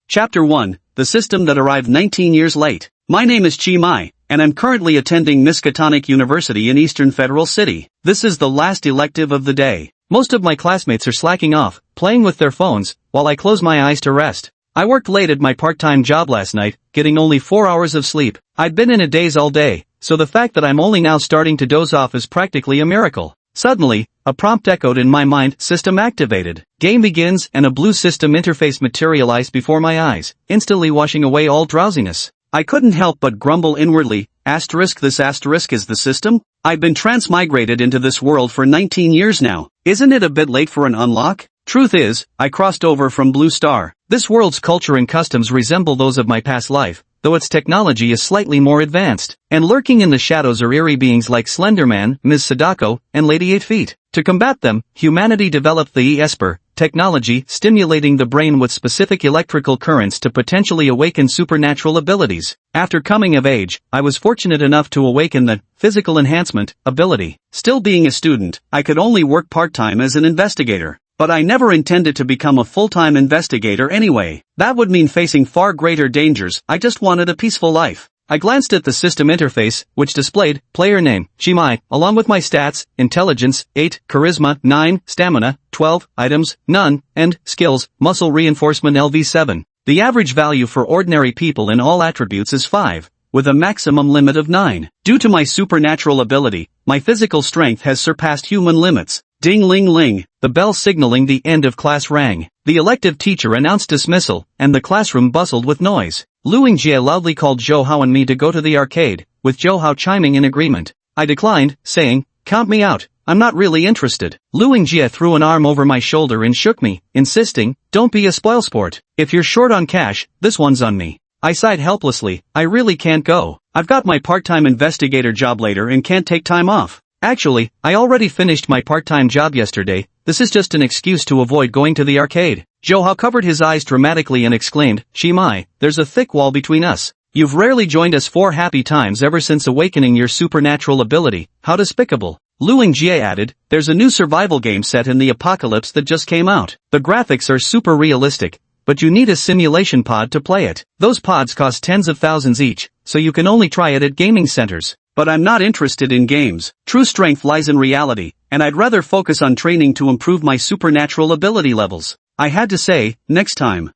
Chapter 1, The System That Arrived 19 Years Late. My name is Chi Mai, and I'm currently attending Miskatonic University in Eastern Federal City. This is the last elective of the day. Most of my classmates are slacking off, playing with their phones, while I close my eyes to rest. I worked late at my part-time job last night, getting only 4 hours of sleep. I'd been in a daze all day, so the fact that I'm only now starting to doze off is practically a miracle. Suddenly, a prompt echoed in my mind, system activated. Game begins, and a blue system interface materialized before my eyes, instantly washing away all drowsiness. I couldn't help but grumble inwardly, this asterisk is the system? I've been transmigrated into this world for 19 years now. Isn't it a bit late for an unlock? Truth is, I crossed over from Blue Star. This world's culture and customs resemble those of my past life, though its technology is slightly more advanced. And lurking in the shadows are eerie beings like Slenderman, Ms. Sadako, and Lady 8 Feet. To combat them, humanity developed the ESPER technology, stimulating the brain with specific electrical currents to potentially awaken supernatural abilities. After coming of age, I was fortunate enough to awaken the physical enhancement ability. Still being a student, I could only work part-time as an investigator. But I never intended to become a full-time investigator anyway. That would mean facing far greater dangers. I just wanted a peaceful life. I glanced at the system interface, which displayed player name, Shimai, along with my stats, intelligence, 8, charisma, 9, stamina, 12, items, none, and skills, muscle reinforcement LV7. The average value for ordinary people in all attributes is 5, with a maximum limit of 9. Due to my supernatural ability, my physical strength has surpassed human limits. Ding-ling-ling, the bell signaling the end of class rang. The elective teacher announced dismissal, and the classroom bustled with noise. Lu Yingjie loudly called Zhou Hao and me to go to the arcade, with Zhou Hao chiming in agreement. I declined, saying, "Count me out, I'm not really interested." Lu Yingjie threw an arm over my shoulder and shook me, insisting, "Don't be a spoilsport. If you're short on cash, this one's on me." I sighed helplessly, "I really can't go. I've got my part-time investigator job later and can't take time off. Actually, I already finished my part-time job yesterday. This is just an excuse to avoid going to the arcade." Zhou Hao covered his eyes dramatically and exclaimed, "Shimai, there's a thick wall between us. You've rarely joined us 4 happy times ever since awakening your supernatural ability. How despicable." Lu Yingjie added, "There's a new survival game set in the apocalypse that just came out. The graphics are super realistic, but you need a simulation pod to play it. Those pods cost tens of thousands each, so you can only try it at gaming centers. But I'm not interested in games. True strength lies in reality, and I'd rather focus on training to improve my supernatural ability levels." I had to say, next time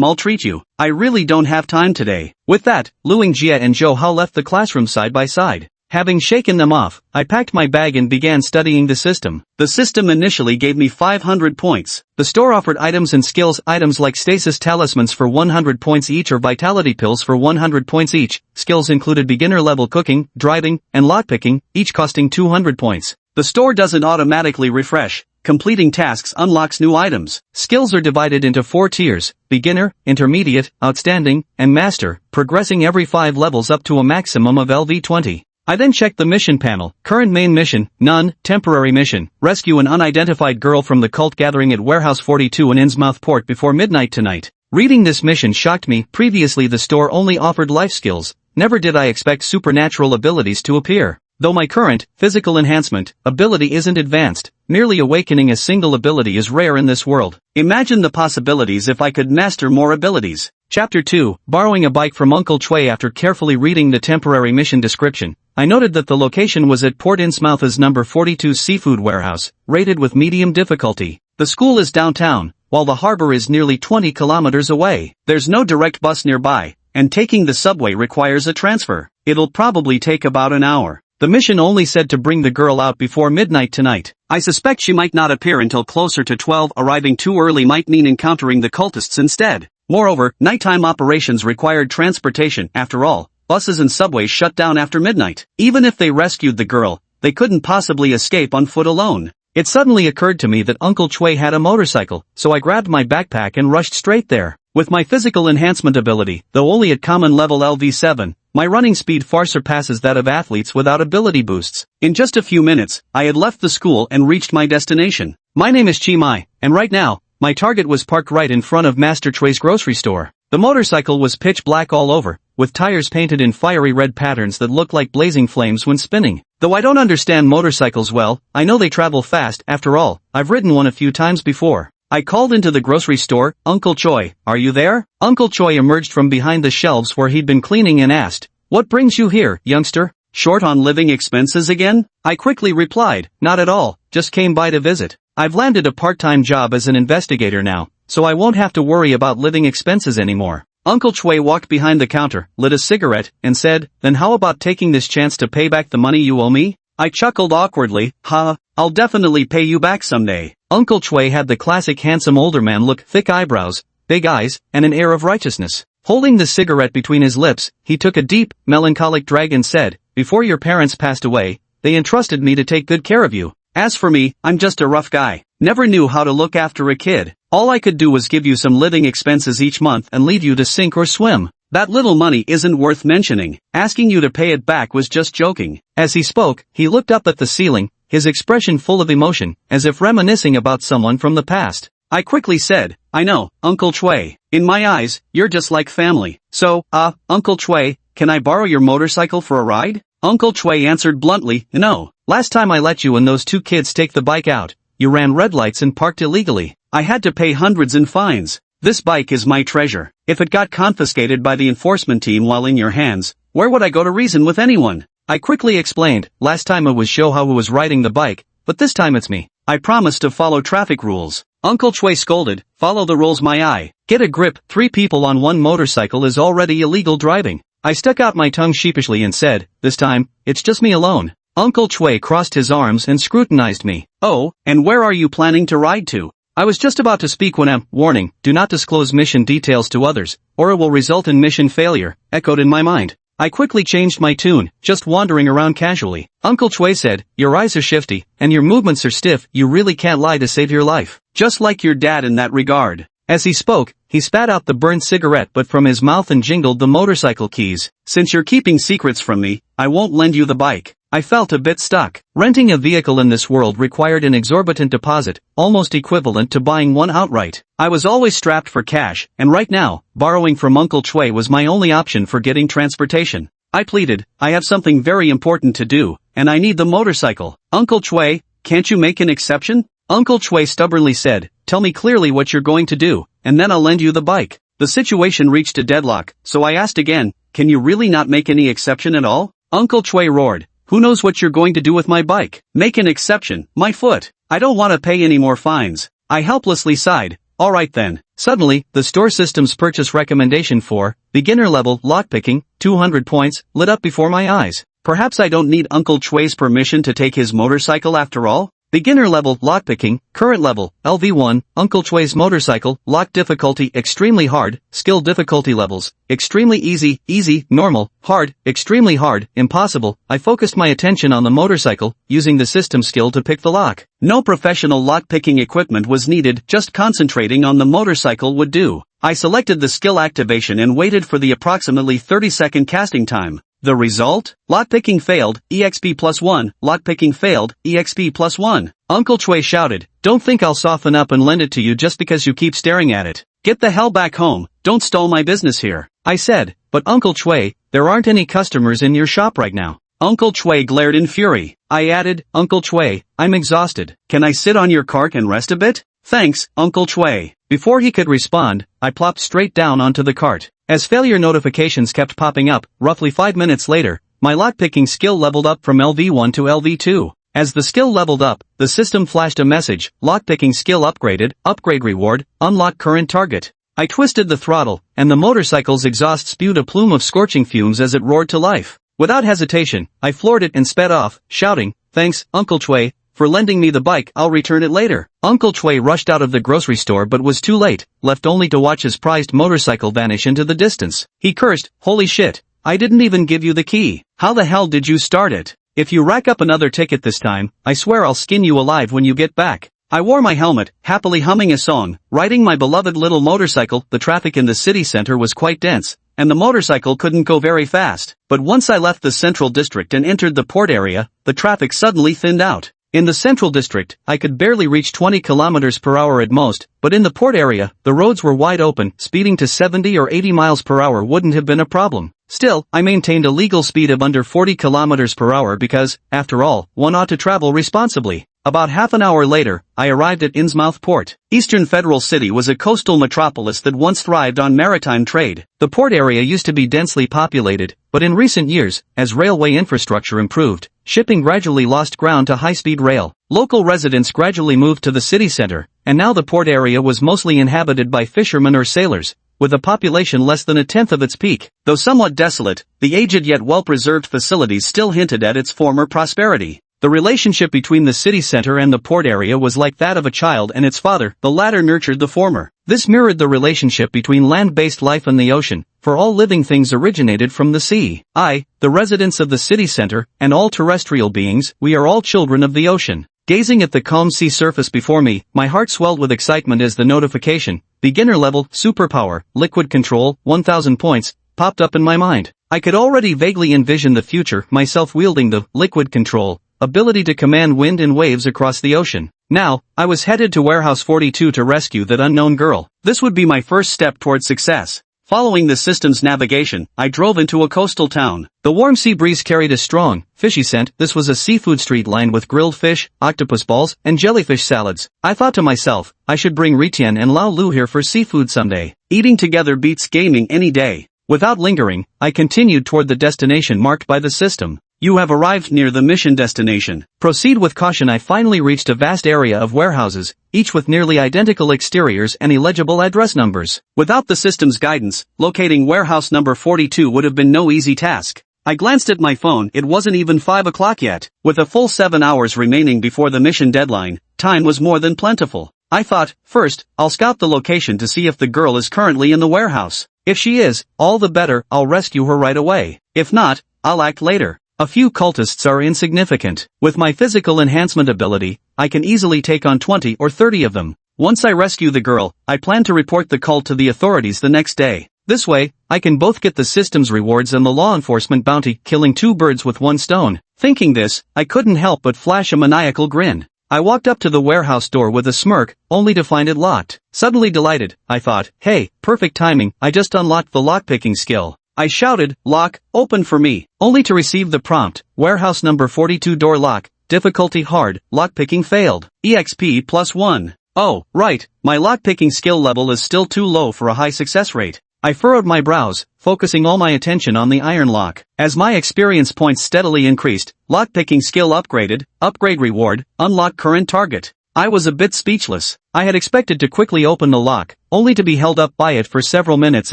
I'll treat you. I really don't have time today. With that, Lu Yingjie and Zhou Hao left the classroom side by side. Having shaken them off, I packed my bag and began studying the system. The system initially gave me 500 points. The store offered items and skills, items like stasis talismans for 100 points each or vitality pills for 100 points each. Skills included beginner-level cooking, driving, and lockpicking, each costing 200 points. The store doesn't automatically refresh. Completing tasks unlocks new items. Skills are divided into 4 tiers, beginner, intermediate, outstanding, and master, progressing every 5 levels up to a maximum of LV20. I then checked the mission panel. Current main mission, none. Temporary mission, rescue an unidentified girl from the cult gathering at Warehouse 42 in Innsmouth Port before midnight tonight. Reading this mission shocked me. Previously the store only offered life skills. Never did I expect supernatural abilities to appear. Though my current, physical enhancement, ability isn't advanced, merely awakening a single ability is rare in this world. Imagine the possibilities if I could master more abilities. Chapter 2, Borrowing a bike from Uncle Chui. After carefully reading the temporary mission description, I noted that the location was at Port Innsmouth's number 42 seafood warehouse, rated with medium difficulty. The school is downtown, while the harbor is nearly 20 kilometers away. There's no direct bus nearby, and taking the subway requires a transfer. It'll probably take about an hour. The mission only said to bring the girl out before midnight tonight. I suspect she might not appear until closer to 12. Arriving too early might mean encountering the cultists instead. Moreover, nighttime operations required transportation. After all, buses and subways shut down after midnight. Even if they rescued the girl, they couldn't possibly escape on foot alone. It suddenly occurred to me that Uncle Chui had a motorcycle, so I grabbed my backpack and rushed straight there. With my physical enhancement ability, though only at common level LV7, my running speed far surpasses that of athletes without ability boosts. In just a few minutes, I had left the school and reached my destination. My name is Chi Mai, and right now, my target was parked right in front of Master Chui's grocery store. The motorcycle was pitch black all over, with tires painted in fiery red patterns that looked like blazing flames when spinning. Though I don't understand motorcycles well, I know they travel fast. After all, I've ridden one a few times before. I called into the grocery store, "Uncle Choi, are you there?" Uncle Choi emerged from behind the shelves where he'd been cleaning and asked, "What brings you here, youngster? Short on living expenses again?" I quickly replied, "Not at all, just came by to visit. I've landed a part-time job as an investigator now, so I won't have to worry about living expenses anymore." Uncle Choi walked behind the counter, lit a cigarette, and said, "Then how about taking this chance to pay back the money you owe me?" I chuckled awkwardly, I'll definitely pay you back someday." Uncle Choi had the classic handsome older man look, thick eyebrows, big eyes, and an air of righteousness. Holding the cigarette between his lips, he took a deep, melancholic drag and said, "Before your parents passed away, they entrusted me to take good care of you. As for me, I'm just a rough guy. Never knew how to look after a kid. All I could do was give you some living expenses each month and leave you to sink or swim. That little money isn't worth mentioning. Asking you to pay it back was just joking." As he spoke, he looked up at the ceiling, his expression full of emotion, as if reminiscing about someone from the past. I quickly said, "I know, Uncle Choi. In my eyes, you're just like family. So, Uncle Choi, can I borrow your motorcycle for a ride?" Uncle Choi answered bluntly, "No. Last time I let you and those two kids take the bike out, you ran red lights and parked illegally. I had to pay hundreds in fines. This bike is my treasure. If it got confiscated by the enforcement team while in your hands, where would I go to reason with anyone?" I quickly explained, "Last time it was Show who was riding the bike, but this time it's me. I promised to follow traffic rules." Uncle Choi scolded, "Follow the rules, my eye. Get a grip, 3 people on one motorcycle is already illegal driving." I stuck out my tongue sheepishly and said, "This time, it's just me alone." Uncle Choi crossed his arms and scrutinized me. "Oh, and where are you planning to ride to?" I was just about to speak when a warning, "Do not disclose mission details to others, or it will result in mission failure," echoed in my mind. I quickly changed my tune, just wandering around casually. Uncle Choi said, "Your eyes are shifty, and your movements are stiff, you really can't lie to save your life. Just like your dad in that regard." As he spoke, he spat out the burned cigarette butt from his mouth and jingled the motorcycle keys. "Since you're keeping secrets from me, I won't lend you the bike." I felt a bit stuck. Renting a vehicle in this world required an exorbitant deposit, almost equivalent to buying one outright. I was always strapped for cash, and right now, borrowing from Uncle Choi was my only option for getting transportation. I pleaded, "I have something very important to do, and I need the motorcycle." "Uncle Choi, can't you make an exception?" Uncle Choi stubbornly said, "Tell me clearly what you're going to do, and then I'll lend you the bike." The situation reached a deadlock, so I asked again, "Can you really not make any exception at all?" Uncle Choi roared, "Who knows what you're going to do with my bike? Make an exception, my foot. I don't want to pay any more fines." I helplessly sighed, "All right then." Suddenly, the store system's purchase recommendation for beginner-level lockpicking, 200 points, lit up before my eyes. Perhaps I don't need Uncle Choi's permission to take his motorcycle after all? Beginner-level lockpicking, current level, LV1, Uncle Choi's motorcycle, lock difficulty extremely hard, skill difficulty levels, extremely easy, easy, normal, hard, extremely hard, impossible. I focused my attention on the motorcycle, using the system skill to pick the lock. No professional lock-picking equipment was needed, just concentrating on the motorcycle would do. I selected the skill activation and waited for the approximately 30-second casting time. The result? Lockpicking failed, EXP +1, lockpicking failed, EXP +1. Uncle Choi shouted, "Don't think I'll soften up and lend it to you just because you keep staring at it. Get the hell back home, don't stall my business here." I said, "But Uncle Choi, there aren't any customers in your shop right now." Uncle Choi glared in fury. I added, "Uncle Choi, I'm exhausted. Can I sit on your cart and rest a bit?" "Thanks, Uncle Choi." Before he could respond, I plopped straight down onto the cart. As failure notifications kept popping up, roughly 5 minutes later, my lockpicking skill leveled up from LV1 to LV2. As the skill leveled up, the system flashed a message, "Lockpicking skill upgraded, upgrade reward, unlock current target." I twisted the throttle, and the motorcycle's exhaust spewed a plume of scorching fumes as it roared to life. Without hesitation, I floored it and sped off, shouting, "Thanks, Uncle Choi, for lending me the bike, I'll return it later." Uncle Choi rushed out of the grocery store but was too late, left only to watch his prized motorcycle vanish into the distance. He cursed, "Holy shit, I didn't even give you the key. How the hell did you start it? If you rack up another ticket this time, I swear I'll skin you alive when you get back." I wore my helmet, happily humming a song, riding my beloved little motorcycle. The traffic in the city center was quite dense, and the motorcycle couldn't go very fast. But once I left the central district and entered the port area, the traffic suddenly thinned out. In the central district, I could barely reach 20 kilometers per hour at most, but in the port area, the roads were wide open. Speeding to 70 or 80 miles per hour wouldn't have been a problem. Still, I maintained a legal speed of under 40 kilometers per hour because, after all, one ought to travel responsibly. About half an hour later, I arrived at Innsmouth Port. Eastern Federal City was a coastal metropolis that once thrived on maritime trade. The port area used to be densely populated, but in recent years, as railway infrastructure improved, shipping gradually lost ground to high-speed rail. Local residents gradually moved to the city center, and now the port area was mostly inhabited by fishermen or sailors, with a population less than a tenth of its peak. Though somewhat desolate, the aged yet well-preserved facilities still hinted at its former prosperity. The relationship between the city center and the port area was like that of a child and its father, the latter nurtured the former. This mirrored the relationship between land-based life and the ocean, for all living things originated from the sea. I, the residents of the city center, and all terrestrial beings, we are all children of the ocean. Gazing at the calm sea surface before me, my heart swelled with excitement as the notification, beginner level, superpower, liquid control, 1000 points, popped up in my mind. I could already vaguely envision the future, myself wielding the liquid control ability to command wind and waves across the ocean. Now, I was headed to Warehouse 42 to rescue that unknown girl. This would be my first step toward success. Following the system's navigation, I drove into a coastal town. The warm sea breeze carried a strong, fishy scent. This was a seafood street lined with grilled fish, octopus balls, and jellyfish salads. I thought to myself, I should bring Ritian and Lao Lu here for seafood someday. Eating together beats gaming any day. Without lingering, I continued toward the destination marked by the system. You have arrived near the mission destination. Proceed with caution. I finally reached a vast area of warehouses, each with nearly identical exteriors and illegible address numbers. Without the system's guidance, locating warehouse number 42 would have been no easy task. I glanced at my phone. It wasn't even 5 o'clock yet. With a full 7 hours remaining before the mission deadline, time was more than plentiful. I thought, first, I'll scout the location to see if the girl is currently in the warehouse. If she is, all the better, I'll rescue her right away. If not, I'll act later. A few cultists are insignificant. With my physical enhancement ability, I can easily take on 20 or 30 of them. Once I rescue the girl, I plan to report the cult to the authorities the next day. This way, I can both get the system's rewards and the law enforcement bounty, killing two birds with one stone. Thinking this, I couldn't help but flash a maniacal grin. I walked up to the warehouse door with a smirk, only to find it locked. Suddenly delighted, I thought, hey, perfect timing, I just unlocked the lockpicking skill. I shouted, lock, open for me, only to receive the prompt, warehouse number 42 door lock, difficulty hard, lockpicking failed, EXP +1. Oh, right, my lockpicking skill level is still too low for a high success rate. I furrowed my brows, focusing all my attention on the iron lock. As my experience points steadily increased, lockpicking skill upgraded, upgrade reward, unlock current target. I was a bit speechless. I had expected to quickly open the lock, only to be held up by it for several minutes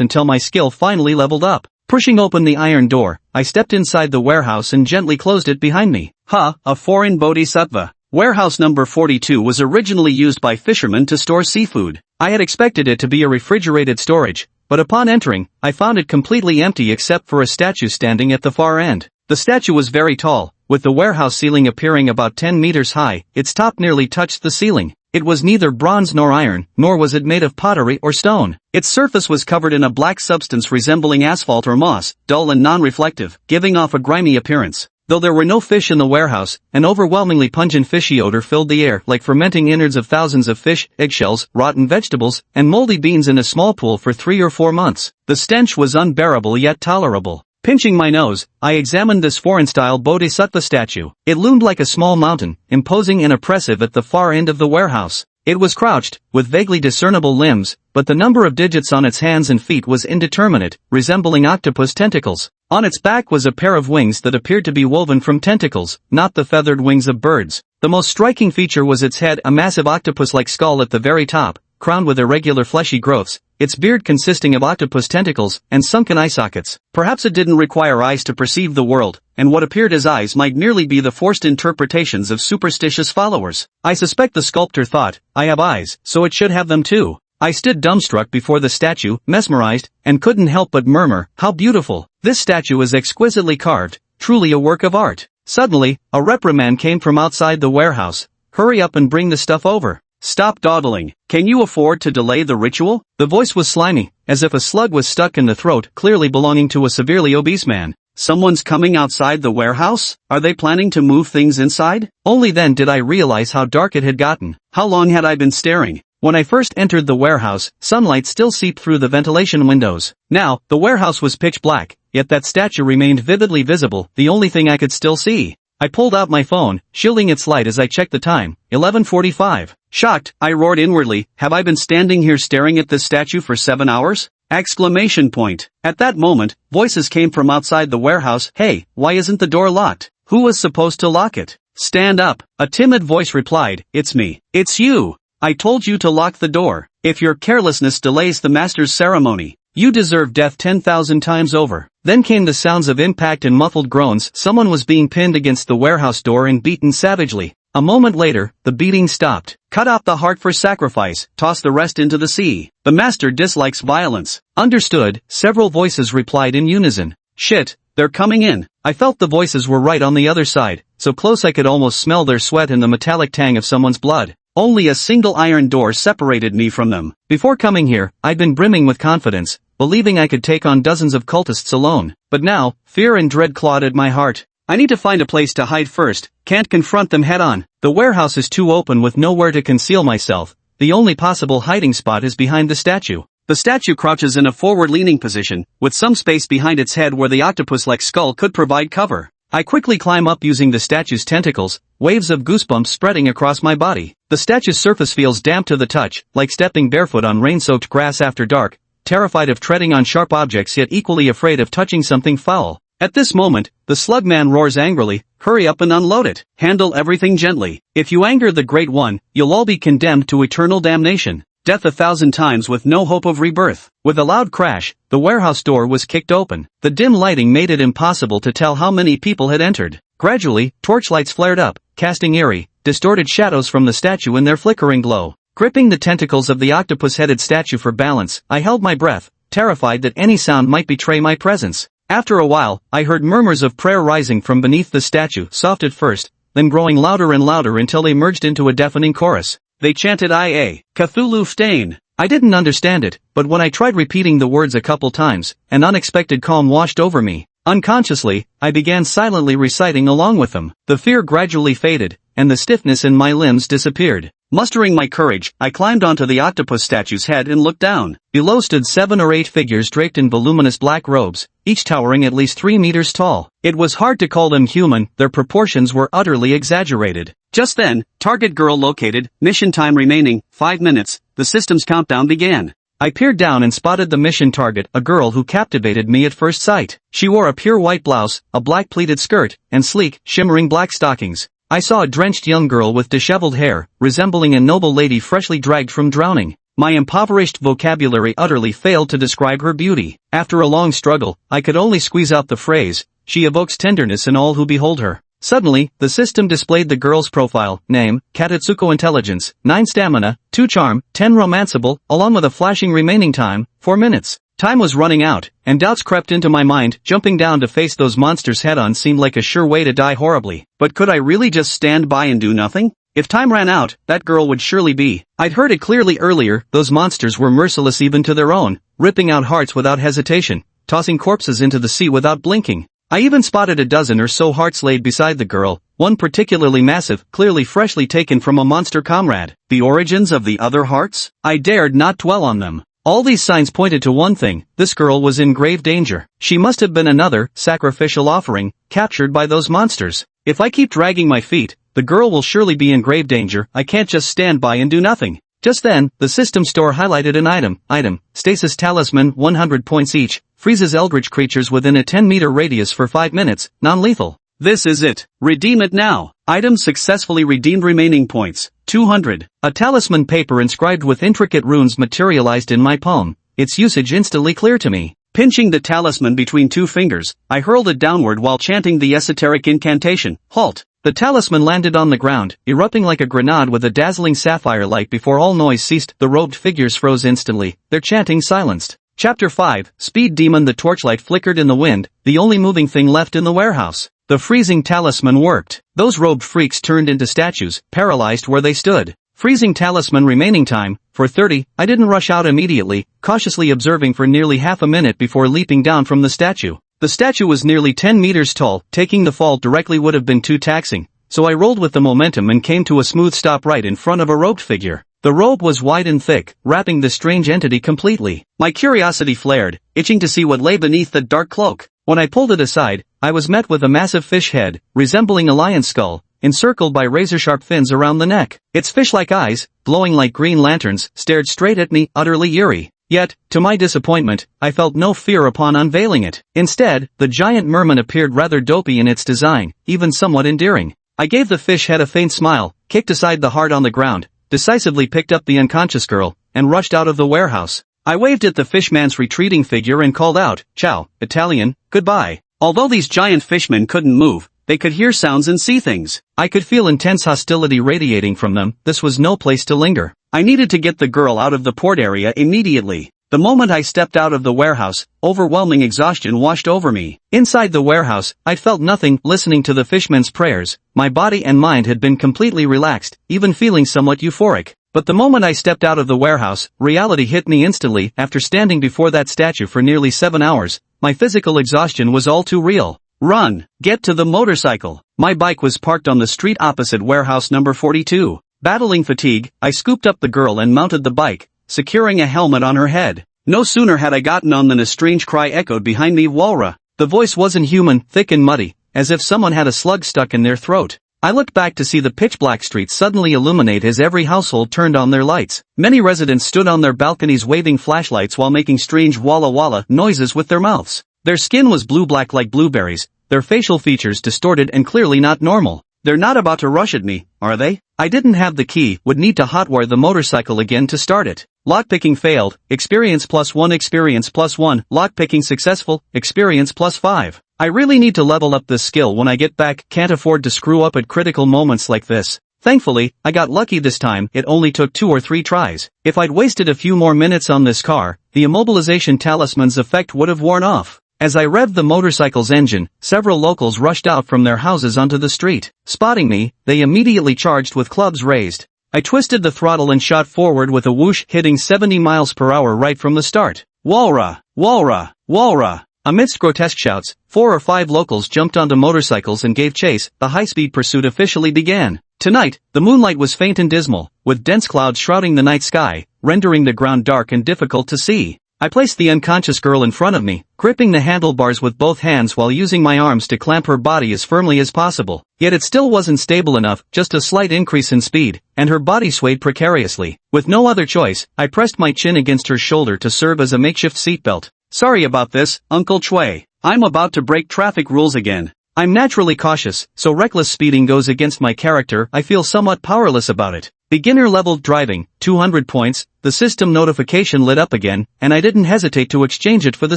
until my skill finally leveled up. Pushing open the iron door, I stepped inside the warehouse and gently closed it behind me. A foreign bodhisattva. Warehouse number 42 was originally used by fishermen to store seafood. I had expected it to be a refrigerated storage, but upon entering, I found it completely empty except for a statue standing at the far end. The statue was very tall, with the warehouse ceiling appearing about 10 meters high. Its top nearly touched the ceiling. It was neither bronze nor iron, nor was it made of pottery or stone. Its surface was covered in a black substance resembling asphalt or moss, dull and non-reflective, giving off a grimy appearance. Though there were no fish in the warehouse, an overwhelmingly pungent fishy odor filled the air, like fermenting innards of thousands of fish, eggshells, rotten vegetables, and moldy beans in a small pool for 3 or 4 months. The stench was unbearable yet tolerable. Pinching my nose, I examined this foreign-style bodhisattva statue. It loomed like a small mountain, imposing and oppressive at the far end of the warehouse. It was crouched, with vaguely discernible limbs, but the number of digits on its hands and feet was indeterminate, resembling octopus tentacles. On its back was a pair of wings that appeared to be woven from tentacles, not the feathered wings of birds. The most striking feature was its head, a massive octopus-like skull at the very top, crowned with irregular fleshy growths, its beard consisting of octopus tentacles and sunken eye sockets. Perhaps it didn't require eyes to perceive the world, and what appeared as eyes might merely be the forced interpretations of superstitious followers. I suspect the sculptor thought, I have eyes, so it should have them too. I stood dumbstruck before the statue, mesmerized, and couldn't help but murmur, how beautiful. This statue is exquisitely carved, truly a work of art. Suddenly, a reprimand came from outside the warehouse. Hurry up and bring the stuff over. Stop dawdling. Can you afford to delay the ritual? The voice was slimy, as if a slug was stuck in the throat, clearly belonging to a severely obese man. Someone's coming outside the warehouse? Are they planning to move things inside? Only then did I realize how dark it had gotten. How long had I been staring? When I first entered the warehouse, sunlight still seeped through the ventilation windows. Now, the warehouse was pitch black, yet that statue remained vividly visible, the only thing I could still see. I pulled out my phone, shielding its light as I checked the time, 11:45. Shocked, I roared inwardly, have I been standing here staring at this statue for 7 hours? Exclamation point. At that moment, voices came from outside the warehouse. Hey, why isn't the door locked? Who was supposed to lock it? Stand up. A timid voice replied, it's me. It's you. I told you to lock the door. If your carelessness delays the master's ceremony, you deserve death 10,000 times over. Then came the sounds of impact and muffled groans. Someone was being pinned against the warehouse door and beaten savagely. A moment later, the beating stopped. Cut off the heart for sacrifice, toss the rest into the sea. The master dislikes violence. Understood, several voices replied in unison. Shit, they're coming in. I felt the voices were right on the other side, so close I could almost smell their sweat and the metallic tang of someone's blood. Only a single iron door separated me from them. Before coming here, I'd been brimming with confidence, believing I could take on dozens of cultists alone. But now, fear and dread clawed at my heart. I need to find a place to hide first, can't confront them head on. The warehouse is too open with nowhere to conceal myself. The only possible hiding spot is behind the statue. The statue crouches in a forward-leaning position, with some space behind its head where the octopus-like skull could provide cover. I quickly climb up using the statue's tentacles, waves of goosebumps spreading across my body. The statue's surface feels damp to the touch, like stepping barefoot on rain-soaked grass after dark, terrified of treading on sharp objects yet equally afraid of touching something foul. At this moment, the slugman roars angrily, hurry up and unload it. Handle everything gently. If you anger the Great One, you'll all be condemned to eternal damnation. Death 1,000 times with no hope of rebirth. With a loud crash, the warehouse door was kicked open. The dim lighting made it impossible to tell how many people had entered. Gradually, torchlights flared up, casting eerie, distorted shadows from the statue in their flickering glow. Gripping the tentacles of the octopus-headed statue for balance, I held my breath, terrified that any sound might betray my presence. After a while, I heard murmurs of prayer rising from beneath the statue, soft at first, then growing louder and louder until they merged into a deafening chorus. They chanted Ia, Cthulhu Ftain. I didn't understand it, but when I tried repeating the words a couple times, an unexpected calm washed over me. Unconsciously, I began silently reciting along with them. The fear gradually faded, and the stiffness in my limbs disappeared. Mustering my courage, I climbed onto the octopus statue's head and looked down. Below stood 7 or 8 figures draped in voluminous black robes, each towering at least 3 meters tall. It was hard to call them human, their proportions were utterly exaggerated. Just then, target girl located, mission time remaining, 5 minutes, the system's countdown began. I peered down and spotted the mission target, a girl who captivated me at first sight. She wore a pure white blouse, a black pleated skirt, and sleek, shimmering black stockings. I saw a drenched young girl with disheveled hair, resembling a noble lady freshly dragged from drowning. My impoverished vocabulary utterly failed to describe her beauty. After a long struggle, I could only squeeze out the phrase, she evokes tenderness in all who behold her. Suddenly, the system displayed the girl's profile, name, Katatsuko intelligence, 9 stamina, 2 charm, 10 romanceable, along with a flashing remaining time, 4 minutes. Time was running out, and doubts crept into my mind. Jumping down to face those monsters head-on seemed like a sure way to die horribly. But could I really just stand by and do nothing? If time ran out, that girl would surely be. I'd heard it clearly earlier, those monsters were merciless even to their own, ripping out hearts without hesitation, tossing corpses into the sea without blinking. I even spotted a dozen or so hearts laid beside the girl, one particularly massive, clearly freshly taken from a monster comrade. The origins of the other hearts? I dared not dwell on them. All these signs pointed to one thing, this girl was in grave danger. She must have been another, sacrificial offering, captured by those monsters. If I keep dragging my feet, the girl will surely be in grave danger. I can't just stand by and do nothing. Just then, the system store highlighted an item, stasis talisman, 100 points each, freezes eldritch creatures within a 10-meter radius for 5 minutes, non-lethal. This is it. Redeem it now. Item successfully redeemed, remaining points, 200. A talisman paper inscribed with intricate runes materialized in my palm, its usage instantly clear to me. Pinching the talisman between 2 fingers, I hurled it downward while chanting the esoteric incantation, halt. The talisman landed on the ground, erupting like a grenade with a dazzling sapphire light. Before all noise ceased, the robed figures froze instantly, their chanting silenced. Chapter 5, Speed Demon. The torchlight flickered in the wind, the only moving thing left in the warehouse. The freezing talisman worked. Those robed freaks turned into statues, paralyzed where they stood. Freezing talisman remaining time, for 30, I didn't rush out immediately, cautiously observing for nearly half a minute before leaping down from the statue. The statue was nearly 10 meters tall, taking the fall directly would have been too taxing, so I rolled with the momentum and came to a smooth stop right in front of a robed figure. The robe was wide and thick, wrapping the strange entity completely. My curiosity flared, itching to see what lay beneath the dark cloak. When I pulled it aside, I was met with a massive fish head, resembling a lion's skull, encircled by razor-sharp fins around the neck. Its fish-like eyes, glowing like green lanterns, stared straight at me, utterly eerie. Yet, to my disappointment, I felt no fear upon unveiling it. Instead, the giant merman appeared rather dopey in its design, even somewhat endearing. I gave the fish head a faint smile, kicked aside the heart on the ground, decisively picked up the unconscious girl, and rushed out of the warehouse. I waved at the fishman's retreating figure and called out, "Ciao, Italian, goodbye." Although these giant fishmen couldn't move, they could hear sounds and see things. I could feel intense hostility radiating from them. This was no place to linger. I needed to get the girl out of the port area immediately. The moment I stepped out of the warehouse, overwhelming exhaustion washed over me. Inside the warehouse, I'd felt nothing. Listening to the fishman's prayers, my body and mind had been completely relaxed, even feeling somewhat euphoric. But the moment I stepped out of the warehouse, reality hit me instantly. After standing before that statue for nearly 7 hours, my physical exhaustion was all too real. Run! Get to the motorcycle! My bike was parked on the street opposite warehouse number 42. Battling fatigue, I scooped up the girl and mounted the bike, securing a helmet on her head. No sooner had I gotten on than a strange cry echoed behind me, "Walra!" The voice wasn't human, thick and muddy, as if someone had a slug stuck in their throat. I looked back to see the pitch-black streets suddenly illuminate as every household turned on their lights. Many residents stood on their balconies waving flashlights while making strange walla walla noises with their mouths. Their skin was blue-black like blueberries, their facial features distorted and clearly not normal. They're not about to rush at me, are they? I didn't have the key, would need to hotwire the motorcycle again to start it. Lockpicking failed, experience +1, experience +1, lockpicking successful, experience +5. I really need to level up this skill when I get back, can't afford to screw up at critical moments like this. Thankfully, I got lucky this time. It only took 2 or 3 tries. If I'd wasted a few more minutes on this car, the immobilization talisman's effect would have worn off. As I revved the motorcycle's engine, several locals rushed out from their houses onto the street. Spotting me, they immediately charged with clubs raised. I twisted the throttle and shot forward with a whoosh, hitting 70 miles per hour right from the start. "Walra! Walra! Walra!" Amidst grotesque shouts, 4 or 5 locals jumped onto motorcycles and gave chase. The high-speed pursuit officially began. Tonight, the moonlight was faint and dismal, with dense clouds shrouding the night sky, rendering the ground dark and difficult to see. I placed the unconscious girl in front of me, gripping the handlebars with both hands while using my arms to clamp her body as firmly as possible. Yet it still wasn't stable enough, just a slight increase in speed, and her body swayed precariously. With no other choice, I pressed my chin against her shoulder to serve as a makeshift seatbelt. "Sorry about this, Uncle Chue. I'm about to break traffic rules again. I'm naturally cautious, so reckless speeding goes against my character. I feel somewhat powerless about it." Beginner-level driving, 200 points, the system notification lit up again, and I didn't hesitate to exchange it for the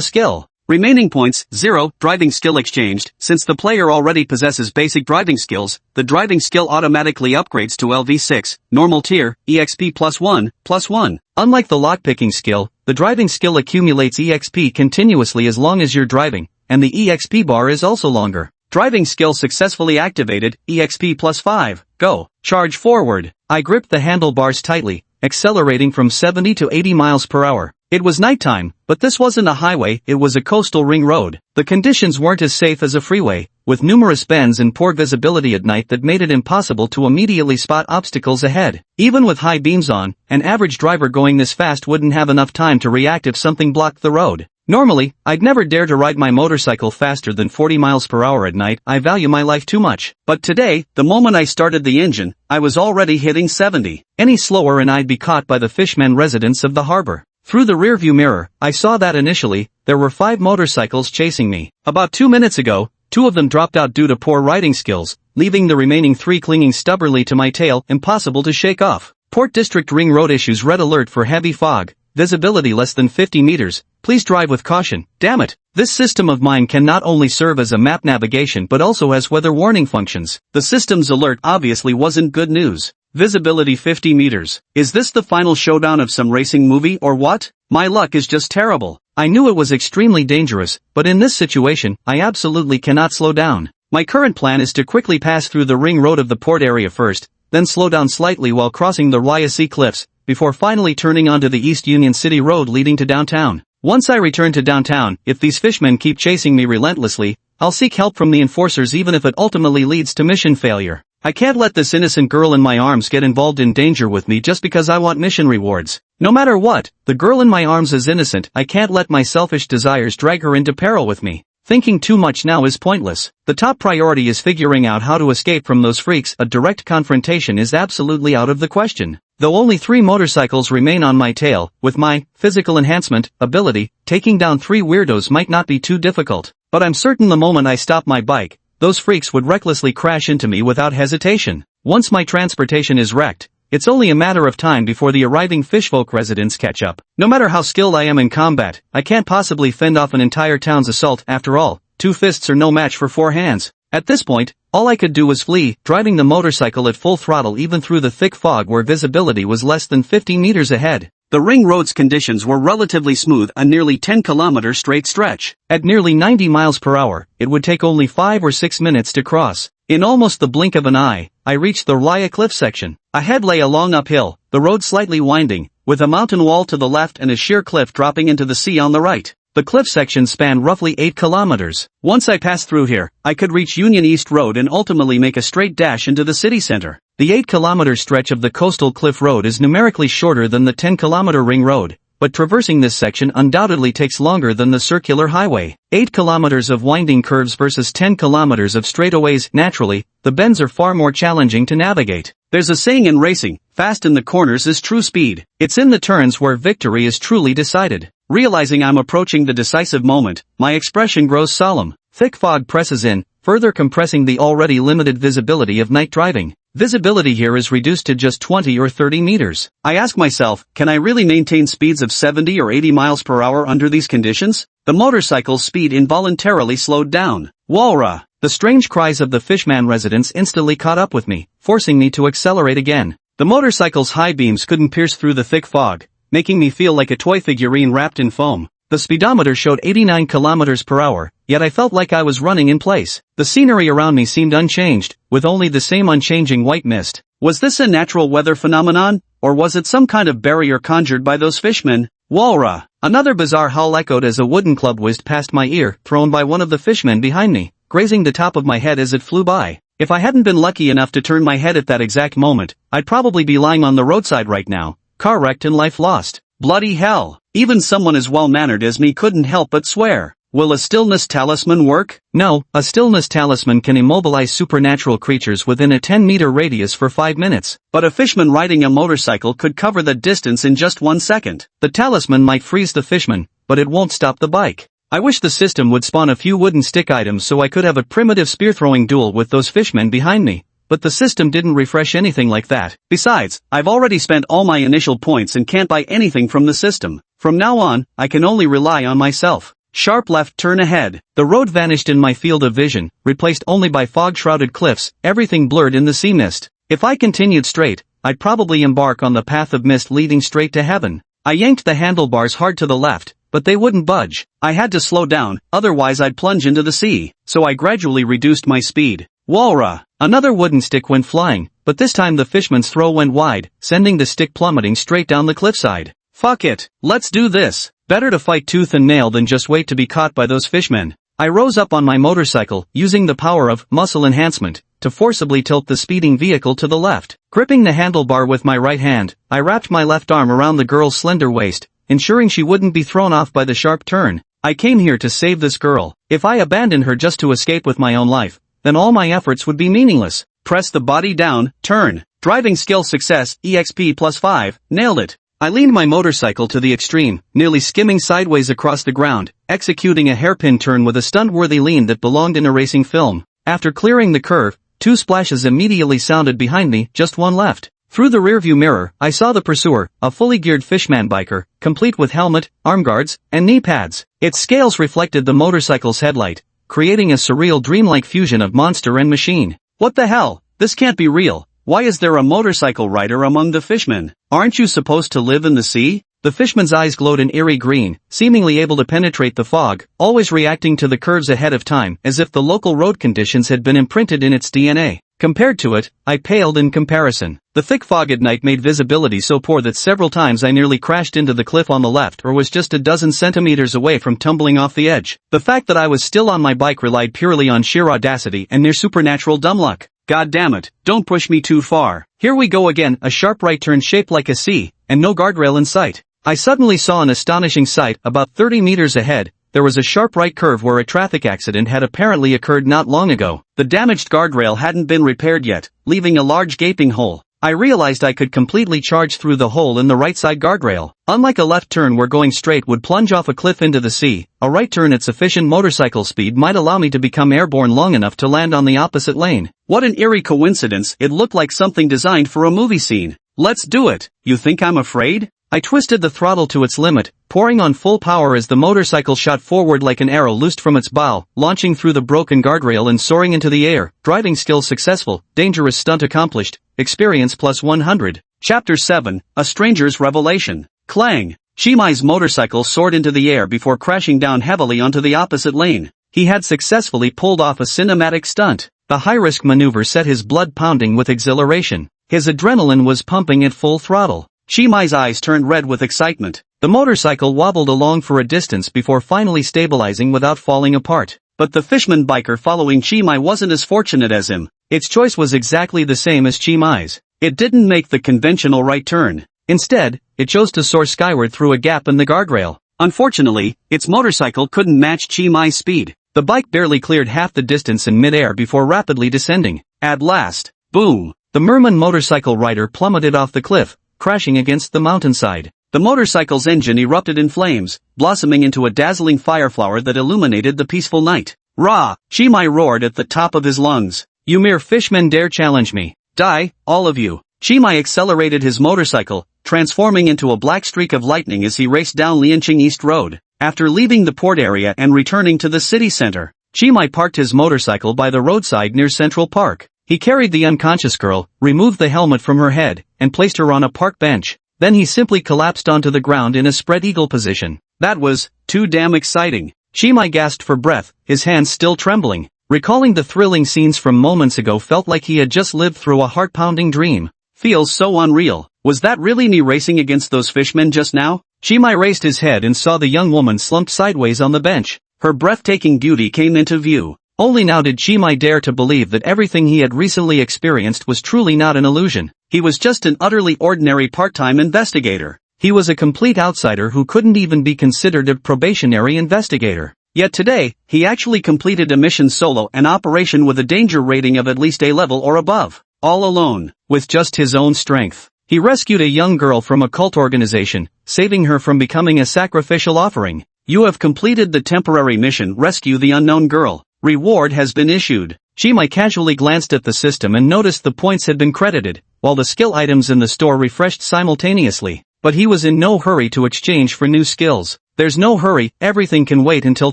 skill. Remaining points, 0, driving skill exchanged. Since the player already possesses basic driving skills, the driving skill automatically upgrades to LV6, normal tier, EXP +1. Unlike the lockpicking skill, the driving skill accumulates EXP continuously as long as you're driving, and the EXP bar is also longer. Driving skill successfully activated, EXP +5, go, charge forward. I gripped the handlebars tightly, accelerating from 70 to 80 miles per hour. It was nighttime, but this wasn't a highway, it was a coastal ring road. The conditions weren't as safe as a freeway, with numerous bends and poor visibility at night that made it impossible to immediately spot obstacles ahead. Even with high beams on, an average driver going this fast wouldn't have enough time to react if something blocked the road. Normally, I'd never dare to ride my motorcycle faster than 40 miles per hour at night. I value my life too much. But today, the moment I started the engine, I was already hitting 70. Any slower and I'd be caught by the fishmen residents of the harbor. Through the rearview mirror, I saw that initially, there were 5 motorcycles chasing me. About 2 minutes ago, 2 of them dropped out due to poor riding skills, leaving the remaining 3 clinging stubbornly to my tail, impossible to shake off. Port District Ring Road issues red alert for heavy fog. Visibility less than 50 meters, please drive with caution. Damn it, this system of mine can not only serve as a map navigation but also has weather warning functions. The system's alert obviously wasn't good news. Visibility 50 meters. Is this the final showdown of some racing movie or what? My luck is just terrible. I knew it was extremely dangerous, but in this situation, I absolutely cannot slow down. My current plan is to quickly pass through the ring road of the port area first, then slow down slightly while crossing the Ryasea Cliffs, before finally turning onto the East Union City Road leading to downtown. Once I return to downtown, if these fishmen keep chasing me relentlessly, I'll seek help from the enforcers even if it ultimately leads to mission failure. I can't let this innocent girl in my arms get involved in danger with me just because I want mission rewards. No matter what, the girl in my arms is innocent. I can't let my selfish desires drag her into peril with me. Thinking too much now is pointless. The top priority is figuring out how to escape from those freaks. A direct confrontation is absolutely out of the question. Though only 3 motorcycles remain on my tail, with my physical enhancement ability, taking down 3 weirdos might not be too difficult. But I'm certain the moment I stop my bike, those freaks would recklessly crash into me without hesitation. Once my transportation is wrecked, it's only a matter of time before the arriving fishfolk residents catch up. No matter how skilled I am in combat, I can't possibly fend off an entire town's assault. After all, 2 fists are no match for 4 hands. At this point, all I could do was flee, driving the motorcycle at full throttle even through the thick fog where visibility was less than 50 meters ahead. The ring road's conditions were relatively smooth, a nearly 10-kilometer straight stretch. At nearly 90 miles per hour, it would take only 5 or 6 minutes to cross. In almost the blink of an eye, I reached the Raya cliff section. Ahead lay a long uphill, the road slightly winding, with a mountain wall to the left and a sheer cliff dropping into the sea on the right. The cliff section spanned roughly 8 kilometers. Once I passed through here, I could reach Union East Road and ultimately make a straight dash into the city center. The 8-kilometer stretch of the coastal cliff road is numerically shorter than the 10-kilometer ring road, but traversing this section undoubtedly takes longer than the circular highway. 8 kilometers of winding curves versus 10 kilometers of straightaways. Naturally, the bends are far more challenging to navigate. There's a saying in racing, fast in the corners is true speed. It's in the turns where victory is truly decided. Realizing I'm approaching the decisive moment, my expression grows solemn. Thick fog presses in, further compressing the already limited visibility of night driving. Visibility here is reduced to just 20 or 30 meters. I ask myself, can I really maintain speeds of 70 or 80 miles per hour under these conditions? The motorcycle's speed involuntarily slowed down. Walra! The strange cries of the Fishman residents instantly caught up with me, forcing me to accelerate again. The motorcycle's high beams couldn't pierce through the thick fog, making me feel like a toy figurine wrapped in foam. The speedometer showed 89 kilometers per hour, yet I felt like I was running in place. The scenery around me seemed unchanged, with only the same unchanging white mist. Was this a natural weather phenomenon, or was it some kind of barrier conjured by those fishmen? Walra! Another bizarre howl echoed as a wooden club whizzed past my ear, thrown by one of the fishmen behind me, grazing the top of my head as it flew by. If I hadn't been lucky enough to turn my head at that exact moment, I'd probably be lying on the roadside right now, car wrecked and life lost. Bloody hell! Even someone as well-mannered as me couldn't help but swear. Will a stillness talisman work? No, a stillness talisman can immobilize supernatural creatures within a 10-meter radius for 5 minutes. But a fishman riding a motorcycle could cover that distance in just 1 second. The talisman might freeze the fishman, but it won't stop the bike. I wish the system would spawn a few wooden stick items so I could have a primitive spear-throwing duel with those fishmen behind me. But the system didn't refresh anything like that. Besides, I've already spent all my initial points and can't buy anything from the system. From now on, I can only rely on myself. Sharp left turn ahead. The road vanished in my field of vision, replaced only by fog-shrouded cliffs, everything blurred in the sea mist. If I continued straight, I'd probably embark on the path of mist leading straight to heaven. I yanked the handlebars hard to the left, but they wouldn't budge. I had to slow down, otherwise I'd plunge into the sea, so I gradually reduced my speed. Walra! Another wooden stick went flying, but this time the fishman's throw went wide, sending the stick plummeting straight down the cliffside. Fuck it, let's do this. Better to fight tooth and nail than just wait to be caught by those fishmen. I rose up on my motorcycle, using the power of muscle enhancement, to forcibly tilt the speeding vehicle to the left. Gripping the handlebar with my right hand, I wrapped my left arm around the girl's slender waist, ensuring she wouldn't be thrown off by the sharp turn. I came here to save this girl. If I abandoned her just to escape with my own life, then all my efforts would be meaningless. Press the body down, turn. Driving skill success, EXP +5, nailed it. I leaned my motorcycle to the extreme, nearly skimming sideways across the ground, executing a hairpin turn with a stunt-worthy lean that belonged in a racing film. After clearing the curve, 2 splashes immediately sounded behind me, just one left. Through the rearview mirror, I saw the pursuer, a fully geared fishman biker, complete with helmet, arm guards, and knee pads. Its scales reflected the motorcycle's headlight, creating a surreal dreamlike fusion of monster and machine. What the hell? This can't be real. Why is there a motorcycle rider among the fishmen? Aren't you supposed to live in the sea? The fishman's eyes glowed an eerie green, seemingly able to penetrate the fog, always reacting to the curves ahead of time, as if the local road conditions had been imprinted in its DNA. Compared to it, I paled in comparison. The thick fog at night made visibility so poor that several times I nearly crashed into the cliff on the left or was just a dozen centimeters away from tumbling off the edge. The fact that I was still on my bike relied purely on sheer audacity and near supernatural dumb luck. God damn it, don't push me too far. Here we go again, a sharp right turn shaped like a C, and no guardrail in sight. I suddenly saw an astonishing sight about 30 meters ahead, there was a sharp right curve where a traffic accident had apparently occurred not long ago. The damaged guardrail hadn't been repaired yet, leaving a large gaping hole. I realized I could completely charge through the hole in the right side guardrail. Unlike a left turn where going straight would plunge off a cliff into the sea, a right turn at sufficient motorcycle speed might allow me to become airborne long enough to land on the opposite lane. What an eerie coincidence, it looked like something designed for a movie scene. Let's do it. You think I'm afraid? I twisted the throttle to its limit, pouring on full power as the motorcycle shot forward like an arrow loosed from its bow, launching through the broken guardrail and soaring into the air. Driving skills successful, dangerous stunt accomplished, experience plus 100. Chapter 7, A Stranger's Revelation. Clang! Shimai's motorcycle soared into the air before crashing down heavily onto the opposite lane. He had successfully pulled off a cinematic stunt. The high-risk maneuver set his blood pounding with exhilaration. His adrenaline was pumping at full throttle. Shimai's eyes turned red with excitement. The motorcycle wobbled along for a distance before finally stabilizing without falling apart. But the fishman biker following Chimai wasn't as fortunate as him. Its choice was exactly the same as Chimai's. It didn't make the conventional right turn. Instead, it chose to soar skyward through a gap in the guardrail. Unfortunately, its motorcycle couldn't match Chimai's speed. The bike barely cleared half the distance in mid-air before rapidly descending. At last, boom! The merman motorcycle rider plummeted off the cliff, crashing against the mountainside. The motorcycle's engine erupted in flames, blossoming into a dazzling fireflower that illuminated the peaceful night. Rah! Chimai roared at the top of his lungs. You mere fishmen dare challenge me. Die, all of you. Chimai accelerated his motorcycle, transforming into a black streak of lightning as he raced down Lianqing East Road. After leaving the port area and returning to the city center, Chimai parked his motorcycle by the roadside near Central Park. He carried the unconscious girl, removed the helmet from her head, and placed her on a park bench. Then he simply collapsed onto the ground in a spread eagle position. That was too damn exciting. Chimai gasped for breath, his hands still trembling. Recalling the thrilling scenes from moments ago felt like he had just lived through a heart-pounding dream. Feels so unreal. Was that really me racing against those fishmen just now? Chimai raised his head and saw the young woman slumped sideways on the bench. Her breathtaking beauty came into view. Only now did Chimai dare to believe that everything he had recently experienced was truly not an illusion. He was just an utterly ordinary part-time investigator. He was a complete outsider who couldn't even be considered a probationary investigator. Yet today, he actually completed a mission solo, an operation with a danger rating of at least A level or above. All alone, with just his own strength. He rescued a young girl from a cult organization, saving her from becoming a sacrificial offering. You have completed the temporary mission, rescue the unknown girl. Reward has been issued. Chimai casually glanced at the system and noticed the points had been credited, while the skill items in the store refreshed simultaneously. But he was in no hurry to exchange for new skills. There's no hurry, everything can wait until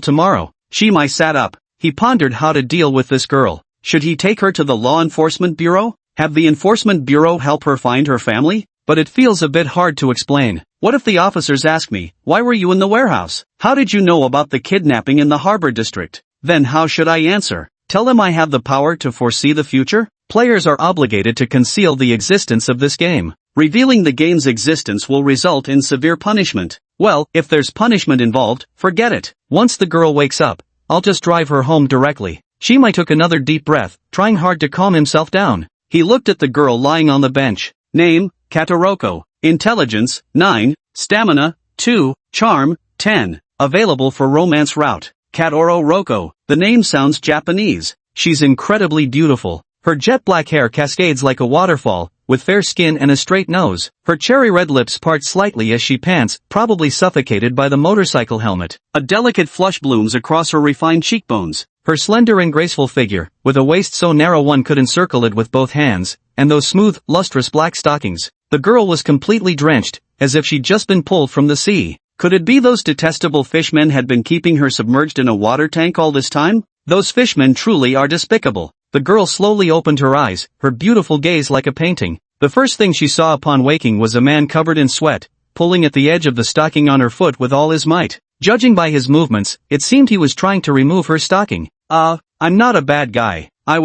tomorrow. Chimai sat up. He pondered how to deal with this girl. Should he take her to the Law Enforcement Bureau? Have the Enforcement Bureau help her find her family? But it feels a bit hard to explain. What if the officers ask me, why were you in the warehouse? How did you know about the kidnapping in the Harbor District? Then how should I answer? Tell them I have the power to foresee the future? Players are obligated to conceal the existence of this game. Revealing the game's existence will result in severe punishment. Well, if there's punishment involved, forget it. Once the girl wakes up, I'll just drive her home directly. Chimai took another deep breath, trying hard to calm himself down. He looked at the girl lying on the bench. Name, Katoroko. Intelligence, 9. Stamina, 2. Charm, 10. Available for romance route. Katoro Roko. The name sounds Japanese. She's incredibly beautiful. Her jet black hair cascades like a waterfall, with fair skin and a straight nose. Her cherry red lips part slightly as she pants, probably suffocated by the motorcycle helmet. A delicate flush blooms across her refined cheekbones. Her slender and graceful figure, with a waist so narrow one could encircle it with both hands, and those smooth, lustrous black stockings. The girl was completely drenched, as if she'd just been pulled from the sea. Could it be those detestable fishmen had been keeping her submerged in a water tank all this time? Those fishmen truly are despicable. The girl slowly opened her eyes, her beautiful gaze like a painting. The first thing she saw upon waking was a man covered in sweat, pulling at the edge of the stocking on her foot with all his might. Judging by his movements, it seemed he was trying to remove her stocking. I'm not a bad guy. I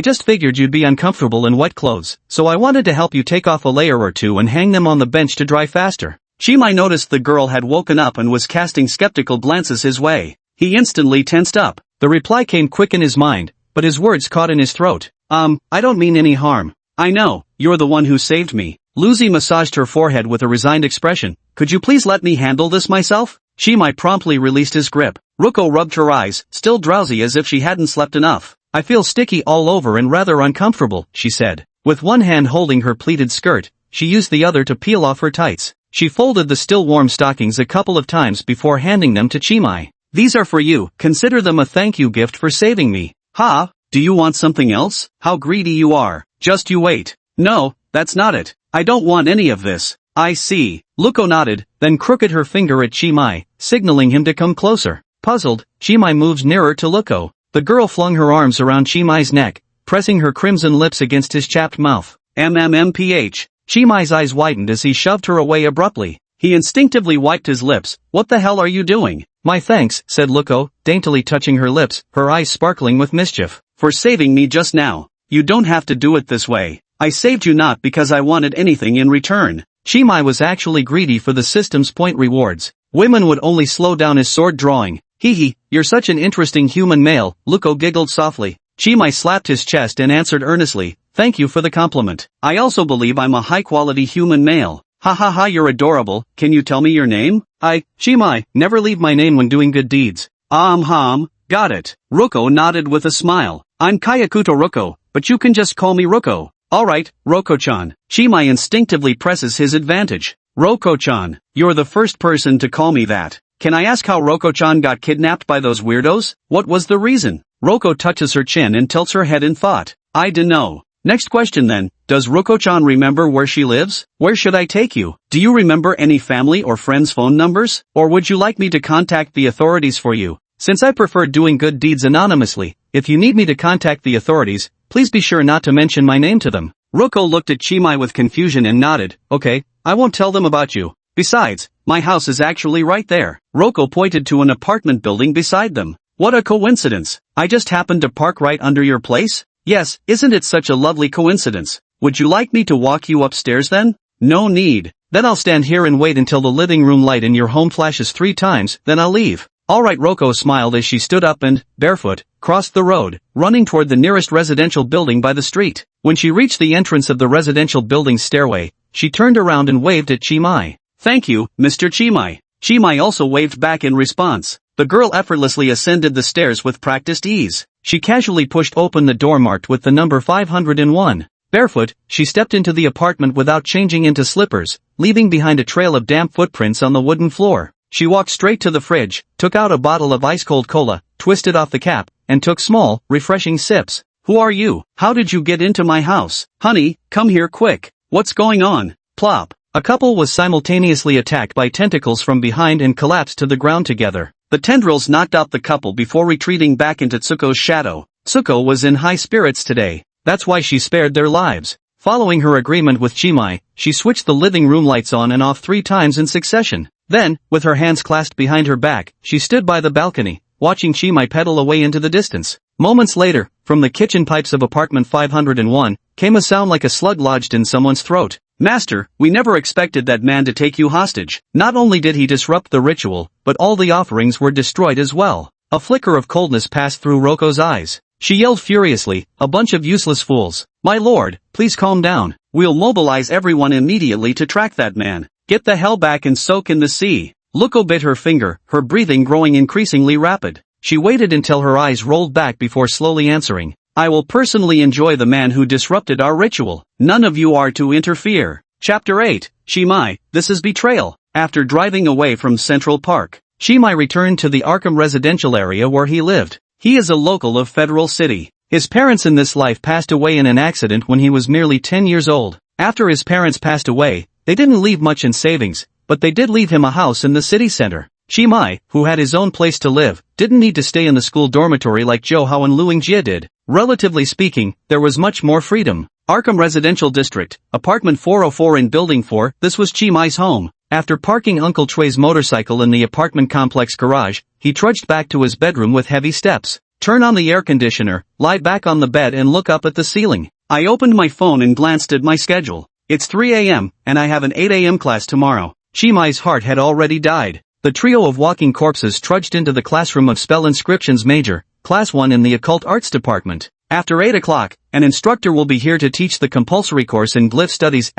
just figured you'd be uncomfortable in wet clothes, so I wanted to help you take off a layer or two and hang them on the bench to dry faster. Chimai noticed the girl had woken up and was casting skeptical glances his way. He instantly tensed up. The reply came quick in his mind, but his words caught in his throat. I don't mean any harm. I know, you're the one who saved me. Lucy massaged her forehead with a resigned expression. Could you please let me handle this myself? Chimai promptly released his grip. Ruko rubbed her eyes, still drowsy as if she hadn't slept enough. I feel sticky all over and rather uncomfortable, she said. With one hand holding her pleated skirt, she used the other to peel off her tights. She folded the still warm stockings a couple of times before handing them to Chimai. These are for you, consider them a thank you gift for saving me. Ha? Do you want something else? How greedy you are. Just you wait. No, that's not it. I don't want any of this. I see. Ruko nodded, then crooked her finger at Chimai, signaling him to come closer. Puzzled, Chimai moved nearer to Ruko. The girl flung her arms around Chimai's neck, pressing her crimson lips against his chapped mouth. MMMPH. Chimai's eyes widened as he shoved her away abruptly. He instinctively wiped his lips. What the hell are you doing? My thanks, said Ruko, daintily touching her lips, her eyes sparkling with mischief. For saving me just now. You don't have to do it this way. I saved you not because I wanted anything in return. Chimai was actually greedy for the system's point rewards. Women would only slow down his sword drawing. Hee, you're such an interesting human male, Ruko giggled softly. Chimai slapped his chest and answered earnestly, thank you for the compliment. I also believe I'm a high-quality human male. Ha ha ha, you're adorable. Can you tell me your name? Chimai, never leave my name when doing good deeds. Got it. Ruko nodded with a smile. I'm Kayakuto Ruko, but you can just call me Ruko. Alright, Roko-chan. Chimai instinctively presses his advantage. Roko-chan, you're the first person to call me that. Can I ask how Roko-chan got kidnapped by those weirdos? What was the reason? Ruko touches her chin and tilts her head in thought. I dunno. Next question then, does Roko-chan remember where she lives? Where should I take you? Do you remember any family or friends' phone numbers? Or would you like me to contact the authorities for you? Since I prefer doing good deeds anonymously, if you need me to contact the authorities, please be sure not to mention my name to them. Ruko looked at Chimai with confusion and nodded. Okay, I won't tell them about you. Besides, my house is actually right there. Ruko pointed to an apartment building beside them. What a coincidence. I just happened to park right under your place? Yes, isn't it such a lovely coincidence? Would you like me to walk you upstairs then? No need. Then I'll stand here and wait until the living room light in your home flashes 3 times, then I'll leave. Alright, Ruko smiled as she stood up and, barefoot, crossed the road, running toward the nearest residential building by the street. When she reached the entrance of the residential building's stairway, she turned around and waved at Chimai. Thank you, Mr. Chimai. Chimai also waved back in response. The girl effortlessly ascended the stairs with practiced ease. She casually pushed open the door marked with the number 501. Barefoot, she stepped into the apartment without changing into slippers, leaving behind a trail of damp footprints on the wooden floor. She walked straight to the fridge, took out a bottle of ice-cold cola, twisted off the cap, and took small, refreshing sips. Who are you? How did you get into my house? Honey, come here quick. What's going on? Plop. A couple was simultaneously attacked by tentacles from behind and collapsed to the ground together. The tendrils knocked out the couple before retreating back into Tsuko's shadow. Tsuko was in high spirits today. That's why she spared their lives. Following her agreement with Chimai, she switched the living room lights on and off 3 times in succession. Then, with her hands clasped behind her back, she stood by the balcony, watching Chimai pedal away into the distance. Moments later, from the kitchen pipes of apartment 501, came a sound like a slug lodged in someone's throat. Master, we never expected that man to take you hostage. Not only did he disrupt the ritual, but all the offerings were destroyed as well. A flicker of coldness passed through Roko's eyes. She yelled furiously, a bunch of useless fools. My lord, please calm down. We'll mobilize everyone immediately to track that man. Get the hell back and soak in the sea. Ruko bit her finger, her breathing growing increasingly rapid. She waited until her eyes rolled back before slowly answering. I will personally enjoy the man who disrupted our ritual. None of you are to interfere. Chapter 8, Chimai, this is betrayal. After driving away from Central Park, Chimai returned to the Arkham residential area where he lived. He is a local of Federal City. His parents in this life passed away in an accident when he was merely 10 years old. After his parents passed away, they didn't leave much in savings, but they did leave him a house in the city center. Chimai, who had his own place to live, didn't need to stay in the school dormitory like Johao and Luingjie did. Relatively speaking, there was much more freedom. Arkham Residential District, Apartment 404 in Building 4, this was Chimai's home. After parking Uncle Chui's motorcycle in the apartment complex garage, he trudged back to his bedroom with heavy steps. Turn on the air conditioner, lie back on the bed and look up at the ceiling. I opened my phone and glanced at my schedule. It's 3 a.m., and I have an 8 a.m. class tomorrow. Chimai's heart had already died. The trio of walking corpses trudged into the classroom of Spell Inscriptions Major, Class 1 in the Occult Arts Department. After 8 o'clock, an instructor will be here to teach the compulsory course in Glyph Studies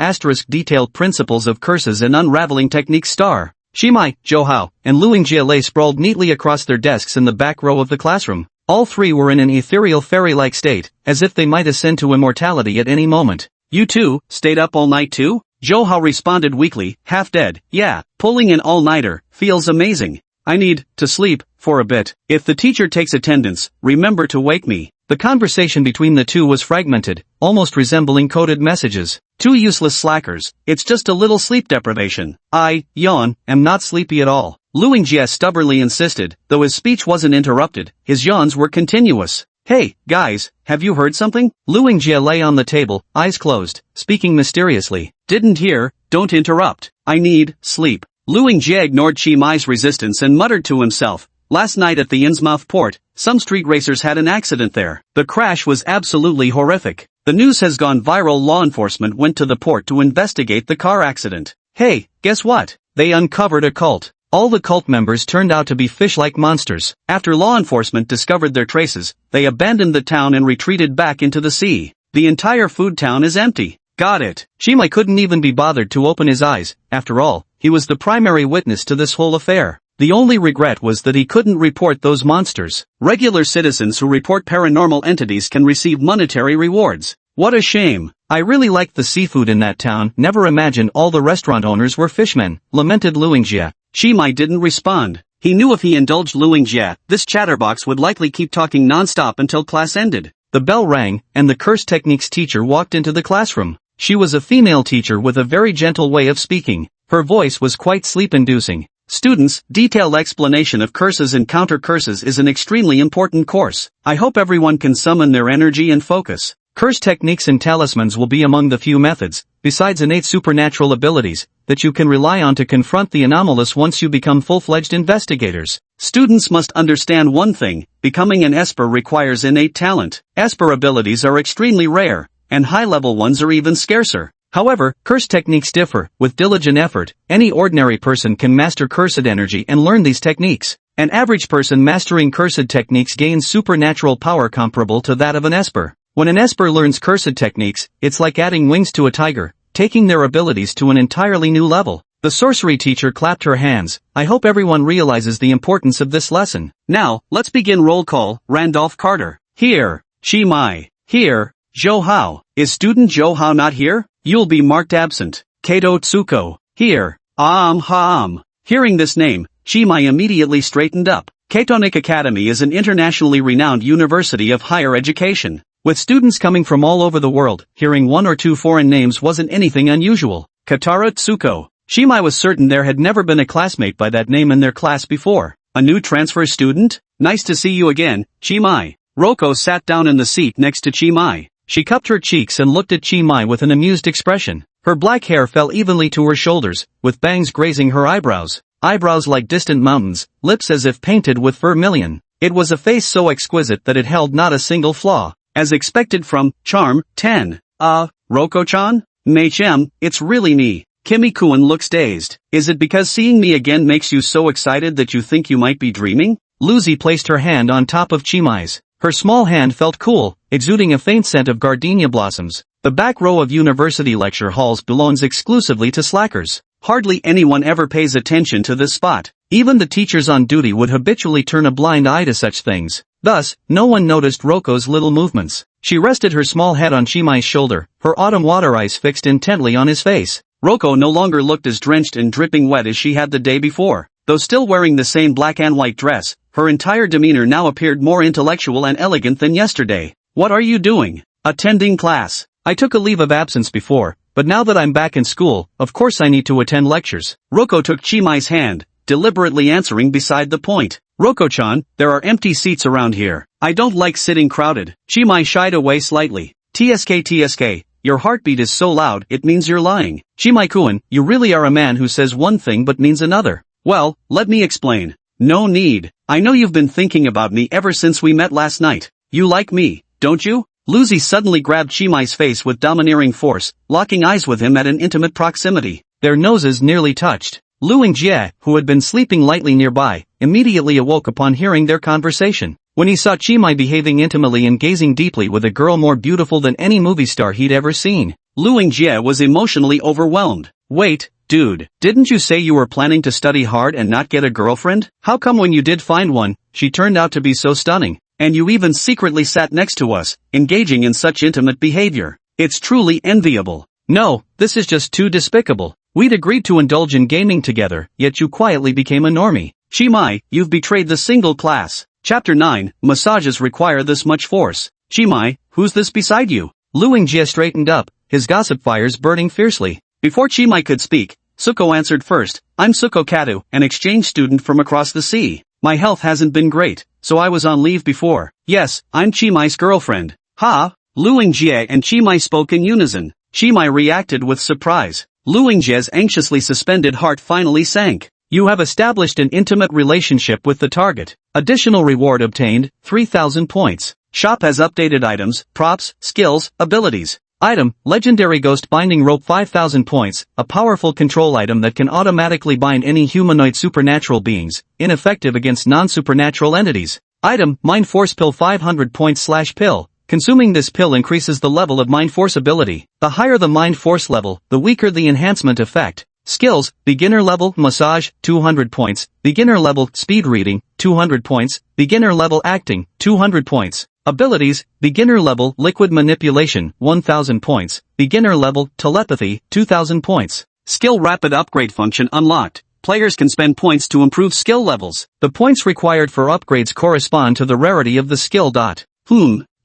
*Detailed Principles of Curses and Unraveling Techniques *. Shimai, Zhou and Lu Yingjie lay sprawled neatly across their desks in the back row of the classroom. All three were in an ethereal fairy-like state, as if they might ascend to immortality at any moment. You two, stayed up all night too? Zhou responded weakly, half dead. Yeah, pulling an all-nighter, feels amazing. I need to sleep for a bit. If the teacher takes attendance, remember to wake me. The conversation between the two was fragmented, almost resembling coded messages. Two useless slackers, it's just a little sleep deprivation. I, yawn, am not sleepy at all. Lu Yingjie stubbornly insisted, though his speech wasn't interrupted, his yawns were continuous. Hey, guys, have you heard something? Lu Yingjie lay on the table, eyes closed, speaking mysteriously. Didn't hear, don't interrupt. I need sleep. Lu Yingjie ignored Chi Mai's resistance and muttered to himself. Last night at the Innsmouth port, some street racers had an accident there. The crash was absolutely horrific. The news has gone viral. Law enforcement went to the port to investigate the car accident. Hey, guess what? They uncovered a cult. All the cult members turned out to be fish-like monsters. After law enforcement discovered their traces, they abandoned the town and retreated back into the sea. The entire food town is empty. Got it. Shimai couldn't even be bothered to open his eyes. After all, he was the primary witness to this whole affair. The only regret was that he couldn't report those monsters. Regular citizens who report paranormal entities can receive monetary rewards. What a shame. I really liked the seafood in that town. Never imagined all the restaurant owners were fishmen, lamented Lu Yingjie. Shimai didn't respond. He knew if he indulged Lu Yingjie, this chatterbox would likely keep talking non-stop until class ended. The bell rang, and the curse techniques teacher walked into the classroom. She was a female teacher with a very gentle way of speaking. Her voice was quite sleep-inducing. Students, detailed explanation of curses and counter-curses is an extremely important course. I hope everyone can summon their energy and focus. Curse techniques and talismans will be among the few methods, besides innate supernatural abilities, that you can rely on to confront the anomalous once you become full-fledged investigators. Students must understand one thing, becoming an Esper requires innate talent. Esper abilities are extremely rare, and high-level ones are even scarcer. However, curse techniques differ. With diligent effort, any ordinary person can master cursed energy and learn these techniques. An average person mastering cursed techniques gains supernatural power comparable to that of an Esper. When an Esper learns cursed techniques, it's like adding wings to a tiger, taking their abilities to an entirely new level. The sorcery teacher clapped her hands. I hope everyone realizes the importance of this lesson. Now, let's begin roll call. Randolph Carter. Here. Shimai. Here. Zhou. Is student Zhou not here? You'll be marked absent. Kato Tsuko. Here. Hearing this name, Shimai immediately straightened up. Katonic Academy is an internationally renowned university of higher education. With students coming from all over the world, hearing one or two foreign names wasn't anything unusual. Katara Tsuko. Shimai was certain there had never been a classmate by that name in their class before. A new transfer student? Nice to see you again, Shimai. Roko sat down in the seat next to Shimai. She cupped her cheeks and looked at Shimai with an amused expression. Her black hair fell evenly to her shoulders, with bangs grazing her eyebrows. Eyebrows like distant mountains, lips as if painted with vermilion. It was a face so exquisite that it held not a single flaw. As expected from Charm 10. Roko-chan? Mei-chem, it's really me. Kimi-kun looks dazed. Is it because seeing me again makes you so excited that you think you might be dreaming? Lucy placed her hand on top of Chimai's. Her small hand felt cool, exuding a faint scent of gardenia blossoms. The back row of university lecture halls belongs exclusively to slackers. Hardly anyone ever pays attention to this spot. Even the teachers on duty would habitually turn a blind eye to such things. Thus, no one noticed Roko's little movements. She rested her small head on Shimai's shoulder, her autumn water eyes fixed intently on his face. Roko no longer looked as drenched and dripping wet as she had the day before. Though still wearing the same black and white dress, her entire demeanor now appeared more intellectual and elegant than yesterday. What are you doing? Attending class. I took a leave of absence before, but now that I'm back in school, of course I need to attend lectures. Roko took Chimai's hand, deliberately answering beside the point. Roko-chan, there are empty seats around here. I don't like sitting crowded. Chimai shied away slightly. TSK, your heartbeat is so loud it means you're lying. Shimai-kun, you really are a man who says one thing but means another. Well, let me explain. No need. I know you've been thinking about me ever since we met last night. You like me, don't you? Lucy suddenly grabbed Chimai's face with domineering force, locking eyes with him at an intimate proximity. Their noses nearly touched. Lu Yingjie, who had been sleeping lightly nearby, immediately awoke upon hearing their conversation. When he saw Chimai behaving intimately and gazing deeply with a girl more beautiful than any movie star he'd ever seen, Lu Yingjie was emotionally overwhelmed. Wait, Dude, didn't you say you were planning to study hard and not get a girlfriend? How come when you did find one, she turned out to be so stunning? And you even secretly sat next to us, engaging in such intimate behavior. It's truly enviable. No, this is just too despicable. We'd agreed to indulge in gaming together, yet you quietly became a normie. Shimai, you've betrayed the single class. Chapter 9, Massages require this much force. Shimai, who's this beside you? Lu Yingjie straightened up, his gossip fires burning fiercely. Before Chimai could speak, Suko answered first. I'm Suko Katu, an exchange student from across the sea. My health hasn't been great, so I was on leave before. Yes, I'm Chimai's girlfriend. Ha! Lu Yingjie and Chimai spoke in unison. Chimai reacted with surprise. Lu Yingjie's anxiously suspended heart finally sank. You have established an intimate relationship with the target. Additional reward obtained, 3,000 points. Shop has updated items, props, skills, abilities. Item, Legendary Ghost Binding Rope 5,000 points, a powerful control item that can automatically bind any humanoid supernatural beings, ineffective against non-supernatural entities. Item, Mind Force Pill 500 points/pill. Consuming this pill increases the level of Mind Force ability. The higher the Mind Force level, the weaker the enhancement effect. Skills, Beginner Level Massage, 200 points, Beginner Level Speed Reading, 200 points, Beginner Level Acting, 200 points. Abilities, Beginner Level Liquid Manipulation, 1000 points, Beginner Level Telepathy, 2000 points. Skill Rapid Upgrade function unlocked. Players can spend points to improve skill levels. The points required for upgrades correspond to the rarity of the skill.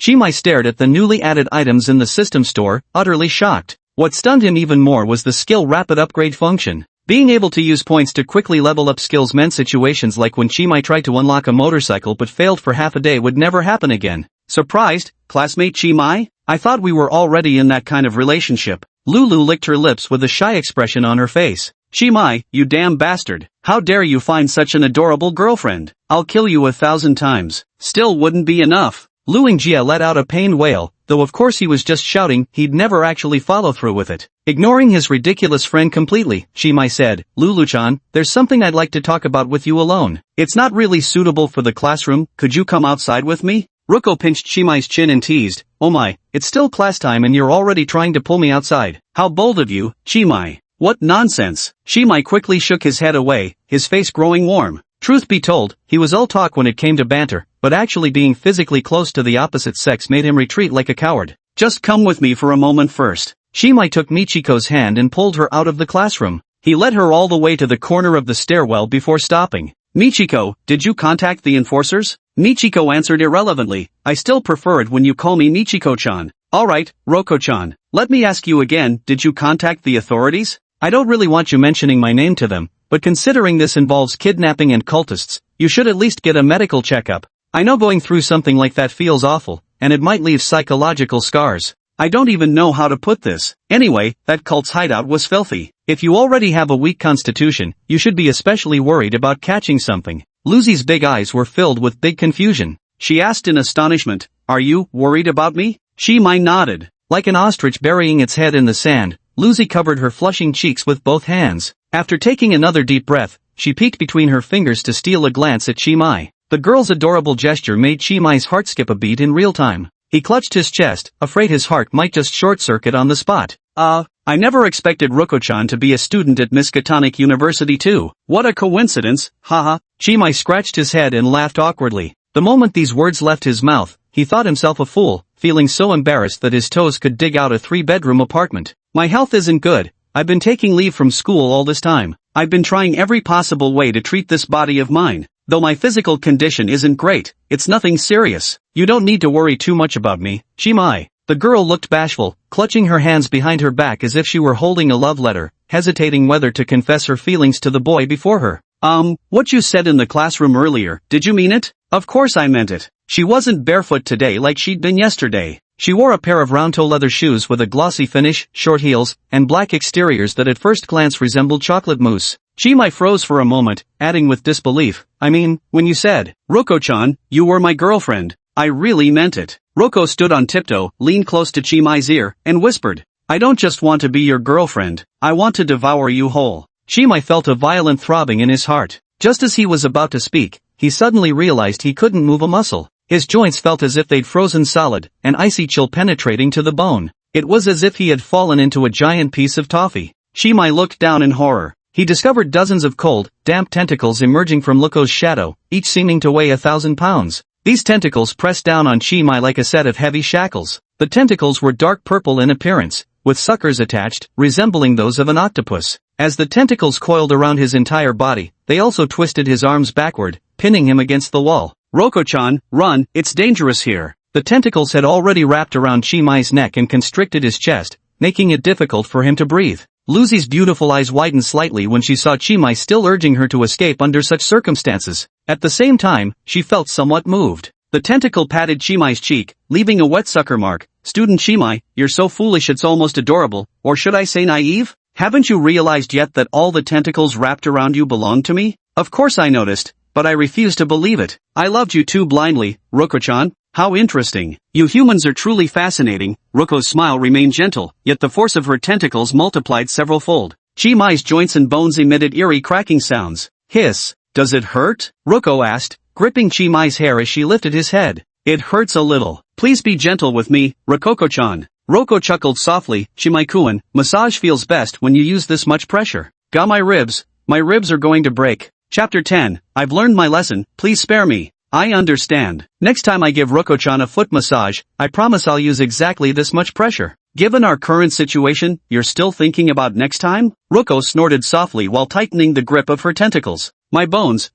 Chimai stared at the newly added items in the system store, utterly shocked. What stunned him even more was the skill rapid upgrade function. Being able to use points to quickly level up skills meant situations like when Chimai tried to unlock a motorcycle but failed for half a day would never happen again. Surprised, classmate Chimai? I thought we were already in that kind of relationship. Lulu licked her lips with a shy expression on her face. Chimai, you damn bastard. How dare you find such an adorable girlfriend? I'll kill you 1,000 times. Still wouldn't be enough. Lu Yingjie let out a pained wail, though of course he was just shouting, he'd never actually follow through with it. Ignoring his ridiculous friend completely, Chimai said, Lulu-chan, there's something I'd like to talk about with you alone. It's not really suitable for the classroom, could you come outside with me? Ruko pinched Chimai's chin and teased, oh my, it's still class time and you're already trying to pull me outside. How bold of you, Chimai. What nonsense. Chimai quickly shook his head away, his face growing warm. Truth be told, he was all talk when it came to banter, but actually being physically close to the opposite sex made him retreat like a coward. Just come with me for a moment first. Chimai took Michiko's hand and pulled her out of the classroom. He led her all the way to the corner of the stairwell before stopping. Michiko, did you contact the enforcers? Michiko answered irrelevantly, I still prefer it when you call me Michiko-chan. Alright, Roko-chan. Let me ask you again, did you contact the authorities? I don't really want you mentioning my name to them, but considering this involves kidnapping and cultists, you should at least get a medical checkup. I know going through something like that feels awful, and it might leave psychological scars. I don't even know how to put this. Anyway, that cult's hideout was filthy. If you already have a weak constitution, you should be especially worried about catching something. Lucy's big eyes were filled with big confusion. She asked in astonishment, are you worried about me? Chimai nodded. Like an ostrich burying its head in the sand, Lucy covered her flushing cheeks with both hands. After taking another deep breath, she peeked between her fingers to steal a glance at Chimai. The girl's adorable gesture made Chimai's heart skip a beat in real time. He clutched his chest, afraid his heart might just short-circuit on the spot. I never expected Ruko-chan to be a student at Miskatonic University too. What a coincidence, haha. Chimai scratched his head and laughed awkwardly. The moment these words left his mouth, he thought himself a fool, feeling so embarrassed that his toes could dig out a 3-bedroom apartment. My health isn't good. I've been taking leave from school all this time. I've been trying every possible way to treat this body of mine. Though my physical condition isn't great, it's nothing serious. You don't need to worry too much about me, Chimai. The girl looked bashful, clutching her hands behind her back as if she were holding a love letter, hesitating whether to confess her feelings to the boy before her. What you said in the classroom earlier, did you mean it? Of course I meant it. She wasn't barefoot today like she'd been yesterday. She wore a pair of round-toe leather shoes with a glossy finish, short heels, and black exteriors that at first glance resembled chocolate mousse. Chimai froze for a moment, adding with disbelief, I mean, when you said, Roko-chan, you were my girlfriend, I really meant it. Roko stood on tiptoe, leaned close to Chimai's ear, and whispered, I don't just want to be your girlfriend, I want to devour you whole. Chimai felt a violent throbbing in his heart. Just as he was about to speak, he suddenly realized he couldn't move a muscle. His joints felt as if they'd frozen solid, an icy chill penetrating to the bone. It was as if he had fallen into a giant piece of toffee. Chimai looked down in horror. He discovered dozens of cold, damp tentacles emerging from Luko's shadow, each seeming to weigh 1,000 pounds. These tentacles pressed down on Chimai like a set of heavy shackles. The tentacles were dark purple in appearance, with suckers attached, resembling those of an octopus. As the tentacles coiled around his entire body, they also twisted his arms backward, pinning him against the wall. "Roko-chan, run, it's dangerous here." The tentacles had already wrapped around Chimai's neck and constricted his chest, making it difficult for him to breathe. Lucy's beautiful eyes widened slightly when she saw Chimai still urging her to escape under such circumstances. At the same time, she felt somewhat moved. The tentacle patted Chimai's cheek, leaving a wet sucker mark. "Student Chimai, you're so foolish it's almost adorable, or should I say naive? Haven't you realized yet that all the tentacles wrapped around you belong to me? Of course I noticed, but I refuse to believe it. I loved you too blindly, Roko-chan. How interesting. You humans are truly fascinating." Roko's smile remained gentle, yet the force of her tentacles multiplied several-fold. Chimai's joints and bones emitted eerie cracking sounds. "Hiss. Does it hurt?" Roko asked, gripping Chimai's hair as she lifted his head. "It hurts a little. Please be gentle with me, Rokoko-chan." Roko chuckled softly. "Chimai-kun, massage feels best when you use this much pressure." "Got my ribs are going to break." Chapter 10, I've learned my lesson, please spare me. I understand. Next time I give Roko-chan a foot massage, I promise I'll use exactly this much pressure. Given our current situation, you're still thinking about next time? Roko snorted softly while tightening the grip of her tentacles. My bones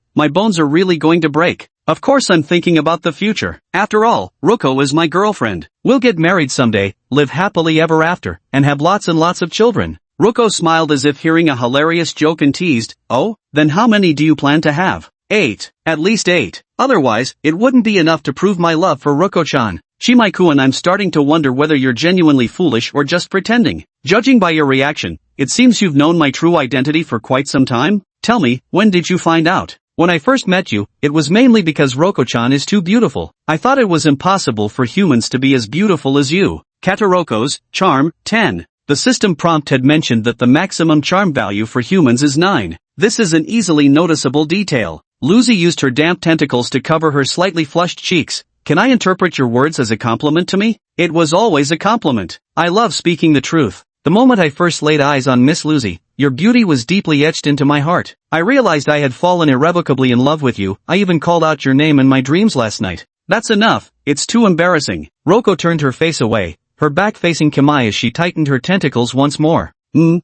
are really going to break. Of course I'm thinking about the future. After all, Roko is my girlfriend. We'll get married someday, live happily ever after, and have lots and lots of children. Roko smiled as if hearing a hilarious joke and teased, "Oh, then how many do you plan to have?" 8. At least 8. Otherwise, it wouldn't be enough to prove my love for Roko-chan. Chimai-kun, I'm starting to wonder whether you're genuinely foolish or just pretending. Judging by your reaction, it seems you've known my true identity for quite some time. Tell me, when did you find out? When I first met you, it was mainly because Roko-chan is too beautiful. I thought it was impossible for humans to be as beautiful as you. Kataroko's charm, 10. The system prompt had mentioned that the maximum charm value for humans is 9. This is an easily noticeable detail. Lucy used her damp tentacles to cover her slightly flushed cheeks. Can I interpret your words as a compliment to me? It was always a compliment. I love speaking the truth. The moment I first laid eyes on Miss Lucy, your beauty was deeply etched into my heart. I realized I had fallen irrevocably in love with you. I even called out your name in my dreams last night. That's enough. It's too embarrassing. Roko turned her face away, her back facing Chimai as she tightened her tentacles once more.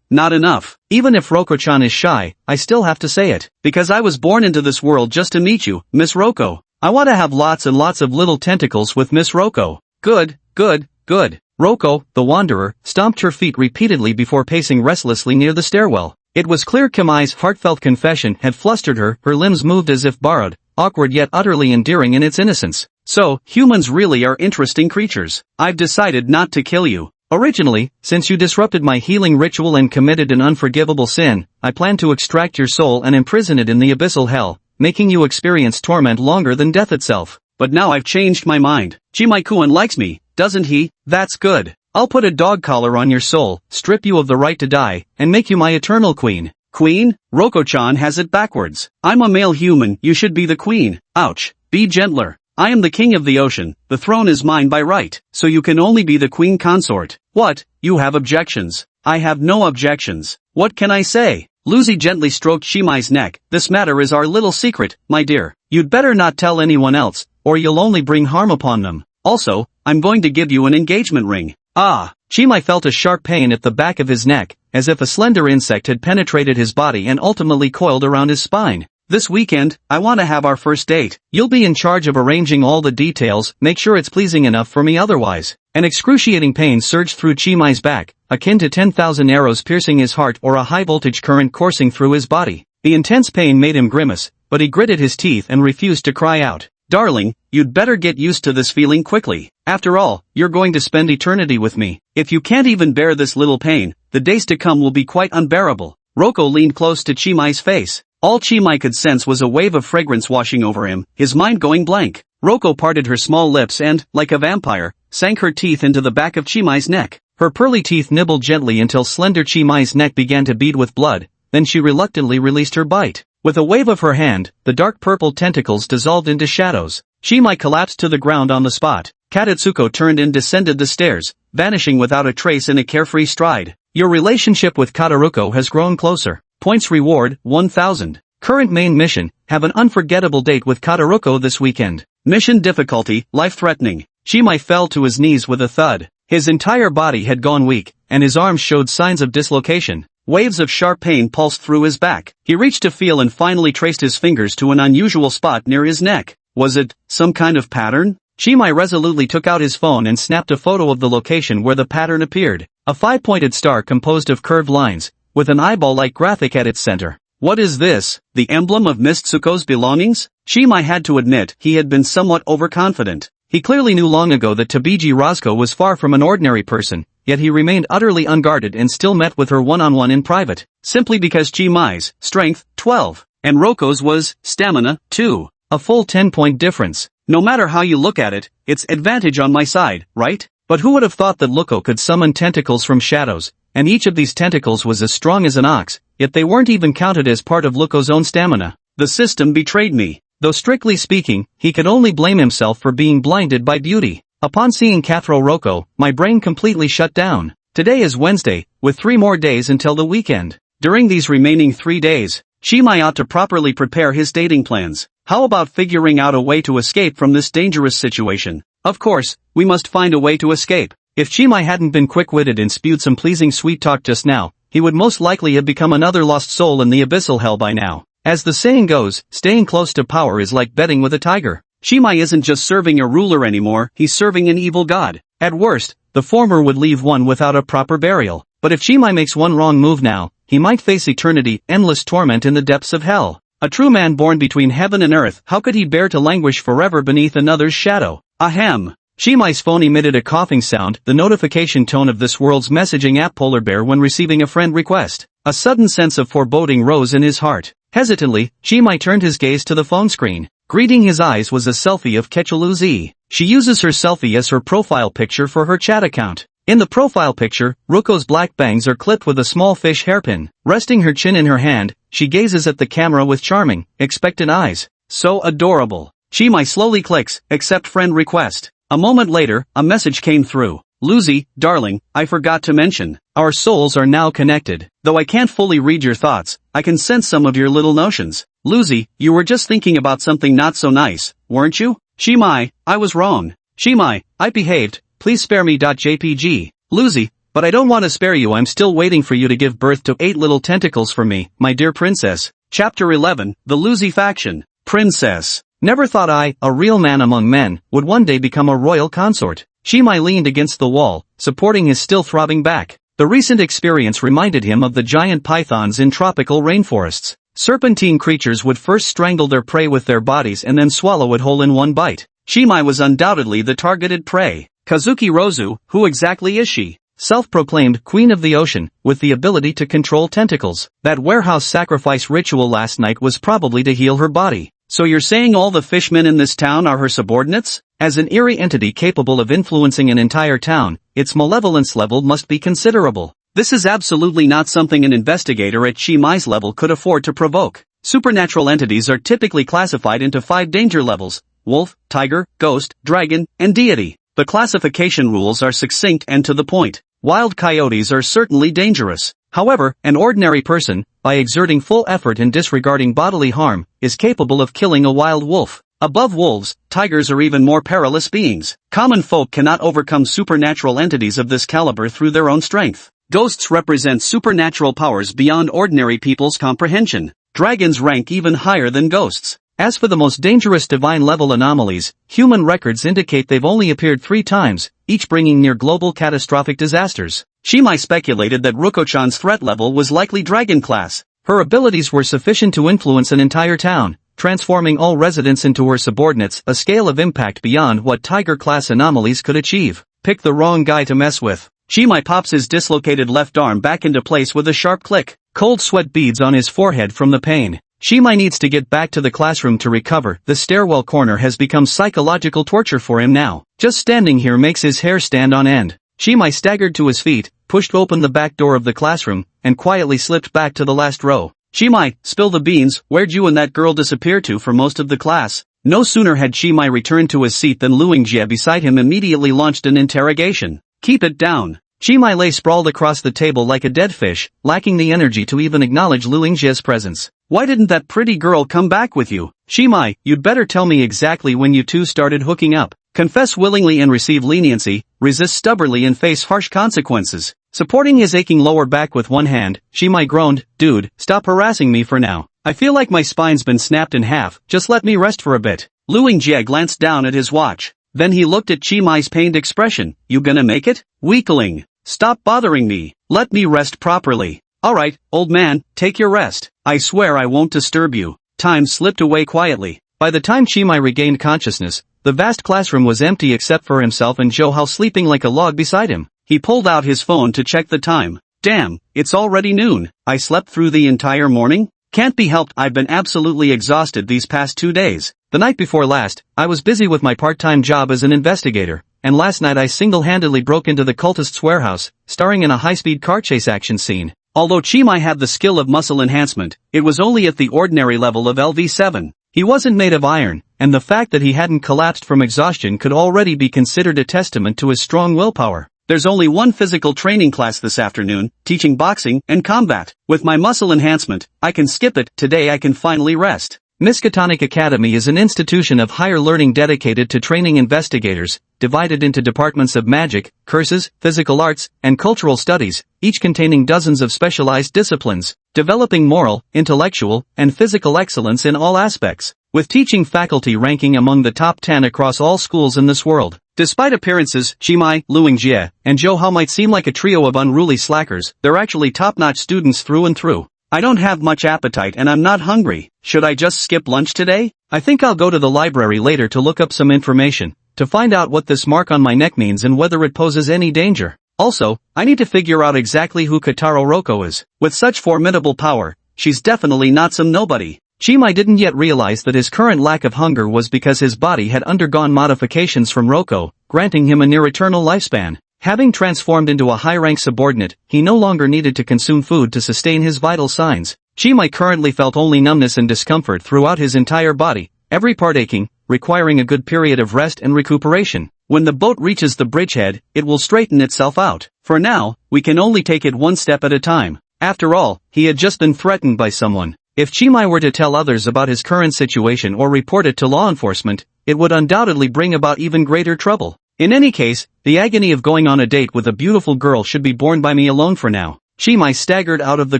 Not enough. Even if Roko-chan is shy, I still have to say it. Because I was born into this world just to meet you, Miss Roko. I want to have lots and lots of little tentacles with Miss Roko. Good. Roko, the wanderer, stomped her feet repeatedly before pacing restlessly near the stairwell. It was clear Chimai's heartfelt confession had flustered her. Her limbs moved as if borrowed, awkward yet utterly endearing in its innocence. So, humans really are interesting creatures. I've decided not to kill you. Originally, since you disrupted my healing ritual and committed an unforgivable sin, I planned to extract your soul and imprison it in the abyssal hell, making you experience torment longer than death itself. But now I've changed my mind. Chimai-kun likes me, doesn't he? That's good. I'll put a dog collar on your soul, strip you of the right to die, and make you my eternal queen. Queen? Roko-chan has it backwards. I'm a male human, you should be the queen. Ouch. Be gentler. I am the king of the ocean, the throne is mine by right, so you can only be the queen consort. What? You have objections? I have no objections. What can I say? Lucy gently stroked Chimai's neck. This matter is our little secret, my dear. You'd better not tell anyone else, or you'll only bring harm upon them. Also, I'm going to give you an engagement ring. Ah! Chimai felt a sharp pain at the back of his neck, as if a slender insect had penetrated his body and ultimately coiled around his spine. This weekend, I want to have our first date. You'll be in charge of arranging all the details, make sure it's pleasing enough for me otherwise. An excruciating pain surged through Chimai's back, akin to 10,000 arrows piercing his heart or a high-voltage current coursing through his body. The intense pain made him grimace, but he gritted his teeth and refused to cry out. Darling, you'd better get used to this feeling quickly. After all, you're going to spend eternity with me. If you can't even bear this little pain, the days to come will be quite unbearable. Roko leaned close to Chimai's face. All Chimai could sense was a wave of fragrance washing over him, his mind going blank. Roko parted her small lips and, like a vampire, sank her teeth into the back of Chimai's neck. Her pearly teeth nibbled gently until slender Chimai's neck began to bead with blood, then she reluctantly released her bite. With a wave of her hand, the dark purple tentacles dissolved into shadows. Chimai collapsed to the ground on the spot. Katatsuko turned and descended the stairs, vanishing without a trace in a carefree stride. Your relationship with Kataruko has grown closer. Points reward, 1000. Current main mission, have an unforgettable date with Kataruko this weekend. Mission difficulty, life-threatening. Shimai fell to his knees with a thud. His entire body had gone weak, and his arms showed signs of dislocation. Waves of sharp pain pulsed through his back. He reached to feel and finally traced his fingers to an unusual spot near his neck. Was it some kind of pattern? Shimai resolutely took out his phone and snapped a photo of the location where the pattern appeared. A 5-pointed star composed of curved lines, with an eyeball-like graphic at its center. What is this? The emblem of Miss Tsuko's belongings? Shimai had to admit he had been somewhat overconfident. He clearly knew long ago that Tabiji Roscoe was far from an ordinary person, yet he remained utterly unguarded and still met with her one-on-one in private, simply because Chimai's strength, 12, and Roko's was stamina, 2. A full 10-point difference. No matter how you look at it, it's advantage on my side, right? But who would have thought that Loco could summon tentacles from shadows, and each of these tentacles was as strong as an ox, yet they weren't even counted as part of Loco's own stamina. The system betrayed me. Though strictly speaking, he could only blame himself for being blinded by beauty. Upon seeing Kathro Roko, my brain completely shut down. Today is Wednesday, with 3 more days until the weekend. During these remaining 3 days, Shimai ought to properly prepare his dating plans. How about figuring out a way to escape from this dangerous situation? Of course, we must find a way to escape. If Shimai hadn't been quick-witted and spewed some pleasing sweet talk just now, he would most likely have become another lost soul in the abyssal hell by now. As the saying goes, staying close to power is like betting with a tiger. Shimai isn't just serving a ruler anymore, he's serving an evil god. At worst, the former would leave one without a proper burial. But if Shimai makes one wrong move now, he might face eternity, endless torment in the depths of hell. A true man born between heaven and earth, how could he bear to languish forever beneath another's shadow? Ahem. Shimai's phone emitted a coughing sound, the notification tone of this world's messaging app Polar Bear when receiving a friend request. A sudden sense of foreboding rose in his heart. Hesitantly, Shimai turned his gaze to the phone screen. Greeting his eyes was a selfie of Kechulu Z. She uses her selfie as her profile picture for her chat account. In the profile picture, Ruko's black bangs are clipped with a small fish hairpin. Resting her chin in her hand, she gazes at the camera with charming, expectant eyes. So adorable. Shimai slowly clicks, accept friend request. A moment later, a message came through. Lucy, darling, I forgot to mention, our souls are now connected. Though I can't fully read your thoughts, I can sense some of your little notions. Lucy, you were just thinking about something not so nice, weren't you? Shimai, I was wrong. Shimai, I behaved, please spare me. JPG. Lucy, but I don't want to spare you, I'm still waiting for you to give birth to 8 little tentacles for me, my dear princess. Chapter 11, The Lucy Faction. Princess. Never thought I, a real man among men, would one day become a royal consort. Shimai leaned against the wall, supporting his still throbbing back. The recent experience reminded him of the giant pythons in tropical rainforests. Serpentine creatures would first strangle their prey with their bodies and then swallow it whole in one bite. Shimai was undoubtedly the targeted prey. Kazuki Rozu, who exactly is she? Self-proclaimed Queen of the Ocean, with the ability to control tentacles. That warehouse sacrifice ritual last night was probably to heal her body. So you're saying all the fishmen in this town are her subordinates? As an eerie entity capable of influencing an entire town, its malevolence level must be considerable. This is absolutely not something an investigator at Shimai's level could afford to provoke. Supernatural entities are typically classified into 5 danger levels: wolf, tiger, ghost, dragon, and deity. The classification rules are succinct and to the point. Wild coyotes are certainly dangerous. However, an ordinary person, by exerting full effort and disregarding bodily harm, is capable of killing a wild wolf. Above wolves, tigers are even more perilous beings. Common folk cannot overcome supernatural entities of this caliber through their own strength. Ghosts represent supernatural powers beyond ordinary people's comprehension. Dragons rank even higher than ghosts. As for the most dangerous divine-level anomalies, human records indicate they've only appeared 3 times, each bringing near global catastrophic disasters. Shimai speculated that Ruko-chan's threat level was likely dragon class. Her abilities were sufficient to influence an entire town, transforming all residents into her subordinates, a scale of impact beyond what tiger-class anomalies could achieve. Pick the wrong guy to mess with. Shimai pops his dislocated left arm back into place with a sharp click. Cold sweat beads on his forehead from the pain. Shimai needs to get back to the classroom to recover. The stairwell corner has become psychological torture for him now. Just standing here makes his hair stand on end. Shimai staggered to his feet, pushed open the back door of the classroom, and quietly slipped back to the last row. Shimai, spill the beans, where'd you and that girl disappear to for most of the class? No sooner had Shimai returned to his seat than Luingjie beside him immediately launched an interrogation. Keep it down. Chi Mai lay sprawled across the table like a dead fish, lacking the energy to even acknowledge Lu Yingjia's presence. Why didn't that pretty girl come back with you? Chi Mai, you'd better tell me exactly when you two started hooking up. Confess willingly and receive leniency, resist stubbornly and face harsh consequences. Supporting his aching lower back with one hand, Chi Mai groaned, dude, stop harassing me for now. I feel like my spine's been snapped in half, just let me rest for a bit. Lu Yingjie glanced down at his watch. Then he looked at Chi Mai's pained expression. You gonna make it? Weakling. Stop bothering me. Let me rest properly. Alright, old man, take your rest. I swear I won't disturb you. Time slipped away quietly. By the time Chi Mai regained consciousness, the vast classroom was empty except for himself and Zhou Hao sleeping like a log beside him. He pulled out his phone to check the time. Damn, it's already noon. I slept through the entire morning? Can't be helped, I've been absolutely exhausted these past 2 days. The night before last, I was busy with my part-time job as an investigator, and last night I single-handedly broke into the cultist's warehouse, starring in a high-speed car chase action scene. Although Chi Mai had the skill of muscle enhancement, it was only at the ordinary level of LV7. He wasn't made of iron, and the fact that he hadn't collapsed from exhaustion could already be considered a testament to his strong willpower. There's only one physical training class this afternoon, teaching boxing and combat. With my muscle enhancement, I can skip it. Today I can finally rest. Miskatonic Academy is an institution of higher learning dedicated to training investigators, divided into departments of magic, curses, physical arts, and cultural studies, each containing dozens of specialized disciplines, developing moral, intellectual, and physical excellence in all aspects, with teaching faculty ranking among the top 10 across all schools in this world. Despite appearances, Chi Mai, Lu Yingjie, and Zhou Hao might seem like a trio of unruly slackers, they're actually top-notch students through and through. I don't have much appetite and I'm not hungry. Should I just skip lunch today? I think I'll go to the library later to look up some information, to find out what this mark on my neck means and whether it poses any danger. Also, I need to figure out exactly who Kotaro Roko is. With such formidable power, she's definitely not some nobody. Chi Mai didn't yet realize that his current lack of hunger was because his body had undergone modifications from Roko, granting him a near-eternal lifespan. Having transformed into a high-rank subordinate, he no longer needed to consume food to sustain his vital signs. Chi Mai currently felt only numbness and discomfort throughout his entire body, every part aching, requiring a good period of rest and recuperation. When the boat reaches the bridgehead, it will straighten itself out. For now, we can only take it one step at a time. After all, he had just been threatened by someone. If Chi Mai were to tell others about his current situation or report it to law enforcement, it would undoubtedly bring about even greater trouble. In any case, the agony of going on a date with a beautiful girl should be borne by me alone for now. Chi Mai staggered out of the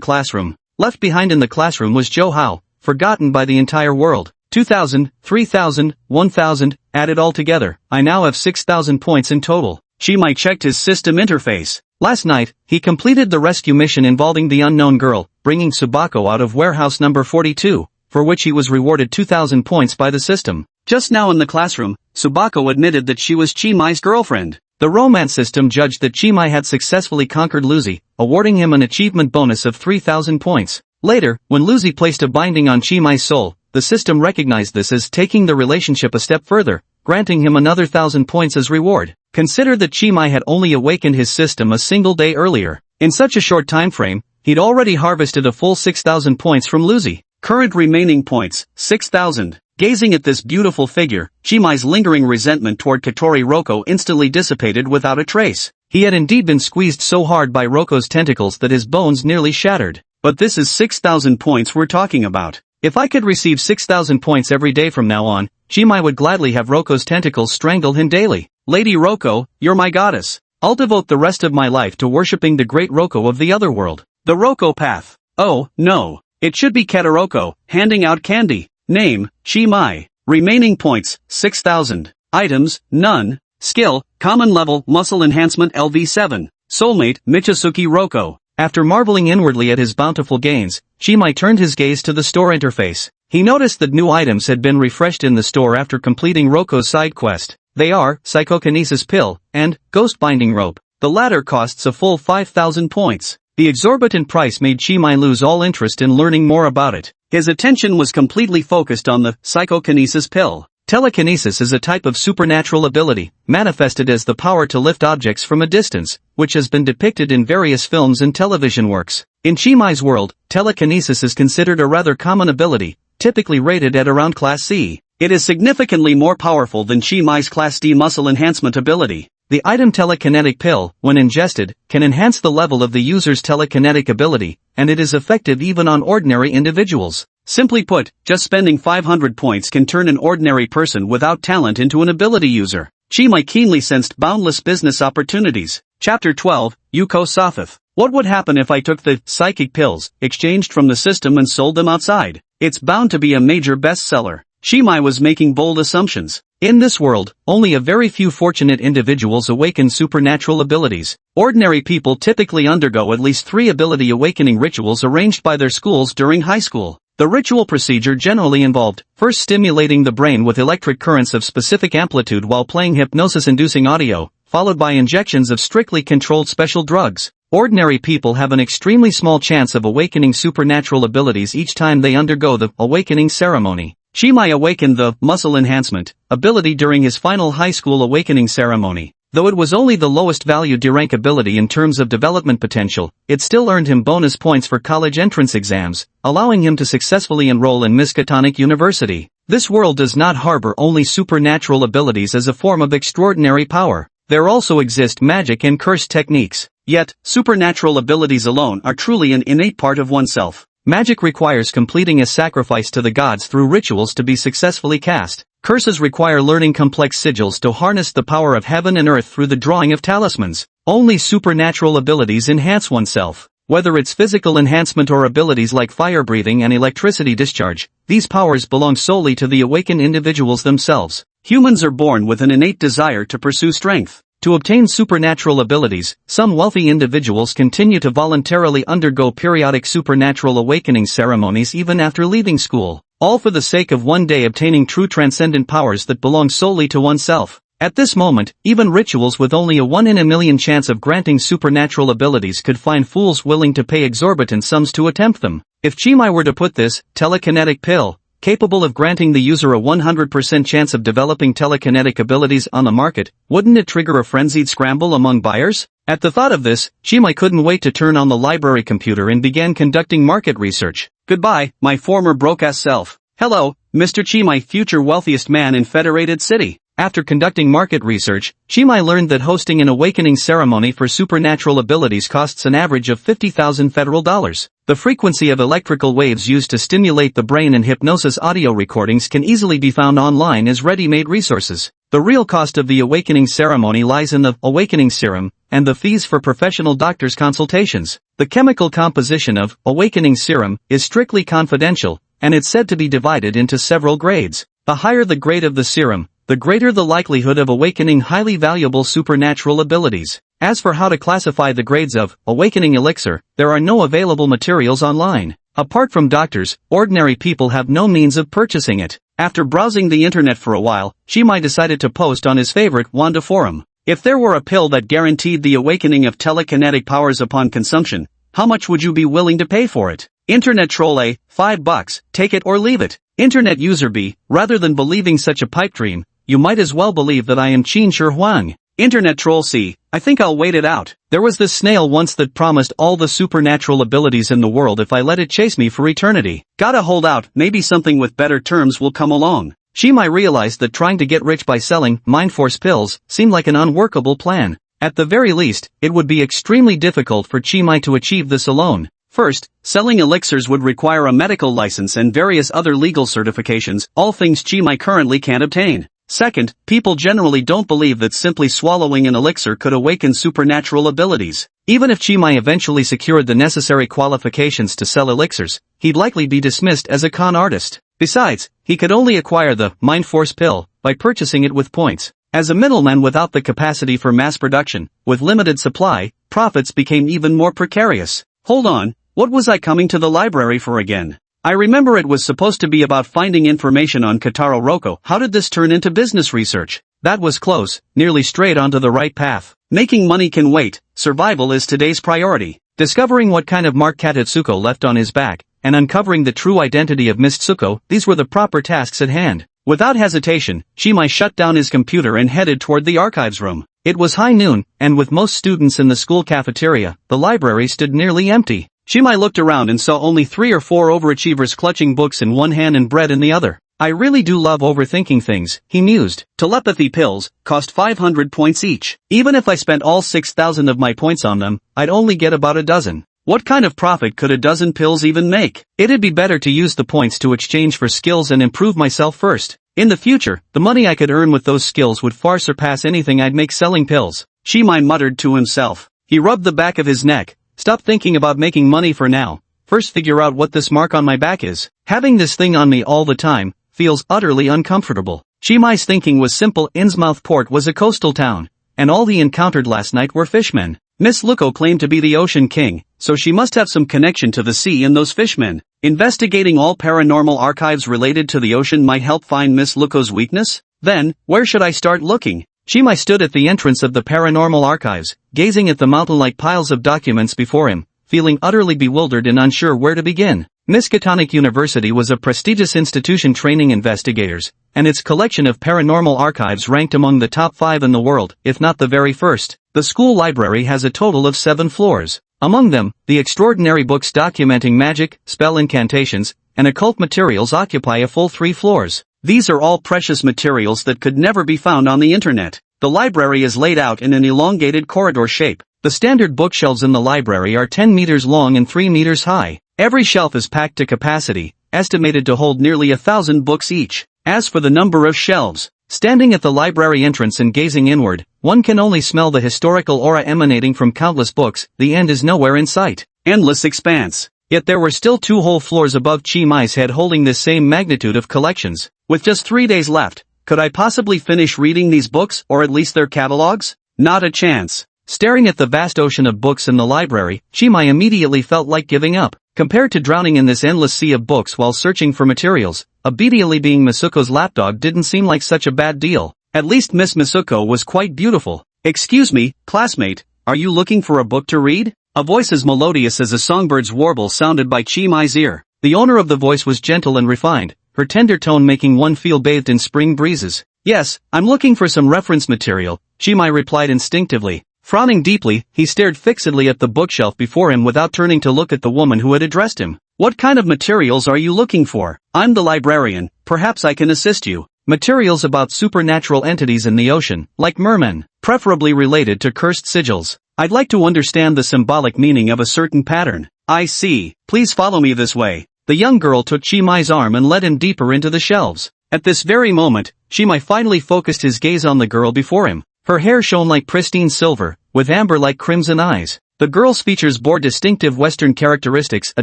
classroom. Left behind in the classroom was Zhou Hao, forgotten by the entire world. 2,000, 3,000, 1,000, added all together, I now have 6,000 points in total. Chi Mai checked his system interface. Last night, he completed the rescue mission involving the unknown girl, bringing Subako out of warehouse number 42, for which he was rewarded 2,000 points by the system. Just now in the classroom, Subako admitted that she was Chi Mai's girlfriend. The romance system judged that Chi Mai had successfully conquered Luzi, awarding him an achievement bonus of 3,000 points. Later, when Luzi placed a binding on Chi Mai's soul, the system recognized this as taking the relationship a step further, granting him another 1,000 points as reward. Consider that Chi Mai had only awakened his system a single day earlier. In such a short time frame, he'd already harvested a full 6,000 points from Luzi. Current remaining points, 6,000. Gazing at this beautiful figure, Chi Mai's lingering resentment toward Katori Roko instantly dissipated without a trace. He had indeed been squeezed so hard by Roko's tentacles that his bones nearly shattered. But this is 6,000 points we're talking about. If I could receive 6,000 points every day from now on, Chi Mai would gladly have Roko's tentacles strangle him daily. Lady Roko, you're my goddess. I'll devote the rest of my life to worshipping the great Roko of the other world. The Roko path. Oh, no. It should be Ketaroko, handing out candy. Name, Chi Mai. Remaining points, 6,000. Items, none. Skill, common level, muscle enhancement LV7. Soulmate, Michisuki Roko. After marveling inwardly at his bountiful gains, Chi Mai turned his gaze to the store interface. He noticed that new items had been refreshed in the store after completing Roko's side quest. They are, Psychokinesis Pill, and, Ghost Binding Rope. The latter costs a full 5,000 points. The exorbitant price made Chi Mai lose all interest in learning more about it. His attention was completely focused on the Psychokinesis Pill. Telekinesis is a type of supernatural ability, manifested as the power to lift objects from a distance, which has been depicted in various films and television works. In Chi Mai's world, telekinesis is considered a rather common ability, typically rated at around Class C. It is significantly more powerful than Chi Mai's Class D muscle enhancement ability. The item telekinetic pill, when ingested, can enhance the level of the user's telekinetic ability, and it is effective even on ordinary individuals. Simply put, just spending 500 points can turn an ordinary person without talent into an ability user. Chimai keenly sensed boundless business opportunities. Chapter 12, Yuko Safeth. What would happen if I took the psychic pills, exchanged from the system and sold them outside? It's bound to be a major bestseller. Chimai was making bold assumptions. In this world, only a very few fortunate individuals awaken supernatural abilities. Ordinary people typically undergo at least 3 ability awakening rituals arranged by their schools during high school. The ritual procedure generally involved, first stimulating the brain with electric currents of specific amplitude while playing hypnosis-inducing audio, followed by injections of strictly controlled special drugs. Ordinary people have an extremely small chance of awakening supernatural abilities each time they undergo the awakening ceremony. Chimai awakened the muscle enhancement ability during his final high school awakening ceremony. Though it was only the lowest value D-rank ability in terms of development potential, it still earned him bonus points for college entrance exams, allowing him to successfully enroll in Miskatonic University. This world does not harbor only supernatural abilities as a form of extraordinary power. There also exist magic and curse techniques. Yet, supernatural abilities alone are truly an innate part of oneself. Magic requires completing a sacrifice to the gods through rituals to be successfully cast. Curses require learning complex sigils to harness the power of heaven and earth through the drawing of talismans. Only supernatural abilities enhance oneself. Whether it's physical enhancement or abilities like fire breathing and electricity discharge, these powers belong solely to the awakened individuals themselves. Humans are born with an innate desire to pursue strength. To obtain supernatural abilities, some wealthy individuals continue to voluntarily undergo periodic supernatural awakening ceremonies even after leaving school, all for the sake of one day obtaining true transcendent powers that belong solely to oneself. At this moment, even rituals with only a 1 in a million chance of granting supernatural abilities could find fools willing to pay exorbitant sums to attempt them. If Chimai were to put this telekinetic pill, capable of granting the user a 100% chance of developing telekinetic abilities on the market, wouldn't it trigger a frenzied scramble among buyers? At the thought of this, Chimai couldn't wait to turn on the library computer and began conducting market research. Goodbye, my former broke-ass self. Hello, Mr. Chimai, future wealthiest man in Federated City. After conducting market research, Chimai learned that hosting an awakening ceremony for supernatural abilities costs an average of $50,000 federal dollars. The frequency of electrical waves used to stimulate the brain and hypnosis audio recordings can easily be found online as ready-made resources. The real cost of the awakening ceremony lies in the awakening serum and the fees for professional doctors' consultations. The chemical composition of awakening serum is strictly confidential, and it's said to be divided into several grades. The higher the grade of the serum, the greater the likelihood of awakening highly valuable supernatural abilities. As for how to classify the grades of awakening elixir, there are no available materials online. Apart from doctors, ordinary people have no means of purchasing it. After browsing the internet for a while, Chimai decided to post on his favorite Wanda forum. If there were a pill that guaranteed the awakening of telekinetic powers upon consumption, how much would you be willing to pay for it? Internet troll A, $5, take it or leave it. Internet user B, rather than believing such a pipe dream, you might as well believe that I am Qin Shi Huang. Internet troll C, I think I'll wait it out. There was this snail once that promised all the supernatural abilities in the world if I let it chase me for eternity. Gotta hold out, maybe something with better terms will come along. Chimai realized that trying to get rich by selling mind force pills seemed like an unworkable plan. At the very least, it would be extremely difficult for Chimai to achieve this alone. First, selling elixirs would require a medical license and various other legal certifications, all things Chimai currently can't obtain. Second, people generally don't believe that simply swallowing an elixir could awaken supernatural abilities. Even if Chimai eventually secured the necessary qualifications to sell elixirs, he'd likely be dismissed as a con artist. Besides, he could only acquire the mind force pill by purchasing it with points. As a middleman without the capacity for mass production, with limited supply, profits became even more precarious. Hold on, what was I coming to the library for again? I remember it was supposed to be about finding information on Kotaro Roko. How did this turn into business research? That was close, nearly straight onto the right path. Making money can wait, survival is today's priority. Discovering what kind of mark Katotsuko left on his back, and uncovering the true identity of Miss Tsuko, these were the proper tasks at hand. Without hesitation, Chimai shut down his computer and headed toward the archives room. It was high noon, and with most students in the school cafeteria, the library stood nearly empty. Chimai looked around and saw only 3 or 4 overachievers clutching books in one hand and bread in the other. I really do love overthinking things, he mused. Telepathy pills cost 500 points each. Even if I spent all 6,000 of my points on them, I'd only get about a dozen. What kind of profit could a dozen pills even make? It'd be better to use the points to exchange for skills and improve myself first. In the future, the money I could earn with those skills would far surpass anything I'd make selling pills. Shimai muttered to himself. He rubbed the back of his neck. Stop thinking about making money for now. First figure out what this mark on my back is. Having this thing on me all the time feels utterly uncomfortable. Shimai's thinking was simple. Innsmouth Port was a coastal town, and all he encountered last night were fishmen. Miss Luko claimed to be the Ocean King, so she must have some connection to the sea and those fishmen. Investigating all paranormal archives related to the ocean might help find Miss Luko's weakness? Then, where should I start looking? Shimai stood at the entrance of the paranormal archives, gazing at the mountain-like piles of documents before him, feeling utterly bewildered and unsure where to begin. Miskatonic University was a prestigious institution training investigators, and its collection of paranormal archives ranked among the top 5 in the world, if not the very first. The school library has a total of 7 floors. Among them, the extraordinary books documenting magic, spell incantations, and occult materials occupy a full 3 floors. These are all precious materials that could never be found on the internet. The library is laid out in an elongated corridor shape. The standard bookshelves in the library are 10 meters long and 3 meters high. Every shelf is packed to capacity, estimated to hold nearly 1,000 books each. As for the number of shelves, standing at the library entrance and gazing inward, one can only smell the historical aura emanating from countless books. The end is nowhere in sight. Endless expanse. Yet there were still 2 whole floors above Chimai's head holding this same magnitude of collections. With just 3 days left, could I possibly finish reading these books, or at least their catalogs? Not a chance. Staring at the vast ocean of books in the library, Chimai immediately felt like giving up. Compared to drowning in this endless sea of books while searching for materials, obediently being Masuko's lapdog didn't seem like such a bad deal. At least Miss Masuko was quite beautiful. Excuse me, classmate, are you looking for a book to read? A voice as melodious as a songbird's warble sounded by Chimai's ear. The owner of the voice was gentle and refined, her tender tone making one feel bathed in spring breezes. Yes, I'm looking for some reference material, Chimai replied instinctively. Frowning deeply, he stared fixedly at the bookshelf before him without turning to look at the woman who had addressed him. What kind of materials are you looking for? I'm the librarian, perhaps I can assist you. Materials about supernatural entities in the ocean, like mermen, preferably related to cursed sigils. I'd like to understand the symbolic meaning of a certain pattern. I see, please follow me this way. The young girl took Chimai's arm and led him deeper into the shelves. At this very moment, Chimai finally focused his gaze on the girl before him. Her hair shone like pristine silver, with amber-like crimson eyes. The girl's features bore distinctive Western characteristics, a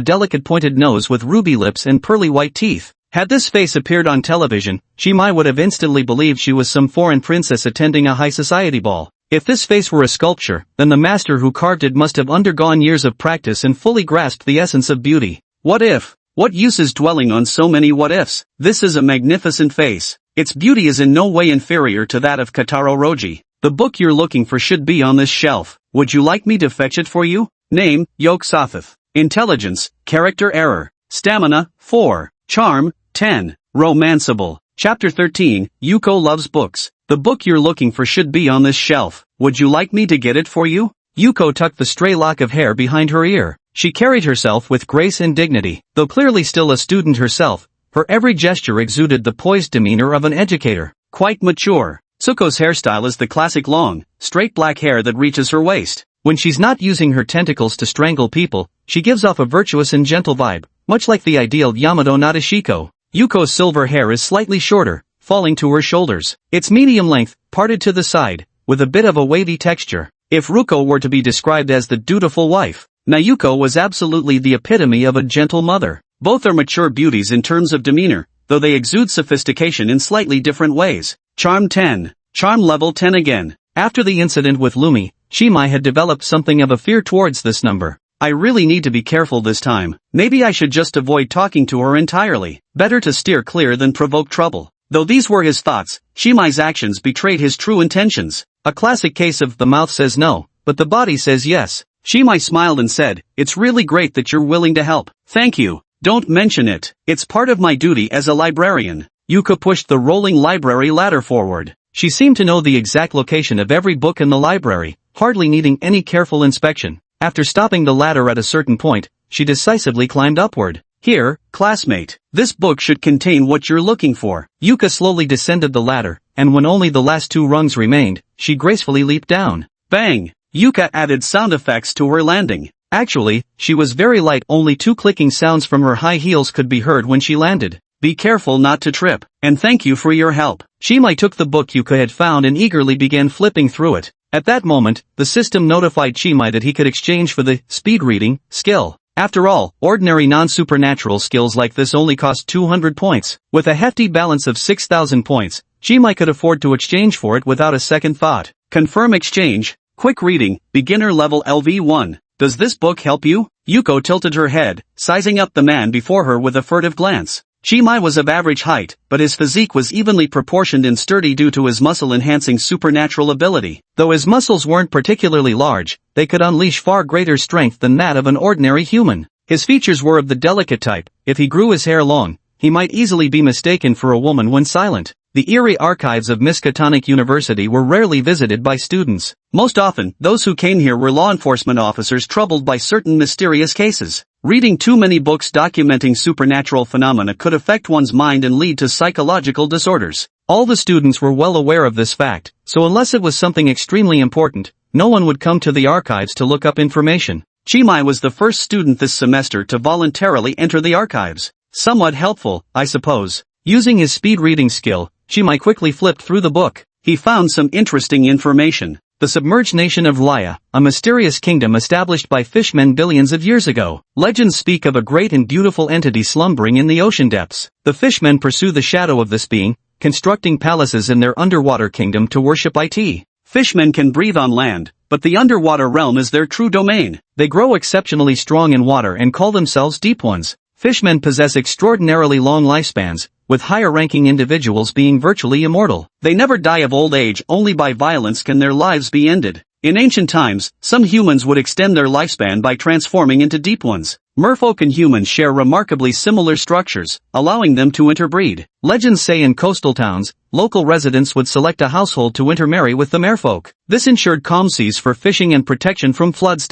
delicate pointed nose with ruby lips and pearly white teeth. Had this face appeared on television, Chimai would have instantly believed she was some foreign princess attending a high society ball. If this face were a sculpture, then the master who carved it must have undergone years of practice and fully grasped the essence of beauty. What if? What use is dwelling on so many what-ifs? This is a magnificent face. Its beauty is in no way inferior to that of Kotaro Roji. The book you're looking for should be on this shelf. Would you like me to fetch it for you? Name, Yoke Sothoth. Intelligence, character error. Stamina, 4. Charm, 10. Romanceable. Chapter 13, Yuko loves books. The book you're looking for should be on this shelf. Would you like me to get it for you? Yuko tucked the stray lock of hair behind her ear. She carried herself with grace and dignity. Though clearly still a student herself, her every gesture exuded the poised demeanor of an educator. Quite mature. Tsuko's hairstyle is the classic long, straight black hair that reaches her waist. When she's not using her tentacles to strangle people, she gives off a virtuous and gentle vibe, much like the ideal Yamato Nadeshiko. Yuko's silver hair is slightly shorter, falling to her shoulders. It's medium length, parted to the side, with a bit of a wavy texture. If Ruko were to be described as the dutiful wife, Nayuko was absolutely the epitome of a gentle mother. Both are mature beauties in terms of demeanor, though they exude sophistication in slightly different ways. Charm 10. Charm level 10 again. After the incident with Lumi, Chimai had developed something of a fear towards this number. I really need to be careful this time. Maybe I should just avoid talking to her entirely. Better to steer clear than provoke trouble. Though these were his thoughts, Chimai's actions betrayed his true intentions. A classic case of the mouth says no, but the body says yes. Chimai smiled and said, "It's really great that you're willing to help. Thank you. Don't mention it. It's part of my duty as a librarian." Yuka pushed the rolling library ladder forward. She seemed to know the exact location of every book in the library, hardly needing any careful inspection. After stopping the ladder at a certain point, she decisively climbed upward. Here, classmate. This book should contain what you're looking for. Yuka slowly descended the ladder, and when only the last 2 rungs remained, she gracefully leaped down. Bang! Yuka added sound effects to her landing. Actually, she was very light, only 2 clicking sounds from her high heels could be heard when she landed. Be careful not to trip, and thank you for your help. Chimai took the book Yuka had found and eagerly began flipping through it. At that moment, the system notified Chimai that he could exchange for the speed reading skill. After all, ordinary non-supernatural skills like this only cost 200 points. With a hefty balance of 6,000 points, Chimai could afford to exchange for it without a second thought. Confirm exchange. Quick reading, beginner level LV1. Does this book help you? Yuko tilted her head, sizing up the man before her with a furtive glance. Chimai was of average height, but his physique was evenly proportioned and sturdy due to his muscle-enhancing supernatural ability. Though his muscles weren't particularly large, they could unleash far greater strength than that of an ordinary human. His features were of the delicate type. If he grew his hair long, he might easily be mistaken for a woman when silent. The eerie archives of Miskatonic University were rarely visited by students. Most often, those who came here were law enforcement officers troubled by certain mysterious cases. Reading too many books documenting supernatural phenomena could affect one's mind and lead to psychological disorders. All the students were well aware of this fact, so unless it was something extremely important, no one would come to the archives to look up information. Chimai was the first student this semester to voluntarily enter the archives. Somewhat helpful, I suppose. Using his speed reading skill, Chimai quickly flipped through the book. He found some interesting information. The submerged nation of Laya, a mysterious kingdom established by fishmen billions of years ago. Legends speak of a great and beautiful entity slumbering in the ocean depths. The fishmen pursue the shadow of this being, constructing palaces in their underwater kingdom to worship it. Fishmen can breathe on land, but the underwater realm is their true domain. They grow exceptionally strong in water and call themselves deep ones. Fishmen possess extraordinarily long lifespans, with higher-ranking individuals being virtually immortal. They never die of old age, only by violence can their lives be ended. In ancient times, some humans would extend their lifespan by transforming into deep ones. Merfolk and humans share remarkably similar structures, allowing them to interbreed. Legends say in coastal towns, local residents would select a household to intermarry with the merfolk. This ensured calm seas for fishing and protection from floods.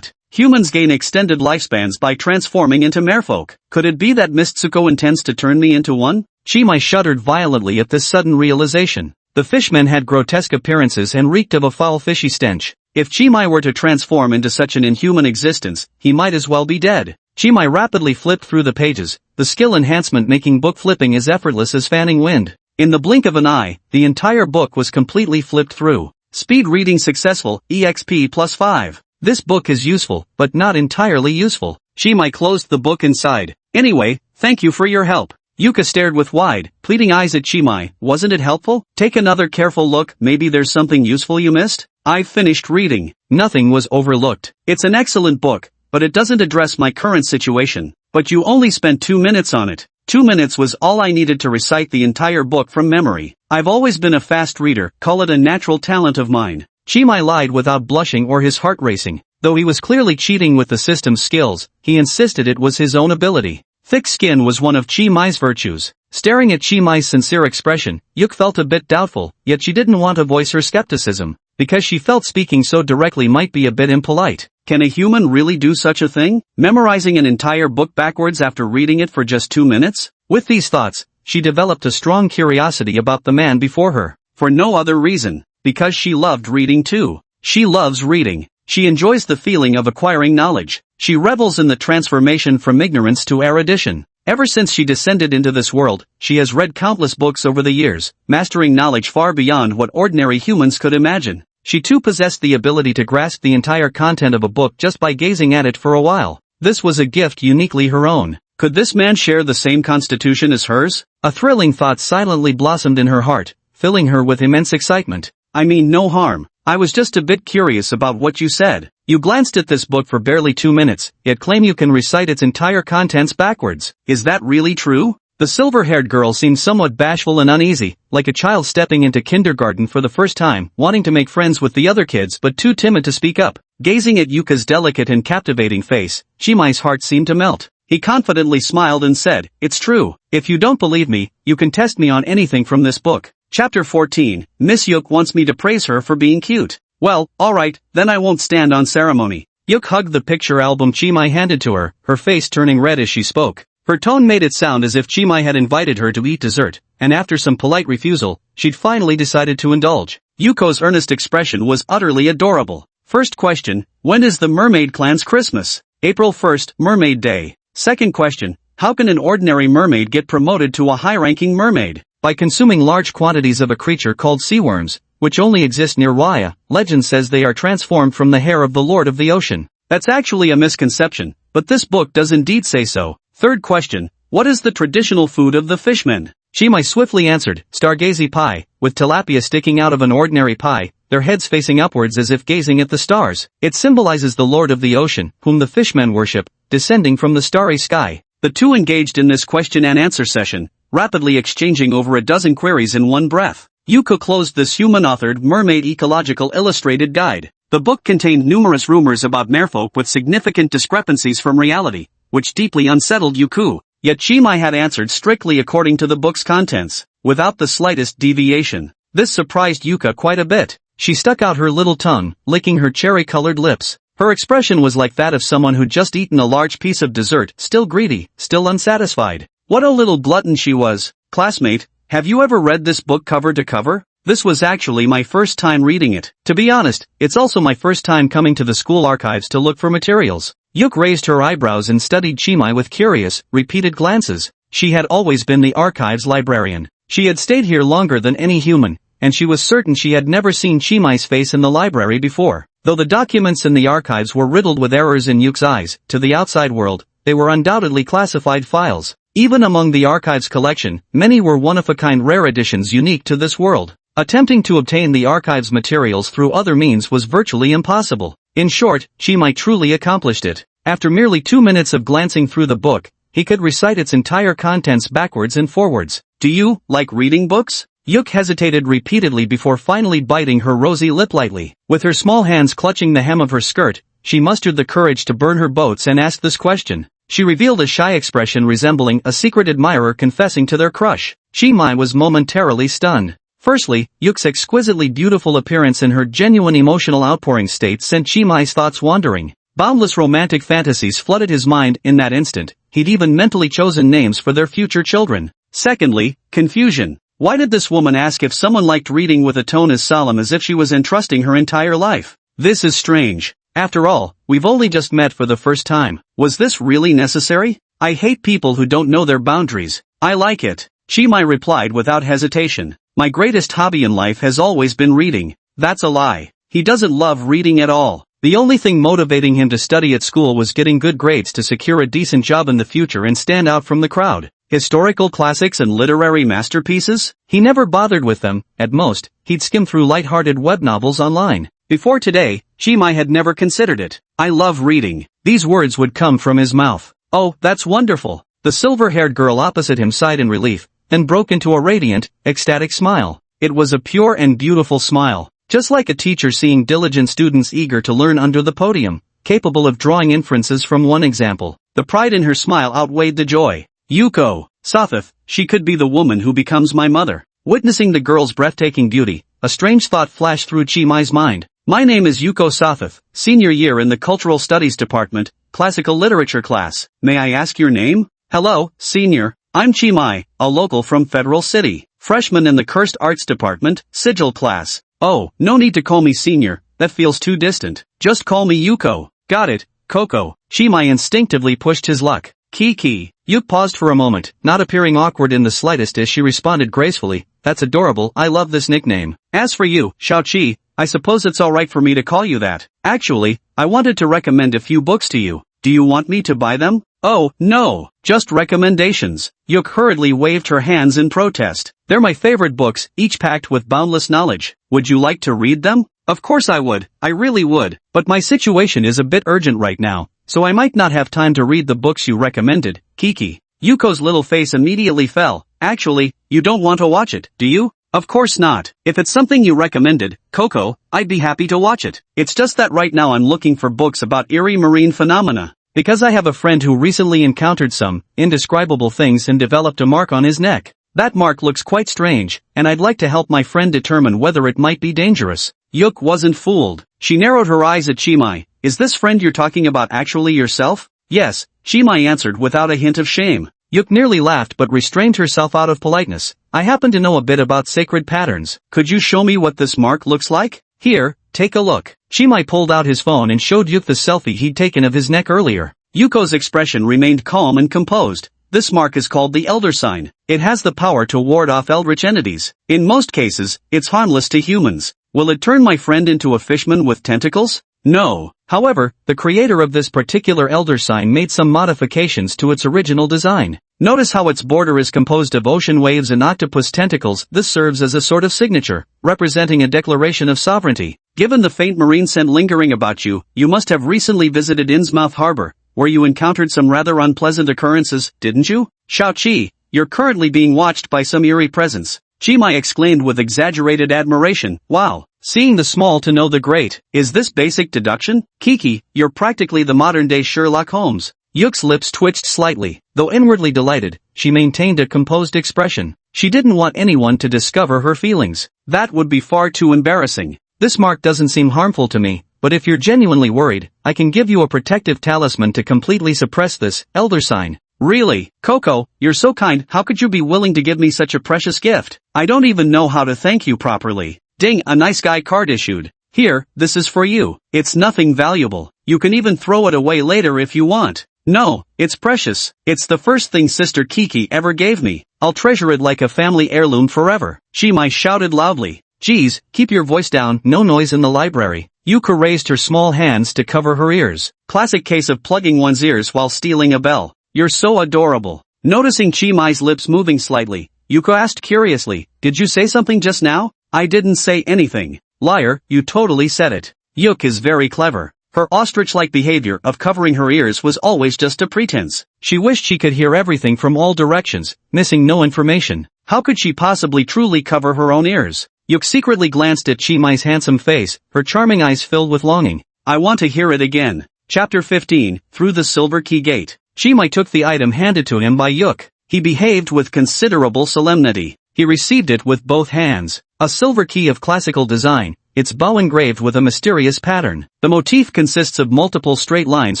Humans gain extended lifespans by transforming into merfolk. Could it be that Mistsuko intends to turn me into one? Chimai shuddered violently at this sudden realization. The fishmen had grotesque appearances and reeked of a foul fishy stench. If Chimai were to transform into such an inhuman existence, he might as well be dead. Chimai rapidly flipped through the pages, the skill enhancement making book flipping as effortless as fanning wind. In the blink of an eye, the entire book was completely flipped through. Speed reading successful, EXP +5. This book is useful, but not entirely useful. Chimai closed the book inside. Anyway, thank you for your help. Yuka stared with wide, pleading eyes at Chimai. Wasn't it helpful? Take another careful look, maybe there's something useful you missed? I've finished reading. Nothing was overlooked. It's an excellent book, but it doesn't address my current situation. But you only spent 2 minutes on it. 2 minutes was all I needed to recite the entire book from memory. I've always been a fast reader, call it a natural talent of mine. Chimai lied without blushing or his heart racing. Though he was clearly cheating with the system's skills, he insisted it was his own ability. Thick skin was one of Chimai's virtues. Staring at Chimai's sincere expression, Yuk felt a bit doubtful, yet she didn't want to voice her skepticism, because she felt speaking so directly might be a bit impolite. Can a human really do such a thing? Memorizing an entire book backwards after reading it for just 2 minutes? With these thoughts, she developed a strong curiosity about the man before her. For no other reason. Because she loved reading too. She loves reading. She enjoys the feeling of acquiring knowledge. She revels in the transformation from ignorance to erudition. Ever since she descended into this world, she has read countless books over the years, mastering knowledge far beyond what ordinary humans could imagine. She too possessed the ability to grasp the entire content of a book just by gazing at it for a while. This was a gift uniquely her own. Could this man share the same constitution as hers? A thrilling thought silently blossomed in her heart, filling her with immense excitement. I mean no harm. I was just a bit curious about what you said. You glanced at this book for barely 2 minutes, yet claim you can recite its entire contents backwards. Is that really true? The silver-haired girl seemed somewhat bashful and uneasy, like a child stepping into kindergarten for the first time, wanting to make friends with the other kids but too timid to speak up. Gazing at Yuka's delicate and captivating face, Chimai's heart seemed to melt. He confidently smiled and said, "It's true. If you don't believe me, you can test me on anything from this book." Chapter 14, Miss Yuk wants me to praise her for being cute. Well, alright, then I won't stand on ceremony. Yuk hugged the picture album Chimai handed to her, her face turning red as she spoke. Her tone made it sound as if Chimai had invited her to eat dessert, and after some polite refusal, she'd finally decided to indulge. Yuko's earnest expression was utterly adorable. First question, when is the mermaid clan's Christmas? April 1st, Mermaid Day. Second question, how can an ordinary mermaid get promoted to a high-ranking mermaid? By consuming large quantities of a creature called sea worms, which only exist near Waya. Legend says they are transformed from the hair of the Lord of the Ocean. That's actually a misconception, but this book does indeed say so. Third question, what is the traditional food of the fishmen? Chimai swiftly answered, stargazy pie, with tilapia sticking out of an ordinary pie, their heads facing upwards as if gazing at the stars. It symbolizes the Lord of the Ocean, whom the fishmen worship, descending from the starry sky. The two engaged in this question and answer session, rapidly exchanging over a dozen queries in one breath. Yuko closed this human-authored Mermaid Ecological Illustrated Guide. The book contained numerous rumors about merfolk with significant discrepancies from reality, which deeply unsettled Yuko. Yet Chimai had answered strictly according to the book's contents, without the slightest deviation. This surprised Yuka quite a bit. She stuck out her little tongue, licking her cherry-colored lips. Her expression was like that of someone who'd just eaten a large piece of dessert, still greedy, still unsatisfied. What a little glutton she was. Classmate, have you ever read this book cover to cover? This was actually my first time reading it. To be honest, it's also my first time coming to the school archives to look for materials. Yuk raised her eyebrows and studied Chimai with curious, repeated glances. She had always been the archives librarian. She had stayed here longer than any human, and she was certain she had never seen Chimai's face in the library before. Though the documents in the archives were riddled with errors in Yuk's eyes, to the outside world, they were undoubtedly classified files. Even among the archives collection, many were one-of-a-kind rare editions unique to this world. Attempting to obtain the archives materials through other means was virtually impossible. In short, Chimai truly accomplished it. After merely 2 minutes of glancing through the book, he could recite its entire contents backwards and forwards. Do you like reading books? Yuk hesitated repeatedly before finally biting her rosy lip lightly. With her small hands clutching the hem of her skirt, she mustered the courage to burn her boats and ask this question. She revealed a shy expression resembling a secret admirer confessing to their crush. Chimai was momentarily stunned. Firstly, Yuk's exquisitely beautiful appearance and her genuine emotional outpouring state sent Chimai's thoughts wandering. Boundless romantic fantasies flooded his mind in that instant. He'd even mentally chosen names for their future children. Secondly, confusion. Why did this woman ask if someone liked reading with a tone as solemn as if she was entrusting her entire life? This is strange. After all, we've only just met for the first time. Was this really necessary? I hate people who don't know their boundaries. I like it. Chimai replied without hesitation. My greatest hobby in life has always been reading. That's a lie. He doesn't love reading at all. The only thing motivating him to study at school was getting good grades to secure a decent job in the future and stand out from the crowd. Historical classics and literary masterpieces? He never bothered with them. At most, he'd skim through light-hearted web novels online. Before today, Chimai had never considered it. I love reading. These words would come from his mouth. Oh, that's wonderful. The silver-haired girl opposite him sighed in relief, then broke into a radiant, ecstatic smile. It was a pure and beautiful smile, just like a teacher seeing diligent students eager to learn under the podium, capable of drawing inferences from one example. The pride in her smile outweighed the joy. Yuko, Sathith, she could be the woman who becomes my mother. Witnessing the girl's breathtaking beauty, a strange thought flashed through Chimai's mind. My name is Yuko Sathith, senior year in the Cultural Studies Department, Classical Literature class. May I ask your name? Hello, senior. I'm Chimai, a local from Federal City, freshman in the Cursed Arts Department, Sigil class. Oh, no need to call me senior, that feels too distant. Just call me Yuko. Got it, Coco. Chimai instinctively pushed his luck. Kiki. Yuk paused for a moment, not appearing awkward in the slightest as she responded gracefully. That's adorable, I love this nickname. As for you, Xiaoqi, I suppose it's alright for me to call you that. Actually, I wanted to recommend a few books to you. Do you want me to buy them? Oh, no, just recommendations. Yuk hurriedly waved her hands in protest. They're my favorite books, each packed with boundless knowledge. Would you like to read them? Of course I would, I really would. But my situation is a bit urgent right now, so I might not have time to read the books you recommended, Kiki. Yuko's little face immediately fell. Actually, you don't want to watch it, do you? Of course not. If it's something you recommended, Coco, I'd be happy to watch it. It's just that right now I'm looking for books about eerie marine phenomena. Because I have a friend who recently encountered some indescribable things and developed a mark on his neck. That mark looks quite strange, and I'd like to help my friend determine whether it might be dangerous. Yuk wasn't fooled. She narrowed her eyes at Chimai. Is this friend you're talking about actually yourself? Yes, Chimai answered without a hint of shame. Yuk nearly laughed but restrained herself out of politeness. I happen to know a bit about sacred patterns. Could you show me what this mark looks like? Here, take a look. Chimai pulled out his phone and showed Yuk the selfie he'd taken of his neck earlier. Yuko's expression remained calm and composed. This mark is called the Elder Sign. It has the power to ward off eldritch entities. In most cases, it's harmless to humans. Will it turn my friend into a fishman with tentacles? No. However, the creator of this particular Elder Sign made some modifications to its original design. Notice how its border is composed of ocean waves and octopus tentacles. This serves as a sort of signature, representing a declaration of sovereignty. Given the faint marine scent lingering about you, you must have recently visited Innsmouth Harbor, where you encountered some rather unpleasant occurrences, didn't you? Shao-Chi, you're currently being watched by some eerie presence. Chimai exclaimed with exaggerated admiration. Wow. Seeing the small to know the great. Is this basic deduction? Kiki, you're practically the modern-day Sherlock Holmes. Yuk's lips twitched slightly. Though inwardly delighted, she maintained a composed expression. She didn't want anyone to discover her feelings. That would be far too embarrassing. This mark doesn't seem harmful to me, but if you're genuinely worried, I can give you a protective talisman to completely suppress this Elder Sign. Really, Coco, you're so kind. How could you be willing to give me such a precious gift? I don't even know how to thank you properly. Ding, a nice guy card issued. Here, this is for you. It's nothing valuable. You can even throw it away later if you want. No, it's precious. It's the first thing Sister Kiki ever gave me. I'll treasure it like a family heirloom forever. Chimai shouted loudly. Geez, keep your voice down, no noise in the library. Yuka raised her small hands to cover her ears. Classic case of plugging one's ears while stealing a bell. You're so adorable. Noticing Chimai's lips moving slightly, Yuka asked curiously, did you say something just now? I didn't say anything. Liar, you totally said it. Yuk is very clever. Her ostrich-like behavior of covering her ears was always just a pretense. She wished she could hear everything from all directions, missing no information. How could she possibly truly cover her own ears? Yuk secretly glanced at Chimai's handsome face, her charming eyes filled with longing. I want to hear it again. Chapter 15, Through the Silver Key Gate. Chimai took the item handed to him by Yuk. He behaved with considerable solemnity. He received it with both hands. A silver key of classical design, its bow engraved with a mysterious pattern. The motif consists of multiple straight lines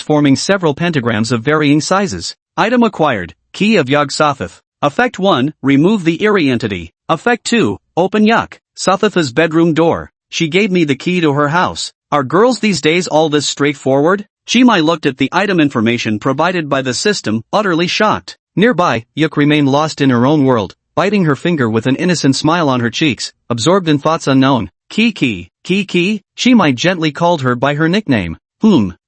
forming several pentagrams of varying sizes. Item acquired, Key of Yog-Sothoth. Effect 1, remove the eerie entity. Effect 2, open Yog-Sothoth's bedroom door. She gave me the key to her house. Are girls these days all this straightforward? Chimai looked at the item information provided by the system, utterly shocked. Nearby, Yuk remained lost in her own world, biting her finger with an innocent smile on her cheeks, absorbed in thoughts unknown. Kiki, Chimai gently called her by her nickname.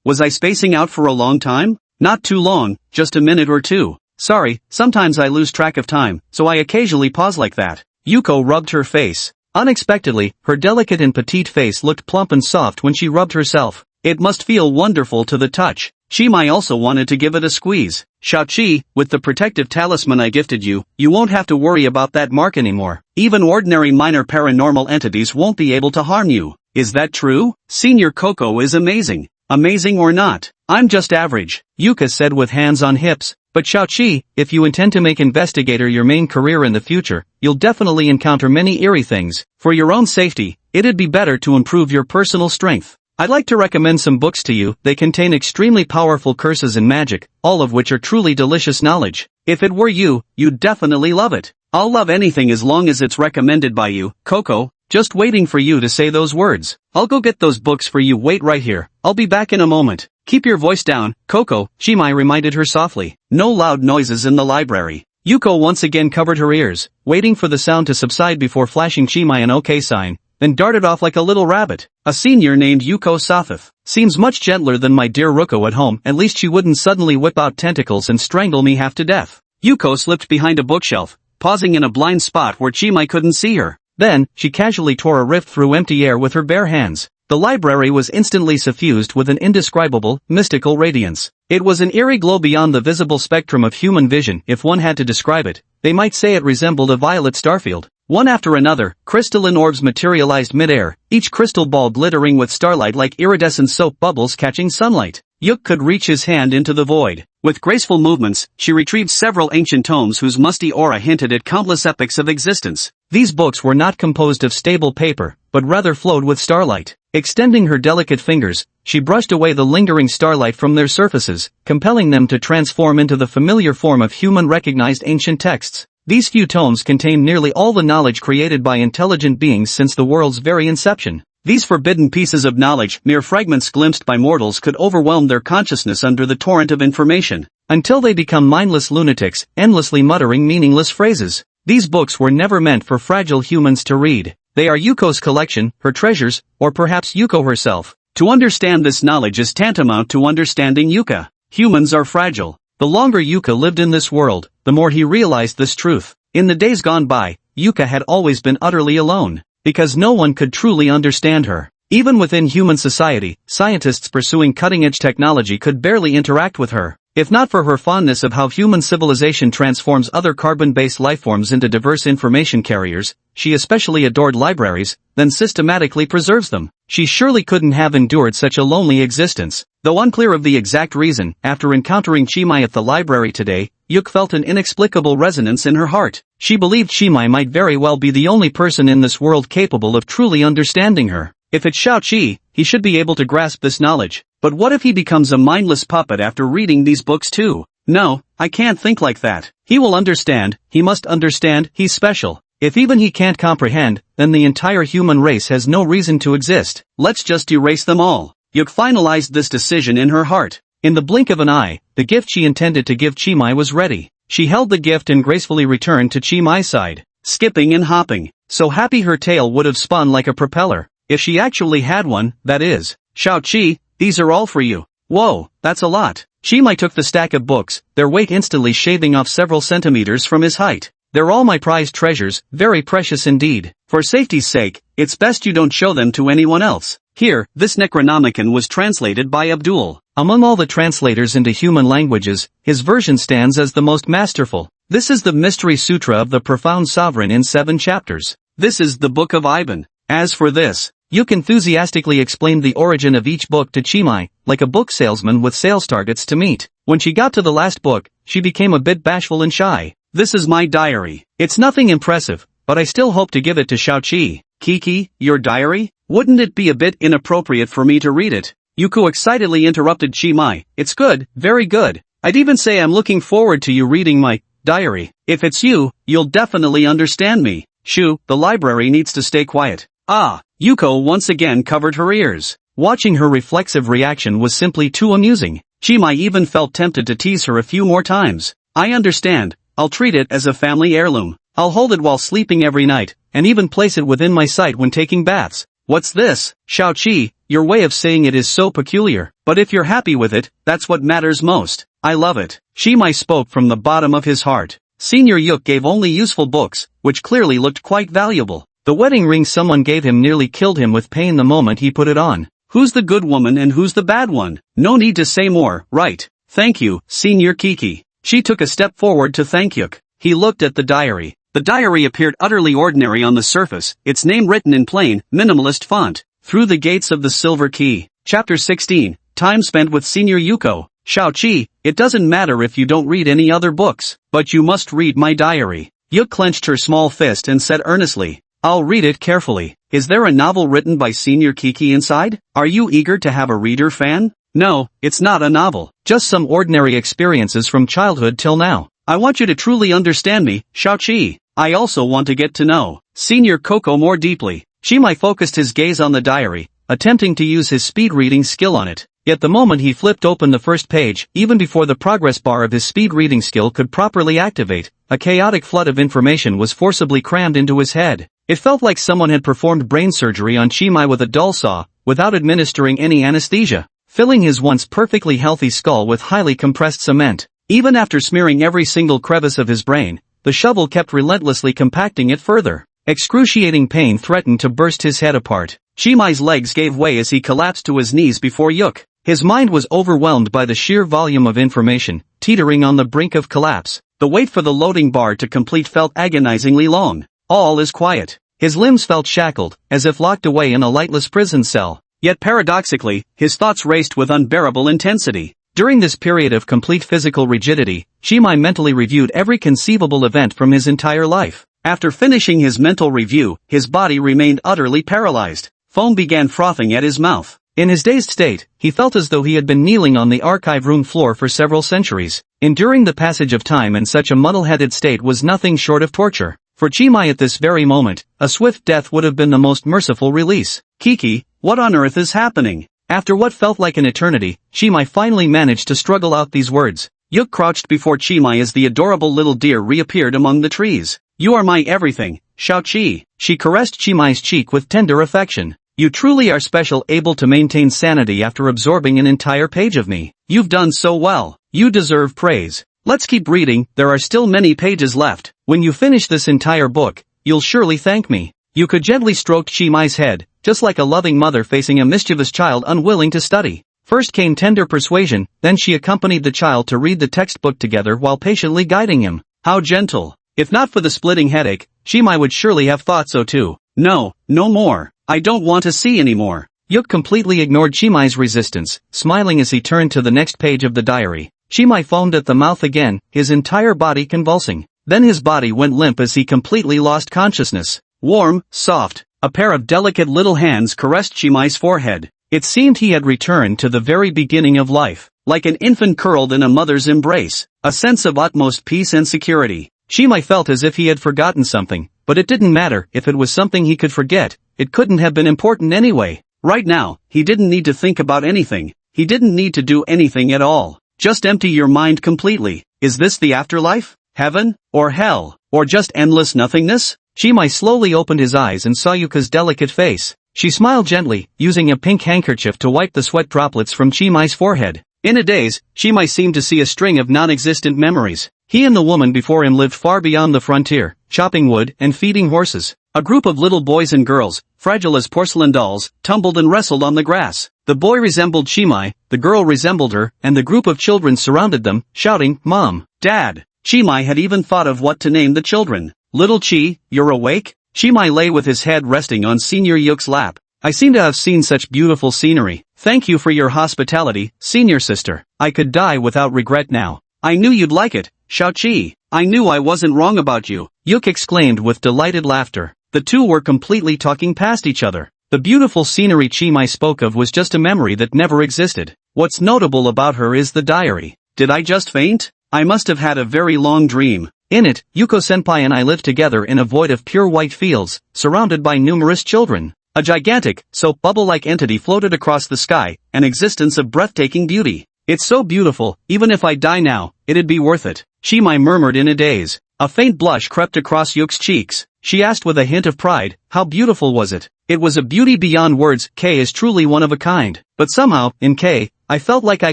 Was I spacing out for a long time? Not too long, just a minute or two. Sorry, sometimes I lose track of time, so I occasionally pause like that. Yuko rubbed her face. Unexpectedly, her delicate and petite face looked plump and soft when she rubbed herself. It must feel wonderful to the touch. Chimai also wanted to give it a squeeze. Shao-Chi, with the protective talisman I gifted you, you won't have to worry about that mark anymore. Even ordinary minor paranormal entities won't be able to harm you. Is that true? Senior Coco is amazing. Amazing or not, I'm just average, Yuka said with hands on hips. But Shao-Chi, if you intend to make investigator your main career in the future, you'll definitely encounter many eerie things. For your own safety, it'd be better to improve your personal strength. I'd like to recommend some books to you. They contain extremely powerful curses and magic, all of which are truly delicious knowledge. If it were you, you'd definitely love it. I'll love anything as long as it's recommended by you, Coco. Just waiting for you to say those words. I'll go get those books for you. Wait right here. I'll be back in a moment. Keep your voice down, Coco, Chimai reminded her softly. No loud noises in the library. Yuko once again covered her ears, waiting for the sound to subside before flashing Chimai an OK sign, then darted off like a little rabbit. A senior named Yuko Sothoth. Seems much gentler than my dear Ruko at home. At least she wouldn't suddenly whip out tentacles and strangle me half to death. Yuko slipped behind a bookshelf, pausing in a blind spot where Chimai couldn't see her. Then, she casually tore a rift through empty air with her bare hands. The library was instantly suffused with an indescribable, mystical radiance. It was an eerie glow beyond the visible spectrum of human vision. If one had to describe it, they might say it resembled a violet starfield. One after another, crystalline orbs materialized midair, each crystal ball glittering with starlight like iridescent soap bubbles catching sunlight. Yuk could reach his hand into the void. With graceful movements, she retrieved several ancient tomes whose musty aura hinted at countless epochs of existence. These books were not composed of stable paper, but rather flowed with starlight. Extending her delicate fingers, she brushed away the lingering starlight from their surfaces, compelling them to transform into the familiar form of human-recognized ancient texts. These few tomes contain nearly all the knowledge created by intelligent beings since the world's very inception. These forbidden pieces of knowledge, mere fragments glimpsed by mortals, could overwhelm their consciousness under the torrent of information, until they become mindless lunatics, endlessly muttering meaningless phrases. These books were never meant for fragile humans to read. They are Yuko's collection, her treasures, or perhaps Yuko herself. To understand this knowledge is tantamount to understanding Yuka. Humans are fragile. The longer Yuka lived in this world, the more he realized this truth. In the days gone by, Yuka had always been utterly alone, because no one could truly understand her. Even within human society, scientists pursuing cutting-edge technology could barely interact with her. If not for her fondness of how human civilization transforms other carbon-based lifeforms into diverse information carriers, she especially adored libraries, then systematically preserves them. She surely couldn't have endured such a lonely existence. Though unclear of the exact reason, after encountering Chimai at the library today, Yuk felt an inexplicable resonance in her heart. She believed Chimai might very well be the only person in this world capable of truly understanding her. If it's Shao-Chi, he should be able to grasp this knowledge. But what if he becomes a mindless puppet after reading these books too? No, I can't think like that. He will understand, he must understand, he's special. If even he can't comprehend, then the entire human race has no reason to exist. Let's just erase them all. Yuk finalized this decision in her heart. In the blink of an eye, the gift she intended to give Chimai was ready. She held the gift and gracefully returned to Chimai's side, skipping and hopping, so happy her tail would have spun like a propeller. If she actually had one, that is. Shao-Chi, these are all for you. Whoa, that's a lot. Chimai took the stack of books, their weight instantly shaving off several centimeters from his height. They're all my prized treasures, very precious indeed. For safety's sake, it's best you don't show them to anyone else. Here, this Necronomicon was translated by Abdul. Among all the translators into human languages, his version stands as the most masterful. This is the Mystery Sutra of the Profound Sovereign in 7 chapters. This is the Book of Iban. As for this, Yuk enthusiastically explained the origin of each book to Chimai, like a book salesman with sales targets to meet. When she got to the last book, she became a bit bashful and shy. This is my diary. It's nothing impressive, but I still hope to give it to Shao-Chi. Kiki, your diary? Wouldn't it be a bit inappropriate for me to read it? Yuko excitedly interrupted Chimai. It's good, very good. I'd even say I'm looking forward to you reading my diary. If it's you, you'll definitely understand me. Shoo, the library needs to stay quiet. Ah, Yuko once again covered her ears. Watching her reflexive reaction was simply too amusing. Chimai even felt tempted to tease her a few more times. I understand. I'll treat it as a family heirloom. I'll hold it while sleeping every night, and even place it within my sight when taking baths. What's this? Shao-Chi, your way of saying it is so peculiar. But if you're happy with it, that's what matters most. I love it. Chimai spoke from the bottom of his heart. Senior Yuk gave only useful books, which clearly looked quite valuable. The wedding ring someone gave him nearly killed him with pain the moment he put it on. Who's the good woman and who's the bad one? No need to say more, right? Thank you, Senior Kiki. She took a step forward to thank Yuk. He looked at the diary. The diary appeared utterly ordinary on the surface, its name written in plain, minimalist font. Through the Gates of the Silver Key. Chapter 16, Time Spent with Senior Yuko. Shao-Chi, it doesn't matter if you don't read any other books, but you must read my diary. Yuk clenched her small fist and said earnestly, I'll read it carefully. Is there a novel written by Senior Kiki inside? Are you eager to have a reader fan? No, it's not a novel. Just some ordinary experiences from childhood till now. I want you to truly understand me, Shao-Chi. I also want to get to know Senior Coco more deeply. Chimai focused his gaze on the diary, attempting to use his speed reading skill on it. Yet the moment he flipped open the first page, even before the progress bar of his speed reading skill could properly activate, a chaotic flood of information was forcibly crammed into his head. It felt like someone had performed brain surgery on Chimai with a dull saw, without administering any anesthesia, filling his once perfectly healthy skull with highly compressed cement. Even after smearing every single crevice of his brain, the shovel kept relentlessly compacting it further. Excruciating pain threatened to burst his head apart. Chimai's legs gave way as he collapsed to his knees before Yuk. His mind was overwhelmed by the sheer volume of information, teetering on the brink of collapse. The wait for the loading bar to complete felt agonizingly long. All is quiet. His limbs felt shackled, as if locked away in a lightless prison cell. Yet paradoxically, his thoughts raced with unbearable intensity. During this period of complete physical rigidity, Chimai mentally reviewed every conceivable event from his entire life. After finishing his mental review, his body remained utterly paralyzed. Foam began frothing at his mouth. In his dazed state, he felt as though he had been kneeling on the archive room floor for several centuries. Enduring the passage of time in such a muddle-headed state was nothing short of torture. For Chimai at this very moment, a swift death would have been the most merciful release. Kiki, what on earth is happening? After what felt like an eternity, Chimai finally managed to struggle out these words. Yuk crouched before Chimai as the adorable little deer reappeared among the trees. You are my everything, Xiaoqi. She caressed Chimai's cheek with tender affection. You truly are special, able to maintain sanity after absorbing an entire page of me. You've done so well. You deserve praise. Let's keep reading, there are still many pages left. When you finish this entire book, you'll surely thank me. Yuka gently stroked Chimai's head, just like a loving mother facing a mischievous child unwilling to study. First came tender persuasion, then she accompanied the child to read the textbook together while patiently guiding him. How gentle. If not for the splitting headache, Chimai would surely have thought so too. No, no more. I don't want to see anymore. Yuk completely ignored Chimai's resistance, smiling as he turned to the next page of the diary. Chimai foamed at the mouth again, his entire body convulsing. Then his body went limp as he completely lost consciousness. Warm, soft, a pair of delicate little hands caressed Chimai's forehead. It seemed he had returned to the very beginning of life. Like an infant curled in a mother's embrace, a sense of utmost peace and security. Chimai felt as if he had forgotten something, but it didn't matter if it was something he could forget. It couldn't have been important anyway. Right now, he didn't need to think about anything. He didn't need to do anything at all. Just empty your mind completely. Is this the afterlife? Heaven? Or hell? Or just endless nothingness? Chimai slowly opened his eyes and saw Yuka's delicate face. She smiled gently, using a pink handkerchief to wipe the sweat droplets from Chimai's forehead. In a daze, Chimai seemed to see a string of non-existent memories. He and the woman before him lived far beyond the frontier, chopping wood and feeding horses. A group of little boys and girls, fragile as porcelain dolls, tumbled and wrestled on the grass. The boy resembled Chimai, the girl resembled her, and the group of children surrounded them, shouting, Mom, Dad. Chimai had even thought of what to name the children. Little Chi, you're awake? Chimai lay with his head resting on Senior Yuk's lap. I seem to have seen such beautiful scenery. Thank you for your hospitality, senior sister. I could die without regret now. I knew you'd like it, Xiaoqi. I knew I wasn't wrong about you. Yuk exclaimed with delighted laughter. The two were completely talking past each other. The beautiful scenery Chimai spoke of was just a memory that never existed. What's notable about her is the diary. Did I just faint? I must have had a very long dream. In it, Yuko-senpai and I lived together in a void of pure white fields, surrounded by numerous children. A gigantic, soap bubble-like entity floated across the sky, an existence of breathtaking beauty. It's so beautiful, even if I die now, it'd be worth it. Chimai murmured in a daze. A faint blush crept across Yuk's cheeks. She asked with a hint of pride, how beautiful was it? It was a beauty beyond words. K is truly one of a kind. But somehow, in K, I felt like I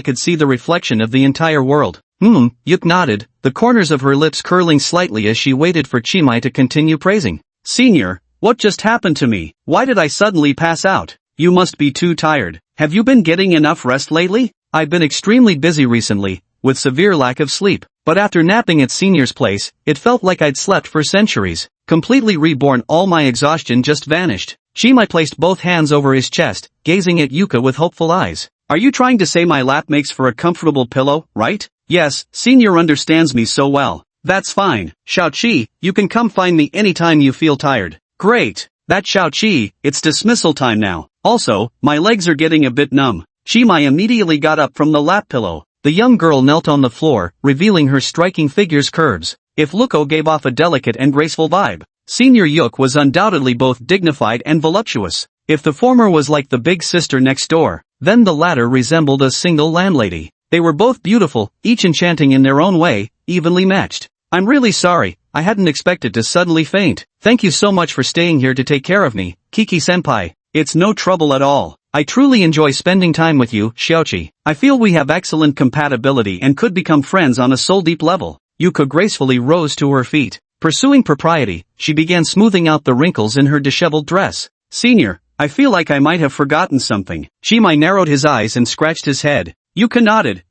could see the reflection of the entire world. Yuk nodded, the corners of her lips curling slightly as she waited for Chimai to continue praising. Senior, what just happened to me? Why did I suddenly pass out? You must be too tired. Have you been getting enough rest lately? I've been extremely busy recently, with severe lack of sleep. But after napping at Senior's place, it felt like I'd slept for centuries. Completely reborn, all my exhaustion just vanished. Chimai placed both hands over his chest, gazing at Yuka with hopeful eyes. Are you trying to say my lap makes for a comfortable pillow, right? Yes, Senior understands me so well. That's fine. Xiaoqi, you can come find me anytime you feel tired. Great. That's Xiaoqi, it's dismissal time now. Also, my legs are getting a bit numb. Chimai immediately got up from the lap pillow. The young girl knelt on the floor, revealing her striking figure's curves. If Luko gave off a delicate and graceful vibe, Senior Yuk was undoubtedly both dignified and voluptuous. If the former was like the big sister next door, then the latter resembled a single landlady. They were both beautiful, each enchanting in their own way, evenly matched. I'm really sorry, I hadn't expected to suddenly faint. Thank you so much for staying here to take care of me, Kiki-senpai. It's no trouble at all. I truly enjoy spending time with you, Xiaoqi. I feel we have excellent compatibility and could become friends on a soul-deep level. Yuka gracefully rose to her feet. Pursuing propriety, she began smoothing out the wrinkles in her disheveled dress. Senior, I feel like I might have forgotten something. Chimai narrowed his eyes and scratched his head. Yuka nodded.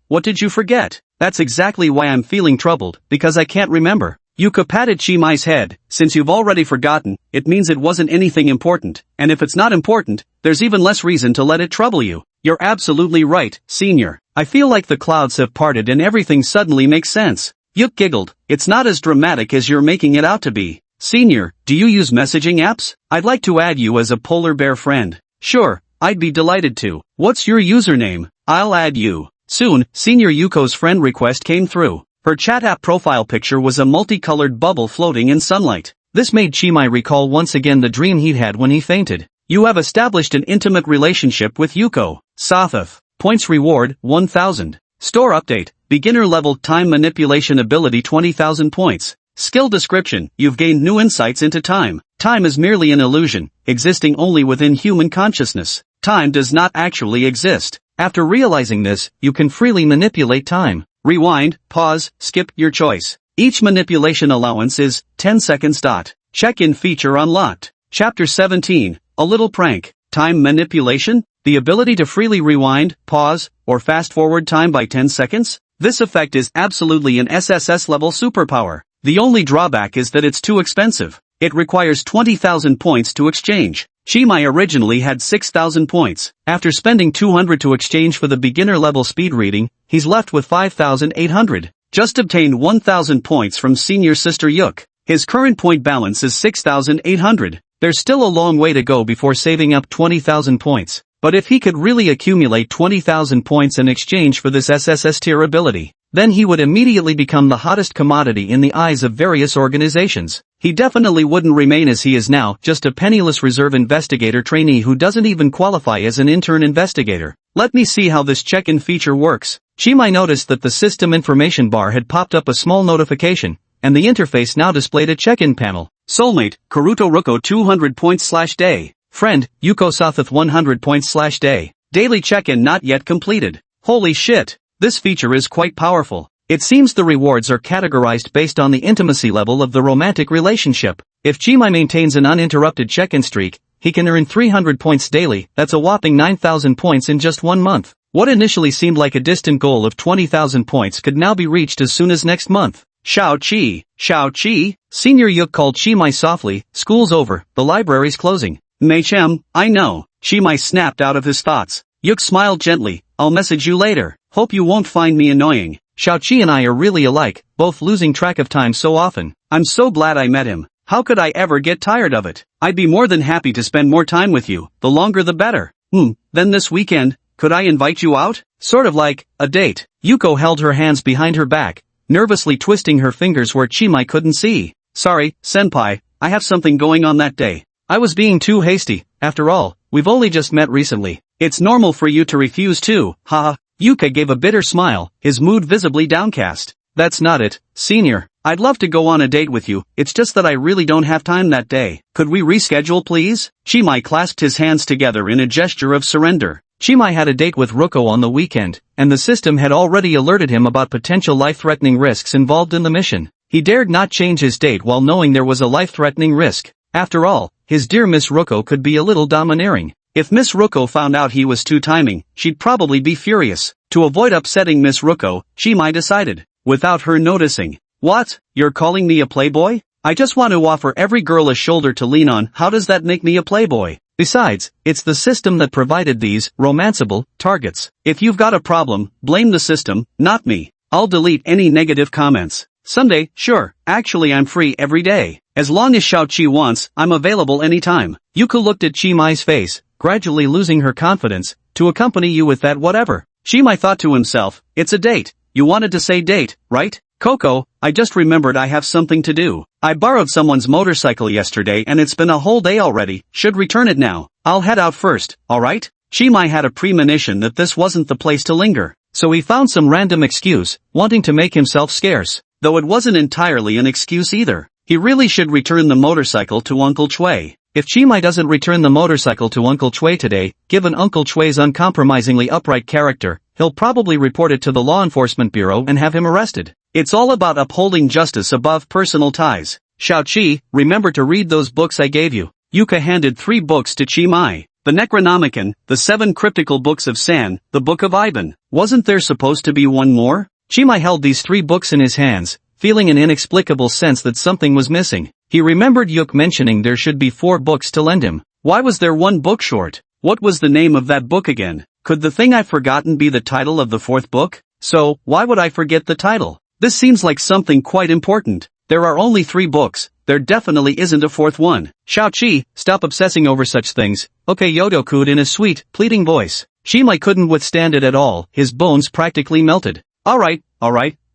What did you forget? That's exactly why I'm feeling troubled, because I can't remember. Yuka patted Chimai's head. Since you've already forgotten, it means it wasn't anything important, and if it's not important, there's even less reason to let it trouble you. You're absolutely right, senior. I feel like the clouds have parted and everything suddenly makes sense. Yuk giggled. It's not as dramatic as you're making it out to be. Senior, do you use messaging apps? I'd like to add you as a polar bear friend. Sure, I'd be delighted to. What's your username? I'll add you. Soon, Senior Yuko's friend request came through. Her chat app profile picture was a multicolored bubble floating in sunlight. This made Chimai recall once again the dream he'd had when he fainted. You have established an intimate relationship with Yuko. Sothoth. Points reward, 1000. Store update. Beginner level time manipulation ability 20,000 points. Skill description. You've gained new insights into time. Time is merely an illusion, existing only within human consciousness. Time does not actually exist. After realizing this, you can freely manipulate time. Rewind, pause, skip, your choice. Each manipulation allowance is 10 seconds. Check-in feature unlocked. Chapter 17, A Little Prank. Time manipulation? The ability to freely rewind, pause, or fast-forward time by 10 seconds? This effect is absolutely an SSS-level superpower. The only drawback is that it's too expensive. It requires 20,000 points to exchange. Chimai originally had 6,000 points. After spending 200 to exchange for the beginner-level speed reading, he's left with 5,800. Just obtained 1,000 points from senior sister Yuk. His current point balance is 6,800. There's still a long way to go before saving up 20,000 points. But if he could really accumulate 20,000 points in exchange for this SSS tier ability, then he would immediately become the hottest commodity in the eyes of various organizations. He definitely wouldn't remain as he is now, just a penniless reserve investigator trainee who doesn't even qualify as an intern investigator. Let me see how this check-in feature works. Chimai noticed that the system information bar had popped up a small notification, and the interface now displayed a check-in panel. Soulmate, Karuto Ruko 200 points/day. Friend, Yuko Sothoth 100 points/day. Daily check-in not yet completed. Holy shit, this feature is quite powerful. It seems the rewards are categorized based on the intimacy level of the romantic relationship. If Chimai maintains an uninterrupted check-in streak, he can earn 300 points daily. That's a whopping 9,000 points in just 1 month. What initially seemed like a distant goal of 20,000 points could now be reached as soon as next month. Shao Chi. Senior Yuk called Chimai softly. School's over, the library's closing. Machem, I know. Chimai snapped out of his thoughts. Yuk smiled gently. I'll message you later. Hope you won't find me annoying. Xiaoqi and I are really alike, both losing track of time so often. I'm so glad I met him. How could I ever get tired of it? I'd be more than happy to spend more time with you, the longer the better. Then this weekend, could I invite you out? Sort of like a date. Yuko held her hands behind her back, nervously twisting her fingers where Chimai couldn't see. Sorry, senpai, I have something going on that day. I was being too hasty. After all, we've only just met recently. It's normal for you to refuse too, haha. Yuka gave a bitter smile, his mood visibly downcast. That's not it, senior. I'd love to go on a date with you, it's just that I really don't have time that day. Could we reschedule please? Chimai clasped his hands together in a gesture of surrender. Chimai had a date with Ruko on the weekend, and the system had already alerted him about potential life-threatening risks involved in the mission. He dared not change his date while knowing there was a life-threatening risk. After all, his dear Miss Ruko could be a little domineering. If Miss Ruko found out he was too timing, she'd probably be furious. To avoid upsetting Miss Ruko, Chimai decided, without her noticing. What? You're calling me a playboy? I just want to offer every girl a shoulder to lean on. How does that make me a playboy? Besides, it's the system that provided these romanceable targets. If you've got a problem, blame the system, not me. I'll delete any negative comments. Sunday, sure, actually I'm free every day. As long as Xiaoqi wants, I'm available anytime. Yuka looked at Chimai's face, gradually losing her confidence. To accompany you with that whatever. Chimai thought to himself, it's a date. You wanted to say date, right? Coco, I just remembered I have something to do. I borrowed someone's motorcycle yesterday and it's been a whole day already. Should return it now. I'll head out first, alright? Chimai had a premonition that this wasn't the place to linger. So he found some random excuse, wanting to make himself scarce. Though it wasn't entirely an excuse either. He really should return the motorcycle to Uncle Chui. If Chimai doesn't return the motorcycle to Uncle Chui today, given Uncle Chui's uncompromisingly upright character, he'll probably report it to the Law Enforcement Bureau and have him arrested. It's all about upholding justice above personal ties. Xiaoqi, remember to read those books I gave you. Yuka handed 3 books to Chimai. The Necronomicon, the 7 cryptical books of San, the Book of Iban. Wasn't there supposed to be one more? Chimai held these 3 books in his hands, feeling an inexplicable sense that something was missing. He remembered Yuk mentioning there should be 4 books to lend him. Why was there 1 book short? What was the name of that book again? Could the thing I've forgotten be the title of the 4th book? So, why would I forget the title? This seems like something quite important. There are only 3 books. There definitely isn't a 4th one. Shao-Chi, stop obsessing over such things. Okay, Yodo-kun in a sweet, pleading voice. Shimai couldn't withstand it at all, his bones practically melted. Alright,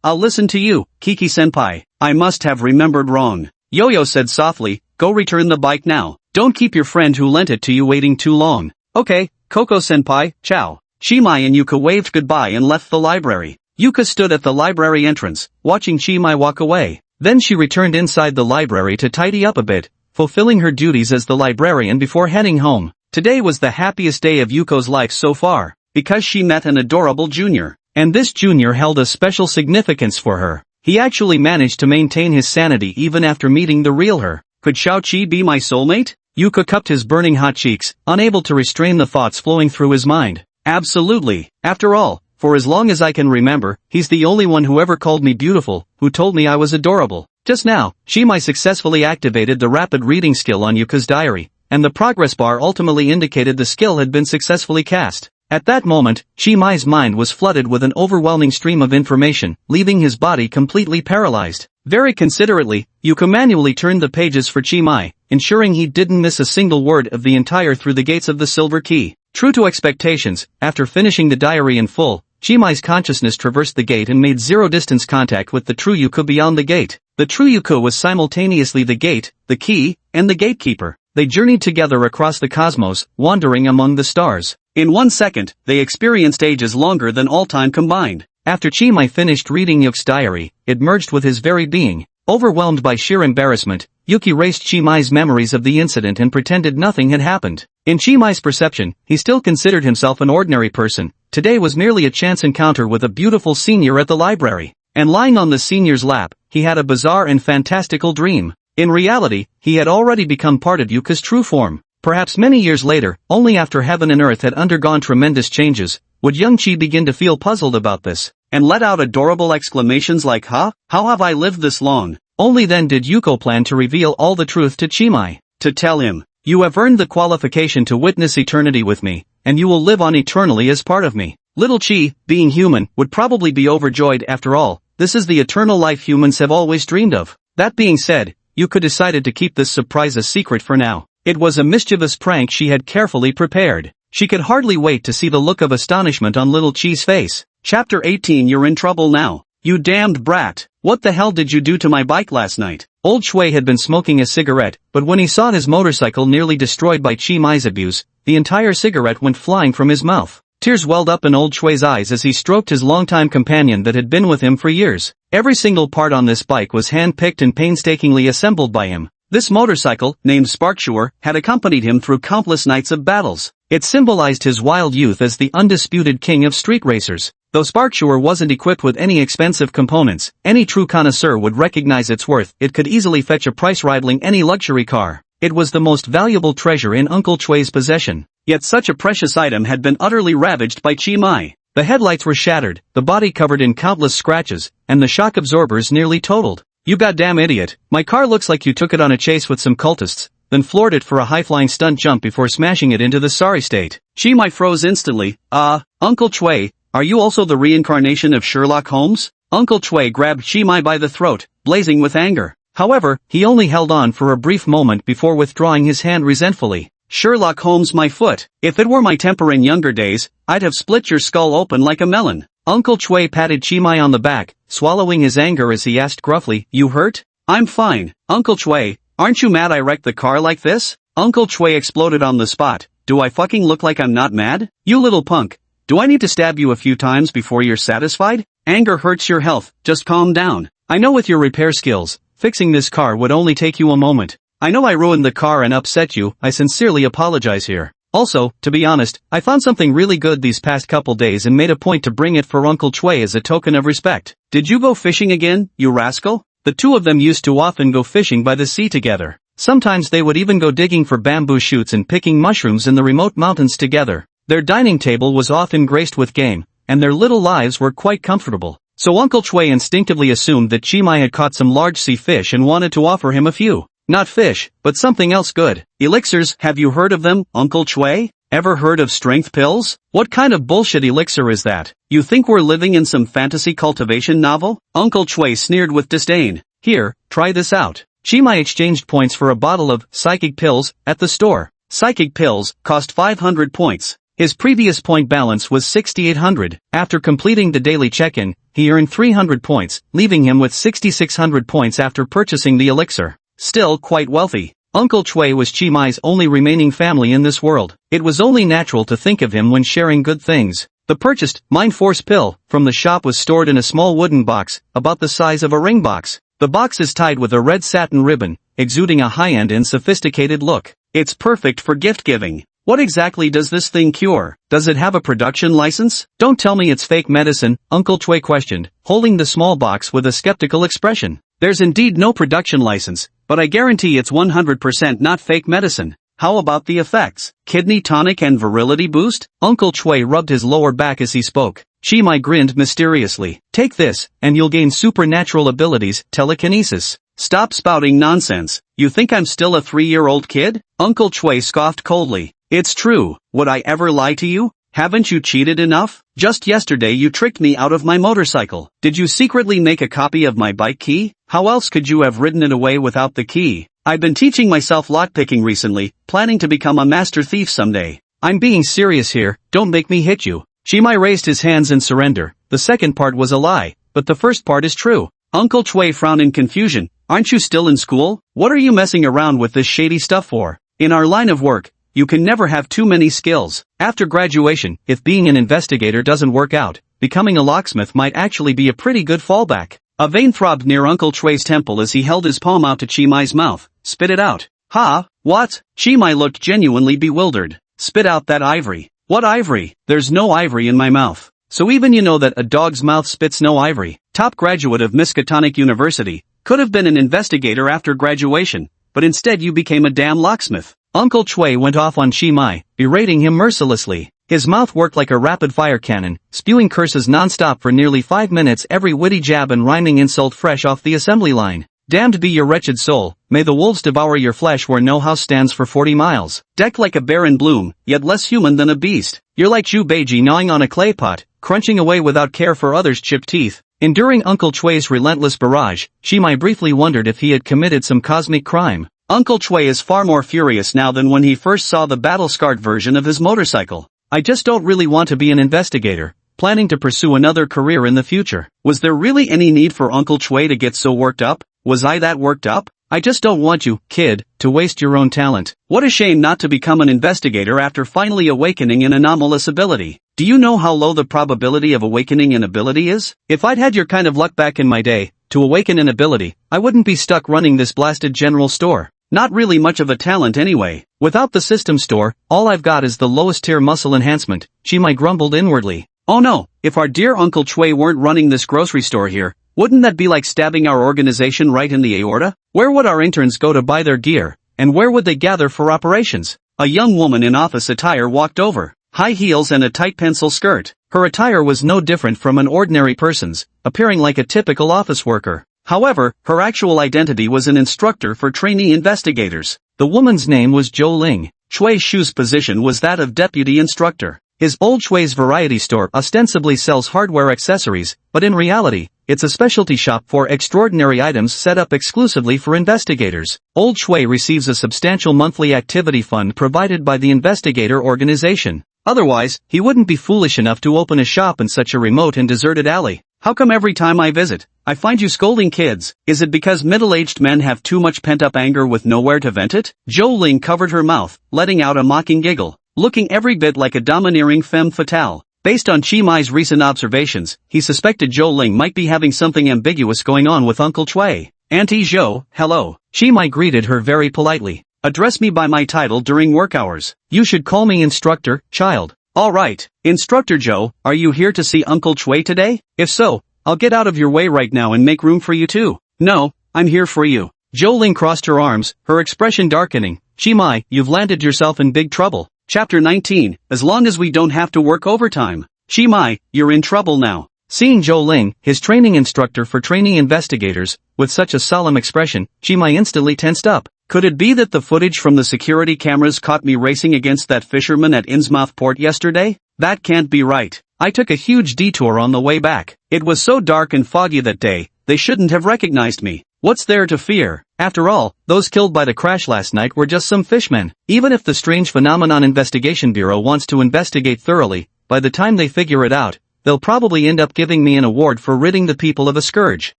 I'll listen to you, Kiki-senpai. I must have remembered wrong. Yo-Yo said softly, go return the bike now. Don't keep your friend who lent it to you waiting too long. Okay, Koko-senpai, ciao. Shimai and Yuka waved goodbye and left the library. Yuka stood at the library entrance, watching Shimai walk away. Then she returned inside the library to tidy up a bit, fulfilling her duties as the librarian before heading home. Today was the happiest day of Yuko's life so far, because she met an adorable junior. And this junior held a special significance for her. He actually managed to maintain his sanity even after meeting the real her. Could Shao-Chi be my soulmate? Yuka cupped his burning hot cheeks, unable to restrain the thoughts flowing through his mind. Absolutely. After all, for as long as I can remember, he's the only one who ever called me beautiful, who told me I was adorable. Just now, Shimai successfully activated the rapid reading skill on Yuka's diary, and the progress bar ultimately indicated the skill had been successfully cast. At that moment, Shimai's mind was flooded with an overwhelming stream of information, leaving his body completely paralyzed. Very considerately, Yuka manually turned the pages for Shimai, ensuring he didn't miss a single word of the entire Through the Gates of the Silver Key. True to expectations, after finishing the diary in full, Shimai's consciousness traversed the gate and made zero-distance contact with the true Yuka beyond the gate. The true Yuka was simultaneously the gate, the key, and the gatekeeper. They journeyed together across the cosmos, wandering among the stars. In 1 second, they experienced ages longer than all time combined. After Shimai finished reading Yuki's diary, it merged with his very being. Overwhelmed by sheer embarrassment, Yuki erased Shimai's memories of the incident and pretended nothing had happened. In Shimai's perception, he still considered himself an ordinary person. Today was merely a chance encounter with a beautiful senior at the library. And lying on the senior's lap, he had a bizarre and fantastical dream. In reality, he had already become part of Yuka's true form. Perhaps many years later, only after heaven and earth had undergone tremendous changes, would young Chi begin to feel puzzled about this, and let out adorable exclamations like huh? How have I lived this long? Only then did Yuko plan to reveal all the truth to Chimai. To tell him, you have earned the qualification to witness eternity with me, and you will live on eternally as part of me. Little Chi, being human, would probably be overjoyed. After all, this is the eternal life humans have always dreamed of. That being said, Yuka decided to keep this surprise a secret for now. It was a mischievous prank she had carefully prepared. She could hardly wait to see the look of astonishment on little Chi's face. Chapter 18. You're in trouble now. You damned brat. What the hell did you do to my bike last night? Old Shui had been smoking a cigarette, but when he saw his motorcycle nearly destroyed by Chi Mai's abuse, the entire cigarette went flying from his mouth. Tears welled up in Old Shui's eyes as he stroked his longtime companion that had been with him for years. Every single part on this bike was hand-picked and painstakingly assembled by him. This motorcycle, named Sparksure, had accompanied him through countless nights of battles. It symbolized his wild youth as the undisputed king of street racers. Though Sparksure wasn't equipped with any expensive components, any true connoisseur would recognize its worth. It could easily fetch a price rivaling any luxury car. It was the most valuable treasure in Uncle Chui's possession. Yet such a precious item had been utterly ravaged by Chi Mai. The headlights were shattered, the body covered in countless scratches, and the shock absorbers nearly totaled. You goddamn idiot, my car looks like you took it on a chase with some cultists, then floored it for a high-flying stunt jump before smashing it into the sorry state. Chi Mai froze instantly. Uncle Chui, are you also the reincarnation of Sherlock Holmes? Uncle Chui grabbed Chi Mai by the throat, blazing with anger. However, he only held on for a brief moment before withdrawing his hand resentfully. Sherlock Holmes, my foot. If it were my temper in younger days, I'd have split your skull open like a melon. Uncle Chui patted Chi Mai on the back, swallowing his anger as he asked gruffly, you hurt? I'm fine. Uncle Chui, aren't you mad I wrecked the car like this? Uncle Chui exploded on the spot. Do I fucking look like I'm not mad? You little punk. Do I need to stab you a few times before you're satisfied? Anger hurts your health, just calm down. I know with your repair skills, fixing this car would only take you a moment. I know I ruined the car and upset you, I sincerely apologize here. Also, to be honest, I found something really good these past couple days and made a point to bring it for Uncle Chui as a token of respect. Did you go fishing again, you rascal? The two of them used to often go fishing by the sea together. Sometimes they would even go digging for bamboo shoots and picking mushrooms in the remote mountains together. Their dining table was often graced with game, and their little lives were quite comfortable. So Uncle Chui instinctively assumed that Chimai had caught some large sea fish and wanted to offer him a few. Not fish, but something else good. Elixirs, have you heard of them, Uncle Chui? Ever heard of strength pills? What kind of bullshit elixir is that? You think we're living in some fantasy cultivation novel? Uncle Chui sneered with disdain. Here, try this out. Chimai exchanged points for a bottle of psychic pills at the store. Psychic pills cost 500 points. His previous point balance was 6,800. After completing the daily check-in, he earned 300 points, leaving him with 6,600 points after purchasing the elixir. Still quite wealthy. Uncle Chui was Chimai's only remaining family in this world. It was only natural to think of him when sharing good things. The purchased Mind Force pill from the shop was stored in a small wooden box, about the size of a ring box. The box is tied with a red satin ribbon, exuding a high-end and sophisticated look. It's perfect for gift-giving. What exactly does this thing cure? Does it have a production license? Don't tell me it's fake medicine, Uncle Chui questioned, holding the small box with a skeptical expression. There's indeed no production license, but I guarantee it's 100% not fake medicine. How about the effects? Kidney tonic and virility boost? Uncle Chui rubbed his lower back as he spoke. Chimai grinned mysteriously. Take this, and you'll gain supernatural abilities, telekinesis. Stop spouting nonsense. You think I'm still a 3-year-old kid? Uncle Chui scoffed coldly. It's true. Would I ever lie to you? Haven't you cheated enough? Just yesterday you tricked me out of my motorcycle. Did you secretly make a copy of my bike key? How else could you have ridden it away without the key? I've been teaching myself lockpicking recently, planning to become a master thief someday. I'm being serious here, don't make me hit you. Chimai raised his hands in surrender. The second part was a lie, but the first part is true. Uncle Chui frowned in confusion. Aren't you still in school? What are you messing around with this shady stuff for? In our line of work, you can never have too many skills. After graduation, if being an investigator doesn't work out, becoming a locksmith might actually be a pretty good fallback. A vein throbbed near Uncle Chui's temple as he held his palm out to Chimai's mouth. Spit it out. Ha? What? Chimai looked genuinely bewildered. Spit out that ivory. What ivory? There's no ivory in my mouth. So even you know that a dog's mouth spits no ivory. Top graduate of Miskatonic University. Could have been an investigator after graduation, but instead you became a damn locksmith. Uncle Chui went off on Chimai, berating him mercilessly. His mouth worked like a rapid-fire cannon, spewing curses non-stop for nearly 5 minutes, every witty jab and rhyming insult fresh off the assembly line. Damned be your wretched soul, may the wolves devour your flesh where no house stands for 40 miles. Decked like a bear in bloom, yet less human than a beast. You're like Zhu Beiji gnawing on a clay pot, crunching away without care for others' chipped teeth. Enduring Uncle Chui's relentless barrage, Chimai briefly wondered if he had committed some cosmic crime. Uncle Chui is far more furious now than when he first saw the battle-scarred version of his motorcycle. I just don't really want to be an investigator, planning to pursue another career in the future. Was there really any need for Uncle Chui to get so worked up? Was I that worked up? I just don't want you, kid, to waste your own talent. What a shame not to become an investigator after finally awakening an anomalous ability. Do you know how low the probability of awakening an ability is? If I'd had your kind of luck back in my day, to awaken an ability, I wouldn't be stuck running this blasted general store. Not really much of a talent anyway. Without the system store, all I've got is the lowest tier muscle enhancement, Chimai grumbled inwardly. Oh no, if our dear Uncle Chui weren't running this grocery store here, wouldn't that be like stabbing our organization right in the aorta? Where would our interns go to buy their gear, and where would they gather for operations? A young woman in office attire walked over, high heels and a tight pencil skirt. Her attire was no different from an ordinary person's, appearing like a typical office worker. However, her actual identity was an instructor for trainee investigators. The woman's name was Zhou Ling. Chui Shu's position was that of deputy instructor. His Old Chui's variety store ostensibly sells hardware accessories, but in reality, it's a specialty shop for extraordinary items set up exclusively for investigators. Old Chui receives a substantial monthly activity fund provided by the investigator organization. Otherwise, he wouldn't be foolish enough to open a shop in such a remote and deserted alley. How come every time I visit, I find you scolding kids? Is it because middle-aged men have too much pent-up anger with nowhere to vent it? Zhou Ling covered her mouth, letting out a mocking giggle, looking every bit like a domineering femme fatale. Based on Chimai's recent observations, he suspected Zhou Ling might be having something ambiguous going on with Uncle Chui. Auntie Zhou, hello. Chimai greeted her very politely. Address me by my title during work hours. You should call me instructor, child. All right, Instructor Zhou, are you here to see Uncle Chui today? If so, I'll get out of your way right now and make room for you too. No, I'm here for you. Zhou Ling crossed her arms, her expression darkening. Chimai, you've landed yourself in big trouble. Chapter 19, as long as we don't have to work overtime. Chimai, you're in trouble now. Seeing Zhou Ling, his training instructor for training investigators, with such a solemn expression, Chimai instantly tensed up. Could it be that the footage from the security cameras caught me racing against that fisherman at Innsmouth port yesterday? That can't be right. I took a huge detour on the way back. It was so dark and foggy that day, they shouldn't have recognized me. What's there to fear? After all, those killed by the crash last night were just some fishmen. Even if the Strange Phenomenon Investigation Bureau wants to investigate thoroughly, by the time they figure it out, they'll probably end up giving me an award for ridding the people of a scourge.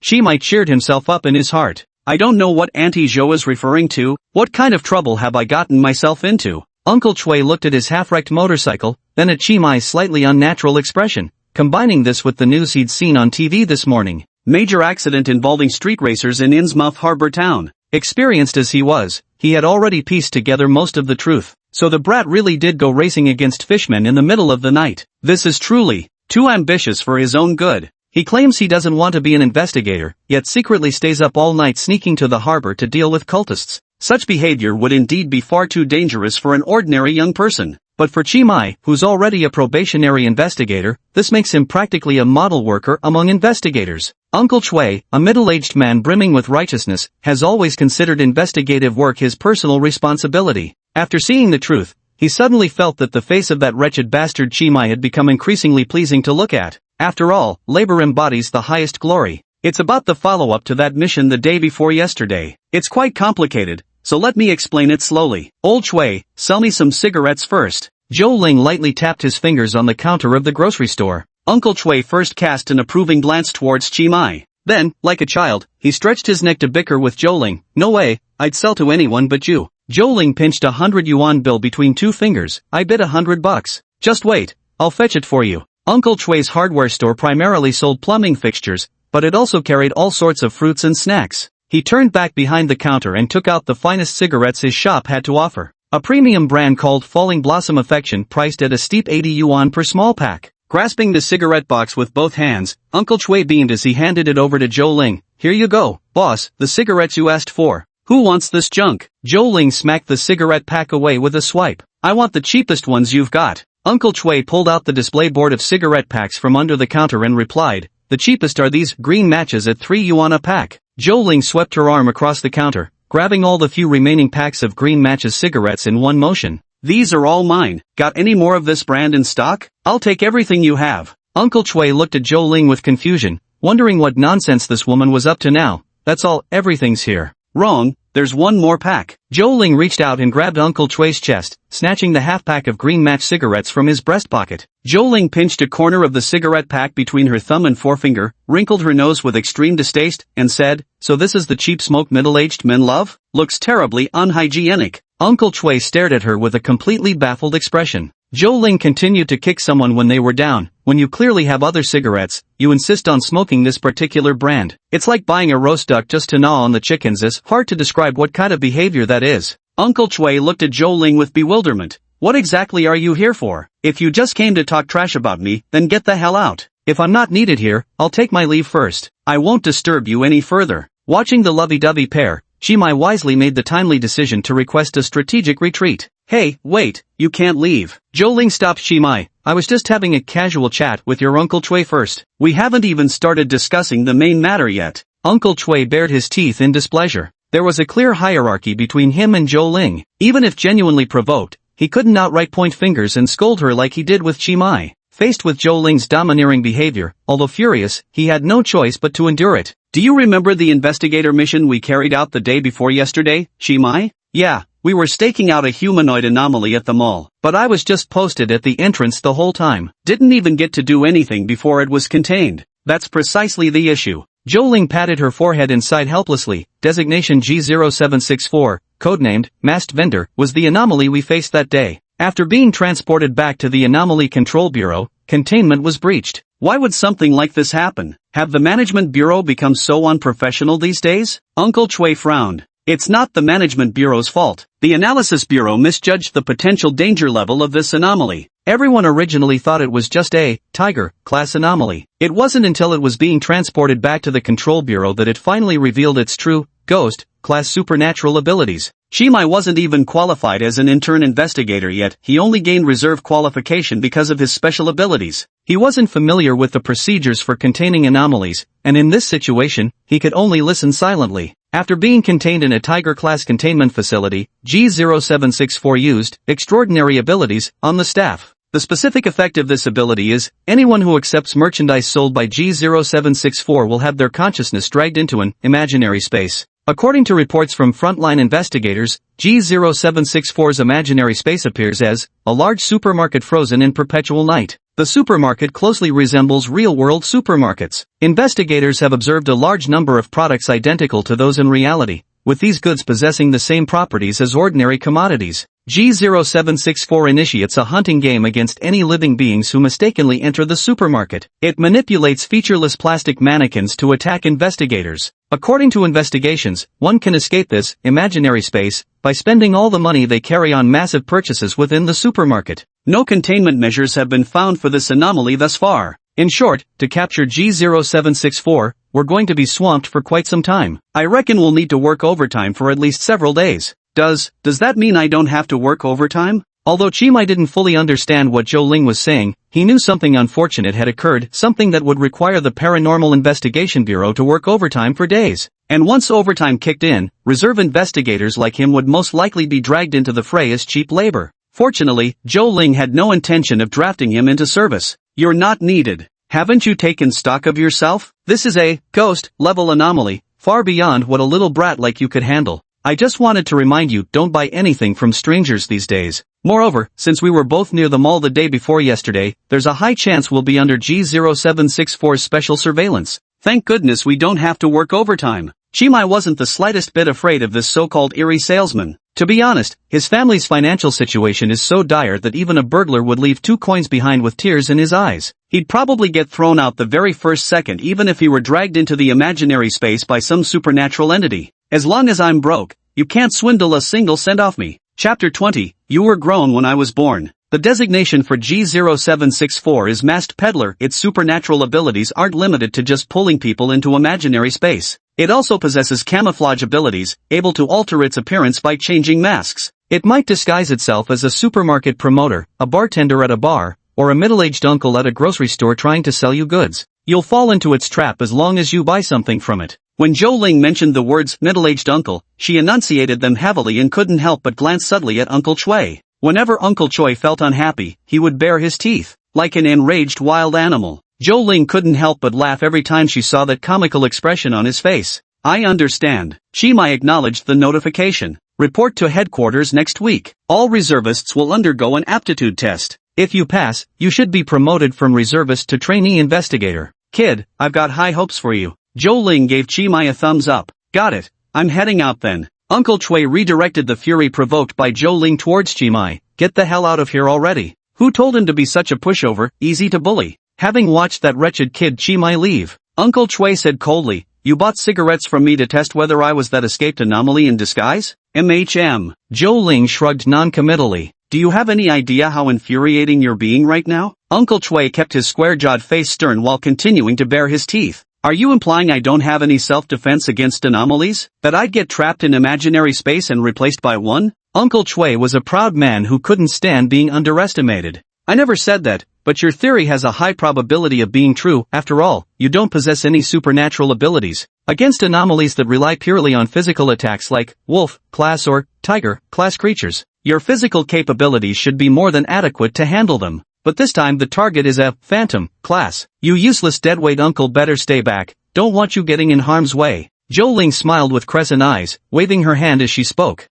Chimai cheered himself up in his heart. I don't know what Auntie Zhou is referring to. What kind of trouble have I gotten myself into? Uncle Chui looked at his half-wrecked motorcycle, then at Chimai's slightly unnatural expression, combining this with the news he'd seen on TV this morning. Major accident involving street racers in Innsmouth Harbor Town. Experienced as he was, he had already pieced together most of the truth. So the brat really did go racing against fishmen in the middle of the night. This is truly too ambitious for his own good. He claims he doesn't want to be an investigator, yet secretly stays up all night sneaking to the harbor to deal with cultists. Such behavior would indeed be far too dangerous for an ordinary young person. But for Chimai, who's already a probationary investigator, this makes him practically a model worker among investigators. Uncle Chui, a middle-aged man brimming with righteousness, has always considered investigative work his personal responsibility. After seeing the truth, he suddenly felt that the face of that wretched bastard Chimai had become increasingly pleasing to look at. After all, labor embodies the highest glory. It's about the follow-up to that mission the day before yesterday. It's quite complicated, so let me explain it slowly. Old Chui, sell me some cigarettes first. Zhou Ling lightly tapped his fingers on the counter of the grocery store. Uncle Chui first cast an approving glance towards Chimai. Then, like a child, he stretched his neck to bicker with Zhou Ling. No way, I'd sell to anyone but you. Zhou Ling pinched a 100 yuan bill between two fingers. I bid $100. Just wait, I'll fetch it for you. Uncle Chui's hardware store primarily sold plumbing fixtures, but it also carried all sorts of fruits and snacks. He turned back behind the counter and took out the finest cigarettes his shop had to offer. A premium brand called Falling Blossom Affection priced at a steep 80 yuan per small pack. Grasping the cigarette box with both hands, Uncle Chui beamed as he handed it over to Zhou Ling. Here you go, boss, the cigarettes you asked for. Who wants this junk? Zhou Ling smacked the cigarette pack away with a swipe. I want the cheapest ones you've got. Uncle Chui pulled out the display board of cigarette packs from under the counter and replied, the cheapest are these green matches at 3 yuan a pack. Zhou Ling swept her arm across the counter, grabbing all the few remaining packs of green matches cigarettes in one motion. These are all mine. Got any more of this brand in stock? I'll take everything you have. Uncle Chui looked at Zhou Ling with confusion, wondering what nonsense this woman was up to now. That's all, everything's here. Wrong, there's one more pack. Zhou Ling reached out and grabbed Uncle Chui's chest, snatching the half-pack of green match cigarettes from his breast pocket. Zhou Ling pinched a corner of the cigarette pack between her thumb and forefinger, wrinkled her nose with extreme distaste, and said, so this is the cheap smoke middle-aged men love? Looks terribly unhygienic. Uncle Chui stared at her with a completely baffled expression. Zhou Ling continued to kick someone when they were down. When you clearly have other cigarettes, you insist on smoking this particular brand. It's like buying a roast duck just to gnaw on the chickens. It's hard to describe what kind of behavior that is. Uncle Chui looked at Zhou Ling with bewilderment. What exactly are you here for? If you just came to talk trash about me, then get the hell out. If I'm not needed here, I'll take my leave first. I won't disturb you any further. Watching the lovey-dovey pair, Chimai wisely made the timely decision to request a strategic retreat. Hey, wait, you can't leave. Zhou Ling stopped Chimai. I was just having a casual chat with your Uncle Chui first. We haven't even started discussing the main matter yet. Uncle Chui bared his teeth in displeasure. There was a clear hierarchy between him and Zhou Ling. Even if genuinely provoked, he couldn't outright point fingers and scold her like he did with Chimai. Faced with Zhou Ling's domineering behavior, although furious, he had no choice but to endure it. Do you remember the investigator mission we carried out the day before yesterday, Chimai? Yeah, we were staking out a humanoid anomaly at the mall, but I was just posted at the entrance the whole time. Didn't even get to do anything before it was contained. That's precisely the issue. Zhou Ling patted her forehead and sighed helplessly. Designation G0764, codenamed Masked Vendor, was the anomaly we faced that day. After being transported back to the Anomaly Control Bureau, containment was breached. Why would something like this happen? Have the Management Bureau become so unprofessional these days? Uncle Chui frowned. It's not the Management Bureau's fault. The Analysis Bureau misjudged the potential danger level of this anomaly. Everyone originally thought it was just a Tiger-class anomaly. It wasn't until it was being transported back to the Control Bureau that it finally revealed its true Ghost-class supernatural abilities. Chimai wasn't even qualified as an intern investigator yet, he only gained reserve qualification because of his special abilities. He wasn't familiar with the procedures for containing anomalies, and in this situation, he could only listen silently. After being contained in a Tiger-class containment facility, G0764 used extraordinary abilities on the staff. The specific effect of this ability is, anyone who accepts merchandise sold by G0764 will have their consciousness dragged into an imaginary space. According to reports from frontline investigators, G0764's imaginary space appears as a large supermarket frozen in perpetual night. The supermarket closely resembles real-world supermarkets. Investigators have observed a large number of products identical to those in reality, with these goods possessing the same properties as ordinary commodities. G0764 initiates a hunting game against any living beings who mistakenly enter the supermarket. It manipulates featureless plastic mannequins to attack investigators. According to investigations, one can escape this imaginary space by spending all the money they carry on massive purchases within the supermarket. No containment measures have been found for this anomaly thus far. In short, to capture G0764, we're going to be swamped for quite some time. I reckon we'll need to work overtime for at least several days. Does that mean I don't have to work overtime? Although Chimai didn't fully understand what Zhou Ling was saying, he knew something unfortunate had occurred, something that would require the Paranormal Investigation Bureau to work overtime for days. And once overtime kicked in, reserve investigators like him would most likely be dragged into the fray as cheap labor. Fortunately, Zhou Ling had no intention of drafting him into service. You're not needed. Haven't you taken stock of yourself? This is a ghost-level anomaly, far beyond what a little brat like you could handle. I just wanted to remind you, don't buy anything from strangers these days. Moreover, since we were both near the mall the day before yesterday, there's a high chance we'll be under G0764's special surveillance. Thank goodness we don't have to work overtime. Chimai wasn't the slightest bit afraid of this so-called eerie salesman. To be honest, his family's financial situation is so dire that even a burglar would leave 2 coins behind with tears in his eyes. He'd probably get thrown out the very first second even if he were dragged into the imaginary space by some supernatural entity. As long as I'm broke, you can't swindle a single cent off me. Chapter 20, You Were Grown When I Was Born. The designation for G0764 is Masked Peddler. Its supernatural abilities aren't limited to just pulling people into imaginary space. It also possesses camouflage abilities, able to alter its appearance by changing masks. It might disguise itself as a supermarket promoter, a bartender at a bar, or a middle-aged uncle at a grocery store trying to sell you goods. You'll fall into its trap as long as you buy something from it. When Zhou Ling mentioned the words middle-aged uncle, she enunciated them heavily and couldn't help but glance subtly at Uncle Chui. Whenever Uncle Choi felt unhappy, he would bare his teeth, like an enraged wild animal. Zhou Ling couldn't help but laugh every time she saw that comical expression on his face. I understand. Chimai acknowledged the notification. Report to headquarters next week. All reservists will undergo an aptitude test. If you pass, you should be promoted from reservist to trainee investigator. Kid, I've got high hopes for you. Zhou Ling gave Chimai a thumbs up. Got it. I'm heading out then. Uncle Chui redirected the fury provoked by Zhou Ling towards Chimai. Get the hell out of here already. Who told him to be such a pushover, easy to bully? Having watched that wretched kid Chimai leave, Uncle Chui said coldly, You bought cigarettes from me to test whether I was that escaped anomaly in disguise? MHM. Zhou Ling shrugged non-committally. Do you have any idea how infuriating you're being right now? Uncle Chui kept his square-jawed face stern while continuing to bare his teeth. Are you implying I don't have any self-defense against anomalies? That I'd get trapped in imaginary space and replaced by one? Uncle Chui was a proud man who couldn't stand being underestimated. I never said that, but your theory has a high probability of being true. After all, you don't possess any supernatural abilities. Against anomalies that rely purely on physical attacks like wolf, class or tiger, class creatures, your physical capabilities should be more than adequate to handle them. But this time the target is a phantom class. You useless deadweight uncle, better stay back. Don't want you getting in harm's way. Zhou Ling smiled with crescent eyes, waving her hand as she spoke.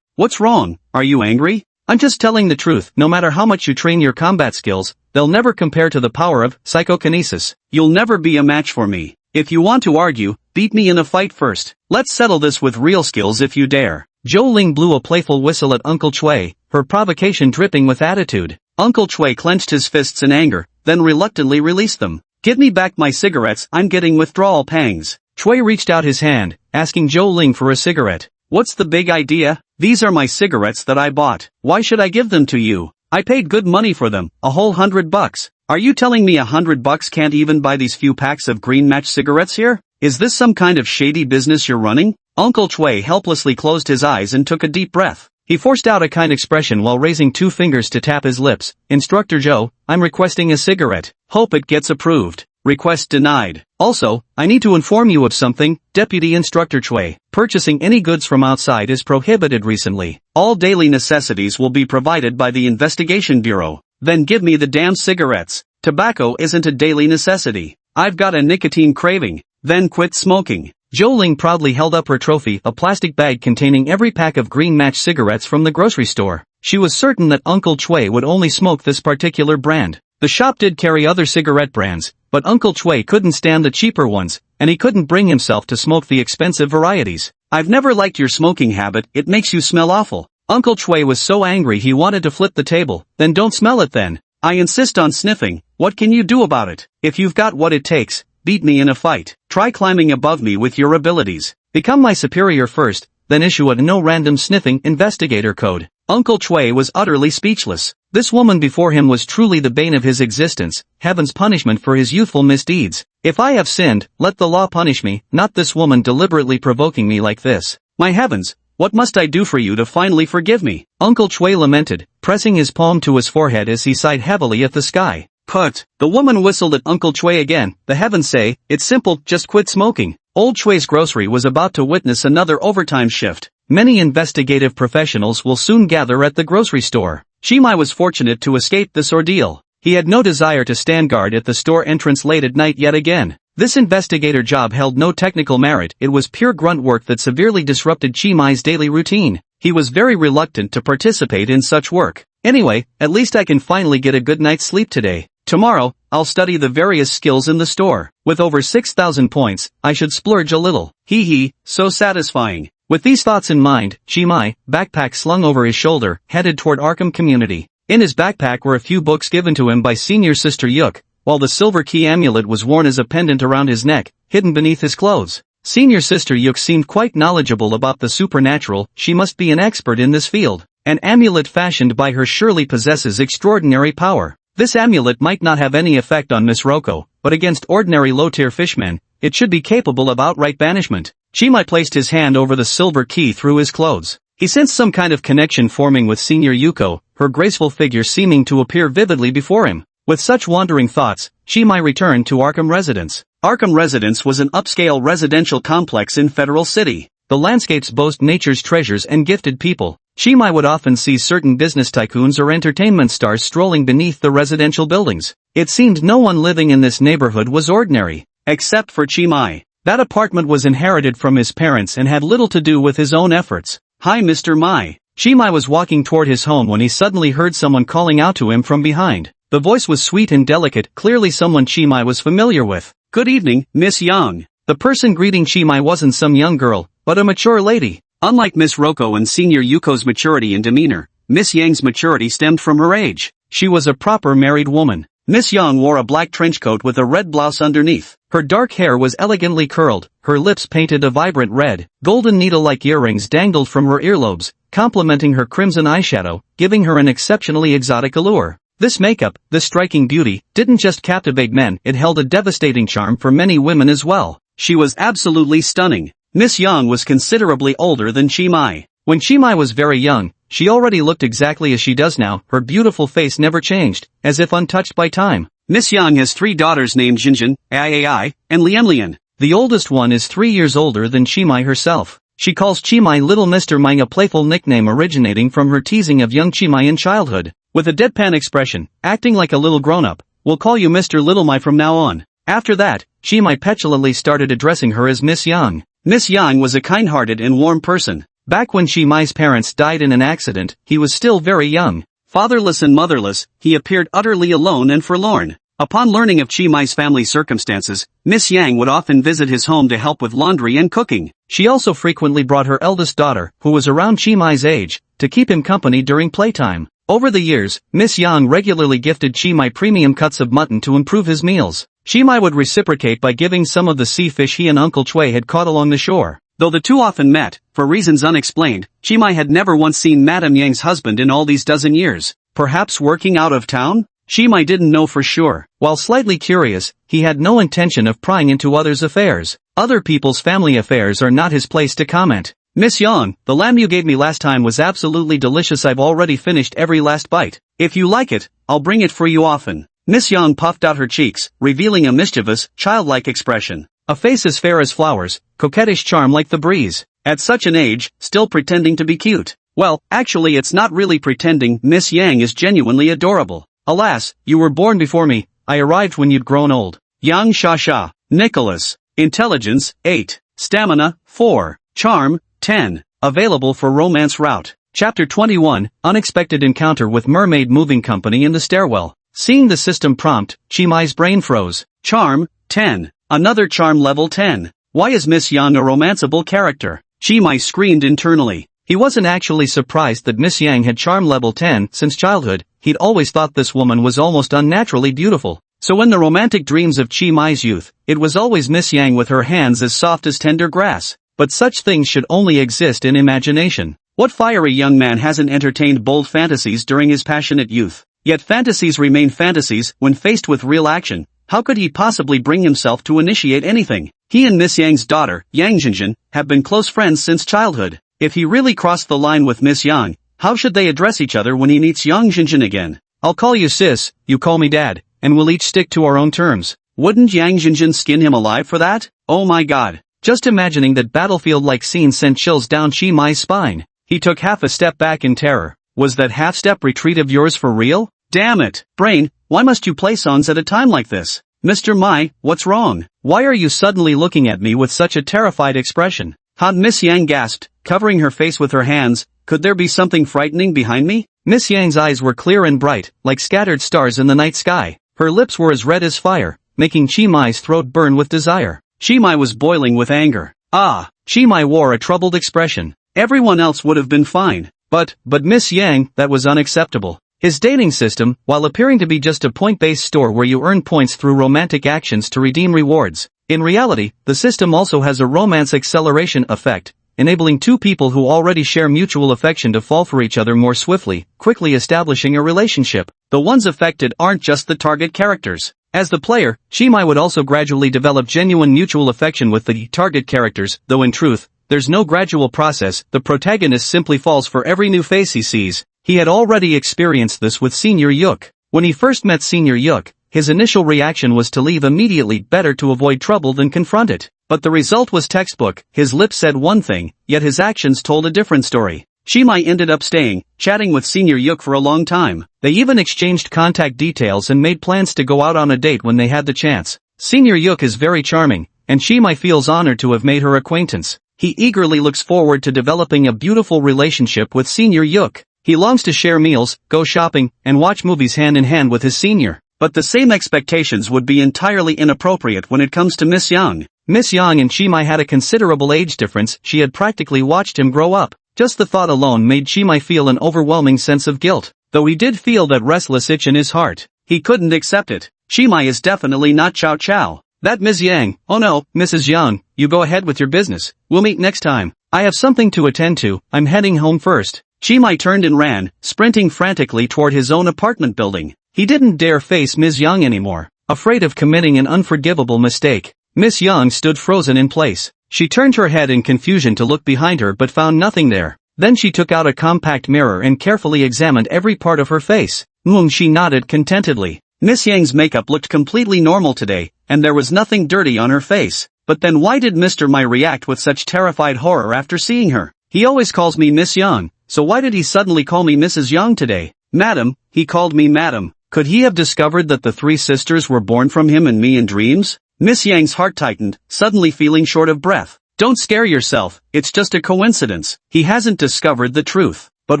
What's wrong? Are you angry? I'm just telling the truth. No matter how much you train your combat skills, they'll never compare to the power of psychokinesis. You'll never be a match for me. If you want to argue, beat me in a fight first. Let's settle this with real skills if you dare. Zhou Ling blew a playful whistle at Uncle Chui, her provocation dripping with attitude. Uncle Chui clenched his fists in anger, then reluctantly released them. Give me back my cigarettes, I'm getting withdrawal pangs. Chui reached out his hand, asking Zhou Ling for a cigarette. What's the big idea? These are my cigarettes that I bought. Why should I give them to you? I paid good money for them, a whole $100. Are you telling me $100 can't even buy these few packs of green match cigarettes here? Is this some kind of shady business you're running? Uncle Chui helplessly closed his eyes and took a deep breath. He forced out a kind expression while raising 2 fingers to tap his lips. Instructor Joe, I'm requesting a cigarette. Hope it gets approved. Request denied. Also, I need to inform you of something, Deputy Instructor Chui. Purchasing any goods from outside is prohibited recently. All daily necessities will be provided by the Investigation Bureau. Then give me the damn cigarettes. Tobacco isn't a daily necessity. I've got a nicotine craving. Then quit smoking. Zhou Ling proudly held up her trophy, a plastic bag containing every pack of green match cigarettes from the grocery store. She was certain that Uncle Chui would only smoke this particular brand. The shop did carry other cigarette brands, but Uncle Chui couldn't stand the cheaper ones, and he couldn't bring himself to smoke the expensive varieties. I've never liked your smoking habit, it makes you smell awful. Uncle Chui was so angry he wanted to flip the table. Then don't smell it then. I insist on sniffing. What can you do about it? If you've got what it takes, beat me in a fight. Try climbing above me with your abilities. Become my superior first, then issue a no random sniffing investigator code. Uncle Chui was utterly speechless. This woman before him was truly the bane of his existence, heaven's punishment for his youthful misdeeds. If I have sinned, let the law punish me, not this woman deliberately provoking me like this. My heavens, what must I do for you to finally forgive me? Uncle Chui lamented, pressing his palm to his forehead as he sighed heavily at the sky. Put. The woman whistled at Uncle Chui again. The heavens say, it's simple, just quit smoking. Old Chui's grocery was about to witness another overtime shift. Many investigative professionals will soon gather at the grocery store. Shimai was fortunate to escape this ordeal. He had no desire to stand guard at the store entrance late at night yet again. This investigator job held no technical merit, it was pure grunt work that severely disrupted Shimai's daily routine. He was very reluctant to participate in such work. Anyway, at least I can finally get a good night's sleep today. Tomorrow, I'll study the various skills in the store. With over 6,000 points, I should splurge a little. Hee hee, so satisfying. With these thoughts in mind, Shimai, backpack slung over his shoulder, headed toward Arkham Community. In his backpack were a few books given to him by senior sister Yuk, while the silver key amulet was worn as a pendant around his neck, hidden beneath his clothes. Senior sister Yuk seemed quite knowledgeable about the supernatural. She must be an expert in this field. An amulet fashioned by her surely possesses extraordinary power. This amulet might not have any effect on Miss Roko, but against ordinary low-tier fishmen, it should be capable of outright banishment. Shimai placed his hand over the silver key through his clothes. He sensed some kind of connection forming with Senior Yuko, her graceful figure seeming to appear vividly before him. With such wandering thoughts, Shimai returned to Arkham Residence. Arkham Residence was an upscale residential complex in Federal City. The landscapes boast nature's treasures and gifted people. Shimai would often see certain business tycoons or entertainment stars strolling beneath the residential buildings. It seemed no one living in this neighborhood was ordinary. Except for Shimai. That apartment was inherited from his parents and had little to do with his own efforts. Hi Mr. Mai. Shimai was walking toward his home when he suddenly heard someone calling out to him from behind. The voice was sweet and delicate, clearly someone Shimai was familiar with. Good evening, Miss Yang. The person greeting Shimai wasn't some young girl, but a mature lady. Unlike Miss Roko and Senior Yuko's maturity and demeanor, Miss Yang's maturity stemmed from her age. She was a proper married woman. Miss Yang wore a black trench coat with a red blouse underneath. Her dark hair was elegantly curled, her lips painted a vibrant red. Golden needle-like earrings dangled from her earlobes, complementing her crimson eyeshadow, giving her an exceptionally exotic allure. This makeup, this striking beauty, didn't just captivate men, it held a devastating charm for many women as well. She was absolutely stunning. Miss Yang was considerably older than Shimai. When Shimai was very young, she already looked exactly as she does now. Her beautiful face never changed, as if untouched by time. Miss Yang has 3 daughters named Jinjin, Ai, and Lian. The oldest one is 3 years older than Shimai herself. She calls Shimai Little Mr. Mai, a playful nickname originating from her teasing of young Shimai in childhood. With a deadpan expression, acting like a little grown-up, we'll call you Mr. Little Mai from now on. After that, Shimai petulantly started addressing her as Miss Yang. Miss Yang was a kind-hearted and warm person. Back when Shimai's parents died in an accident, he was still very young. Fatherless and motherless, he appeared utterly alone and forlorn. Upon learning of Shimai's family circumstances, Miss Yang would often visit his home to help with laundry and cooking. She also frequently brought her eldest daughter, who was around Shimai's age, to keep him company during playtime. Over the years, Miss Yang regularly gifted Shimai premium cuts of mutton to improve his meals. Shimai would reciprocate by giving some of the sea fish he and Uncle Chui had caught along the shore. Though the two often met, for reasons unexplained, Shimai had never once seen Madame Yang's husband in all these dozen years. Perhaps working out of town? Shimai didn't know for sure. While slightly curious, he had no intention of prying into others' affairs. Other people's family affairs are not his place to comment. Miss Yang, the lamb you gave me last time was absolutely delicious. I've already finished every last bite. If you like it, I'll bring it for you often. Miss Yang puffed out her cheeks, revealing a mischievous, childlike expression. A face as fair as flowers, coquettish charm like the breeze. At such an age, still pretending to be cute. Well, actually it's not really pretending. Miss Yang is genuinely adorable. Alas, you were born before me. I arrived when you'd grown old. Yang Sha. Nicholas. Intelligence, 8. Stamina, 4. Charm, 10. Available for romance route. Chapter 21, Unexpected Encounter with Mermaid Moving Company in the Stairwell. Seeing the system prompt, Chimai's brain froze. Charm, 10. Another charm level 10. Why is Miss Yang a romanceable character? Chimai screamed internally. He wasn't actually surprised that Miss Yang had charm level 10 since childhood. He'd always thought this woman was almost unnaturally beautiful. So in the romantic dreams of Chimai's youth, it was always Miss Yang with her hands as soft as tender grass. But such things should only exist in imagination. What fiery young man hasn't entertained bold fantasies during his passionate youth? Yet fantasies remain fantasies when faced with real action. How could he possibly bring himself to initiate anything? He and Miss Yang's daughter, Yang Jinjin, have been close friends since childhood. If he really crossed the line with Miss Yang, how should they address each other when he meets Yang Jinjin again? I'll call you sis, you call me dad, and we'll each stick to our own terms. Wouldn't Yang Jinjin skin him alive for that? Oh my god. Just imagining that battlefield-like scene sent chills down Chimai's spine. He took half a step back in terror. Was that half-step retreat of yours for real? Damn it, brain, why must you play songs at a time like this? Mr. Mai, what's wrong? Why are you suddenly looking at me with such a terrified expression? Miss Yang gasped, covering her face with her hands. Could there be something frightening behind me? Miss Yang's eyes were clear and bright, like scattered stars in the night sky. Her lips were as red as fire, making Chimai's throat burn with desire. Chimai was boiling with anger. Chimai wore a troubled expression. Everyone else would have been fine. But Miss Yang, that was unacceptable. His dating system, while appearing to be just a point-based store where you earn points through romantic actions to redeem rewards, in reality, the system also has a romance acceleration effect, enabling two people who already share mutual affection to fall for each other more swiftly, quickly establishing a relationship. The ones affected aren't just the target characters. As the player, Chimai would also gradually develop genuine mutual affection with the target characters, though in truth, there's no gradual process. The protagonist simply falls for every new face he sees. He had already experienced this with Senior Yuk. When he first met Senior Yuk, his initial reaction was to leave immediately, better to avoid trouble than confront it. But the result was textbook. His lips said one thing, yet his actions told a different story. Chimai ended up staying, chatting with Senior Yuk for a long time. They even exchanged contact details and made plans to go out on a date when they had the chance. Senior Yuk is very charming, and Chimai feels honored to have made her acquaintance. He eagerly looks forward to developing a beautiful relationship with Senior Yuk. He longs to share meals, go shopping, and watch movies hand in hand with his senior. But the same expectations would be entirely inappropriate when it comes to Miss Yang. Miss Yang and Chimai had a considerable age difference. She had practically watched him grow up. Just the thought alone made Chimai feel an overwhelming sense of guilt. Though he did feel that restless itch in his heart, he couldn't accept it. Chimai is definitely not Chow Chow. That Ms. Yang. Oh no, Mrs. Yang, you go ahead with your business. We'll meet next time. I have something to attend to. I'm heading home first. Chimai turned and ran, sprinting frantically toward his own apartment building. He didn't dare face Ms. Yang anymore, afraid of committing an unforgivable mistake. Miss Yang stood frozen in place. She turned her head in confusion to look behind her but found nothing there. Then she took out a compact mirror and carefully examined every part of her face. She nodded contentedly. Miss Yang's makeup looked completely normal today, and there was nothing dirty on her face. But then why did Mr. Mai react with such terrified horror after seeing her? He always calls me Miss Yang, so why did he suddenly call me Mrs. Yang today? Madam, he called me Madam. Could he have discovered that the three sisters were born from him and me in dreams? Miss Yang's heart tightened, suddenly feeling short of breath. Don't scare yourself, it's just a coincidence. He hasn't discovered the truth. But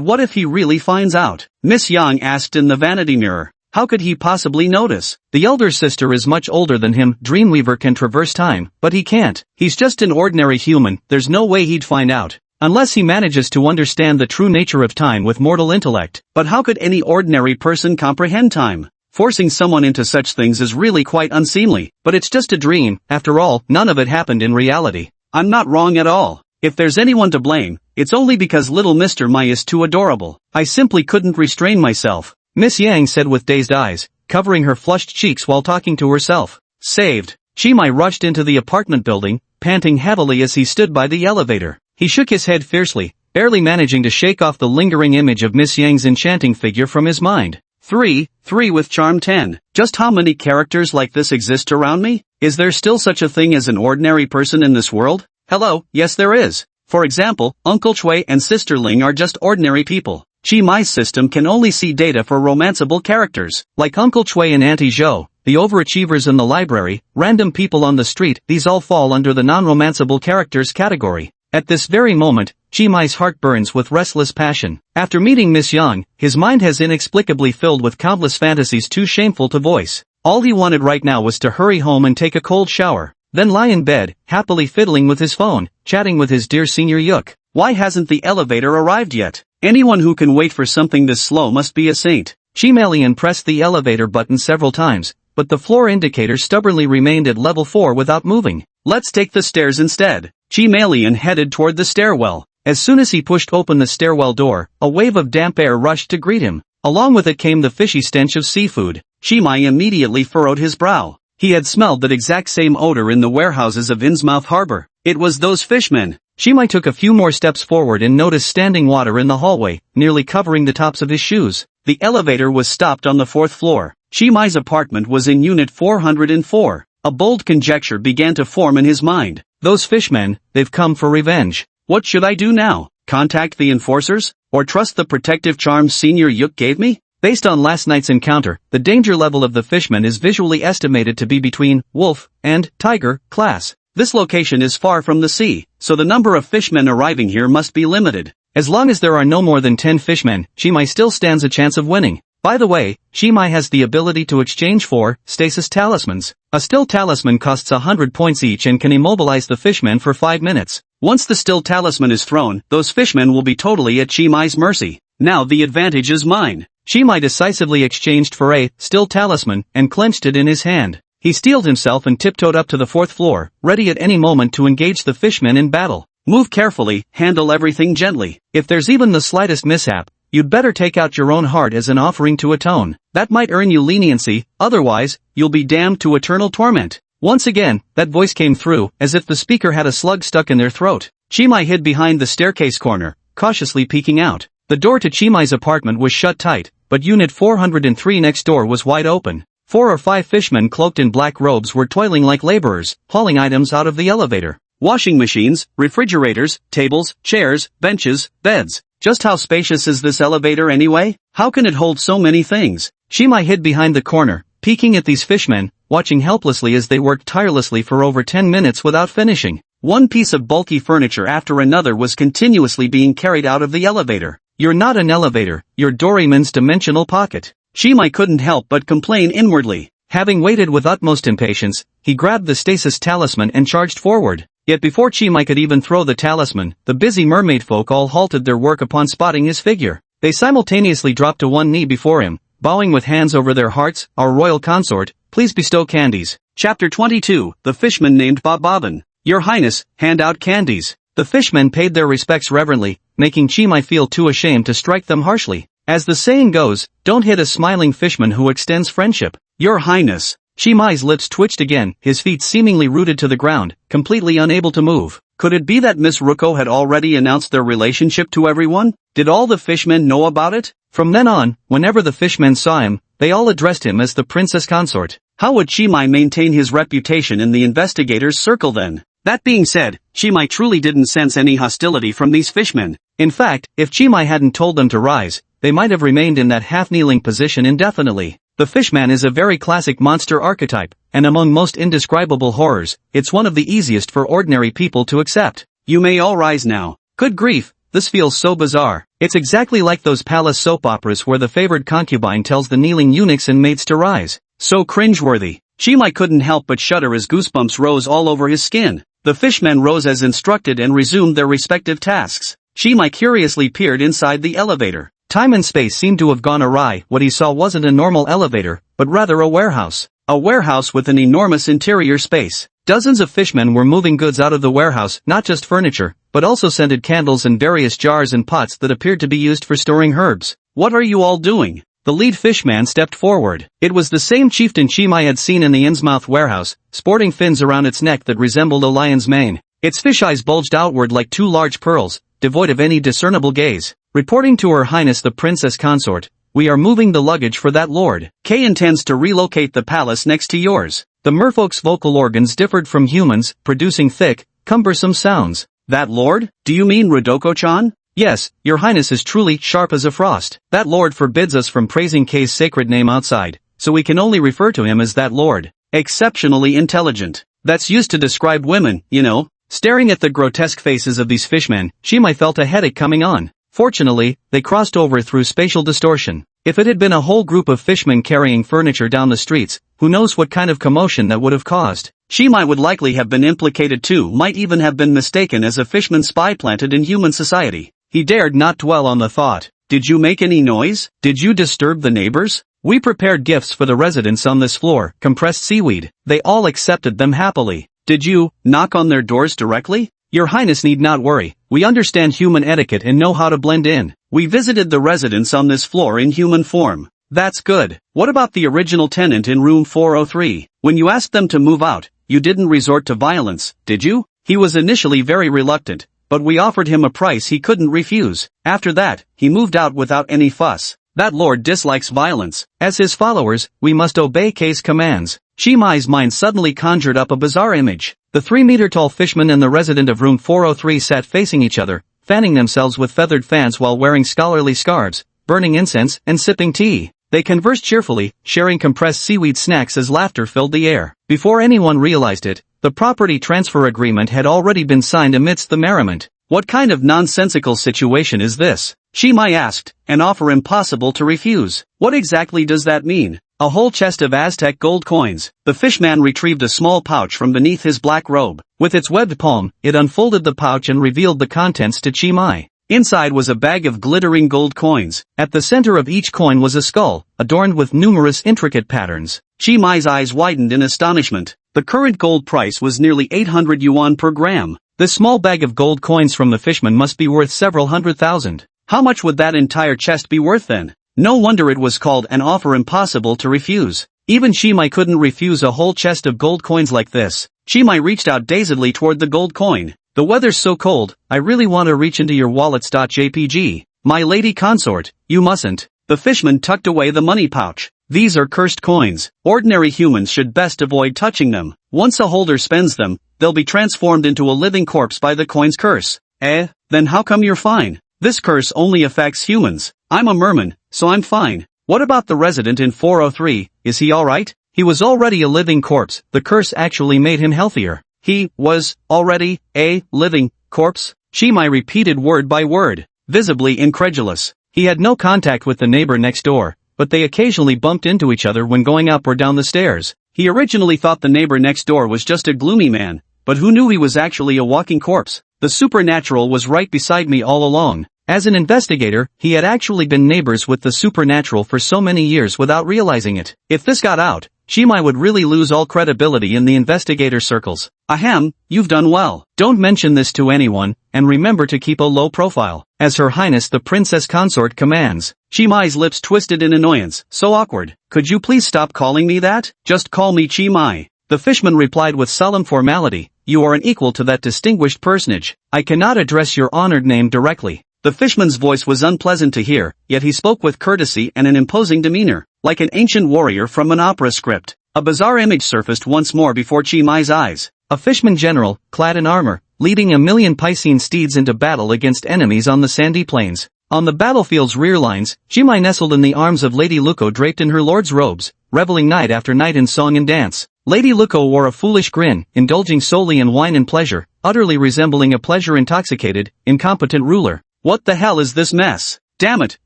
what if he really finds out? Miss Yang asked in the vanity mirror. How could he possibly notice? The elder sister is much older than him. Dreamweaver can traverse time, but he can't. He's just an ordinary human. There's no way he'd find out. Unless he manages to understand the true nature of time with mortal intellect. But how could any ordinary person comprehend time? Forcing someone into such things is really quite unseemly. But it's just a dream. After all, none of it happened in reality. I'm not wrong at all. If there's anyone to blame, it's only because little Mr. Mai is too adorable. I simply couldn't restrain myself. Miss Yang said with dazed eyes, covering her flushed cheeks while talking to herself. Saved. Chimai rushed into the apartment building, panting heavily as he stood by the elevator. He shook his head fiercely, barely managing to shake off the lingering image of Miss Yang's enchanting figure from his mind. 3 with charm 10. Just how many characters like this exist around me? Is there still such a thing as an ordinary person in this world? Hello, yes there is. For example, Uncle Chui and Sister Ling are just ordinary people. Chi Mai's system can only see data for romanceable characters. Like Uncle Chui and Auntie Zhou, the overachievers in the library, random people on the street, these all fall under the non-romanceable characters category. At this very moment, Chi Mai's heart burns with restless passion. After meeting Miss Yang, his mind has inexplicably filled with countless fantasies too shameful to voice. All he wanted right now was to hurry home and take a cold shower, then lie in bed, happily fiddling with his phone, chatting with his dear senior Yuk. Why hasn't the elevator arrived yet? Anyone who can wait for something this slow must be a saint. Chi Malian pressed the elevator button several times, but the floor indicator stubbornly remained at level 4 without moving. Let's take the stairs instead. Chi Malian headed toward the stairwell. As soon as he pushed open the stairwell door, a wave of damp air rushed to greet him. Along with it came the fishy stench of seafood. Chi Mai immediately furrowed his brow. He had smelled that exact same odor in the warehouses of Innsmouth Harbor. It was those fishmen. Chi Mai took a few more steps forward and noticed standing water in the hallway, nearly covering the tops of his shoes. The elevator was stopped on the 4th floor. Chi Mai's apartment was in unit 404. A bold conjecture began to form in his mind. Those fishmen, they've come for revenge. What should I do now? Contact the enforcers? Or trust the protective charms Senior Yuk gave me? Based on last night's encounter, the danger level of the fishmen is visually estimated to be between wolf and tiger class. This location is far from the sea, so the number of fishmen arriving here must be limited. As long as there are no more than 10 fishmen, Chi Mai still stands a chance of winning. By the way, Chi Mai has the ability to exchange 4 stasis talismans. A still talisman costs 100 points each and can immobilize the fishmen for 5 minutes. Once the still talisman is thrown, those fishmen will be totally at Chi Mai's mercy. Now the advantage is mine. Chi Mai decisively exchanged for a still talisman and clenched it in his hand. He steeled himself and tiptoed up to the 4th floor, ready at any moment to engage the fishmen in battle. Move carefully, handle everything gently. If there's even the slightest mishap, you'd better take out your own heart as an offering to atone. That might earn you leniency, otherwise, you'll be damned to eternal torment. Once again, that voice came through, as if the speaker had a slug stuck in their throat. Chi Mai hid behind the staircase corner, cautiously peeking out. The door to Chi Mai's apartment was shut tight, but unit 403 next door was wide open. 4 or 5 fishmen cloaked in black robes were toiling like laborers, hauling items out of the elevator. Washing machines, refrigerators, tables, chairs, benches, beds. Just how spacious is this elevator anyway? How can it hold so many things? Chi Mai hid behind the corner, peeking at these fishmen, watching helplessly as they worked tirelessly for over 10 minutes without finishing. One piece of bulky furniture after another was continuously being carried out of the elevator. You're not an elevator, you're Doraemon's dimensional pocket. Chi Mai couldn't help but complain inwardly. Having waited with utmost impatience, he grabbed the stasis talisman and charged forward. Yet before Chi Mai could even throw the talisman, the busy mermaid folk all halted their work upon spotting his figure. They simultaneously dropped to one knee before him, bowing with hands over their hearts. Our royal consort, please bestow candies. Chapter 22, The Fishman Named Bobbin. Your Highness, hand out candies. The fishmen paid their respects reverently, making Chi Mai feel too ashamed to strike them harshly. As the saying goes, don't hit a smiling fishman who extends friendship. Your Highness. Chi Mai's lips twitched again, his feet seemingly rooted to the ground, completely unable to move. Could it be that Miss Ruko had already announced their relationship to everyone? Did all the fishmen know about it? From then on, whenever the fishmen saw him, they all addressed him as the princess consort. How would Chi Mai maintain his reputation in the investigators' circle then? That being said, Chi Mai truly didn't sense any hostility from these fishmen. In fact, if Chi Mai hadn't told them to rise, they might have remained in that half-kneeling position indefinitely. The fishman is a very classic monster archetype, and among most indescribable horrors, it's one of the easiest for ordinary people to accept. You may all rise now. Good grief, this feels so bizarre. It's exactly like those palace soap operas where the favored concubine tells the kneeling eunuchs and maids to rise. So cringeworthy. Chi Mai couldn't help but shudder as goosebumps rose all over his skin. The fishmen rose as instructed and resumed their respective tasks. Chi Mai curiously peered inside the elevator. Time and space seemed to have gone awry. What he saw wasn't a normal elevator, but rather a warehouse. A warehouse with an enormous interior space. Dozens of fishmen were moving goods out of the warehouse, not just furniture, but also scented candles and various jars and pots that appeared to be used for storing herbs. What are you all doing? the lead fishman stepped forward. It was the same chieftain Chimai had seen in the Innsmouth warehouse, sporting fins around its neck that resembled a lion's mane. Its fish eyes bulged outward like two large pearls, devoid of any discernible gaze. Reporting to Her Highness the Princess Consort, we are moving the luggage for that lord. K intends to relocate the palace next to yours. The merfolk's vocal organs differed from humans, producing thick, cumbersome sounds. That lord? Do you mean Rodoko-chan? Yes, your highness is truly sharp as a frost. That lord forbids us from praising K's sacred name outside, so we can only refer to him as that lord. Exceptionally intelligent. That's used to describe women, you know. Staring at the grotesque faces of these fishmen, Chimai felt a headache coming on. Fortunately, they crossed over through spatial distortion. If it had been a whole group of fishmen carrying furniture down the streets, who knows what kind of commotion that would have caused. Chimai would likely have been implicated too, might even have been mistaken as a fishman spy planted in human society. He dared not dwell on the thought. Did you make any noise? Did you disturb the neighbors? We prepared gifts for the residents on this floor, compressed seaweed. They all accepted them happily. Did you knock on their doors directly? Your highness need not worry. We understand human etiquette and know how to blend in. We visited the residents on this floor in human form. That's good. What about the original tenant in room 403? When you asked them to move out, you didn't resort to violence, did you? He was initially very reluctant, but we offered him a price he couldn't refuse. After that, he moved out without any fuss. That lord dislikes violence. As his followers, we must obey K's commands. Chimai's mind suddenly conjured up a bizarre image. The 3-meter-tall fishman and the resident of room 403 sat facing each other, fanning themselves with feathered fans while wearing scholarly scarves, burning incense, and sipping tea. They conversed cheerfully, sharing compressed seaweed snacks as laughter filled the air. Before anyone realized it, the property transfer agreement had already been signed amidst the merriment. What kind of nonsensical situation is this? Chimai asked, an offer impossible to refuse. What exactly does that mean? A whole chest of Aztec gold coins. The fishman retrieved a small pouch from beneath his black robe. With its webbed palm, it unfolded the pouch and revealed the contents to Chimai. Inside was a bag of glittering gold coins. At the center of each coin was a skull, adorned with numerous intricate patterns. Chimai's eyes widened in astonishment. The current gold price was nearly 800 yuan per gram. This small bag of gold coins from the fishman must be worth several hundred thousand. How much would that entire chest be worth then? No wonder it was called an offer impossible to refuse. Even Chimai couldn't refuse a whole chest of gold coins like this. Chimai reached out dazedly toward the gold coin. The weather's so cold, I really want to reach into your wallets.jpg. My lady consort, you mustn't. The fishman tucked away the money pouch. These are cursed coins. Ordinary humans should best avoid touching them. Once a holder spends them, they'll be transformed into a living corpse by the coin's curse. Then how come you're fine? This curse only affects humans. I'm a merman, so I'm fine. What about the resident in 403, is he alright? He was already a living corpse, the curse actually made him healthier. He was already a living corpse? Chimai repeated word by word, visibly incredulous. He had no contact with the neighbor next door, but they occasionally bumped into each other when going up or down the stairs. He originally thought the neighbor next door was just a gloomy man, but who knew he was actually a walking corpse? The supernatural was right beside me all along. As an investigator, he had actually been neighbors with the supernatural for so many years without realizing it. If this got out, Chimai would really lose all credibility in the investigator circles. Ahem, you've done well. Don't mention this to anyone, and remember to keep a low profile, as Her Highness the Princess Consort commands. Chimai's lips twisted in annoyance. So awkward. Could you please stop calling me that? Just call me Chimai. The fishman replied with solemn formality. You are an equal to that distinguished personage. I cannot address your honored name directly. The fishman's voice was unpleasant to hear, yet he spoke with courtesy and an imposing demeanor, like an ancient warrior from an opera script. A bizarre image surfaced once more before Chimai's eyes. A fishman general, clad in armor, leading 1,000,000 Piscine steeds into battle against enemies on the sandy plains. On the battlefield's rear lines, Chimai nestled in the arms of Lady Luko draped in her lord's robes, reveling night after night in song and dance. Lady Luko wore a foolish grin, indulging solely in wine and pleasure, utterly resembling a pleasure-intoxicated, incompetent ruler. What the hell is this mess? Damn it,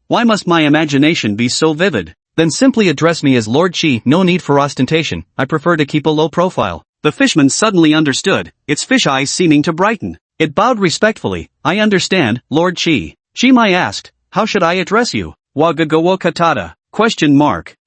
why must my imagination be so vivid? Then simply address me as Lord Chi, no need for ostentation, I prefer to keep a low profile. The fishman suddenly understood, its fish eyes seeming to brighten. It bowed respectfully. I understand, Lord Chi. Chimai asked, how should I address you? Wagagawa katada?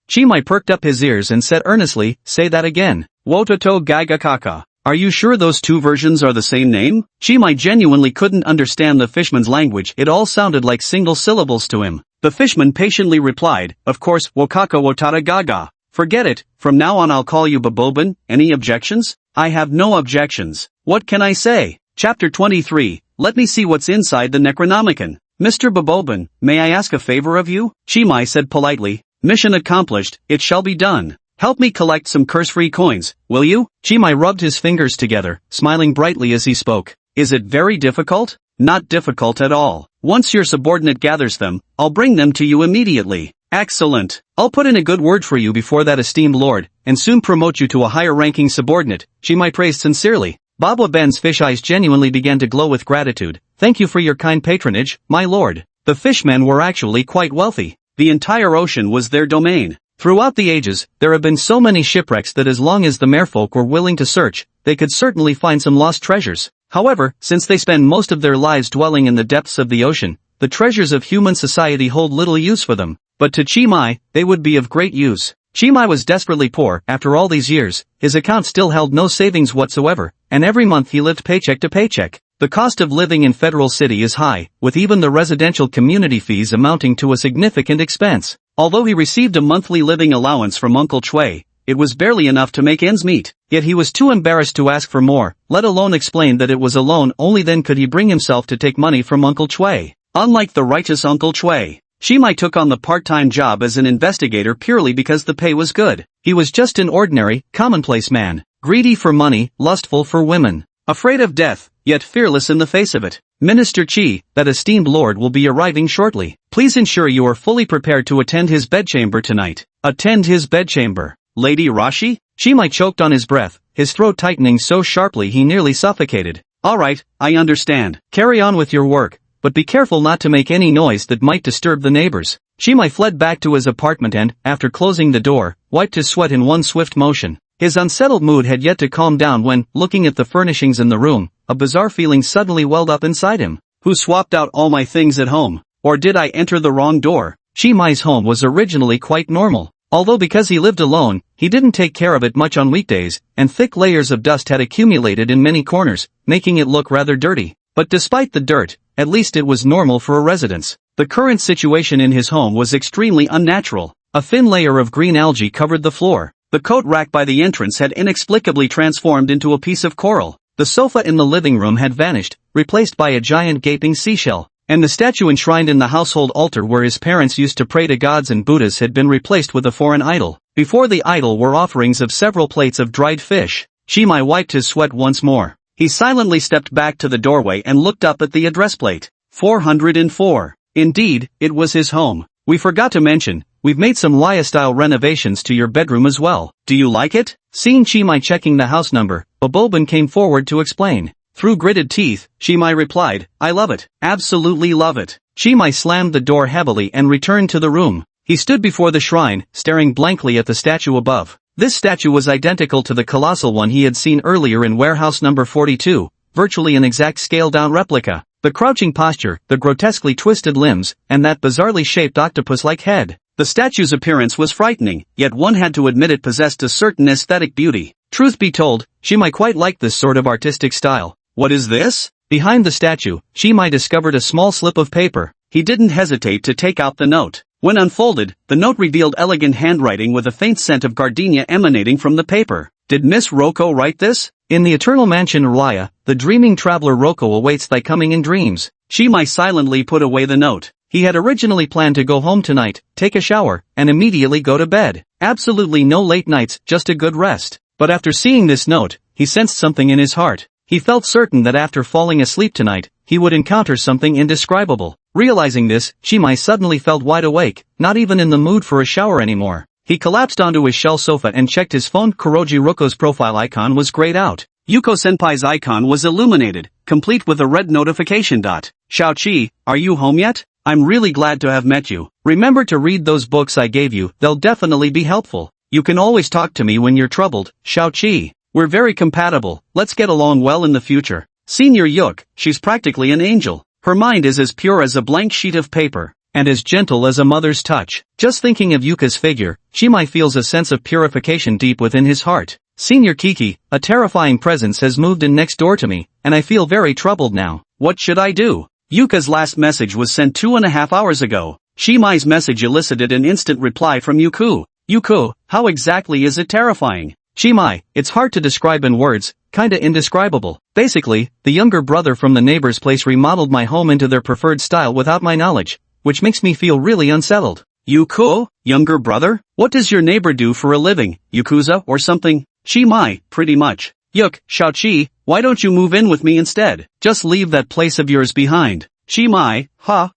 Chimai perked up his ears and said earnestly, say that again. Wototo gaigakaka. Are you sure those two versions are the same name? Chimai genuinely couldn't understand the fishman's language, it all sounded like single syllables to him. The fishman patiently replied, of course, Wokaka Wotara Gaga. Forget it, from now on I'll call you Boboban. Any objections? I have no objections. What can I say? Chapter 23, let me see what's inside the Necronomicon. Mr. Boboban, may I ask a favor of you? Chimai said politely. Mission accomplished, it shall be done. Help me collect some curse-free coins, will you? Chimai rubbed his fingers together, smiling brightly as he spoke. Is it very difficult? Not difficult at all. Once your subordinate gathers them, I'll bring them to you immediately. Excellent. I'll put in a good word for you before that esteemed lord, and soon promote you to a higher-ranking subordinate, Chimai praised sincerely. Babwa Ben's fish eyes genuinely began to glow with gratitude. Thank you for your kind patronage, my lord. The fishmen were actually quite wealthy. The entire ocean was their domain. Throughout the ages, there have been so many shipwrecks that as long as the merfolk were willing to search, they could certainly find some lost treasures. However, since they spend most of their lives dwelling in the depths of the ocean, the treasures of human society hold little use for them. But to Chimai, they would be of great use. Chimai was desperately poor. After all these years, his account still held no savings whatsoever, and every month he lived paycheck to paycheck. The cost of living in Federal City is high, with even the residential community fees amounting to a significant expense. Although he received a monthly living allowance from Uncle Chui, it was barely enough to make ends meet. Yet he was too embarrassed to ask for more, let alone explain that it was a loan. Only then could he bring himself to take money from Uncle Chui. Unlike the righteous Uncle Chui, Chimai took on the part-time job as an investigator purely because the pay was good. He was just an ordinary, commonplace man, greedy for money, lustful for women, afraid of death, yet fearless in the face of it. Minister Chi, that esteemed lord will be arriving shortly. Please ensure you are fully prepared to attend his bedchamber tonight. Attend his bedchamber. Lady Rashi? Chimai choked on his breath, his throat tightening so sharply he nearly suffocated. Alright, I understand. Carry on with your work, but be careful not to make any noise that might disturb the neighbors. Chimai fled back to his apartment and, after closing the door, wiped his sweat in one swift motion. His unsettled mood had yet to calm down when, looking at the furnishings in the room, a bizarre feeling suddenly welled up inside him. Who swapped out all my things at home? Or did I enter the wrong door? Chimai's home was originally quite normal. Although because he lived alone, he didn't take care of it much on weekdays, and thick layers of dust had accumulated in many corners, making it look rather dirty. But despite the dirt, at least it was normal for a residence. The current situation in his home was extremely unnatural. A thin layer of green algae covered the floor. The coat rack by the entrance had inexplicably transformed into a piece of coral. The sofa in the living room had vanished, replaced by a giant gaping seashell. And the statue enshrined in the household altar where his parents used to pray to gods and Buddhas had been replaced with a foreign idol. Before the idol were offerings of several plates of dried fish. Chimai wiped his sweat once more. He silently stepped back to the doorway and looked up at the address plate. 404. Indeed, it was his home. We forgot to mention, we've made some Laya-style renovations to your bedroom as well. Do you like it? Seeing Chimai checking the house number, Boboban came forward to explain. Through gritted teeth, Chimai replied, I love it. Absolutely love it. Chimai slammed the door heavily and returned to the room. He stood before the shrine, staring blankly at the statue above. This statue was identical to the colossal one he had seen earlier in warehouse number 42, virtually an exact scaled-down replica. The crouching posture, the grotesquely twisted limbs, and that bizarrely shaped octopus-like head. The statue's appearance was frightening, yet one had to admit it possessed a certain aesthetic beauty. Truth be told, Chimai quite liked this sort of artistic style. What is this? Behind the statue, Chimai discovered a small slip of paper. He didn't hesitate to take out the note. When unfolded, the note revealed elegant handwriting with a faint scent of gardenia emanating from the paper. Did Miss Roko write this? In the eternal mansion Raya, the dreaming traveler Roko awaits thy coming in dreams. Chimai silently put away the note. He had originally planned to go home tonight, take a shower, and immediately go to bed. Absolutely no late nights, just a good rest. But after seeing this note, he sensed something in his heart. He felt certain that after falling asleep tonight, he would encounter something indescribable. Realizing this, Chimai suddenly felt wide awake, not even in the mood for a shower anymore. He collapsed onto his shell sofa and checked his phone. Kuroji Roko's profile icon was grayed out. Yuko Senpai's icon was illuminated, complete with a red notification dot. Xiaoqi, are you home yet? I'm really glad to have met you. Remember to read those books I gave you, they'll definitely be helpful. You can always talk to me when you're troubled, Xiaoqi. We're very compatible, let's get along well in the future. Senior Yuk, she's practically an angel. Her mind is as pure as a blank sheet of paper, and as gentle as a mother's touch. Just thinking of Yuka's figure, Chimai feels a sense of purification deep within his heart. Senior Kiki, a terrifying presence has moved in next door to me, and I feel very troubled now. What should I do? Yuka's last message was sent 2.5 hours ago. Shimai's message elicited an instant reply from Yuko. Yuko, how exactly is it terrifying? Shimai, it's hard to describe in words, kinda indescribable. Basically, the younger brother from the neighbor's place remodeled my home into their preferred style without my knowledge, which makes me feel really unsettled. Yuko, younger brother? What does your neighbor do for a living, Yakuza or something? Shimai, pretty much. Yuk, Shaoqi, why don't you move in with me instead? Just leave that place of yours behind. Shimai, ha.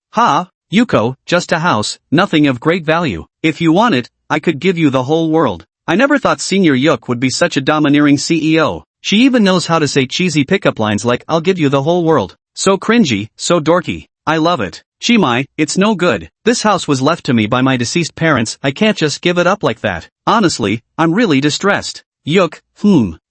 Yuko, just a house, nothing of great value. If you want it, I could give you the whole world. I never thought Senior Yuk would be such a domineering CEO. She even knows how to say cheesy pickup lines like I'll give you the whole world. So cringy, so dorky. I love it. Shimai, it's no good. This house was left to me by my deceased parents, I can't just give it up like that. Honestly, I'm really distressed. Yuk,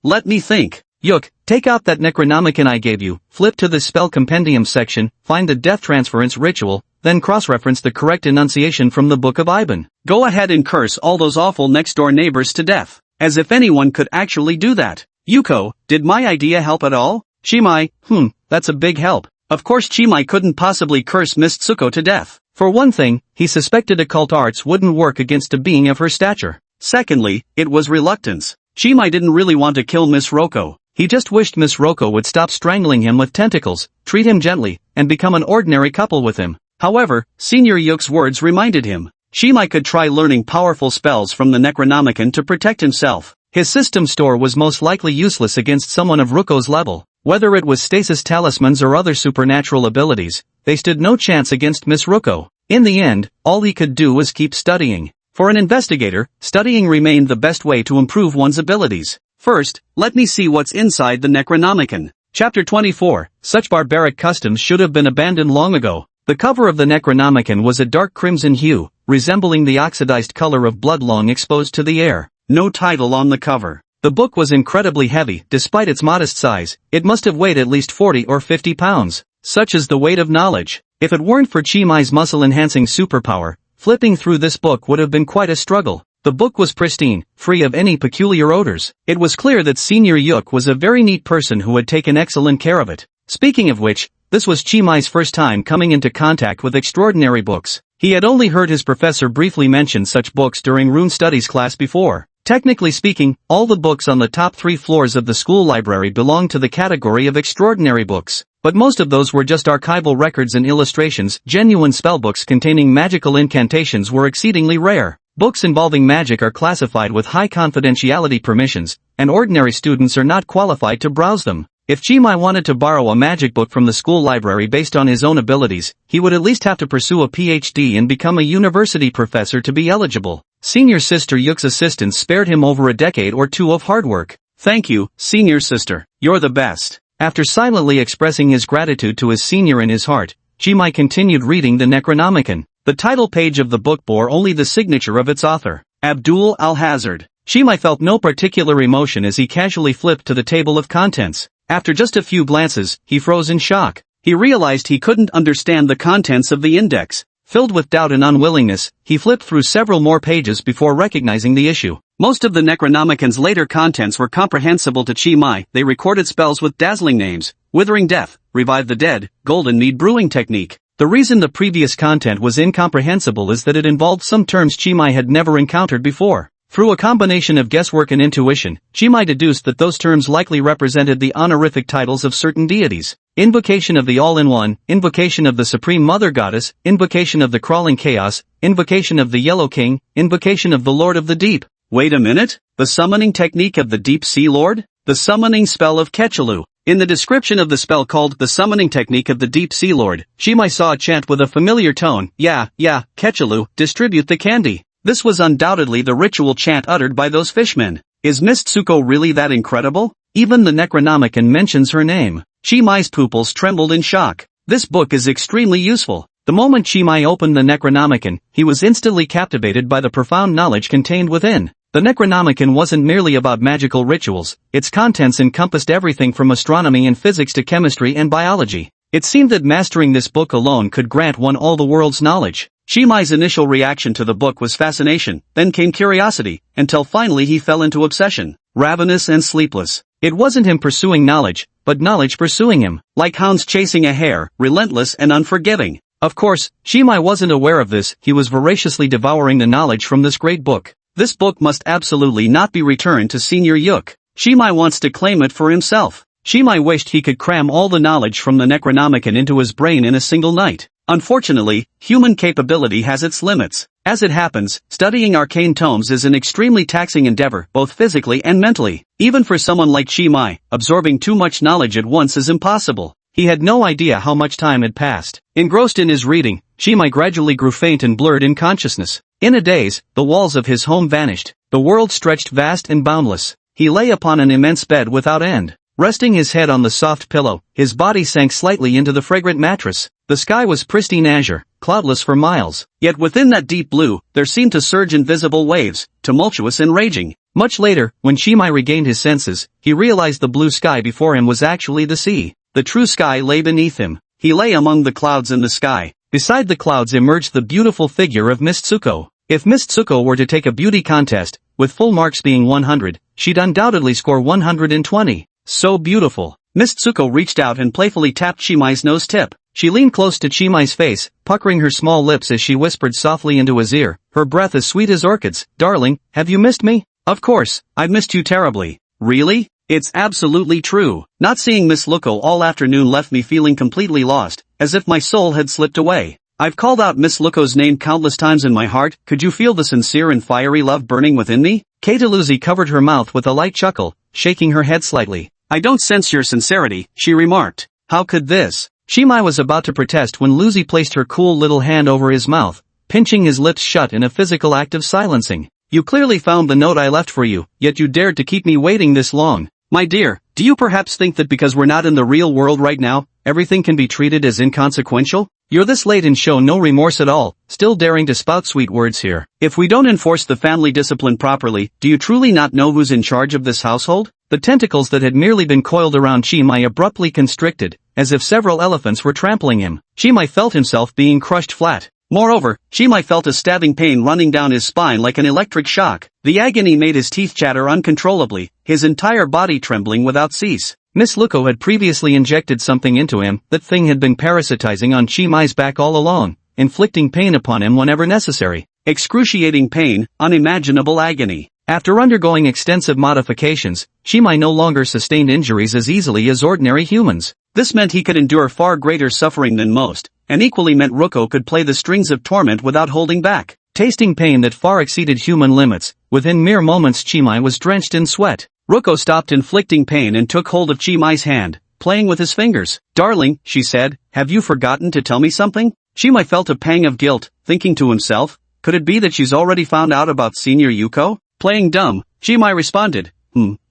let me think. Yuk, take out that Necronomicon I gave you, flip to the spell compendium section, find the death transference ritual, then cross-reference the correct enunciation from the Book of Iban. Go ahead and curse all those awful next-door neighbors to death. As if anyone could actually do that. Yuko, did my idea help at all? Shimai, that's a big help. Of course Shimai couldn't possibly curse Miss Tsuko to death. For one thing, he suspected occult arts wouldn't work against a being of her stature. Secondly, it was reluctance. Shimai didn't really want to kill Miss Roko. He just wished Miss Roko would stop strangling him with tentacles, treat him gently, and become an ordinary couple with him. However, Senior Yuk's words reminded him. Shimai could try learning powerful spells from the Necronomicon to protect himself. His system store was most likely useless against someone of Ruko's level. Whether it was stasis talismans or other supernatural abilities, they stood no chance against Miss Ruko. In the end, all he could do was keep studying. For an investigator, studying remained the best way to improve one's abilities. First, let me see what's inside the Necronomicon. Chapter 24, Such barbaric customs should have been abandoned long ago. The cover of the Necronomicon was a dark crimson hue, resembling the oxidized color of blood long exposed to the air. No title on the cover. The book was incredibly heavy, despite its modest size. It must have weighed at least 40 or 50 pounds. Such is the weight of knowledge. If it weren't for Chimai's muscle-enhancing superpower, flipping through this book would have been quite a struggle. The book was pristine, free of any peculiar odors. It was clear that Senior Yuk was a very neat person who had taken excellent care of it. Speaking of which, this was Chimai's first time coming into contact with extraordinary books. He had only heard his professor briefly mention such books during rune studies class before. Technically speaking, all the books on the top 3 floors of the school library belonged to the category of extraordinary books. But most of those were just archival records and illustrations. Genuine spellbooks containing magical incantations were exceedingly rare. Books involving magic are classified with high confidentiality permissions, and ordinary students are not qualified to browse them. If Chimai wanted to borrow a magic book from the school library based on his own abilities, he would at least have to pursue a PhD and become a university professor to be eligible. Senior Sister Yuk's assistance spared him over a decade or two of hard work. Thank you, Senior Sister. You're the best. After silently expressing his gratitude to his senior in his heart, Chimai continued reading the Necronomicon. The title page of the book bore only the signature of its author, Abdul Al-Hazard. Chimai felt no particular emotion as he casually flipped to the table of contents. After just a few glances, he froze in shock. He realized he couldn't understand the contents of the index. Filled with doubt and unwillingness, he flipped through several more pages before recognizing the issue. Most of the Necronomicon's later contents were comprehensible to Chimai. They recorded spells with dazzling names: Withering Death, Revive the Dead, Golden Mead Brewing Technique. The reason the previous content was incomprehensible is that it involved some terms Chimai had never encountered before. Through a combination of guesswork and intuition, Chimai deduced that those terms likely represented the honorific titles of certain deities. Invocation of the All-in-One, Invocation of the Supreme Mother Goddess, Invocation of the Crawling Chaos, Invocation of the Yellow King, Invocation of the Lord of the Deep. Wait a minute? The summoning technique of the Deep Sea Lord? The summoning spell of Ketchelu. In the description of the spell called the summoning technique of the Deep Sea Lord, Chimai saw a chant with a familiar tone. Yeah, Ketchelu, distribute the candy. This was undoubtedly the ritual chant uttered by those fishmen. Is Miss Tsuko really that incredible? Even the Necronomicon mentions her name. Chimai's pupils trembled in shock. This book is extremely useful. The moment Chimai opened the Necronomicon, he was instantly captivated by the profound knowledge contained within. The Necronomicon wasn't merely about magical rituals. Its contents encompassed everything from astronomy and physics to chemistry and biology. It seemed that mastering this book alone could grant one all the world's knowledge. Chimai's initial reaction to the book was fascination, then came curiosity, until finally he fell into obsession, ravenous and sleepless. It wasn't him pursuing knowledge, but knowledge pursuing him. Like hounds chasing a hare, relentless and unforgiving. Of course, Shimai wasn't aware of this. He was voraciously devouring the knowledge from this great book. This book must absolutely not be returned to Senior Yuk. Shimai wants to claim it for himself. Shimai wished he could cram all the knowledge from the Necronomicon into his brain in a single night. Unfortunately, human capability has its limits. As it happens, studying arcane tomes is an extremely taxing endeavor, both physically and mentally. Even for someone like Shimai, absorbing too much knowledge at once is impossible. He had no idea how much time had passed. Engrossed in his reading, Shimai gradually grew faint and blurred in consciousness. In a daze, the walls of his home vanished. The world stretched vast and boundless. He lay upon an immense bed without end. Resting his head on the soft pillow, his body sank slightly into the fragrant mattress. The sky was pristine azure, cloudless for miles. Yet within that deep blue, there seemed to surge invisible waves, tumultuous and raging. Much later, when Shimai regained his senses, he realized the blue sky before him was actually the sea. The true sky lay beneath him. He lay among the clouds in the sky. Beside the clouds emerged the beautiful figure of Miss Tsuko. If Miss Tsuko were to take a beauty contest, with full marks being 100, she'd undoubtedly score 120. So beautiful. Miss Tsuko reached out and playfully tapped Shimai's nose tip. She leaned close to Shimai's face, puckering her small lips as she whispered softly into his ear, her breath as sweet as orchids. Darling, have you missed me? Of course, I've missed you terribly. Really? It's absolutely true. Not seeing Miss Luko all afternoon left me feeling completely lost, as if my soul had slipped away. I've called out Miss Luko's name countless times in my heart. Could you feel the sincere and fiery love burning within me? Kataluzi covered her mouth with a light chuckle, shaking her head slightly. I don't sense your sincerity, she remarked. How could this? Shimai was about to protest when Luzi placed her cool little hand over his mouth, pinching his lips shut in a physical act of silencing. You clearly found the note I left for you, yet you dared to keep me waiting this long. My dear, do you perhaps think that because we're not in the real world right now, everything can be treated as inconsequential? You're this late and show no remorse at all, still daring to spout sweet words here. If we don't enforce the family discipline properly, do you truly not know who's in charge of this household? The tentacles that had merely been coiled around Shimai abruptly constricted, as if several elephants were trampling him. Shimai felt himself being crushed flat. Moreover, Shimai felt a stabbing pain running down his spine like an electric shock. The agony made his teeth chatter uncontrollably, his entire body trembling without cease. Miss Luko had previously injected something into him. That thing had been parasitizing on Shimai's back all along, inflicting pain upon him whenever necessary. Excruciating pain, unimaginable agony. After undergoing extensive modifications, Shimai no longer sustained injuries as easily as ordinary humans. This meant he could endure far greater suffering than most, and equally meant Ruko could play the strings of torment without holding back. Tasting pain that far exceeded human limits, within mere moments Shimai was drenched in sweat. Ruko stopped inflicting pain and took hold of Shimai's hand, playing with his fingers. Darling, she said, have you forgotten to tell me something? Shimai felt a pang of guilt, thinking to himself, could it be that she's already found out about Senior Yuko? Playing dumb, Shimai responded,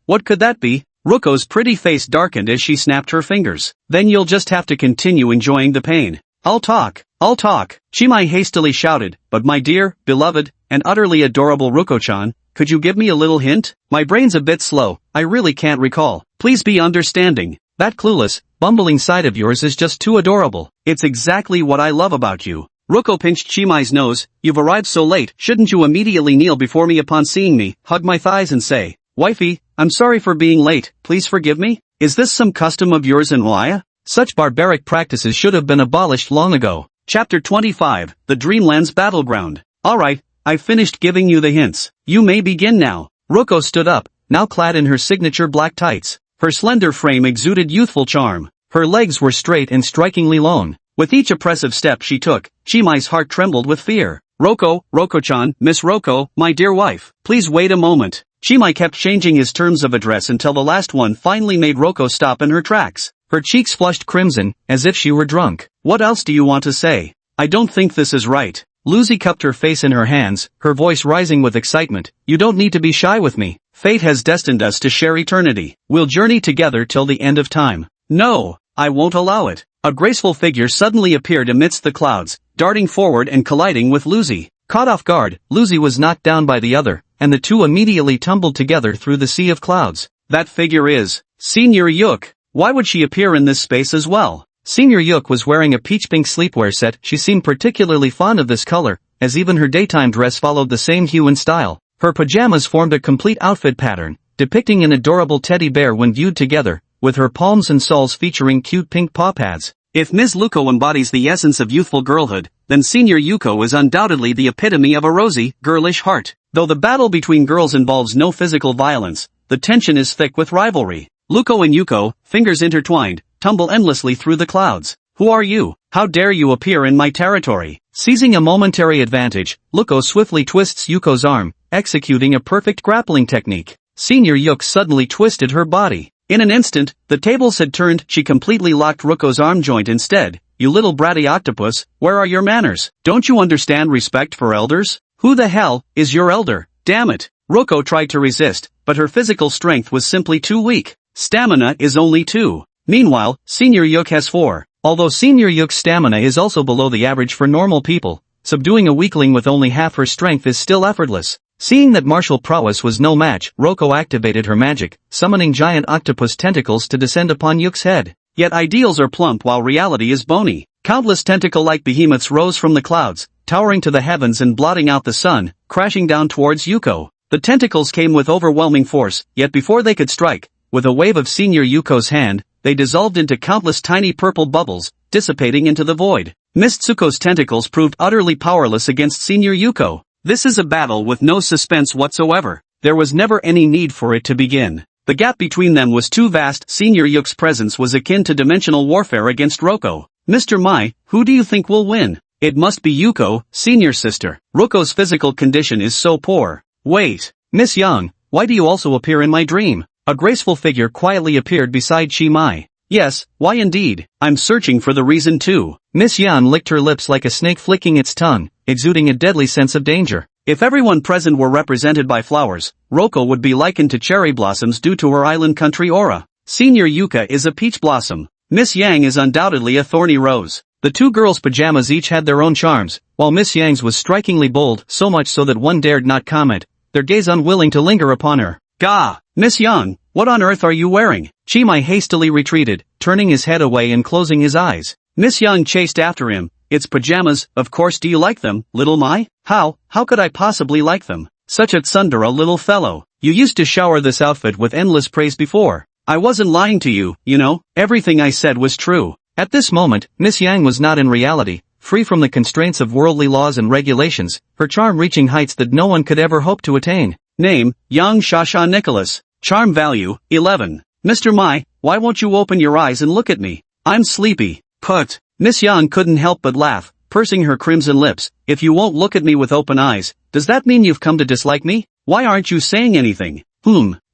what could that be? Ruko's pretty face darkened as she snapped her fingers. Then you'll just have to continue enjoying the pain. I'll talk, Shimai hastily shouted, but my dear, beloved, and utterly adorable Ruko-chan, could you give me a little hint? My brain's a bit slow, I really can't recall. Please be understanding. That clueless, bumbling side of yours is just too adorable. It's exactly what I love about you. Ruko pinched Shimai's nose. You've arrived so late, shouldn't you immediately kneel before me upon seeing me, hug my thighs and say, Wifey, I'm sorry for being late, please forgive me? Is this some custom of yours in Waya? Such barbaric practices should have been abolished long ago. Chapter 25, The Dreamland's Battleground. Alright, I've finished giving you the hints. You may begin now. Ruko stood up, now clad in her signature black tights. Her slender frame exuded youthful charm. Her legs were straight and strikingly long. With each oppressive step she took, Shimai's heart trembled with fear. Ruko-chan, Miss Ruko, my dear wife. Please wait a moment. Shimai kept changing his terms of address until the last one finally made Ruko stop in her tracks. Her cheeks flushed crimson, as if she were drunk. What else do you want to say? I don't think this is right. Lucy cupped her face in her hands, her voice rising with excitement. You don't need to be shy with me. Fate has destined us to share eternity. We'll journey together till the end of time. No, I won't allow it. A graceful figure suddenly appeared amidst the clouds, darting forward and colliding with Lucy. Caught off guard, Lucy was knocked down by the other, and the two immediately tumbled together through the sea of clouds. That figure is Senior Yuk. Why would she appear in this space as well? Senior Yuk was wearing a peach-pink sleepwear set. She seemed particularly fond of this color, as even her daytime dress followed the same hue and style. Her pajamas formed a complete outfit pattern, depicting an adorable teddy bear when viewed together, with her palms and soles featuring cute pink paw pads. If Ms. Luko embodies the essence of youthful girlhood, then Senior Yuko is undoubtedly the epitome of a rosy, girlish heart. Though the battle between girls involves no physical violence, the tension is thick with rivalry. Luko and Yuko, fingers intertwined, tumble endlessly through the clouds. Who are you? How dare you appear in my territory? Seizing a momentary advantage, Luko swiftly twists Yuko's arm, executing a perfect grappling technique. Senior Yuk suddenly twisted her body. In an instant, the tables had turned. She completely locked Ruko's arm joint instead. You little bratty octopus, where are your manners? Don't you understand respect for elders? Who the hell is your elder? Damn it. Ruko tried to resist, but her physical strength was simply too weak. Stamina is only 2. Meanwhile, Senior Yuk has 4. Although Senior Yuk's stamina is also below the average for normal people, subduing a weakling with only half her strength is still effortless. Seeing that martial prowess was no match, Ruko activated her magic, summoning giant octopus tentacles to descend upon Yuk's head. Yet ideals are plump while reality is bony. Countless tentacle-like behemoths rose from the clouds, towering to the heavens and blotting out the sun, crashing down towards Yuko. The tentacles came with overwhelming force, yet before they could strike, with a wave of Senior Yuko's hand, they dissolved into countless tiny purple bubbles, dissipating into the void. Miss Tsuko's tentacles proved utterly powerless against Senior Yuko. This is a battle with no suspense whatsoever. There was never any need for it to begin. The gap between them was too vast. Senior Yuk's presence was akin to dimensional warfare against Ruko. Mr. Mai, who do you think will win? It must be Yuko, Senior sister. Ruko's physical condition is so poor. Wait, Miss Yang, why do you also appear in my dream? A graceful figure quietly appeared beside Chi Mai. Yes, why indeed? I'm searching for the reason too. Miss Yan licked her lips like a snake flicking its tongue, exuding a deadly sense of danger. If everyone present were represented by flowers, Ruko would be likened to cherry blossoms due to her island country aura. Senior Yuka is a peach blossom. Miss Yang is undoubtedly a thorny rose. The two girls' pajamas each had their own charms, while Miss Yang's was strikingly bold, so much so that one dared not comment, their gaze unwilling to linger upon her. Gah! Miss Yang, what on earth are you wearing? Chi Mai hastily retreated, turning his head away and closing his eyes. Miss Yang chased after him. It's pajamas, of course. Do you like them, little Mai? How could I possibly like them? Such a tsundere little fellow. You used to shower this outfit with endless praise before. I wasn't lying to you, you know, everything I said was true. At this moment, Miss Yang was not in reality, free from the constraints of worldly laws and regulations, her charm reaching heights that no one could ever hope to attain. Name, Yang Shasha Nicholas. Charm value, 11. Mr. Mai, why won't you open your eyes and look at me? I'm sleepy. Put. Miss Yang couldn't help but laugh, pursing her crimson lips. If you won't look at me with open eyes, does that mean you've come to dislike me? Why aren't you saying anything?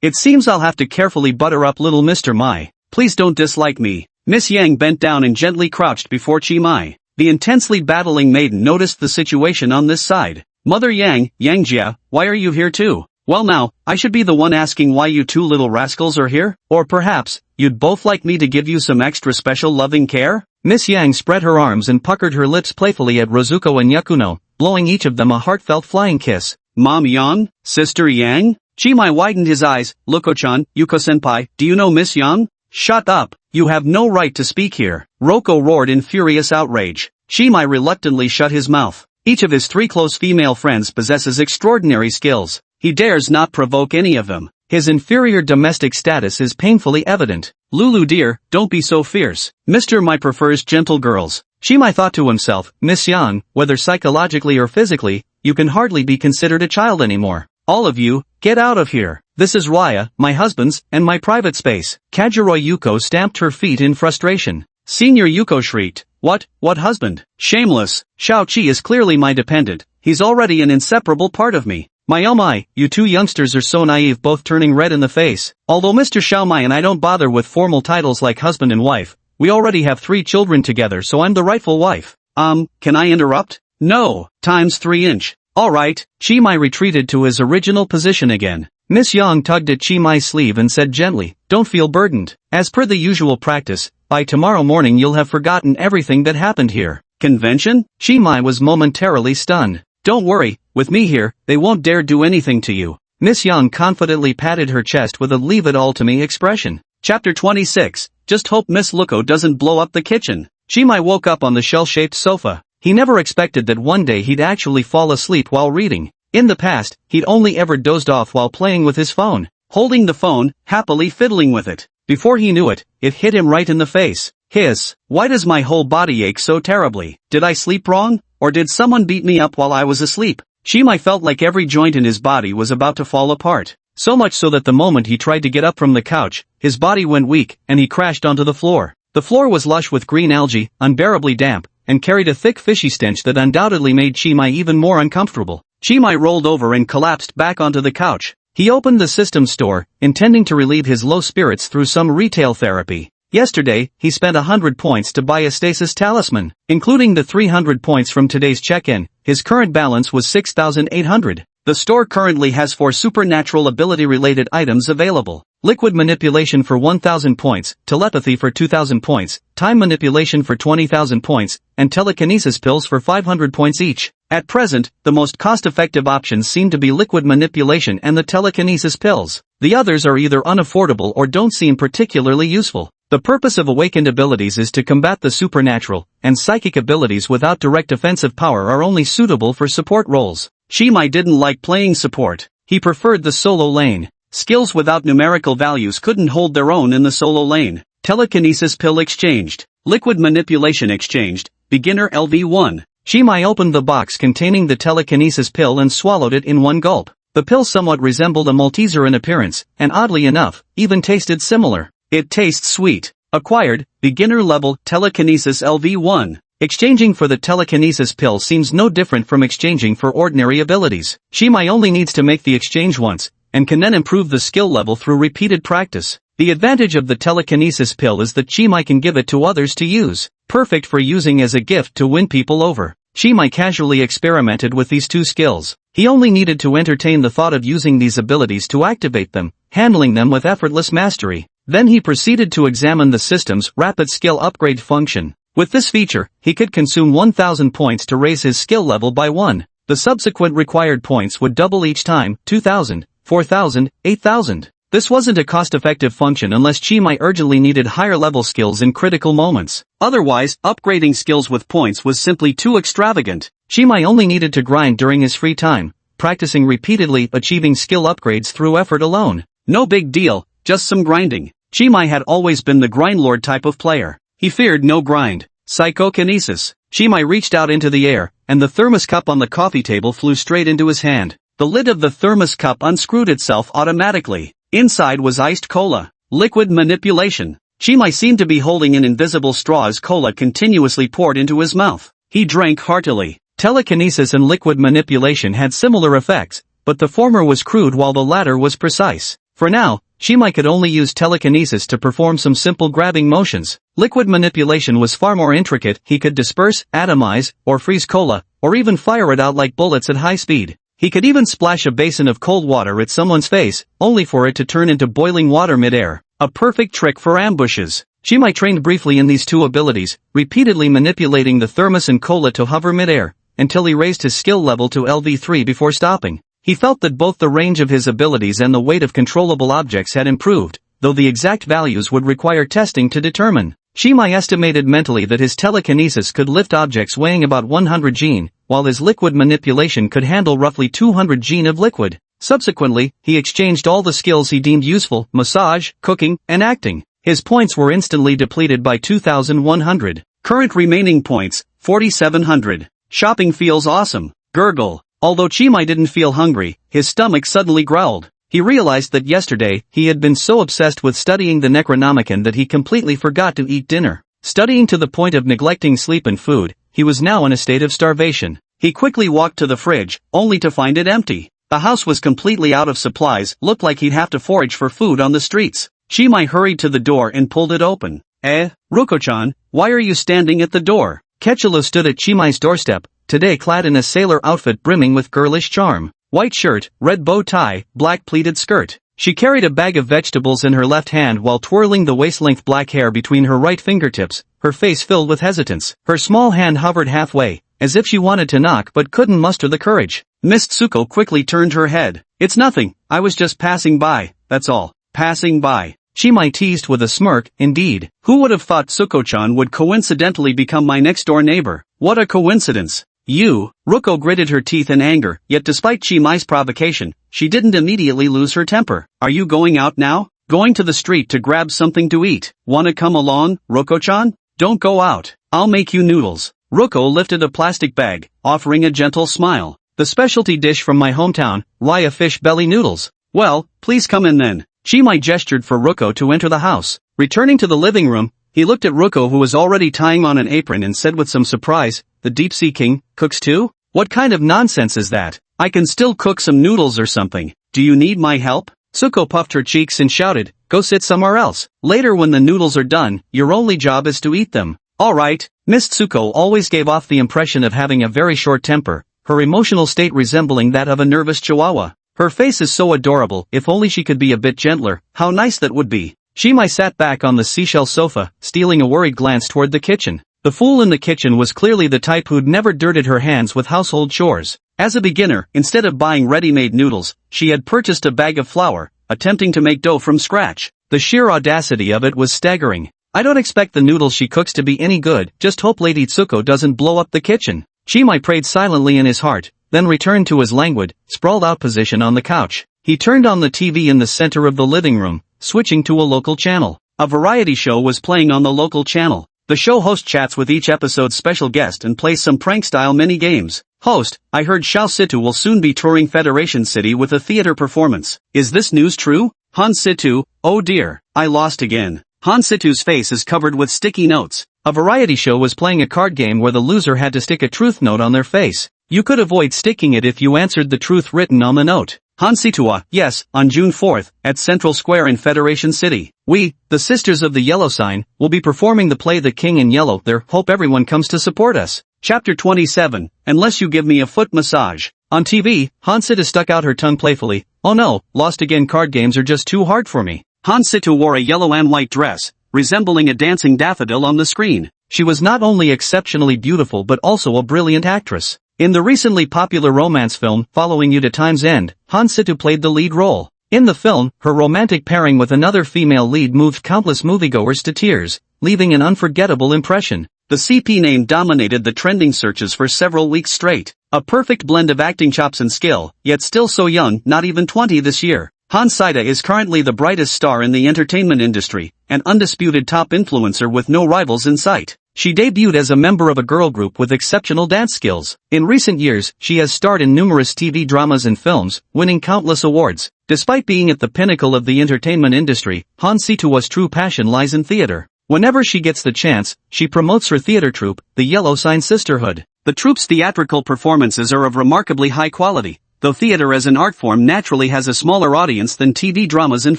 It seems I'll have to carefully butter up little Mr. Mai. Please don't dislike me. Miss Yang bent down and gently crouched before Chi Mai. The intensely battling maiden noticed the situation on this side. Mother Yang, Yangjia, why are you here too? Well now, I should be the one asking why you two little rascals are here? Or perhaps, you'd both like me to give you some extra special loving care? Miss Yang spread her arms and puckered her lips playfully at Rozuko and Yakuno, blowing each of them a heartfelt flying kiss. Mom Yang? Sister Yang? Chi Mai widened his eyes. Luko-chan, Yuko-senpai, do you know Miss Yang? Shut up! You have no right to speak here. Ruko roared in furious outrage. Chi Mai reluctantly shut his mouth. Each of his 3 close female friends possesses extraordinary skills. He dares not provoke any of them. His inferior domestic status is painfully evident. Lulu dear, don't be so fierce. Mr. Mai prefers gentle girls. Chi Mai thought to himself, Miss Yang, whether psychologically or physically, you can hardly be considered a child anymore. All of you, get out of here. This is Raya, my husband's, and my private space. Kajiroi Yuko stamped her feet in frustration. Senior Yuko shrieked, What husband? Shameless. Shao Chi is clearly my dependent. He's already an inseparable part of me. My oh my, you two youngsters are so naive, both turning red in the face. Although Mr. Xiao Mai and I don't bother with formal titles like husband and wife, we already have 3 children together, so I'm the rightful wife. Can I interrupt? No, times 3". Alright, Chi Mai retreated to his original position again. Miss Yang tugged at Chi Mai's sleeve and said gently, don't feel burdened. As per the usual practice, by tomorrow morning you'll have forgotten everything that happened here. Convention? Chi Mai was momentarily stunned. Don't worry, with me here, they won't dare do anything to you. Miss Yang confidently patted her chest with a leave it all to me expression. Chapter 26. Just hope Miss Luko doesn't blow up the kitchen. Chi Mai woke up on the shell-shaped sofa. He never expected that one day he'd actually fall asleep while reading. In the past, he'd only ever dozed off while playing with his phone. Holding the phone, happily fiddling with it. Before he knew it, it hit him right in the face. Hiss, why does my whole body ache so terribly? Did I sleep wrong? Or did someone beat me up while I was asleep? Chimai felt like every joint in his body was about to fall apart. So much so that the moment he tried to get up from the couch, his body went weak, and he crashed onto the floor. The floor was lush with green algae, unbearably damp, and carried a thick fishy stench that undoubtedly made Chimai even more uncomfortable. Chimai rolled over and collapsed back onto the couch. He opened the system store, intending to relieve his low spirits through some retail therapy. Yesterday, he spent 100 points to buy a stasis talisman. Including the 300 points from today's check-in, his current balance was 6,800. The store currently has 4 supernatural ability-related items available. Liquid manipulation for 1,000 points, telepathy for 2,000 points, time manipulation for 20,000 points, and telekinesis pills for 500 points each. At present, the most cost-effective options seem to be liquid manipulation and the telekinesis pills. The others are either unaffordable or don't seem particularly useful. The purpose of awakened abilities is to combat the supernatural, and psychic abilities without direct offensive power are only suitable for support roles. Chimai didn't like playing support. He preferred the solo lane. Skills without numerical values couldn't hold their own in the solo lane. Telekinesis pill exchanged. Liquid manipulation exchanged. Beginner LV1. Chimai opened the box containing the telekinesis pill and swallowed it in one gulp. The pill somewhat resembled a Malteser in appearance, and oddly enough, even tasted similar. It tastes sweet. Acquired, beginner level, telekinesis LV1. Exchanging for the telekinesis pill seems no different from exchanging for ordinary abilities. Chimai only needs to make the exchange once, and can then improve the skill level through repeated practice. The advantage of the telekinesis pill is that Chimai can give it to others to use. Perfect for using as a gift to win people over. Chimai casually experimented with these 2 skills. He only needed to entertain the thought of using these abilities to activate them, handling them with effortless mastery. Then he proceeded to examine the system's rapid skill upgrade function. With this feature, he could consume 1,000 points to raise his skill level by 1. The subsequent required points would double each time, 2,000, 4,000, 8,000. This wasn't a cost-effective function unless Chimai urgently needed higher-level skills in critical moments. Otherwise, upgrading skills with points was simply too extravagant. Chimai only needed to grind during his free time, practicing repeatedly, achieving skill upgrades through effort alone. No big deal, just some grinding. Chimai had always been the grindlord type of player. He feared no grind. Psychokinesis. Chimai reached out into the air, and the thermos cup on the coffee table flew straight into his hand. The lid of the thermos cup unscrewed itself automatically. Inside was iced cola. Liquid manipulation. Chimai seemed to be holding an invisible straw as cola continuously poured into his mouth. He drank heartily. Telekinesis and liquid manipulation had similar effects, but the former was crude while the latter was precise. For now, Chimai could only use telekinesis to perform some simple grabbing motions. Liquid manipulation was far more intricate. He could disperse, atomize, or freeze cola, or even fire it out like bullets at high speed. He could even splash a basin of cold water at someone's face, only for it to turn into boiling water mid-air. A perfect trick for ambushes. Chimai trained briefly in these 2 abilities, repeatedly manipulating the thermos and cola to hover mid-air, until he raised his skill level to LV3 before stopping. He felt that both the range of his abilities and the weight of controllable objects had improved, though the exact values would require testing to determine. Chimai estimated mentally that his telekinesis could lift objects weighing about 100 Gn, while his liquid manipulation could handle roughly 200 Gn of liquid. Subsequently, he exchanged all the skills he deemed useful, massage, cooking, and acting. His points were instantly depleted by 2,100. Current remaining points, 4,700. Shopping feels awesome. Gurgle. Although Chimai didn't feel hungry, his stomach suddenly growled. He realized that yesterday, he had been so obsessed with studying the Necronomicon that he completely forgot to eat dinner. Studying to the point of neglecting sleep and food, he was now in a state of starvation. He quickly walked to the fridge, only to find it empty. The house was completely out of supplies, looked like he'd have to forage for food on the streets. Chimai hurried to the door and pulled it open. Ruko-chan, why are you standing at the door? Kechilo stood at Chimai's doorstep, today clad in a sailor outfit brimming with girlish charm. White shirt, red bow tie, black pleated skirt. She carried a bag of vegetables in her left hand while twirling the waist-length black hair between her right fingertips, her face filled with hesitance. Her small hand hovered halfway, as if she wanted to knock but couldn't muster the courage. Miss Tsuko quickly turned her head. It's nothing, I was just passing by, that's all. Passing by. Chimai teased with a smirk, indeed. Who would have thought Tsuko-chan would coincidentally become my next-door neighbor? What a coincidence. You, Ruko gritted her teeth in anger, yet despite Chimai's provocation, she didn't immediately lose her temper. Are you going out now? Going to the street to grab something to eat. Wanna come along, Ruko-chan? Don't go out. I'll make you noodles. Ruko lifted a plastic bag, offering a gentle smile. The specialty dish from my hometown, rye fish belly noodles. Well, please come in then. Chimai gestured for Ruko to enter the house. Returning to the living room, he looked at Ruko who was already tying on an apron and said with some surprise, "The deep sea king cooks too? What kind of nonsense is that? I can still cook some noodles or something. Do you need my help?" Tsuko puffed her cheeks and shouted, "Go sit somewhere else. Later when the noodles are done, your only job is to eat them." Alright. Miss Tsuko always gave off the impression of having a very short temper, her emotional state resembling that of a nervous chihuahua. Her face is so adorable, if only she could be a bit gentler, how nice that would be. Chimai sat back on the seashell sofa, stealing a worried glance toward the kitchen. The fool in the kitchen was clearly the type who'd never dirtied her hands with household chores. As a beginner, instead of buying ready-made noodles, she had purchased a bag of flour, attempting to make dough from scratch. The sheer audacity of it was staggering. I don't expect the noodles she cooks to be any good, just hope Lady Tsuko doesn't blow up the kitchen. Chimai prayed silently in his heart, then returned to his languid, sprawled-out position on the couch. He turned on the TV in the center of the living room, switching to a local channel. A variety show was playing on the local channel. The show host chats with each episode's special guest and plays some prank-style mini-games. Host, I heard Xiao Situ will soon be touring Federation City with a theater performance. Is this news true? Han Situ, oh dear, I lost again. Han Situ's face is covered with sticky notes. A variety show was playing a card game where the loser had to stick a truth note on their face. You could avoid sticking it if you answered the truth written on the note. Han Situa, yes, on June 4th, at Central Square in Federation City. We, the Sisters of the Yellow Sign, will be performing the play The King in Yellow there. Hope everyone comes to support us. Chapter 27, Unless You Give Me a Foot Massage. On TV, Han Situ stuck out her tongue playfully. Oh no, lost again, card games are just too hard for me. Han Situ wore a yellow and white dress, resembling a dancing daffodil on the screen. She was not only exceptionally beautiful but also a brilliant actress. In the recently popular romance film, Following You to Time's End, Han Situ played the lead role. In the film, her romantic pairing with another female lead moved countless moviegoers to tears, leaving an unforgettable impression. The CP name dominated the trending searches for several weeks straight. A perfect blend of acting chops and skill, yet still so young, not even 20 this year. Han Saida is currently the brightest star in the entertainment industry, an undisputed top influencer with no rivals in sight. She debuted as a member of a girl group with exceptional dance skills. In recent years, she has starred in numerous TV dramas and films, winning countless awards. Despite being at the pinnacle of the entertainment industry, Han Situ's true passion lies in theater. Whenever she gets the chance, she promotes her theater troupe, the Yellow Sign Sisterhood. The troupe's theatrical performances are of remarkably high quality, though theater as an art form naturally has a smaller audience than TV dramas and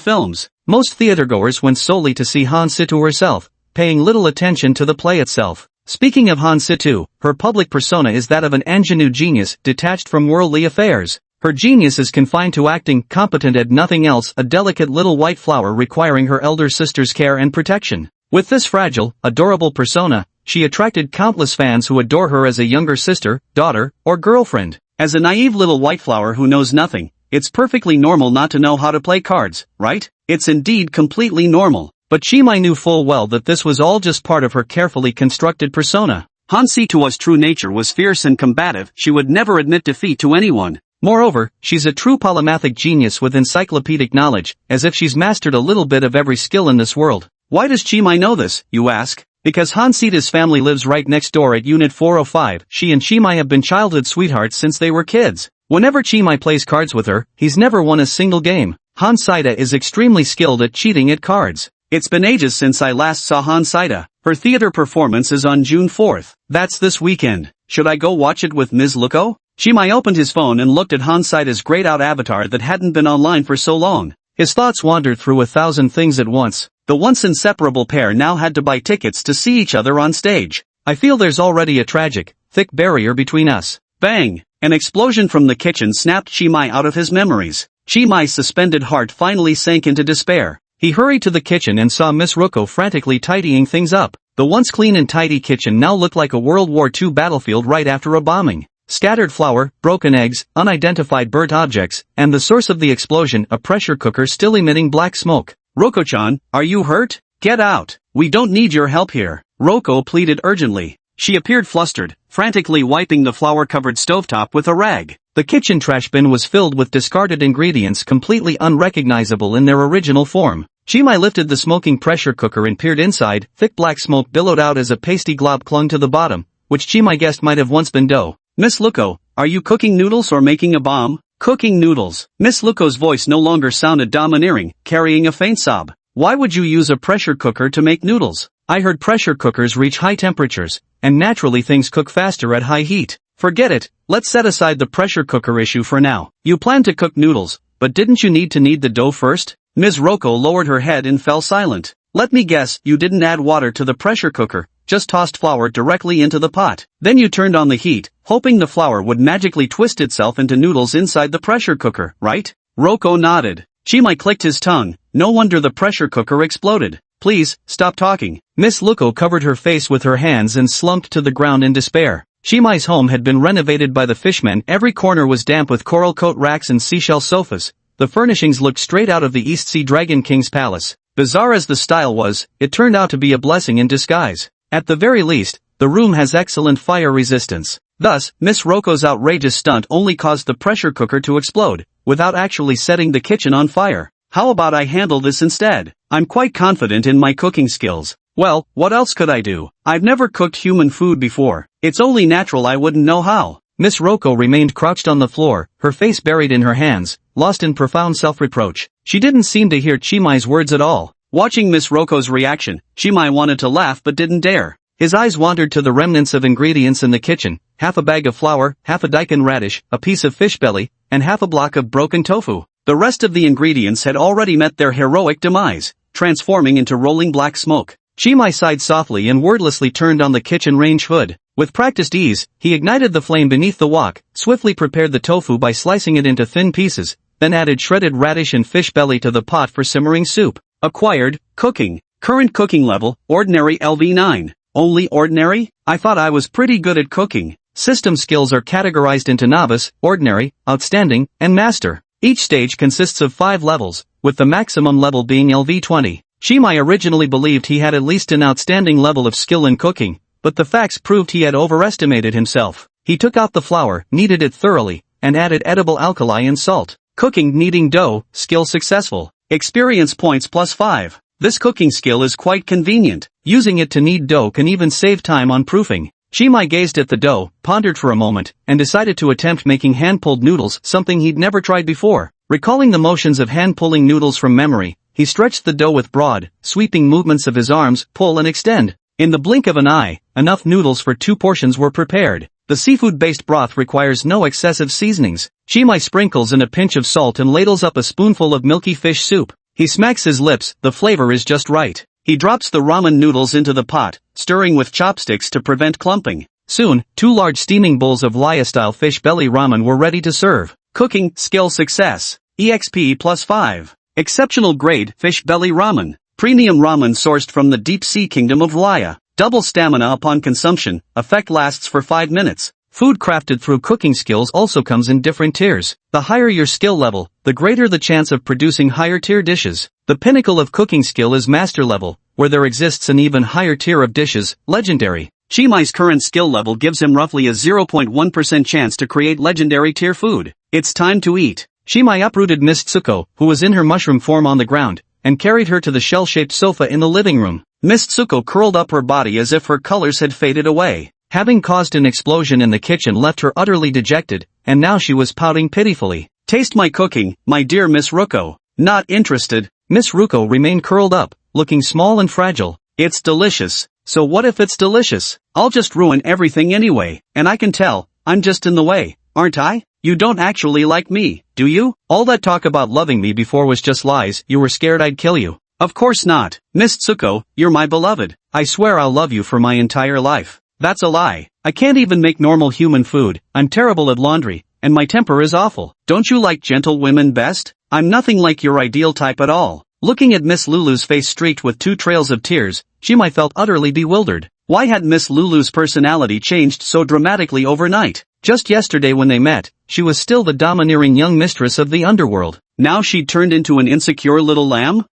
films. Most theatergoers went solely to see Han Situ herself, paying little attention to the play itself. Speaking of Han Situ, her public persona is that of an ingenue genius detached from worldly affairs. Her genius is confined to acting, competent at nothing else, a delicate little white flower requiring her elder sister's care and protection. With this fragile, adorable persona, she attracted countless fans who adore her as a younger sister, daughter, or girlfriend. As a naive little white flower who knows nothing, it's perfectly normal not to know how to play cards, right? It's indeed completely normal. But Chimai knew full well that this was all just part of her carefully constructed persona. Han Situ's true nature was fierce and combative. She would never admit defeat to anyone. Moreover, she's a true polymathic genius with encyclopedic knowledge, as if she's mastered a little bit of every skill in this world. Why does Chimai know this, you ask? Because Han Situ's family lives right next door at Unit 405. She and Chimai have been childhood sweethearts since they were kids. Whenever Chimai plays cards with her, he's never won a single game. Han Saida is extremely skilled at cheating at cards. It's been ages since I last saw Han Saida. Her theater performance is on June 4th. That's this weekend. Should I go watch it with Ms. Luko? Chimai opened his phone and looked at Han Saida's grayed-out avatar that hadn't been online for so long. His thoughts wandered through 1,000 things at once. The once inseparable pair now had to buy tickets to see each other on stage. I feel there's already a tragic, thick barrier between us. Bang! An explosion from the kitchen snapped Chimai out of his memories. Chimai's suspended heart finally sank into despair. He hurried to the kitchen and saw Miss Ruko frantically tidying things up. The once clean and tidy kitchen now looked like a World War II battlefield right after a bombing. Scattered flour, broken eggs, unidentified burnt objects, and the source of the explosion, a pressure cooker still emitting black smoke. Ruko-chan, are you hurt? Get out. We don't need your help here. Ruko pleaded urgently. She appeared flustered, frantically wiping the flour-covered stovetop with a rag. The kitchen trash bin was filled with discarded ingredients completely unrecognizable in their original form. Chimai lifted the smoking pressure cooker and peered inside. Thick black smoke billowed out as a pasty glob clung to the bottom, which Chimai guessed might have once been dough. Miss Luko, are you cooking noodles or making a bomb? Cooking noodles. Miss Luko's voice no longer sounded domineering, carrying a faint sob. Why would you use a pressure cooker to make noodles? I heard pressure cookers reach high temperatures, and naturally things cook faster at high heat. Forget it, let's set aside the pressure cooker issue for now. You plan to cook noodles, but didn't you need to knead the dough first? Ms. Roko lowered her head and fell silent. Let me guess, you didn't add water to the pressure cooker, just tossed flour directly into the pot. Then you turned on the heat, hoping the flour would magically twist itself into noodles inside the pressure cooker, right? Roko nodded. Chimai clicked his tongue. No wonder the pressure cooker exploded. Please, stop talking. Miss Luko covered her face with her hands and slumped to the ground in despair. Chimai's home had been renovated by the fishmen. Every corner was damp with coral coat racks and seashell sofas. The furnishings looked straight out of the East Sea Dragon King's palace. Bizarre as the style was, it turned out to be a blessing in disguise. At the very least, the room has excellent fire resistance. Thus, Miss Roko's outrageous stunt only caused the pressure cooker to explode, without actually setting the kitchen on fire. How about I handle this instead? I'm quite confident in my cooking skills. Well, what else could I do? I've never cooked human food before. It's only natural I wouldn't know how. Miss Roko remained crouched on the floor, her face buried in her hands, lost in profound self-reproach. She didn't seem to hear Chimai's words at all. Watching Miss Roko's reaction, Chimai wanted to laugh but didn't dare. His eyes wandered to the remnants of ingredients in the kitchen, half a bag of flour, half a daikon radish, a piece of fish belly, and half a block of broken tofu. The rest of the ingredients had already met their heroic demise, transforming into rolling black smoke. Chimai sighed softly and wordlessly turned on the kitchen range hood. With practiced ease, he ignited the flame beneath the wok, swiftly prepared the tofu by slicing it into thin pieces, then added shredded radish and fish belly to the pot for simmering soup. Acquired, cooking. Current cooking level, ordinary LV9. Only ordinary? I thought I was pretty good at cooking. System skills are categorized into novice, ordinary, outstanding, and master. Each stage consists of 5 levels, with the maximum level being LV20. Chimai originally believed he had at least an outstanding level of skill in cooking, but the facts proved he had overestimated himself. He took out the flour, kneaded it thoroughly, and added edible alkali and salt. Cooking kneading dough, skill successful. Experience points +5. This cooking skill is quite convenient. Using it to knead dough can even save time on proofing. Chimai gazed at the dough, pondered for a moment, and decided to attempt making hand-pulled noodles, something he'd never tried before. Recalling the motions of hand-pulling noodles from memory, he stretched the dough with broad, sweeping movements of his arms, pull and extend. In the blink of an eye, enough noodles for 2 portions were prepared. The seafood-based broth requires no excessive seasonings. Chimai sprinkles in a pinch of salt and ladles up a spoonful of milky fish soup. He smacks his lips, the flavor is just right. He drops the ramen noodles into the pot, stirring with chopsticks to prevent clumping. Soon, 2 large steaming bowls of Laya-style fish belly ramen were ready to serve. Cooking, skill success. EXP +5. Exceptional grade, fish belly ramen. Premium ramen sourced from the deep sea kingdom of Laya. Double stamina upon consumption, effect lasts for 5 minutes. Food crafted through cooking skills also comes in different tiers. The higher your skill level, the greater the chance of producing higher tier dishes. The pinnacle of cooking skill is master level, where there exists an even higher tier of dishes, legendary. Chimai's current skill level gives him roughly a 0.1% chance to create legendary tier food. It's time to eat. Chimai uprooted Miss Tsuko, who was in her mushroom form on the ground, and carried her to the shell-shaped sofa in the living room. Miss Tsuko curled up her body as if her colors had faded away. Having caused an explosion in the kitchen left her utterly dejected, and now she was pouting pitifully. Taste my cooking, my dear Miss Ruko. Not interested. Miss Ruko remained curled up, looking small and fragile. It's delicious. So what if it's delicious? I'll just ruin everything anyway, and I can tell, I'm just in the way, aren't I? You don't actually like me, do you? All that talk about loving me before was just lies. You were scared I'd kill you. Of course not. Miss Tsuko, you're my beloved. I swear I'll love you for my entire life. That's a lie. I can't even make normal human food, I'm terrible at laundry, and my temper is awful. Don't you like gentle women best? I'm nothing like your ideal type at all. Looking at Miss Lulu's face streaked with 2 trails of tears, Chimai felt utterly bewildered. Why had Miss Lulu's personality changed so dramatically overnight? Just yesterday when they met, she was still the domineering young mistress of the underworld. Now she'd turned into an insecure little lamb?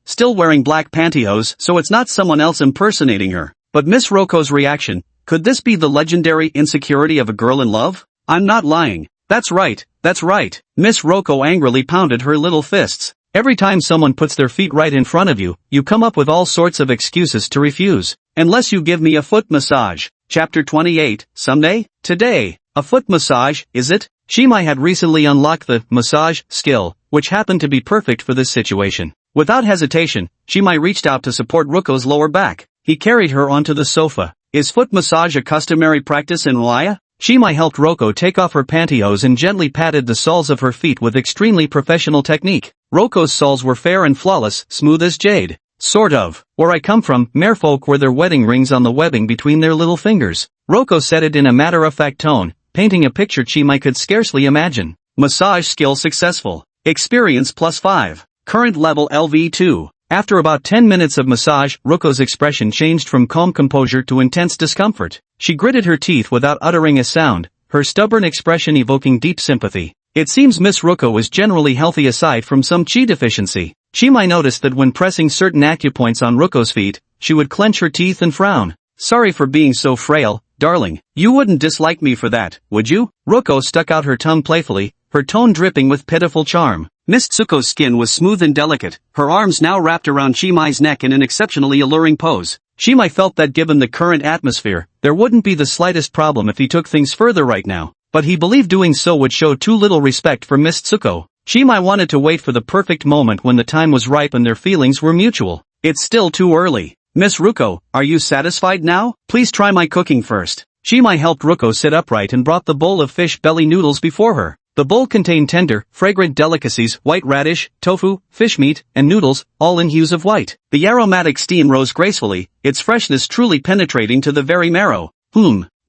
Still wearing black pantyhose, so it's not someone else impersonating her. But Miss Roko's reaction, could this be the legendary insecurity of a girl in love? I'm not lying. That's right. Miss Roko angrily pounded her little fists. Every time someone puts their feet right in front of you, you come up with all sorts of excuses to refuse. Unless you give me a foot massage. Chapter 28, Someday? Today. A foot massage, is it? Shimai had recently unlocked the massage skill, which happened to be perfect for this situation. Without hesitation, Shimai reached out to support Ruko's lower back. He carried her onto the sofa. Is foot massage a customary practice in Malaya? Shimai helped Roko take off her pantyhose and gently patted the soles of her feet with extremely professional technique. Roko's soles were fair and flawless, smooth as jade. Sort of. Where I come from, merfolk wear their wedding rings on the webbing between their little fingers. Roko said it in a matter-of-fact tone, painting a picture Shimai could scarcely imagine. Massage skill successful. Experience +5. Current level LV2. After about 10 minutes of massage, Roko's expression changed from calm composure to intense discomfort. She gritted her teeth without uttering a sound, her stubborn expression evoking deep sympathy. It seems Miss Ruko is generally healthy aside from some chi deficiency. Shimai noticed that when pressing certain acupoints on Ruko's feet, she would clench her teeth and frown. Sorry for being so frail, darling. You wouldn't dislike me for that, would you? Ruko stuck out her tongue playfully, her tone dripping with pitiful charm. Miss Tsuko's skin was smooth and delicate, her arms now wrapped around Shimai's neck in an exceptionally alluring pose. Shimai felt that given the current atmosphere, there wouldn't be the slightest problem if he took things further right now. But he believed doing so would show too little respect for Miss Tsuko. Shimai wanted to wait for the perfect moment when the time was ripe and their feelings were mutual. It's still too early. Miss Ruko, are you satisfied now? Please try my cooking first. Shimai helped Ruko sit upright and brought the bowl of fish belly noodles before her. The bowl contained tender, fragrant delicacies, white radish, tofu, fish meat, and noodles, all in hues of white. The aromatic steam rose gracefully, its freshness truly penetrating to the very marrow.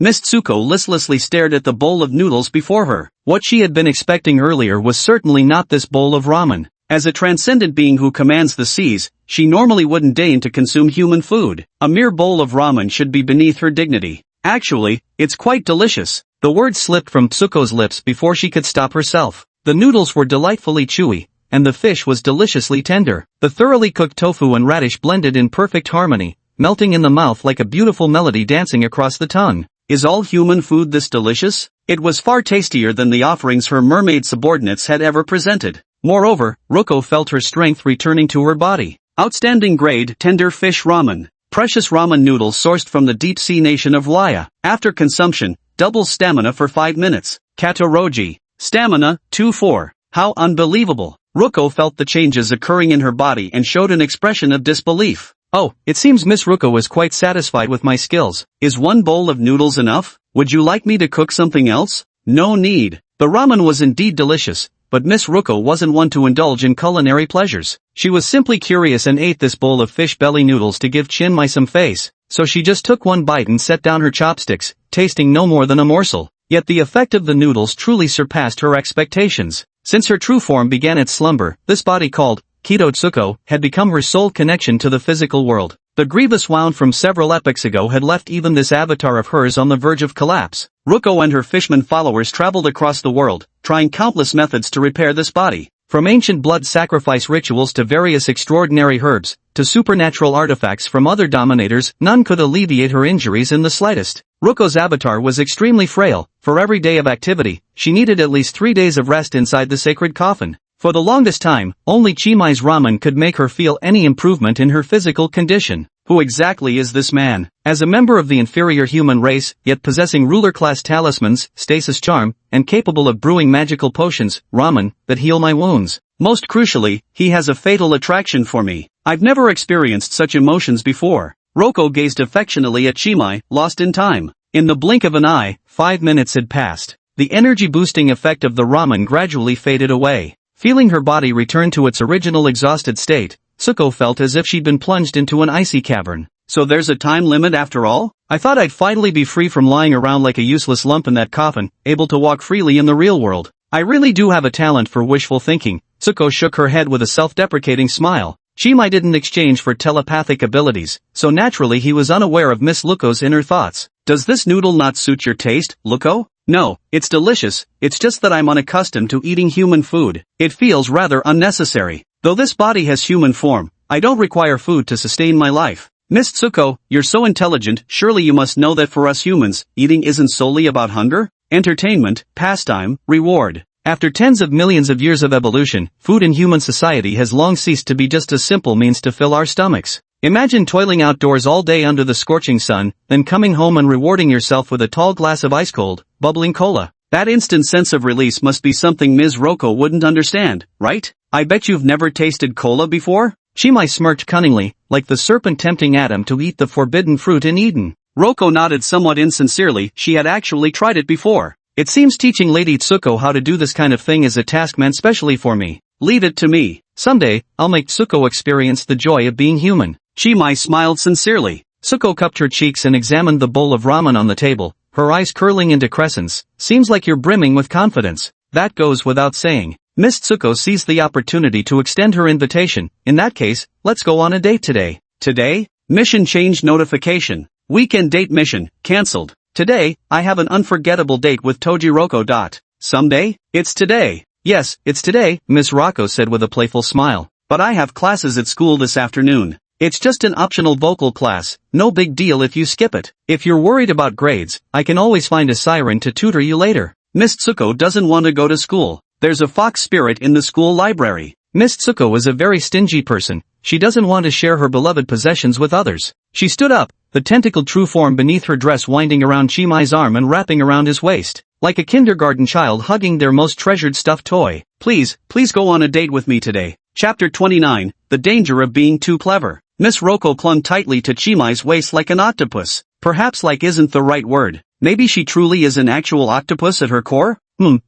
Miss Tsuko listlessly stared at the bowl of noodles before her. What she had been expecting earlier was certainly not this bowl of ramen. As a transcendent being who commands the seas, she normally wouldn't deign to consume human food. A mere bowl of ramen should be beneath her dignity. Actually, it's quite delicious. The words slipped from Tsuko's lips before she could stop herself. The noodles were delightfully chewy, and the fish was deliciously tender. The thoroughly cooked tofu and radish blended in perfect harmony, melting in the mouth like a beautiful melody dancing across the tongue. Is all human food this delicious? It was far tastier than the offerings her mermaid subordinates had ever presented. Moreover, Ruko felt her strength returning to her body. Outstanding grade, tender fish ramen. Precious ramen noodles sourced from the deep sea nation of Laya. After consumption, double stamina for 5 minutes. Katoroji. Stamina, 2-4. How unbelievable. Ruko felt the changes occurring in her body and showed an expression of disbelief. Oh, it seems Miss Ruko is quite satisfied with my skills. Is one bowl of noodles enough? Would you like me to cook something else? No need. The ramen was indeed delicious, but Miss Ruko wasn't one to indulge in culinary pleasures. She was simply curious and ate this bowl of fish belly noodles to give Chinmai some face, so she just took one bite and set down her chopsticks, tasting no more than a morsel. Yet the effect of the noodles truly surpassed her expectations. Since her true form began its slumber, this body called Kido Tsuko had become her sole connection to the physical world. The grievous wound from several epochs ago had left even this avatar of hers on the verge of collapse. Ruko and her fishman followers traveled across the world, trying countless methods to repair this body. From ancient blood sacrifice rituals to various extraordinary herbs, to supernatural artifacts from other dominators, none could alleviate her injuries in the slightest. Ruko's avatar was extremely frail. For every day of activity, she needed at least 3 days of rest inside the sacred coffin. For the longest time, only Chimai's ramen could make her feel any improvement in her physical condition. Who exactly is this man? As a member of the inferior human race, yet possessing ruler-class talismans, stasis charm, and capable of brewing magical potions, ramen, that heal my wounds. Most crucially, he has a fatal attraction for me. I've never experienced such emotions before. Roko gazed affectionately at Chimai, lost in time. In the blink of an eye, 5 minutes had passed. The energy-boosting effect of the ramen gradually faded away. Feeling her body return to its original exhausted state, Tsuko felt as if she'd been plunged into an icy cavern. So there's a time limit after all? I thought I'd finally be free from lying around like a useless lump in that coffin, able to walk freely in the real world. I really do have a talent for wishful thinking. Tsuko shook her head with a self-deprecating smile. Chimai didn't exchange for telepathic abilities, so naturally he was unaware of Miss Luko's inner thoughts. Does this noodle not suit your taste, Luko? No, it's delicious, it's just that I'm unaccustomed to eating human food. It feels rather unnecessary. Though this body has human form, I don't require food to sustain my life. Miss Tsuko, you're so intelligent, surely you must know that for us humans, eating isn't solely about hunger, entertainment, pastime, reward. After tens of millions of years of evolution, food in human society has long ceased to be just a simple means to fill our stomachs. Imagine toiling outdoors all day under the scorching sun, then coming home and rewarding yourself with a tall glass of ice-cold, bubbling cola. That instant sense of release must be something Ms. Roko wouldn't understand, right? I bet you've never tasted cola before? Chimai smirked cunningly, like the serpent tempting Adam to eat the forbidden fruit in Eden. Roko nodded somewhat insincerely. She had actually tried it before. It seems teaching Lady Tsuko how to do this kind of thing is a task meant specially for me. Leave it to me. Someday, I'll make Tsuko experience the joy of being human. Chimai smiled sincerely. Tsuko cupped her cheeks and examined the bowl of ramen on the table, her eyes curling into crescents. Seems like you're brimming with confidence. That goes without saying. Miss Tsuko seized the opportunity to extend her invitation. In that case, let's go on a date today. Today? Mission change notification. Weekend date mission, cancelled. Today, I have an unforgettable date with Toji Roko. Someday? It's today. Yes, it's today, Miss Roko said with a playful smile. But I have classes at school this afternoon. It's just an optional vocal class, no big deal if you skip it. If you're worried about grades, I can always find a siren to tutor you later. Miss Tsuko doesn't want to go to school. There's a fox spirit in the school library. Miss Tsuko is a very stingy person. She doesn't want to share her beloved possessions with others. She stood up, the tentacled true form beneath her dress winding around Chimai's arm and wrapping around his waist, like a kindergarten child hugging their most treasured stuffed toy. Please go on a date with me today. Chapter 29, The Danger of Being Too Clever. Miss Roko clung tightly to Chimai's waist like an octopus. Perhaps like isn't the right word. Maybe she truly is an actual octopus at her core?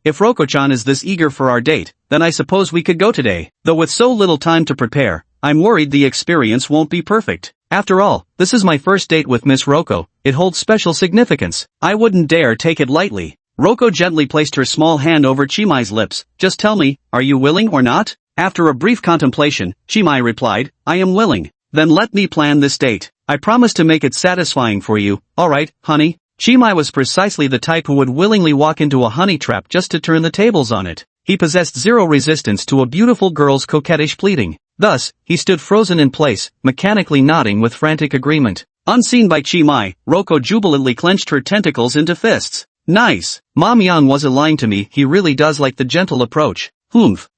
If Roko-chan is this eager for our date, then I suppose we could go today. Though with so little time to prepare, I'm worried the experience won't be perfect. After all, this is my first date with Miss Roko. It holds special significance. I wouldn't dare take it lightly. Roko gently placed her small hand over Chimai's lips. Just tell me, are you willing or not? After a brief contemplation, Chimai replied, I am willing. Then let me plan this date. I promise to make it satisfying for you. Alright, honey. Chimai was precisely the type who would willingly walk into a honey trap just to turn the tables on it. He possessed zero resistance to a beautiful girl's coquettish pleading. Thus, he stood frozen in place, mechanically nodding with frantic agreement. Unseen by Chimai, Roko jubilantly clenched her tentacles into fists. Nice. Mom Yang wasn't lying to me, he really does like the gentle approach.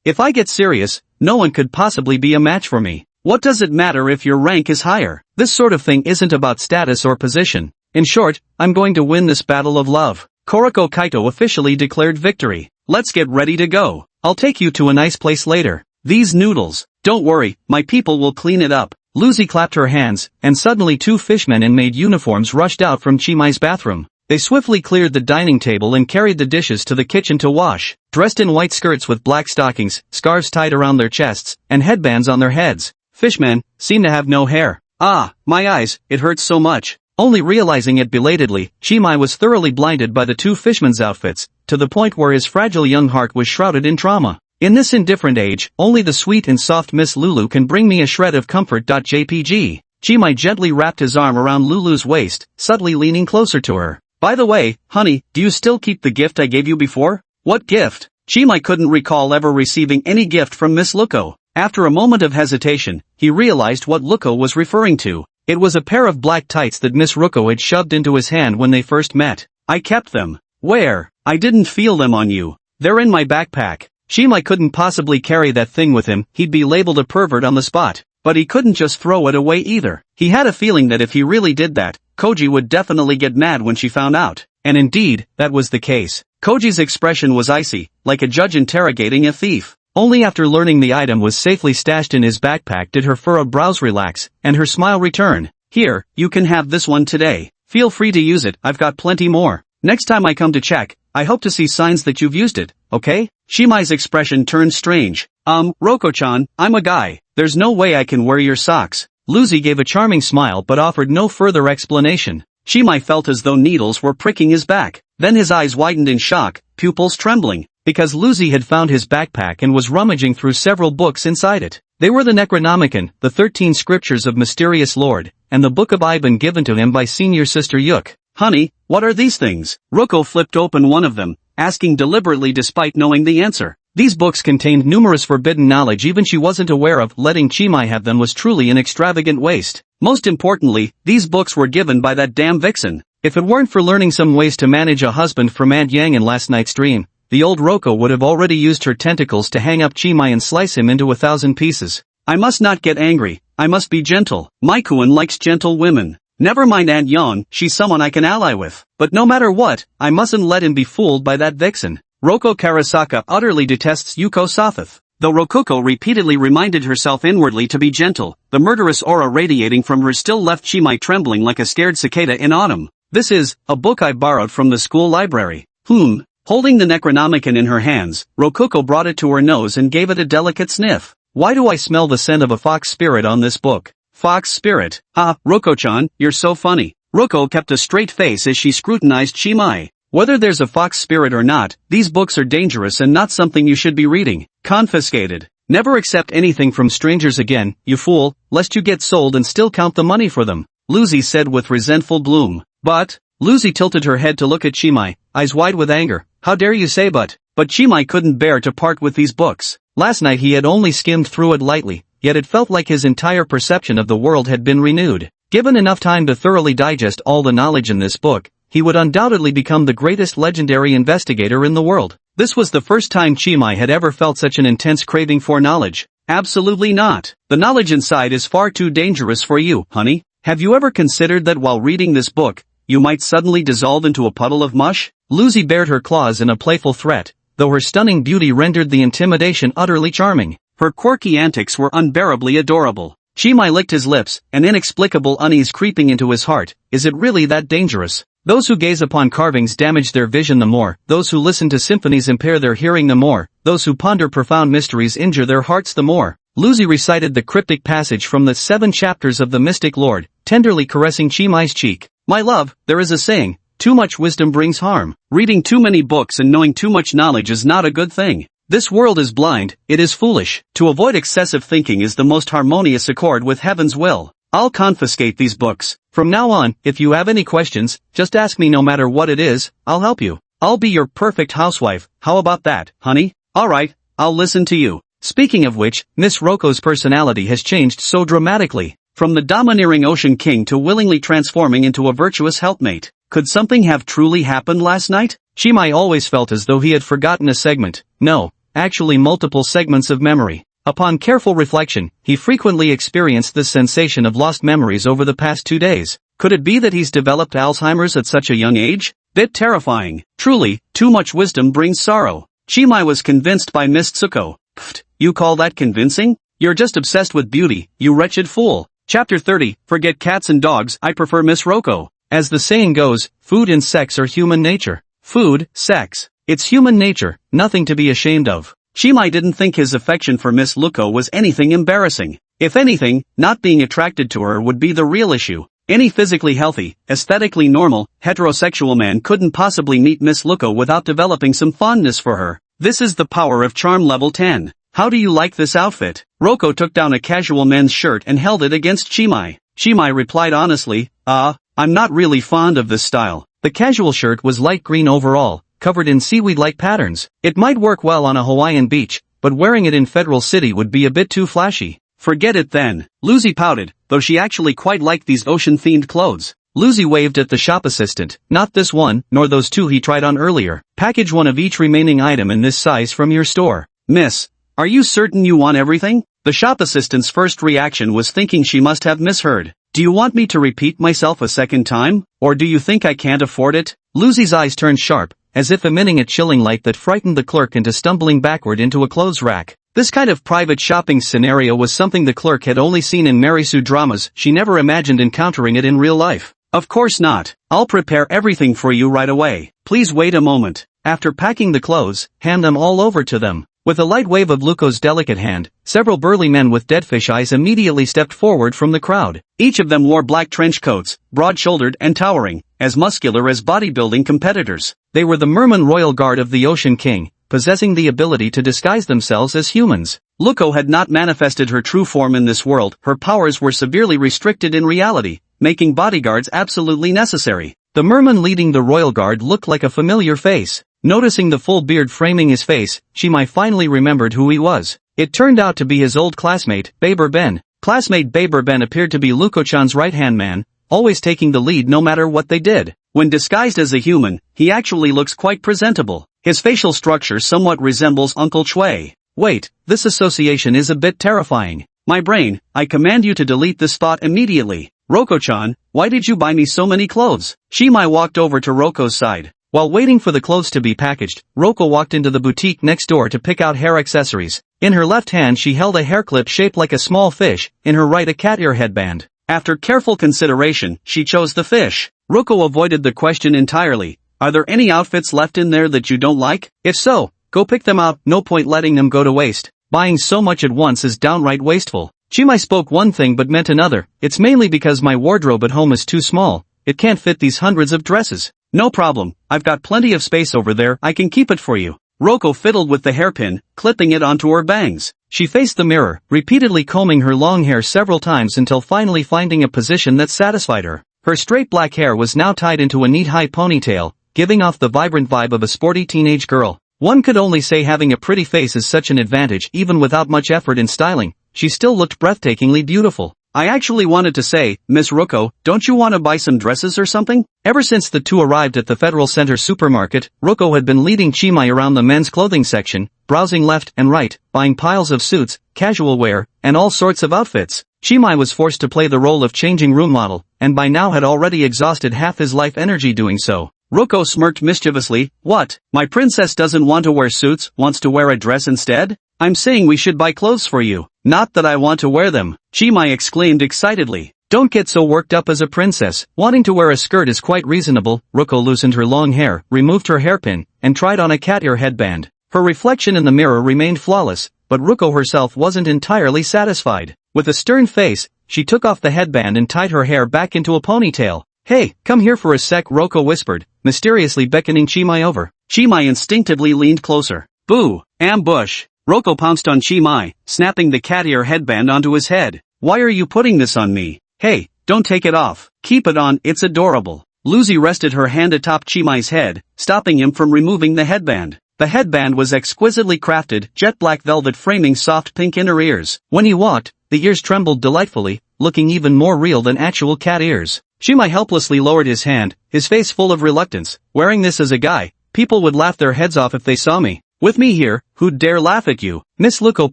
If I get serious, no one could possibly be a match for me. What does it matter if your rank is higher? This sort of thing isn't about status or position. In short, I'm going to win this battle of love. Koroko Kaito officially declared victory. Let's get ready to go. I'll take you to a nice place later. These noodles. Don't worry, my people will clean it up. Lucy clapped her hands, and suddenly two fishmen in maid uniforms rushed out from Chimai's bathroom. They swiftly cleared the dining table and carried the dishes to the kitchen to wash. Dressed in white skirts with black stockings, scarves tied around their chests, and headbands on their heads, fishmen seem to have no hair. Ah, my eyes, it hurts so much. Only realizing it belatedly, Chimai was thoroughly blinded by the two fishmen's outfits, to the point where his fragile young heart was shrouded in trauma. In this indifferent age, only the sweet and soft Miss Lulu can bring me a shred of comfort. JPG. Chimai gently wrapped his arm around Lulu's waist, subtly leaning closer to her. By the way, honey, do you still keep the gift I gave you before? What gift? Chimai couldn't recall ever receiving any gift from Miss Luko. After a moment of hesitation, he realized what Luko was referring to. It was a pair of black tights that Miss Ruko had shoved into his hand when they first met. I kept them. Where? I didn't feel them on you. They're in my backpack. Chimai couldn't possibly carry that thing with him, he'd be labeled a pervert on the spot. But he couldn't just throw it away either. He had a feeling that if he really did that, Koji would definitely get mad when she found out. And indeed, that was the case. Koji's expression was icy, like a judge interrogating a thief. Only after learning the item was safely stashed in his backpack did her furrowed brows relax, and her smile return. Here, you can have this one today. Feel free to use it, I've got plenty more. Next time I come to check, I hope to see signs that you've used it, okay? Chimai's expression turned strange. Roko-chan, I'm a guy. There's no way I can wear your socks. Lucy gave a charming smile but offered no further explanation. Chimai felt as though needles were pricking his back. Then his eyes widened in shock, pupils trembling. Because Lucy had found his backpack and was rummaging through several books inside it. They were the Necronomicon, the 13 Scriptures of Mysterious Lord, and the Book of Iban given to him by senior sister Yuk. Honey, what are these things? Ruko flipped open one of them, asking deliberately despite knowing the answer. These books contained numerous forbidden knowledge even she wasn't aware of. Letting Chimai have them was truly an extravagant waste. Most importantly, these books were given by that damn vixen. If it weren't for learning some ways to manage a husband from Aunt Yang in last night's dream, the old Roko would have already used her tentacles to hang up Chimai and slice him into 1,000 pieces. I must not get angry, I must be gentle. Maikuan likes gentle women. Never mind Aunt Yon, she's someone I can ally with. But no matter what, I mustn't let him be fooled by that vixen. Roko Karasaka utterly detests Yuko Sothoth. Though Rokuko repeatedly reminded herself inwardly to be gentle, the murderous aura radiating from her still left Chimai trembling like a scared cicada in autumn. This is a book I borrowed from the school library. Holding the Necronomicon in her hands, Rokuko brought it to her nose and gave it a delicate sniff. Why do I smell the scent of a fox spirit on this book? Fox spirit. Roko-chan, you're so funny. Roko kept a straight face as she scrutinized Chimai. Whether there's a fox spirit or not, these books are dangerous and not something you should be reading. Confiscated. Never accept anything from strangers again, you fool, lest you get sold and still count the money for them, Lucy said with resentful bloom. But, Lucy tilted her head to look at Chimai, eyes wide with anger. How dare you say but Chimai couldn't bear to part with these books. Last night he had only skimmed through it lightly, yet it felt like his entire perception of the world had been renewed. Given enough time to thoroughly digest all the knowledge in this book, he would undoubtedly become the greatest legendary investigator in the world. This was the first time Chimai had ever felt such an intense craving for knowledge. Absolutely not. The knowledge inside is far too dangerous for you, honey. Have you ever considered that while reading this book, you might suddenly dissolve into a puddle of mush? Lucy bared her claws in a playful threat, though her stunning beauty rendered the intimidation utterly charming. Her quirky antics were unbearably adorable. Chimai licked his lips, an inexplicable unease creeping into his heart. Is it really that dangerous? Those who gaze upon carvings damage their vision the more, those who listen to symphonies impair their hearing the more, those who ponder profound mysteries injure their hearts the more. Lucy recited the cryptic passage from the 7 chapters of the Mystic Lord, tenderly caressing Chimai's cheek. My love, there is a saying, too much wisdom brings harm. Reading too many books and knowing too much knowledge is not a good thing. This world is blind, it is foolish. To avoid excessive thinking is the most harmonious accord with heaven's will. I'll confiscate these books. From now on, if you have any questions, just ask me no matter what it is, I'll help you. I'll be your perfect housewife, how about that, honey? Alright, I'll listen to you. Speaking of which, Miss Roko's personality has changed so dramatically. From the domineering ocean king to willingly transforming into a virtuous helpmate. Could something have truly happened last night? Chimai always felt as though he had forgotten a segment. No, actually multiple segments of memory. Upon careful reflection, he frequently experienced this sensation of lost memories over the past 2 days. Could it be that he's developed Alzheimer's at such a young age? Bit terrifying. Truly, too much wisdom brings sorrow. Chimai was convinced by Miss Tsuko. Pfft, you call that convincing? You're just obsessed with beauty, you wretched fool. Chapter 30, Forget cats and dogs, I prefer Miss Roko. As the saying goes, food and sex are human nature. Food, sex. It's human nature, nothing to be ashamed of. Chimai didn't think his affection for Miss Luko was anything embarrassing. If anything, not being attracted to her would be the real issue. Any physically healthy, aesthetically normal, heterosexual man couldn't possibly meet Miss Luko without developing some fondness for her. This is the power of charm level 10. How do you like this outfit? Roko took down a casual men's shirt and held it against Chimai. Chimai replied honestly, I'm not really fond of this style. The casual shirt was light green overall, covered in seaweed-like patterns. It might work well on a Hawaiian beach, but wearing it in Federal City would be a bit too flashy. Forget it then. Lucy pouted, though she actually quite liked these ocean-themed clothes. Lucy waved at the shop assistant. Not this one, nor those 2 he tried on earlier. Package one of each remaining item in this size from your store. Miss, are you certain you want everything? The shop assistant's first reaction was thinking she must have misheard. Do you want me to repeat myself a second time? Or do you think I can't afford it? Lucy's eyes turned sharp, as if emitting a chilling light that frightened the clerk into stumbling backward into a clothes rack. This kind of private shopping scenario was something the clerk had only seen in Mary Sue dramas. She never imagined encountering it in real life. Of course not. I'll prepare everything for you right away. Please wait a moment. After packing the clothes, hand them all over to them. With a light wave of Luko's delicate hand, several burly men with deadfish eyes immediately stepped forward from the crowd. Each of them wore black trench coats, broad-shouldered and towering, as muscular as bodybuilding competitors. They were the Merman Royal Guard of the Ocean King, possessing the ability to disguise themselves as humans. Luko had not manifested her true form in this world. Her powers were severely restricted in reality, making bodyguards absolutely necessary. The Merman leading the Royal Guard looked like a familiar face. Noticing the full beard framing his face, Chimai finally remembered who he was. It turned out to be his old classmate, Baber Ben. Classmate Baber Ben appeared to be Luko-chan's right-hand man, always taking the lead no matter what they did. When disguised as a human, he actually looks quite presentable. His facial structure somewhat resembles Uncle Chui. Wait, this association is a bit terrifying. My brain, I command you to delete this thought immediately. Roko-chan, why did you buy me so many clothes? Shimai walked over to Roko's side. While waiting for the clothes to be packaged, Roko walked into the boutique next door to pick out hair accessories. In her left hand she held a hair clip shaped like a small fish, in her right a cat ear headband. After careful consideration, she chose the fish. Roko avoided the question entirely. Are there any outfits left in there that you don't like? If so, go pick them out, no point letting them go to waste. Buying so much at once is downright wasteful. Shimai spoke one thing but meant another. It's mainly because my wardrobe at home is too small. It can't fit these hundreds of dresses. No problem, I've got plenty of space over there, I can keep it for you. Roko fiddled with the hairpin, clipping it onto her bangs. She faced the mirror, repeatedly combing her long hair several times until finally finding a position that satisfied her. Her straight black hair was now tied into a neat high ponytail, giving off the vibrant vibe of a sporty teenage girl. One could only say having a pretty face is such an advantage even without much effort in styling. She still looked breathtakingly beautiful. I actually wanted to say, Miss Roko, don't you want to buy some dresses or something? Ever since the two arrived at the Federal Center supermarket, Roko had been leading Shimai around the men's clothing section, browsing left and right, buying piles of suits, casual wear, and all sorts of outfits. Shimai was forced to play the role of changing room model, and by now had already exhausted half his life energy doing so. Roko smirked mischievously. What? My princess doesn't want to wear suits, wants to wear a dress instead? I'm saying we should buy clothes for you. Not that I want to wear them. Shimai exclaimed excitedly. Don't get so worked up as a princess. Wanting to wear a skirt is quite reasonable. Roko loosened her long hair, removed her hairpin, and tried on a cat ear headband. Her reflection in the mirror remained flawless, but Roko herself wasn't entirely satisfied. With a stern face, she took off the headband and tied her hair back into a ponytail. Hey, come here for a sec, Roko whispered, mysteriously beckoning Shimai over. Shimai instinctively leaned closer. Boo! Ambush! Roko pounced on Shimai, snapping the cat ear headband onto his head. Why are you putting this on me? Hey, don't take it off. Keep it on, it's adorable. Lucy rested her hand atop Shimai's head, stopping him from removing the headband. The headband was exquisitely crafted, jet black velvet framing soft pink inner ears. When he walked, the ears trembled delightfully, looking even more real than actual cat ears. Shimai helplessly lowered his hand, his face full of reluctance. Wearing this as a guy, people would laugh their heads off if they saw me. With me here, who'd dare laugh at you? Miss Luko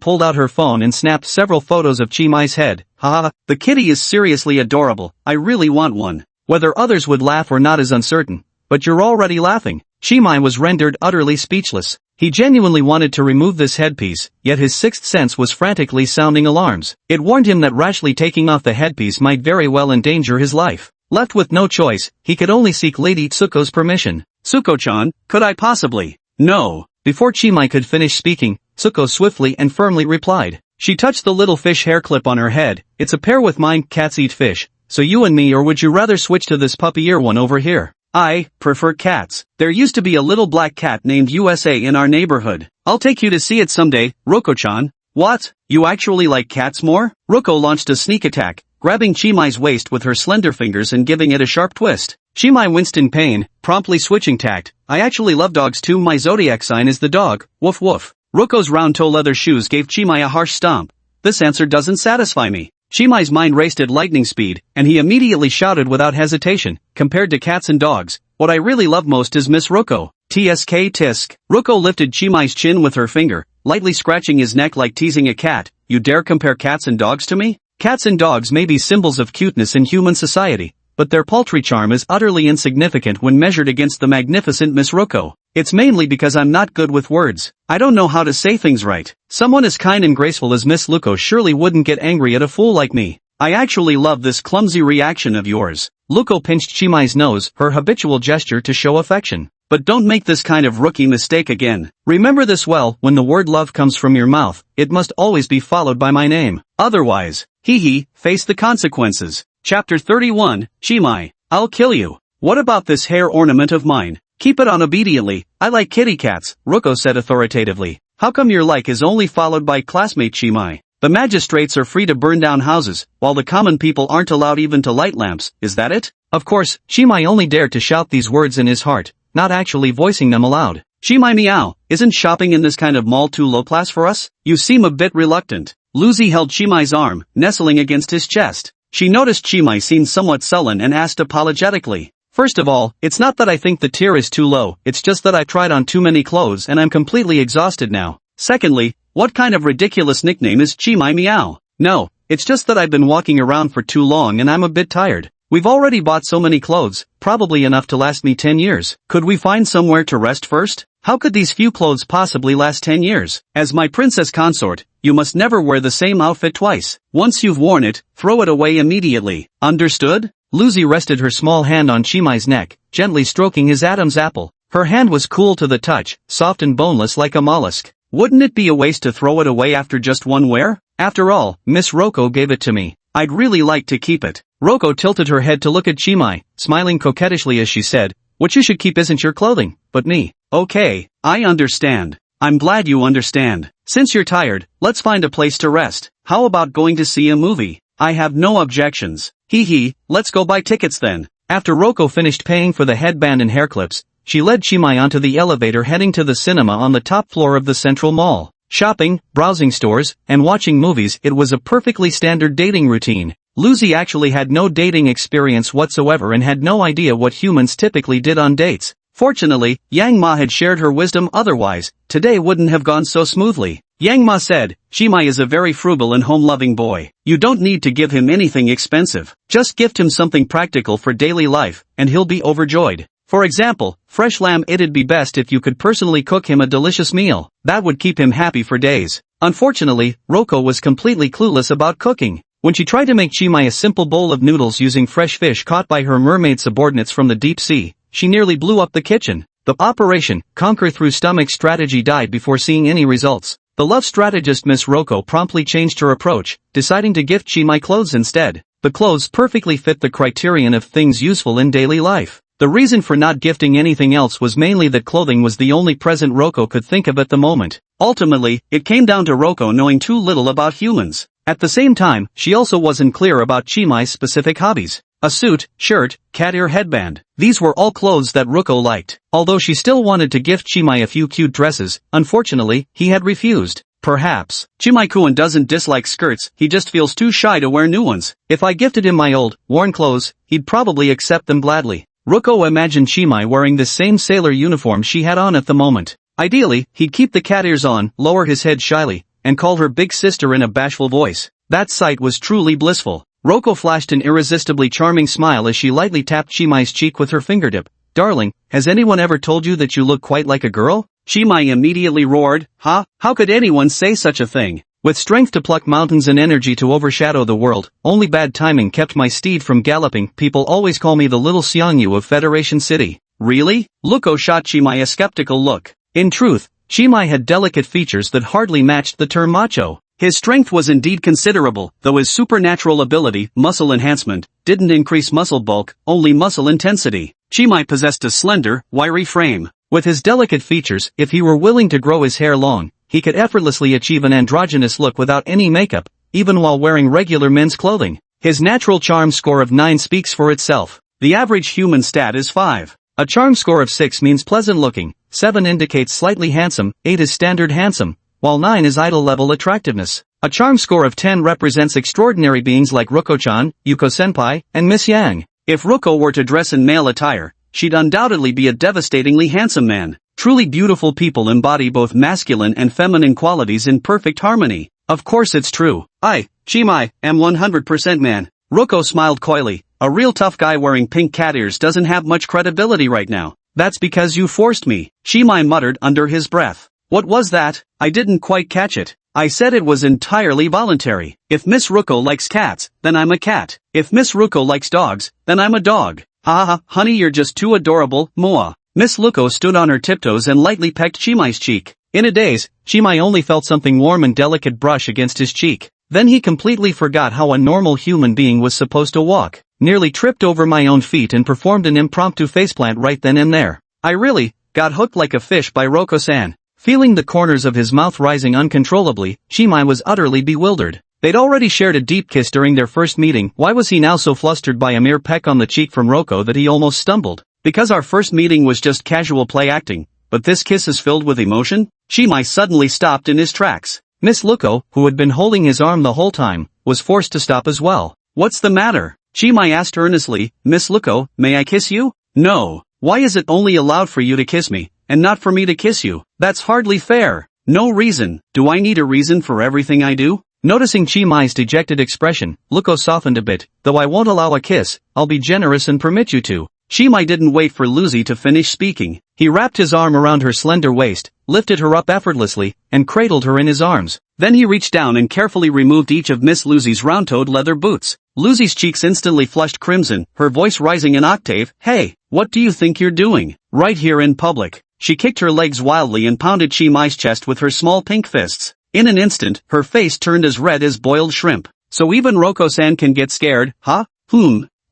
pulled out her phone and snapped several photos of Shimai's head. Haha, the kitty is seriously adorable, I really want one. Whether others would laugh or not is uncertain, but you're already laughing. Shimai was rendered utterly speechless. He genuinely wanted to remove this headpiece, yet his sixth sense was frantically sounding alarms. It warned him that rashly taking off the headpiece might very well endanger his life. Left with no choice, he could only seek Lady Tsuko's permission. Tsuko-chan, could I possibly? No. Before Shimai could finish speaking, Tsuko swiftly and firmly replied. She touched the little fish hair clip on her head. It's a pair with mine, cats eat fish. So you and me, or would you rather switch to this puppy ear one over here? I prefer cats. There used to be a little black cat named USA in our neighborhood. I'll take you to see it someday, Roko-chan. What? You actually like cats more? Roko launched a sneak attack, grabbing Shimai's waist with her slender fingers and giving it a sharp twist. Shimai winced in pain, promptly switching tact. I actually love dogs too, my zodiac sign is the dog, woof woof. Roko's round toe leather shoes gave Shimai a harsh stomp. This answer doesn't satisfy me. Shimai's mind raced at lightning speed, and he immediately shouted without hesitation, compared to cats and dogs, what I really love most is Miss Roko. TSK tisk. Roko lifted Shimai's chin with her finger, lightly scratching his neck like teasing a cat. You dare compare cats and dogs to me? Cats and dogs may be symbols of cuteness in human society, but their paltry charm is utterly insignificant when measured against the magnificent Miss Roko. It's mainly because I'm not good with words. I don't know how to say things right. Someone as kind and graceful as Miss Luko surely wouldn't get angry at a fool like me. I actually love this clumsy reaction of yours. Luko pinched Shimai's nose, her habitual gesture to show affection. But don't make this kind of rookie mistake again. Remember this well, when the word love comes from your mouth, it must always be followed by my name. Otherwise, face the consequences. Chapter 31, Shimai, I'll kill you. What about this hair ornament of mine? Keep it on obediently. I like kitty cats, Roko said authoritatively. How come your like is only followed by classmate Shimai? The magistrates are free to burn down houses, while the common people aren't allowed even to light lamps, is that it? Of course, Shimai only dared to shout these words in his heart, not actually voicing them aloud. Shimai meow, isn't shopping in this kind of mall too low class for us? You seem a bit reluctant. Lucy held Shimai's arm, nestling against his chest. She noticed Shimai seemed somewhat sullen and asked apologetically. First of all, it's not that I think the tier is too low, it's just that I've tried on too many clothes and I'm completely exhausted now. Secondly, what kind of ridiculous nickname is Chimai Meow? No, it's just that I've been walking around for too long and I'm a bit tired. We've already bought so many clothes, probably enough to last me 10 years. Could we find somewhere to rest first? How could these few clothes possibly last 10 years? As my princess consort, you must never wear the same outfit twice. Once you've worn it, throw it away immediately. Understood? Lucy rested her small hand on Chimai's neck, gently stroking his Adam's apple. Her hand was cool to the touch, soft and boneless like a mollusk. Wouldn't it be a waste to throw it away after just one wear? After all, Miss Roko gave it to me. I'd really like to keep it. Roko tilted her head to look at Chimai, smiling coquettishly as she said, "What you should keep isn't your clothing, but me." Okay, I understand. I'm glad you understand. Since you're tired, let's find a place to rest. How about going to see a movie? I have no objections. Hee hee, let's go buy tickets then. After Roko finished paying for the headband and hair clips, she led Chimai onto the elevator heading to the cinema on the top floor of the central mall. Shopping, browsing stores, and watching movies, it was a perfectly standard dating routine. Lucy actually had no dating experience whatsoever and had no idea what humans typically did on dates. Fortunately, Yang Ma had shared her wisdom, otherwise, today wouldn't have gone so smoothly. Yang Ma said, "Chimai is a very frugal and home-loving boy. You don't need to give him anything expensive. Just gift him something practical for daily life, and he'll be overjoyed. For example, fresh lamb. It'd be best if you could personally cook him a delicious meal. That would keep him happy for days." Unfortunately, Roko was completely clueless about cooking. When she tried to make Chimai a simple bowl of noodles using fresh fish caught by her mermaid subordinates from the deep sea, she nearly blew up the kitchen. The Operation Conquer Through Stomach strategy died before seeing any results. The love strategist Miss Roko promptly changed her approach, deciding to gift Chimai clothes instead. The clothes perfectly fit the criterion of things useful in daily life. The reason for not gifting anything else was mainly that clothing was the only present Roko could think of at the moment. Ultimately, it came down to Roko knowing too little about humans. At the same time, she also wasn't clear about Chimai's specific hobbies. A suit, shirt, cat ear headband. These were all clothes that Roko liked. Although she still wanted to gift Chimai a few cute dresses, unfortunately, he had refused. Perhaps Chimai-kun doesn't dislike skirts, he just feels too shy to wear new ones. If I gifted him my old, worn clothes, he'd probably accept them gladly. Roko imagined Chimai wearing the same sailor uniform she had on at the moment. Ideally, he'd keep the cat ears on, lower his head shyly, and call her big sister in a bashful voice. That sight was truly blissful. Roko flashed an irresistibly charming smile as she lightly tapped Chimai's cheek with her fingertip. "Darling, has anyone ever told you that you look quite like a girl?" Chimai immediately roared, "Huh? How could anyone say such a thing? With strength to pluck mountains and energy to overshadow the world, only bad timing kept my steed from galloping. People always call me the little Xiangyu of Federation City." Really? Roko shot Chimai a skeptical look. In truth, Chimai had delicate features that hardly matched the term macho. His strength was indeed considerable, though his supernatural ability, muscle enhancement, didn't increase muscle bulk, only muscle intensity. Chimai possessed a slender, wiry frame. With his delicate features, if he were willing to grow his hair long, he could effortlessly achieve an androgynous look without any makeup, even while wearing regular men's clothing. His natural charm score of 9 speaks for itself. The average human stat is 5. A charm score of 6 means pleasant looking, 7 indicates slightly handsome, 8 is standard handsome, while 9 is idol-level attractiveness. A charm score of 10 represents extraordinary beings like Roko-chan, Yuko-senpai, and Miss Yang. If Roko were to dress in male attire, she'd undoubtedly be a devastatingly handsome man. Truly beautiful people embody both masculine and feminine qualities in perfect harmony. Of course it's true. I, Chimai, am 100% man. Roko smiled coyly. A real tough guy wearing pink cat ears doesn't have much credibility right now. That's because you forced me. Chimai muttered under his breath. What was that? I didn't quite catch it. I said it was entirely voluntary. If Miss Roko likes cats, then I'm a cat. If Miss Roko likes dogs, then I'm a dog. Ha, honey, you're just too adorable, Moa. Miss Roko stood on her tiptoes and lightly pecked Chimai's cheek. In a daze, Chimai only felt something warm and delicate brush against his cheek. Then he completely forgot how a normal human being was supposed to walk. Nearly tripped over my own feet and performed an impromptu faceplant right then and there. I really got hooked like a fish by Roko-san. Feeling the corners of his mouth rising uncontrollably, Chimai was utterly bewildered. They'd already shared a deep kiss during their first meeting. Why was he now so flustered by a mere peck on the cheek from Roko that he almost stumbled? Because our first meeting was just casual play acting, but this kiss is filled with emotion? Chimai suddenly stopped in his tracks. Miss Roko, who had been holding his arm the whole time, was forced to stop as well. What's the matter? Chimai asked earnestly. Miss Roko, may I kiss you? No, why is it only allowed for you to kiss me, and not for me to kiss you? That's hardly fair. No reason. Do I need a reason for everything I do? Noticing Chi Mai's dejected expression, Luko softened a bit. Though I won't allow a kiss, I'll be generous and permit you to. Chi Mai didn't wait for Lucy to finish speaking. He wrapped his arm around her slender waist, lifted her up effortlessly, and cradled her in his arms. Then he reached down and carefully removed each of Miss Lucy's round-toed leather boots. Lucy's cheeks instantly flushed crimson, her voice rising an octave. Hey, what do you think you're doing? Right here in public. She kicked her legs wildly and pounded Chi Mai's chest with her small pink fists. In an instant, her face turned as red as boiled shrimp. So even Roko-san can get scared, huh?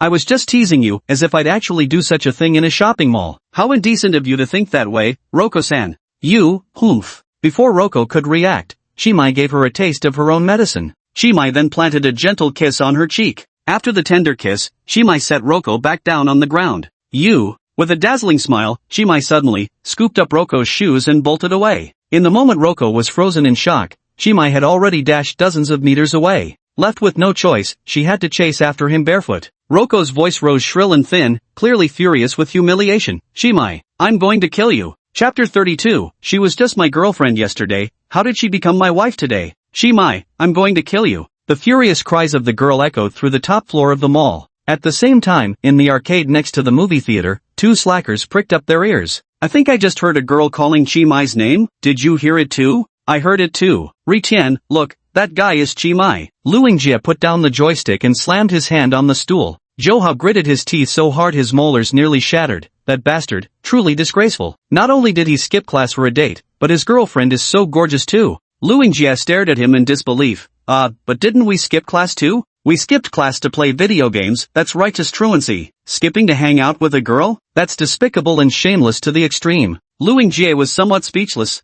I was just teasing you, as if I'd actually do such a thing in a shopping mall. How indecent of you to think that way, Roko-san. You, humph. Before Roko could react, Chi Mai gave her a taste of her own medicine. Chi Mai then planted a gentle kiss on her cheek. After the tender kiss, Chi Mai set Roko back down on the ground. You. With a dazzling smile, Chi Mai suddenly scooped up Roko's shoes and bolted away. In the moment Roko was frozen in shock, Chi Mai had already dashed dozens of meters away. Left with no choice, she had to chase after him barefoot. Roko's voice rose shrill and thin, clearly furious with humiliation. Chi Mai, I'm going to kill you. Chapter 32, she was just my girlfriend yesterday, how did she become my wife today? Chi Mai, I'm going to kill you. The furious cries of the girl echoed through the top floor of the mall. At the same time, in the arcade next to the movie theater, two slackers pricked up their ears. I think I just heard a girl calling Chi Mai's name. Did you hear it too? I heard it too. Ri-Tian, look, that guy is Chi Mai. Lu Yingjie put down the joystick and slammed his hand on the stool. Zhou gritted his teeth so hard his molars nearly shattered. That bastard, truly disgraceful. Not only did he skip class for a date, but his girlfriend is so gorgeous too. Lu Yingjie stared at him in disbelief. But didn't we skip class too? We skipped class to play video games, that's righteous truancy. Skipping to hang out with a girl? That's despicable and shameless to the extreme. Lu Yingjie was somewhat speechless.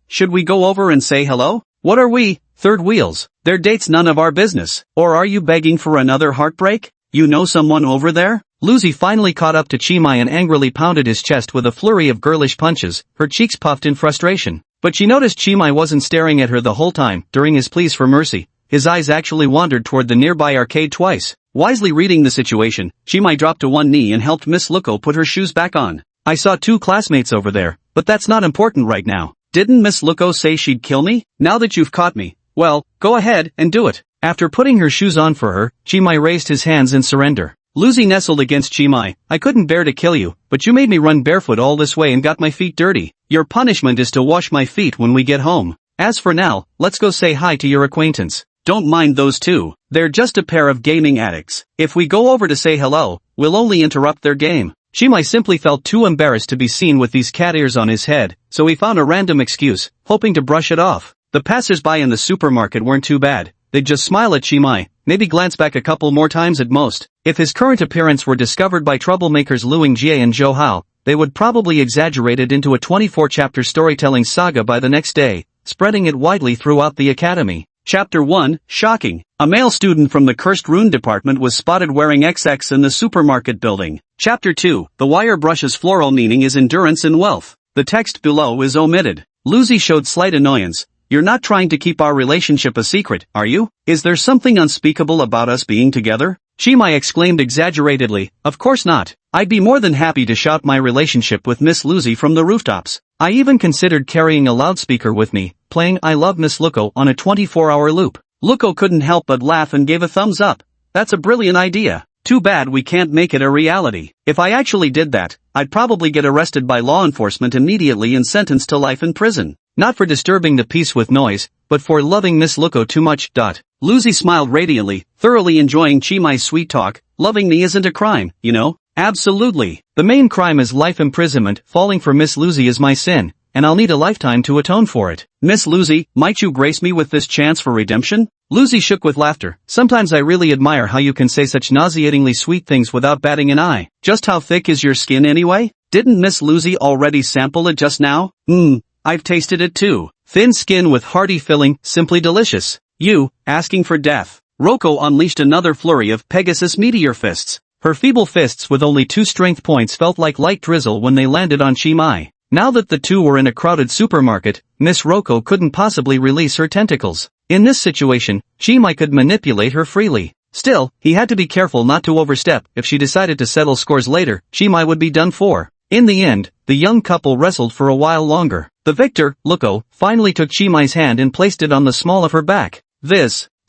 Should we go over and say hello? What are we, third wheels? Their date's none of our business. Or are you begging for another heartbreak? You know someone over there? Lucy finally caught up to Chi Mai and angrily pounded his chest with a flurry of girlish punches, her cheeks puffed in frustration. But she noticed Chi Mai wasn't staring at her the whole time. During his pleas for mercy, his eyes actually wandered toward the nearby arcade twice. Wisely reading the situation, Chi Mai dropped to one knee and helped Miss Luko put her shoes back on. I saw two classmates over there, but that's not important right now. Didn't Miss Luko say she'd kill me? Now that you've caught me, well, go ahead and do it. After putting her shoes on for her, Chi Mai raised his hands in surrender. Lucy nestled against Chi Mai. I couldn't bear to kill you, but you made me run barefoot all this way and got my feet dirty. Your punishment is to wash my feet when we get home. As for now, let's go say hi to your acquaintance. Don't mind those two. They're just a pair of gaming addicts. If we go over to say hello, we'll only interrupt their game. Chi Mai simply felt too embarrassed to be seen with these cat ears on his head, so he found a random excuse, hoping to brush it off. The passers-by in the supermarket weren't too bad. They'd just smile at Chi Mai, maybe glance back a couple more times at most. If his current appearance were discovered by troublemakers Lu Yingjie and Zhou Hao, they would probably exaggerate it into a 24-chapter storytelling saga by the next day, spreading it widely throughout the academy. Chapter 1, Shocking. A male student from the Cursed Rune department was spotted wearing XX in the supermarket building. Chapter 2, The wire brush's floral meaning is endurance and wealth. The text below is omitted. Lucy showed slight annoyance. You're not trying to keep our relationship a secret, are you? Is there something unspeakable about us being together? Chi Mai exclaimed exaggeratedly. Of course not. I'd be more than happy to shout my relationship with Miss Lucy from the rooftops. I even considered carrying a loudspeaker with me, playing I Love Miss Luko on a 24-hour loop. Luko couldn't help but laugh and gave a thumbs up. That's a brilliant idea. Too bad we can't make it a reality. If I actually did that, I'd probably get arrested by law enforcement immediately and sentenced to life in prison. Not for disturbing the peace with noise, but for loving Miss Luko too much. Lucy smiled radiantly, thoroughly enjoying Chi Mai's sweet talk. Loving me isn't a crime, you know? Absolutely. The main crime is life imprisonment. Falling for Miss Lucy is my sin, and I'll need a lifetime to atone for it. Miss Lucy, might you grace me with this chance for redemption? Lucy shook with laughter. Sometimes I really admire how you can say such nauseatingly sweet things without batting an eye. Just how thick is your skin anyway? Didn't Miss Lucy already sample it just now? I've tasted it too. Thin skin with hearty filling, simply delicious. You, asking for death. Roko unleashed another flurry of Pegasus meteor fists. Her feeble fists with only 2 strength points felt like light drizzle when they landed on Chi Mai. Now that the two were in a crowded supermarket, Miss Roko couldn't possibly release her tentacles. In this situation, Chi Mai could manipulate her freely. Still, he had to be careful not to overstep. If she decided to settle scores later, Chimai would be done for. In the end, the young couple wrestled for a while longer. The victor, Luko, finally took Chimai's hand and placed it on the small of her back.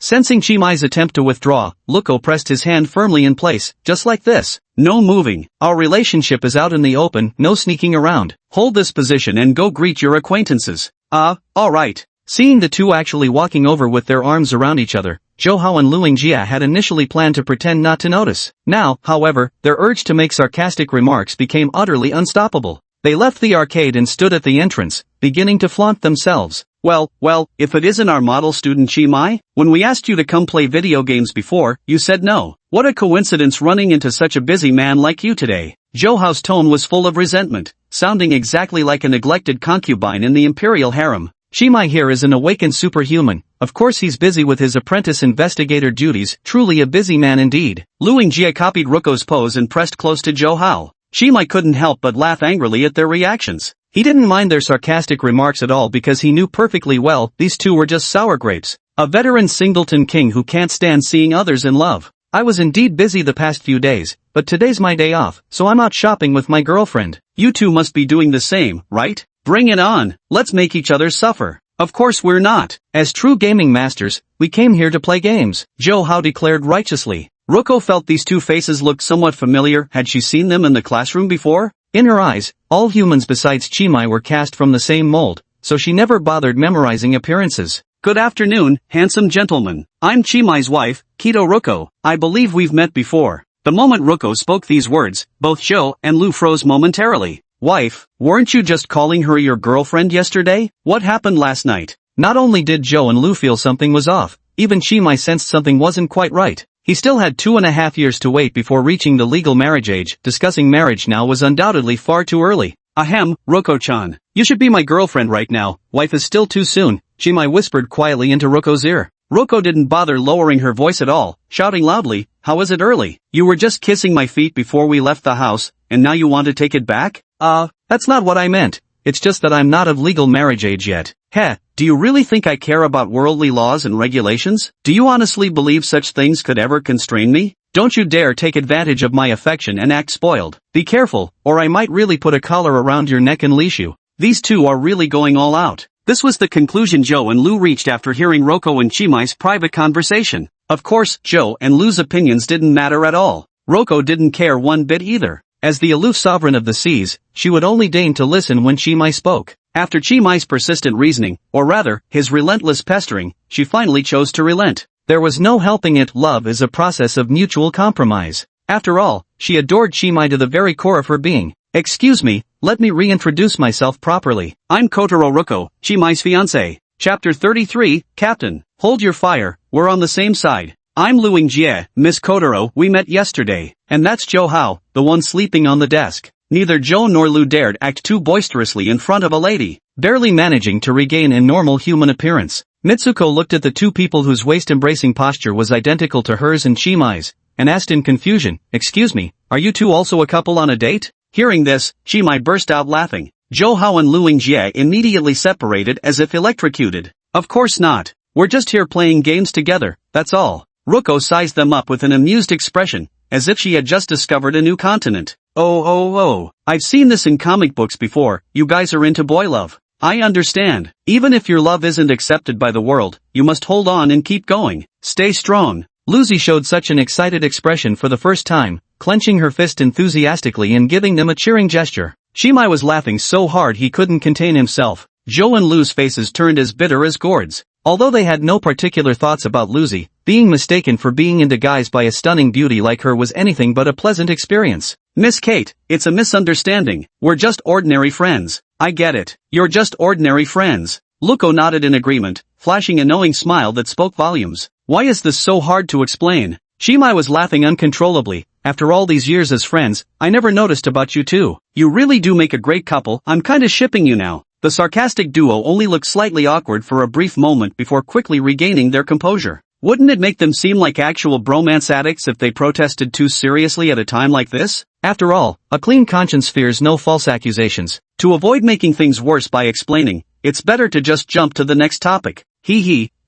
Sensing Chimai's attempt to withdraw, Luko pressed his hand firmly in place, just like this. No moving. Our relationship is out in the open, no sneaking around. Hold this position and go greet your acquaintances. Alright. Seeing the two actually walking over with their arms around each other, Zhou Hao and Luing Jia had initially planned to pretend not to notice. Now, however, their urge to make sarcastic remarks became utterly unstoppable. They left the arcade and stood at the entrance, beginning to flaunt themselves. Well, if it isn't our model student Chimai? When we asked you to come play video games before, you said no. What a coincidence running into such a busy man like you today. Zhou Hao's tone was full of resentment, sounding exactly like a neglected concubine in the imperial harem. Chimai here is an awakened superhuman. Of course he's busy with his apprentice investigator duties, truly a busy man indeed. Luing Jia copied Ruko's pose and pressed close to Zhou Hao. Chimai couldn't help but laugh angrily at their reactions. He didn't mind their sarcastic remarks at all because he knew perfectly well these two were just sour grapes. A veteran singleton king who can't stand seeing others in love. I was indeed busy the past few days, but today's my day off, so I'm out shopping with my girlfriend. You two must be doing the same, right? Bring it on. Let's make each other suffer. Of course we're not. As true gaming masters, we came here to play games, Zhou Hao declared righteously. Ruko felt these two faces looked somewhat familiar. Had she seen them in the classroom before? In her eyes, all humans besides Chimai were cast from the same mold, so she never bothered memorizing appearances. Good afternoon, handsome gentleman. I'm Chimai's wife, Kido Ruko. I believe we've met before. The moment Ruko spoke these words, both Zhou and Lu froze momentarily. Wife, weren't you just calling her your girlfriend yesterday? What happened last night? Not only did Zhou and Lu feel something was off, even Chimai sensed something wasn't quite right. He still had 2.5 years to wait before reaching the legal marriage age. Discussing marriage now was undoubtedly far too early. Ahem, Ruko-chan. You should be my girlfriend right now. Wife is still too soon, Chimai whispered quietly into Ruko's ear. Ruko didn't bother lowering her voice at all, shouting loudly, how is it early? You were just kissing my feet before we left the house, and now you want to take it back? That's not what I meant. It's just that I'm not of legal marriage age yet. Heh, do you really think I care about worldly laws and regulations? Do you honestly believe such things could ever constrain me? Don't you dare take advantage of my affection and act spoiled. Be careful, or I might really put a collar around your neck and leash you. These two are really going all out. This was the conclusion Zhou and Lu reached after hearing Ruko and Chimai's private conversation. Of course, Zhou and Lu's opinions didn't matter at all. Ruko didn't care one bit either. As the aloof sovereign of the seas, she would only deign to listen when Chimai spoke. After Chimai's persistent reasoning, or rather, his relentless pestering, she finally chose to relent. There was no helping it. Love is a process of mutual compromise. After all, she adored Chimai to the very core of her being. Excuse me, let me reintroduce myself properly. I'm Kotaro Ruko, Chimai's fiancé. Chapter 33, Captain. Hold your fire, we're on the same side. I'm Luing Jie, Miss Kotaro. We met yesterday. And that's Zhou Hao, the one sleeping on the desk. Neither Zhou nor Lu dared act too boisterously in front of a lady, barely managing to regain a normal human appearance. Mitsuko looked at the two people whose waist-embracing posture was identical to hers and Chimai's, and asked in confusion, excuse me, are you two also a couple on a date? Hearing this, Chimai burst out laughing. Zhou Hao and Luing Jie immediately separated as if electrocuted. Of course not. We're just here playing games together, that's all. Ruko sized them up with an amused expression, as if she had just discovered a new continent. Oh, I've seen this in comic books before. You guys are into boy love. I understand. Even if your love isn't accepted by the world, you must hold on and keep going. Stay strong. Lucy showed such an excited expression for the first time, clenching her fist enthusiastically and giving them a cheering gesture. Chimai was laughing so hard he couldn't contain himself. Zhou and Lu's faces turned as bitter as gourds. Although they had no particular thoughts about Lucy, being mistaken for being into guys by a stunning beauty like her was anything but a pleasant experience. Miss Kate, it's a misunderstanding. We're just ordinary friends. I get it. You're just ordinary friends. Luko nodded in agreement, flashing a knowing smile that spoke volumes. Why is this so hard to explain? Chimai was laughing uncontrollably. After all these years as friends, I never noticed about you two. You really do make a great couple. I'm kinda shipping you now. The sarcastic duo only looked slightly awkward for a brief moment before quickly regaining their composure. Wouldn't it make them seem like actual bromance addicts if they protested too seriously at a time like this? After all, a clean conscience fears no false accusations. To avoid making things worse by explaining, it's better to just jump to the next topic.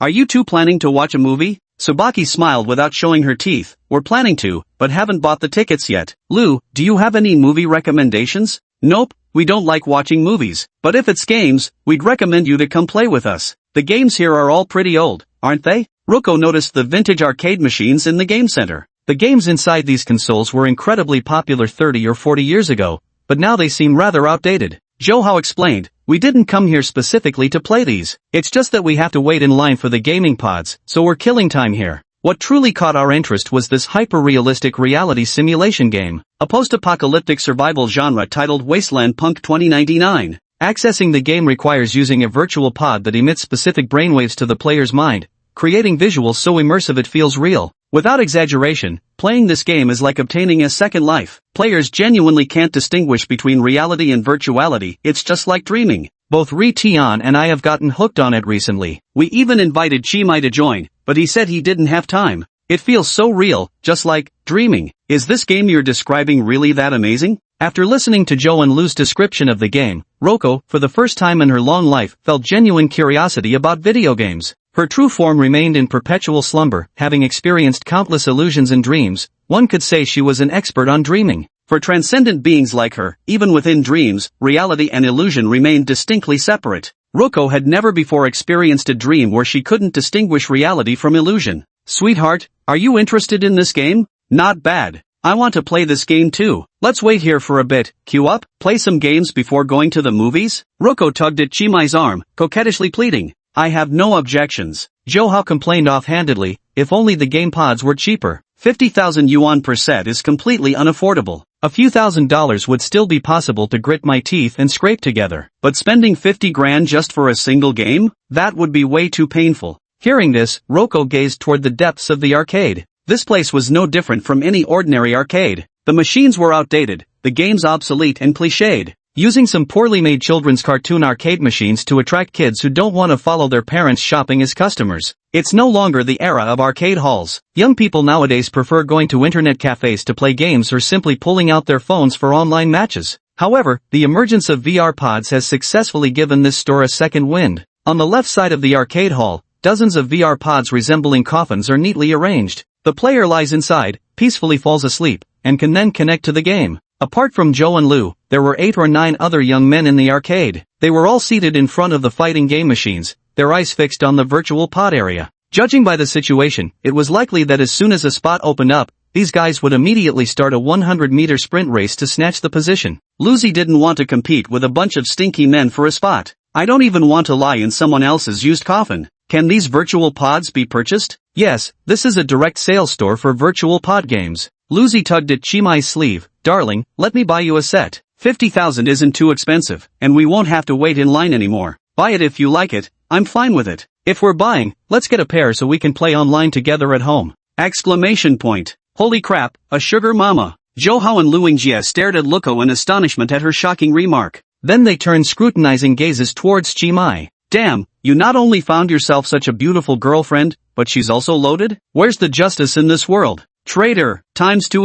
Are you two planning to watch a movie? Tsubaki smiled without showing her teeth. We're planning to, but haven't bought the tickets yet. Lou, do you have any movie recommendations? Nope, we don't like watching movies, but if it's games, we'd recommend you to come play with us. The games here are all pretty old, aren't they? Roko noticed the vintage arcade machines in the game center. The games inside these consoles were incredibly popular 30 or 40 years ago, but now they seem rather outdated. Johao explained, we didn't come here specifically to play these. It's just that we have to wait in line for the gaming pods, so we're killing time here. What truly caught our interest was this hyper-realistic reality simulation game, a post-apocalyptic survival genre titled Wasteland Punk 2099. Accessing the game requires using a virtual pod that emits specific brainwaves to the player's mind, creating visuals so immersive it feels real. Without exaggeration, playing this game is like obtaining a second life. Players genuinely can't distinguish between reality and virtuality, it's just like dreaming. Both Ri-Tian and I have gotten hooked on it recently. We even invited Chi-Mai to join, but he said he didn't have time. It feels so real, just like dreaming. Is this game you're describing really that amazing? After listening to Joe and Lou's description of the game, Roko, for the first time in her long life, felt genuine curiosity about video games. Her true form remained in perpetual slumber, having experienced countless illusions and dreams. One could say she was an expert on dreaming. For transcendent beings like her, even within dreams, reality and illusion remained distinctly separate. Roko had never before experienced a dream where she couldn't distinguish reality from illusion. Sweetheart, are you interested in this game? Not bad. I want to play this game too. Let's wait here for a bit, queue up, play some games before going to the movies? Roko tugged at Chimai's arm, coquettishly pleading. I have no objections. Johao complained offhandedly, if only the game pods were cheaper. 50,000 yuan per set is completely unaffordable. A few $1,000s would still be possible to grit my teeth and scrape together. But spending 50 grand just for a single game? That would be way too painful. Hearing this, Roko gazed toward the depths of the arcade. This place was no different from any ordinary arcade. The machines were outdated, the games obsolete and cliched. Using some poorly made children's cartoon arcade machines to attract kids who don't want to follow their parents shopping as customers. It's no longer the era of arcade halls. Young people nowadays prefer going to internet cafes to play games or simply pulling out their phones for online matches. However, the emergence of VR pods has successfully given this store a second wind. On the left side of the arcade hall, dozens of VR pods resembling coffins are neatly arranged. The player lies inside, peacefully falls asleep, and can then connect to the game. Apart from Joe and Lou, there were 8 or 9 other young men in the arcade. They were all seated in front of the fighting game machines, their eyes fixed on the virtual pod area. Judging by the situation, it was likely that as soon as a spot opened up, these guys would immediately start a 100-meter sprint race to snatch the position. Lucy didn't want to compete with a bunch of stinky men for a spot. I don't even want to lie in someone else's used coffin. Can these virtual pods be purchased? Yes, this is a direct sales store for virtual pod games. Lucy tugged at Chimai's sleeve. Darling, let me buy you a set. 50,000 isn't too expensive, and we won't have to wait in line anymore. Buy it if you like it, I'm fine with it. If we're buying, let's get a pair so we can play online together at home. Exclamation point. Holy crap, a sugar mama. Johao and Luingjie stared at Luko in astonishment at her shocking remark. Then they turned scrutinizing gazes towards Chimai. Damn, you not only found yourself such a beautiful girlfriend, but she's also loaded? Where's the justice in this world? Traitor, times 2".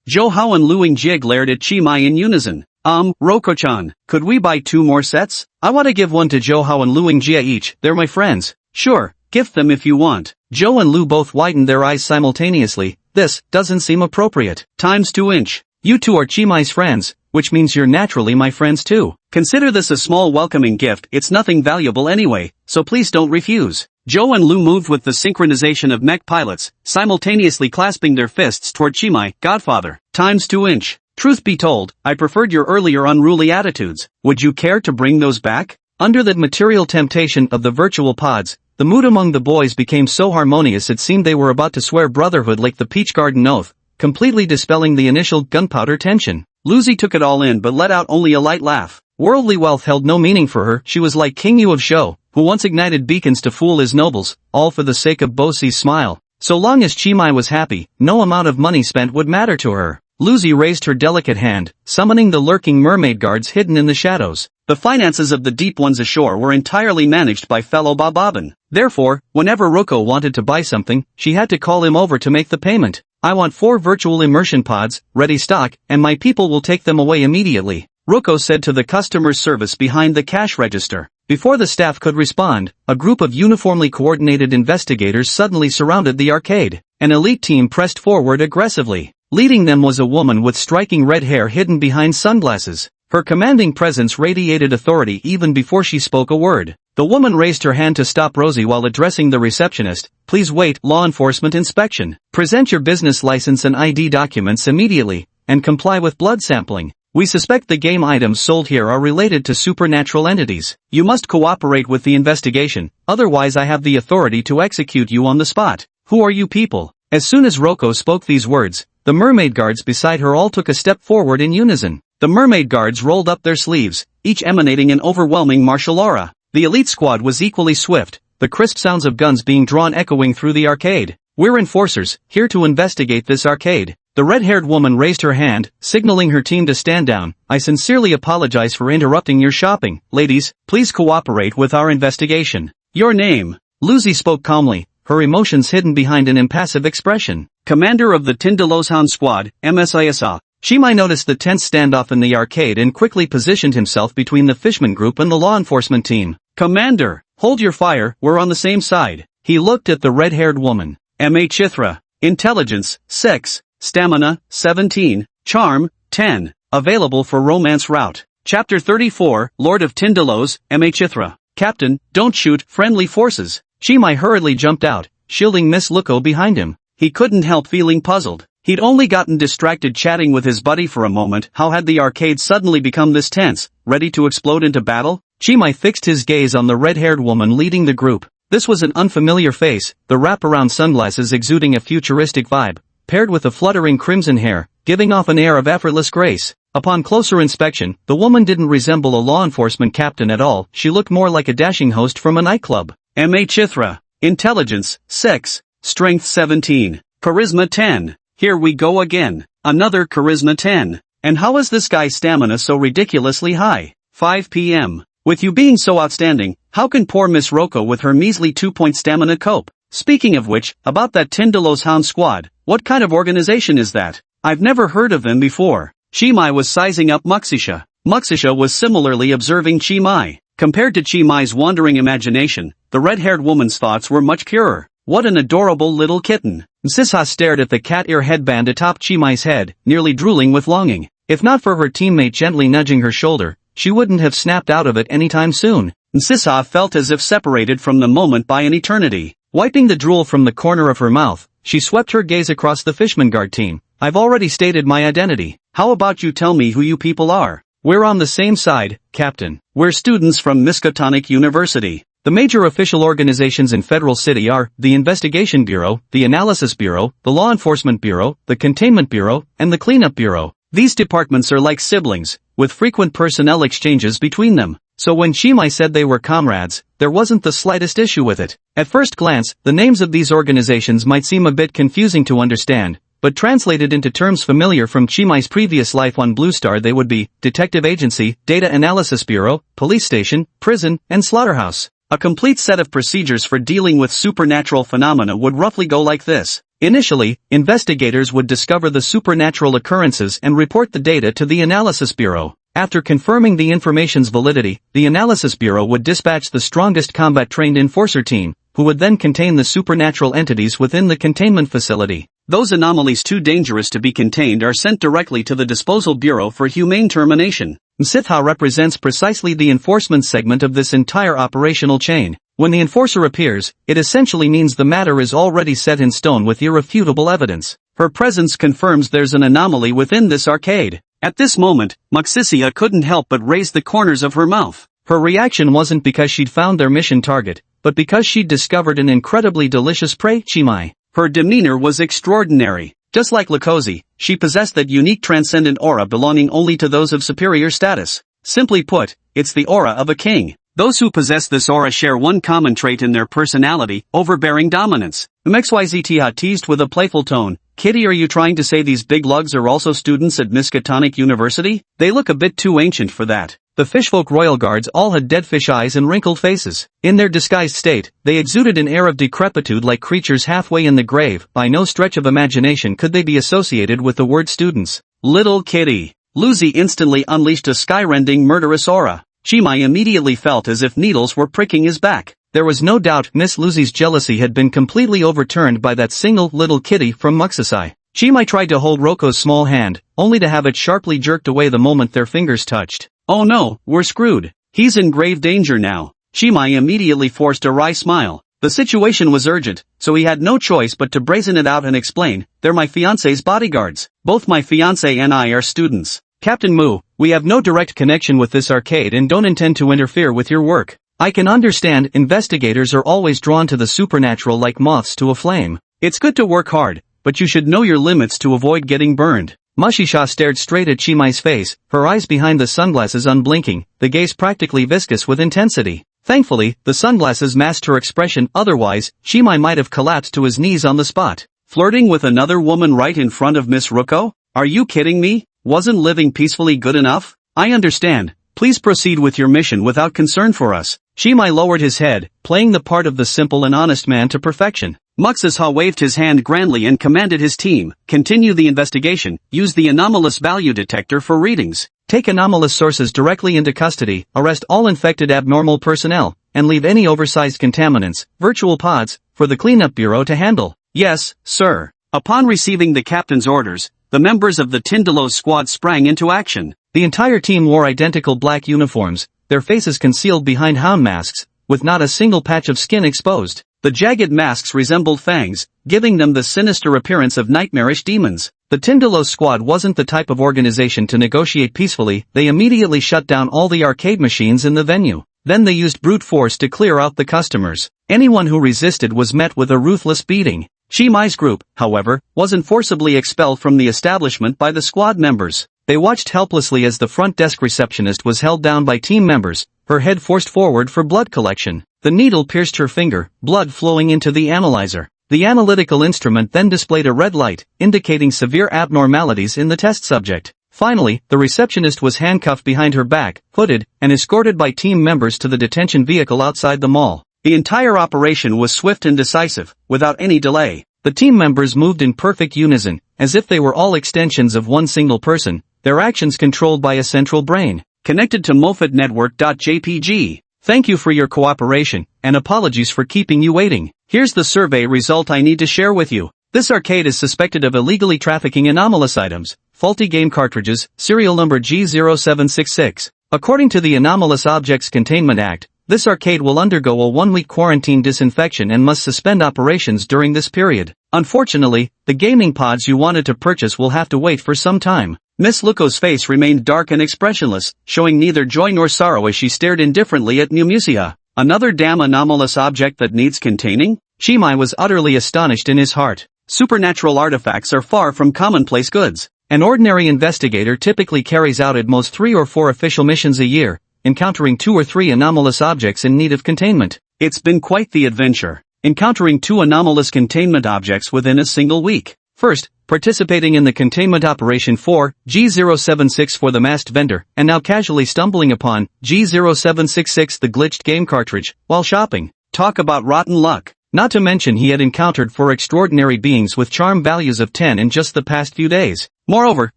Johao and Luingjie glared at Chimai in unison. Roko-chan, could we buy 2 more sets? I want to give one to Johao and Luingjie each, they're my friends. Sure, gift them if you want. Joe and Lu both widened their eyes simultaneously. This doesn't seem appropriate. Times 2". You two are Chimai's friends, which means you're naturally my friends too. Consider this a small welcoming gift, it's nothing valuable anyway, so please don't refuse. Joe and Lu moved with the synchronization of mech pilots, simultaneously clasping their fists toward Chimai, Godfather. Times 2". Truth be told, I preferred your earlier unruly attitudes. Would you care to bring those back? Under the material temptation of the virtual pods, the mood among the boys became so harmonious it seemed they were about to swear brotherhood like the Peach Garden Oath, completely dispelling the initial gunpowder tension. Lucy took it all in but let out only a light laugh. Worldly wealth held no meaning for her, she was like King Yu of Shou, who once ignited beacons to fool his nobles, all for the sake of Bosie's smile. So long as Chimai was happy, no amount of money spent would matter to her. Lucy raised her delicate hand, summoning the lurking mermaid guards hidden in the shadows. The finances of the deep ones ashore were entirely managed by fellow Bob-Bobbin. Therefore, whenever Roko wanted to buy something, she had to call him over to make the payment. I want 4 virtual immersion pods, ready stock, and my people will take them away immediately, Roko said to the customer service behind the cash register. Before the staff could respond, a group of uniformly coordinated investigators suddenly surrounded the arcade. An elite team pressed forward aggressively. Leading them was a woman with striking red hair hidden behind sunglasses. Her commanding presence radiated authority even before she spoke a word. The woman raised her hand to stop Rosie while addressing the receptionist. "Please wait, law enforcement inspection. Present your business license and ID documents immediately, and comply with blood sampling. We suspect the game items sold here are related to supernatural entities. You must cooperate with the investigation, otherwise I have the authority to execute you on the spot. Who are you people?" As soon as Roko spoke these words, the mermaid guards beside her all took a step forward in unison. The mermaid guards rolled up their sleeves, each emanating an overwhelming martial aura. The elite squad was equally swift, the crisp sounds of guns being drawn echoing through the arcade. "We're enforcers, here to investigate this arcade." The red-haired woman raised her hand, signaling her team to stand down. "I sincerely apologize for interrupting your shopping. Ladies, please cooperate with our investigation." "Your name?" Lucy spoke calmly, her emotions hidden behind an impassive expression. "Commander of the Tindaloshan squad, MSISA." Shimai noticed the tense standoff in the arcade and quickly positioned himself between the Fishman group and the law enforcement team. "Commander, hold your fire, we're on the same side." He looked at the red-haired woman. "M.A. Chithra. Intelligence, 6. Stamina, 17. Charm, 10. Available for romance route." Chapter 34, Lord of Tindalos, M.A. Chithra. "Captain, don't shoot, friendly forces." Shimai hurriedly jumped out, shielding Miss Luko behind him. He couldn't help feeling puzzled. He'd only gotten distracted chatting with his buddy for a moment. How had the arcade suddenly become this tense, ready to explode into battle? Shimai fixed his gaze on the red-haired woman leading the group. This was an unfamiliar face, the wraparound sunglasses exuding a futuristic vibe, paired with a fluttering crimson hair, giving off an air of effortless grace. Upon closer inspection, the woman didn't resemble a law enforcement captain at all. She looked more like a dashing host from a nightclub. M.A. Chithra. Intelligence, 6. Strength 17. Charisma 10. Here we go again. Another charisma 10. And how is this guy's stamina so ridiculously high? 5 p.m. With you being so outstanding, how can poor Miss Roko with her measly 2-point stamina cope? Speaking of which, about that Tindaloshan squad, what kind of organization is that? I've never heard of them before. Shimai was sizing up Muxisha. Muxisha was similarly observing Shimai. Compared to Chimai's wandering imagination, the red-haired woman's thoughts were much purer. What an adorable little kitten. Sisha stared at the cat ear headband atop Chimai's head, nearly drooling with longing. If not for her teammate gently nudging her shoulder, she wouldn't have snapped out of it anytime soon. Sisha felt as if separated from the moment by an eternity. Wiping the drool from the corner of her mouth, she swept her gaze across the Fishman Guard team. "I've already stated my identity. How about you tell me who you people are?" "We're on the same side, Captain. We're students from Miskatonic University. The major official organizations in Federal City are the Investigation Bureau, the Analysis Bureau, the Law Enforcement Bureau, the Containment Bureau, and the Cleanup Bureau. These departments are like siblings, with frequent personnel exchanges between them. So when Shimai said they were comrades, there wasn't the slightest issue with it. At first glance, the names of these organizations might seem a bit confusing to understand, but translated into terms familiar from Chimai's previous life on Blue Star they would be Detective Agency, Data Analysis Bureau, Police Station, Prison, and Slaughterhouse. A complete set of procedures for dealing with supernatural phenomena would roughly go like this. Initially, investigators would discover the supernatural occurrences and report the data to the Analysis Bureau. After confirming the information's validity, the Analysis Bureau would dispatch the strongest combat-trained enforcer team, who would then contain the supernatural entities within the containment facility. Those anomalies too dangerous to be contained are sent directly to the Disposal Bureau for humane termination. Sitha represents precisely the enforcement segment of this entire operational chain. When the enforcer appears, it essentially means the matter is already set in stone with irrefutable evidence. Her presence confirms there's an anomaly within this arcade. At this moment, Muxisia couldn't help but raise the corners of her mouth. Her reaction wasn't because she'd found their mission target, but because she'd discovered an incredibly delicious prey, Chimai. Her demeanor was extraordinary. Just like Lukosi, she possessed that unique transcendent aura belonging only to those of superior status. Simply put, it's the aura of a king. Those who possess this aura share one common trait in their personality, overbearing dominance. MXYZTH teased with a playful tone. "Kitty, are you trying to say these big lugs are also students at Miskatonic University? They look a bit too ancient for that." The fishfolk royal guards all had dead fish eyes and wrinkled faces. In their disguised state, they exuded an air of decrepitude like creatures halfway in the grave. By no stretch of imagination could they be associated with the word students. "Little kitty." Lucy instantly unleashed a skyrending murderous aura. Chimai immediately felt as if needles were pricking his back. There was no doubt Miss Lucy's jealousy had been completely overturned by that single little kitty from Muxusai. Chimai tried to hold Roko's small hand, only to have it sharply jerked away the moment their fingers touched. Oh no, we're screwed. He's in grave danger now. Chimai immediately forced a wry smile. The situation was urgent, so he had no choice but to brazen it out and explain, "They're my fiancé's bodyguards. Both my fiancé and I are students. Captain Mu, we have no direct connection with this arcade and don't intend to interfere with your work. I can understand investigators are always drawn to the supernatural like moths to a flame. It's good to work hard, but you should know your limits to avoid getting burned." Mushisha stared straight at Chimai's face, her eyes behind the sunglasses unblinking, the gaze practically viscous with intensity. Thankfully, the sunglasses masked her expression, otherwise, Chimai might have collapsed to his knees on the spot. Flirting with another woman right in front of Miss Ruko? Are you kidding me? Wasn't living peacefully good enough? I understand. Please proceed with your mission without concern for us. Chimai lowered his head, playing the part of the simple and honest man to perfection. Muxusha waved his hand grandly and commanded his team, "Continue the investigation, use the anomalous value detector for readings. Take anomalous sources directly into custody, arrest all infected abnormal personnel, and leave any oversized contaminants, virtual pods, for the cleanup bureau to handle." "Yes, sir." Upon receiving the captain's orders, the members of the Tindalos squad sprang into action. The entire team wore identical black uniforms, their faces concealed behind hound masks, with not a single patch of skin exposed. The jagged masks resembled fangs, giving them the sinister appearance of nightmarish demons. The Tindalos squad wasn't the type of organization to negotiate peacefully. They immediately shut down all the arcade machines in the venue. Then they used brute force to clear out the customers. Anyone who resisted was met with a ruthless beating. Chimai's group, however, wasn't forcibly expelled from the establishment by the squad members. They watched helplessly as the front desk receptionist was held down by team members, her head forced forward for blood collection. The needle pierced her finger, blood flowing into the analyzer. The analytical instrument then displayed a red light, indicating severe abnormalities in the test subject. Finally, the receptionist was handcuffed behind her back, hooded, and escorted by team members to the detention vehicle outside the mall. The entire operation was swift and decisive, without any delay. The team members moved in perfect unison, as if they were all extensions of one single person, their actions controlled by a central brain. Connected to MofetNetwork.jpg. Thank you for your cooperation, and apologies for keeping you waiting. Here's the survey result I need to share with you. This arcade is suspected of illegally trafficking anomalous items, faulty game cartridges, serial number G0766. According to the Anomalous Objects Containment Act, this arcade will undergo a 1-week quarantine disinfection and must suspend operations during this period. Unfortunately, the gaming pods you wanted to purchase will have to wait for some time. Miss Luko's face remained dark and expressionless, showing neither joy nor sorrow as she stared indifferently at Mumusia. Another damn anomalous object that needs containing? Chimai was utterly astonished in his heart. Supernatural artifacts are far from commonplace goods. An ordinary investigator typically carries out at most 3 or 4 official missions a year, encountering 2 or 3 anomalous objects in need of containment. It's been quite the adventure, encountering 2 anomalous containment objects within a single week. First, participating in the containment operation for G0766 for the masked vendor, and now casually stumbling upon G0766 the glitched game cartridge, while shopping. Talk about rotten luck. Not to mention he had encountered 4 extraordinary beings with charm values of 10 in just the past few days. Moreover,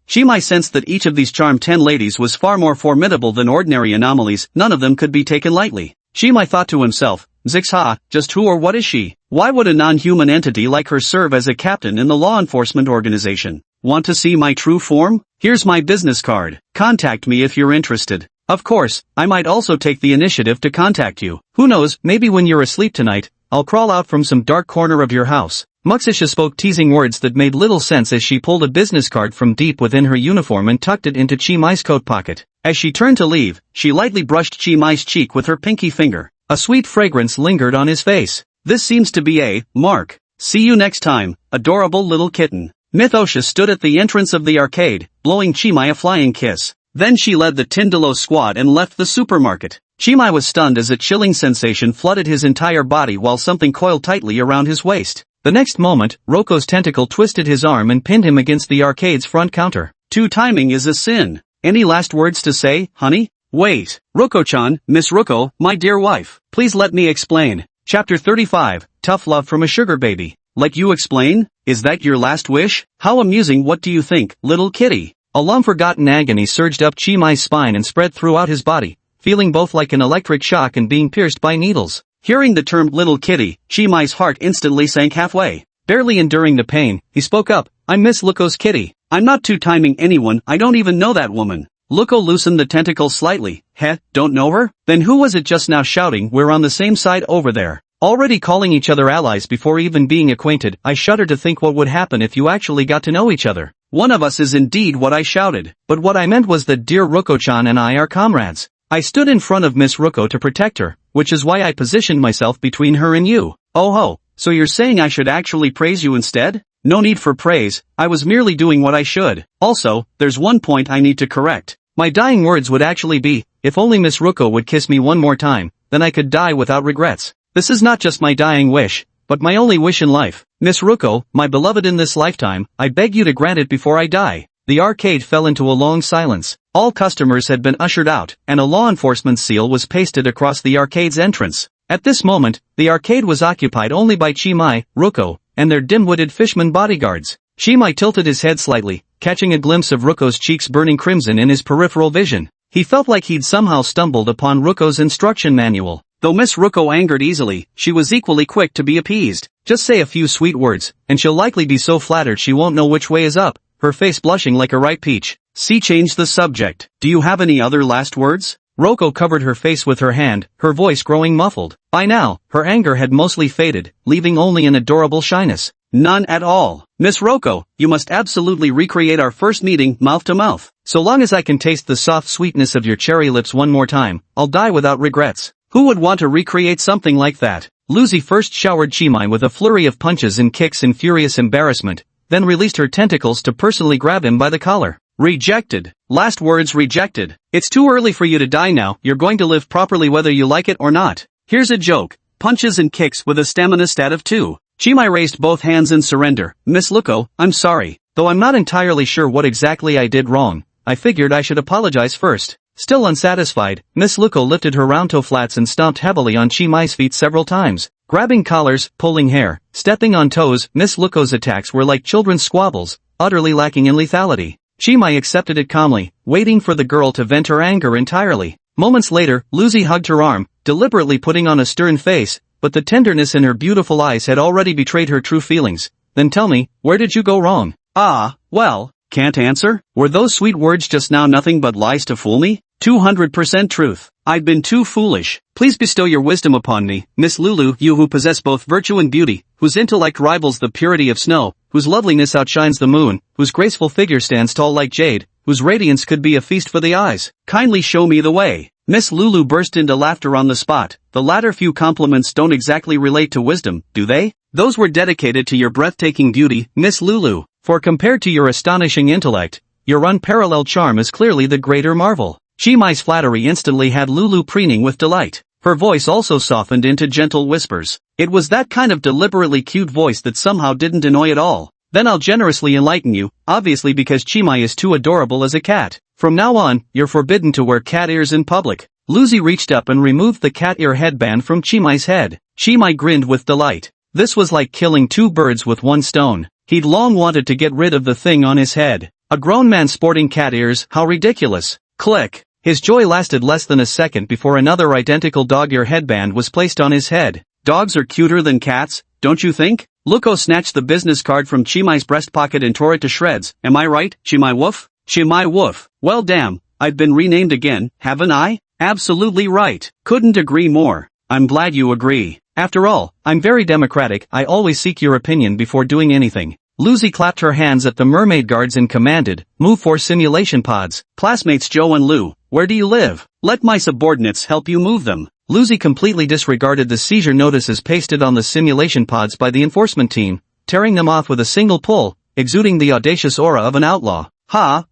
Chimai sensed that each of these charmed 10 ladies was far more formidable than ordinary anomalies. None of them could be taken lightly. Chimai thought to himself, Zixha, just who or what is she? Why would a non-human entity like her serve as a captain in the law enforcement organization? Want to see my true form? Here's my business card. Contact me if you're interested. Of course, I might also take the initiative to contact you. Who knows, maybe when you're asleep tonight, I'll crawl out from some dark corner of your house. Muxusha spoke teasing words that made little sense as she pulled a business card from deep within her uniform and tucked it into Chimai's coat pocket. As she turned to leave, she lightly brushed Chimai's cheek with her pinky finger. A sweet fragrance lingered on his face. This seems to be a mark. See you next time, adorable little kitten. Mythosha stood at the entrance of the arcade, blowing Chimai a flying kiss. Then she led the Tindalos squad and left the supermarket. Chimai was stunned as a chilling sensation flooded his entire body while something coiled tightly around his waist. The next moment, Roko's tentacle twisted his arm and pinned him against the arcade's front counter. Two timing is a sin. Any last words to say, honey? Wait. Roko-chan, Miss Roko, my dear wife. Please let me explain. Chapter 35, Tough Love from a Sugar Baby. Like you explain? Is that your last wish? How amusing, what do you think, little kitty? A long-forgotten agony surged up Chimai's spine and spread throughout his body, feeling both like an electric shock and being pierced by needles. Hearing the term little kitty, Chimai's heart instantly sank halfway. Barely enduring the pain, he spoke up, "I'm Miss Luko's kitty. I'm not two-timing anyone, I don't even know that woman." Luko loosened the tentacles slightly. "Heh, don't know her? Then who was it just now shouting, 'We're on the same side over there'?" Already calling each other allies before even being acquainted, I shudder to think what would happen if you actually got to know each other. One of us is indeed what I shouted, but what I meant was that dear Ruko-chan and I are comrades. I stood in front of Miss Ruko to protect her, which is why I positioned myself between her and you. Oh ho, so you're saying I should actually praise you instead? No need for praise, I was merely doing what I should. Also, there's one point I need to correct. My dying words would actually be, if only Miss Ruko would kiss me one more time, then I could die without regrets. This is not just my dying wish, but my only wish in life. Miss Ruko, my beloved in this lifetime, I beg you to grant it before I die. The arcade fell into a long silence. All customers had been ushered out, and a law enforcement seal was pasted across the arcade's entrance. At this moment, the arcade was occupied only by Chimai, Ruko, and their dim-witted fishman bodyguards. Chimai tilted his head slightly, catching a glimpse of Ruko's cheeks burning crimson in his peripheral vision. He felt like he'd somehow stumbled upon Ruko's instruction manual. Though Miss Ruko angered easily, she was equally quick to be appeased. Just say a few sweet words, and she'll likely be so flattered she won't know which way is up, her face blushing like a ripe peach. See, change the subject. Do you have any other last words? Ruko covered her face with her hand, her voice growing muffled. By now, her anger had mostly faded, leaving only an adorable shyness. None at all. Miss Ruko, you must absolutely recreate our first meeting, mouth to mouth. So long as I can taste the soft sweetness of your cherry lips one more time, I'll die without regrets. Who would want to recreate something like that? Lucy first showered Chimai with a flurry of punches and kicks in furious embarrassment, then released her tentacles to personally grab him by the collar. Rejected. Last words rejected. It's too early for you to die now, you're going to live properly whether you like it or not. Here's a joke. Punches and kicks with a stamina stat of 2. Chimai raised both hands in surrender. Miss Luko, I'm sorry. Though I'm not entirely sure what exactly I did wrong, I figured I should apologize first. Still unsatisfied, Miss Luko lifted her round toe flats and stomped heavily on Chimai's feet several times. Grabbing collars, pulling hair, stepping on toes, Miss Luko's attacks were like children's squabbles, utterly lacking in lethality. Chimai accepted it calmly, waiting for the girl to vent her anger entirely. Moments later, Lucy hugged her arm, deliberately putting on a stern face, but the tenderness in her beautiful eyes had already betrayed her true feelings. Then tell me, where did you go wrong? Ah, well, can't answer? Were those sweet words just now nothing but lies to fool me? 200% truth. I've been too foolish. Please bestow your wisdom upon me, Miss Lulu, you who possess both virtue and beauty, whose intellect rivals the purity of snow, whose loveliness outshines the moon, whose graceful figure stands tall like jade, whose radiance could be a feast for the eyes. Kindly show me the way. Miss Lulu burst into laughter on the spot. The latter few compliments don't exactly relate to wisdom, do they? Those were dedicated to your breathtaking beauty, Miss Lulu, for compared to your astonishing intellect, your unparalleled charm is clearly the greater marvel. Chimai's flattery instantly had Lulu preening with delight. Her voice also softened into gentle whispers. It was that kind of deliberately cute voice that somehow didn't annoy at all. Then I'll generously enlighten you, obviously because Chimai is too adorable as a cat. From now on, you're forbidden to wear cat ears in public. Lucy reached up and removed the cat ear headband from Chimai's head. Chimai grinned with delight. This was like killing two birds with one stone. He'd long wanted to get rid of the thing on his head. A grown man sporting cat ears, how ridiculous. Click. His joy lasted less than a second before another identical dog ear headband was placed on his head. Dogs are cuter than cats, don't you think? Luko snatched the business card from Chimai's breast pocket and tore it to shreds. Am I right, Chimai Woof? Chimai Woof. Well damn, I've been renamed again, haven't I? Absolutely right. Couldn't agree more. I'm glad you agree. After all, I'm very democratic, I always seek your opinion before doing anything. Lucy clapped her hands at the mermaid guards and commanded, move for simulation pods. Classmates Joe and Lou, where do you live? Let my subordinates help you move them. Lucy completely disregarded the seizure notices pasted on the simulation pods by the enforcement team, tearing them off with a single pull, exuding the audacious aura of an outlaw.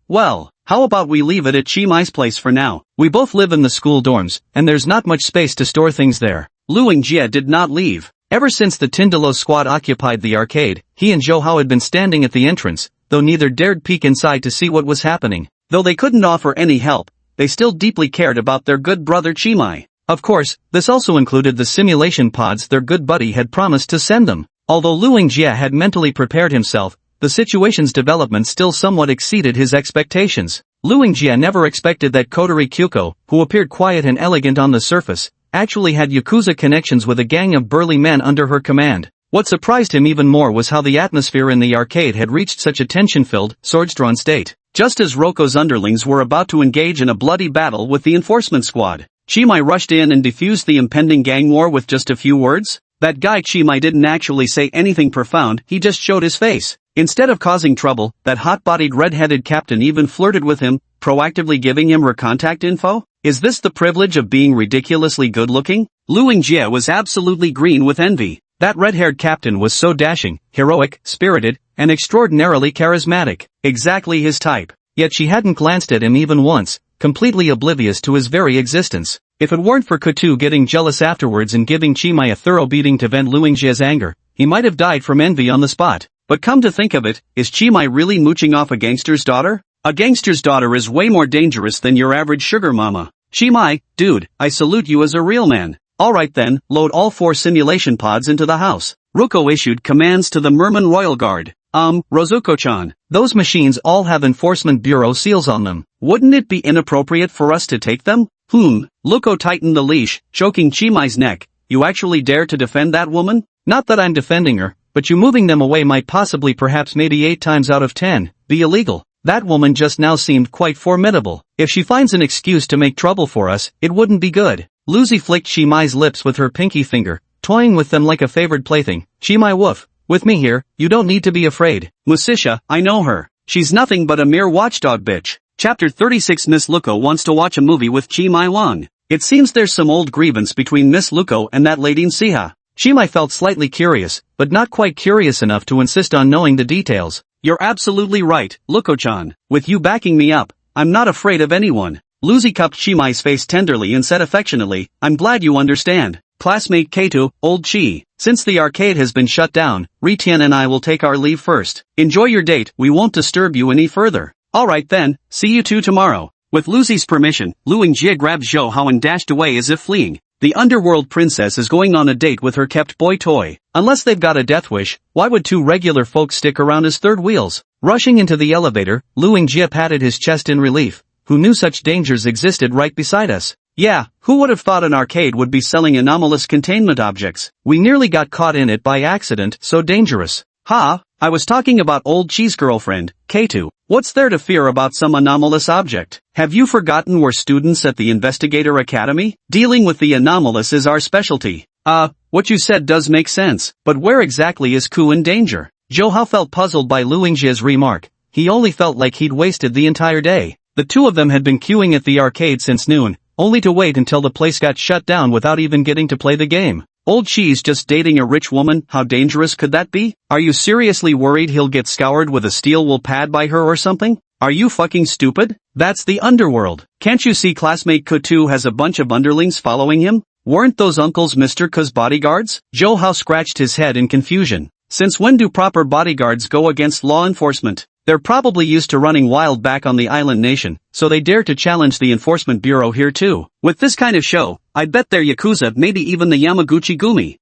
Well, how about we leave it at Chimai's place for now? We both live in the school dorms, and there's not much space to store things there. Lu and Jia did not leave. Ever since the Tindalo squad occupied the arcade, he and Zhou Hao had been standing at the entrance, though neither dared peek inside to see what was happening. Though they couldn't offer any help, they still deeply cared about their good brother Chimai. Of course, this also included the simulation pods their good buddy had promised to send them. Although Lu Jia had mentally prepared himself, the situation's development still somewhat exceeded his expectations. Lu Yingjie never expected that Kotori Kyuko, who appeared quiet and elegant on the surface, actually had Yakuza connections with a gang of burly men under her command. What surprised him even more was how the atmosphere in the arcade had reached such a tension-filled, swords-drawn state. Just as Roko's underlings were about to engage in a bloody battle with the enforcement squad, Chimai rushed in and defused the impending gang war with just a few words. That guy Chimai didn't actually say anything profound, he just showed his face. Instead of causing trouble, that hot-bodied red-headed captain even flirted with him, proactively giving him her contact info? Is this the privilege of being ridiculously good-looking? Lu Yingjie was absolutely green with envy. That red-haired captain was so dashing, heroic, spirited, and extraordinarily charismatic. Exactly his type. Yet she hadn't glanced at him even once, completely oblivious to his very existence. If it weren't for Kutu getting jealous afterwards and giving Chimai a thorough beating to vent Lu Yingjie's anger, he might have died from envy on the spot. But come to think of it, is Chimai really mooching off a gangster's daughter? A gangster's daughter is way more dangerous than your average sugar mama. Chimai, dude, I salute you as a real man. Alright then, load all 4 simulation pods into the house. Ruko issued commands to the Merman Royal Guard. Rozuko-chan. Those machines all have Enforcement Bureau seals on them. Wouldn't it be inappropriate for us to take them? Luko tightened the leash, choking Chimai's neck. You actually dare to defend that woman? Not that I'm defending her, but you moving them away might possibly perhaps maybe 8 times out of 10, be illegal. That woman just now seemed quite formidable. If she finds an excuse to make trouble for us, it wouldn't be good. Lucy flicked Chimai's lips with her pinky finger, toying with them like a favored plaything. Chimai woof. With me here, you don't need to be afraid. Musisha, I know her. She's nothing but a mere watchdog bitch. Chapter 36 Miss Luko wants to watch a movie with Chimai Wang. It seems there's some old grievance between Miss Luko and that lady Nsiha. Chimai felt slightly curious, but not quite curious enough to insist on knowing the details. You're absolutely right, Luko-chan. With you backing me up, I'm not afraid of anyone. Lucy cupped Chimai's face tenderly and said affectionately, I'm glad you understand. Classmate Kato, old Chi. Since the arcade has been shut down, Ritian and I will take our leave first. Enjoy your date, we won't disturb you any further. Alright then, see you two tomorrow. With Lucy's permission, Lu Yingjie grabbed Zhou Hao and dashed away as if fleeing. The underworld princess is going on a date with her kept boy toy. Unless they've got a death wish, why would 2 regular folks stick around as third wheels? Rushing into the elevator, Lu Yingjie patted his chest in relief. Who knew such dangers existed right beside us? Yeah, who would have thought an arcade would be selling anomalous containment objects? We nearly got caught in it by accident, so dangerous. I was talking about old Chi's girlfriend, K2. What's there to fear about some anomalous object? Have you forgotten we're students at the Investigator Academy? Dealing with the anomalous is our specialty. What you said does make sense, but where exactly is Ku in danger? Zhou felt puzzled by Lu Yingjie's remark. He only felt like he'd wasted the entire day. The two of them had been queuing at the arcade since noon, only to wait until the place got shut down without even getting to play the game. Old Chi's just dating a rich woman, how dangerous could that be? Are you seriously worried he'll get scoured with a steel wool pad by her or something? Are you fucking stupid? That's the underworld. Can't you see classmate Kutu has a bunch of underlings following him? Weren't those uncles Mr. Ku's bodyguards? Zhou Hao scratched his head in confusion. Since when do proper bodyguards go against law enforcement? They're probably used to running wild back on the island nation, so they dare to challenge the enforcement bureau here too. With this kind of show, I bet they're Yakuza, maybe even the Yamaguchi Gumi.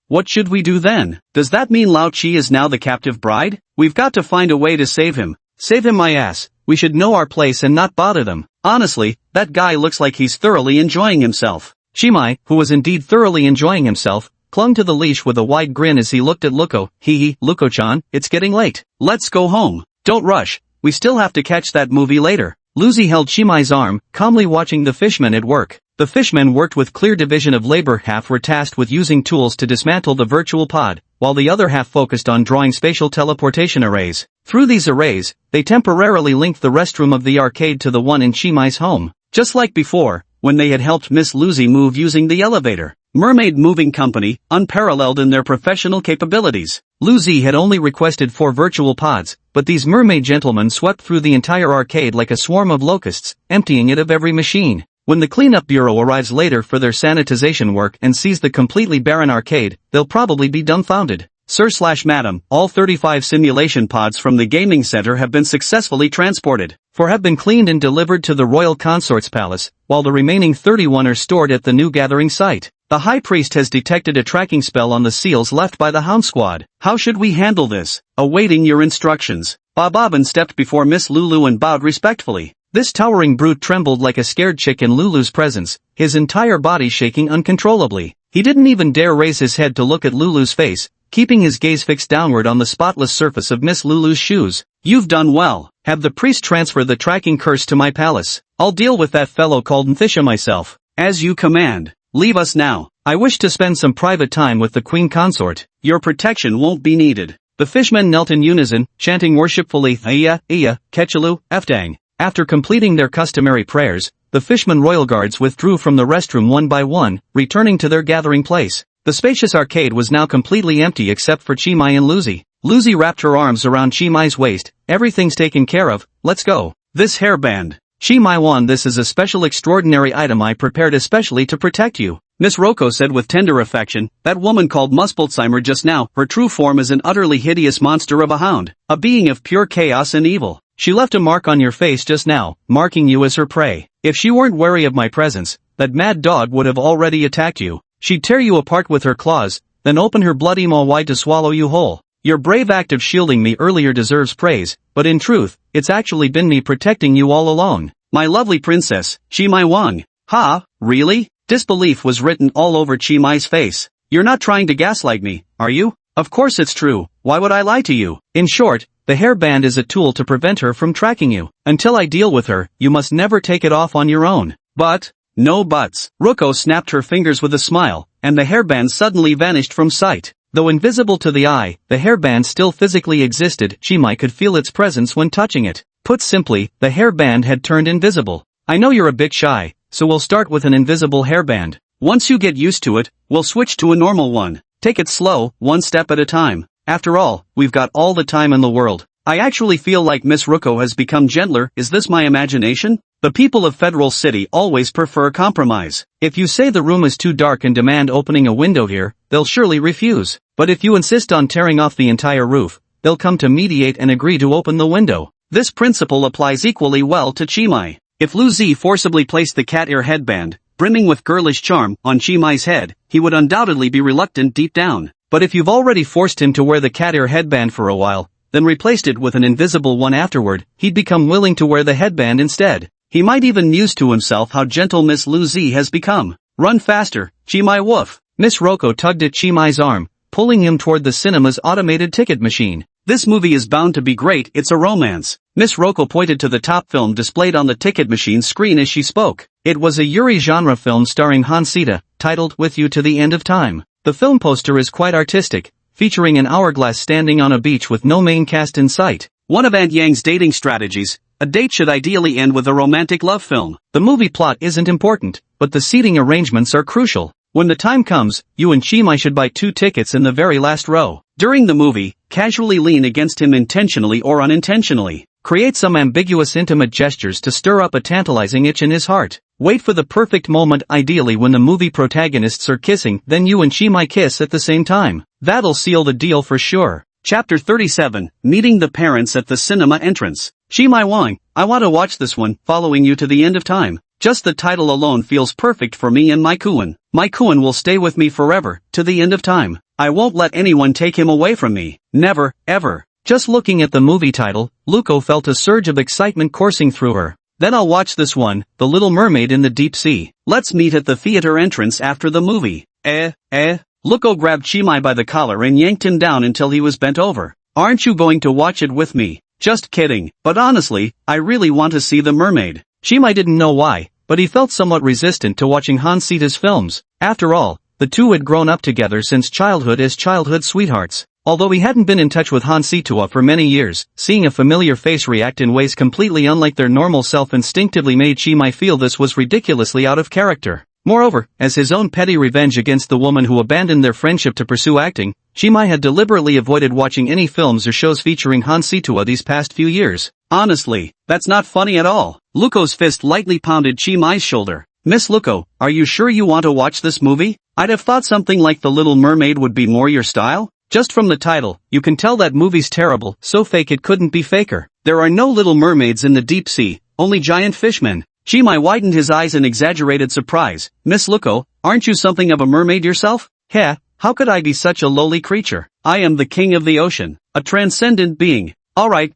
What should we do then? Does that mean Lao Chi is now the captive bride? We've got to find a way to save him. Save him my ass. We should know our place and not bother them. Honestly, that guy looks like he's thoroughly enjoying himself. Chimai, who was indeed thoroughly enjoying himself, clung to the leash with a wide grin as he looked at Luko. Luko-chan, it's getting late. Let's go home. Don't rush, we still have to catch that movie later. Lucy held Chimai's arm, calmly watching the fishmen at work. The fishmen worked with clear division of labor. Half were tasked with using tools to dismantle the virtual pod, while the other half focused on drawing spatial teleportation arrays. Through these arrays, they temporarily linked the restroom of the arcade to the one in Chimai's home. Just like before, when they had helped Miss Lucy move using the elevator. Mermaid Moving Company, unparalleled in their professional capabilities. Lucy had only requested 4 virtual pods, but these mermaid gentlemen swept through the entire arcade like a swarm of locusts, emptying it of every machine. When the cleanup bureau arrives later for their sanitization work and sees the completely barren arcade, they'll probably be dumbfounded. Sir/Madam, all 35 simulation pods from the gaming center have been successfully transported, have been cleaned and delivered to the Royal Consort's palace, while the remaining 31 are stored at the new gathering site. The High Priest has detected a tracking spell on the seals left by the Hound Squad. How should we handle this? Awaiting your instructions. Bob stepped before Miss Lulu and bowed respectfully. This towering brute trembled like a scared chick in Lulu's presence, his entire body shaking uncontrollably. He didn't even dare raise his head to look at Lulu's face, keeping his gaze fixed downward on the spotless surface of Miss Lulu's shoes. "You've done well. Have the priest transfer the tracking curse to my palace. I'll deal with that fellow called Mthisha myself." "As you command. Leave us now. I wish to spend some private time with the queen consort." "Your protection won't be needed." The fishmen knelt in unison, chanting worshipfully, "Iya, Iya, Ketchalu, Eftang." After completing their customary prayers, the fishmen royal guards withdrew from the restroom one by one, returning to their gathering place. The spacious arcade was now completely empty except for Chimai and Lucy. Lucy wrapped her arms around Chimai's waist. "Everything's taken care of, let's go." "This hairband." "Chimai won, this is a special extraordinary item I prepared especially to protect you," Miss Roko said with tender affection. "That woman called Muspelsheimer just now, her true form is an utterly hideous monster of a hound, a being of pure chaos and evil. She left a mark on your face just now, marking you as her prey. If she weren't wary of my presence, that mad dog would have already attacked you. She'd tear you apart with her claws, then open her bloody maw wide to swallow you whole. Your brave act of shielding me earlier deserves praise, but in truth, it's actually been me protecting you all along. My lovely princess, Chimai Wang." "Ha, really?" Disbelief was written all over Chimai's face. "You're not trying to gaslight me, are you?" "Of course it's true, why would I lie to you?" "In short, the hairband is a tool to prevent her from tracking you. Until I deal with her, you must never take it off on your own." "But..." "No buts." Ruko snapped her fingers with a smile, and the hairband suddenly vanished from sight. Though invisible to the eye, the hairband still physically existed. Chimai could feel its presence when touching it. Put simply, the hairband had turned invisible. "I know you're a bit shy, so we'll start with an invisible hairband. Once you get used to it, we'll switch to a normal one. Take it slow, one step at a time. After all, we've got all the time in the world." I actually feel like Miss Ruko has become gentler. Is this my imagination? The people of Federal City always prefer compromise. If you say the room is too dark and demand opening a window here, they'll surely refuse. But if you insist on tearing off the entire roof, they'll come to mediate and agree to open the window. This principle applies equally well to Chimai. If Lu Zi forcibly placed the cat ear headband, brimming with girlish charm, on Chimai's head, he would undoubtedly be reluctant deep down. But if you've already forced him to wear the cat ear headband for a while, then replaced it with an invisible one afterward, he'd become willing to wear the headband instead. He might even muse to himself how gentle Miss Lu Zi has become. "Run faster, Chimai woof." Miss Roko tugged at Chimai's arm, pulling him toward the cinema's automated ticket machine. "This movie is bound to be great, it's a romance." Miss Roko pointed to the top film displayed on the ticket machine screen as she spoke. It was a Yuri genre film starring Hansita, titled With You to the End of Time. The film poster is quite artistic, featuring an hourglass standing on a beach with no main cast in sight. One of Aunt Yang's dating strategies, a date should ideally end with a romantic love film. The movie plot isn't important, but the seating arrangements are crucial. When the time comes, you and Chimai should buy 2 tickets in the very last row. During the movie, casually lean against him intentionally or unintentionally. Create some ambiguous intimate gestures to stir up a tantalizing itch in his heart. Wait for the perfect moment, ideally when the movie protagonists are kissing, then you and Chimai kiss at the same time. That'll seal the deal for sure. Chapter 37, Meeting the Parents at the Cinema Entrance. Chimai Wang, I want to watch this one, Following You to the End of Time. Just the title alone feels perfect for me and my Kuan. My Kuan will stay with me forever, to the end of time. I won't let anyone take him away from me. Never, ever. Just looking at the movie title, Luko felt a surge of excitement coursing through her. Then I'll watch this one, The Little Mermaid in the Deep Sea. Let's meet at the theater entrance after the movie. Luko grabbed Chimai by the collar and yanked him down until he was bent over. Aren't you going to watch it with me? Just kidding, but honestly, I really want to see The Mermaid. Chimai didn't know why, but he felt somewhat resistant to watching Hansita's films. After all, the two had grown up together since childhood as childhood sweethearts. Although he hadn't been in touch with Hansita for many years, seeing a familiar face react in ways completely unlike their normal self instinctively made Chimai feel this was ridiculously out of character. Moreover, as his own petty revenge against the woman who abandoned their friendship to pursue acting, Chimai had deliberately avoided watching any films or shows featuring Hansita these past few years. Honestly, that's not funny at all. Luko's fist lightly pounded Chimai's shoulder. Miss Luko, are you sure you want to watch this movie? I'd have thought something like The Little Mermaid would be more your style. Just from the title, you can tell that movie's terrible, so fake it couldn't be faker. There are no little mermaids in the deep sea, only giant fishmen. Chimai widened his eyes in exaggerated surprise. Miss Luko, aren't you something of a mermaid yourself? Heh, how could I be such a lowly creature? I am the king of the ocean, a transcendent being. Alright,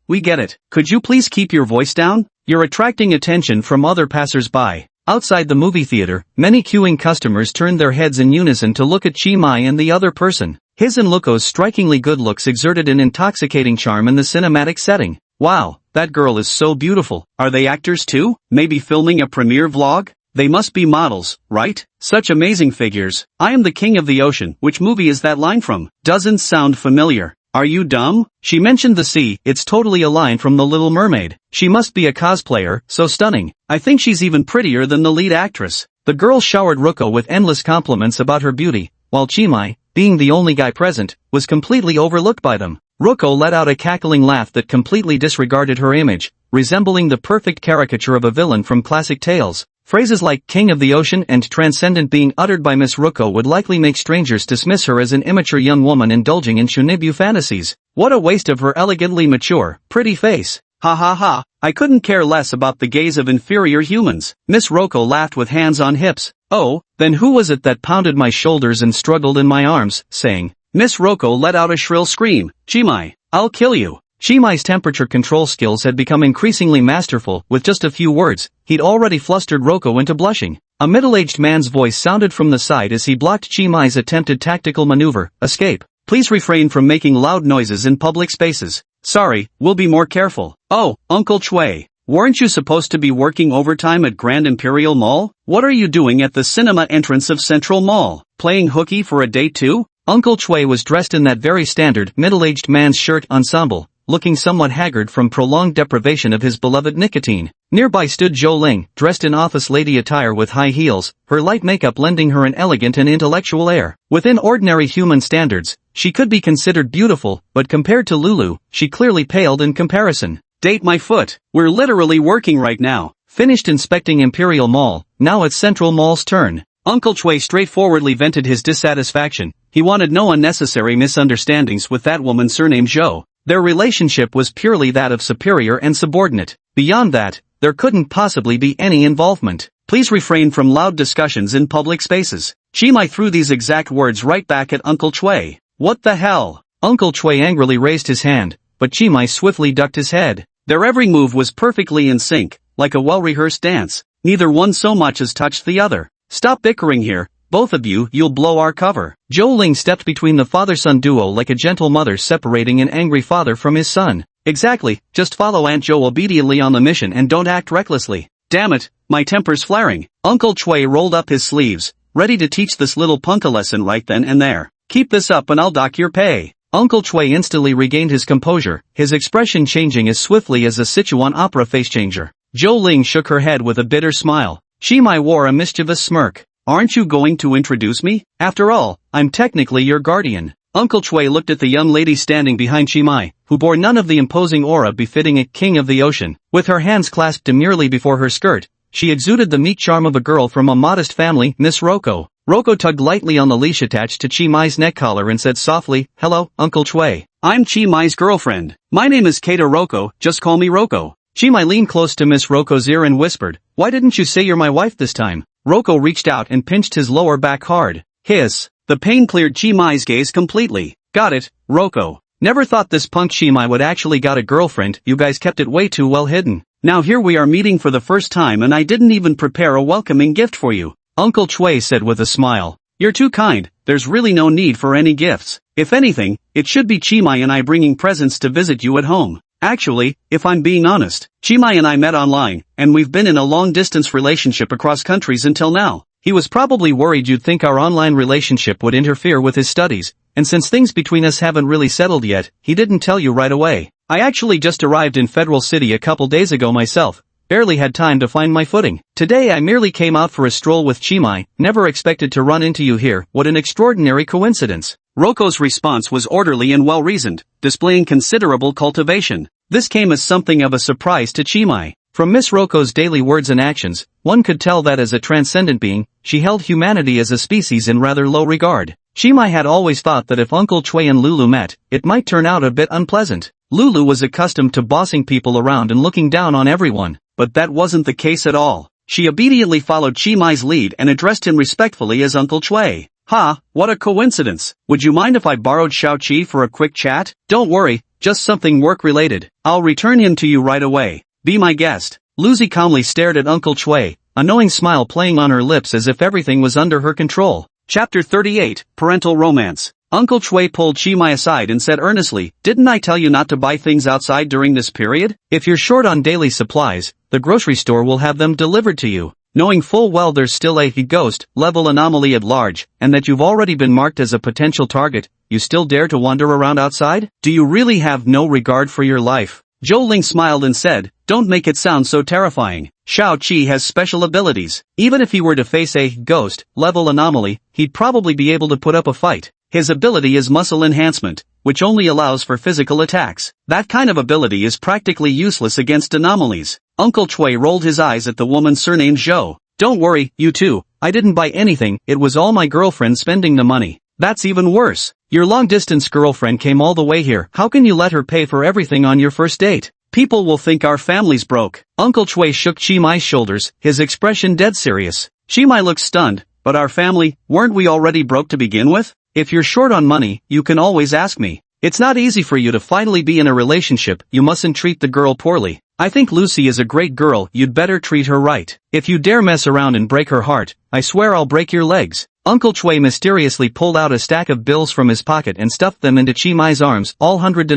we get it. Could you please keep your voice down? You're attracting attention from other passers-by. Outside the movie theater, many queuing customers turned their heads in unison to look at Chi Mai and the other person. His and Luko's strikingly good looks exerted an intoxicating charm in the cinematic setting. Wow, that girl is so beautiful. Are they actors too? Maybe filming a premiere vlog? They must be models, right? Such amazing figures. I am the king of the ocean. Which movie is that line from? Doesn't sound familiar. Are you dumb? She mentioned the sea. It's totally a line from The Little Mermaid. She must be a cosplayer, so stunning. I think she's even prettier than the lead actress. The girl showered Ruko with endless compliments about her beauty, while Chi Mai, being the only guy present, was completely overlooked by them. Ruko let out a cackling laugh that completely disregarded her image, resembling the perfect caricature of a villain from classic tales. Phrases like king of the ocean and transcendent being uttered by Miss Ruko would likely make strangers dismiss her as an immature young woman indulging in shunibu fantasies. What a waste of her elegantly mature, pretty face. Ha ha ha, I couldn't care less about the gaze of inferior humans. Miss Ruko laughed with hands on hips. Oh, then who was it that pounded my shoulders and struggled in my arms, saying? Miss Ruko let out a shrill scream. Chi Mai, I'll kill you. Chi Mai's temperature control skills had become increasingly masterful. With just a few words, he'd already flustered Ruko into blushing. A middle-aged man's voice sounded from the side as he blocked Chi Mai's attempted tactical maneuver. Escape. Please refrain from making loud noises in public spaces. Sorry, we'll be more careful. Oh, Uncle Chui. Weren't you supposed to be working overtime at Grand Imperial Mall? What are you doing at the cinema entrance of Central Mall? Playing hooky for a date too? Uncle Chui was dressed in that very standard middle-aged man's shirt ensemble, looking somewhat haggard from prolonged deprivation of his beloved nicotine. Nearby stood Zhou Ling, dressed in office lady attire with high heels, her light makeup lending her an elegant and intellectual air. Within ordinary human standards, she could be considered beautiful, but compared to Lulu, she clearly paled in comparison. Date my foot. We're literally working right now. Finished inspecting Imperial Mall, now it's Central Mall's turn. Uncle Chui straightforwardly vented his dissatisfaction. He wanted no unnecessary misunderstandings with that woman surnamed Zhou. Their relationship was purely that of superior and subordinate. Beyond that, there couldn't possibly be any involvement. Please refrain from loud discussions in public spaces. Chi Mai threw these exact words right back at Uncle Chui. What the hell? Uncle Chui angrily raised his hand, but Chi Mai swiftly ducked his head. Their every move was perfectly in sync, like a well-rehearsed dance. Neither one so much as touched the other. Stop bickering here. Both of you, you'll blow our cover. Zhou Ling stepped between the father-son duo like a gentle mother separating an angry father from his son. Exactly, just follow Aunt Zhou obediently on the mission and don't act recklessly. Damn it, my temper's flaring. Uncle Chui rolled up his sleeves, ready to teach this little punk a lesson right then and there. Keep this up and I'll dock your pay. Uncle Chui instantly regained his composure, his expression changing as swiftly as a Sichuan opera face changer. Zhou Ling shook her head with a bitter smile. Chi Mai wore a mischievous smirk. Aren't you going to introduce me? After all, I'm technically your guardian. Uncle Chui looked at the young lady standing behind Chi Mai, who bore none of the imposing aura befitting a king of the ocean. With her hands clasped demurely before her skirt, she exuded the meek charm of a girl from a modest family, Miss Ruko. Ruko tugged lightly on the leash attached to Chi Mai's neck collar and said softly, "Hello, Uncle Chui. I'm Chi Mai's girlfriend. My name is Keita Ruko, just call me Ruko." Chi Mai leaned close to Miss Ruko's ear and whispered, "Why didn't you say you're my wife this time?" Ruko reached out and pinched his lower back hard. Hiss. The pain cleared Chi Mai's gaze completely. Got it, Ruko. Never thought this punk Chi Mai would actually got a girlfriend. You guys kept it way too well hidden. Now here we are meeting for the first time and I didn't even prepare a welcoming gift for you. Uncle Chui said with a smile. You're too kind, there's really no need for any gifts. If anything, it should be Chi Mai and I bringing presents to visit you at home. Actually, if I'm being honest, Chi Mai and I met online, and we've been in a long-distance relationship across countries until now. He was probably worried you'd think our online relationship would interfere with his studies, and since things between us haven't really settled yet, he didn't tell you right away. I actually just arrived in Federal City a couple days ago myself, barely had time to find my footing. Today I merely came out for a stroll with Chi Mai, never expected to run into you here. What an extraordinary coincidence. Ruko's response was orderly and well-reasoned, displaying considerable cultivation. This came as something of a surprise to Chi Mai. From Miss Ruko's daily words and actions, one could tell that as a transcendent being, she held humanity as a species in rather low regard. Chi Mai had always thought that if Uncle Chui and Lulu met, it might turn out a bit unpleasant. Lulu was accustomed to bossing people around and looking down on everyone, but that wasn't the case at all. She obediently followed Chi Mai's lead and addressed him respectfully as Uncle Chui. Ha, what a coincidence. Would you mind if I borrowed Xiao Qi for a quick chat? Don't worry, just something work-related. I'll return him to you right away. Be my guest. Lucy calmly stared at Uncle Chui, a knowing smile playing on her lips as if everything was under her control. Chapter 38, Parental Romance. Uncle Chui pulled Chi-mai aside and said earnestly, "Didn't I tell you not to buy things outside during this period? If you're short on daily supplies, the grocery store will have them delivered to you." Knowing full well there's still a ghost level anomaly at large, and that you've already been marked as a potential target, you still dare to wander around outside? Do you really have no regard for your life? Zhou Ling smiled and said, "Don't make it sound so terrifying. Shao Qi has special abilities. Even if he were to face a ghost level anomaly, he'd probably be able to put up a fight. His ability is muscle enhancement, which only allows for physical attacks. That kind of ability is practically useless against anomalies." Uncle Chui rolled his eyes at the woman surnamed Zhou. "Don't worry, you two, I didn't buy anything, it was all my girlfriend spending the money." "That's even worse. Your long-distance girlfriend came all the way here. How can you let her pay for everything on your first date? People will think our family's broke." Uncle Chui shook Chi-mai's shoulders, his expression dead serious. Chi-mai looked stunned. "But our family, weren't we already broke to begin with? If you're short on money, you can always ask me. It's not easy for you to finally be in a relationship, you mustn't treat the girl poorly. I think Lucy is a great girl, you'd better treat her right. If you dare mess around and break her heart, I swear I'll break your legs." Uncle Chui mysteriously pulled out a stack of bills from his pocket and stuffed them into Chi-mai's arms, all 100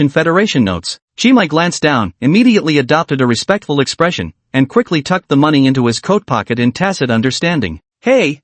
Federation notes. Chi-mai glanced down, immediately adopted a respectful expression, and quickly tucked the money into his coat pocket in tacit understanding. Hey,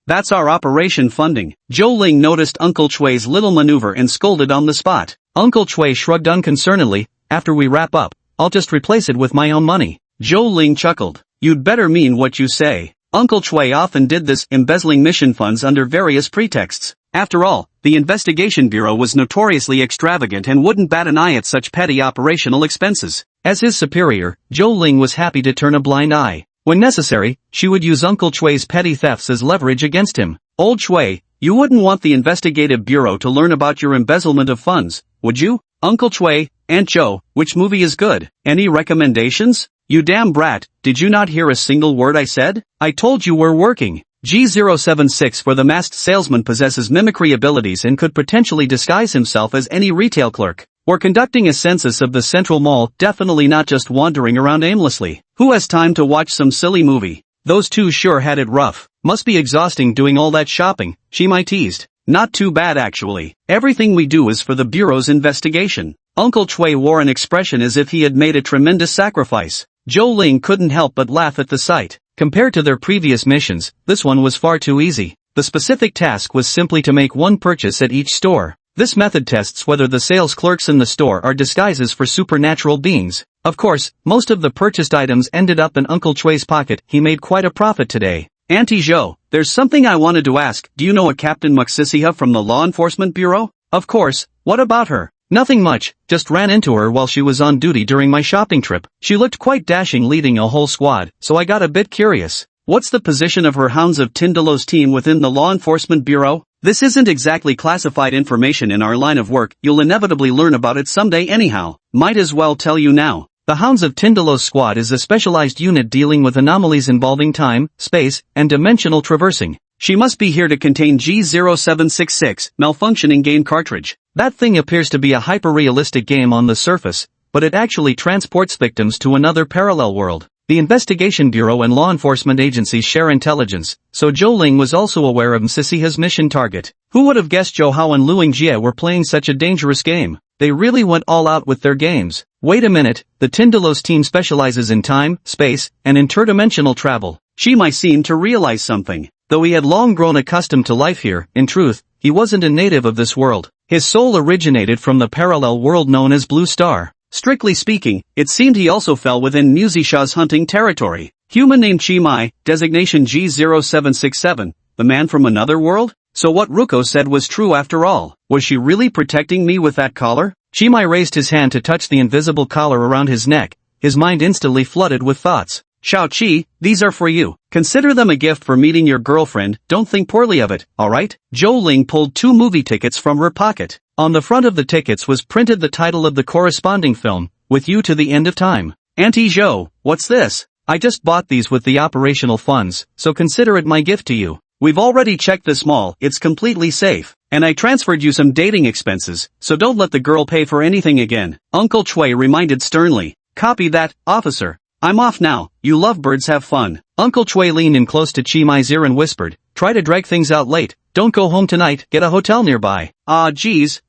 that's our operation funding." Zhou Ling noticed Uncle Chui's little maneuver and scolded on the spot. Uncle Chui shrugged unconcernedly, "After we wrap up, I'll just replace it with my own money." Zhou Ling chuckled. "You'd better mean what you say." Uncle Chui often did this, embezzling mission funds under various pretexts. After all, the Investigation Bureau was notoriously extravagant and wouldn't bat an eye at such petty operational expenses. As his superior, Zhou Ling was happy to turn a blind eye. When necessary, she would use Uncle Chui's petty thefts as leverage against him. "Old Chui, you wouldn't want the Investigative Bureau to learn about your embezzlement of funds, would you?" "Uncle Chui, Aunt Zhou, which movie is good? Any recommendations?" "You damn brat, did you not hear a single word I said? I told you we're working." G076 for the masked salesman possesses mimicry abilities and could potentially disguise himself as any retail clerk. We're conducting a census of the Central Mall, definitely not just wandering around aimlessly. Who has time to watch some silly movie? Those two sure had it rough. Must be exhausting doing all that shopping, Chi-mai teased. "Not too bad actually. Everything we do is for the Bureau's investigation." Uncle Chui wore an expression as if he had made a tremendous sacrifice. Zhou Ling couldn't help but laugh at the sight. Compared to their previous missions, this one was far too easy. The specific task was simply to make one purchase at each store. This method tests whether the sales clerks in the store are disguises for supernatural beings. Of course, most of the purchased items ended up in Uncle Chui's pocket. He made quite a profit today. "Auntie Zhou, there's something I wanted to ask. Do you know a Captain Muxisiha from the Law Enforcement Bureau?" "Of course, what about her?" "Nothing much, just ran into her while she was on duty during my shopping trip. She looked quite dashing leading a whole squad, so I got a bit curious." "What's the position of her Hounds of Tindalos team within the Law Enforcement Bureau?" "This isn't exactly classified information in our line of work, you'll inevitably learn about it someday anyhow. Might as well tell you now. The Hounds of Tindalos Squad is a specialized unit dealing with anomalies involving time, space, and dimensional traversing. She must be here to contain G0766, malfunctioning game cartridge. That thing appears to be a hyper-realistic game on the surface, but it actually transports victims to another parallel world. The Investigation Bureau and law enforcement agencies share intelligence, so Zhou Ling was also aware of Msisiha's mission target. Who would have guessed Zhou Hao and Luing Jie were playing such a dangerous game? They really went all out with their games. Wait a minute, the Tindalos team specializes in time, space, and interdimensional travel. Chi-mai seemed to realize something. Though he had long grown accustomed to life here, in truth, he wasn't a native of this world. His soul originated from the parallel world known as Blue Star. Strictly speaking, it seemed he also fell within Musisha's hunting territory. Human named Chi-mai, designation G0767, the man from another world? So what Ruko said was true after all. Was she really protecting me with that collar? Chi-mai raised his hand to touch the invisible collar around his neck, his mind instantly flooded with thoughts. Shao-Chi, these are for you. Consider them a gift for meeting your girlfriend, don't think poorly of it, alright? Zhou Ling pulled 2 movie tickets from her pocket. On the front of the tickets was printed the title of the corresponding film, With You to the End of Time. Auntie Zhou, what's this? I just bought these with the operational funds, so consider it my gift to you. We've already checked this mall, it's completely safe. And I transferred you some dating expenses, so don't let the girl pay for anything again. Uncle Chui reminded sternly. Copy that, officer. I'm off now, you lovebirds have fun. Uncle Chui leaned in close to Chi Mai's ear and whispered, try to drag things out late, don't go home tonight, get a hotel nearby. Ah geez,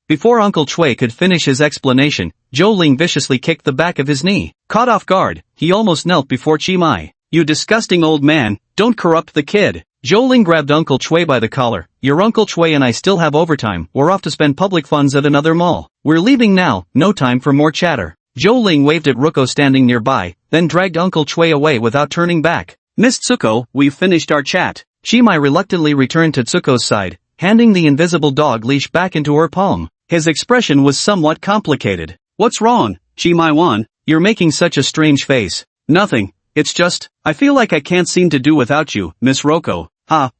Before Uncle Chui could finish his explanation, Zhou Ling viciously kicked the back of his knee. Caught off guard, he almost knelt before Chi Mai. You disgusting old man, don't corrupt the kid. Zhou Ling grabbed Uncle Chui by the collar. Your Uncle Chui and I still have overtime, we're off to spend public funds at another mall. We're leaving now, no time for more chatter. Zhou Ling waved at Ruko standing nearby, then dragged Uncle Chui away without turning back. Miss Tsuko, we've finished our chat. Chi Mai reluctantly returned to Tsuko's side, handing the invisible dog leash back into her palm. His expression was somewhat complicated. What's wrong, Chi Mai-wan? You're making such a strange face. Nothing, it's just, I feel like I can't seem to do without you, Miss Roko.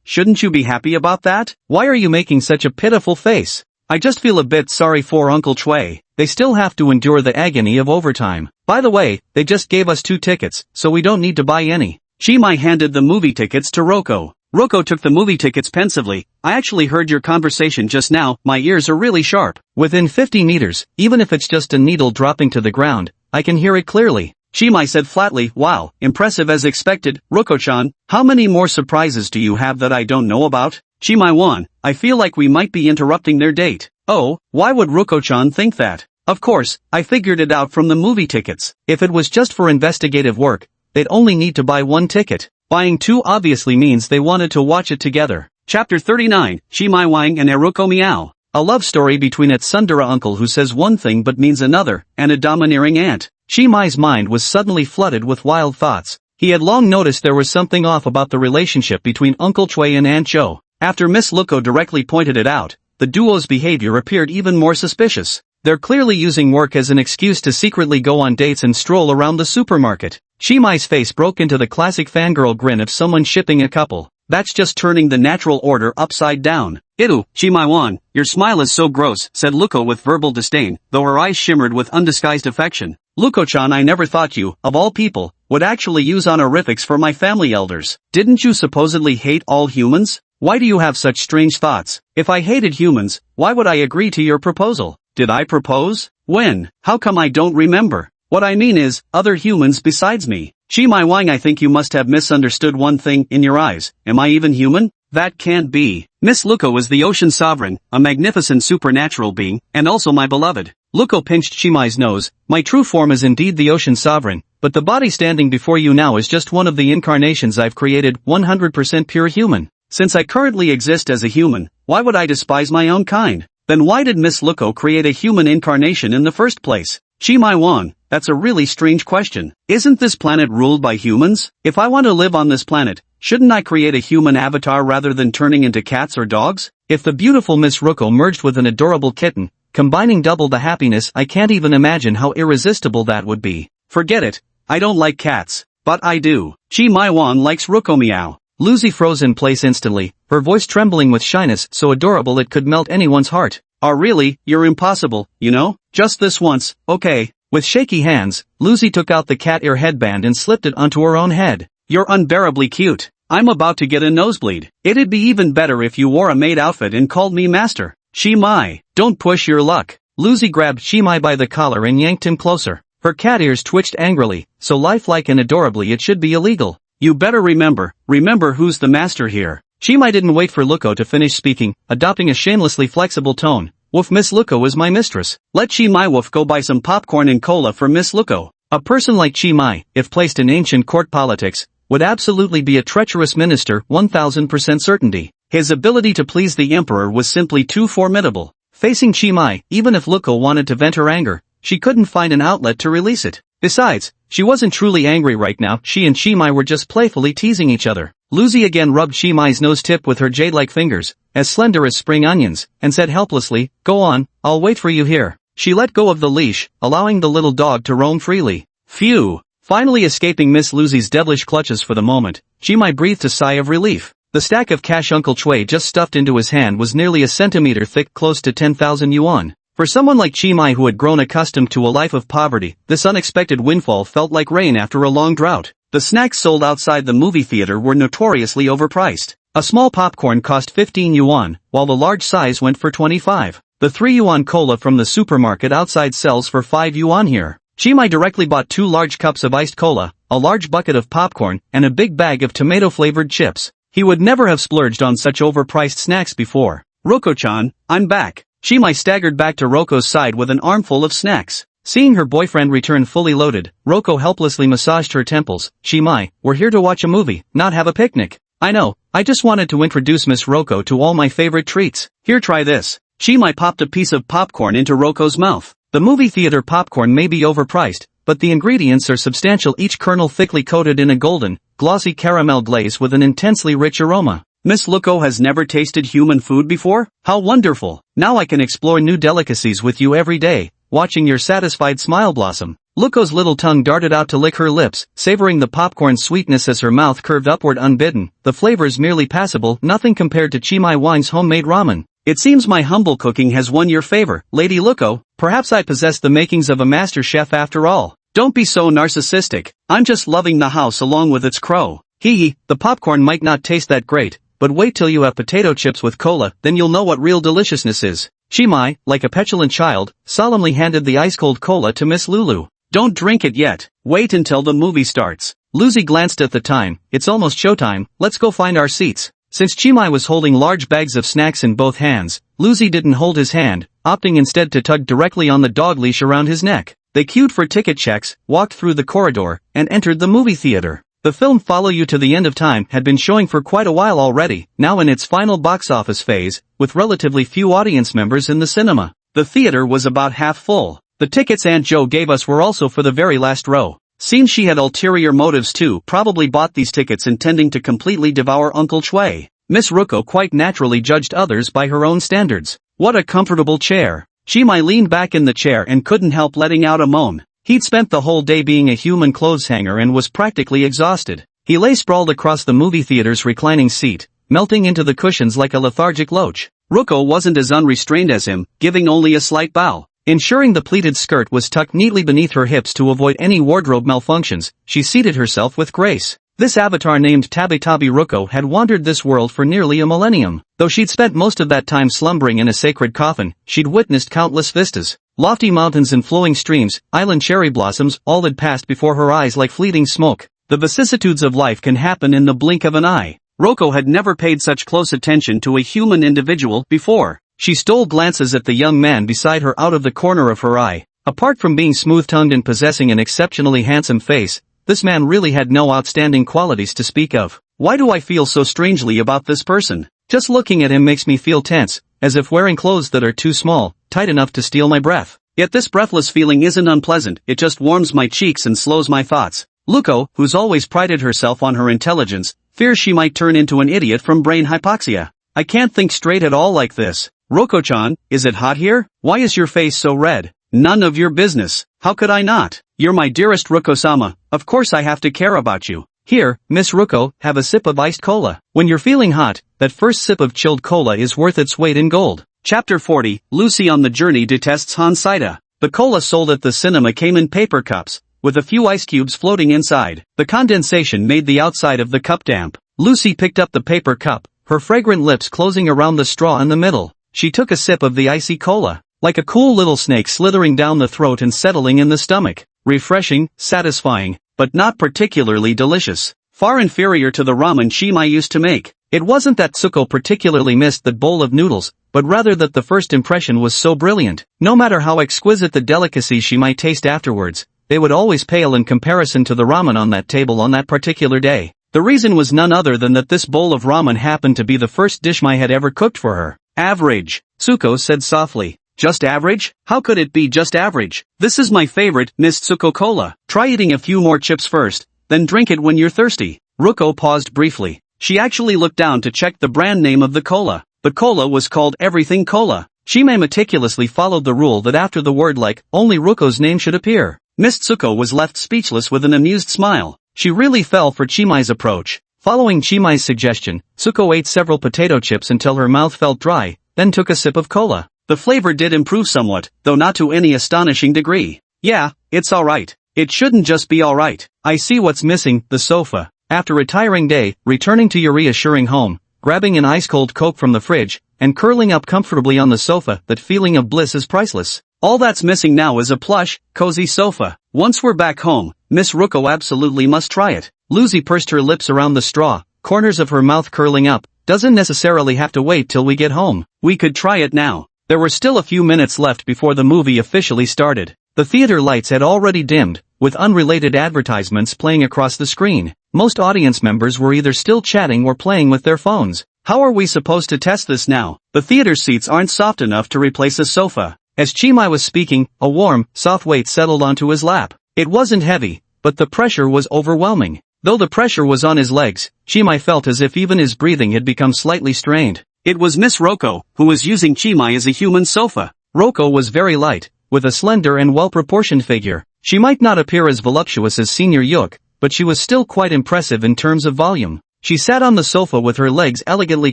Shouldn't you be happy about that? Why are you making such a pitiful face? I just feel a bit sorry for Uncle Chui. They still have to endure the agony of overtime. By the way, they just gave us 2 tickets, so we don't need to buy any. Chi Mai handed the movie tickets to Roko. Roko took the movie tickets pensively. I actually heard your conversation just now, my ears are really sharp. Within 50 meters, even if it's just a needle dropping to the ground, I can hear it clearly. Chi Mai said flatly, wow, impressive as expected. Roko-chan, how many more surprises do you have that I don't know about? Chi Mai-wan, I feel like we might be interrupting their date. Oh, why would Roko-chan think that? Of course, I figured it out from the movie tickets. If it was just for investigative work, they'd only need to buy 1 ticket. Buying 2 obviously means they wanted to watch it together. Chapter 39, Chi Mai Wang and Eruko Miao. A love story between a tsundere uncle who says one thing but means another, and a domineering aunt. Chi Mai's mind was suddenly flooded with wild thoughts. He had long noticed there was something off about the relationship between Uncle Chui and Aunt Zhou. After Miss Luko directly pointed it out, the duo's behavior appeared even more suspicious. They're clearly using work as an excuse to secretly go on dates and stroll around the supermarket. Chi Mai's face broke into the classic fangirl grin of someone shipping a couple. That's just turning the natural order upside down. Ew, Chi Mai-wan, your smile is so gross, said Luko with verbal disdain, though her eyes shimmered with undisguised affection. Luko-chan, I never thought you, of all people, would actually use honorifics for my family elders. Didn't you supposedly hate all humans? Why do you have such strange thoughts? If I hated humans, why would I agree to your proposal? Did I propose? When? How come I don't remember? What I mean is, other humans besides me. Chi Mai-wang, I think you must have misunderstood one thing, in your eyes. Am I even human? That can't be. Miss Luko is the ocean sovereign, a magnificent supernatural being, and also my beloved. Luko pinched Chi Mai's nose. My true form is indeed the ocean sovereign, but the body standing before you now is just one of the incarnations I've created, 100% pure human. Since I currently exist as a human, why would I despise my own kind? Then why did Miss Luko create a human incarnation in the first place? Chi Mai-wan, that's a really strange question. Isn't this planet ruled by humans? If I want to live on this planet, shouldn't I create a human avatar rather than turning into cats or dogs? If the beautiful Miss Ruko merged with an adorable kitten, combining double the happiness, I can't even imagine how irresistible that would be. Forget it, I don't like cats. But I do. Chi Mai-wan likes Ruko Meow. Lucy froze in place instantly, her voice trembling with shyness so adorable it could melt anyone's heart. Oh really, you're impossible, you know? Just this once, okay. With shaky hands, Lucy took out the cat ear headband and slipped it onto her own head. You're unbearably cute. I'm about to get a nosebleed. It'd be even better if you wore a maid outfit and called me master. Chi Mai, don't push your luck. Lucy grabbed Chi Mai by the collar and yanked him closer. Her cat ears twitched angrily, so lifelike and adorably it should be illegal. You better remember who's the master here. Chi Mai didn't wait for Luko to finish speaking, adopting a shamelessly flexible tone. Woof, Miss Luko is my mistress. Let Chi Mai Woof go buy some popcorn and cola for Miss Luko. A person like Chi Mai, if placed in ancient court politics, would absolutely be a treacherous minister, 1000% certainty. His ability to please the emperor was simply too formidable. Facing Chi Mai, even if Luko wanted to vent her anger, she couldn't find an outlet to release it. Besides, she wasn't truly angry right now, she and Chi Mai were just playfully teasing each other. Lucy again rubbed Chi Mai's nose tip with her jade-like fingers, as slender as spring onions, and said helplessly, go on, I'll wait for you here. She let go of the leash, allowing the little dog to roam freely. Phew! Finally escaping Miss Lucy's devilish clutches for the moment, Chi Mai breathed a sigh of relief. The stack of cash Uncle Chui just stuffed into his hand was nearly a centimeter thick, close to 10,000 yuan. For someone like Chi Mai who had grown accustomed to a life of poverty, this unexpected windfall felt like rain after a long drought. The snacks sold outside the movie theater were notoriously overpriced. A small popcorn cost 15 yuan, while the large size went for 25. The 3 yuan cola from the supermarket outside sells for 5 yuan here. Chimai directly bought 2 large cups of iced cola, a large bucket of popcorn, and a big bag of tomato-flavored chips. He would never have splurged on such overpriced snacks before. "Roko-chan, I'm back." Chimai staggered back to Roko's side with an armful of snacks. Seeing her boyfriend return fully loaded, Roko helplessly massaged her temples. "Chimai, we're here to watch a movie, not have a picnic." "I know, I just wanted to introduce Miss Roko to all my favorite treats. Here, try this." Chimai popped a piece of popcorn into Roko's mouth. The movie theater popcorn may be overpriced, but the ingredients are substantial, each kernel thickly coated in a golden, glossy caramel glaze with an intensely rich aroma. "Miss Roko has never tasted human food before? How wonderful! Now I can explore new delicacies with you every day, watching your satisfied smile blossom." Ruko's little tongue darted out to lick her lips, savoring the popcorn's sweetness as her mouth curved upward unbidden. The flavors merely passable, nothing compared to Chimai Wine's homemade ramen. "It seems my humble cooking has won your favor, Lady Ruko. Perhaps I possess the makings of a master chef after all." "Don't be so narcissistic. I'm just loving the house along with its crow." "Hee, the popcorn might not taste that great, but wait till you have potato chips with cola, then you'll know what real deliciousness is." Chimai, like a petulant child, solemnly handed the ice-cold cola to Miss Lulu. "Don't drink it yet. Wait until the movie starts." Lucy glanced at the time. "It's almost showtime, let's go find our seats." Since Chimai was holding large bags of snacks in both hands, Lucy didn't hold his hand, opting instead to tug directly on the dog leash around his neck. They queued for ticket checks, walked through the corridor, and entered the movie theater. The film Follow You to the End of Time had been showing for quite a while already, now in its final box office phase, with relatively few audience members in the cinema. The theater was about half full. The tickets Aunt Jo gave us were also for the very last row. Seems she had ulterior motives too, probably bought these tickets intending to completely devour Uncle Chui. Miss Ruko quite naturally judged others by her own standards. What a comfortable chair. Chimai leaned back in the chair and couldn't help letting out a moan. He'd spent the whole day being a human clothes hanger and was practically exhausted. He lay sprawled across the movie theater's reclining seat, melting into the cushions like a lethargic loach. Ruko wasn't as unrestrained as him, giving only a slight bow. Ensuring the pleated skirt was tucked neatly beneath her hips to avoid any wardrobe malfunctions, she seated herself with grace. This avatar named Tabitabi Ruko had wandered this world for nearly a millennium. Though she'd spent most of that time slumbering in a sacred coffin, she'd witnessed countless vistas. Lofty mountains and flowing streams, island cherry blossoms, all had passed before her eyes like fleeting smoke. The vicissitudes of life can happen in the blink of an eye. Ruko had never paid such close attention to a human individual before. She stole glances at the young man beside her out of the corner of her eye. Apart from being smooth-tongued and possessing an exceptionally handsome face, this man really had no outstanding qualities to speak of. Why do I feel so strangely about this person? Just looking at him makes me feel tense, as if wearing clothes that are too small, tight enough to steal my breath. Yet this breathless feeling isn't unpleasant, it just warms my cheeks and slows my thoughts. Ruko, who's always prided herself on her intelligence, fears she might turn into an idiot from brain hypoxia. I can't think straight at all like this. Roko-chan, is it hot here? Why is your face so red? None of your business. How could I not? You're my dearest Ruko-sama, of course I have to care about you. Here, Miss Ruko, have a sip of iced cola. When you're feeling hot, that first sip of chilled cola is worth its weight in gold. Chapter 40, Lucy on the Journey detests Hansaida. The cola sold at the cinema came in paper cups, with a few ice cubes floating inside. The condensation made the outside of the cup damp. Lucy picked up the paper cup, her fragrant lips closing around the straw in the middle. She took a sip of the icy cola, like a cool little snake slithering down the throat and settling in the stomach. Refreshing, satisfying, but not particularly delicious. Far inferior to the ramen Chimai used to make. It wasn't that Tsuko particularly missed that bowl of noodles, but rather that the first impression was so brilliant. No matter how exquisite the delicacies she might taste afterwards, they would always pale in comparison to the ramen on that table on that particular day. The reason was none other than that this bowl of ramen happened to be the first dish Mai had ever cooked for her. Average, Tsuko said softly. Just average? How could it be just average? This is my favorite, Miss Tsuko Cola. Try eating a few more chips first, then drink it when you're thirsty. Ruko paused briefly. She actually looked down to check the brand name of the cola. The cola was called Everything Cola. Chimai meticulously followed the rule that after the word like, only Ruko's name should appear. Miss Tsuko was left speechless with an amused smile. She really fell for Chimai's approach. Following Chimai's suggestion, Tsuko ate several potato chips until her mouth felt dry, then took a sip of cola. The flavor did improve somewhat, though not to any astonishing degree. Yeah, it's alright. It shouldn't just be alright. I see what's missing, the sofa. After a tiring day, returning to your reassuring home, grabbing an ice-cold Coke from the fridge, and curling up comfortably on the sofa, that feeling of bliss is priceless. All that's missing now is a plush, cozy sofa. Once we're back home, Miss Ruko absolutely must try it. Lucy pursed her lips around the straw, corners of her mouth curling up. Doesn't necessarily have to wait till we get home. We could try it now. There were still a few minutes left before the movie officially started. The theater lights had already dimmed, with unrelated advertisements playing across the screen. Most audience members were either still chatting or playing with their phones. How are we supposed to test this now? The theater seats aren't soft enough to replace a sofa. As Chimai was speaking, a warm, soft weight settled onto his lap. It wasn't heavy, but the pressure was overwhelming. Though the pressure was on his legs, Chimai felt as if even his breathing had become slightly strained. It was Miss Roko, who was using Chimai as a human sofa. Roko was very light, with a slender and well-proportioned figure. She might not appear as voluptuous as Senior Yuk, but she was still quite impressive in terms of volume. She sat on the sofa with her legs elegantly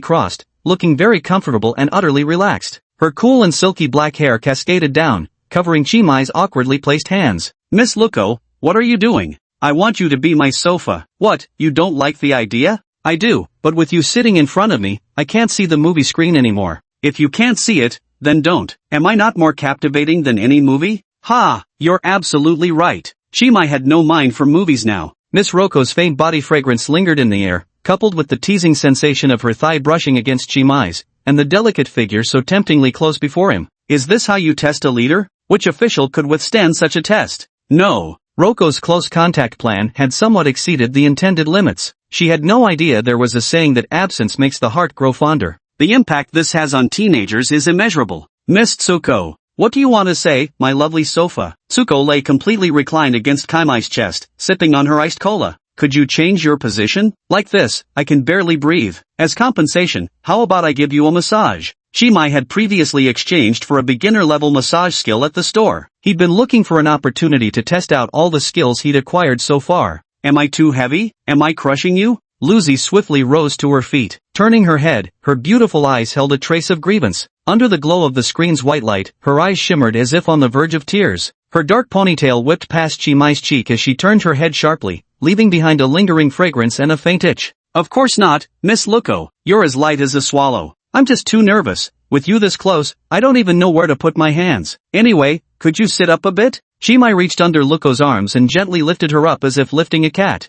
crossed, looking very comfortable and utterly relaxed. Her cool and silky black hair cascaded down, covering Chimai's awkwardly placed hands. Miss Ruko, what are you doing? I want you to be my sofa. What, you don't like the idea? I do, but with you sitting in front of me, I can't see the movie screen anymore. If you can't see it, then don't. Am I not more captivating than any movie? Ha, you're absolutely right. Chimai had no mind for movies now. Miss Roko's faint body fragrance lingered in the air, coupled with the teasing sensation of her thigh brushing against Chimai's, and the delicate figure so temptingly close before him. Is this how you test a leader? Which official could withstand such a test? No. Roko's close contact plan had somewhat exceeded the intended limits. She had no idea there was a saying that absence makes the heart grow fonder. The impact this has on teenagers is immeasurable. Miss Tsuko, what do you want to say, my lovely sofa? Tsuko lay completely reclined against Chimai's chest, sipping on her iced cola. Could you change your position? Like this, I can barely breathe. As compensation, how about I give you a massage? Chimai had previously exchanged for a beginner-level massage skill at the store. He'd been looking for an opportunity to test out all the skills he'd acquired so far. Am I too heavy? Am I crushing you? Lucy swiftly rose to her feet. Turning her head, her beautiful eyes held a trace of grievance. Under the glow of the screen's white light, her eyes shimmered as if on the verge of tears. Her dark ponytail whipped past Chimai's cheek as she turned her head sharply, leaving behind a lingering fragrance and a faint itch. Of course not, Miss Ruko. You're as light as a swallow. I'm just too nervous. With you this close, I don't even know where to put my hands. Anyway, could you sit up a bit? Chimai reached under Ruko's arms and gently lifted her up as if lifting a cat.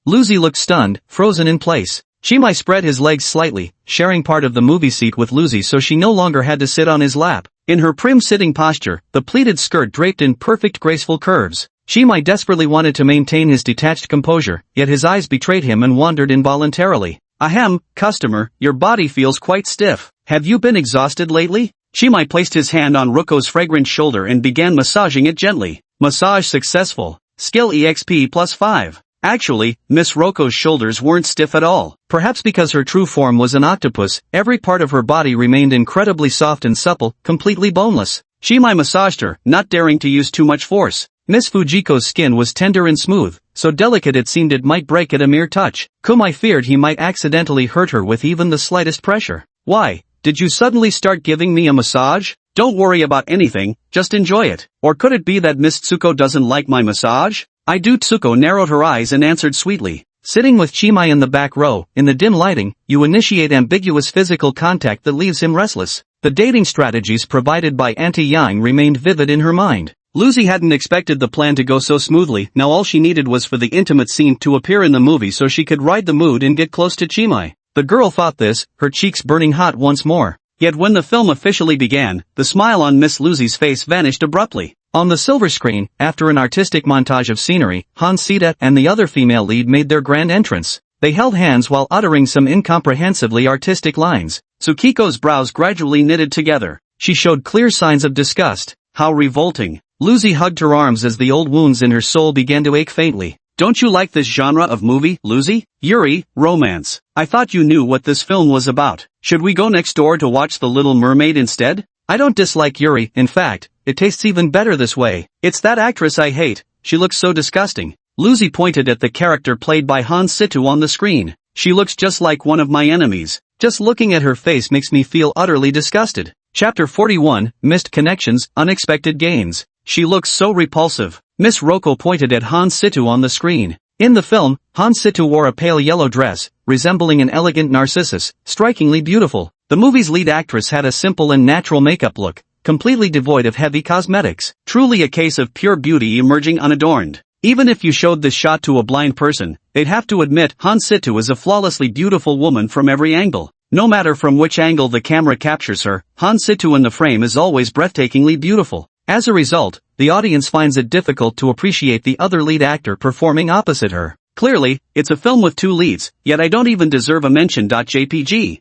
Lucy looked stunned, frozen in place. Chimai spread his legs slightly, sharing part of the movie seat with Lucy so she no longer had to sit on his lap. In her prim sitting posture, the pleated skirt draped in perfect graceful curves. Chimai desperately wanted to maintain his detached composure, yet his eyes betrayed him and wandered involuntarily. Ahem, customer, your body feels quite stiff. Have you been exhausted lately? Chimai placed his hand on Ruko's fragrant shoulder and began massaging it gently. Massage successful. Skill EXP +5. Actually, Miss Roko's shoulders weren't stiff at all. Perhaps because her true form was an octopus, every part of her body remained incredibly soft and supple, completely boneless. Chimai massaged her, not daring to use too much force. Miss Fujiko's skin was tender and smooth, so delicate it seemed it might break at a mere touch. Chimai feared he might accidentally hurt her with even the slightest pressure. Why, did you suddenly start giving me a massage? Don't worry about anything, just enjoy it. Or could it be that Miss Tsuko doesn't like my massage? I do. Tsuko narrowed her eyes and answered sweetly. Sitting with Chimai in the back row, in the dim lighting, you initiate ambiguous physical contact that leaves him restless. The dating strategies provided by Auntie Yang remained vivid in her mind. Lucy hadn't expected the plan to go so smoothly. Now all she needed was for the intimate scene to appear in the movie so she could ride the mood and get close to Chimai. The girl thought this, her cheeks burning hot once more. Yet when the film officially began, the smile on Miss Lucy's face vanished abruptly. On the silver screen, after an artistic montage of scenery, Han Sita and the other female lead made their grand entrance. They held hands while uttering some incomprehensibly artistic lines. Tsukiko's brows gradually knitted together. She showed clear signs of disgust. How revolting. Lucy hugged her arms as the old wounds in her soul began to ache faintly. Don't you like this genre of movie, Lucy? Yuri, romance. I thought you knew what this film was about. Should we go next door to watch The Little Mermaid instead? I don't dislike Yuri, in fact, it tastes even better this way. It's that actress I hate, she looks so disgusting. Lucy pointed at the character played by Han Situ on the screen. She looks just like one of my enemies. Just looking at her face makes me feel utterly disgusted. Chapter 41, Missed Connections, Unexpected Gains. She looks so repulsive. Miss Roko pointed at Han Situ on the screen. In the film, Han Situ wore a pale yellow dress, resembling an elegant narcissus, strikingly beautiful. The movie's lead actress had a simple and natural makeup look, completely devoid of heavy cosmetics. Truly a case of pure beauty emerging unadorned. Even if you showed this shot to a blind person, they'd have to admit Han Situ is a flawlessly beautiful woman from every angle. No matter from which angle the camera captures her, Han Situ in the frame is always breathtakingly beautiful. As a result, the audience finds it difficult to appreciate the other lead actor performing opposite her. Clearly, it's a film with two leads, yet I don't even deserve a mention. JPG.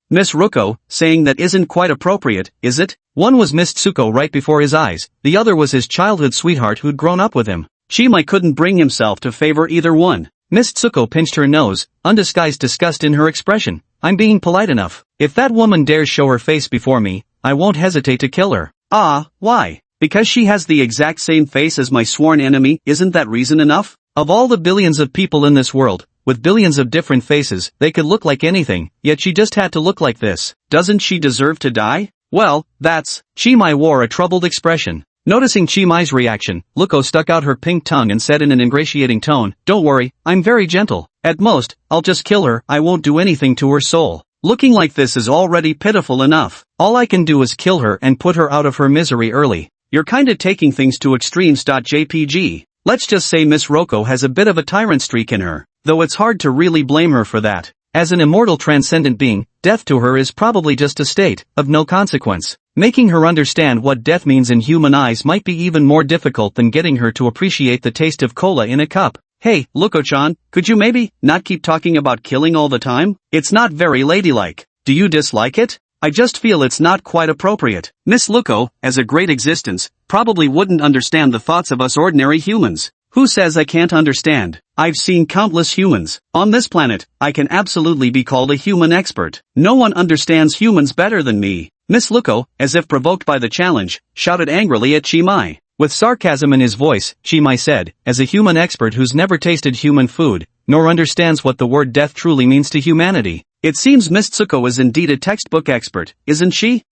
Miss Ruko, saying that isn't quite appropriate, is it? One was Miss Tsuko right before his eyes, the other was his childhood sweetheart who'd grown up with him. Chimai couldn't bring himself to favor either one. Miss Tsuko pinched her nose, undisguised disgust in her expression. I'm being polite enough. If that woman dares show her face before me, I won't hesitate to kill her. Why? Because she has the exact same face as my sworn enemy, isn't that reason enough? Of all the billions of people in this world, with billions of different faces, they could look like anything, yet she just had to look like this. Doesn't she deserve to die? Well, that's... Chimai wore a troubled expression. Noticing Chimai's reaction, Luko stuck out her pink tongue and said in an ingratiating tone, "Don't worry, I'm very gentle. At most, I'll just kill her, I won't do anything to her soul. Looking like this is already pitiful enough. All I can do is kill her and put her out of her misery early. You're kinda taking things to extremes. JPG. Let's just say Miss Roko has a bit of a tyrant streak in her, though it's hard to really blame her for that. As an immortal transcendent being, death to her is probably just a state of no consequence. Making her understand what death means in human eyes might be even more difficult than getting her to appreciate the taste of cola in a cup. Hey, Luko-chan, could you maybe not keep talking about killing all the time? It's not very ladylike. Do you dislike it? I just feel it's not quite appropriate. Miss Luko, as a great existence, probably wouldn't understand the thoughts of us ordinary humans. Who says I can't understand? I've seen countless humans. On this planet, I can absolutely be called a human expert. No one understands humans better than me. Miss Luko, as if provoked by the challenge, shouted angrily at Chimai. With sarcasm in his voice, Chimai said, as a human expert who's never tasted human food, nor understands what the word death truly means to humanity. It seems Miss Tsuko is indeed a textbook expert, isn't she?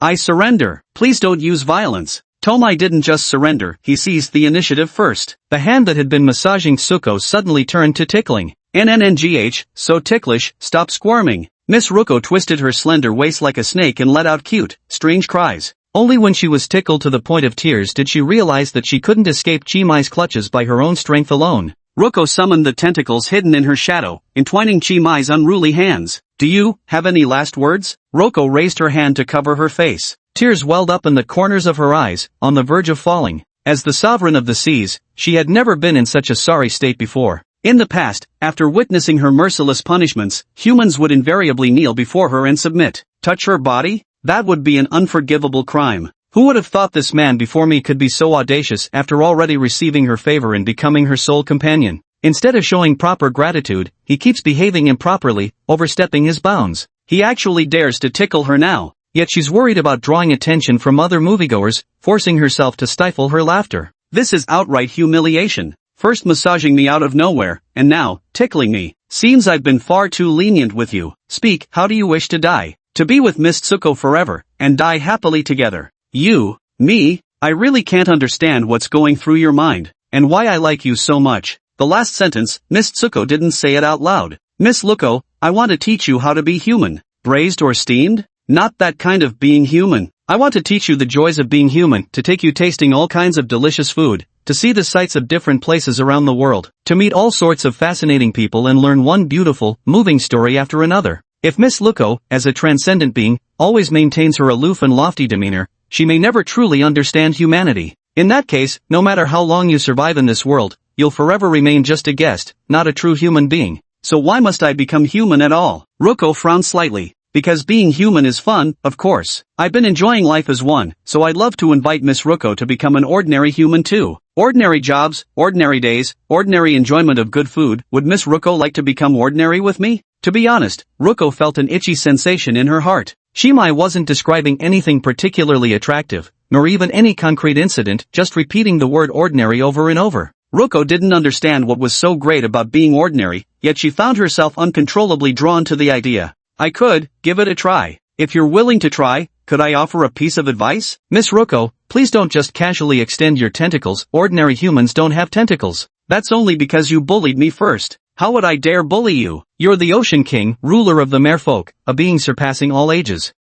I surrender. Please don't use violence. Tomai didn't just surrender, he seized the initiative first. The hand that had been massaging Tsuko suddenly turned to tickling. NNNGH, so ticklish, stop squirming. Miss Ruko twisted her slender waist like a snake and let out cute, strange cries. Only when she was tickled to the point of tears did she realize that she couldn't escape Chimai's clutches by her own strength alone. Ruko summoned the tentacles hidden in her shadow, entwining Chimai's unruly hands. Do you have any last words? Ruko raised her hand to cover her face. Tears welled up in the corners of her eyes, on the verge of falling. As the sovereign of the seas, she had never been in such a sorry state before. In the past, after witnessing her merciless punishments, humans would invariably kneel before her and submit. Touch her body? That would be an unforgivable crime. Who would have thought this man before me could be so audacious after already receiving her favor and becoming her sole companion? Instead of showing proper gratitude, he keeps behaving improperly, overstepping his bounds. He actually dares to tickle her now. Yet she's worried about drawing attention from other moviegoers, forcing herself to stifle her laughter. This is outright humiliation. First massaging me out of nowhere, and now, tickling me. Seems I've been far too lenient with you. Speak, how do you wish to die? To be with Miss Tsuko forever, and die happily together. You, me, I really can't understand what's going through your mind, and why I like you so much. The last sentence, Miss Tsuko didn't say it out loud. Miss Luko, I want to teach you how to be human. Braised or steamed? Not that kind of being human. I want to teach you the joys of being human, to take you tasting all kinds of delicious food, to see the sights of different places around the world, to meet all sorts of fascinating people and learn one beautiful, moving story after another. If Miss Luko, as a transcendent being, always maintains her aloof and lofty demeanor, she may never truly understand humanity. In that case, no matter how long you survive in this world, you'll forever remain just a guest, not a true human being. So why must I become human at all? Ruko frowned slightly. Because being human is fun, of course. I've been enjoying life as one, so I'd love to invite Miss Ruko to become an ordinary human too. Ordinary jobs, ordinary days, ordinary enjoyment of good food. Would Miss Ruko like to become ordinary with me? To be honest, Ruko felt an itchy sensation in her heart. Chimai wasn't describing anything particularly attractive, nor even any concrete incident, just repeating the word ordinary over and over. Ruko didn't understand what was so great about being ordinary, yet she found herself uncontrollably drawn to the idea. I could give it a try. If you're willing to try, could I offer a piece of advice? Miss Ruko, please don't just casually extend your tentacles. Ordinary humans don't have tentacles. That's only because you bullied me first. How would I dare bully you? You're the Ocean King, ruler of the merfolk, a being surpassing all ages.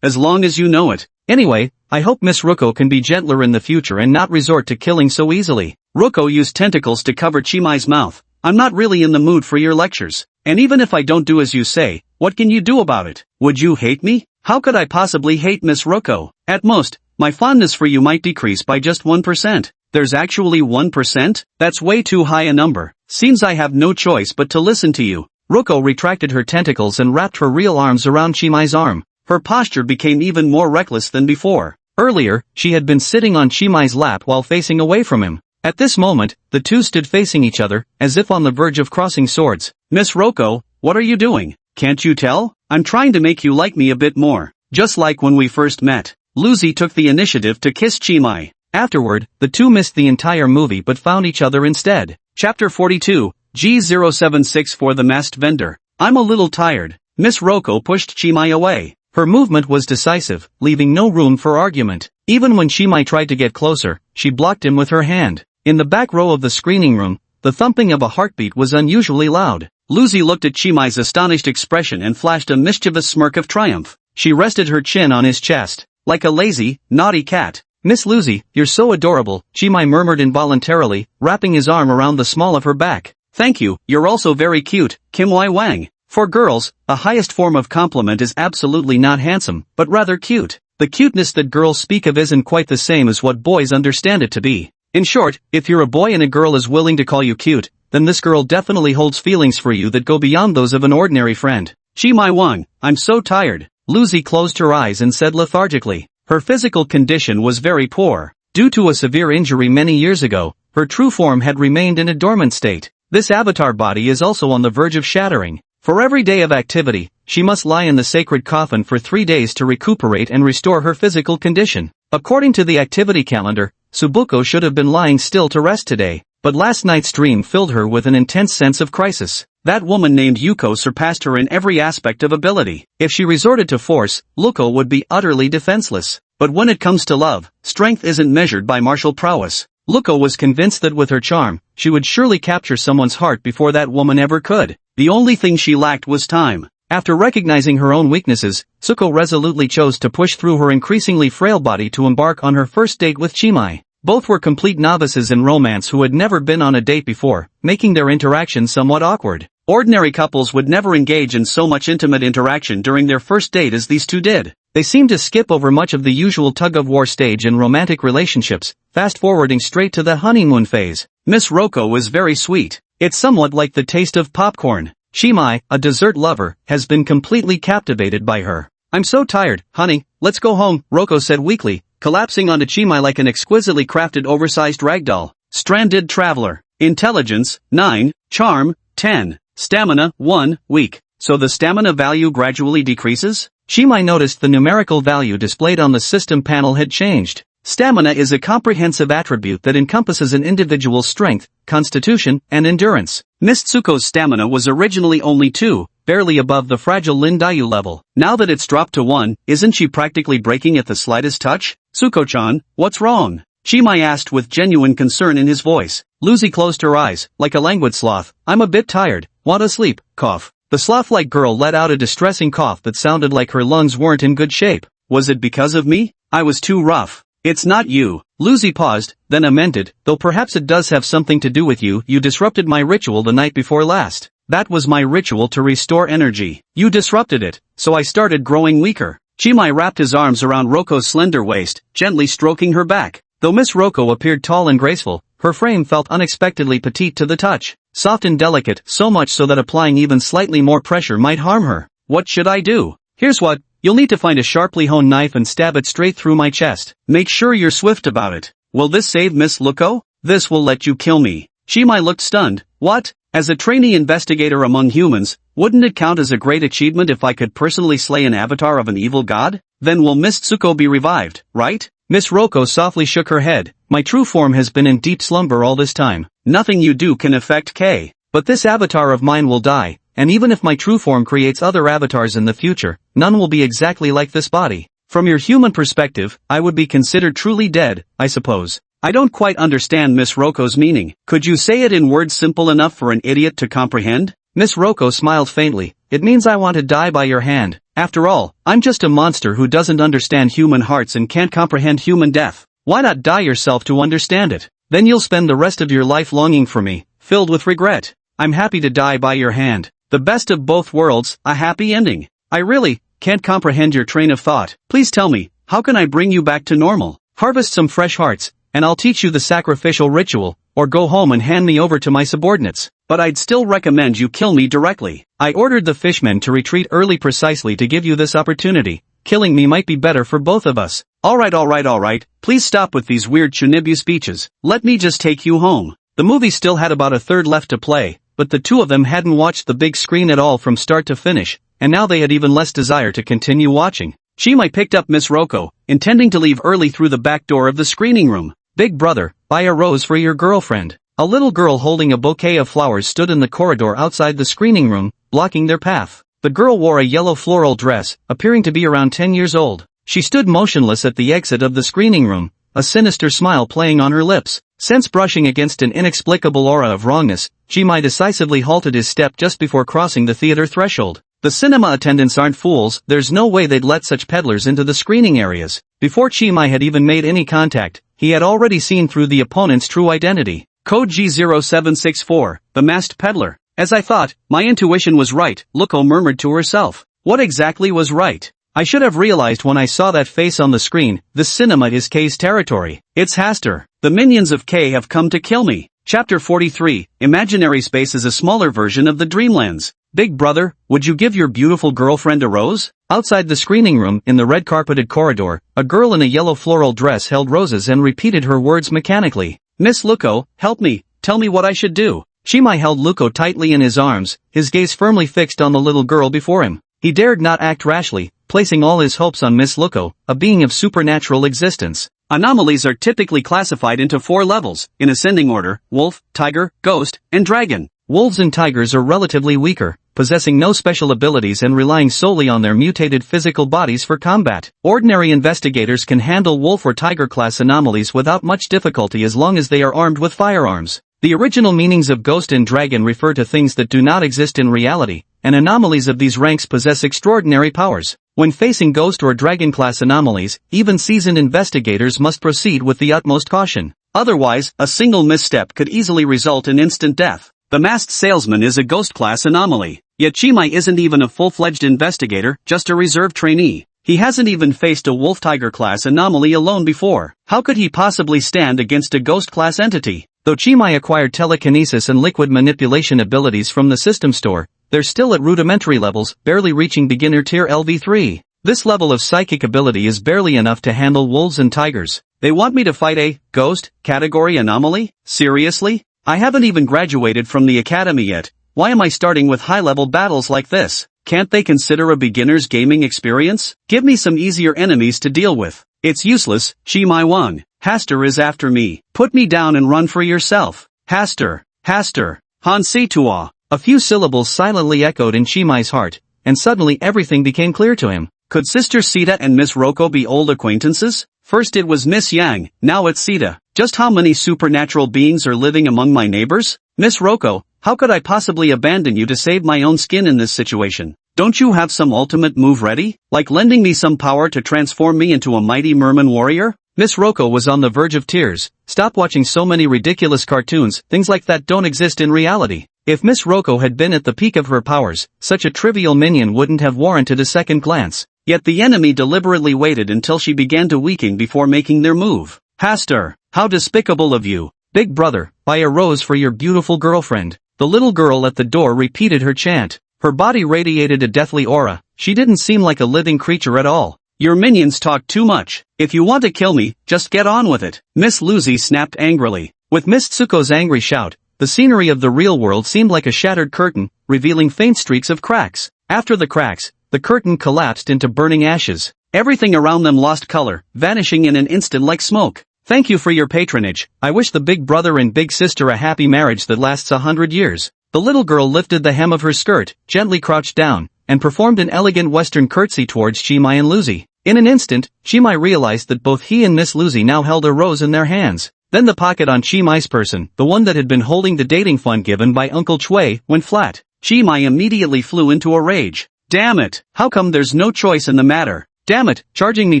As long as you know it. Anyway, I hope Miss Ruko can be gentler in the future and not resort to killing so easily. Ruko used tentacles to cover Chimai's mouth. I'm not really in the mood for your lectures. And even if I don't do as you say, what can you do about it? Would you hate me? How could I possibly hate Miss Ruko? At most, my fondness for you might decrease by just 1%. There's actually 1%? That's way too high a number. Seems I have no choice but to listen to you. Ruko retracted her tentacles and wrapped her real arms around Chimai's arm. Her posture became even more reckless than before. Earlier, she had been sitting on Chimai's lap while facing away from him. At this moment, the two stood facing each other, as if on the verge of crossing swords. Miss Ruko, what are you doing? Can't you tell? I'm trying to make you like me a bit more. Just like when we first met. Lucy took the initiative to kiss Chimai. Afterward, the two missed the entire movie but found each other instead. Chapter 42, G076 for the Masked Vendor. I'm a little tired. Miss Ruko pushed Chimai away. Her movement was decisive, leaving no room for argument. Even when Chimai tried to get closer, she blocked him with her hand. In the back row of the screening room, the thumping of a heartbeat was unusually loud. Lucy looked at Chimai's astonished expression and flashed a mischievous smirk of triumph. She rested her chin on his chest, like a lazy, naughty cat. Miss Lucy, you're so adorable, Chimai murmured involuntarily, wrapping his arm around the small of her back. Thank you, you're also very cute, Kim Wai Wang. For girls, the highest form of compliment is absolutely not handsome, but rather cute. The cuteness that girls speak of isn't quite the same as what boys understand it to be. In short, if you're a boy and a girl is willing to call you cute, then this girl definitely holds feelings for you that go beyond those of an ordinary friend. Chimai Wang, I'm so tired. Lucy closed her eyes and said lethargically. Her physical condition was very poor. Due to a severe injury many years ago, her true form had remained in a dormant state. This avatar body is also on the verge of shattering. For every day of activity, she must lie in the sacred coffin for 3 days to recuperate and restore her physical condition. According to the activity calendar, Subuko should have been lying still to rest today, but last night's dream filled her with an intense sense of crisis. That woman named Yuko surpassed her in every aspect of ability. If she resorted to force, Luko would be utterly defenseless. But when it comes to love, strength isn't measured by martial prowess. Luko was convinced that with her charm, she would surely capture someone's heart before that woman ever could. The only thing she lacked was time. After recognizing her own weaknesses, Suko resolutely chose to push through her increasingly frail body to embark on her first date with Chimai. Both were complete novices in romance who had never been on a date before, making their interaction somewhat awkward. Ordinary couples would never engage in so much intimate interaction during their first date as these two did. They seemed to skip over much of the usual tug-of-war stage in romantic relationships, fast-forwarding straight to the honeymoon phase. Miss Ruko was very sweet. It's somewhat like the taste of popcorn. Chimai, a dessert lover, has been completely captivated by her. I'm so tired, honey, let's go home, Ruko said weakly, collapsing onto Chimai like an exquisitely crafted oversized ragdoll. Stranded traveler. Intelligence, 9, charm, 10, stamina, 1, weak. So the stamina value gradually decreases? Chimai noticed the numerical value displayed on the system panel had changed. Stamina is a comprehensive attribute that encompasses an individual's strength, constitution, and endurance. Miss Tsuko's stamina was originally only 2, barely above the fragile Lin Dayu level. Now that it's dropped to 1, isn't she practically breaking at the slightest touch? Tsuko-chan, what's wrong? Chimai asked with genuine concern in his voice. Lucy closed her eyes, like a languid sloth. I'm a bit tired, want to sleep, cough. The sloth-like girl let out a distressing cough that sounded like her lungs weren't in good shape. Was it because of me? I was too rough. It's not you. Lucy paused, then amended, though perhaps it does have something to do with you. You disrupted my ritual the night before last. That was my ritual to restore energy. You disrupted it, so I started growing weaker. Chimai wrapped his arms around Roko's slender waist, gently stroking her back. Though Miss Roko appeared tall and graceful, her frame felt unexpectedly petite to the touch. Soft and delicate, so much so that applying even slightly more pressure might harm her. What should I do? Here's what. You'll need to find a sharply honed knife and stab it straight through my chest. Make sure you're swift about it. Will this save Miss Luko? This will let you kill me. Chimai looked stunned. What? As a trainee investigator among humans, wouldn't it count as a great achievement if I could personally slay an avatar of an evil god? Then will Miss Tsuko be revived, right? Miss Roko softly shook her head. My true form has been in deep slumber all this time. Nothing you do can affect K. But this avatar of mine will die, and even if my true form creates other avatars in the future, none will be exactly like this body. From your human perspective, I would be considered truly dead, I suppose. I don't quite understand Miss Roko's meaning. Could you say it in words simple enough for an idiot to comprehend? Miss Roko smiled faintly. It means I want to die by your hand. After all, I'm just a monster who doesn't understand human hearts and can't comprehend human death. Why not die yourself to understand it? Then you'll spend the rest of your life longing for me, filled with regret. I'm happy to die by your hand. The best of both worlds, a happy ending. I really can't comprehend your train of thought. Please tell me, how can I bring you back to normal? Harvest some fresh hearts, and I'll teach you the sacrificial ritual, or go home and hand me over to my subordinates. But I'd still recommend you kill me directly. I ordered the fishmen to retreat early precisely to give you this opportunity. Killing me might be better for both of us. Alright. Please stop with these weird Chunibu speeches. Let me just take you home. The movie still had about a third left to play, but the two of them hadn't watched the big screen at all from start to finish, and now they had even less desire to continue watching. Chimai picked up Miss Roko, intending to leave early through the back door of the screening room. Big brother, buy a rose for your girlfriend. A little girl holding a bouquet of flowers stood in the corridor outside the screening room, blocking their path. The girl wore a yellow floral dress, appearing to be around 10 years old. She stood motionless at the exit of the screening room, a sinister smile playing on her lips. Sense brushing against an inexplicable aura of wrongness, Chimai decisively halted his step just before crossing the theater threshold. The cinema attendants aren't fools, there's no way they'd let such peddlers into the screening areas. Before Chimai had even made any contact, he had already seen through the opponent's true identity. Code G0764, the masked peddler. As I thought, my intuition was right, Luko murmured to herself. What exactly was right? I should have realized when I saw that face on the screen. This cinema is K's territory. It's Haster. The minions of K have come to kill me. Chapter 43, Imaginary Space is a smaller version of the Dreamlands. Big brother, would you give your beautiful girlfriend a rose? Outside the screening room, in the red-carpeted corridor, a girl in a yellow floral dress held roses and repeated her words mechanically. Miss Luko, help me, tell me what I should do. Chimai held Luko tightly in his arms, his gaze firmly fixed on the little girl before him. He dared not act rashly, placing all his hopes on Miss Luko, a being of supernatural existence. Anomalies are typically classified into 4 levels, in ascending order: wolf, tiger, ghost, and dragon. Wolves and tigers are relatively weaker, possessing no special abilities and relying solely on their mutated physical bodies for combat. Ordinary investigators can handle wolf or tiger class anomalies without much difficulty as long as they are armed with firearms. The original meanings of ghost and dragon refer to things that do not exist in reality, and anomalies of these ranks possess extraordinary powers. When facing ghost or dragon class anomalies, even seasoned investigators must proceed with the utmost caution. Otherwise, a single misstep could easily result in instant death. The masked salesman is a ghost class anomaly. Yet Chimai isn't even a full-fledged investigator, just a reserve trainee. He hasn't even faced a wolf-tiger class anomaly alone before. How could he possibly stand against a ghost class entity? Though Chimai acquired telekinesis and liquid manipulation abilities from the system store, they're still at rudimentary levels, barely reaching beginner tier LV3. This level of psychic ability is barely enough to handle wolves and tigers. They want me to fight a ghost category anomaly? Seriously? I haven't even graduated from the academy yet. Why am I starting with high-level battles like this? Can't they consider a beginner's gaming experience? Give me some easier enemies to deal with. It's useless, Chimai Wang. Haster is after me. Put me down and run for yourself. Haster. Han Situa. A few syllables silently echoed in Chimai's heart, and suddenly everything became clear to him. Could Sister Sita and Miss Roko be old acquaintances? First it was Miss Yang, now it's Sita. Just how many supernatural beings are living among my neighbors? Miss Roko, how could I possibly abandon you to save my own skin in this situation? Don't you have some ultimate move ready? Like lending me some power to transform me into a mighty merman warrior? Miss Roko was on the verge of tears. Stop watching so many ridiculous cartoons, things like that don't exist in reality. If Miss Roko had been at the peak of her powers, such a trivial minion wouldn't have warranted a second glance. Yet the enemy deliberately waited until she began to weaken before making their move. Haster, how despicable of you. Big brother, buy a rose for your beautiful girlfriend. The little girl at the door repeated her chant. Her body radiated a deathly aura. She didn't seem like a living creature at all. Your minions talk too much. If you want to kill me, just get on with it. Miss Lucy snapped angrily. With Miss Tsuko's angry shout, the scenery of the real world seemed like a shattered curtain, revealing faint streaks of cracks. After the cracks, the curtain collapsed into burning ashes. Everything around them lost color, vanishing in an instant like smoke. Thank you for your patronage. I wish the big brother and big sister a happy marriage that lasts 100 years. The little girl lifted the hem of her skirt, gently crouched down, and performed an elegant western curtsy towards Chimai and Lucy. In an instant, Chimai realized that both he and Miss Lucy now held a rose in their hands. Then the pocket on Chimai's person, the one that had been holding the dating fund given by Uncle Chui, went flat. Chimai immediately flew into a rage. Damn it, how come there's no choice in the matter? Damn it, charging me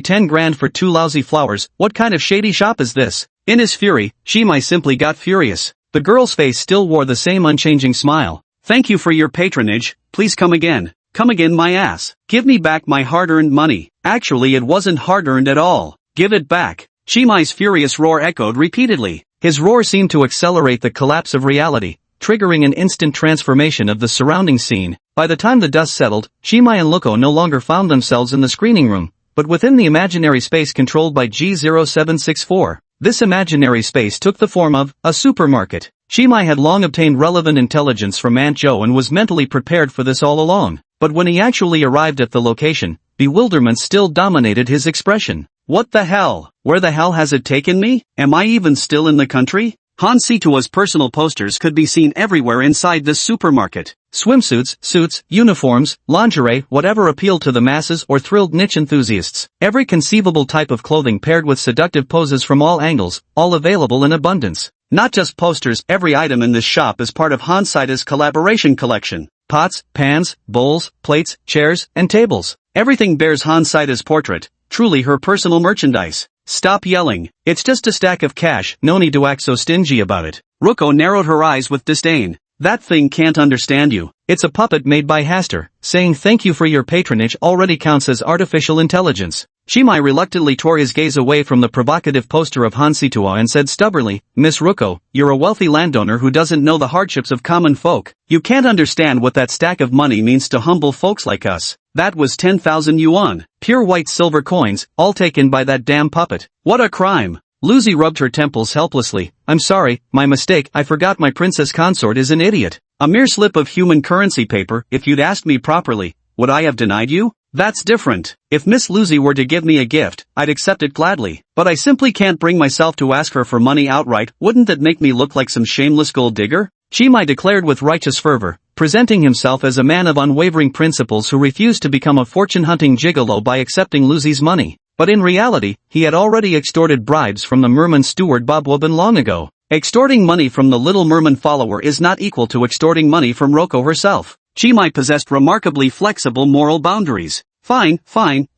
10 grand for 2 lousy flowers, what kind of shady shop is this? In his fury, Chimai simply got furious. The girl's face still wore the same unchanging smile. Thank you for your patronage, please come again. Come again my ass. Give me back my hard-earned money. Actually it wasn't hard-earned at all. Give it back. Chimai's furious roar echoed repeatedly. His roar seemed to accelerate the collapse of reality, triggering an instant transformation of the surrounding scene. By the time the dust settled, Chimai and Luko no longer found themselves in the screening room, but within the imaginary space controlled by G0764. This imaginary space took the form of a supermarket. Chimai had long obtained relevant intelligence from Aunt Jo and was mentally prepared for this all along. But when he actually arrived at the location, bewilderment still dominated his expression. What the hell? Where the hell has it taken me? Am I even still in the country? Han Situa's personal posters could be seen everywhere inside this supermarket. Swimsuits, suits, uniforms, lingerie, whatever appealed to the masses or thrilled niche enthusiasts. Every conceivable type of clothing paired with seductive poses from all angles, all available in abundance. Not just posters, every item in this shop is part of Han Sita's collaboration collection. Pots, pans, bowls, plates, chairs, and tables. Everything bears Han Sita's portrait, truly her personal merchandise. Stop yelling, it's just a stack of cash, no need to act so stingy about it. Ruko narrowed her eyes with disdain. That thing can't understand you. It's a puppet made by Haster. Saying thank you for your patronage already counts as artificial intelligence. Chimai reluctantly tore his gaze away from the provocative poster of Han Situa and said stubbornly, Miss Ruko, you're a wealthy landowner who doesn't know the hardships of common folk. You can't understand what that stack of money means to humble folks like us. That was 10,000 yuan. Pure white silver coins, all taken by that damn puppet. What a crime. Lucy rubbed her temples helplessly. I'm sorry, my mistake, I forgot my princess consort is an idiot. A mere slip of human currency paper, if you'd asked me properly, would I have denied you? That's different. If Miss Lucy were to give me a gift, I'd accept it gladly. But I simply can't bring myself to ask her for money outright. Wouldn't that make me look like some shameless gold digger? Chimai declared with righteous fervor, presenting himself as a man of unwavering principles who refused to become a fortune-hunting gigolo by accepting Lucy's money. But in reality, he had already extorted bribes from the merman steward Bob Woban long ago. Extorting money from the Little Merman follower is not equal to extorting money from Roko herself. Chimai possessed remarkably flexible moral boundaries. Fine,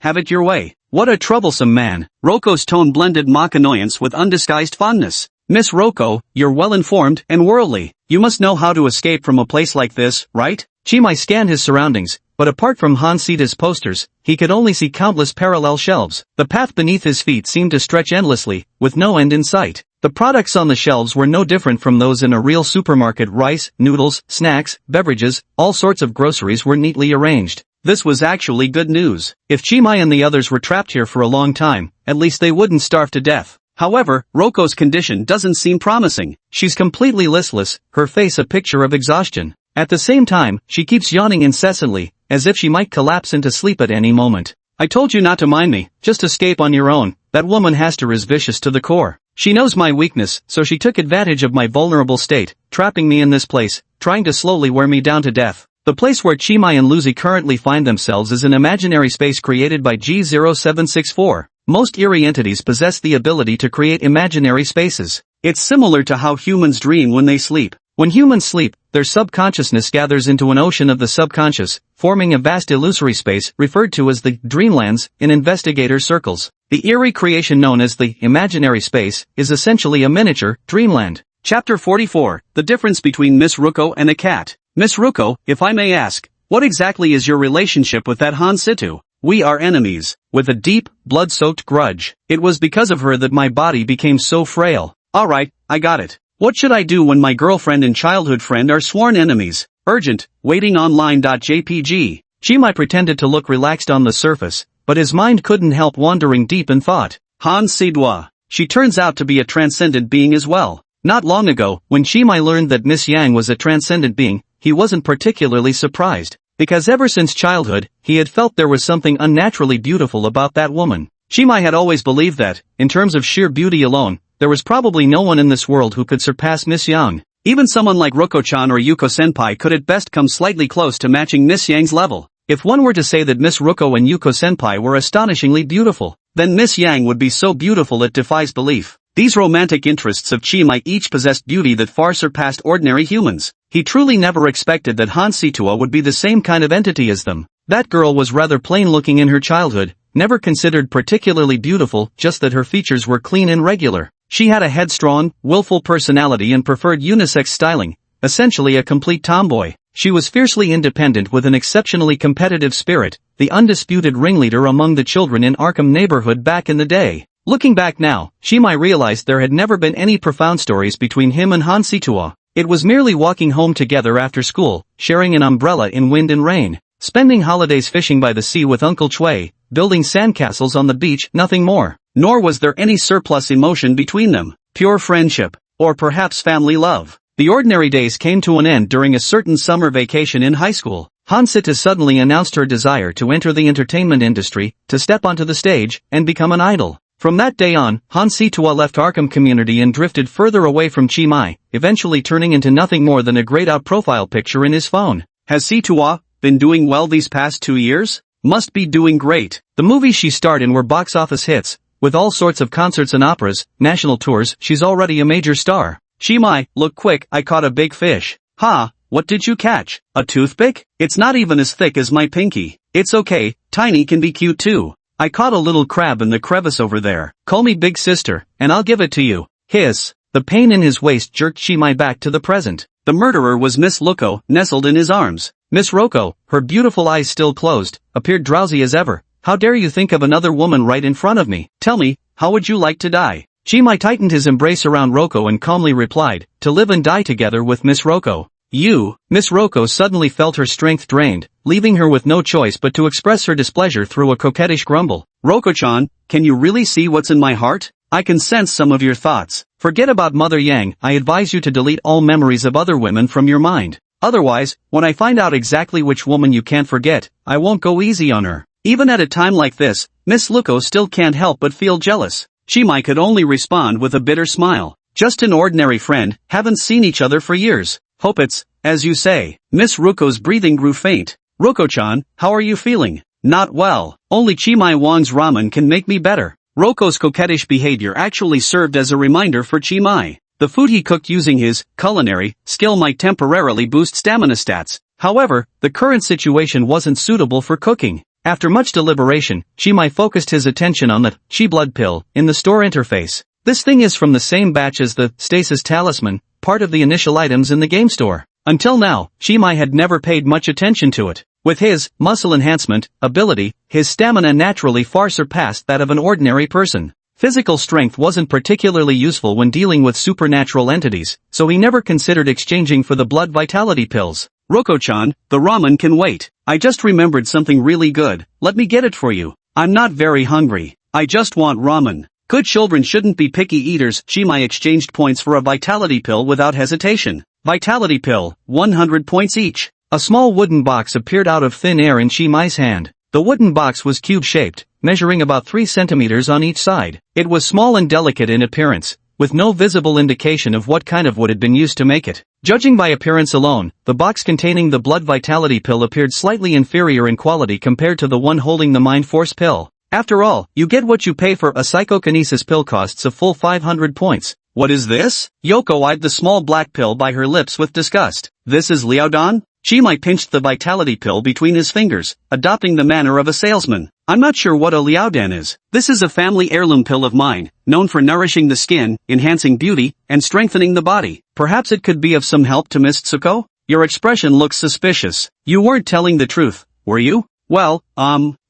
have it your way. What a troublesome man. Roko's tone blended mock annoyance with undisguised fondness. Miss Roko, you're well-informed and worldly. You must know how to escape from a place like this, right? Chimai scanned his surroundings, but apart from Han Sita's posters, he could only see countless parallel shelves. The path beneath his feet seemed to stretch endlessly, with no end in sight. The products on the shelves were no different from those in a real supermarket. Rice, noodles, snacks, beverages, all sorts of groceries were neatly arranged. This was actually good news. If Chimai and the others were trapped here for a long time, at least they wouldn't starve to death. However, Roko's condition doesn't seem promising. She's completely listless, her face a picture of exhaustion. At the same time, she keeps yawning incessantly, as if she might collapse into sleep at any moment. I told you not to mind me, just escape on your own. That woman Haster is vicious to the core. She knows my weakness, so she took advantage of my vulnerable state, trapping me in this place, trying to slowly wear me down to death. The place where Chimai and Lucy currently find themselves is an imaginary space created by G0764. Most eerie entities possess the ability to create imaginary spaces. It's similar to how humans dream when they sleep. When humans sleep, their subconsciousness gathers into an ocean of the subconscious, forming a vast illusory space referred to as the dreamlands in investigator circles. The eerie creation known as the imaginary space is essentially a miniature dreamland. Chapter 44, The Difference Between Miss Ruko and a Cat. Miss Ruko, if I may ask, what exactly is your relationship with that Han Situ? We are enemies, with a deep, blood-soaked grudge. It was because of her that my body became so frail. Alright, I got it. What should I do when my girlfriend and childhood friend are sworn enemies? Urgent, waitingonline.jpg. Chimai pretended to look relaxed on the surface, but his mind couldn't help wandering deep in thought. Han Sidwa. She turns out to be a transcendent being as well. Not long ago, when Chimai learned that Miss Yang was a transcendent being, he wasn't particularly surprised, because ever since childhood, he had felt there was something unnaturally beautiful about that woman. Chimai had always believed that, in terms of sheer beauty alone, there was probably no one in this world who could surpass Miss Yang. Even someone like Roko-chan or Yuko-senpai could at best come slightly close to matching Miss Yang's level. If one were to say that Miss Ruko and Yuko-senpai were astonishingly beautiful, then Miss Yang would be so beautiful it defies belief. These romantic interests of Chimai each possessed beauty that far surpassed ordinary humans. He truly never expected that Han Situa would be the same kind of entity as them. That girl was rather plain-looking in her childhood, never considered particularly beautiful, just that her features were clean and regular. She had a headstrong, willful personality and preferred unisex styling, essentially a complete tomboy. She was fiercely independent with an exceptionally competitive spirit, the undisputed ringleader among the children in Arkham neighborhood back in the day. Looking back now, Chimai realized there had never been any profound stories between him and Han Situa. It was merely walking home together after school, sharing an umbrella in wind and rain, spending holidays fishing by the sea with Uncle Chui, building sandcastles on the beach, nothing more. Nor was there any surplus emotion between them, pure friendship, or perhaps family love. The ordinary days came to an end during a certain summer vacation in high school. Han Sita suddenly announced her desire to enter the entertainment industry, to step onto the stage, and become an idol. From that day on, Han Situa left Arkham community and drifted further away from Chimai, eventually turning into nothing more than a grayed-out profile picture in his phone. Has Situa been doing well these past 2 years? Must be doing great. The movies she starred in were box office hits. With all sorts of concerts and operas, national tours, she's already a major star. Chimai, look quick, I caught a big fish. Ha, what did you catch? A toothpick? It's not even as thick as my pinky. It's okay, tiny can be cute too. I caught a little crab in the crevice over there. Call me big sister, and I'll give it to you. Hiss. The pain in his waist jerked Chimai back to the present. The murderer was Miss Luko, nestled in his arms. Miss Roko, her beautiful eyes still closed, appeared drowsy as ever. How dare you think of another woman right in front of me? Tell me, how would you like to die? Chimai tightened his embrace around Roko and calmly replied, to live and die together with Miss Roko. You. Miss Roko suddenly felt her strength drained, leaving her with no choice but to express her displeasure through a coquettish grumble. Roko-chan, can you really see what's in my heart? I can sense some of your thoughts. Forget about Mother Yang, I advise you to delete all memories of other women from your mind. Otherwise, when I find out exactly which woman you can't forget, I won't go easy on her. Even at a time like this, Miss Luko still can't help but feel jealous. Chimai could only respond with a bitter smile. Just an ordinary friend, haven't seen each other for years. Hope it's, as you say. Miss Ruko's breathing grew faint. Roko-chan, how are you feeling? Not well. Only Chimai Wang's ramen can make me better. Roko's coquettish behavior actually served as a reminder for Chimai. The food he cooked using his culinary skill might temporarily boost stamina stats. However, the current situation wasn't suitable for cooking. After much deliberation, Chimai focused his attention on the Chi blood pill in the store interface. This thing is from the same batch as the Stasis Talisman, part of the initial items in the game store. Until now, Chimai had never paid much attention to it. With his muscle enhancement ability, his stamina naturally far surpassed that of an ordinary person. Physical strength wasn't particularly useful when dealing with supernatural entities, so he never considered exchanging for the blood vitality pills. Roko-chan, the ramen can wait. I just remembered something really good. Let me get it for you. I'm not very hungry. I just want ramen. Good children shouldn't be picky eaters. Chimai exchanged points for a vitality pill without hesitation. Vitality pill, 100 points each. A small wooden box appeared out of thin air in Chimai's hand. The wooden box was cube-shaped, measuring about 3 centimeters on each side. It was small and delicate in appearance, with no visible indication of what kind of wood had been used to make it. Judging by appearance alone, the box containing the blood vitality pill appeared slightly inferior in quality compared to the one holding the mind force pill. After all, you get what you pay for. A psychokinesis pill costs a full 500 points. What is this? Yoko eyed the small black pill by her lips with disgust. This is Liaodon? Chimai pinched the vitality pill between his fingers, adopting the manner of a salesman. I'm not sure what a Liaodan is. This is a family heirloom pill of mine, known for nourishing the skin, enhancing beauty, and strengthening the body. Perhaps it could be of some help to Miss Tsuko? Your expression looks suspicious. You weren't telling the truth, were you? Well,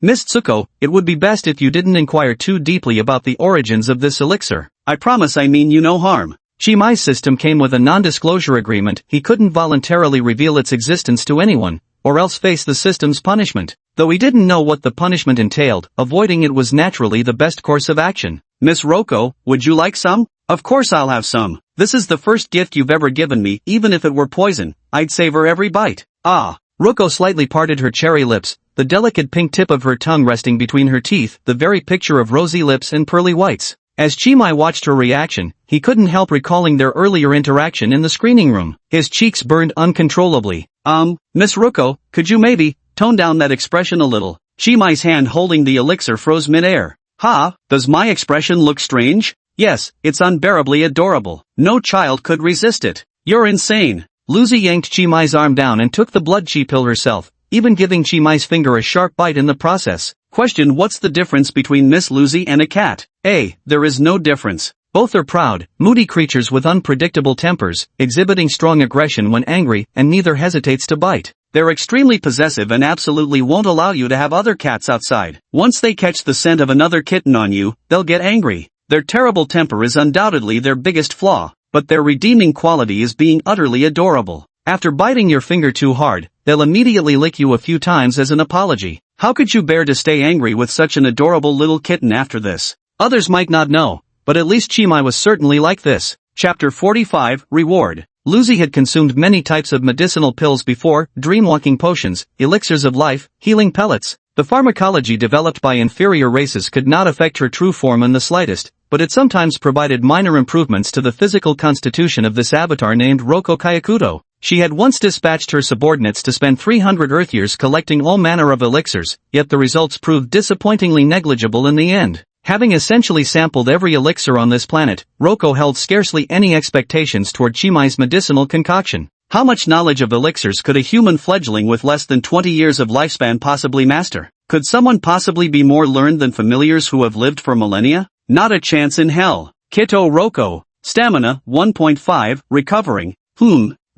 Miss Tsuko, it would be best if you didn't inquire too deeply about the origins of this elixir. I promise I mean you no harm. Chimai's system came with a non-disclosure agreement. He couldn't voluntarily reveal its existence to anyone, or else face the system's punishment. Though he didn't know what the punishment entailed, avoiding it was naturally the best course of action. Miss Roko, would you like some? Of course I'll have some. This is the first gift you've ever given me. Even if it were poison, I'd savor every bite. Ah. Roko slightly parted her cherry lips, the delicate pink tip of her tongue resting between her teeth, the very picture of rosy lips and pearly whites. As Chimai watched her reaction, he couldn't help recalling their earlier interaction in the screening room. His cheeks burned uncontrollably. Miss Roko, could you maybe tone down that expression a little? Chimai's hand holding the elixir froze mid-air. Ha, does my expression look strange? Yes, it's unbearably adorable. No child could resist it. You're insane. Lucy yanked Chi Mai's arm down and took the blood chi pill herself, even giving Chi Mai's finger a sharp bite in the process. Question: what's the difference between Miss Lucy and a cat? A. There is no difference. Both are proud, moody creatures with unpredictable tempers, exhibiting strong aggression when angry, and neither hesitates to bite. They're extremely possessive and absolutely won't allow you to have other cats outside. Once they catch the scent of another kitten on you, they'll get angry. Their terrible temper is undoubtedly their biggest flaw, but their redeeming quality is being utterly adorable. After biting your finger too hard, they'll immediately lick you a few times as an apology. How could you bear to stay angry with such an adorable little kitten after this? Others might not know, but at least Chi Mai was certainly like this. Chapter 45, Reward. Lucy had consumed many types of medicinal pills before: dreamwalking potions, elixirs of life, healing pellets. The pharmacology developed by inferior races could not affect her true form in the slightest, but it sometimes provided minor improvements to the physical constitution of this avatar named Roko Kyakuto. She had once dispatched her subordinates to spend 300 Earth years collecting all manner of elixirs, yet the results proved disappointingly negligible in the end. Having essentially sampled every elixir on this planet, Roko held scarcely any expectations toward Chi Mai's medicinal concoction. How much knowledge of elixirs could a human fledgling with less than 20 years of lifespan possibly master? Could someone possibly be more learned than familiars who have lived for millennia? Not a chance in hell. Kito Roko. Stamina, 1.5, recovering.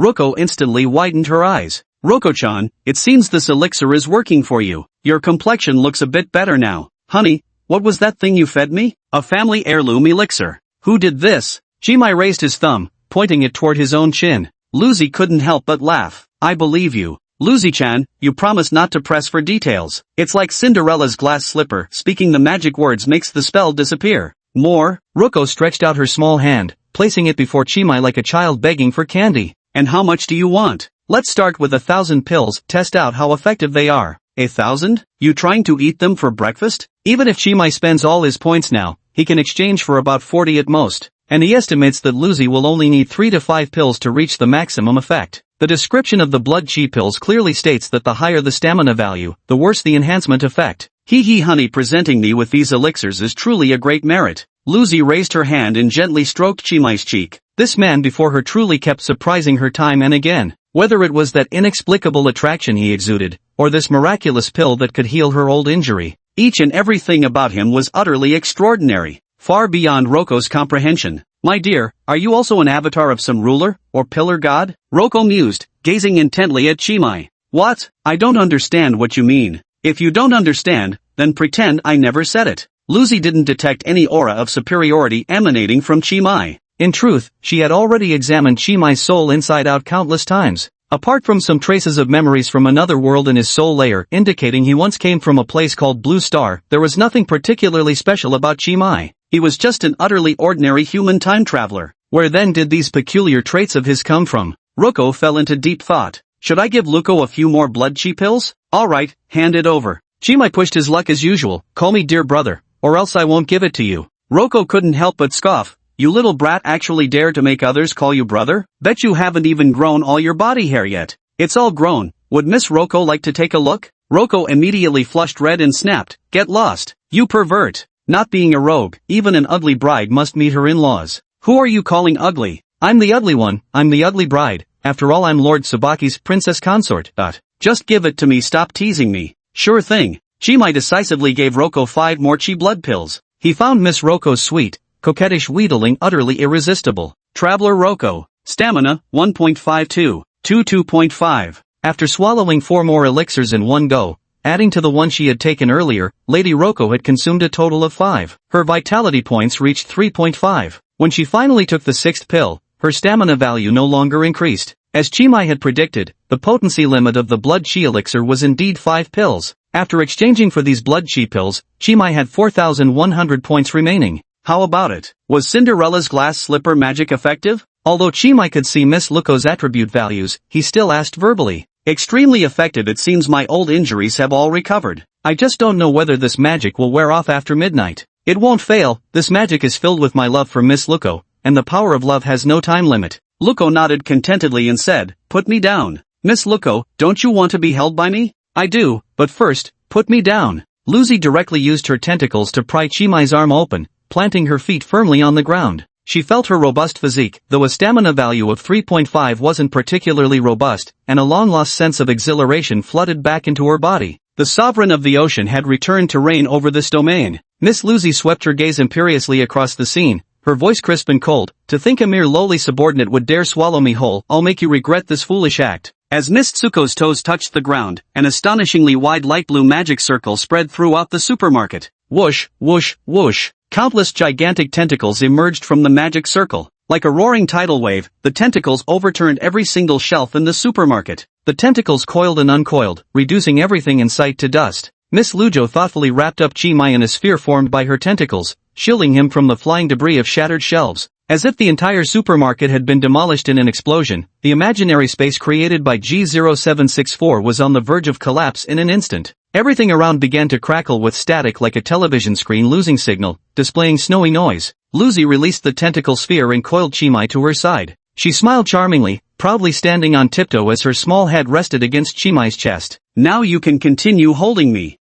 Roko instantly widened her eyes. Roko-chan, it seems this elixir is working for you. Your complexion looks a bit better now. Honey, what was that thing you fed me? A family heirloom elixir. Who did this? Chi Mai raised his thumb, pointing it toward his own chin. Lucy couldn't help but laugh. I believe you. Lucy-chan, you promised not to press for details. It's like Cinderella's glass slipper. Speaking the magic words makes the spell disappear. More? Roko stretched out her small hand, placing it before Chi Mai like a child begging for candy. And how much do you want? Let's start with 1,000 pills, test out how effective they are. 1,000? You trying to eat them for breakfast? Even if Chi Mai spends all his points now, he can exchange for about 40 at most. And he estimates that Lucy will only need 3 to 5 pills to reach the maximum effect. The description of the blood chi pills clearly states that the higher the stamina value, the worse the enhancement effect. Honey, presenting me with these elixirs is truly a great merit. Lucy raised her hand and gently stroked Chi Mai's cheek. This man before her truly kept surprising her time and again. Whether it was that inexplicable attraction he exuded, or this miraculous pill that could heal her old injury, each and everything about him was utterly extraordinary, far beyond Roko's comprehension. My dear, are you also an avatar of some ruler, or pillar god? Roko mused, gazing intently at Chi Mai. What? I don't understand what you mean. If you don't understand, then pretend I never said it. Lucy didn't detect any aura of superiority emanating from Chi Mai. In truth, she had already examined Chi Mai's soul inside out countless times. Apart from some traces of memories from another world in his soul layer indicating he once came from a place called Blue Star, there was nothing particularly special about Chi Mai. He was just an utterly ordinary human time traveler. Where then did these peculiar traits of his come from? Roko fell into deep thought. Should I give Luko a few more blood chi pills? Alright, hand it over. Chi Mai pushed his luck as usual. Call me dear brother, or else I won't give it to you. Roko couldn't help but scoff. You little brat actually dare to make others call you brother? Bet you haven't even grown all your body hair yet. It's all grown. Would Miss Roko like to take a look? Roko immediately flushed red and snapped. Get lost. You pervert. Not being a rogue, even an ugly bride must meet her in-laws. Who are you calling ugly? I'm the ugly one, I'm the ugly bride. After all, I'm Lord Tsubaki's princess consort. Just give it to me, stop teasing me. Sure thing. Chi Mai decisively gave Roko 5 more chi blood pills. He found Miss Roko's sweet, coquettish wheedling utterly irresistible. Traveler Roko. Stamina, 1.52. 2.5. After swallowing 4 more elixirs in one go, adding to the one she had taken earlier, Lady Roko had consumed a total of 5. Her vitality points reached 3.5. When she finally took the 6th pill, her stamina value no longer increased. As Chi Mai had predicted, the potency limit of the blood chi elixir was indeed 5 pills. After exchanging for these blood chi pills, Chi Mai had 4,100 points remaining. How about it? Was Cinderella's glass slipper magic effective? Although Chi Mai could see Miss Luko's attribute values, he still asked verbally. Extremely effective. It seems my old injuries have all recovered. I just don't know whether this magic will wear off after midnight. It won't fail. This magic is filled with my love for Miss Luko, and the power of love has no time limit. Luko nodded contentedly and said, put me down. Miss Luko, don't you want to be held by me? I do, but first, put me down. Lucy directly used her tentacles to pry Chi Mai's arm open, planting her feet firmly on the ground. She felt her robust physique, though a stamina value of 3.5 wasn't particularly robust, and a long-lost sense of exhilaration flooded back into her body. The sovereign of the ocean had returned to reign over this domain. Miss Lucy swept her gaze imperiously across the scene, her voice crisp and cold. To think a mere lowly subordinate would dare swallow me whole, I'll make you regret this foolish act. As Miss Tsuko's toes touched the ground, an astonishingly wide light blue magic circle spread throughout the supermarket. Whoosh, whoosh, whoosh. Countless gigantic tentacles emerged from the magic circle. Like a roaring tidal wave, the tentacles overturned every single shelf in the supermarket. The tentacles coiled and uncoiled, reducing everything in sight to dust. Miss Lujo thoughtfully wrapped up Chi-mai in a sphere formed by her tentacles, shielding him from the flying debris of shattered shelves. As if the entire supermarket had been demolished in an explosion, the imaginary space created by G0764 was on the verge of collapse in an instant. Everything around began to crackle with static like a television screen losing signal, displaying snowy noise. Lucy released the tentacle sphere and coiled Chi-mai to her side. She smiled charmingly, proudly standing on tiptoe as her small head rested against Chi-mai's chest. Now you can continue holding me.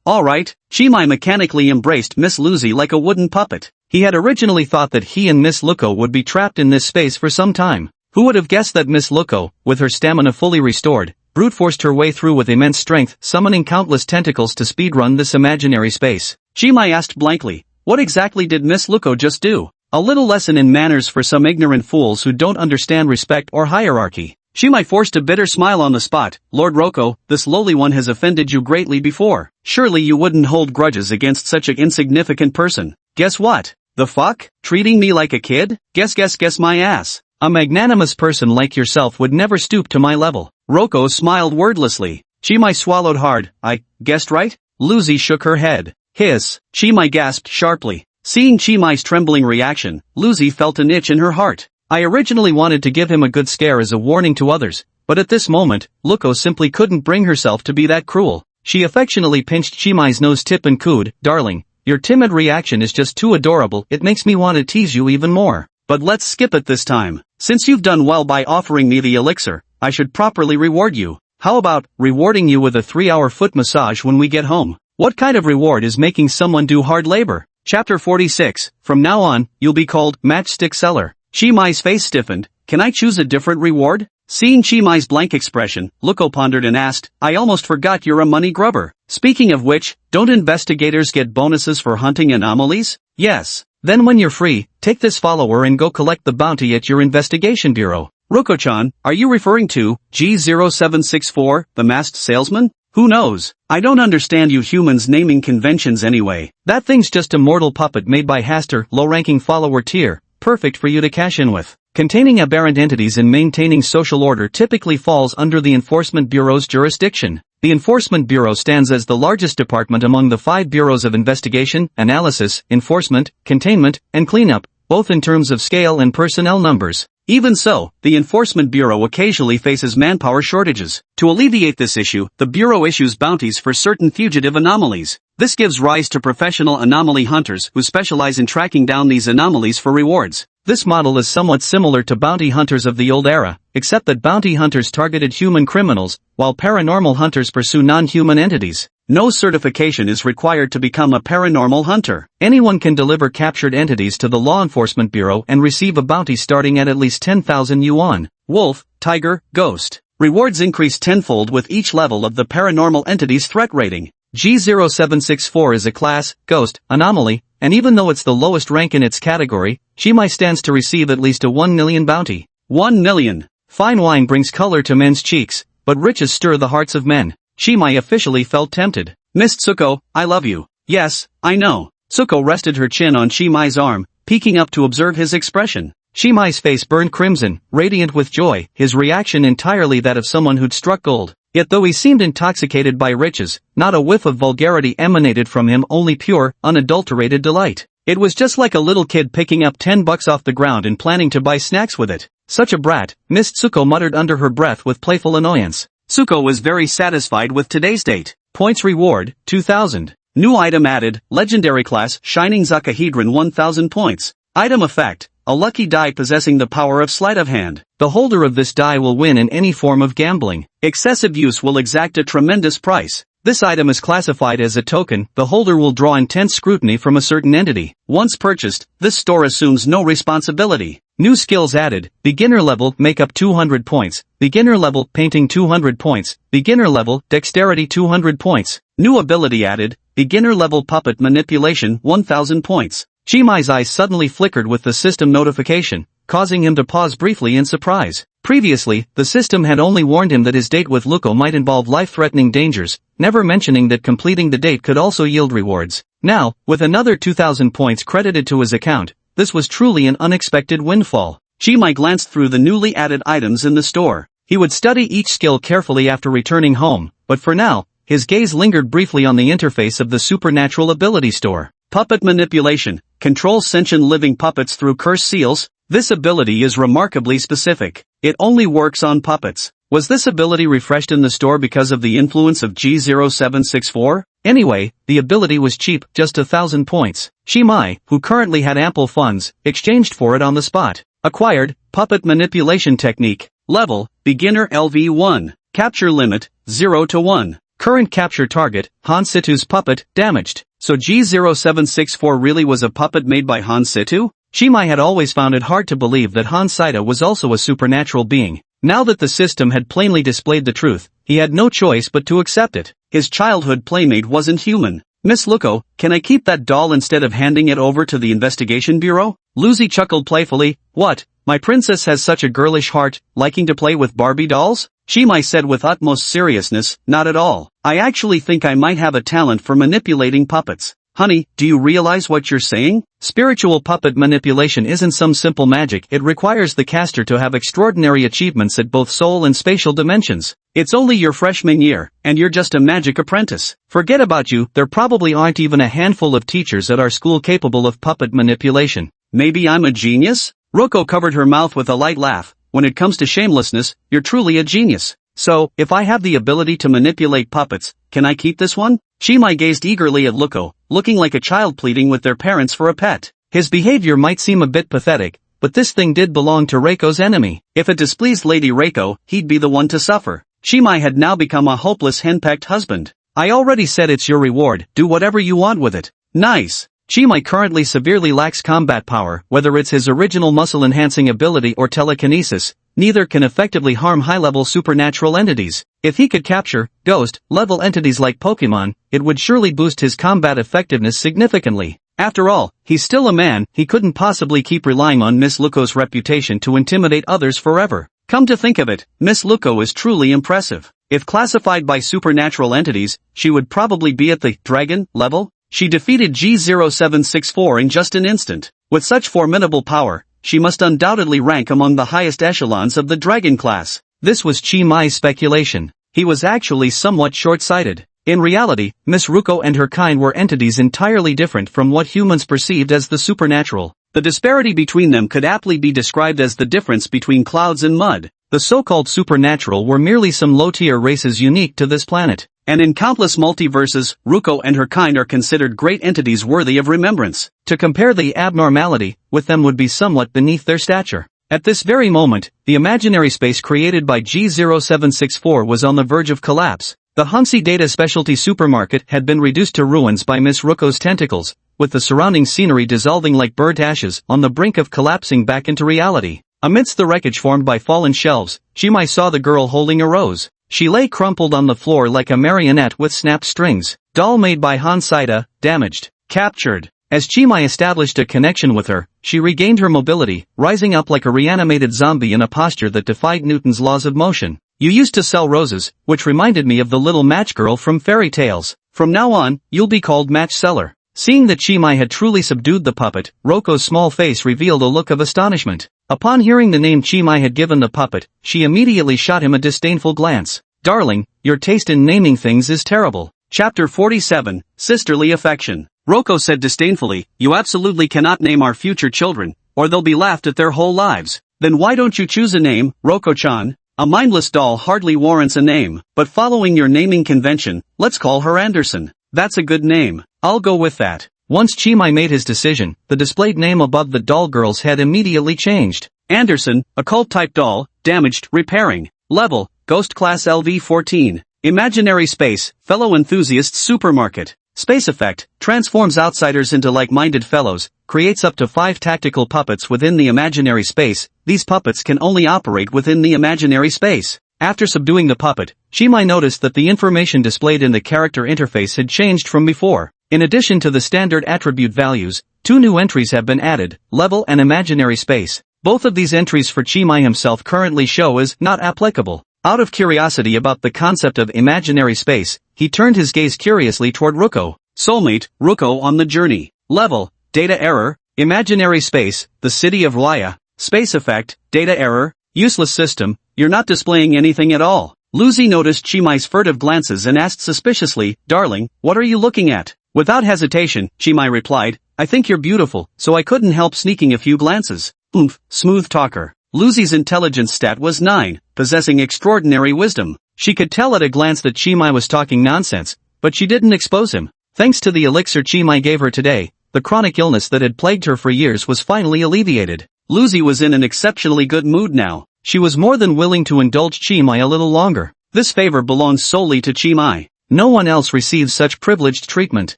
Alright. Chi-mai mechanically embraced Miss Lucy like a wooden puppet. He had originally thought that he and Miss Luko would be trapped in this space for some time. Who would have guessed that Miss Luko, with her stamina fully restored, brute-forced her way through with immense strength, summoning countless tentacles to speedrun this imaginary space. Chi-mai asked blankly, what exactly did Miss Luko just do? A little lesson in manners for some ignorant fools who don't understand respect or hierarchy. Chi-mai forced a bitter smile on the spot. Lord Roko, this lowly one has offended you greatly before. Surely you wouldn't hold grudges against such an insignificant person. Guess what? The fuck? Treating me like a kid? Guess my ass. A magnanimous person like yourself would never stoop to my level. Roko smiled wordlessly. Chi-mai swallowed hard. I guessed right? Lucy shook her head. Hiss. Chi-mai gasped sharply. Seeing Chi-mai's trembling reaction, Lucy felt an itch in her heart. I originally wanted to give him a good scare as a warning to others, but at this moment, Luko simply couldn't bring herself to be that cruel. She affectionately pinched Chi-mai's nose tip and cooed, darling, your timid reaction is just too adorable, it makes me want to tease you even more. But let's skip it this time. Since you've done well by offering me the elixir, I should properly reward you. How about rewarding you with a 3-hour foot massage when we get home? What kind of reward is making someone do hard labor? Chapter 46, from now on, you'll be called Matchstick Seller. Chi-mai's face stiffened. Can I choose a different reward? Seeing Chi-mai's blank expression, Luko pondered and asked, I almost forgot you're a money grubber. Speaking of which, don't investigators get bonuses for hunting anomalies? Yes. Then when you're free, take this follower and go collect the bounty at your investigation bureau. Roko-chan, are you referring to G0764, the masked salesman? Who knows? I don't understand you humans naming conventions anyway. That thing's just a mortal puppet made by Haster, low-ranking follower tier, perfect for you to cash in with. Containing aberrant entities and maintaining social order typically falls under the Enforcement Bureau's jurisdiction. The Enforcement Bureau stands as the largest department among the 5 bureaus of investigation, analysis, enforcement, containment, and cleanup, both in terms of scale and personnel numbers. Even so, the Enforcement Bureau occasionally faces manpower shortages. To alleviate this issue, the Bureau issues bounties for certain fugitive anomalies. This gives rise to professional anomaly hunters who specialize in tracking down these anomalies for rewards. This model is somewhat similar to bounty hunters of the old era, except that bounty hunters targeted human criminals, while paranormal hunters pursue non-human entities. No certification is required to become a paranormal hunter. Anyone can deliver captured entities to the Law Enforcement Bureau and receive a bounty starting at least 10,000 yuan. Wolf, tiger, ghost. Rewards increase tenfold with each level of the paranormal entity's threat rating. G0764 is a class, ghost, anomaly, and even though it's the lowest rank in its category, Chi-mai stands to receive at least a 1 million bounty. 1 million. Fine wine brings color to men's cheeks, but riches stir the hearts of men. Chi-mai officially felt tempted. Miss Tsuko, I love you. Yes, I know. Tsuko rested her chin on Chi-mai's arm, peeking up to observe his expression. Chi-mai's face burned crimson, radiant with joy, his reaction entirely that of someone who'd struck gold. Yet though he seemed intoxicated by riches, not a whiff of vulgarity emanated from him, only pure, unadulterated delight. It was just like a little kid picking up $10 off the ground and planning to buy snacks with it. Such a brat, Miss Tsuko muttered under her breath with playful annoyance. Tsuko was very satisfied with today's date. Points reward, 2,000. New item added, legendary class, Shining Zakahedron 1,000 points. Item effect, a lucky die possessing the power of sleight of hand. The holder of this die will win in any form of gambling. Excessive use will exact a tremendous price. This item is classified as a token. The holder will draw intense scrutiny from a certain entity. Once purchased, this store assumes no responsibility. New skills added: beginner level makeup 200 points, beginner level painting 200 points, beginner level dexterity 200 points. New ability added: beginner level puppet manipulation 1000 points. Chimai's eyes suddenly flickered with the system notification, causing him to pause briefly in surprise. Previously, the system had only warned him that his date with Luko might involve life-threatening dangers, never mentioning that completing the date could also yield rewards. Now, with another 2000 points credited to his account, this was truly an unexpected windfall. Chimai glanced through the newly added items in the store. He would study each skill carefully after returning home, but for now, his gaze lingered briefly on the interface of the supernatural ability store. Puppet manipulation. Control sentient living puppets through curse seals. This ability is remarkably specific. It only works on puppets. Was this ability refreshed in the store because of the influence of G0764? Anyway, the ability was cheap, just 1000 points. Chimai, who currently had ample funds, exchanged for it on the spot. Acquired: puppet manipulation technique. Level: beginner LV1. Capture limit: 0 to 1. Current capture target: Han Situ's puppet, damaged. So G0764 really was a puppet made by Han Situ? Chimai had always found it hard to believe that Han Saita was also a supernatural being. Now that the system had plainly displayed the truth, he had no choice but to accept it. His childhood playmate wasn't human. Miss Luko, can I keep that doll instead of handing it over to the investigation bureau? Lucy chuckled playfully. What? My princess has such a girlish heart, liking to play with Barbie dolls? Chimai said with utmost seriousness, not at all. I actually think I might have a talent for manipulating puppets. Honey, do you realize what you're saying? Spiritual puppet manipulation isn't some simple magic. It requires the caster to have extraordinary achievements at both soul and spatial dimensions. It's only your freshman year, and you're just a magic apprentice. Forget about you, there probably aren't even a handful of teachers at our school capable of puppet manipulation. Maybe I'm a genius? Roko covered her mouth with a light laugh. When it comes to shamelessness, you're truly a genius. So, if I have the ability to manipulate puppets, can I keep this one? Chimai gazed eagerly at Luko, looking like a child pleading with their parents for a pet. His behavior might seem a bit pathetic, but this thing did belong to Reiko's enemy. If it displeased Lady Reiko, he'd be the one to suffer. Chimai had now become a hopeless henpecked husband. I already said it's your reward, do whatever you want with it. Nice. Chimai currently severely lacks combat power, whether it's his original muscle-enhancing ability or telekinesis. Neither can effectively harm high-level supernatural entities. If he could capture, ghost-level entities like Pokemon, it would surely boost his combat effectiveness significantly. After all, he's still a man, he couldn't possibly keep relying on Miss Luko's reputation to intimidate others forever. Come to think of it, Miss Luko is truly impressive. If classified by supernatural entities, she would probably be at the dragon level. She defeated G0764 in just an instant. With such formidable power, she must undoubtedly rank among the highest echelons of the dragon class. This was Chimai's speculation. He was actually somewhat short-sighted. In reality, Miss Ruko and her kind were entities entirely different from what humans perceived as the supernatural. The disparity between them could aptly be described as the difference between clouds and mud. The so-called supernatural were merely some low-tier races unique to this planet. And in countless multiverses, Ruko and her kind are considered great entities worthy of remembrance. To compare the abnormality with them would be somewhat beneath their stature. At this very moment, the imaginary space created by G0764 was on the verge of collapse. The Hansi Data Specialty Supermarket had been reduced to ruins by Miss Ruko's tentacles, with the surrounding scenery dissolving like burnt ashes on the brink of collapsing back into reality. Amidst the wreckage formed by fallen shelves, Chimai saw the girl holding a rose. She lay crumpled on the floor like a marionette with snapped strings. Doll made by Han Saita, damaged. Captured. As Chimai established a connection with her, she regained her mobility, rising up like a reanimated zombie in a posture that defied Newton's laws of motion. You used to sell roses, which reminded me of the little match girl from fairy tales. From now on, you'll be called Match Seller. Seeing that Chimai had truly subdued the puppet, Roko's small face revealed a look of astonishment. Upon hearing the name Chimai had given the puppet, she immediately shot him a disdainful glance. Darling, your taste in naming things is terrible. Chapter 47, Sisterly Affection. Roko said disdainfully, you absolutely cannot name our future children, or they'll be laughed at their whole lives. Then why don't you choose a name, Roko-chan? A mindless doll hardly warrants a name, but following your naming convention, let's call her Anderson. That's a good name. I'll go with that. Once Chimai made his decision, the displayed name above the doll girl's head immediately changed. Anderson, occult-type doll, damaged, repairing. Level, Ghost Class LV-14. Imaginary space, fellow enthusiasts supermarket. Space effect, transforms outsiders into like-minded fellows, creates up to 5 tactical puppets within the imaginary space. These puppets can only operate within the imaginary space. After subduing the puppet, Shimai noticed that the information displayed in the character interface had changed from before. In addition to the standard attribute values, 2 new entries have been added, level and imaginary space. Both of these entries for Shimai himself currently show as not applicable. Out of curiosity about the concept of imaginary space, he turned his gaze curiously toward Ruko. Soulmate, Ruko on the journey. Level, data error, imaginary space, the city of Raya. Space effect, data error, useless system, you're not displaying anything at all. Lucy noticed Shimai's furtive glances and asked suspiciously, darling, what are you looking at? Without hesitation, Shimai replied, I think you're beautiful, so I couldn't help sneaking a few glances. Oomph, smooth talker. Lucy's intelligence stat was 9, possessing extraordinary wisdom. She could tell at a glance that Shimai was talking nonsense, but she didn't expose him. Thanks to the elixir Shimai gave her today, the chronic illness that had plagued her for years was finally alleviated. Lucy was in an exceptionally good mood now. She was more than willing to indulge Shimai a little longer. This favor belongs solely to Shimai. No one else receives such privileged treatment.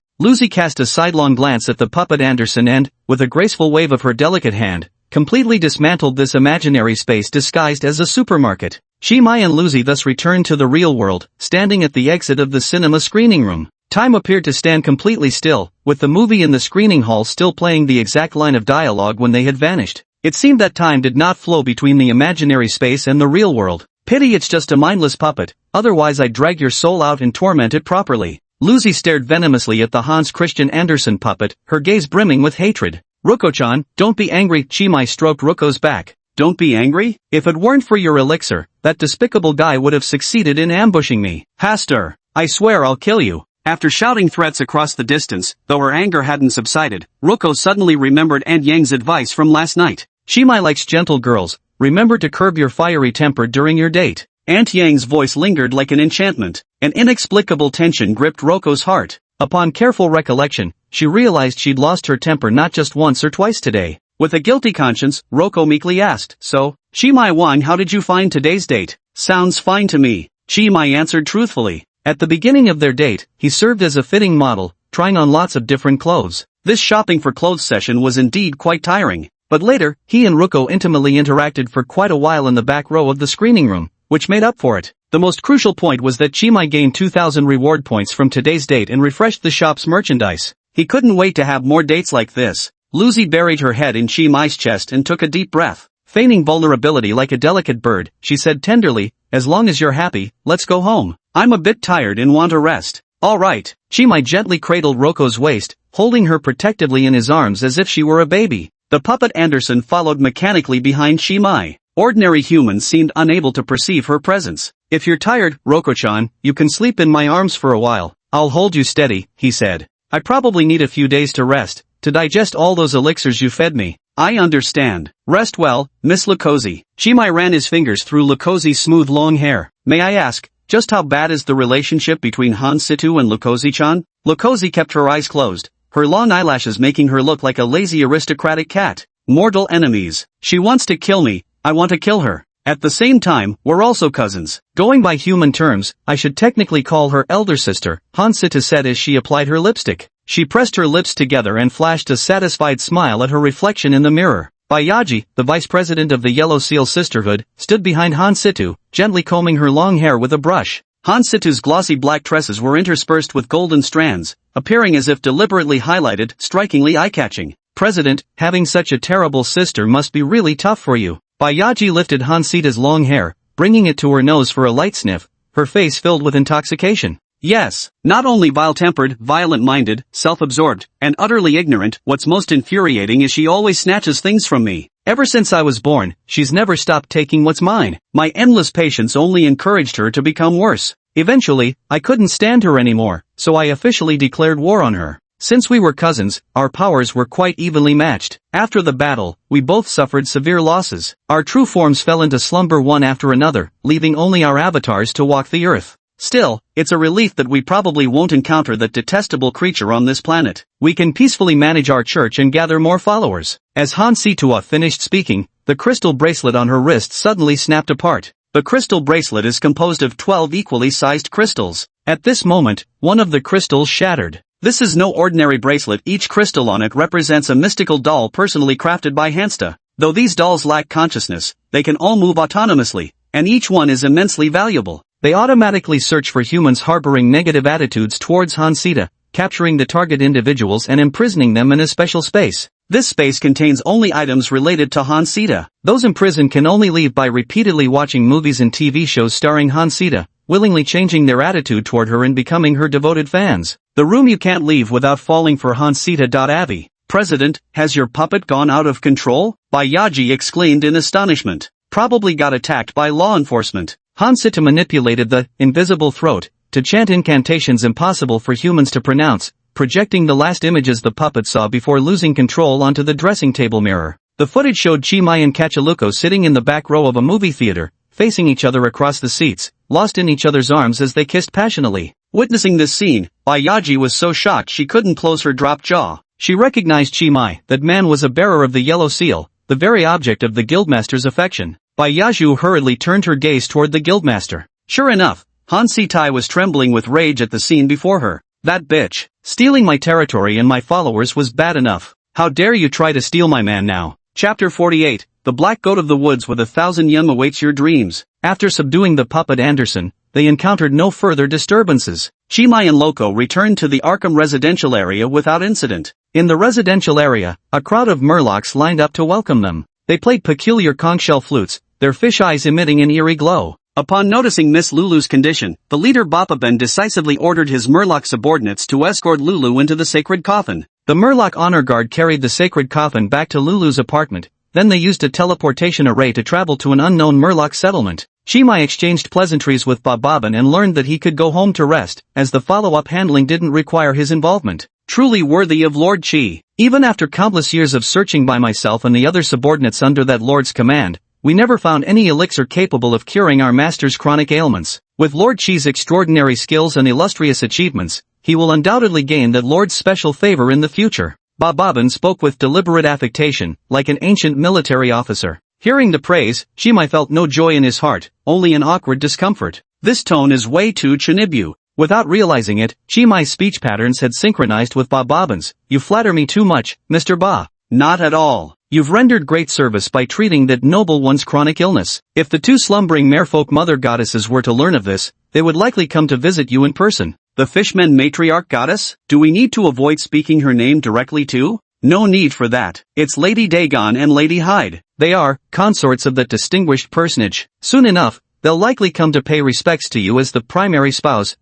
Lucy cast a sidelong glance at the puppet Anderson and, with a graceful wave of her delicate hand, completely dismantled this imaginary space disguised as a supermarket. Shimai and Lucy thus returned to the real world, standing at the exit of the cinema screening room. Time appeared to stand completely still, with the movie in the screening hall still playing the exact line of dialogue when they had vanished. It seemed that time did not flow between the imaginary space and the real world. Pity it's just a mindless puppet, otherwise I'd drag your soul out and torment it properly. Lucy stared venomously at the Hans Christian Andersen puppet, her gaze brimming with hatred. Ruko-chan, don't be angry, Shimai stroked Ruko's back. Don't be angry? If it weren't for your elixir, that despicable guy would have succeeded in ambushing me. Haster, I swear I'll kill you. After shouting threats across the distance, though her anger hadn't subsided, Ruko suddenly remembered Aunt Yang's advice from last night. Shimai likes gentle girls, remember to curb your fiery temper during your date. Aunt Yang's voice lingered like an enchantment. An inexplicable tension gripped Ruko's heart. Upon careful recollection, she realized she'd lost her temper not just once or twice today. With a guilty conscience, Ruko meekly asked, so, Shimai-wan, how did you find today's date? Sounds fine to me. Shimai answered truthfully. At the beginning of their date, he served as a fitting model, trying on lots of different clothes. This shopping for clothes session was indeed quite tiring. But later, he and Ruko intimately interacted for quite a while in the back row of the screening room, which made up for it. The most crucial point was that Shimai gained 2,000 reward points from today's date and refreshed the shop's merchandise. He couldn't wait to have more dates like this. Lucy buried her head in Shimai's chest and took a deep breath. Feigning vulnerability like a delicate bird, she said tenderly, as long as you're happy, let's go home. I'm a bit tired and want a rest. All right. Shimai gently cradled Ruko's waist, holding her protectively in his arms as if she were a baby. The puppet Anderson followed mechanically behind Shimai. Ordinary humans seemed unable to perceive her presence. If you're tired, Ruko-chan, you can sleep in my arms for a while. I'll hold you steady, he said. I probably need a few days to rest, to digest all those elixirs you fed me. I understand. Rest well, Miss Lukosi. Shimai ran his fingers through Lukosi's smooth long hair. May I ask, just how bad is the relationship between Han Situ and Lukosi-chan? Lukosi kept her eyes closed, her long eyelashes making her look like a lazy aristocratic cat. Mortal enemies. She wants to kill me, I want to kill her. At the same time, we're also cousins. Going by human terms, I should technically call her elder sister, Han Situ said as she applied her lipstick. She pressed her lips together and flashed a satisfied smile at her reflection in the mirror. Bayaji, the vice president of the Yellow Seal Sisterhood, stood behind Han Situ, gently combing her long hair with a brush. Han Situ's glossy black tresses were interspersed with golden strands, appearing as if deliberately highlighted, strikingly eye-catching. President, having such a terrible sister must be really tough for you. Bayaji lifted Han Situ's long hair, bringing it to her nose for a light sniff, her face filled with intoxication. Yes, not only vile-tempered, violent-minded, self-absorbed, and utterly ignorant, what's most infuriating is she always snatches things from me. Ever since I was born, she's never stopped taking what's mine. My endless patience only encouraged her to become worse. Eventually, I couldn't stand her anymore, so I officially declared war on her. Since we were cousins, our powers were quite evenly matched. After the battle, we both suffered severe losses. Our true forms fell into slumber one after another, leaving only our avatars to walk the earth. Still, it's a relief that we probably won't encounter that detestable creature on this planet. We can peacefully manage our church and gather more followers. As Han Situa finished speaking, the crystal bracelet on her wrist suddenly snapped apart. The crystal bracelet is composed of 12 equally sized crystals. At this moment, one of the crystals shattered. This is no ordinary bracelet. Each crystal on it represents a mystical doll personally crafted by Hansta. Though these dolls lack consciousness, they can all move autonomously, and each one is immensely valuable. They automatically search for humans harboring negative attitudes towards Hansita, capturing the target individuals and imprisoning them in a special space. This space contains only items related to Hansita. Those imprisoned can only leave by repeatedly watching movies and TV shows starring Hansita, willingly changing their attitude toward her and becoming her devoted fans. The room you can't leave without falling for Hansita. President, has your puppet gone out of control? Bayaji exclaimed in astonishment. Probably got attacked by law enforcement. Hansita manipulated the invisible throat to chant incantations impossible for humans to pronounce, projecting the last images the puppet saw before losing control onto the dressing table mirror. The footage showed Chimay and Kachaluko sitting in the back row of a movie theater, facing each other across the seats, lost in each other's arms as they kissed passionately. Witnessing this scene, Bayaji was so shocked she couldn't close her dropped jaw. She recognized Chimay, that man was a bearer of the yellow seal, the very object of the guildmaster's affection. Bayaji hurriedly turned her gaze toward the guildmaster. Sure enough, Hansita was trembling with rage at the scene before her. That bitch, stealing my territory and my followers was bad enough. How dare you try to steal my man now? Chapter 48, The Black Goat of the Woods with 1,000 yen awaits your dreams. After subduing the puppet Anderson, they encountered no further disturbances. Chimay and Loco returned to the Arkham residential area without incident. In the residential area, a crowd of murlocs lined up to welcome them. They played peculiar conch shell flutes, their fish eyes emitting an eerie glow. Upon noticing Miss Lulu's condition, the leader Bapaben decisively ordered his murloc subordinates to escort Lulu into the sacred coffin. The murloc honor guard carried the sacred coffin back to Lulu's apartment, then they used a teleportation array to travel to an unknown murloc settlement. Chimay exchanged pleasantries with Bapaben and learned that he could go home to rest, as the follow-up handling didn't require his involvement. Truly worthy of Lord Chi. Even after countless years of searching by myself and the other subordinates under that lord's command, we never found any elixir capable of curing our master's chronic ailments. With Lord Chi's extraordinary skills and illustrious achievements, he will undoubtedly gain that lord's special favor in the future. Bapaben spoke with deliberate affectation, like an ancient military officer. Hearing the praise, Chimay felt no joy in his heart, only an awkward discomfort. This tone is way too Chinibu. Without realizing it, Chimay's speech patterns had synchronized with Bapaben's. You flatter me too much, Mr. Ba. Not at all. You've rendered great service by treating that noble one's chronic illness. If the two slumbering merfolk mother goddesses were to learn of this, they would likely come to visit you in person. The Fishman matriarch goddess? Do we need to avoid speaking her name directly too? No need for that. It's Lady Dagon and Lady Hyde. They are consorts of that distinguished personage. Soon enough, they'll likely come to pay respects to you as the primary spouse.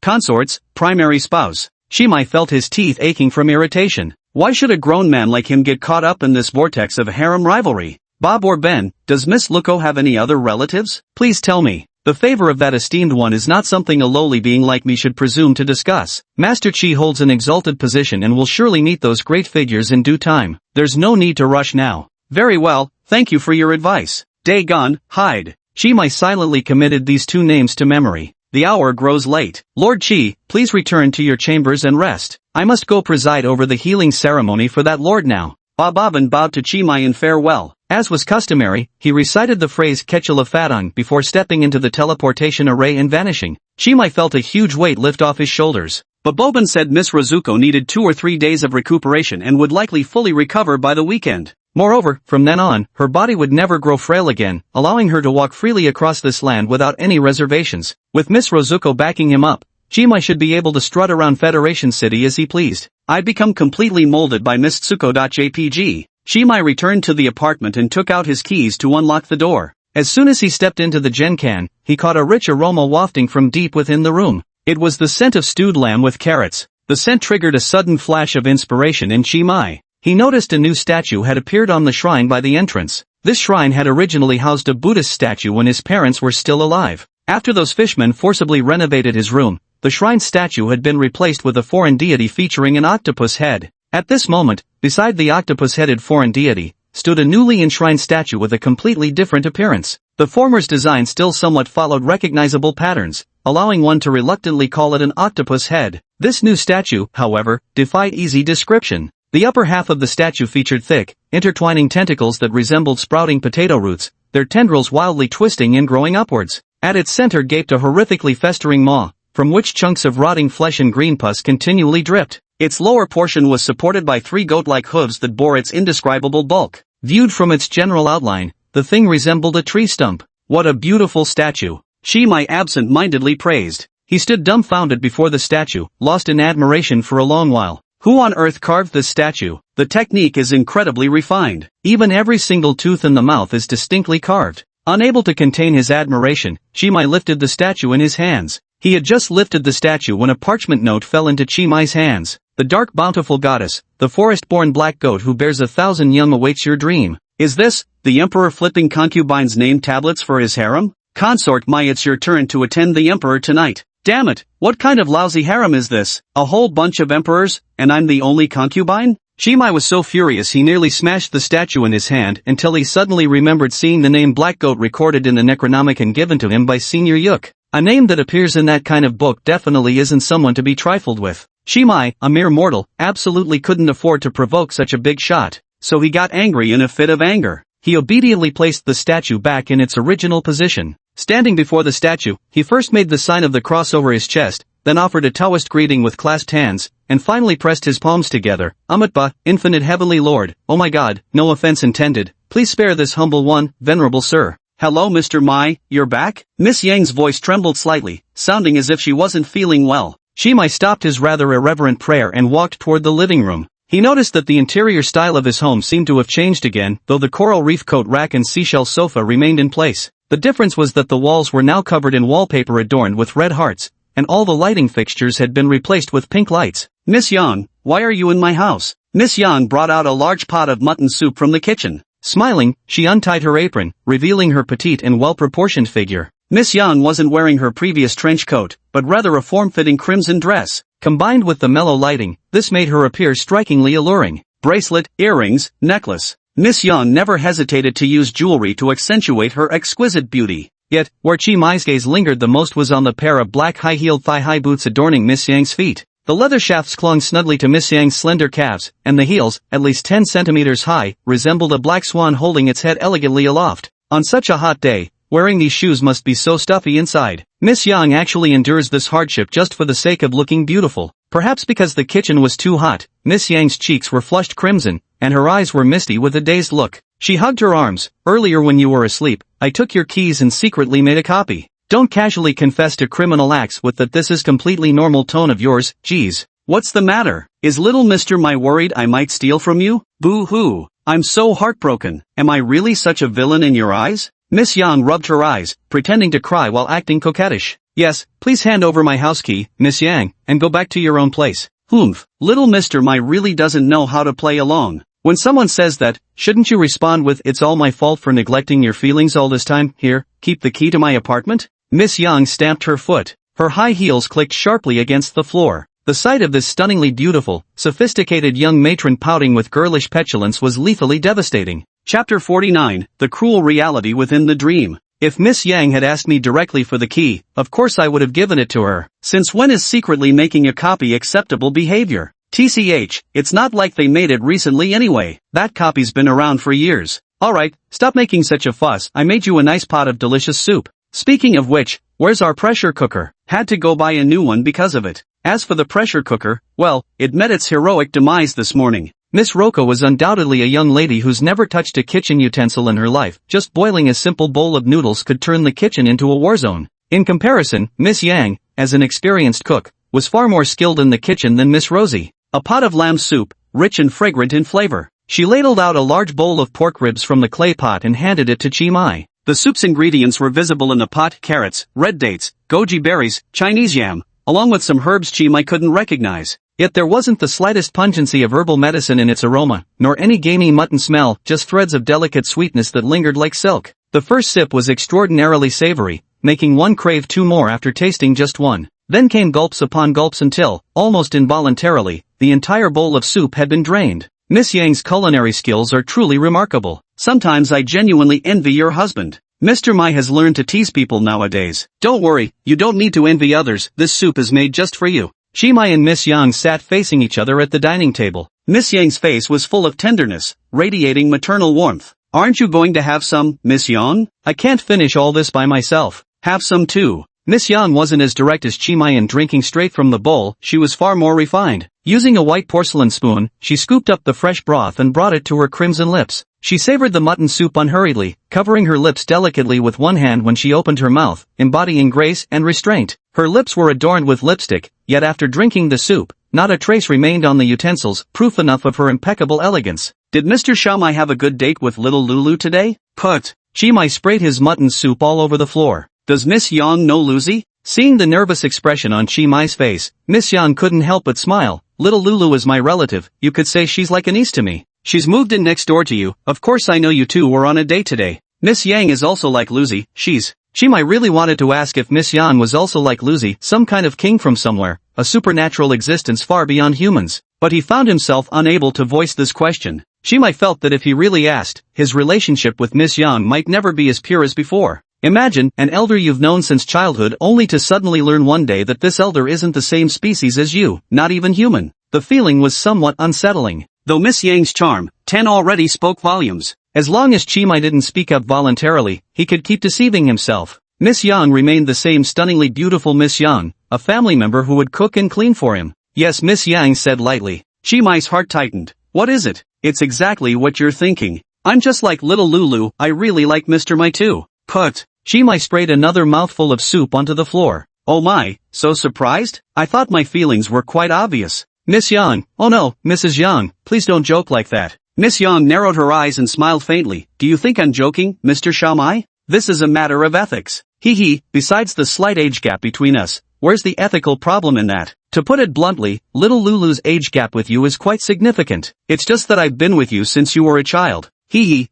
Consorts, primary spouse. Chimay felt his teeth aching from irritation. Why should a grown man like him get caught up in this vortex of harem rivalry? Bob or Ben, does Miss Luco have any other relatives? Please tell me. The favor of that esteemed one is not something a lowly being like me should presume to discuss. Master Chi holds an exalted position and will surely meet those great figures in due time. There's no need to rush now. Very well, thank you for your advice. Dagon, Hyde. Chimay silently committed these two names to memory. The hour grows late. Lord Chi, please return to your chambers and rest. I must go preside over the healing ceremony for that lord now. Bapaben bowed to Chimay in farewell. As was customary, he recited the phrase Ketchula Fatang before stepping into the teleportation array and vanishing. Chimay felt a huge weight lift off his shoulders. Bapaben said Miss Rozuko needed 2 or 3 days of recuperation and would likely fully recover by the weekend. Moreover, from then on, her body would never grow frail again, allowing her to walk freely across this land without any reservations. With Miss Rozuko backing him up, Chimay should be able to strut around Federation City as he pleased. I'd become completely molded by Miss Tsuko.jpg. Chimay returned to the apartment and took out his keys to unlock the door. As soon as he stepped into the Genkan, he caught a rich aroma wafting from deep within the room. It was the scent of stewed lamb with carrots. The scent triggered a sudden flash of inspiration in Chimay. He noticed a new statue had appeared on the shrine by the entrance. This shrine had originally housed a Buddhist statue when his parents were still alive. After those fishmen forcibly renovated his room, the shrine statue had been replaced with a foreign deity featuring an octopus head. At this moment, beside the octopus-headed foreign deity, stood a newly enshrined statue with a completely different appearance. The former's design still somewhat followed recognizable patterns, allowing one to reluctantly call it an octopus head. This new statue, however, defied easy description. The upper half of the statue featured thick, intertwining tentacles that resembled sprouting potato roots, their tendrils wildly twisting and growing upwards. At its center gaped a horrifically festering maw, from which chunks of rotting flesh and green pus continually dripped. Its lower portion was supported by 3 goat-like hooves that bore its indescribable bulk. Viewed from its general outline, the thing resembled a tree stump. What a beautiful statue! Chi-mai absent-mindedly praised. He stood dumbfounded before the statue, lost in admiration for a long while. Who on earth carved this statue? The technique is incredibly refined. Even every single tooth in the mouth is distinctly carved. Unable to contain his admiration, Chi-mai lifted the statue in his hands. He had just lifted the statue when a parchment note fell into Chi-mai's hands. The dark bountiful goddess, the forest-born black goat who bears 1,000 young awaits your dream. Is this, the emperor flipping concubine's name tablets for his harem? Consort Mai, it's your turn to attend the emperor tonight. Damn it, what kind of lousy harem is this? A whole bunch of emperors, and I'm the only concubine? Chi-mai was so furious he nearly smashed the statue in his hand until he suddenly remembered seeing the name Black Goat recorded in the Necronomicon given to him by Senior Yuk. A name that appears in that kind of book definitely isn't someone to be trifled with. Chi-mai, a mere mortal, absolutely couldn't afford to provoke such a big shot, so he got angry in a fit of anger. He obediently placed the statue back in its original position. Standing before the statue, he first made the sign of the cross over his chest, then offered a Taoist greeting with clasped hands, and finally pressed his palms together. Amitba, infinite heavenly lord, oh my god, no offense intended, please spare this humble one, venerable sir. Hello Mr. Mai, you're back? Miss Yang's voice trembled slightly, sounding as if she wasn't feeling well. Chi-mai stopped his rather irreverent prayer and walked toward the living room. He noticed that the interior style of his home seemed to have changed again, though the coral reef coat rack and seashell sofa remained in place. The difference was that the walls were now covered in wallpaper adorned with red hearts, and all the lighting fixtures had been replaced with pink lights. Miss Yang, why are you in my house? Miss Yang brought out a large pot of mutton soup from the kitchen. Smiling, she untied her apron, revealing her petite and well-proportioned figure. Miss Yang wasn't wearing her previous trench coat, but rather a form-fitting crimson dress. Combined with the mellow lighting, this made her appear strikingly alluring. Bracelet, earrings, necklace. Miss Yang never hesitated to use jewelry to accentuate her exquisite beauty. Yet, where Chi-mai's gaze lingered the most was on the pair of black high-heeled thigh-high boots adorning Miss Yang's feet. The leather shafts clung snugly to Miss Yang's slender calves, and the heels, at least 10 centimeters high, resembled a black swan holding its head elegantly aloft. On such a hot day, wearing these shoes must be so stuffy inside. Miss Yang actually endures this hardship just for the sake of looking beautiful. Perhaps because the kitchen was too hot, Miss Yang's cheeks were flushed crimson, and her eyes were misty with a dazed look. She hugged her arms. Earlier when you were asleep, I took your keys and secretly made a copy. Don't casually confess to criminal acts with that this is completely normal tone of yours, geez. What's the matter? Is little Mr. Mai worried I might steal from you? Boo-hoo. I'm so heartbroken. Am I really such a villain in your eyes? Miss Yang rubbed her eyes, pretending to cry while acting coquettish. Yes, please hand over my house key, Miss Yang, and go back to your own place. Humph, little Mr. Mai really doesn't know how to play along. When someone says that, shouldn't you respond with it's all my fault for neglecting your feelings all this time? Here, keep the key to my apartment? Miss Yang stamped her foot. Her high heels clicked sharply against the floor. The sight of this stunningly beautiful, sophisticated young matron pouting with girlish petulance was lethally devastating. Chapter 49, The Cruel Reality Within the Dream. If Miss Yang had asked me directly for the key, of course I would have given it to her. Since when is secretly making a copy acceptable behavior? TCH, it's not like they made it recently anyway. That copy's been around for years. Alright, stop making such a fuss. I made you a nice pot of delicious soup. Speaking of which, where's our pressure cooker? Had to go buy a new one because of it. As for the pressure cooker, well, it met its heroic demise this morning. Miss Roko was undoubtedly a young lady who's never touched a kitchen utensil in her life. Just boiling a simple bowl of noodles could turn the kitchen into a war zone. In comparison, Miss Yang, as an experienced cook, was far more skilled in the kitchen than Miss Rosie. A pot of lamb soup, rich and fragrant in flavor. She ladled out a large bowl of pork ribs from the clay pot and handed it to Chi-mai. The soup's ingredients were visible in the pot: carrots, red dates, goji berries, Chinese yam, along with some herbs Chi-mai couldn't recognize. Yet there wasn't the slightest pungency of herbal medicine in its aroma, nor any gamey mutton smell, just threads of delicate sweetness that lingered like silk. The first sip was extraordinarily savory, making one crave two more after tasting just one. Then came gulps upon gulps until, almost involuntarily, the entire bowl of soup had been drained. Miss Yang's culinary skills are truly remarkable. Sometimes I genuinely envy your husband. Mr. Mai has learned to tease people nowadays. Don't worry, you don't need to envy others, this soup is made just for you. Chi-mai and Miss Yang sat facing each other at the dining table. Miss Yang's face was full of tenderness, radiating maternal warmth. Aren't you going to have some, Miss Yang? I can't finish all this by myself. Have some too. Miss Yang wasn't as direct as Chimai in drinking straight from the bowl, she was far more refined. Using a white porcelain spoon, she scooped up the fresh broth and brought it to her crimson lips. She savored the mutton soup unhurriedly, covering her lips delicately with one hand when she opened her mouth, embodying grace and restraint. Her lips were adorned with lipstick, yet after drinking the soup, not a trace remained on the utensils, proof enough of her impeccable elegance. Did Mr. Shamai have a good date with little Lulu today? Put. Chimai sprayed his mutton soup all over the floor. Does Miss Yang know Lucy? Seeing the nervous expression on Chimai's face, Miss Yang couldn't help but smile. Little Lulu is my relative, you could say she's like a niece to me. She's moved in next door to you, of course I know you two were on a date today. Miss Yang is also like Lucy, Chimai really wanted to ask if Miss Yang was also like Lucy, some kind of king from somewhere, a supernatural existence far beyond humans. But he found himself unable to voice this question. Chimai felt that if he really asked, his relationship with Miss Yang might never be as pure as before. Imagine, an elder you've known since childhood only to suddenly learn one day that this elder isn't the same species as you, not even human. The feeling was somewhat unsettling. Though Miss Yang's charm, 10 already spoke volumes. As long as Chimai didn't speak up voluntarily, he could keep deceiving himself. Miss Yang remained the same stunningly beautiful Miss Yang, a family member who would cook and clean for him. Yes, Miss Yang said lightly. Chimai's heart tightened. What is it? It's exactly what you're thinking. I'm just like little Lulu, I really like Mr. Mai too. Put. Chimai sprayed another mouthful of soup onto the floor. Oh my, so surprised? I thought my feelings were quite obvious. Miss Yang, oh no, Mrs. Yang, please don't joke like that. Miss Yang narrowed her eyes and smiled faintly. Do you think I'm joking, Mr. Shamai? This is a matter of ethics. Hee, besides the slight age gap between us, where's the ethical problem in that? To put it bluntly, little Lulu's age gap with you is quite significant. It's just that I've been with you since you were a child.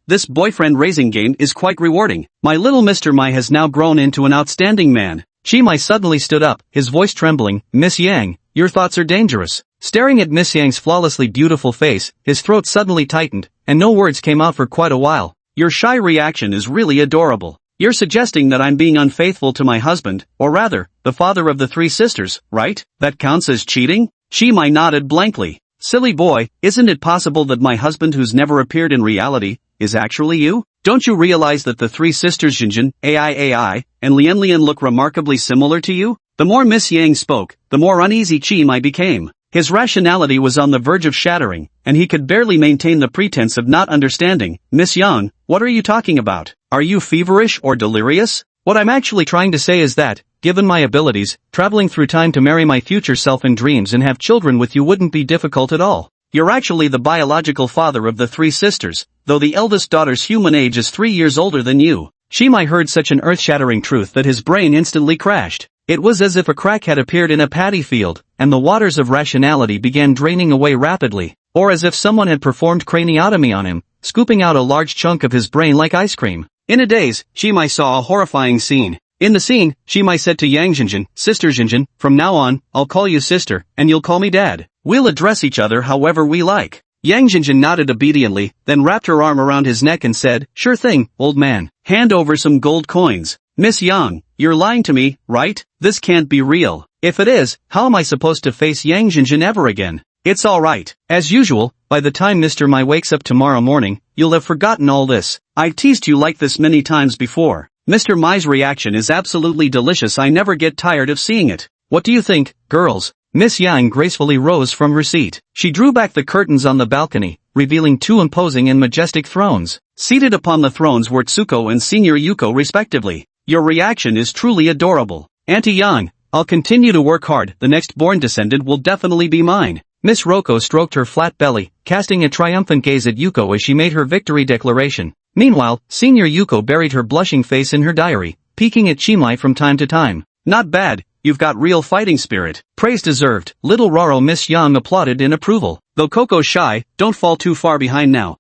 This boyfriend-raising game is quite rewarding. My little Mr. Mai has now grown into an outstanding man. Chimai suddenly stood up, his voice trembling. Miss Yang, your thoughts are dangerous. Staring at Miss Yang's flawlessly beautiful face, his throat suddenly tightened, and no words came out for quite a while. Your shy reaction is really adorable. You're suggesting that I'm being unfaithful to my husband, or rather, the father of the 3 sisters, right? That counts as cheating? Chimai nodded blankly. Silly boy, isn't it possible that my husband who's never appeared in reality, is actually you? Don't you realize that the 3 sisters Jinjin, Ai, and Lian look remarkably similar to you? The more Miss Yang spoke, the more uneasy Chimai became. His rationality was on the verge of shattering, and he could barely maintain the pretense of not understanding. Miss Yang, what are you talking about? Are you feverish or delirious? What I'm actually trying to say is that, given my abilities, traveling through time to marry my future self in dreams and have children with you wouldn't be difficult at all. You're actually the biological father of the 3 sisters, though the eldest daughter's human age is 3 years older than you. Chimai heard such an earth-shattering truth that his brain instantly crashed. It was as if a crack had appeared in a paddy field, and the waters of rationality began draining away rapidly, or as if someone had performed craniotomy on him, scooping out a large chunk of his brain like ice cream. In a daze, Chimai saw a horrifying scene. In the scene, Chimai said to Yang Jinjin, Sister Jinjin, from now on, I'll call you sister, and you'll call me dad. We'll address each other however we like. Yang Jinjin nodded obediently, then wrapped her arm around his neck and said, Sure thing, old man. Hand over some gold coins. Miss Yang, you're lying to me, right? This can't be real. If it is, how am I supposed to face Yang Jinjin ever again? It's alright. As usual, by the time Mr. Mai wakes up tomorrow morning, you'll have forgotten all this. I've teased you like this many times before. Mr. Mai's reaction is absolutely delicious. I never get tired of seeing it. What do you think, girls? Miss Yang gracefully rose from her seat. She drew back the curtains on the balcony, revealing 2 imposing and majestic thrones. Seated upon the thrones were Tsuko and Senior Yuko respectively. Your reaction is truly adorable. Auntie Yang, I'll continue to work hard. The next born descendant will definitely be mine. Miss Roko stroked her flat belly, casting a triumphant gaze at Yuko as she made her victory declaration. Meanwhile, Senior Yuko buried her blushing face in her diary, peeking at Chimai from time to time. Not bad, you've got real fighting spirit. Praise deserved. Little Roro Miss Yang applauded in approval. Though Coco's shy, don't fall too far behind now.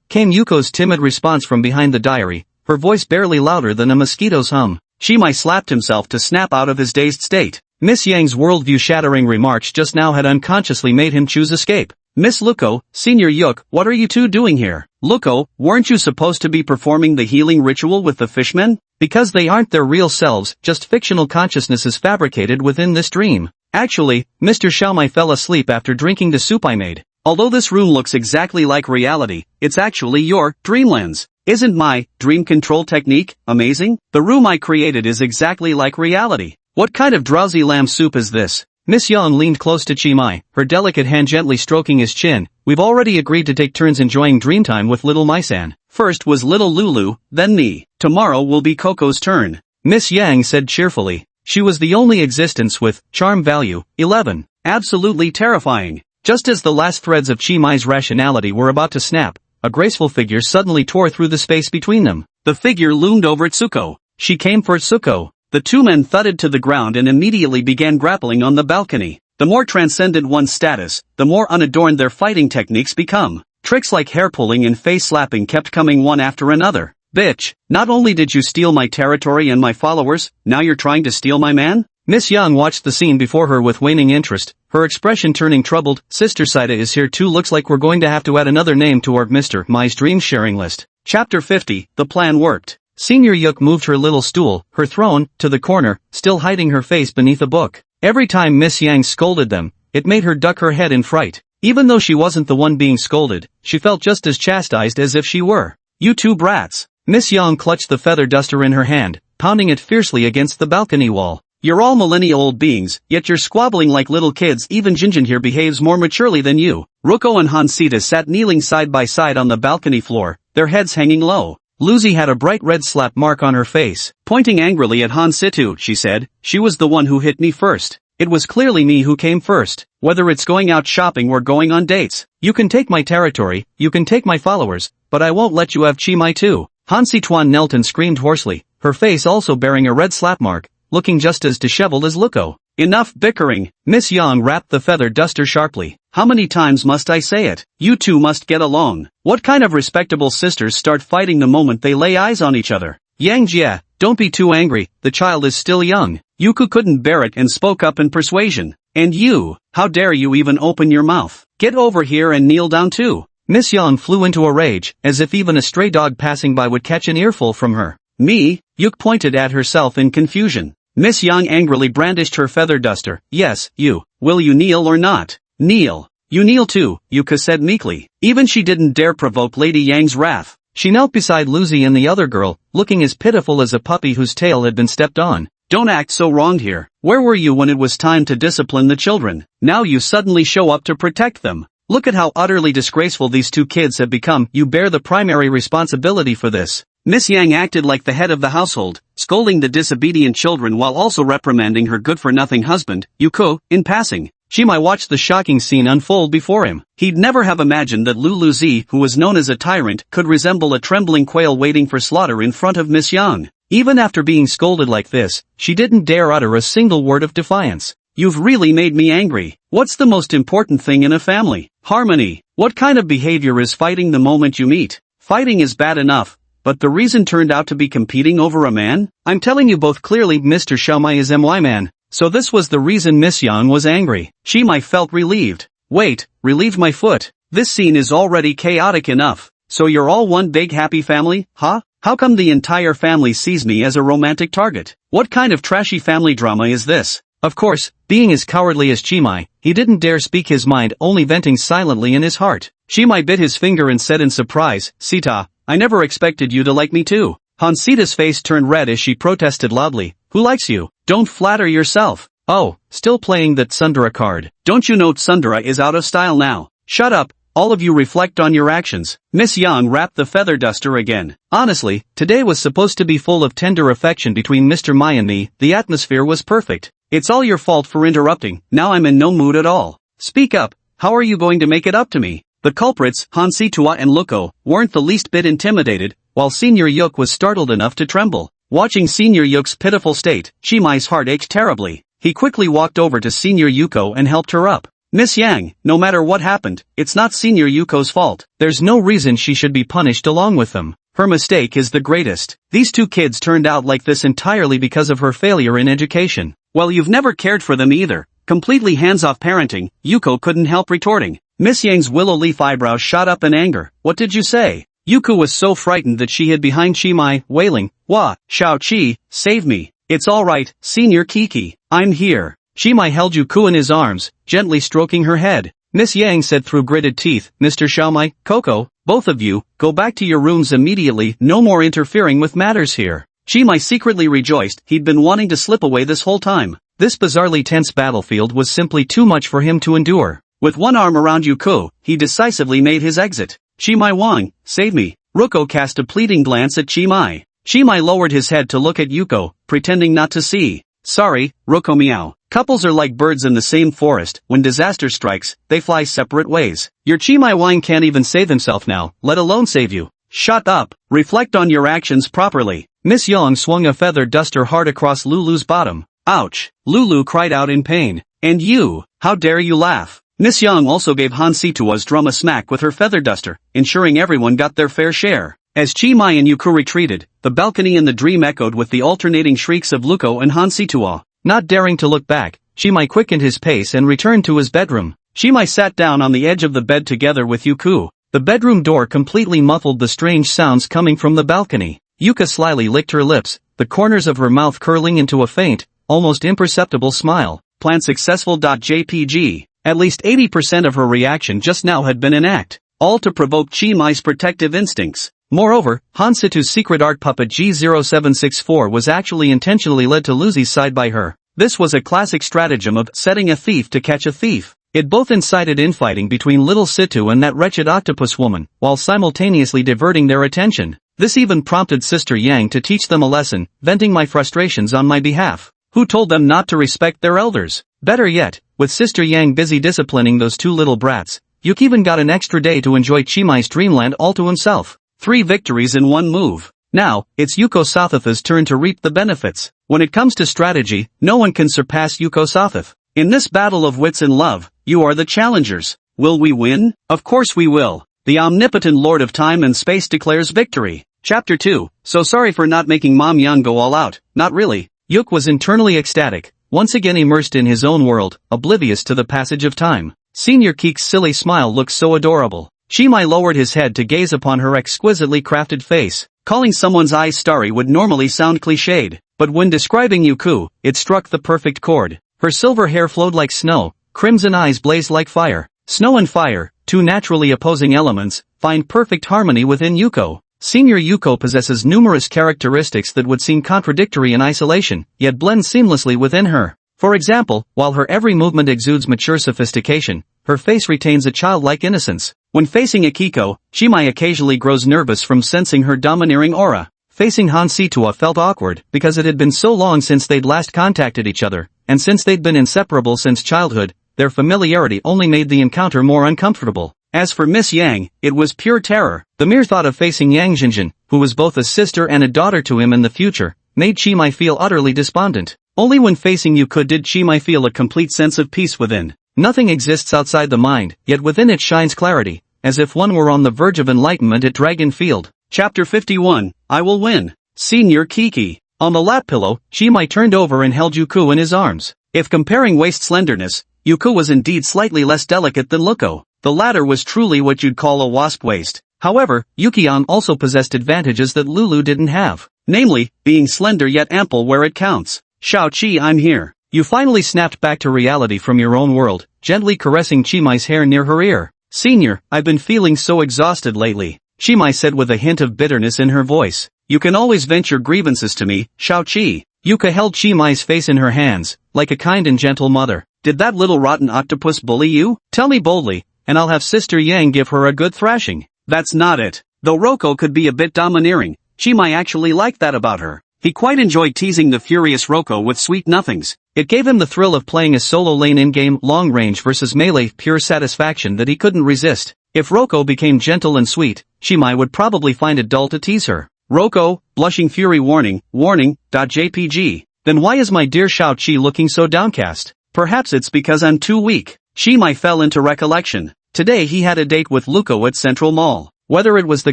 Came Yuko's timid response from behind the diary, her voice barely louder than a mosquito's hum. Chimai slapped himself to snap out of his dazed state. Miss Yang's worldview-shattering remarks just now had unconsciously made him choose escape. Miss Luko, Senior Yuk, what are you two doing here? Luko, weren't you supposed to be performing the healing ritual with the fishmen? Because they aren't their real selves, just fictional consciousnesses fabricated within this dream. Actually, Mr. Xiaomai fell asleep after drinking the soup I made. Although this room looks exactly like reality, it's actually your dreamlands. Isn't my dream control technique amazing? The room I created is exactly like reality. What kind of drowsy lamb soup is this? Miss Yang leaned close to Chi Mai, her delicate hand gently stroking his chin. We've already agreed to take turns enjoying dreamtime with little Mai-san. First was little Lulu, then me. Tomorrow will be Coco's turn. Miss Yang said cheerfully. She was the only existence with charm value 11. Absolutely terrifying. Just as the last threads of Chi Mai's rationality were about to snap, a graceful figure suddenly tore through the space between them. The figure loomed over Tsuko. She came for Tsuko. The two men thudded to the ground and immediately began grappling on the balcony. The more transcendent one's status, the more unadorned their fighting techniques become. Tricks like hair-pulling and face-slapping kept coming one after another. Bitch, not only did you steal my territory and my followers, now you're trying to steal my man? Miss Yang watched the scene before her with waning interest, her expression turning troubled. Sister Saida is here too. Looks like we're going to have to add another name to our Mr. Mai's dream sharing list. Chapter 50, the plan worked. Senior Yuk moved her little stool, her throne, to the corner, still hiding her face beneath a book. Every time Miss Yang scolded them, it made her duck her head in fright. Even though she wasn't the one being scolded, she felt just as chastised as if she were. You two brats. Miss Yang clutched the feather duster in her hand, pounding it fiercely against the balcony wall. You're all millennial-old beings, yet you're squabbling like little kids. Even Jinjin here behaves more maturely than you. Ruko and Hansita sat kneeling side by side on the balcony floor, their heads hanging low. Lucy had a bright red slap mark on her face. Pointing angrily at Hansitu, she said, she was the one who hit me first. It was clearly me who came first. Whether it's going out shopping or going on dates. You can take my territory, you can take my followers, but I won't let you have Chi Mai too. Hansituan knelt and screamed hoarsely, her face also bearing a red slap mark, looking just as disheveled as Luko. Enough bickering. Miss Yang rapped the feather duster sharply. How many times must I say it? You two must get along. What kind of respectable sisters start fighting the moment they lay eyes on each other? Yang Jia, don't be too angry, the child is still young. Yuku couldn't bear it and spoke up in persuasion. And you, how dare you even open your mouth? Get over here and kneel down too. Miss Yang flew into a rage, as if even a stray dog passing by would catch an earful from her. Me? Yuk pointed at herself in confusion. Miss Yang angrily brandished her feather duster. Yes, you. Will you kneel or not? Kneel. You kneel too, Yuka said meekly. Even she didn't dare provoke Lady Yang's wrath. She knelt beside Lucy and the other girl, looking as pitiful as a puppy whose tail had been stepped on. Don't act so wronged here. Where were you when it was time to discipline the children? Now you suddenly show up to protect them. Look at how utterly disgraceful these two kids have become. You bear the primary responsibility for this. Miss Yang acted like the head of the household, scolding the disobedient children while also reprimanding her good-for-nothing husband, Yuko, in passing. Shimai watched the shocking scene unfold before him. He'd never have imagined that Lulu Zi, who was known as a tyrant, could resemble a trembling quail waiting for slaughter in front of Miss Yang. Even after being scolded like this, she didn't dare utter a single word of defiance. You've really made me angry. What's the most important thing in a family? Harmony. What kind of behavior is fighting the moment you meet? Fighting is bad enough. But the reason turned out to be competing over a man? I'm telling you both clearly, Mr. Xiaomai is my man. So this was the reason Miss Yang was angry. Shimai felt relieved. Wait, relieved my foot. This scene is already chaotic enough. So you're all one big happy family, huh? How come the entire family sees me as a romantic target? What kind of trashy family drama is this? Of course, being as cowardly as Chimai, he didn't dare speak his mind, only venting silently in his heart. Chimai bit his finger and said in surprise, Sita, I never expected you to like me too. Hansita's face turned red as she protested loudly. Who likes you? Don't flatter yourself. Oh, still playing that Tsundere card. Don't you know Tsundere is out of style now? Shut up, all of you reflect on your actions. Miss Yang rapped the feather duster again. Honestly, today was supposed to be full of tender affection between Mr. Mai and me, the atmosphere was perfect. It's all your fault for interrupting, now I'm in no mood at all. Speak up, how are you going to make it up to me? The culprits, Hansitua and Luko, weren't the least bit intimidated, while Senior Yuk was startled enough to tremble. Watching Senior Yuk's pitiful state, Chimai's heart ached terribly. He quickly walked over to Senior Yuko and helped her up. Miss Yang, no matter what happened, it's not Senior Yuko's fault. There's no reason she should be punished along with them. Her mistake is the greatest. These two kids turned out like this entirely because of her failure in education. Well, you've never cared for them either. Completely hands-off parenting, Yuko couldn't help retorting. Miss Yang's willow leaf eyebrows shot up in anger. What did you say? Yuko was so frightened that she hid behind Chimai, wailing, Wah, Xiao Qi, save me. It's alright, Senior Kiki, I'm here. Chimai held Yuko in his arms, gently stroking her head. Miss Yang said through gritted teeth, Mr. Xiaomai, Coco, Both of you, go back to your rooms immediately, no more interfering with matters here. Chimai secretly rejoiced. He'd been wanting to slip away this whole time. This bizarrely tense battlefield was simply too much for him to endure. With one arm around Yuko, he decisively made his exit. Chimai Wang, save me. Ruko cast a pleading glance at Chimai. Chimai lowered his head to look at Yuko, pretending not to see. Sorry, Ruko meow. Couples are like birds in the same forest. When disaster strikes, they fly separate ways. Your Chimai Wang can't even save himself now, let alone save you. Shut up. Reflect on your actions properly. Miss Yang swung a feather duster hard across Lulu's bottom. Ouch. Lulu cried out in pain. And you, how dare you laugh? Miss Yang also gave Han Situa's drum a smack with her feather duster, ensuring everyone got their fair share. As Chimai and Yuko retreated, the balcony in the dream echoed with the alternating shrieks of Luko and Han Situa. Not daring to look back, Chimai quickened his pace and returned to his bedroom. Chimai sat down on the edge of the bed together with Yuko. The bedroom door completely muffled the strange sounds coming from the balcony. Yuka slyly licked her lips, the corners of her mouth curling into a faint, almost imperceptible smile. Plan successful. JPG. At least 80% of her reaction just now had been an act, all to provoke Chimai's protective instincts. Moreover, Hansitu's secret art puppet G0764 was actually intentionally led to Lucy's side by her. This was a classic stratagem of setting a thief to catch a thief. It both incited infighting between little Situ and that wretched octopus woman, while simultaneously diverting their attention. This even prompted Sister Yang to teach them a lesson, venting my frustrations on my behalf. Who told them not to respect their elders? Better yet, with Sister Yang busy disciplining those two little brats, Yuki even got an extra day to enjoy Chimai's dreamland all to himself. 3 victories in one move. Now, it's Yuko Sothatha's turn to reap the benefits. When it comes to strategy, no one can surpass Yuko Sothath. In this battle of wits and love, you are the challengers. Will we win? Of course we will. The omnipotent Lord of Time and Space declares victory. Chapter 2. So sorry for not making Mom Yang go all out. Not really. Yuk was internally ecstatic, once again immersed in his own world, oblivious to the passage of time. Senior Keek's silly smile looked so adorable. Chimai lowered his head to gaze upon her exquisitely crafted face. Calling someone's eyes starry would normally sound cliched, but when describing Yuku, it struck the perfect chord. Her silver hair flowed like snow, crimson eyes blazed like fire. Snow and fire, two naturally opposing elements, find perfect harmony within Yuko. Senior Yuko possesses numerous characteristics that would seem contradictory in isolation, yet blend seamlessly within her. For example, while her every movement exudes mature sophistication, her face retains a childlike innocence. When facing Akiko, Chimai occasionally grows nervous from sensing her domineering aura. Facing Han Situa felt awkward because it had been so long since they'd last contacted each other, and since they'd been inseparable since childhood, their familiarity only made the encounter more uncomfortable. As for Miss Yang, it was pure terror. The mere thought of facing Yang Jinjin, who was both a sister and a daughter to him in the future, made Chimai feel utterly despondent. Only when facing Yuko did Chimai feel a complete sense of peace within. Nothing exists outside the mind, yet within it shines clarity, as if one were on the verge of enlightenment at Dragon Field. Chapter 51, I will win. Senior Kiki. On the lap pillow, Chimai turned over and held Yuko in his arms. If comparing waist slenderness, Yuko was indeed slightly less delicate than Luko. The latter was truly what you'd call a wasp waist. However, Yukian also possessed advantages that Lulu didn't have. Namely, being slender yet ample where it counts. Shao-Chi, I'm here. You finally snapped back to reality from your own world, gently caressing Chimai's hair near her ear. Senior, I've been feeling so exhausted lately, Chimai said with a hint of bitterness in her voice. You can always vent your grievances to me, Shao-Chi. Yuka held Chimai's face in her hands, like a kind and gentle mother. Did that little rotten octopus bully you? Tell me boldly, and I'll have Sister Yang give her a good thrashing. That's not it. Though Roko could be a bit domineering, Chimai actually liked that about her. He quite enjoyed teasing the furious Roko with sweet nothings. It gave him the thrill of playing a solo lane in-game long-range versus melee pure satisfaction that he couldn't resist. If Roko became gentle and sweet, Chimai would probably find it dull to tease her. Roko, blushing fury warning. JPG. Then why is my dear Shao-Chi looking so downcast? Perhaps it's because I'm too weak. Chimai fell into recollection. Today he had a date with Luko at Central Mall. Whether it was the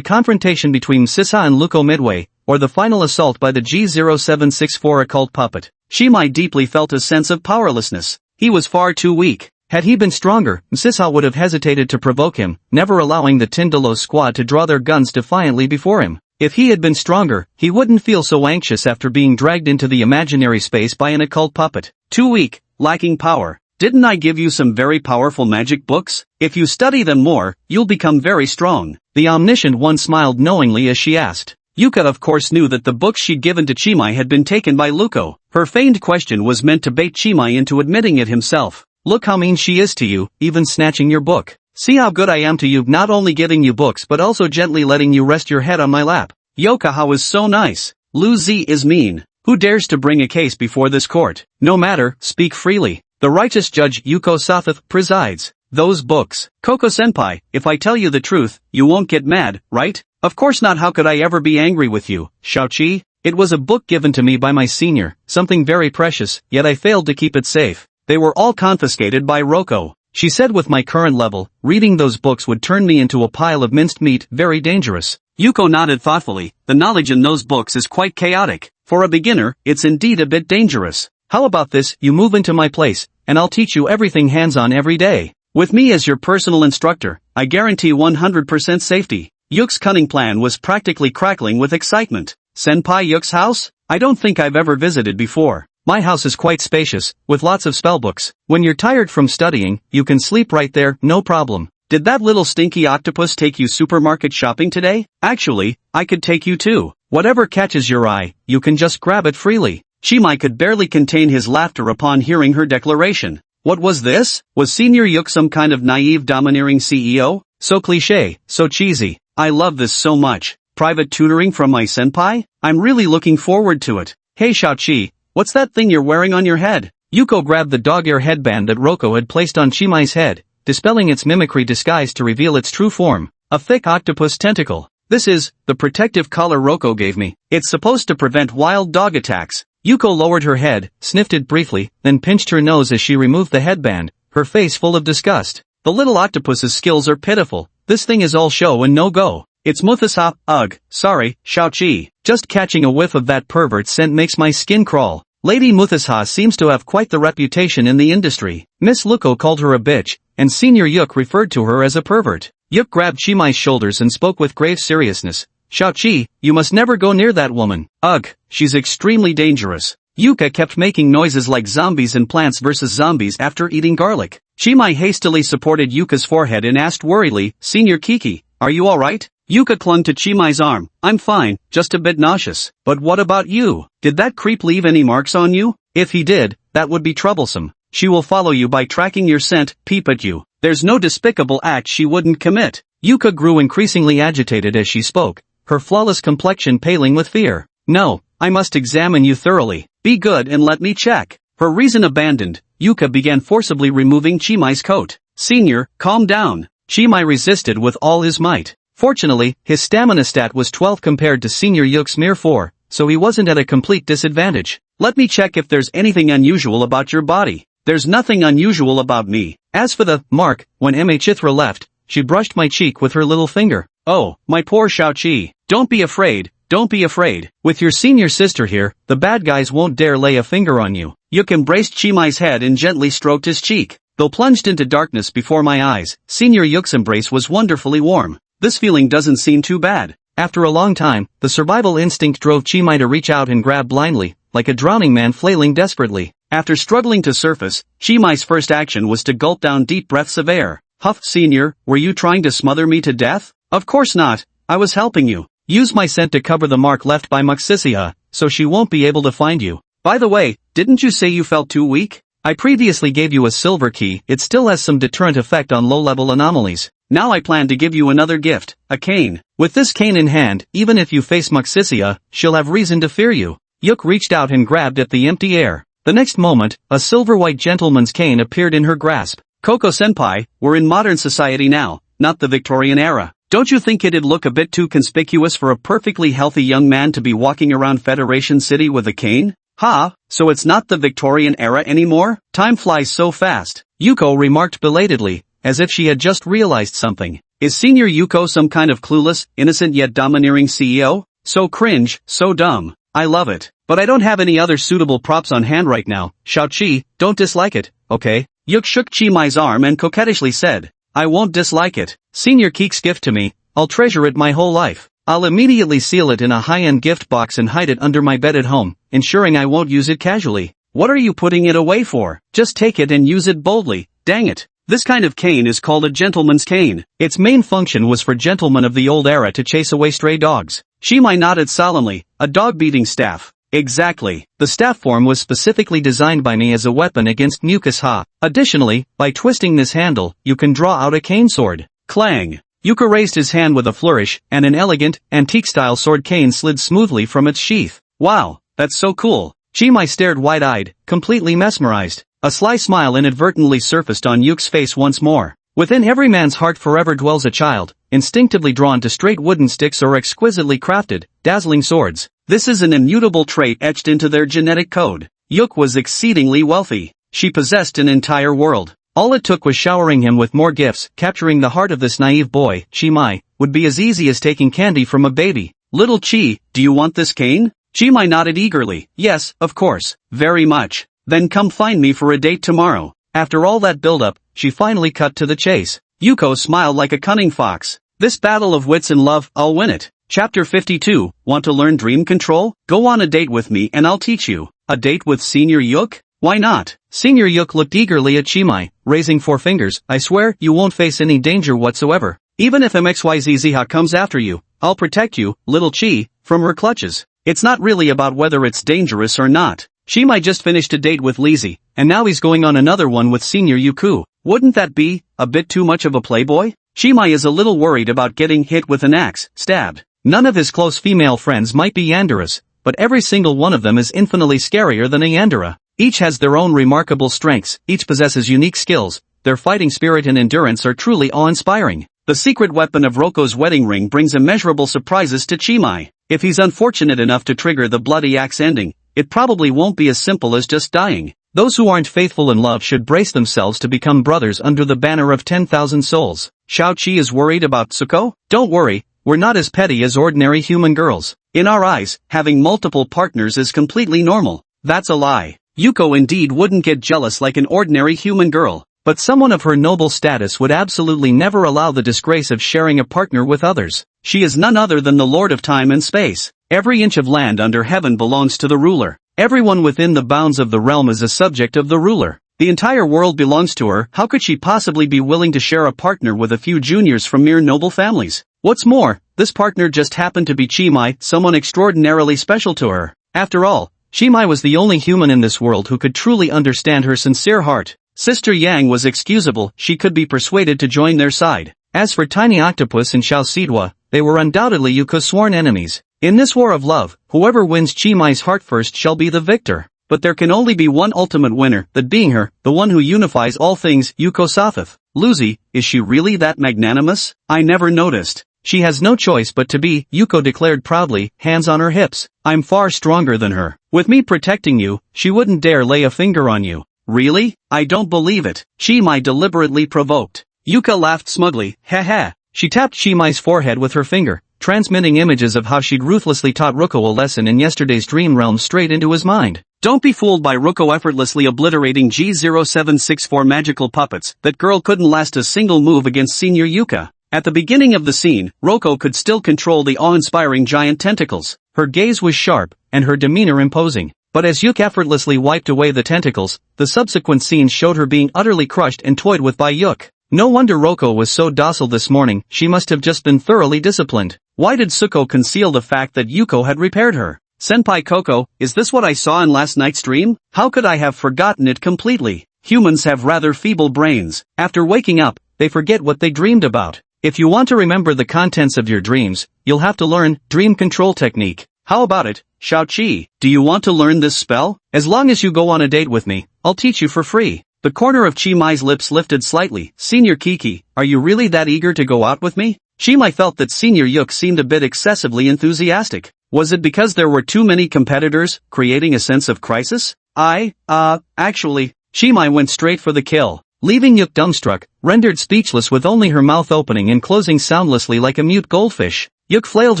confrontation between Sisa and Luko midway, or the final assault by the G0764 occult puppet, Chimai deeply felt a sense of powerlessness. He was far too weak. Had he been stronger, Sisa would have hesitated to provoke him, never allowing the Tindalos squad to draw their guns defiantly before him. If he had been stronger, he wouldn't feel so anxious after being dragged into the imaginary space by an occult puppet. Too weak, lacking power. Didn't I give you some very powerful magic books? If you study them more, you'll become very strong. The omniscient one smiled knowingly as she asked. Yuka of course knew that the books she'd given to Chimai had been taken by Luko. Her feigned question was meant to bait Chimai into admitting it himself. Look how mean she is to you, even snatching your book. See how good I am to you, not only giving you books but also gently letting you rest your head on my lap. Yoka is so nice. Lu Zi is mean. Who dares to bring a case before this court? No matter, speak freely. The righteous judge Yuko Sathath presides. Those books. Koko-senpai, if I tell you the truth, you won't get mad, right? Of course not. How could I ever be angry with you, Xiaoqi? It was a book given to me by my senior, something very precious, yet I failed to keep it safe. They were all confiscated by Roko. She said with my current level, reading those books would turn me into a pile of minced meat, very dangerous. Yuko nodded thoughtfully. The knowledge in those books is quite chaotic. For a beginner, it's indeed a bit dangerous. How about this, you move into my place, and I'll teach you everything hands-on every day. With me as your personal instructor, I guarantee 100% safety. Yuk's cunning plan was practically crackling with excitement. Senpai Yuk's house? I don't think I've ever visited before. My house is quite spacious, with lots of spellbooks. When you're tired from studying, you can sleep right there, no problem. Did that little stinky octopus take you supermarket shopping today? Actually, I could take you too. Whatever catches your eye, you can just grab it freely. Chimai could barely contain his laughter upon hearing her declaration. What was this? Was Senior Yuk some kind of naive domineering CEO? So cliché, so cheesy. I love this so much. Private tutoring from my senpai? I'm really looking forward to it. Hey Xiaoqi, what's that thing you're wearing on your head? Yuko grabbed the dog-ear headband that Roko had placed on Chimai's head, dispelling its mimicry disguise to reveal its true form. A thick octopus tentacle. This is the protective collar Roko gave me. It's supposed to prevent wild dog attacks. Yuko lowered her head, sniffed it briefly, then pinched her nose as she removed the headband, her face full of disgust. The little octopus's skills are pitiful. This thing is all show and no go. It's Muthasa, ugh, sorry, Xiaoqi. Just catching a whiff of that pervert scent makes my skin crawl. Lady Muthasa seems to have quite the reputation in the industry. Miss Luko called her a bitch, and Senior Yuk referred to her as a pervert. Yuk grabbed Chimai's shoulders and spoke with grave seriousness. Xiaoqi, you must never go near that woman. Ugh, she's extremely dangerous. Yuka kept making noises like zombies and Plants vs. Zombies after eating garlic. Chimai hastily supported Yuka's forehead and asked worriedly, Senior Kiki, are you alright? Yuka clung to Chimai's arm. I'm fine, just a bit nauseous. But what about you? Did that creep leave any marks on you? If he did, that would be troublesome. She will follow you by tracking your scent, peep at you. There's no despicable act she wouldn't commit. Yuka grew increasingly agitated as she spoke, her flawless complexion paling with fear. No, I must examine you thoroughly. Be good and let me check. Her reason abandoned, Yuka began forcibly removing Chimai's coat. Senior, calm down. Chimai resisted with all his might. Fortunately, his stamina stat was 12 compared to Senior Yuk's mere 4, so he wasn't at a complete disadvantage. Let me check if there's anything unusual about your body. There's nothing unusual about me. As for the mark, when Chithra left, she brushed my cheek with her little finger. Oh, my poor Xiaoqi. Don't be afraid, don't be afraid. With your senior sister here, the bad guys won't dare lay a finger on you. Yuk embraced Chimai's head and gently stroked his cheek. Though plunged into darkness before my eyes, Senior Yuk's embrace was wonderfully warm. This feeling doesn't seem too bad. After a long time, the survival instinct drove Chimai to reach out and grab blindly, like a drowning man flailing desperately. After struggling to surface, Chimai's first action was to gulp down deep breaths of air. Huff, Senior, were you trying to smother me to death? Of course not, I was helping you. Use my scent to cover the mark left by Muxisia, so she won't be able to find you. By the way, didn't you say you felt too weak? I previously gave you a silver key, it still has some deterrent effect on low-level anomalies. Now I plan to give you another gift, a cane. With this cane in hand, even if you face Muxisia, she'll have reason to fear you. Yuk reached out and grabbed at the empty air. The next moment, a silver-white gentleman's cane appeared in her grasp. Koko-senpai, we're in modern society now, not the Victorian era. Don't you think it'd look a bit too conspicuous for a perfectly healthy young man to be walking around Federation City with a cane? Ha, so it's not the Victorian era anymore? Time flies so fast. Yuko remarked belatedly, as if she had just realized something. Is Senior Yuko some kind of clueless, innocent yet domineering CEO? So cringe, so dumb. I love it. But I don't have any other suitable props on hand right now. Xiaoqi, don't dislike it, okay? Yuk shook Chimai's arm and coquettishly said, I won't dislike it. Senior Keek's gift to me, I'll treasure it my whole life. I'll immediately seal it in a high-end gift box and hide it under my bed at home, ensuring I won't use it casually. What are you putting it away for? Just take it and use it boldly, dang it. This kind of cane is called a gentleman's cane. Its main function was for gentlemen of the old era to chase away stray dogs. Shimai nodded solemnly. A dog-beating staff. Exactly. The staff form was specifically designed by me as a weapon against mucus ha. Additionally, by twisting this handle, you can draw out a cane sword. Clang. Yuka raised his hand with a flourish, and an elegant, antique-style sword cane slid smoothly from its sheath. Wow, that's so cool. Shimai stared wide-eyed, completely mesmerized. A sly smile inadvertently surfaced on Yuke's face once more. Within every man's heart forever dwells a child, instinctively drawn to straight wooden sticks or exquisitely crafted, dazzling swords. This is an immutable trait etched into their genetic code. Yuke was exceedingly wealthy. She possessed an entire world. All it took was showering him with more gifts. Capturing the heart of this naive boy, Chimai, would be as easy as taking candy from a baby. Little Chi, do you want this cane? Chimai nodded eagerly. Yes, of course. Very much. Then come find me for a date tomorrow. After all that build-up, she finally cut to the chase. Yuko smiled like a cunning fox. This battle of wits and love, I'll win it. Chapter 52, Want to learn dream control? Go on a date with me and I'll teach you. A date with Senior Yuke? Why not? Senior Yuke looked eagerly at Chimai, raising 4 fingers. I swear, you won't face any danger whatsoever. Even if MXYZZH comes after you, I'll protect you, little Chi, from her clutches. It's not really about whether it's dangerous or not. Chimai just finished a date with Lizzie, and now he's going on another one with Senior Yuku. Wouldn't that be a bit too much of a playboy? Chimai is a little worried about getting hit with an axe, stabbed. None of his close female friends might be Yanderas, but every single one of them is infinitely scarier than a Yandera. Each has their own remarkable strengths, each possesses unique skills, their fighting spirit and endurance are truly awe-inspiring. The secret weapon of Roko's wedding ring brings immeasurable surprises to Chimai. If he's unfortunate enough to trigger the bloody axe ending, it probably won't be as simple as just dying. Those who aren't faithful in love should brace themselves to become brothers under the banner of 10,000 souls. Xiao Qi is worried about Tsuko? Don't worry, we're not as petty as ordinary human girls. In our eyes, having multiple partners is completely normal. That's a lie. Yuko indeed wouldn't get jealous like an ordinary human girl, but someone of her noble status would absolutely never allow the disgrace of sharing a partner with others. She is none other than the Lord of Time and Space. Every inch of land under heaven belongs to the ruler. Everyone within the bounds of the realm is a subject of the ruler. The entire world belongs to her. How could she possibly be willing to share a partner with a few juniors from mere noble families? What's more, this partner just happened to be Chimai, someone extraordinarily special to her. After all, Chimai was the only human in this world who could truly understand her sincere heart. Sister Yang was excusable, she could be persuaded to join their side. As for Tiny Octopus and Xiao Sidwa, they were undoubtedly Yuko's sworn enemies. In this war of love, whoever wins Chimai's heart first shall be the victor. But there can only be one ultimate winner, that being her, the one who unifies all things, Yuko Safeth. Lucy, is she really that magnanimous? I never noticed. She has no choice but to be, Yuko declared proudly, hands on her hips. I'm far stronger than her. With me protecting you, she wouldn't dare lay a finger on you. Really? I don't believe it. Chimai deliberately provoked. Yuka laughed smugly, ha. She tapped Chimai's forehead with her finger, transmitting images of how she'd ruthlessly taught Ruko a lesson in yesterday's dream realm straight into his mind. Don't be fooled by Ruko effortlessly obliterating G0764 magical puppets. That girl couldn't last a single move against Senior Yuka. At the beginning of the scene, Ruko could still control the awe-inspiring giant tentacles. Her gaze was sharp, and her demeanor imposing. But as Yuke effortlessly wiped away the tentacles, the subsequent scenes showed her being utterly crushed and toyed with by Yuke. No wonder Ruko was so docile this morning, she must have just been thoroughly disciplined. Why did Tsuko conceal the fact that Yuko had repaired her? Senpai Koko, is this what I saw in last night's dream? How could I have forgotten it completely? Humans have rather feeble brains. After waking up, they forget what they dreamed about. If you want to remember the contents of your dreams, you'll have to learn dream control technique. How about it, Xiao Qi? Do you want to learn this spell? As long as you go on a date with me, I'll teach you for free. The corner of Chimai's lips lifted slightly. Senior Kiki, are you really that eager to go out with me? Chimai felt that Senior Yuke seemed a bit excessively enthusiastic. Was it because there were too many competitors, creating a sense of crisis? Actually, Chimai went straight for the kill, leaving Yuke dumbstruck, rendered speechless with only her mouth opening and closing soundlessly like a mute goldfish. Yuke flailed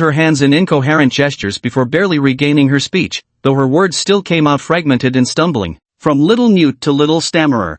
her hands in incoherent gestures before barely regaining her speech, though her words still came out fragmented and stumbling. From little mute to little stammerer.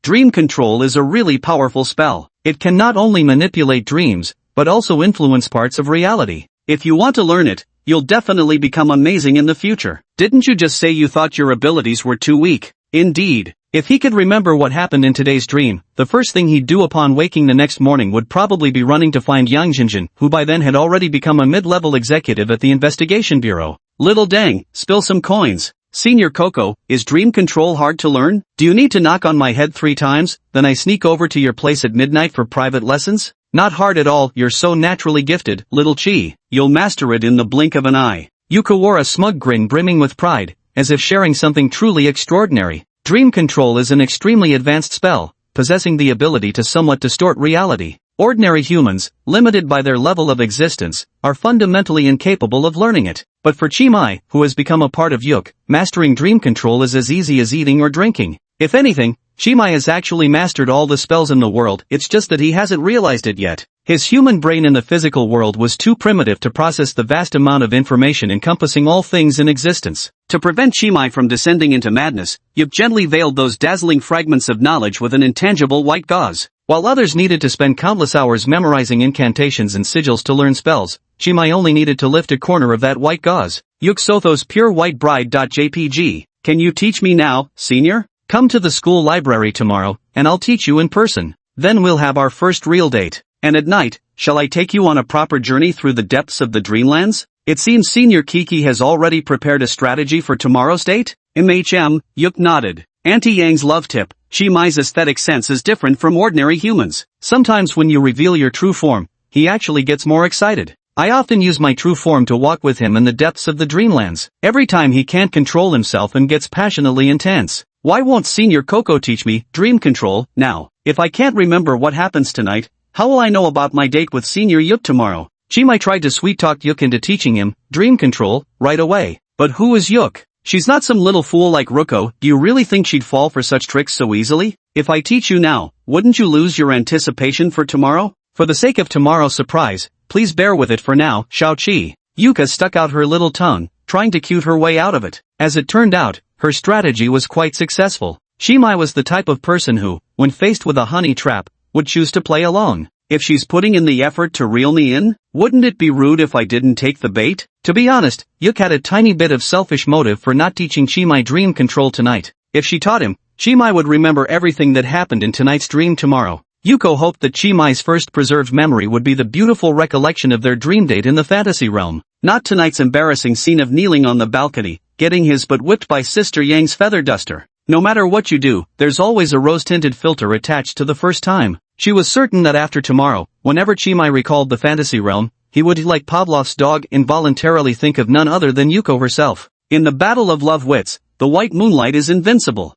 Dream control is a really powerful spell. It can not only manipulate dreams, but also influence parts of reality. If you want to learn it, you'll definitely become amazing in the future. Didn't you just say you thought your abilities were too weak? Indeed. If he could remember what happened in today's dream, the first thing he'd do upon waking the next morning would probably be running to find Yang Jinjin, who by then had already become a mid-level executive at the investigation bureau. Little dang, spill some coins. Senior Coco, is dream control hard to learn? Do you need to knock on my head 3 times, then I sneak over to your place at midnight for private lessons? Not hard at all, you're so naturally gifted, little Chi. You'll master it in the blink of an eye. Yuko wore a smug grin brimming with pride, as if sharing something truly extraordinary. Dream control is an extremely advanced spell, possessing the ability to somewhat distort reality. Ordinary humans, limited by their level of existence, are fundamentally incapable of learning it. But for Chi Mai, who has become a part of Yuk, mastering dream control is as easy as eating or drinking. If anything, Chi Mai has actually mastered all the spells in the world, it's just that he hasn't realized it yet. His human brain in the physical world was too primitive to process the vast amount of information encompassing all things in existence. To prevent Chi Mai from descending into madness, Yuk gently veiled those dazzling fragments of knowledge with an intangible white gauze. While others needed to spend countless hours memorizing incantations and sigils to learn spells, Chi Mai only needed to lift a corner of that white gauze. Yuk Sotho's pure white bride.jpg. Can you teach me now, senior? Come to the school library tomorrow, and I'll teach you in person. Then we'll have our first real date. And at night, shall I take you on a proper journey through the depths of the dreamlands? It seems Senior Kiki has already prepared a strategy for tomorrow's date? Yuk nodded. Auntie Yang's love tip, Chi Mai's aesthetic sense is different from ordinary humans. Sometimes when you reveal your true form, he actually gets more excited. I often use my true form to walk with him in the depths of the dreamlands. Every time he can't control himself and gets passionately intense. Why won't Senior Coco teach me dream control now? If I can't remember what happens tonight, how will I know about my date with Senior Yuk tomorrow? Chi Mai tried to sweet-talk Yuk into teaching him dream control right away. But who is Yuk? She's not some little fool like Ruko. Do you really think she'd fall for such tricks so easily? If I teach you now, wouldn't you lose your anticipation for tomorrow? For the sake of tomorrow's surprise, please bear with it for now, Xiao Qi. Yuka stuck out her little tongue, trying to cute her way out of it. As it turned out, her strategy was quite successful. Chi Mai was the type of person who, when faced with a honey trap, would choose to play along. If she's putting in the effort to reel me in, wouldn't it be rude if I didn't take the bait? To be honest, Yuk had a tiny bit of selfish motive for not teaching Chi Mai dream control tonight. If she taught him, Chi Mai would remember everything that happened in tonight's dream tomorrow. Yuko hoped that Chi Mai's first preserved memory would be the beautiful recollection of their dream date in the fantasy realm, not tonight's embarrassing scene of kneeling on the balcony, getting his butt whipped by Sister Yang's feather duster. No matter what you do, there's always a rose-tinted filter attached to the first time. She was certain that after tomorrow, whenever Chi Mai recalled the fantasy realm, he would, like Pavlov's dog, involuntarily think of none other than Yuko herself. In the battle of love wits, the white moonlight is invincible.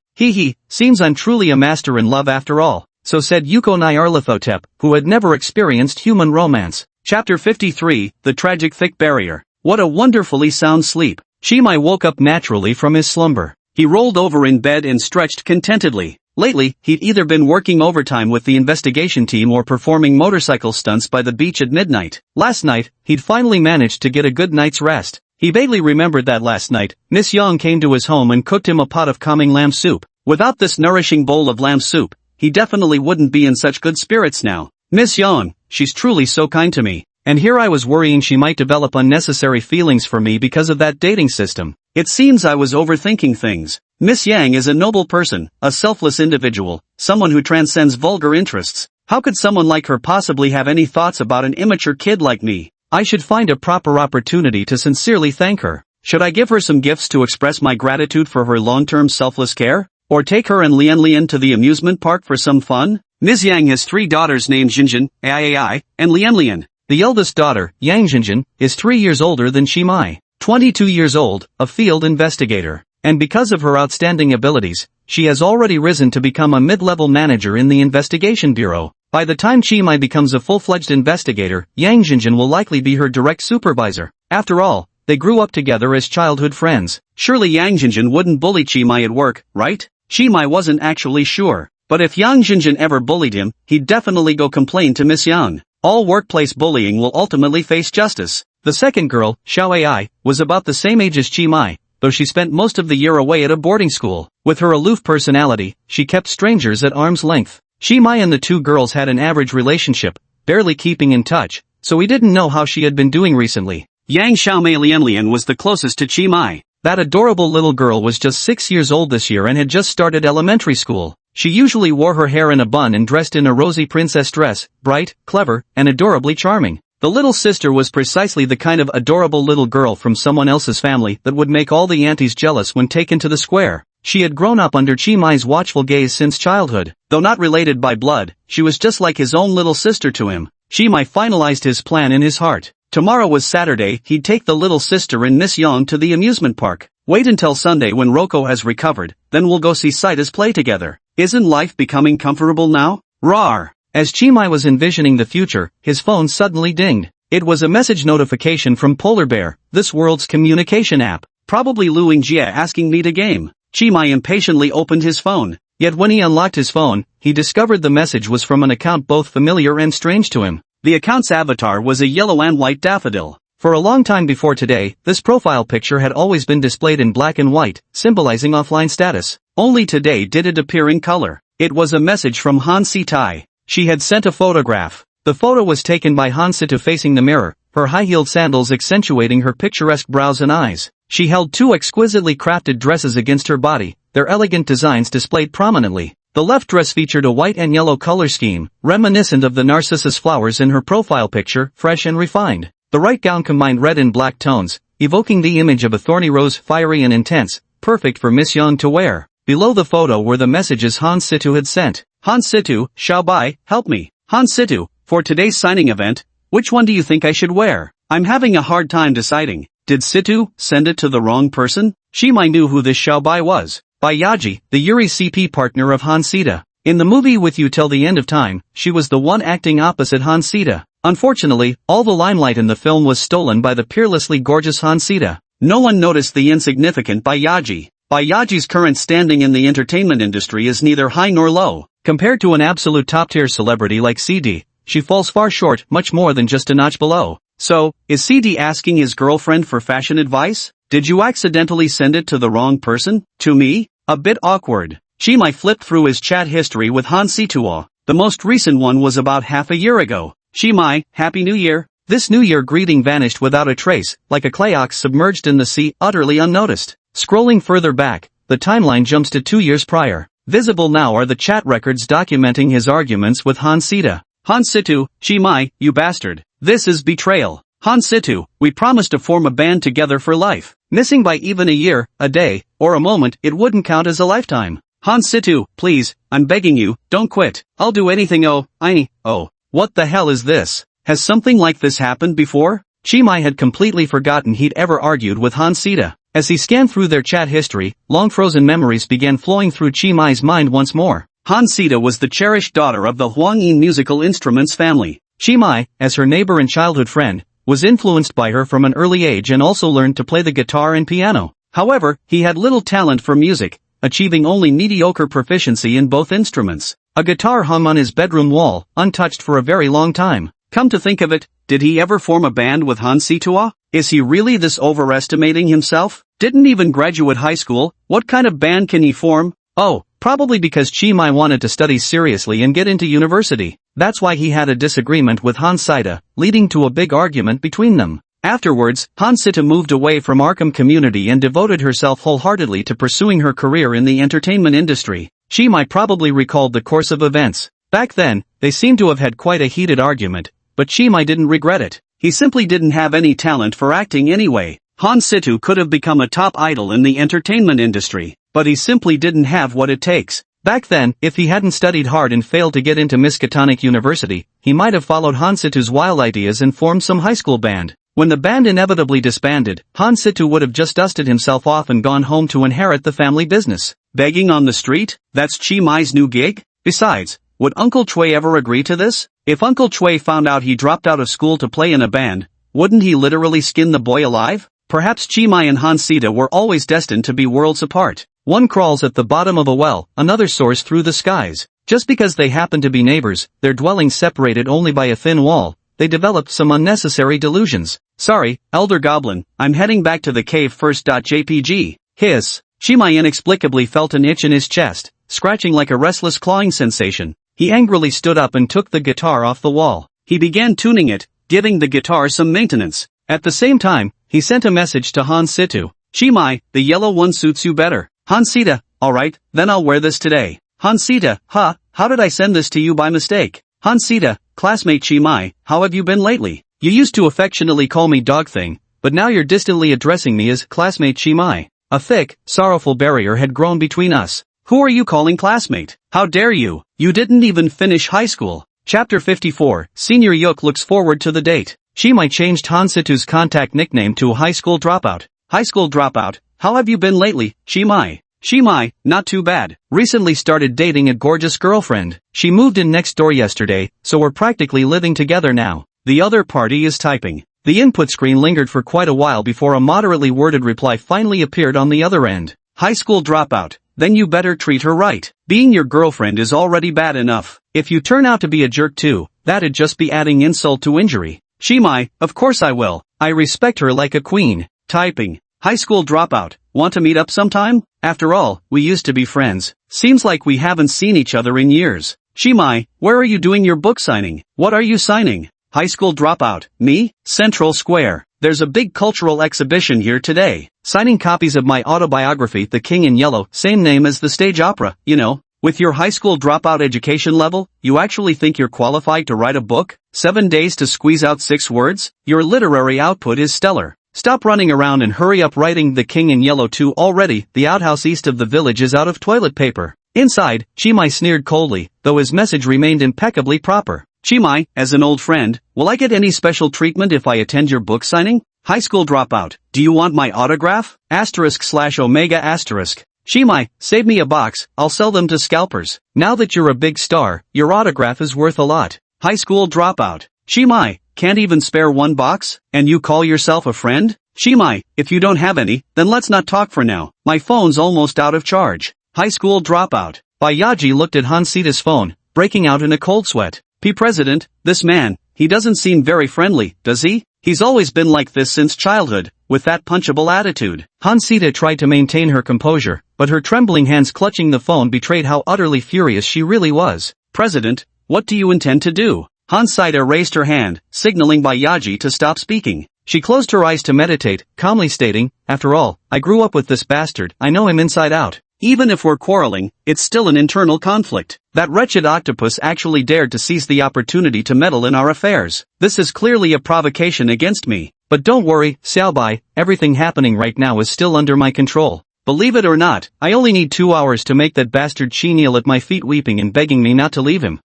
Seems I'm truly a master in love after all. So said Yuko Nyarlathotep, who had never experienced human romance. Chapter 53, The Tragic Thick Barrier. What a wonderfully sound sleep. Chi Mai woke up naturally from his slumber. He rolled over in bed and stretched contentedly. Lately, he'd either been working overtime with the investigation team or performing motorcycle stunts by the beach at midnight. Last night, he'd finally managed to get a good night's rest. He vaguely remembered that last night, Miss Yang came to his home and cooked him a pot of calming lamb soup. Without this nourishing bowl of lamb soup, he definitely wouldn't be in such good spirits now. Miss Yang, she's truly so kind to me. And here I was worrying she might develop unnecessary feelings for me because of that dating system. It seems I was overthinking things. Miss Yang is a noble person, a selfless individual, someone who transcends vulgar interests. How could someone like her possibly have any thoughts about an immature kid like me? I should find a proper opportunity to sincerely thank her. Should I give her some gifts to express my gratitude for her long-term selfless care? Or take her and Lian to the amusement park for some fun? Ms. Yang has 3 daughters named Jinjin, Ai, and Lian. The eldest daughter, Yang Jinjin, is 3 years older than Chi Mai, 22 years old, a field investigator. And because of her outstanding abilities, she has already risen to become a mid-level manager in the investigation bureau. By the time Chi Mai becomes a full-fledged investigator, Yang Jinjin will likely be her direct supervisor. After all, they grew up together as childhood friends. Surely Yang Jinjin wouldn't bully Chi Mai at work, right? Chi Mai wasn't actually sure. But if Yang Jinjin ever bullied him, he'd definitely go complain to Miss Yang. All workplace bullying will ultimately face justice. The second girl, Xiao Ai, was about the same age as Chi Mai, though she spent most of the year away at a boarding school. With her aloof personality, she kept strangers at arm's length. Chi Mai and the 2 girls had an average relationship, barely keeping in touch, so he didn't know how she had been doing recently. Yang Xiaomei was the closest to Chi Mai. That adorable little girl was just 6 years old this year and had just started elementary school. She usually wore her hair in a bun and dressed in a rosy princess dress, bright, clever, and adorably charming. The little sister was precisely the kind of adorable little girl from someone else's family that would make all the aunties jealous when taken to the square. She had grown up under Chi Mai's watchful gaze since childhood. Though not related by blood, she was just like his own little sister to him. Chi Mai finalized his plan in his heart. Tomorrow was Saturday, he'd take the little sister and Miss Yang to the amusement park. Wait until Sunday when Rocco has recovered, then we'll go see Cida's play together. Isn't life becoming comfortable now? Rawr! As Chi Mai was envisioning the future, his phone suddenly dinged. It was a message notification from Polar Bear, this world's communication app. Probably Lu Yingjie asking me to game. Chi Mai impatiently opened his phone. Yet when he unlocked his phone, he discovered the message was from an account both familiar and strange to him. The account's avatar was a yellow and white daffodil. For a long time before today, this profile picture had always been displayed in black and white, symbolizing offline status. Only today did it appear in color. It was a message from Han Si-tai. She had sent a photograph. The photo was taken by Han Si-tu facing the mirror, her high-heeled sandals accentuating her picturesque brows and eyes. She held two exquisitely crafted dresses against her body, their elegant designs displayed prominently. The left dress featured a white and yellow color scheme, reminiscent of the narcissus flowers in her profile picture, fresh and refined. The right gown combined red and black tones, evoking the image of a thorny rose, fiery and intense, perfect for Miss Yang to wear. Below the photo were the messages Han Si-tu had sent. Han Si-tu, Xiaobai, help me. Han Si-tu, for today's signing event, which one do you think I should wear? I'm having a hard time deciding. Did Si-tu send it to the wrong person? Chi Mai knew who this Xiaobai was. By Yaji, the Yuri CP partner of Han Si-ta. In the movie With You Till the End of Time, she was the one acting opposite Han Si-ta. Unfortunately, all the limelight in the film was stolen by the peerlessly gorgeous Han Si-ta. No one noticed the insignificant Bai Yaji. Bai Yaji's current standing in the entertainment industry is neither high nor low. Compared to an absolute top-tier celebrity like CD, she falls far short, much more than just a notch below. So, is CD asking his girlfriend for fashion advice? Did you accidentally send it to the wrong person? To me? A bit awkward. Chi Mai flipped through his chat history with Han Si-tu. The most recent one was about half a year ago. Chi Mai, Happy New Year. This New Year greeting vanished without a trace, like a clay ox submerged in the sea, utterly unnoticed. Scrolling further back, the timeline jumps to 2 years prior. Visible now are the chat records documenting his arguments with Han Si-ta. Han Si-tu, Chi Mai, you bastard. This is betrayal. Han Si-tu, we promised to form a band together for life. Missing by even a year, a day, or a moment, it wouldn't count as a lifetime. Han Si-tu, please, I'm begging you, don't quit. I'll do anything. Oh, what the hell is this? Has something like this happened before? Chi Mai had completely forgotten he'd ever argued with Han Si-ta. As he scanned through their chat history, long-frozen memories began flowing through Chi Mai's mind once more. Han Si-ta was the cherished daughter of the Huangyin musical instruments family. Chi Mai, as her neighbor and childhood friend, was influenced by her from an early age and also learned to play the guitar and piano. However, he had little talent for music, achieving only mediocre proficiency in both instruments. A guitar hung on his bedroom wall, untouched for a very long time. Come to think of it, did he ever form a band with Han Si-tu? Is he really this overestimating himself? Didn't even graduate high school, what kind of band can he form? Oh, probably because Chi Mai wanted to study seriously and get into university. That's why he had a disagreement with Han Si-ta, leading to a big argument between them. Afterwards, Han Si-ta moved away from Arkham community and devoted herself wholeheartedly to pursuing her career in the entertainment industry. Chi Mai probably recalled the course of events. Back then, they seemed to have had quite a heated argument, but Chi Mai didn't regret it. He simply didn't have any talent for acting anyway. Han Si-tu could have become a top idol in the entertainment industry, but he simply didn't have what it takes. Back then, if he hadn't studied hard and failed to get into Miskatonic University, he might have followed Han Si-tu's wild ideas and formed some high school band. When the band inevitably disbanded, Han Si-tu would have just dusted himself off and gone home to inherit the family business. Begging on the street? That's Chi Mai's new gig? Besides, would Uncle Chui ever agree to this? If Uncle Chui found out he dropped out of school to play in a band, wouldn't he literally skin the boy alive? Perhaps Chi Mai and Han Si-ta were always destined to be worlds apart. One crawls at the bottom of a well, another soars through the skies. Just because they happen to be neighbors, their dwellings separated only by a thin wall, they developed some unnecessary delusions. Sorry, Elder Goblin, I'm heading back to the cave first. JPG. Hiss. Chi Mai inexplicably felt an itch in his chest, scratching like a restless clawing sensation. He angrily stood up and took the guitar off the wall. He began tuning it, giving the guitar some maintenance. At the same time, he sent a message to Han Situ. Chimai, the yellow one suits you better. Hansita, alright, then I'll wear this today. Hansita, how did I send this to you by mistake? Hansita, classmate Chimai, how have you been lately? You used to affectionately call me dog thing, but now you're distantly addressing me as classmate Chimai. A thick, sorrowful barrier had grown between us. Who are you calling classmate? How dare you? You didn't even finish high school. Chapter 54, Senior Yuk looks forward to the date. Chimai changed Hansitu's contact nickname to High School Dropout. High School Dropout, how have you been lately, Chimai? Chimai, not too bad. Recently started dating a gorgeous girlfriend. She moved in next door yesterday, so we're practically living together now. The other party is typing. The input screen lingered for quite a while before a moderately worded reply finally appeared on the other end. High School Dropout, then you better treat her right. Being your girlfriend is already bad enough. If you turn out to be a jerk too, that'd just be adding insult to injury. Chimai, of course I will. I respect her like a queen. Typing. High School Dropout, want to meet up sometime? After all, we used to be friends. Seems like we haven't seen each other in years. Chimai, where are you doing your book signing? What are you signing? High School Dropout, me? Central Square. There's a big cultural exhibition here today. Signing copies of my autobiography The King in Yellow, same name as the stage opera, you know. With your high school dropout education level, you actually think you're qualified to write a book? 7 days to squeeze out 6 words? Your literary output is stellar. Stop running around and hurry up writing The King in Yellow too. Already, the outhouse east of the village is out of toilet paper. Inside, Chimai sneered coldly, though his message remained impeccably proper. Chimai, as an old friend, will I get any special treatment if I attend your book signing? High School Dropout, do you want my autograph? */omega**. Chimai, save me a box, I'll sell them to scalpers. Now that you're a big star, your autograph is worth a lot. High School Dropout. Chimai, can't even spare 1 box? And you call yourself a friend? Chimai, if you don't have any, then let's not talk for now. My phone's almost out of charge. High School Dropout. Bayaji looked at Hansita's phone, breaking out in a cold sweat. President, this man, he doesn't seem very friendly, does he? He's always been like this since childhood, with that punchable attitude. Hansita tried to maintain her composure, but her trembling hands clutching the phone betrayed how utterly furious she really was. President, what do you intend to do? Hansita raised her hand, signaling Bayaji to stop speaking. She closed her eyes to meditate, calmly stating, after all, I grew up with this bastard, I know him inside out. Even if we're quarreling, it's still an internal conflict. That wretched octopus actually dared to seize the opportunity to meddle in our affairs. This is clearly a provocation against me. But don't worry, Xiaobai, everything happening right now is still under my control. Believe it or not, I only need 2 hours to make that bastard Chi kneel at my feet weeping and begging me not to leave him.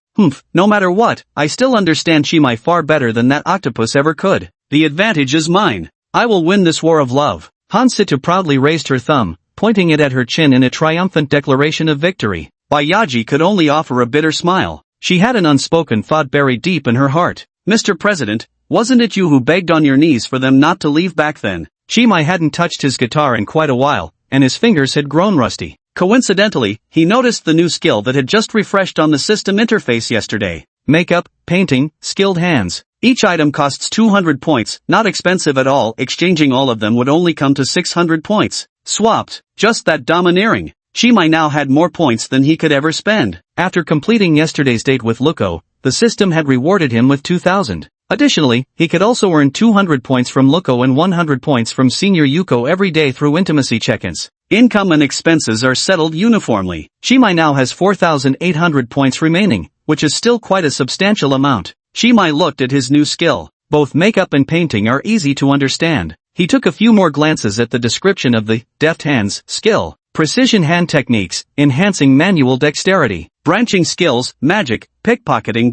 No matter what, I still understand Chimai far better than that octopus ever could. The advantage is mine. I will win this war of love. Hansita proudly raised her thumb, pointing it at her chin in a triumphant declaration of victory. Bayaji could only offer a bitter smile. She had an unspoken thought buried deep in her heart. Mr. President, wasn't it you who begged on your knees for them not to leave back then? Chimai hadn't touched his guitar in quite a while, and his fingers had grown rusty. Coincidentally, he noticed the new skill that had just refreshed on the system interface yesterday. Makeup, painting, skilled hands. Each item costs 200 points, not expensive at all. Exchanging all of them would only come to 600 points. Swapped, just that domineering. Chimai now had more points than he could ever spend. After completing yesterday's date with Luko, the system had rewarded him with 2,000. Additionally, he could also earn 200 points from Luko and 100 points from Senior Yuko every day through intimacy check-ins. Income and expenses are settled uniformly. Chimai now has 4,800 points remaining, which is still quite a substantial amount. Chimai looked at his new skill. Both makeup and painting are easy to understand. He took a few more glances at the description of the deft hands skill. Precision hand techniques, enhancing manual dexterity. Branching skills, magic, pickpocketing.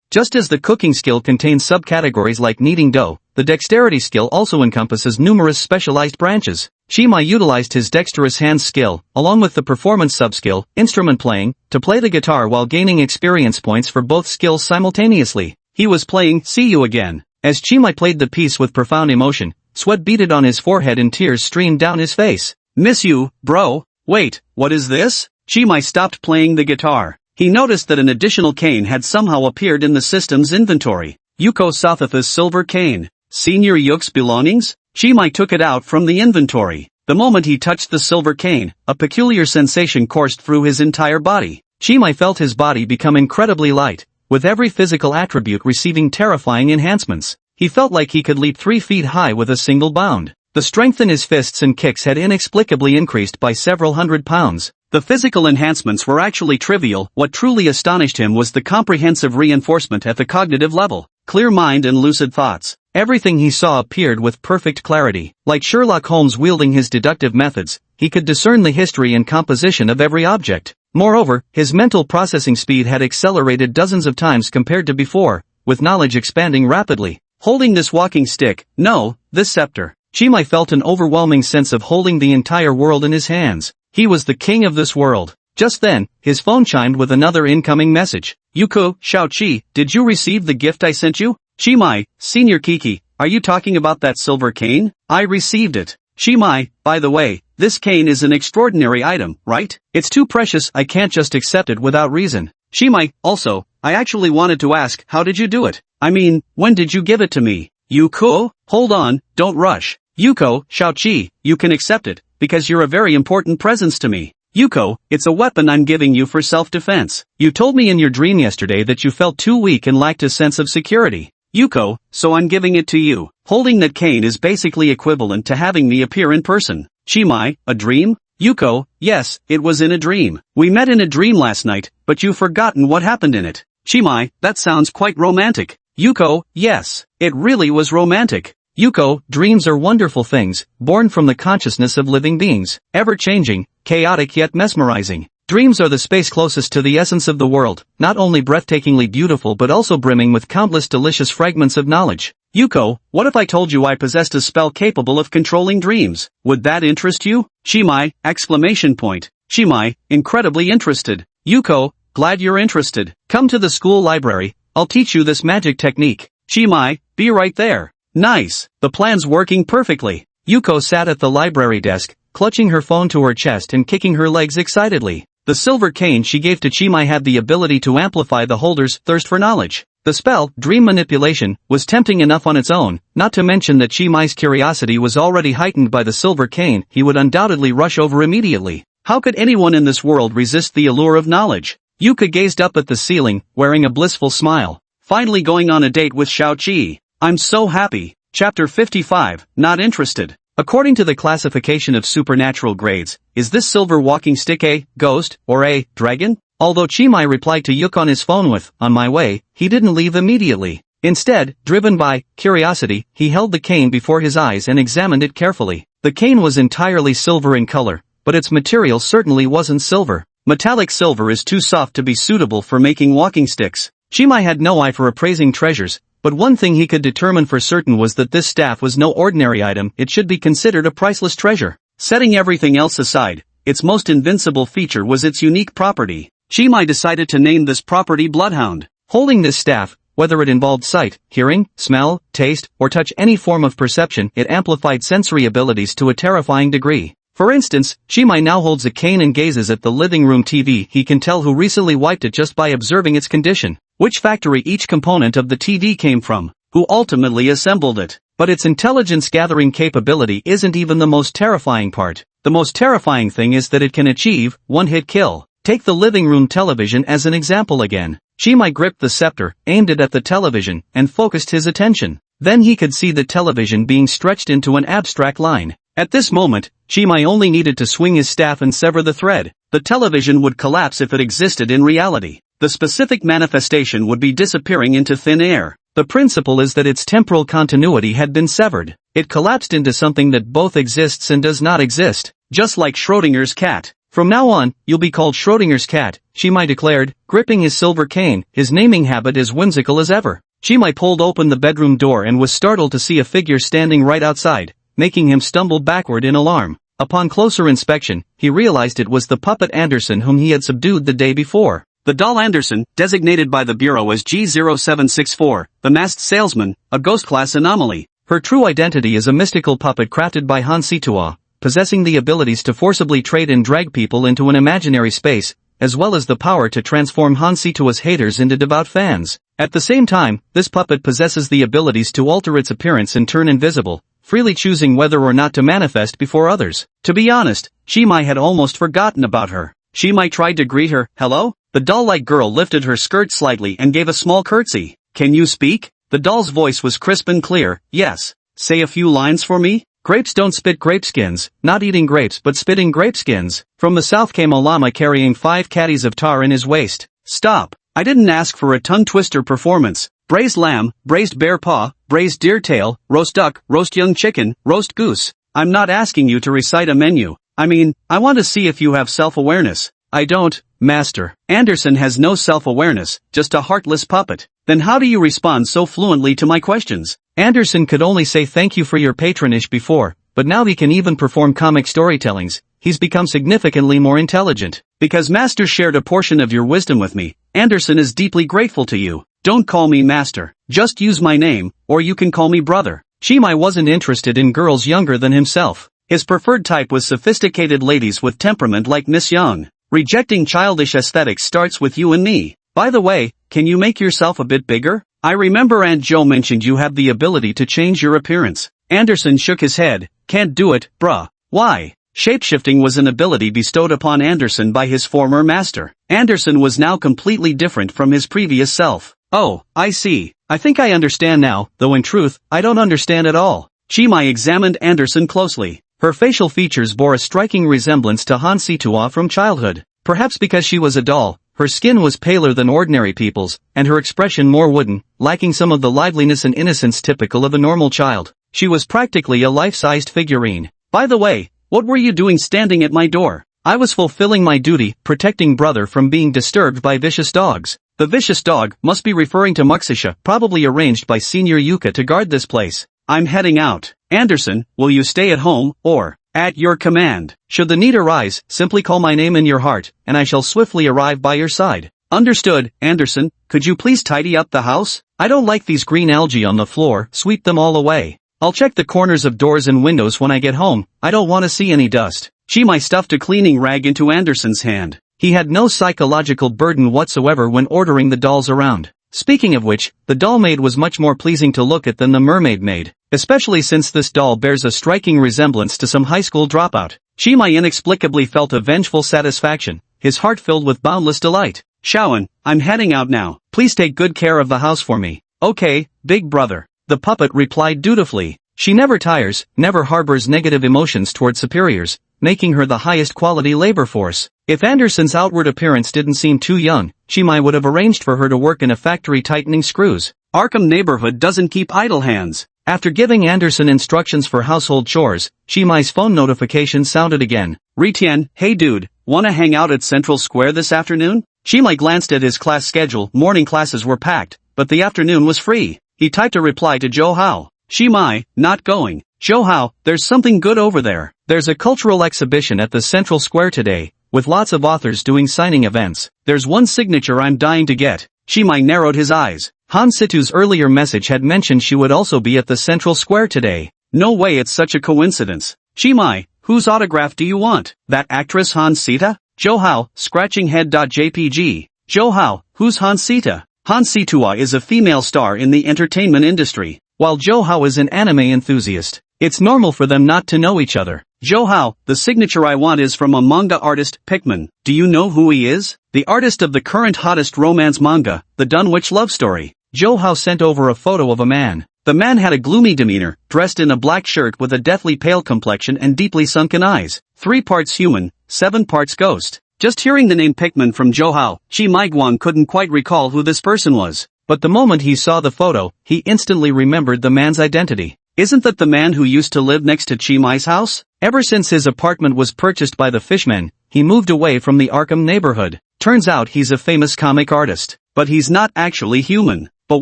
Just as the cooking skill contains subcategories like kneading dough, the dexterity skill also encompasses numerous specialized branches. Chimai utilized his dexterous hands skill, along with the performance subskill, instrument playing, to play the guitar while gaining experience points for both skills simultaneously. He was playing See You Again. As Chimai played the piece with profound emotion, sweat beaded on his forehead and tears streamed down his face. Miss you, bro. Wait, what is this? Chimai stopped playing the guitar. He noticed that an additional cane had somehow appeared in the system's inventory. Yuko Sathatha's silver cane. Senior Yuk's belongings? Chimai took it out from the inventory. The moment he touched the silver cane, a peculiar sensation coursed through his entire body. Chimai felt his body become incredibly light, with every physical attribute receiving terrifying enhancements. he felt like he could leap 3 feet high with a single bound. The strength in his fists and kicks had inexplicably increased by several hundred pounds. The physical enhancements were actually trivial. What truly astonished him was the comprehensive reinforcement at the cognitive level. Clear mind and lucid thoughts. Everything he saw appeared with perfect clarity. Like Sherlock Holmes wielding his deductive methods, he could discern the history and composition of every object. Moreover, his mental processing speed had accelerated dozens of times compared to before, with knowledge expanding rapidly. Holding this walking stick, no, this scepter, Chimai felt an overwhelming sense of holding the entire world in his hands. He was the king of this world. Just then, his phone chimed with another incoming message. Yuko, Xiaoqi, did you receive the gift I sent you? Chimai, Senior Kiki, are you talking about that silver cane? I received it. Chimai, by the way, this cane is an extraordinary item, right? It's too precious, I can't just accept it without reason. Chimai, also, I actually wanted to ask, how did you do it? I mean, when did you give it to me? Yuko? Hold on, don't rush. Yuko, Xiaoqi, you can accept it, because you're a very important presence to me. Yuko, it's a weapon I'm giving you for self-defense. You told me in your dream yesterday that you felt too weak and lacked a sense of security. Yuko, so I'm giving it to you. Holding that cane is basically equivalent to having me appear in person. Chimai, a dream? Yuko, yes, it was in a dream. We met in a dream last night, but you've forgotten what happened in it. Chimai, that sounds quite romantic. Yuko, yes, it really was romantic. Yuko, dreams are wonderful things, born from the consciousness of living beings, ever-changing, chaotic yet mesmerizing. Dreams are the space closest to the essence of the world, not only breathtakingly beautiful but also brimming with countless delicious fragments of knowledge. Yuko, what if I told you I possessed a spell capable of controlling dreams? Would that interest you? Chimai, exclamation point. Chimai, incredibly interested. Yuko, glad you're interested. Come to the school library, I'll teach you this magic technique. Chimai, be right there. Nice, the plan's working perfectly. Yuko sat at the library desk, clutching her phone to her chest and kicking her legs excitedly. The silver cane she gave to Chimai had the ability to amplify the holder's thirst for knowledge. The spell, dream manipulation, was tempting enough on its own, not to mention that Chimai's curiosity was already heightened by the silver cane. He would undoubtedly rush over immediately. How could anyone in this world resist the allure of knowledge? Yuka gazed up at the ceiling, wearing a blissful smile. Finally going on a date with Xiaoqi. I'm so happy. Chapter 55, not interested. According to the classification of supernatural grades, is this silver walking stick a ghost or a dragon? Although Chimai replied to Yuk on his phone with, on my way, he didn't leave immediately. Instead, driven by curiosity, he held the cane before his eyes and examined it carefully. The cane was entirely silver in color, but its material certainly wasn't silver. Metallic silver is too soft to be suitable for making walking sticks. Chimai had no eye for appraising treasures, but one thing he could determine for certain was that this staff was no ordinary item. It should be considered a priceless treasure. Setting everything else aside, its most invincible feature was its unique property. Chimai decided to name this property Bloodhound. Holding this staff, whether it involved sight, hearing, smell, taste, or touch, any form of perception, it amplified sensory abilities to a terrifying degree. For instance, Chimai now holds a cane and gazes at the living room TV. He can tell who recently wiped it just by observing its condition, which factory each component of the TV came from, who ultimately assembled it. But its intelligence-gathering capability isn't even the most terrifying part. The most terrifying thing is that it can achieve one-hit kill. Take the living room television as an example again. Chimai gripped the scepter, aimed it at the television, and focused his attention. Then he could see the television being stretched into an abstract line. At this moment, Chimai only needed to swing his staff and sever the thread. The television would collapse if it existed in reality. The specific manifestation would be disappearing into thin air. The principle is that its temporal continuity had been severed. It collapsed into something that both exists and does not exist, just like Schrodinger's cat. From now on, you'll be called Schrodinger's cat, Chimai declared, gripping his silver cane. His naming habit is whimsical as ever. Chimai pulled open the bedroom door and was startled to see a figure standing right outside, making him stumble backward in alarm. Upon closer inspection, he realized it was the puppet Anderson whom he had subdued the day before. The doll Anderson, designated by the Bureau as G0764, the masked salesman, a ghost-class anomaly. Her true identity is a mystical puppet crafted by Han Situa, possessing the abilities to forcibly trade and drag people into an imaginary space, as well as the power to transform Han Situa's haters into devout fans. At the same time, this puppet possesses the abilities to alter its appearance and turn invisible, freely choosing whether or not to manifest before others. To be honest, Chimai had almost forgotten about her. Chimai tried to greet her. Hello? The doll-like girl lifted her skirt slightly and gave a small curtsy. Can you speak? The doll's voice was crisp and clear. Yes. Say a few lines for me? Grapes don't spit grapeskins, not eating grapes but spitting grapeskins. From the south came a llama carrying 5 caddies of tar in his waist. Stop. I didn't ask for a tongue-twister performance. Braised lamb, braised bear paw, braised deer tail, roast duck, roast young chicken, roast goose. I'm not asking you to recite a menu. I mean, I want to see if you have self-awareness. I don't, master. Anderson has no self-awareness, just a heartless puppet. Then how do you respond so fluently to my questions? Anderson could only say thank you for your patronage before, but now he can even perform comic storytellings. He's become significantly more intelligent. Because master shared a portion of your wisdom with me, Anderson is deeply grateful to you. Don't call me master. Just use my name, or you can call me brother. Shimai wasn't interested in girls younger than himself. His preferred type was sophisticated ladies with temperament like Miss Young. Rejecting childish aesthetics starts with you and me. By the way, can you make yourself a bit bigger? I remember Aunt Jo mentioned you have the ability to change your appearance. Anderson shook his head. Can't do it, bruh. Why? Shapeshifting was an ability bestowed upon Anderson by his former master. Anderson was now completely different from his previous self. Oh, I see. I think I understand now, though in truth, I don't understand at all. Shimai examined Anderson closely. Her facial features bore a striking resemblance to Han Situa from childhood. Perhaps because she was a doll, her skin was paler than ordinary people's, and her expression more wooden, lacking some of the liveliness and innocence typical of a normal child. She was practically a life-sized figurine. By the way, what were you doing standing at my door? I was fulfilling my duty, protecting brother from being disturbed by vicious dogs. The vicious dog must be referring to Muxisha, probably arranged by Senior Yuka to guard this place. I'm heading out. Anderson, will you stay at home, or, at your command? Should the need arise, simply call my name in your heart, and I shall swiftly arrive by your side. Understood, Anderson. Could you please tidy up the house? I don't like these green algae on the floor, sweep them all away. I'll check the corners of doors and windows when I get home, I don't want to see any dust. Shimai stuffed a cleaning rag into Anderson's hand. He had no psychological burden whatsoever when ordering the dolls around. Speaking of which, the doll maid was much more pleasing to look at than the mermaid maid, especially since this doll bears a striking resemblance to some high school dropout. Shimai inexplicably felt a vengeful satisfaction, his heart filled with boundless delight. Shaoan, I'm heading out now. Please take good care of the house for me. Okay, big brother. The puppet replied dutifully. She never tires, never harbors negative emotions toward superiors, making her the highest quality labor force. If Anderson's outward appearance didn't seem too young, Shimai would have arranged for her to work in a factory tightening screws. Arkham neighborhood doesn't keep idle hands. After giving Anderson instructions for household chores, Shimai's phone notification sounded again. Ritian, hey dude, wanna hang out at Central Square this afternoon? Shimai glanced at his class schedule. Morning classes were packed, but the afternoon was free. He typed a reply to Zhou Hao. Shimai, not going. Zhou Hao, there's something good over there. There's a cultural exhibition at the Central Square today, with lots of authors doing signing events. There's one signature I'm dying to get. Shimai narrowed his eyes. Han Situ's earlier message had mentioned she would also be at the Central Square today. No way it's such a coincidence. Shimai, whose autograph do you want? That actress Han Sita? Zhou Hao, scratching head.jpg. Zhou Hao, who's Han Sita? Han Situa is a female star in the entertainment industry, while Zhou Hao is an anime enthusiast. It's normal for them not to know each other. Zhou Hao, the signature I want is from a manga artist, Pikmin. Do you know who he is? The artist of the current hottest romance manga, The Dunwich Love Story. Zhou Hao sent over a photo of a man. The man had a gloomy demeanor, dressed in a black shirt with a deathly pale complexion and deeply sunken eyes. 3 parts human, 7 parts ghost. Just hearing the name Pikmin from Zhou Hao, Shi Maiguang couldn't quite recall who this person was. But the moment he saw the photo, he instantly remembered the man's identity. Isn't that the man who used to live next to Chi Mai's house? Ever since his apartment was purchased by the fishmen, he moved away from the Arkham neighborhood. Turns out he's a famous comic artist. But he's not actually human. But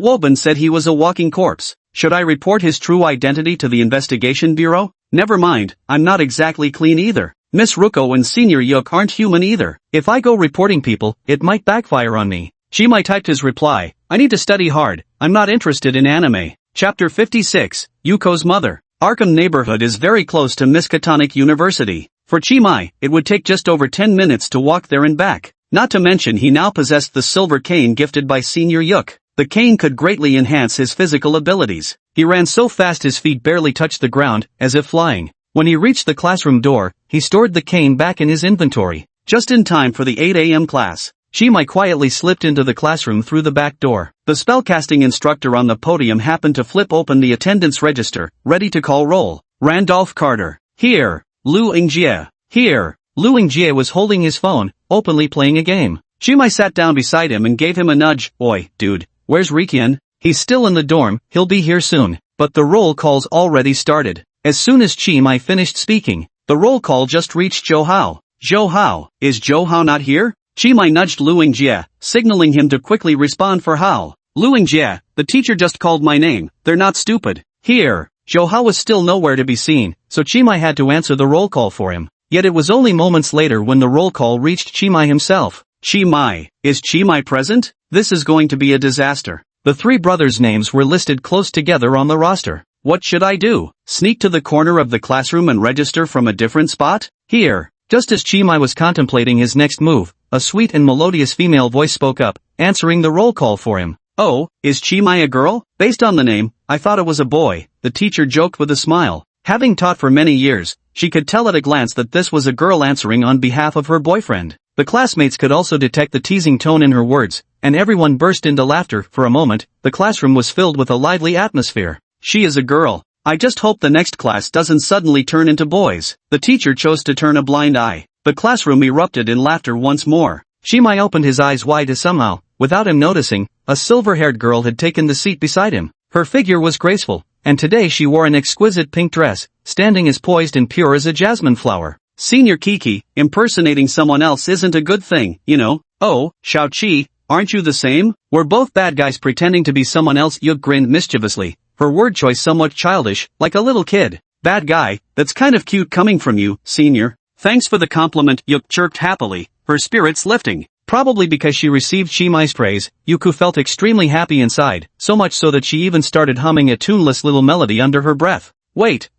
Woban said he was a walking corpse. Should I report his true identity to the investigation bureau? Never mind, I'm not exactly clean either. Miss Ruko and Senior Yuk aren't human either. If I go reporting people, it might backfire on me. Shimai typed his reply. I need to study hard. I'm not interested in anime. Chapter 56, Yuko's mother. Arkham neighborhood is very close to Miskatonic University. For Chimai, it would take just over 10 minutes to walk there and back. Not to mention he now possessed the silver cane gifted by Senior Yuk. The cane could greatly enhance his physical abilities. He ran so fast his feet barely touched the ground, as if flying. When he reached the classroom door, he stored the cane back in his inventory. Just in time for the 8 a.m. class. Chimai quietly slipped into the classroom through the back door. The spellcasting instructor on the podium happened to flip open the attendance register, ready to call roll. Randolph Carter. Here. Lu Yingjie. Here. Lu Yingjie was holding his phone, openly playing a game. Chimai sat down beside him and gave him a nudge. Oi, dude, where's Rikian? He's still in the dorm, he'll be here soon. But the roll call's already started. As soon as Chimai finished speaking, the roll call just reached Zhou Hao. Zhou Hao, is Zhou Hao not here? Chimai nudged Lu Yingjie, signaling him to quickly respond for Hao. Lu Yingjie, the teacher just called my name, they're not stupid. Here. Zhou Hao was still nowhere to be seen, so Chimai had to answer the roll call for him. Yet it was only moments later when the roll call reached Chimai himself. Chimai, is Chimai present? This is going to be a disaster. The three brothers' names were listed close together on the roster. What should I do? Sneak to the corner of the classroom and register from a different spot? Here. Just as Chimai was contemplating his next move, a sweet and melodious female voice spoke up, answering the roll call for him. Oh, is Chimai a girl? Based on the name, I thought it was a boy, the teacher joked with a smile. Having taught for many years, she could tell at a glance that this was a girl answering on behalf of her boyfriend. The classmates could also detect the teasing tone in her words, and everyone burst into laughter. For a moment, the classroom was filled with a lively atmosphere. She is a girl. I just hope the next class doesn't suddenly turn into boys. The teacher chose to turn a blind eye. The classroom erupted in laughter once more. Chimai opened his eyes wide as somehow, without him noticing, a silver-haired girl had taken the seat beside him. Her figure was graceful, and today she wore an exquisite pink dress, standing as poised and pure as a jasmine flower. Senior Kiki, impersonating someone else isn't a good thing, you know. Oh, Xiaoqi, aren't you the same? We're both bad guys pretending to be someone else. Yuk grinned mischievously, her word choice somewhat childish, like a little kid. Bad guy, that's kind of cute coming from you, senior. Thanks for the compliment, Yuk chirped happily, her spirits lifting. Probably because she received Chimai's praise, Yuku felt extremely happy inside, so much so that she even started humming a tuneless little melody under her breath. Wait,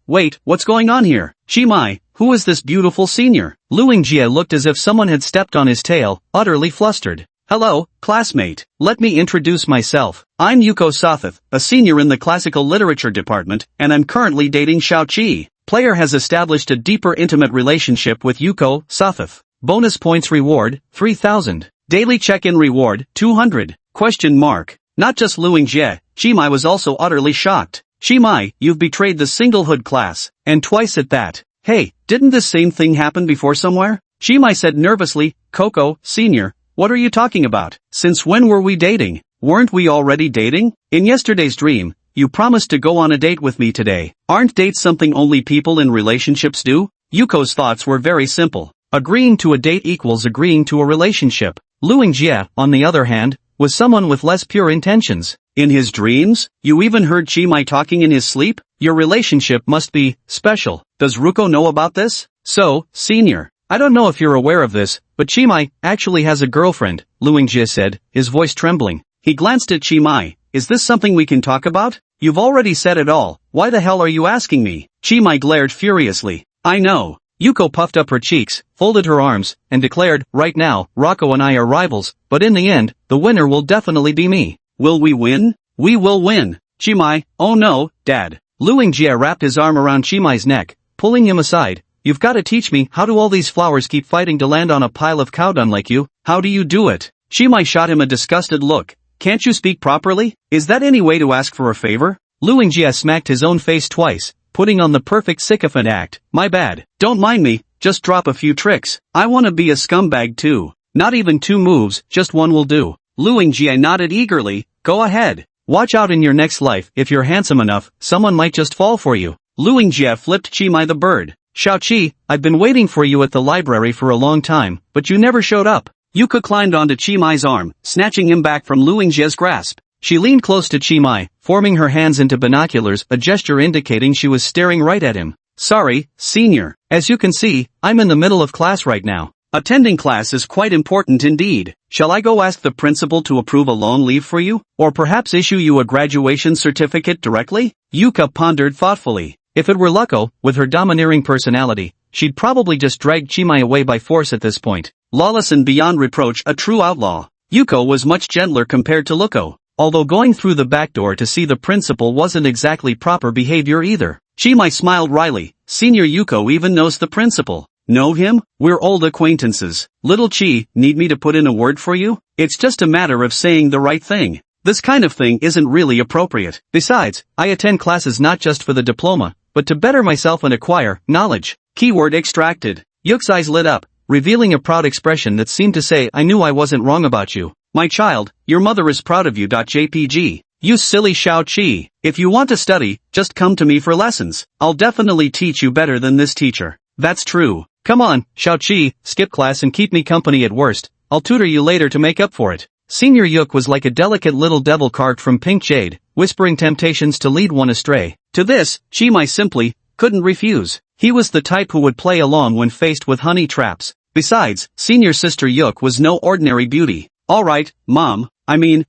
what's going on here? Chimai, who is this beautiful senior? Lu Yingjie looked as if someone had stepped on his tail, utterly flustered. Hello, classmate. Let me introduce myself. I'm Yuko Sothith, a senior in the classical literature department, and I'm currently dating Xiaoqi. Player has established a deeper intimate relationship with Yuko Sothith. Bonus points reward, 3,000. Daily check-in reward, 200. ? Not just Lu Yingjie, Chimai was also utterly shocked. Chimai, you've betrayed the singlehood class, and twice at that. Hey, didn't this same thing happen before somewhere? Chimai said nervously. Coco, senior, what are you talking about? Since when were we dating? Weren't we already dating? In yesterday's dream, you promised to go on a date with me today. Aren't dates something only people in relationships do? Yuko's thoughts were very simple. Agreeing to a date equals agreeing to a relationship. Lu Yingjie, on the other hand, was someone with less pure intentions. In his dreams? You even heard Chimai talking in his sleep? Your relationship must be special. Does Ruko know about this? So, senior, I don't know if you're aware of this, but Chimai actually has a girlfriend, Lu Yingjie said, his voice trembling. He glanced at Chimai. Is this something we can talk about? You've already said it all. Why the hell are you asking me? Chimai glared furiously. I know. Yuko puffed up her cheeks, folded her arms, and declared, right now, Rocco and I are rivals, but in the end, the winner will definitely be me. Will we win? We will win. Chimai, oh no, Dad. Lu Yingjie wrapped his arm around Chimai's neck, pulling him aside. You've got to teach me, how do all these flowers keep fighting to land on a pile of cow dung like you? How do you do it? Chimai shot him a disgusted look. Can't you speak properly? Is that any way to ask for a favor? Lu Yingjie smacked his own face twice, putting on the perfect sycophant act. My bad. Don't mind me, just drop a few tricks. I wanna be a scumbag too. Not even 2 moves, just one will do. Lu Yingjie nodded eagerly. Go ahead. Watch out in your next life, if you're handsome enough, someone might just fall for you. Lu Yingjie flipped Chimai the bird. Xiaoqi, I've been waiting for you at the library for a long time, but you never showed up. Yuka climbed onto Chimai's arm, snatching him back from Lu Yingjie's grasp. She leaned close to Chimai, forming her hands into binoculars, a gesture indicating she was staring right at him. Sorry, senior. As you can see, I'm in the middle of class right now. Attending class is quite important indeed. Shall I go ask the principal to approve a long leave for you? Or perhaps issue you a graduation certificate directly? Yuka pondered thoughtfully. If it were Luko, with her domineering personality, she'd probably just drag Chimai away by force at this point. Lawless and beyond reproach, a true outlaw. Yuko was much gentler compared to Luko. Although going through the back door to see the principal wasn't exactly proper behavior either. Chimai smiled wryly. Senior Yuko even knows the principal. Know him? We're old acquaintances. Little Chi, need me to put in a word for you? It's just a matter of saying the right thing. This kind of thing isn't really appropriate. Besides, I attend classes not just for the diploma, but to better myself and acquire knowledge. Keyword extracted. Yuk's eyes lit up, revealing a proud expression that seemed to say, I knew I wasn't wrong about you. My child, your mother is proud of you. JPG. You silly Shao Chi. If you want to study, just come to me for lessons. I'll definitely teach you better than this teacher. That's true. Come on, Shao Chi, skip class and keep me company at worst. I'll tutor you later to make up for it. Senior Yuk was like a delicate little devil carved from pink jade, whispering temptations to lead one astray. To this, Chimai simply couldn't refuse. He was the type who would play along when faced with honey traps. Besides, senior sister Yuk was no ordinary beauty. Alright, Mom,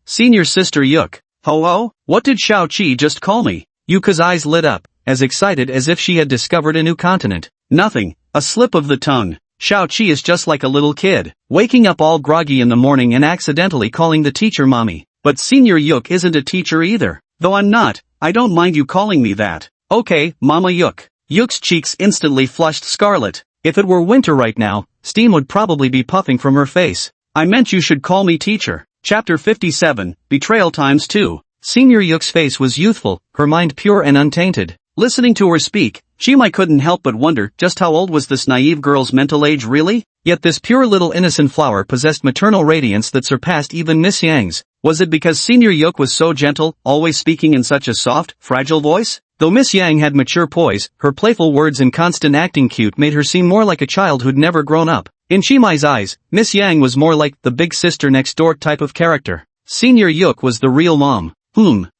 senior sister Yuk. Ho-oh, what did Shao Chi just call me? Yuka's eyes lit up, as excited as if she had discovered a new continent. Nothing, a slip of the tongue. Shao Chi is just like a little kid, waking up all groggy in the morning and accidentally calling the teacher mommy. But senior Yuk isn't a teacher either. Though I'm not, I don't mind you calling me that. Okay, Mama Yuk. Yuk's cheeks instantly flushed scarlet. If it were winter right now, steam would probably be puffing from her face. I meant you should call me teacher. Chapter 57, Betrayal Times 2. Senior Yuk's face was youthful, her mind pure and untainted. Listening to her speak, Chimai couldn't help but wonder just how old was this naive girl's mental age really? Yet this pure little innocent flower possessed maternal radiance that surpassed even Miss Yang's. Was it because Senior Yuk was so gentle, always speaking in such a soft, fragile voice? Though Miss Yang had mature poise, her playful words and constant acting cute made her seem more like a child who'd never grown up. In Chimai's eyes, Miss Yang was more like the big sister next door type of character. Senior Yuk was the real mom.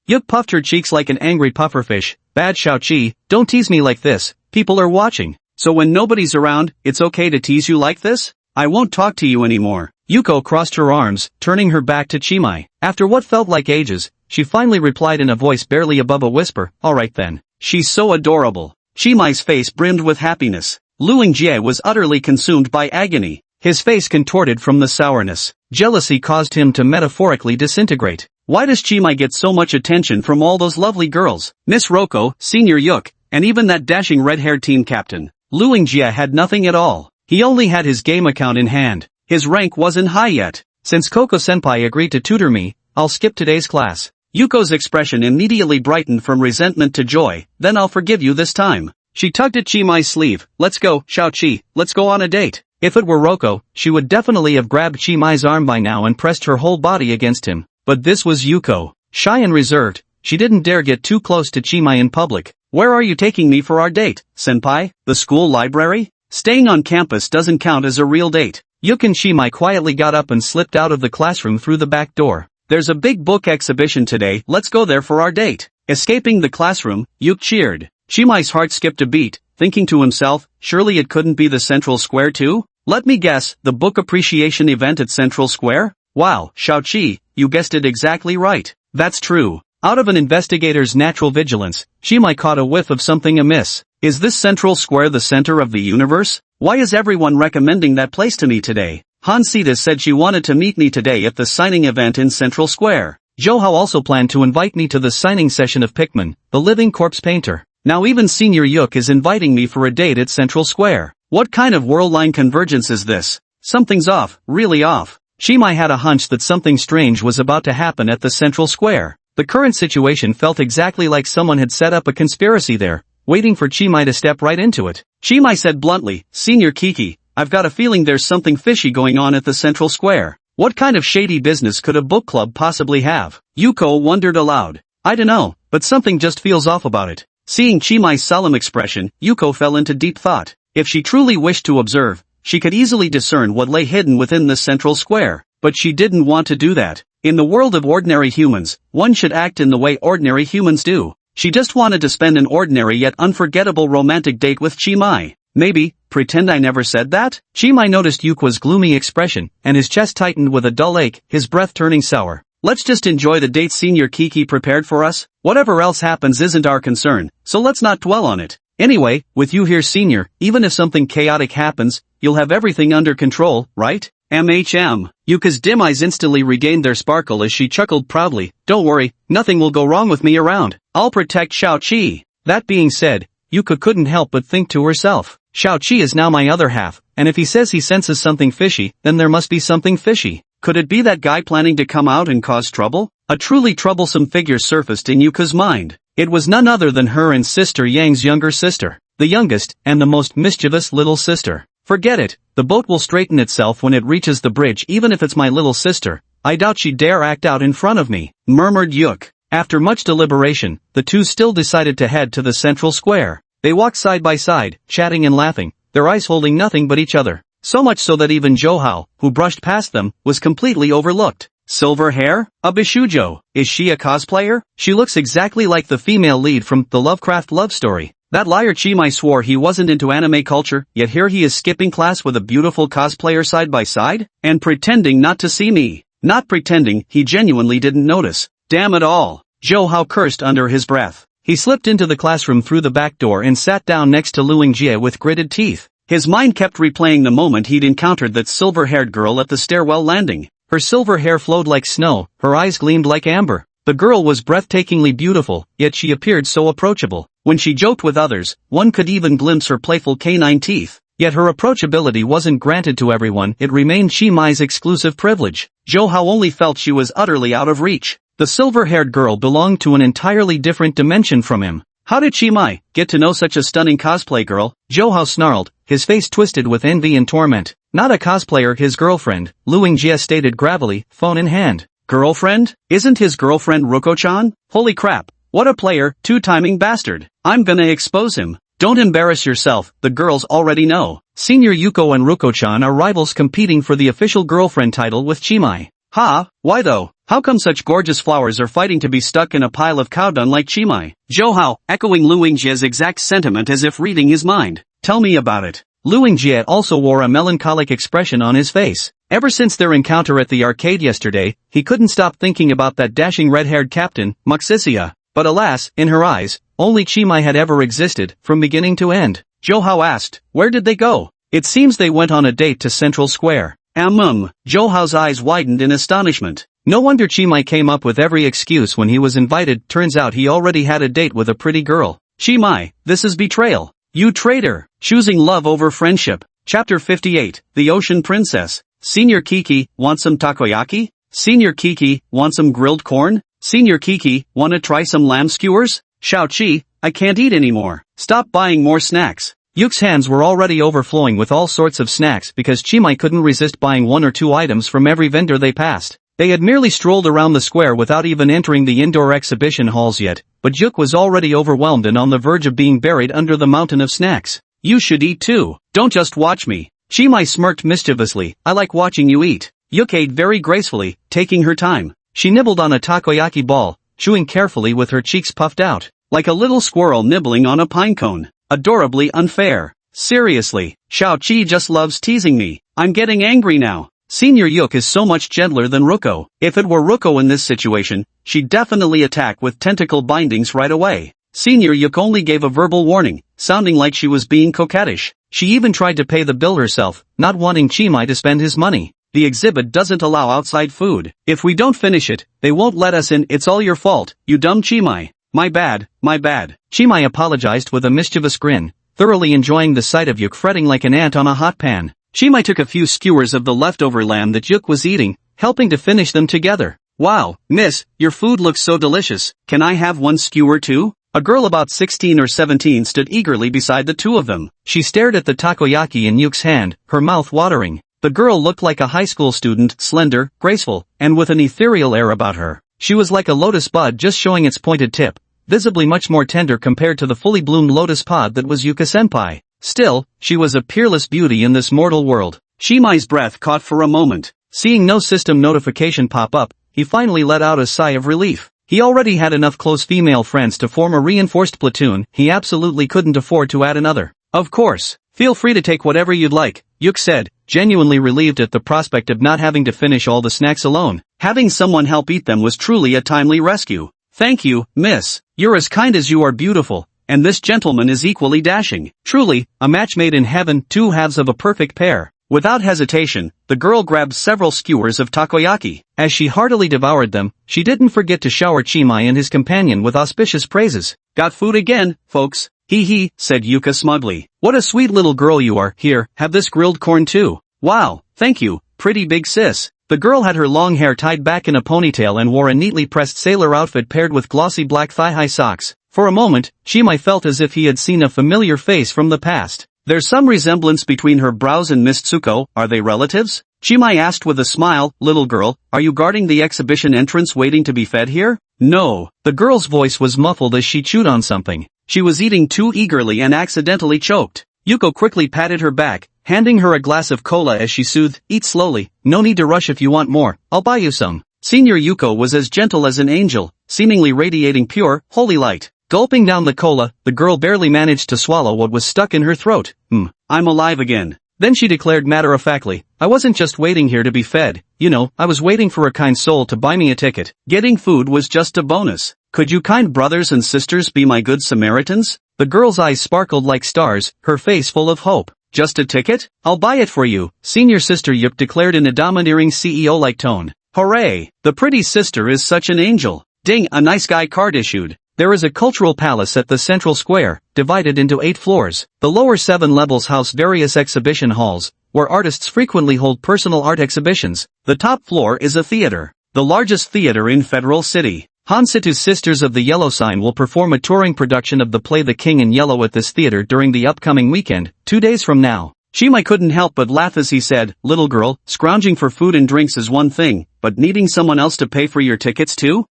Yuk puffed her cheeks like an angry pufferfish. Bad Shao Chi, don't tease me like this, people are watching. So when nobody's around, it's okay to tease you like this? I won't talk to you anymore. Yuko crossed her arms, turning her back to Chimai. After what felt like ages, she finally replied in a voice barely above a whisper, alright then. She's so adorable. Chimai's face brimmed with happiness. Luing Jie was utterly consumed by agony. His face contorted from the sourness. Jealousy caused him to metaphorically disintegrate. Why does Chimai get so much attention from all those lovely girls? Miss Roko, Senior Yuk, and even that dashing red-haired team captain. Luing Jie had nothing at all. He only had his game account in hand. His rank wasn't high yet. Since Koko-senpai agreed to tutor me, I'll skip today's class. Yuko's expression immediately brightened from resentment to joy. Then I'll forgive you this time. She tugged at Chimai's sleeve. Let's go, Shao Chi, let's go on a date. If it were Roko, she would definitely have grabbed Chimai's arm by now and pressed her whole body against him. But this was Yuko. Shy and reserved, she didn't dare get too close to Chimai in public. Where are you taking me for our date, senpai? The school library? Staying on campus doesn't count as a real date. Yuk and Chimai quietly got up and slipped out of the classroom through the back door. There's a big book exhibition today, let's go there for our date. Escaping the classroom, Yuk cheered. Chimai's heart skipped a beat, thinking to himself, surely it couldn't be the Central Square too? Let me guess, the book appreciation event at Central Square? Wow, Shao Chi, you guessed it exactly right. That's true. Out of an investigator's natural vigilance, Chimai caught a whiff of something amiss. Is this Central Square the center of the universe? Why is everyone recommending that place to me today? Hansita said she wanted to meet me today at the signing event in Central Square. Johao also planned to invite me to the signing session of Pikmin, the living corpse painter. Now even Senior Yuk is inviting me for a date at Central Square. What kind of world-line convergence is this? Something's off, really off. Chimai had a hunch that something strange was about to happen at the Central Square. The current situation felt exactly like someone had set up a conspiracy there, waiting for Chimai to step right into it. Chimai said bluntly, Senior Kiki, I've got a feeling there's something fishy going on at the Central Square. What kind of shady business could a book club possibly have? Yuko wondered aloud. I dunno, but something just feels off about it. Seeing Chimai's solemn expression, Yuko fell into deep thought. If she truly wished to observe, she could easily discern what lay hidden within the Central Square. But she didn't want to do that. In the world of ordinary humans, one should act in the way ordinary humans do. She just wanted to spend an ordinary yet unforgettable romantic date with Chimai. Maybe, pretend I never said that? Chimai noticed Yuko's gloomy expression, and his chest tightened with a dull ache, his breath turning sour. Let's just enjoy the date Senior Kiki prepared for us. Whatever else happens isn't our concern, so let's not dwell on it. Anyway, with you here Senior, even if something chaotic happens, you'll have everything under control, right? Yuka's dim eyes instantly regained their sparkle as she chuckled proudly. Don't worry, nothing will go wrong with me around. I'll protect Shao Chi. That being said, Yuka couldn't help but think to herself. Shao-Chi is now my other half, and if he says he senses something fishy, then there must be something fishy. Could it be that guy planning to come out and cause trouble? A truly troublesome figure surfaced in Yuka's mind. It was none other than her and Sister Yang's younger sister. The youngest, and the most mischievous little sister. Forget it, the boat will straighten itself when it reaches the bridge even if it's my little sister. I doubt she'd dare act out in front of me, murmured Yuk. After much deliberation, the two still decided to head to the central square. They walked side by side, chatting and laughing, their eyes holding nothing but each other. So much so that even Johao, who brushed past them, was completely overlooked. Silver hair? A Bishujo. Is she a cosplayer? She looks exactly like the female lead from The Lovecraft Love Story. That liar Chimai swore he wasn't into anime culture, yet here he is skipping class with a beautiful cosplayer side by side? And pretending not to see me. Not pretending, he genuinely didn't notice. Damn it all. Johao cursed under his breath. He slipped into the classroom through the back door and sat down next to Luing Jie with gritted teeth. His mind kept replaying the moment he'd encountered that silver-haired girl at the stairwell landing. Her silver hair flowed like snow, her eyes gleamed like amber. The girl was breathtakingly beautiful, yet she appeared so approachable. When she joked with others, one could even glimpse her playful canine teeth. Yet her approachability wasn't granted to everyone, it remained Chimai's exclusive privilege. Johao only felt she was utterly out of reach. The silver-haired girl belonged to an entirely different dimension from him. How did Chimai get to know such a stunning cosplay girl? Johao snarled, his face twisted with envy and torment. Not a cosplayer, his girlfriend, Luing Jie stated gravelly, phone in hand. Girlfriend? Isn't his girlfriend Ruko-chan? Holy crap, what a player, two-timing bastard. I'm gonna expose him. Don't embarrass yourself, the girls already know. Senior Yuko and Ruko-chan are rivals competing for the official girlfriend title with Chimai. Ha, why though? How come such gorgeous flowers are fighting to be stuck in a pile of cow dung like Chimai? Johao, echoing Luing Jie's exact sentiment as if reading his mind. Tell me about it. Luing Jie also wore a melancholic expression on his face. Ever since their encounter at the arcade yesterday, he couldn't stop thinking about that dashing red-haired captain, Muxisia. But alas, in her eyes, only Chimai had ever existed, from beginning to end. Johao asked, where did they go? It seems they went on a date to Central Square. Johao's eyes widened in astonishment. No wonder Chimai came up with every excuse when he was invited, turns out he already had a date with a pretty girl. Chimai, this is betrayal. You traitor! Choosing love over friendship. Chapter 58, The Ocean Princess. Senior Kiki, want some takoyaki? Senior Kiki, want some grilled corn? Senior Kiki, wanna try some lamb skewers? Shao-Chi, I can't eat anymore. Stop buying more snacks. Yuk's hands were already overflowing with all sorts of snacks because Chimai couldn't resist buying one or two items from every vendor they passed. They had merely strolled around the square without even entering the indoor exhibition halls yet, but Yuk was already overwhelmed and on the verge of being buried under the mountain of snacks. You should eat too. Don't just watch me. Chimai smirked mischievously. I like watching you eat. Yuk ate very gracefully, taking her time. She nibbled on a takoyaki ball, chewing carefully with her cheeks puffed out, like a little squirrel nibbling on a pine cone. Adorably unfair. Seriously, Shao-Chi just loves teasing me. I'm getting angry now. Senior Yuk is so much gentler than Ruko. If it were Ruko in this situation, she'd definitely attack with tentacle bindings right away. Senior Yuk only gave a verbal warning, sounding like she was being coquettish. She even tried to pay the bill herself, not wanting Chimai to spend his money. The exhibit doesn't allow outside food. If we don't finish it, they won't let us in. It's all your fault, you dumb Chimai. My bad, my bad. Chimai apologized with a mischievous grin, thoroughly enjoying the sight of Yuk fretting like an ant on a hot pan. Chimai took a few skewers of the leftover lamb that Yuk was eating, helping to finish them together. Wow, miss, your food looks so delicious. Can I have one skewer too? A girl about 16 or 17 stood eagerly beside the two of them. She stared at the takoyaki in Yuk's hand, her mouth watering. The girl looked like a high school student, slender, graceful, and with an ethereal air about her. She was like a lotus bud just showing its pointed tip, visibly much more tender compared to the fully bloomed lotus pod that was Yuka-senpai. Still, she was a peerless beauty in this mortal world. Chimai's breath caught for a moment. Seeing no system notification pop up, he finally let out a sigh of relief. He already had enough close female friends to form a reinforced platoon, he absolutely couldn't afford to add another. Of course, feel free to take whatever you'd like, Yuk said, genuinely relieved at the prospect of not having to finish all the snacks alone. Having someone help eat them was truly a timely rescue. Thank you, miss. You're as kind as you are beautiful, and this gentleman is equally dashing. Truly, a match made in heaven, two halves of a perfect pair. Without hesitation, the girl grabbed several skewers of takoyaki. As she heartily devoured them, she didn't forget to shower Chimai and his companion with auspicious praises. Got food again, folks. Hee hee, said Yuka smugly. What a sweet little girl you are. Here, have this grilled corn too. Wow, thank you, pretty big sis. The girl had her long hair tied back in a ponytail and wore a neatly pressed sailor outfit paired with glossy black thigh-high socks. For a moment, Chimai felt as if he had seen a familiar face from the past. There's some resemblance between her brows and Miss Tsuko. Are they relatives? Chimai asked with a smile. Little girl, are you guarding the exhibition entrance waiting to be fed here? No. The girl's voice was muffled as she chewed on something. She was eating too eagerly and accidentally choked. Yuko quickly patted her back, handing her a glass of cola as she soothed. Eat slowly, no need to rush. If you want more, I'll buy you some. Senior Yuko was as gentle as an angel, seemingly radiating pure, holy light. Gulping down the cola, the girl barely managed to swallow what was stuck in her throat. I'm alive again. Then she declared matter-of-factly, I wasn't just waiting here to be fed, I was waiting for a kind soul to buy me a ticket. Getting food was just a bonus. Could you kind brothers and sisters be my good Samaritans? The girl's eyes sparkled like stars, her face full of hope. Just a ticket? I'll buy it for you, senior sister Yuk declared in a domineering CEO-like tone. Hooray! The pretty sister is such an angel. Ding, a nice guy card issued. There is a cultural palace at the central square, divided into 8 floors. The lower 7 levels house various exhibition halls, where artists frequently hold personal art exhibitions. The top floor is a theater, the largest theater in Federal City. Hansitu's Sisters of the Yellow Sign will perform a touring production of the play The King in Yellow at this theater during the upcoming weekend, 2 days from now. Chimai couldn't help but laugh as he said, little girl, scrounging for food and drinks is one thing, but needing someone else to pay for your tickets too?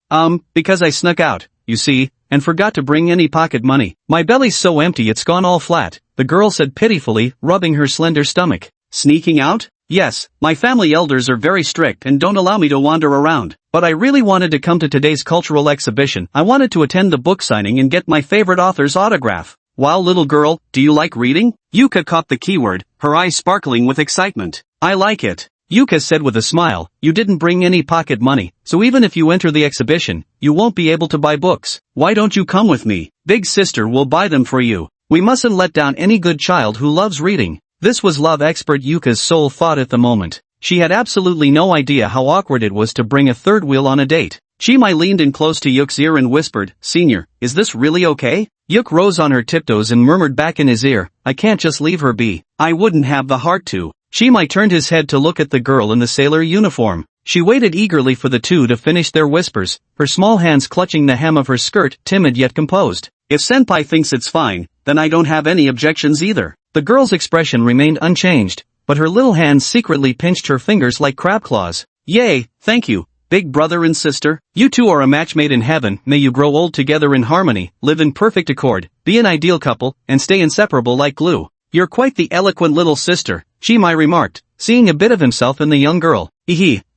Because I snuck out, you see, and forgot to bring any pocket money. My belly's so empty it's gone all flat, the girl said pitifully, rubbing her slender stomach. Sneaking out? Yes, my family elders are very strict and don't allow me to wander around. But I really wanted to come to today's cultural exhibition. I wanted to attend the book signing and get my favorite author's autograph. Wow, little girl, do you like reading? Yuka caught the keyword, her eyes sparkling with excitement. I like it. Yuka said with a smile, you didn't bring any pocket money, so even if you enter the exhibition, you won't be able to buy books. Why don't you come with me? Big sister will buy them for you. We mustn't let down any good child who loves reading. This was love expert Yuka's sole thought at the moment. She had absolutely no idea how awkward it was to bring a third wheel on a date. Chimai leaned in close to Yuk's ear and whispered, Senior, is this really okay? Yuk rose on her tiptoes and murmured back in his ear, I can't just leave her be. I wouldn't have the heart to. Chimai turned his head to look at the girl in the sailor uniform. She waited eagerly for the two to finish their whispers, her small hands clutching the hem of her skirt, timid yet composed. If senpai thinks it's fine, then I don't have any objections either. The girl's expression remained unchanged, but her little hands secretly pinched her fingers like crab claws. Yay, thank you, big brother and sister. You two are a match made in heaven. May you grow old together in harmony, live in perfect accord, be an ideal couple, and stay inseparable like glue. You're quite the eloquent little sister, Chimai remarked, seeing a bit of himself in the young girl.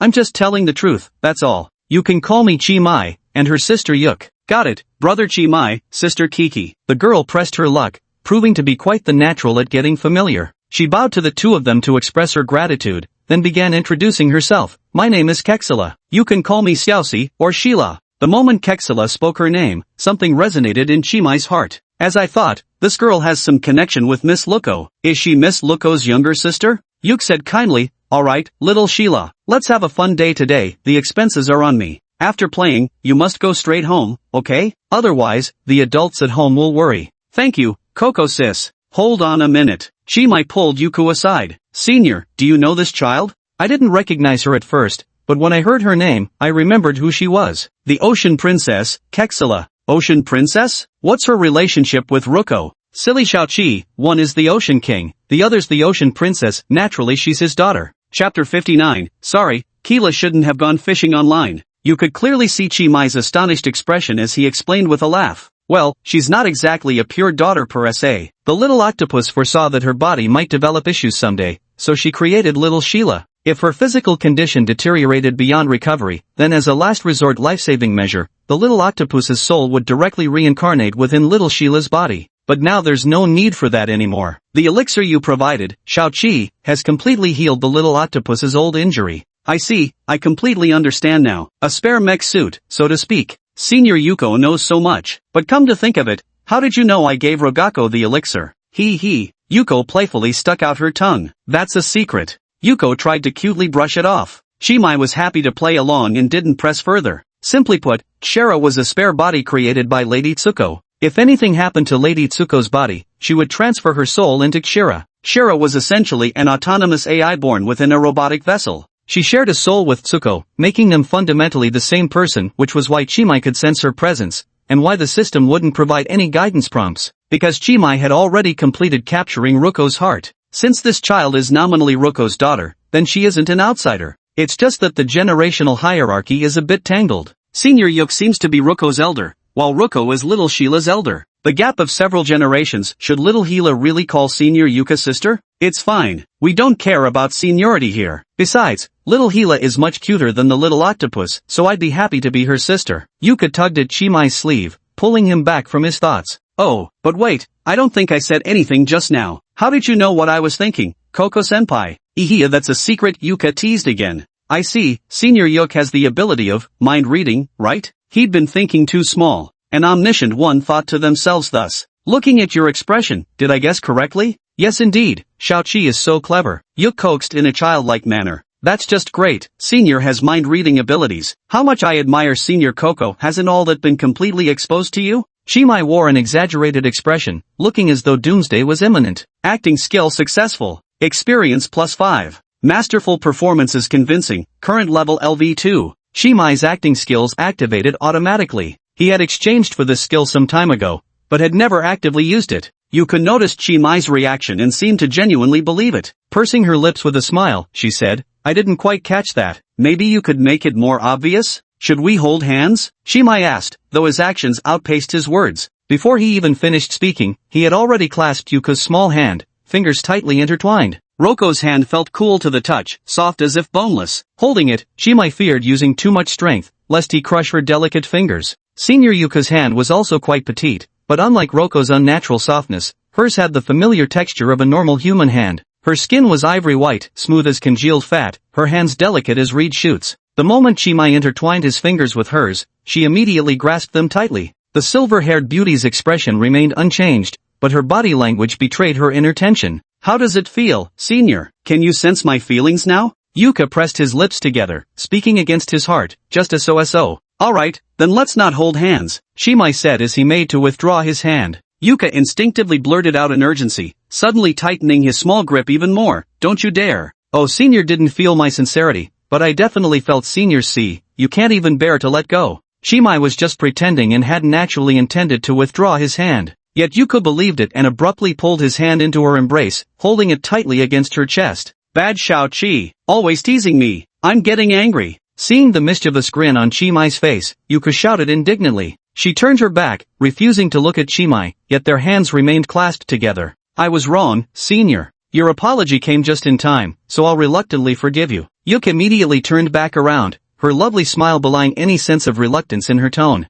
I'm just telling the truth, that's all. You can call me Chimai, and her sister Yuk. Got it, brother Chimai, sister Kiki. The girl pressed her luck, proving to be quite the natural at getting familiar. She bowed to the two of them to express her gratitude, then began introducing herself. My name is Kexila. You can call me Xiaoxi, or Sheila. The moment Kexila spoke her name, something resonated in Chimai's heart. As I thought, this girl has some connection with Miss Luko. Is she Miss Luko's younger sister? Yuk said kindly, alright, little Sheila, let's have a fun day today, the expenses are on me. After playing, you must go straight home, okay? Otherwise, the adults at home will worry. Thank you, Coco sis. Hold on a minute. Chimai pulled Yuko aside. Senior, do you know this child? I didn't recognize her at first, but when I heard her name, I remembered who she was. The Ocean Princess, Kexila. Ocean Princess? What's her relationship with Ruko? Silly Xiaoqi, one is the Ocean King, the other's the Ocean Princess, naturally she's his daughter. Chapter 59, sorry, Keela shouldn't have gone fishing online. You could clearly see Chimai's astonished expression as he explained with a laugh. Well, she's not exactly a pure daughter per se. The little octopus foresaw that her body might develop issues someday, so she created little Sheila. If her physical condition deteriorated beyond recovery, then as a last resort life-saving measure, the little octopus's soul would directly reincarnate within little Sheila's body. But now there's no need for that anymore. The elixir you provided, Xiaoqi, has completely healed the little octopus's old injury. I see, I completely understand now. A spare mech suit, so to speak. Senior Yuko knows so much. But come to think of it, how did you know I gave Rogako the elixir? Yuko playfully stuck out her tongue. That's a secret. Yuko tried to cutely brush it off. Chimai was happy to play along and didn't press further. Simply put, Shara was a spare body created by Lady Tsuko. If anything happened to Lady Tsuko's body, she would transfer her soul into Kshira. Kshira was essentially an autonomous AI born within a robotic vessel. She shared a soul with Tsuko, making them fundamentally the same person, which was why Chimai could sense her presence, and why the system wouldn't provide any guidance prompts, because Chimai had already completed capturing Ruko's heart. Since this child is nominally Ruko's daughter, then she isn't an outsider. It's just that the generational hierarchy is a bit tangled. Senior Yuk seems to be Ruko's elder, while Ruko is little Sheila's elder. The gap of several generations. Should little Hila really call Senior Yuk a sister? It's fine. We don't care about seniority here. Besides, little Hila is much cuter than the little octopus, so I'd be happy to be her sister. Yuka tugged at Chimai's sleeve, pulling him back from his thoughts. Oh, but wait, I don't think I said anything just now. How did you know what I was thinking, Koko-senpai? Ihia, that's a secret. Yuka teased again. I see, Senior Yuk has the ability of mind reading, right? He'd been thinking too small. An omniscient one thought to themselves thus. Looking at your expression, did I guess correctly? Yes indeed, Xiaoqi is so clever. Yuk coaxed in a childlike manner. That's just great. Senior has mind-reading abilities. How much I admire Senior Coco. Hasn't all that been completely exposed to you? Chimai wore an exaggerated expression, looking as though doomsday was imminent. Acting skill successful. Experience +5. Masterful performance is convincing. Current level LV2. Chimai's acting skills activated automatically. He had exchanged for this skill some time ago, but had never actively used it. Yuka noticed Chimai's reaction and seemed to genuinely believe it. Pursing her lips with a smile, she said, I didn't quite catch that. Maybe you could make it more obvious? Should we hold hands? Chimai asked, though his actions outpaced his words. Before he even finished speaking, he had already clasped Yuka's small hand, fingers tightly intertwined. Roko's hand felt cool to the touch, soft as if boneless. Holding it, Chimai feared using too much strength, lest he crush her delicate fingers. Senior Yuka's hand was also quite petite, but unlike Roko's unnatural softness, hers had the familiar texture of a normal human hand. Her skin was ivory white, smooth as congealed fat, her hands delicate as reed shoots. The moment Chimai intertwined his fingers with hers, she immediately grasped them tightly. The silver-haired beauty's expression remained unchanged, but her body language betrayed her inner tension. How does it feel, Senior? Can you sense my feelings now? Yuka pressed his lips together, speaking against his heart, just so. Alright, then let's not hold hands, Chimai said as he made to withdraw his hand. Yuka instinctively blurted out in urgency, suddenly tightening his small grip even more. Don't you dare. Oh, Senior didn't feel my sincerity, but I definitely felt Senior's. See, you can't even bear to let go. Chimai was just pretending and hadn't actually intended to withdraw his hand. Yet Yuka believed it and abruptly pulled his hand into her embrace, holding it tightly against her chest. Bad Xiaoqi, always teasing me. I'm getting angry. Seeing the mischievous grin on Chimai's face, Yuka shouted indignantly. She turned her back, refusing to look at Chimai, yet their hands remained clasped together. I was wrong, Senior. Your apology came just in time, so I'll reluctantly forgive you. Yuka immediately turned back around, her lovely smile belying any sense of reluctance in her tone.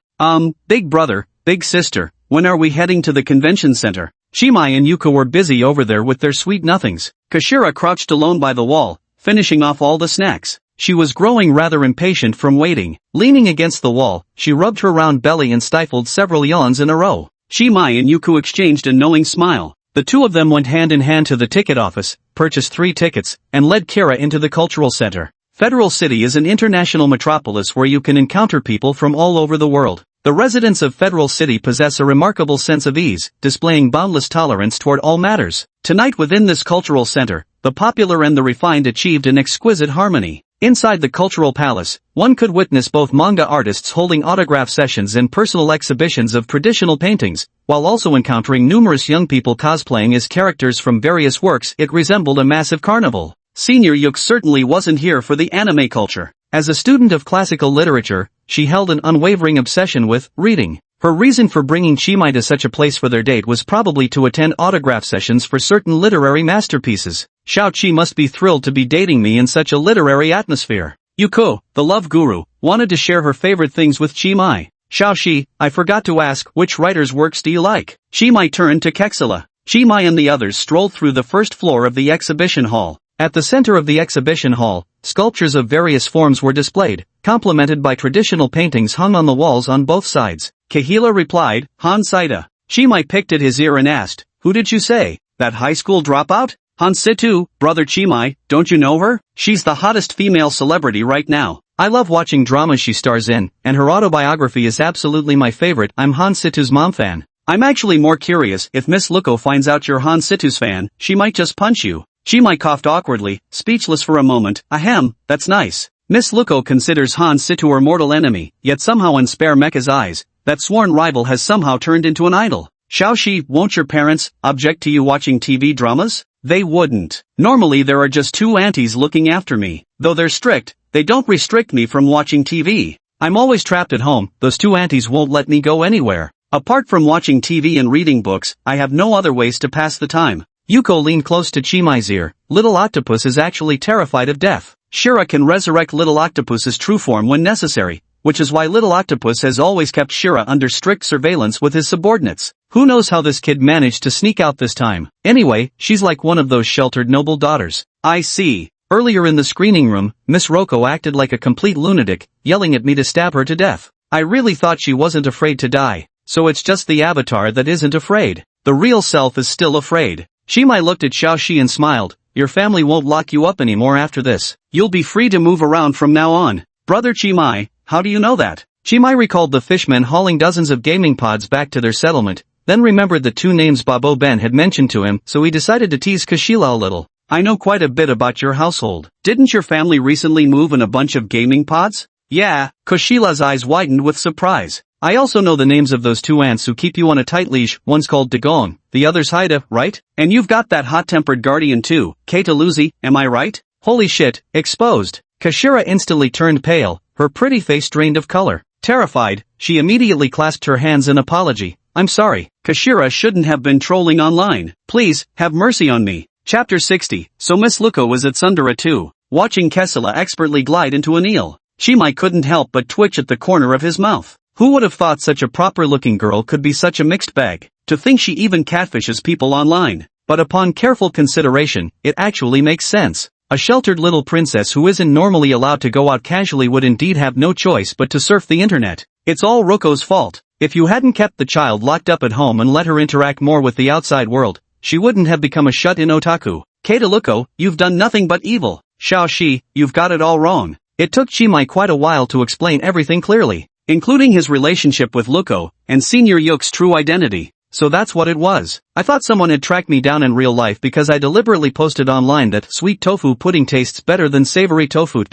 Big brother, big sister, when are we heading to the convention center? Chimai and Yuka were busy over there with their sweet nothings. Kashira crouched alone by the wall, finishing off all the snacks. She was growing rather impatient from waiting. Leaning against the wall, she rubbed her round belly and stifled several yawns in a row. Chimai and Yuka exchanged a knowing smile. The two of them went hand in hand to the ticket office, purchased 3 tickets, and led Kira into the cultural center. Federal City is an international metropolis where you can encounter people from all over the world. The residents of Federal City possess a remarkable sense of ease, displaying boundless tolerance toward all matters. Tonight within this cultural center, the popular and the refined achieved an exquisite harmony. Inside the cultural palace, one could witness both manga artists holding autograph sessions and personal exhibitions of traditional paintings, while also encountering numerous young people cosplaying as characters from various works. It resembled a massive carnival. Senior Yuk certainly wasn't here for the anime culture. As a student of classical literature, she held an unwavering obsession with reading. Her reason for bringing Chimai to such a place for their date was probably to attend autograph sessions for certain literary masterpieces. Xiaoqi must be thrilled to be dating me in such a literary atmosphere. Yuko, the love guru, wanted to share her favorite things with Chimai. Xiaoqi, I forgot to ask, which writer's works do you like? Chimai turned to Kexila. Chimai and the others strolled through the first floor of the exhibition hall. At the center of the exhibition hall, sculptures of various forms were displayed, complemented by traditional paintings hung on the walls on both sides. Kahila replied, Han Saida. Chimai picked at his ear and asked, who did you say? That high school dropout? Han Situ, brother Chimai, don't you know her? She's the hottest female celebrity right now. I love watching dramas she stars in, and her autobiography is absolutely my favorite. I'm Han Situ's mom fan. I'm actually more curious if Miss Luko finds out you're Han Situ's fan, she might just punch you. Chimai coughed awkwardly, speechless for a moment. Ahem, that's nice. Miss Luko considers Han Situ her mortal enemy, yet somehow in Spare Mecha's eyes, that sworn rival has somehow turned into an idol. Xiaoxi, won't your parents object to you watching TV dramas? They wouldn't. Normally there are just two aunties looking after me. Though they're strict, they don't restrict me from watching TV. I'm always trapped at home, those two aunties won't let me go anywhere. Apart from watching TV and reading books, I have no other ways to pass the time. Yuko leaned close to Chimai's ear. Little Octopus is actually terrified of death. Shira can resurrect Little Octopus's true form when necessary, which is why Little Octopus has always kept Shira under strict surveillance with his subordinates. Who knows how this kid managed to sneak out this time? Anyway, she's like one of those sheltered noble daughters. I see. Earlier in the screening room, Miss Roko acted like a complete lunatic, yelling at me to stab her to death. I really thought she wasn't afraid to die. So it's just the avatar that isn't afraid. The real self is still afraid. Chimai looked at Xiaoxi and smiled. Your family won't lock you up anymore after this. You'll be free to move around from now on. Brother Chimai, how do you know that? Chimai recalled the fishmen hauling dozens of gaming pods back to their settlement, then remembered the two names Babo Ben had mentioned to him, so he decided to tease Kashila a little. I know quite a bit about your household. Didn't your family recently move in a bunch of gaming pods? Yeah, Kashila's eyes widened with surprise. I also know the names of those two ants who keep you on a tight leash, one's called Dagon, the other's Haida, right? And you've got that hot-tempered guardian too, Keita Luzi, am I right? Holy shit, exposed. Kashira instantly turned pale, her pretty face drained of color. Terrified, she immediately clasped her hands in apology. I'm sorry, Kashira shouldn't have been trolling online. Please, have mercy on me. Chapter 60, so Miss Luko was at Sundara too, watching Kessela expertly glide into an eel. Chimai couldn't help but twitch at the corner of his mouth. Who would have thought such a proper-looking girl could be such a mixed bag? To think she even catfishes people online. But upon careful consideration, it actually makes sense. A sheltered little princess who isn't normally allowed to go out casually would indeed have no choice but to surf the internet. It's all Roko's fault. If you hadn't kept the child locked up at home and let her interact more with the outside world, she wouldn't have become a shut-in otaku. Keita Luko, you've done nothing but evil. Xiaoxi, you've got it all wrong. It took Chimai quite a while to explain everything clearly, including his relationship with Luko, and Senior Yuk's true identity. So that's what it was. I thought someone had tracked me down in real life because I deliberately posted online that sweet tofu pudding tastes better than savory tofu.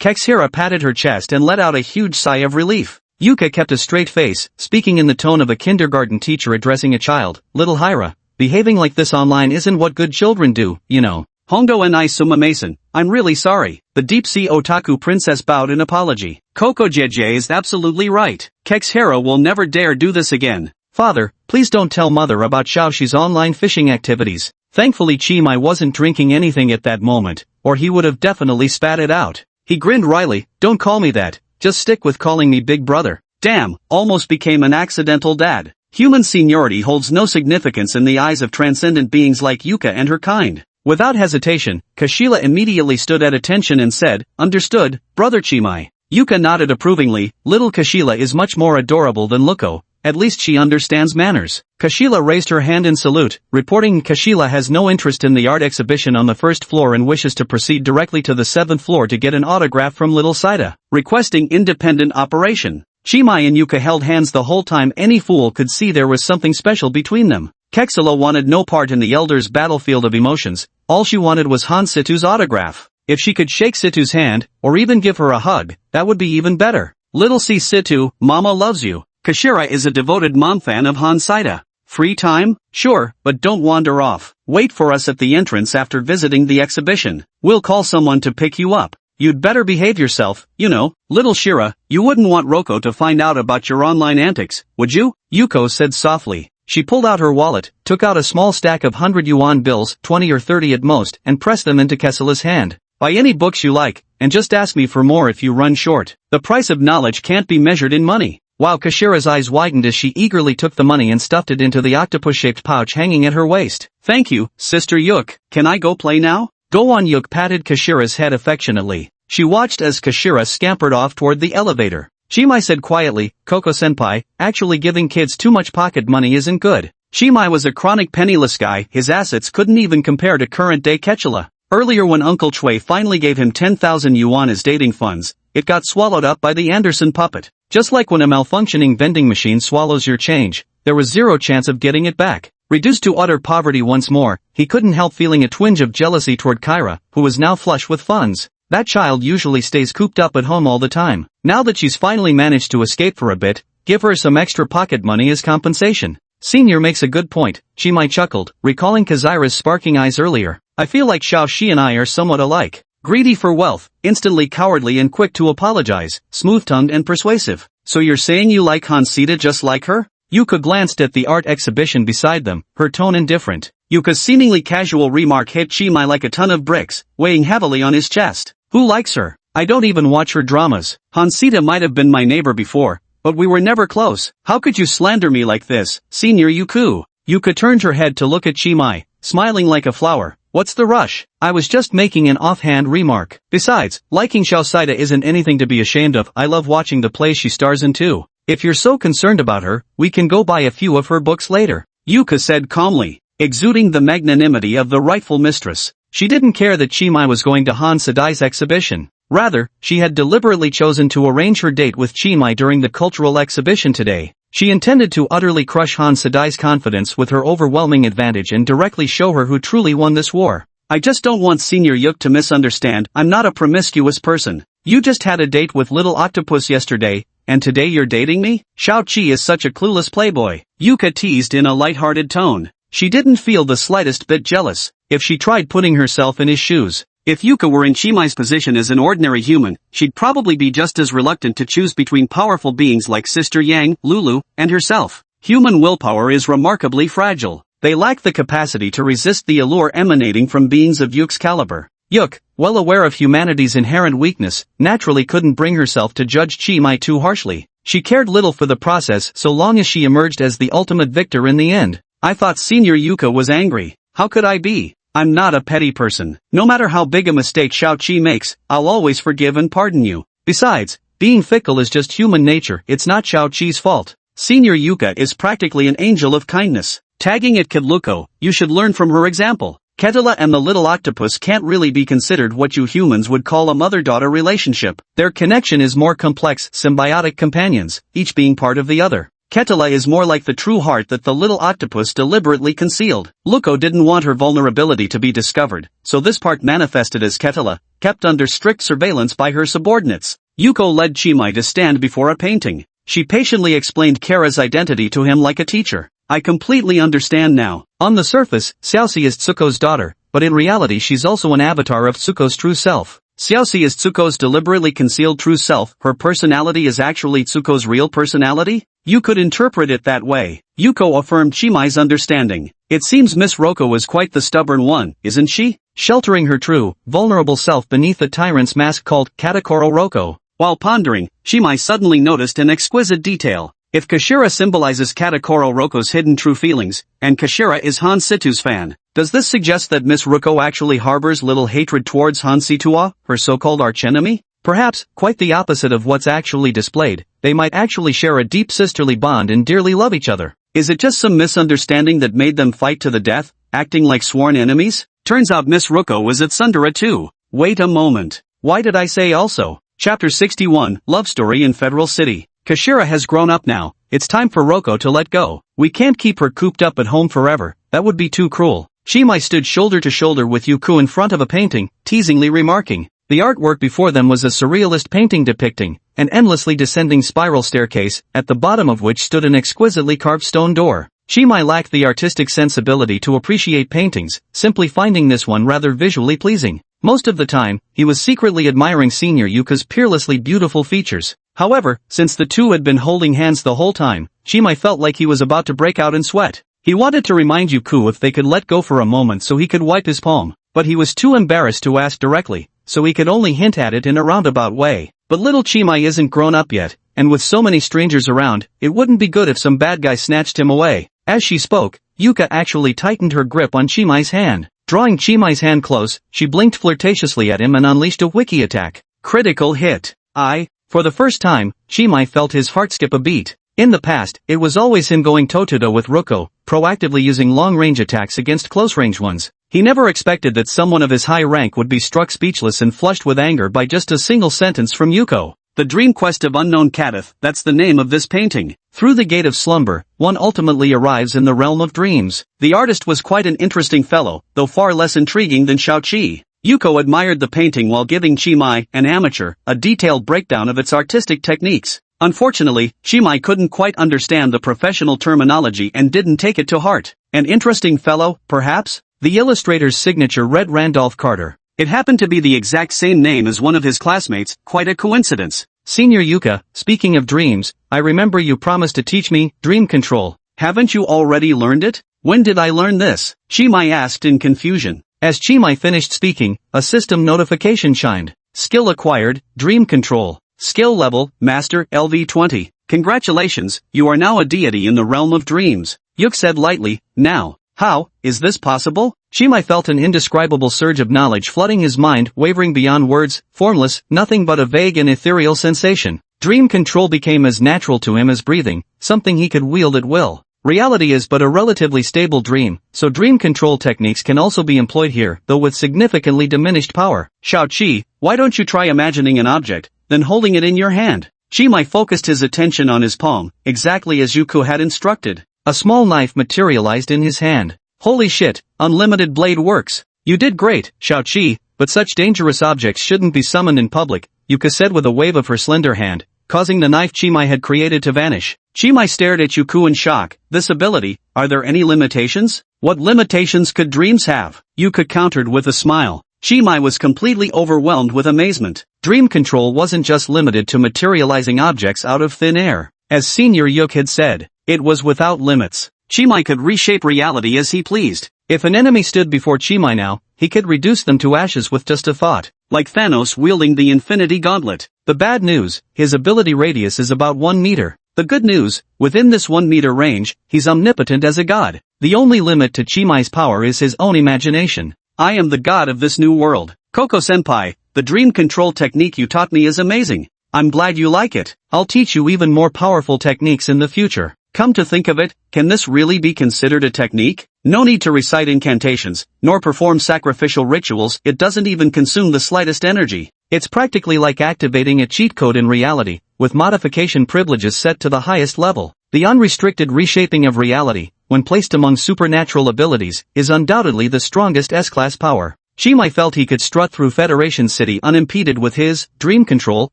Kexhira patted her chest and let out a huge sigh of relief. Yuka kept a straight face, speaking in the tone of a kindergarten teacher addressing a child. Little Hira, behaving like this online isn't what good children do, you know. Hondo and I Suma Mason, I'm really sorry. The deep-sea otaku princess bowed in apology. Koko Jeje is absolutely right. Kexhira will never dare do this again. Father, please don't tell mother about Xiaoxi's online fishing activities. Thankfully Chimai wasn't drinking anything at that moment, or he would have definitely spat it out. He grinned wryly, don't call me that, just stick with calling me big brother. Damn, almost became an accidental dad. Human seniority holds no significance in the eyes of transcendent beings like Yuka and her kind. Without hesitation, Kashila immediately stood at attention and said, understood, brother Chimai. Yuka nodded approvingly. Little Kashila is much more adorable than Luko, at least she understands manners. Kashila raised her hand in salute, reporting Kashila has no interest in the art exhibition on the first floor and wishes to proceed directly to the 7th floor to get an autograph from Little Saida, requesting independent operation. Chimai and Yuka held hands the whole time. Any fool could see there was something special between them. Kexela wanted no part in the elder's battlefield of emotions. All she wanted was Han Situ's autograph. If she could shake Situ's hand, or even give her a hug, that would be even better. Little C. Situ, Mama loves you. Kashira is a devoted mom fan of Han Saida. Free time? Sure, but don't wander off. Wait for us at the entrance after visiting the exhibition. We'll call someone to pick you up. You'd better behave yourself, you know. Little Shira, you wouldn't want Roko to find out about your online antics, would you? Yuko said softly. She pulled out her wallet, took out a small stack of 100 yuan bills, 20 or 30 at most, and pressed them into Kessela's hand. Buy any books you like, and just ask me for more if you run short. The price of knowledge can't be measured in money. Wow, Kashira's eyes widened as she eagerly took the money and stuffed it into the octopus-shaped pouch hanging at her waist. Thank you, Sister Yuk. Can I go play now? Go on. Yuk patted Kashira's head affectionately. She watched as Kashira scampered off toward the elevator. Chimai said quietly, Koko-senpai, actually giving kids too much pocket money isn't good. Chimai was a chronic penniless guy. His assets couldn't even compare to current-day Kechela. Earlier when Uncle Chui finally gave him 10,000 yuan as dating funds, it got swallowed up by the Anderson puppet. Just like when a malfunctioning vending machine swallows your change, there was zero chance of getting it back. Reduced to utter poverty once more, he couldn't help feeling a twinge of jealousy toward Kyra, who was now flush with funds. That child usually stays cooped up at home all the time. Now that she's finally managed to escape for a bit, give her some extra pocket money as compensation. Senior makes a good point, Chimai chuckled, recalling Kazira's sparking eyes earlier. I feel like Xiaoxi and I are somewhat alike. Greedy for wealth, instantly cowardly and quick to apologize, smooth-tongued and persuasive. So you're saying you like Hansita just like her? Yuka glanced at the art exhibition beside them, her tone indifferent. Yuka's seemingly casual remark hit Chimai like a ton of bricks, weighing heavily on his chest. Who likes her? I don't even watch her dramas. Hansita might have been my neighbor before, but we were never close. How could you slander me like this, Senior Yuku? Yuka turned her head to look at Chimai, smiling like a flower. What's the rush? I was just making an offhand remark. Besides, liking Xiaoxita isn't anything to be ashamed of. I love watching the plays she stars in too. If you're so concerned about her, we can go buy a few of her books later, Yuka said calmly, exuding the magnanimity of the rightful mistress. She didn't care that Chimai was going to Han Sadai's exhibition. Rather, she had deliberately chosen to arrange her date with Chimai during the cultural exhibition today. She intended to utterly crush Han Sadai's confidence with her overwhelming advantage and directly show her who truly won this war. I just don't want Senior Yuk to misunderstand. I'm not a promiscuous person. You just had a date with Little Octopus yesterday, and today you're dating me? Xiao Qi is such a clueless playboy, Yuka teased in a light-hearted tone. She didn't feel the slightest bit jealous, if she tried putting herself in his shoes. If Yuka were in Chimai's position as an ordinary human, she'd probably be just as reluctant to choose between powerful beings like Sister Yang, Lulu, and herself. Human willpower is remarkably fragile. They lack the capacity to resist the allure emanating from beings of Yuk's caliber. Yuk, well aware of humanity's inherent weakness, naturally couldn't bring herself to judge Chimai too harshly. She cared little for the process so long as she emerged as the ultimate victor in the end. I thought Senior Yuka was angry. How could I be? I'm not a petty person. No matter how big a mistake Xiao Qi makes, I'll always forgive and pardon you. Besides, being fickle is just human nature. It's not Xiao Qi's fault. Senior Yuka is practically an angel of kindness. Tagging at Kidluko, you should learn from her example. Ketala and the little octopus can't really be considered what you humans would call a mother-daughter relationship. Their connection is more complex, symbiotic companions, each being part of the other. Ketala is more like the true heart that the little octopus deliberately concealed. Luko didn't want her vulnerability to be discovered, so this part manifested as Ketala, kept under strict surveillance by her subordinates. Yuko led Chimai to stand before a painting. She patiently explained Kara's identity to him like a teacher. I completely understand now. On the surface, Xiaoxi is Tsuko's daughter, but in reality she's also an avatar of Tsuko's true self. Xiaoxi is Tsuko's deliberately concealed true self. Her personality is actually Tsuko's real personality? You could interpret it that way. Yuko affirmed Chimai's understanding. It seems Miss Roko is quite the stubborn one, isn't she? Sheltering her true, vulnerable self beneath the tyrant's mask called Katakoro Roko. While pondering, Chimai suddenly noticed an exquisite detail. If Kashira symbolizes Katakoro Roko's hidden true feelings, and Kashira is Han Situ's fan, does this suggest that Miss Roko actually harbors little hatred towards Han Situa, her so-called archenemy? Perhaps, quite the opposite of what's actually displayed, they might actually share a deep sisterly bond and dearly love each other. Is it just some misunderstanding that made them fight to the death, acting like sworn enemies? Turns out Miss Roko was at Sundara too. Wait a moment. Why did I say also? Chapter 61, Love Story in Federal City. Kashira has grown up now. It's time for Roko to let go. We can't keep her cooped up at home forever. That would be too cruel. Chimai stood shoulder to shoulder with Yuku in front of a painting, teasingly remarking. The artwork before them was a surrealist painting depicting an endlessly descending spiral staircase, at the bottom of which stood an exquisitely carved stone door. Chimai lacked the artistic sensibility to appreciate paintings, simply finding this one rather visually pleasing. Most of the time, he was secretly admiring Senior Yuka's peerlessly beautiful features. However, since the two had been holding hands the whole time, Chimai felt like he was about to break out in sweat. He wanted to remind Yuku if they could let go for a moment so he could wipe his palm, but he was too embarrassed to ask directly, so he could only hint at it in a roundabout way. But little Chimai isn't grown up yet, and with so many strangers around, it wouldn't be good if some bad guy snatched him away. As she spoke, Yuka actually tightened her grip on Chimai's hand. Drawing Chimai's hand close, she blinked flirtatiously at him and unleashed a wiki attack. Critical hit. For the first time, Chimai felt his heart skip a beat. In the past, it was always him going toe-to-toe with Roko, proactively using long-range attacks against close-range ones. He never expected that someone of his high rank would be struck speechless and flushed with anger by just a single sentence from Yuko. The Dream Quest of Unknown Kadath, that's the name of this painting. Through the gate of slumber, one ultimately arrives in the realm of dreams. The artist was quite an interesting fellow, though far less intriguing than Xiaoqi. Yuko admired the painting while giving Chimai, an amateur, a detailed breakdown of its artistic techniques. Unfortunately, Chimai couldn't quite understand the professional terminology and didn't take it to heart. An interesting fellow, perhaps? The illustrator's signature read Randolph Carter. It happened to be the exact same name as one of his classmates, quite a coincidence. Senior Yuka, speaking of dreams, I remember you promised to teach me dream control. Haven't you already learned it? When did I learn this? Chimai asked in confusion. As Chimai finished speaking, a system notification chimed. Skill acquired, dream control. Skill level, Master, LV20. Congratulations, you are now a deity in the realm of dreams. Yuk said lightly, now. How, is this possible? Chimai felt an indescribable surge of knowledge flooding his mind, wavering beyond words, formless, nothing but a vague and ethereal sensation. Dream control became as natural to him as breathing, something he could wield at will. Reality is but a relatively stable dream, so dream control techniques can also be employed here, though with significantly diminished power. Xiaoqi, why don't you try imagining an object, then holding it in your hand? Chimai focused his attention on his palm, exactly as Yuko had instructed. A small knife materialized in his hand. Holy shit, unlimited blade works. You did great, Xiaoqi, but such dangerous objects shouldn't be summoned in public, Yuka said with a wave of her slender hand, causing the knife Chimai had created to vanish. Chimai stared at Yuko in shock. This ability, are there any limitations? What limitations could dreams have? Yuka countered with a smile. Chimai was completely overwhelmed with amazement. Dream control wasn't just limited to materializing objects out of thin air. As Senior Yuk had said, it was without limits. Chimai could reshape reality as he pleased. If an enemy stood before Chimai now, he could reduce them to ashes with just a thought. Like Thanos wielding the Infinity Gauntlet. The bad news, his ability radius is about 1 meter. The good news, within this 1 meter range, he's omnipotent as a god. The only limit to Chimai's power is his own imagination. I am the god of this new world. Koko-senpai, the dream control technique you taught me is amazing. I'm glad you like it. I'll teach you even more powerful techniques in the future. Come to think of it, can this really be considered a technique? No need to recite incantations, nor perform sacrificial rituals, it doesn't even consume the slightest energy. It's practically like activating a cheat code in reality, with modification privileges set to the highest level. The unrestricted reshaping of reality, when placed among supernatural abilities, is undoubtedly the strongest S-class power. Chimai felt he could strut through Federation City unimpeded with his dream control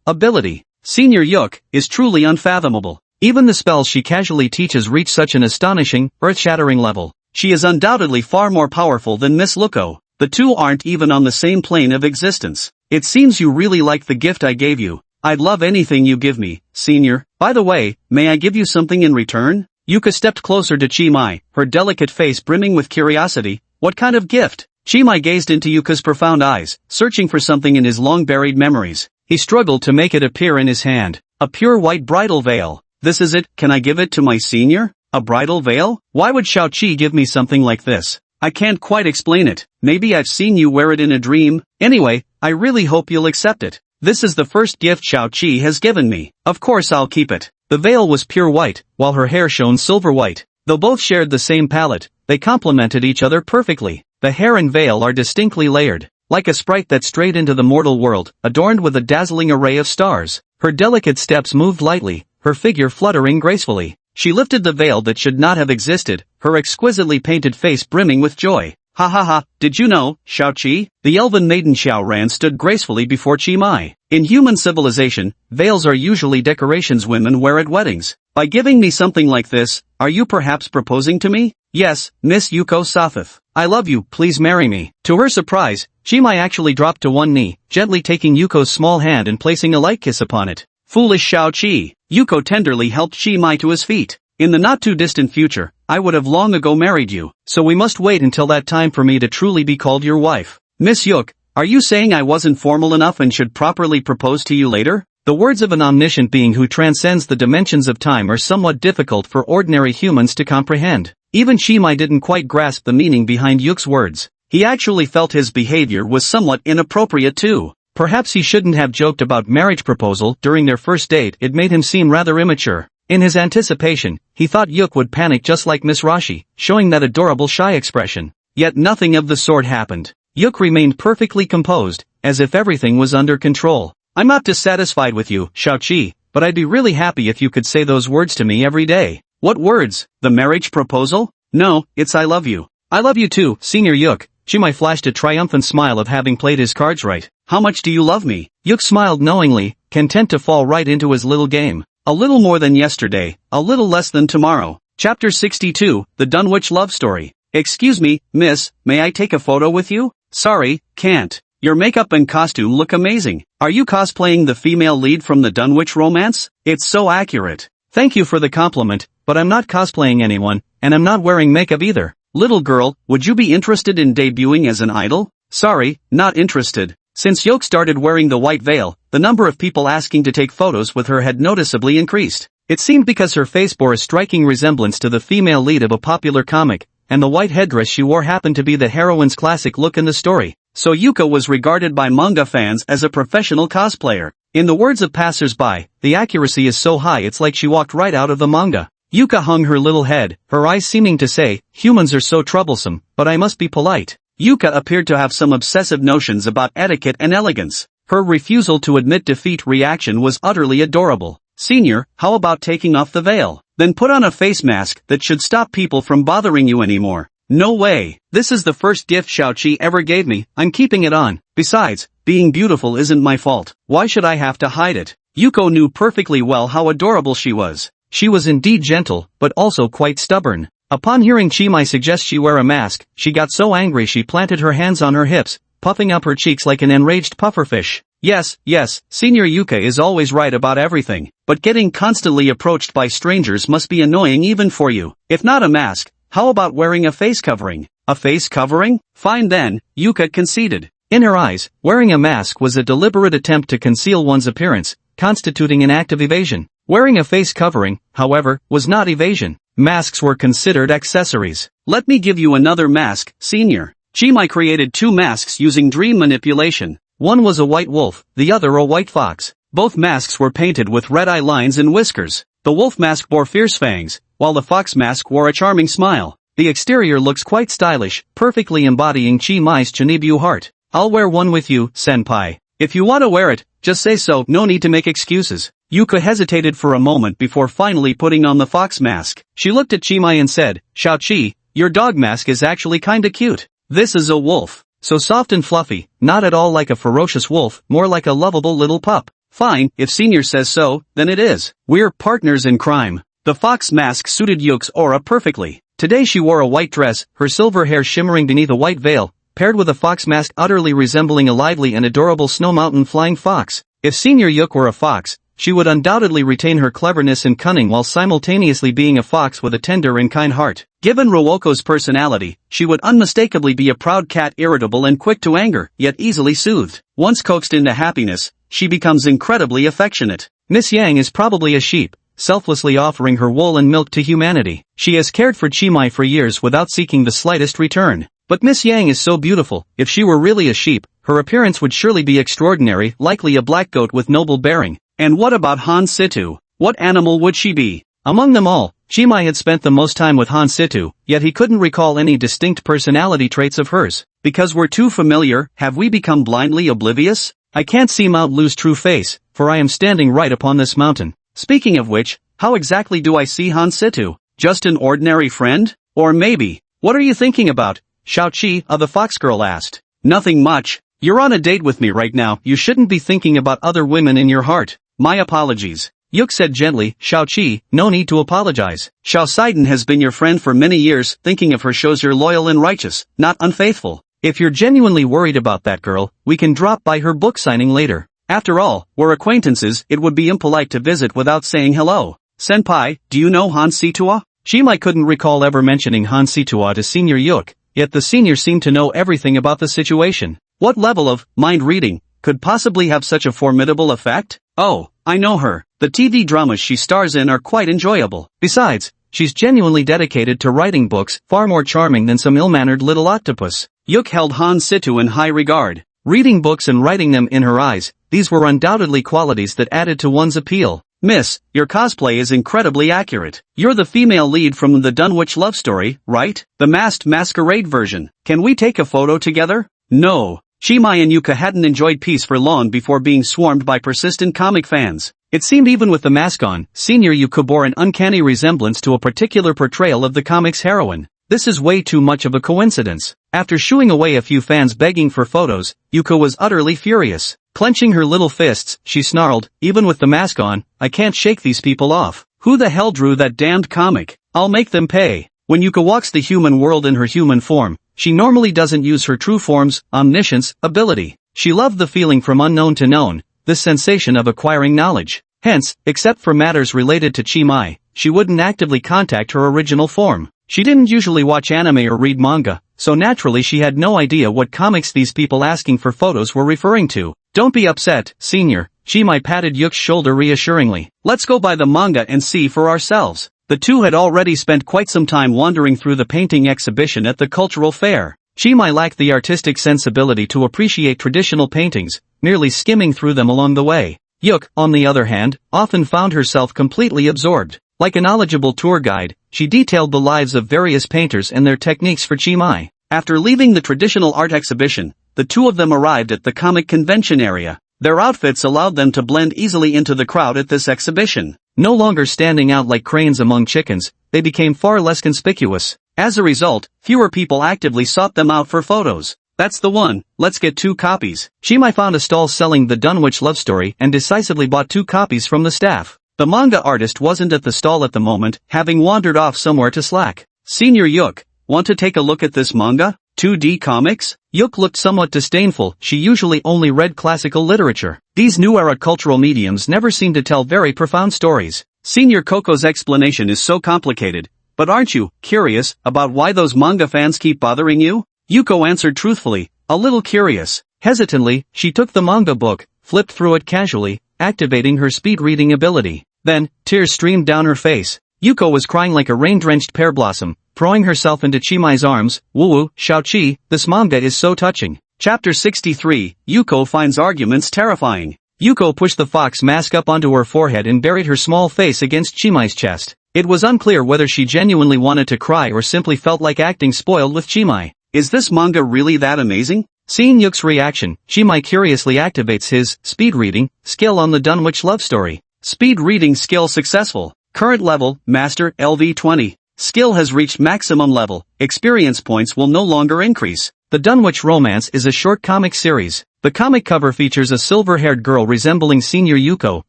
ability. Senior Yuk is truly unfathomable. Even the spells she casually teaches reach such an astonishing, earth-shattering level. She is undoubtedly far more powerful than Miss Luko. The two aren't even on the same plane of existence. It seems you really like the gift I gave you. I'd love anything you give me, Senior. By the way, may I give you something in return? Yuka stepped closer to Chimai, her delicate face brimming with curiosity. What kind of gift? Chimai gazed into Yuka's profound eyes, searching for something in his long-buried memories. He struggled to make it appear in his hand. A pure white bridal veil. This is it, can I give it to my senior? A bridal veil? Why would Xiaoqi give me something like this? I can't quite explain it. Maybe I've seen you wear it in a dream. Anyway, I really hope you'll accept it. This is the first gift Xiaoqi has given me. Of course I'll keep it. The veil was pure white, while her hair shone silver white. Though both shared the same palette, they complemented each other perfectly. The hair and veil are distinctly layered. Like a sprite that strayed into the mortal world, adorned with a dazzling array of stars. Her delicate steps moved lightly, her figure fluttering gracefully. She lifted the veil that should not have existed, her exquisitely painted face brimming with joy. Ha ha ha, did you know, Xiaoqi? The elven maiden Xiaoran stood gracefully before Chimai. In human civilization, veils are usually decorations women wear at weddings. By giving me something like this, are you perhaps proposing to me? Yes, Miss Yuko Sathith. I love you, please marry me. To her surprise, Chimai actually dropped to one knee, gently taking Yuko's small hand and placing a light kiss upon it. Foolish Xiaoqi. Yuko tenderly helped Chimai to his feet. In the not-too-distant future, I would have long ago married you, so we must wait until that time for me to truly be called your wife. Miss Yuk, are you saying I wasn't formal enough and should properly propose to you later? The words of an omniscient being who transcends the dimensions of time are somewhat difficult for ordinary humans to comprehend. Even Chimai didn't quite grasp the meaning behind Yuk's words. He actually felt his behavior was somewhat inappropriate too. Perhaps he shouldn't have joked about marriage proposal during their first date, it made him seem rather immature. In his anticipation, he thought Yuk would panic just like Miss Rashi, showing that adorable shy expression. Yet nothing of the sort happened. Yuk remained perfectly composed, as if everything was under control. I'm not dissatisfied with you, Xiaoqi, but I'd be really happy if you could say those words to me every day. What words? The marriage proposal? No, it's I love you. I love you too, Senior Yuk. Chimai flashed a triumphant smile of having played his cards right. How much do you love me? Yuk smiled knowingly, content to fall right into his little game. A little more than yesterday, a little less than tomorrow. Chapter 62, The Dunwich Love Story. Excuse me, miss, may I take a photo with you? Sorry, can't. Your makeup and costume look amazing. Are you cosplaying the female lead from the Dunwich romance? It's so accurate. Thank you for the compliment, but I'm not cosplaying anyone, and I'm not wearing makeup either. Little girl, would you be interested in debuting as an idol? Sorry, not interested. Since Yoke started wearing the white veil, the number of people asking to take photos with her had noticeably increased. It seemed because her face bore a striking resemblance to the female lead of a popular comic, and the white headdress she wore happened to be the heroine's classic look in the story. So Yuka was regarded by manga fans as a professional cosplayer. In the words of passers-by, the accuracy is so high it's like she walked right out of the manga. Yuka hung her little head, her eyes seeming to say, humans are so troublesome, but I must be polite. Yuka appeared to have some obsessive notions about etiquette and elegance. Her refusal to admit defeat reaction was utterly adorable. Senior, how about taking off the veil? Then put on a face mask that should stop people from bothering you anymore. No way. This is the first gift Xiaoqi ever gave me, I'm keeping it on. Besides, being beautiful isn't my fault. Why should I have to hide it? Yuko knew perfectly well how adorable she was. She was indeed gentle, but also quite stubborn. Upon hearing Chimai suggest she wear a mask, she got so angry she planted her hands on her hips, puffing up her cheeks like an enraged pufferfish. Yes, Senior Yuka is always right about everything, but getting constantly approached by strangers must be annoying even for you. If not a mask, how about wearing a face covering? A face covering? Fine then, Yuka conceded. In her eyes, wearing a mask was a deliberate attempt to conceal one's appearance, constituting an act of evasion. Wearing a face covering, however, was not evasion. Masks were considered accessories. Let me give you another mask, Senior. Chimai created two masks using dream manipulation. One was a white wolf, the other a white fox. Both masks were painted with red eye lines and whiskers. The wolf mask bore fierce fangs, while the fox mask wore a charming smile. The exterior looks quite stylish, perfectly embodying Chimai's Chinibu heart. I'll wear one with you, senpai. If you want to wear it, just say so, no need to make excuses. Yuka hesitated for a moment before finally putting on the fox mask. She looked at Chimai and said, Xiaoqi, your dog mask is actually kinda cute. This is a wolf. So soft and fluffy, not at all like a ferocious wolf, more like a lovable little pup. Fine, if Senior says so, then it is. We're partners in crime. The fox mask suited Yuke's aura perfectly. Today she wore a white dress, her silver hair shimmering beneath a white veil, paired with a fox mask utterly resembling a lively and adorable snow mountain flying fox. If Senior Yuke were a fox, she would undoubtedly retain her cleverness and cunning while simultaneously being a fox with a tender and kind heart. Given Rowoko's personality, she would unmistakably be a proud cat, irritable and quick to anger, yet easily soothed. Once coaxed into happiness, she becomes incredibly affectionate. Miss Yang is probably a sheep, selflessly offering her wool and milk to humanity. She has cared for Chimai for years without seeking the slightest return. But Miss Yang is so beautiful, if she were really a sheep, her appearance would surely be extraordinary, likely a black goat with noble bearing. And what about Han Situ? What animal would she be? Among them all, Chimai had spent the most time with Han Situ, yet he couldn't recall any distinct personality traits of hers. Because we're too familiar, have we become blindly oblivious? I can't see Mount Lu's true face, for I am standing right upon this mountain. Speaking of which, how exactly do I see Han Situ? Just an ordinary friend? Or maybe, what are you thinking about? Xiaoqi, the fox girl asked. Nothing much. You're on a date with me right now, you shouldn't be thinking about other women in your heart. My apologies. Yuk said gently, Xiaoqi, no need to apologize. Xiao Saiden has been your friend for many years, thinking of her shows you're loyal and righteous, not unfaithful. If you're genuinely worried about that girl, we can drop by her book signing later. After all, we're acquaintances, it would be impolite to visit without saying hello. Senpai, do you know Han Situa? Chimai couldn't recall ever mentioning Han Situa to Senior Yuk, yet the senior seemed to know everything about the situation. What level of mind reading could possibly have such a formidable effect? Oh, I know her. The TV dramas she stars in are quite enjoyable. Besides, she's genuinely dedicated to writing books, far more charming than some ill-mannered little octopus. Yuk held Han Situ in high regard. Reading books and writing them in her eyes, these were undoubtedly qualities that added to one's appeal. Miss, your cosplay is incredibly accurate. You're the female lead from the Dunwich love story, right? The masked masquerade version. Can we take a photo together? No. Chimai and Yuka hadn't enjoyed peace for long before being swarmed by persistent comic fans. It seemed even with the mask on, Senior Yuko bore an uncanny resemblance to a particular portrayal of the comic's heroine. This is way too much of a coincidence. After shooing away a few fans begging for photos, Yuko was utterly furious. Clenching her little fists, she snarled, "Even with the mask on, I can't shake these people off. Who the hell drew that damned comic? I'll make them pay." When Yuko walks the human world in her human form, she normally doesn't use her true form's omniscience ability. She loved the feeling from unknown to known, this sensation of acquiring knowledge. Hence, except for matters related to Chi-Mai, she wouldn't actively contact her original form. She didn't usually watch anime or read manga, so naturally she had no idea what comics these people asking for photos were referring to. "Don't be upset, Senior," Chi-Mai patted Yuk's shoulder reassuringly. "Let's go buy the manga and see for ourselves." The two had already spent quite some time wandering through the painting exhibition at the cultural fair. Chi-Mai lacked the artistic sensibility to appreciate traditional paintings, merely skimming through them along the way. Yuk, on the other hand, often found herself completely absorbed. Like a knowledgeable tour guide, she detailed the lives of various painters and their techniques for Chi-Mai. After leaving the traditional art exhibition, the two of them arrived at the comic convention area. Their outfits allowed them to blend easily into the crowd at this exhibition. No longer standing out like cranes among chickens, they became far less conspicuous. As a result, fewer people actively sought them out for photos. "That's the one, let's get 2 copies. Chi-Mai found a stall selling the Dunwich love story and decisively bought 2 copies from the staff. The manga artist wasn't at the stall at the moment, having wandered off somewhere to slack. "Senior Yuk, want to take a look at this manga? 2D comics?" Yuk looked somewhat disdainful. She usually only read classical literature. These new-era cultural mediums never seem to tell very profound stories. Senior Coco's explanation is so complicated, but aren't you curious about why those manga fans keep bothering you? Yuko answered truthfully, a little curious. Hesitantly, she took the manga book, flipped through it casually, activating her speed reading ability. Then, tears streamed down her face. Yuko was crying like a rain-drenched pear blossom, throwing herself into Chi-Mai's arms. "Woo-woo, Xiao-Chi, this manga is so touching." Chapter 63, Yuko finds arguments terrifying. Yuko pushed the fox mask up onto her forehead and buried her small face against Chi-Mai's chest. It was unclear whether she genuinely wanted to cry or simply felt like acting spoiled with Chi-Mai. "Is this manga really that amazing?" Seeing Yuk's reaction, Chi-Mai curiously activates his speed reading skill on the Dunwich love story. Speed reading skill successful. Current level, Master, LV20. Skill has reached maximum level. Experience points will no longer increase. The Dunwich Romance is a short comic series. The comic cover features a silver-haired girl resembling Senior Yuko,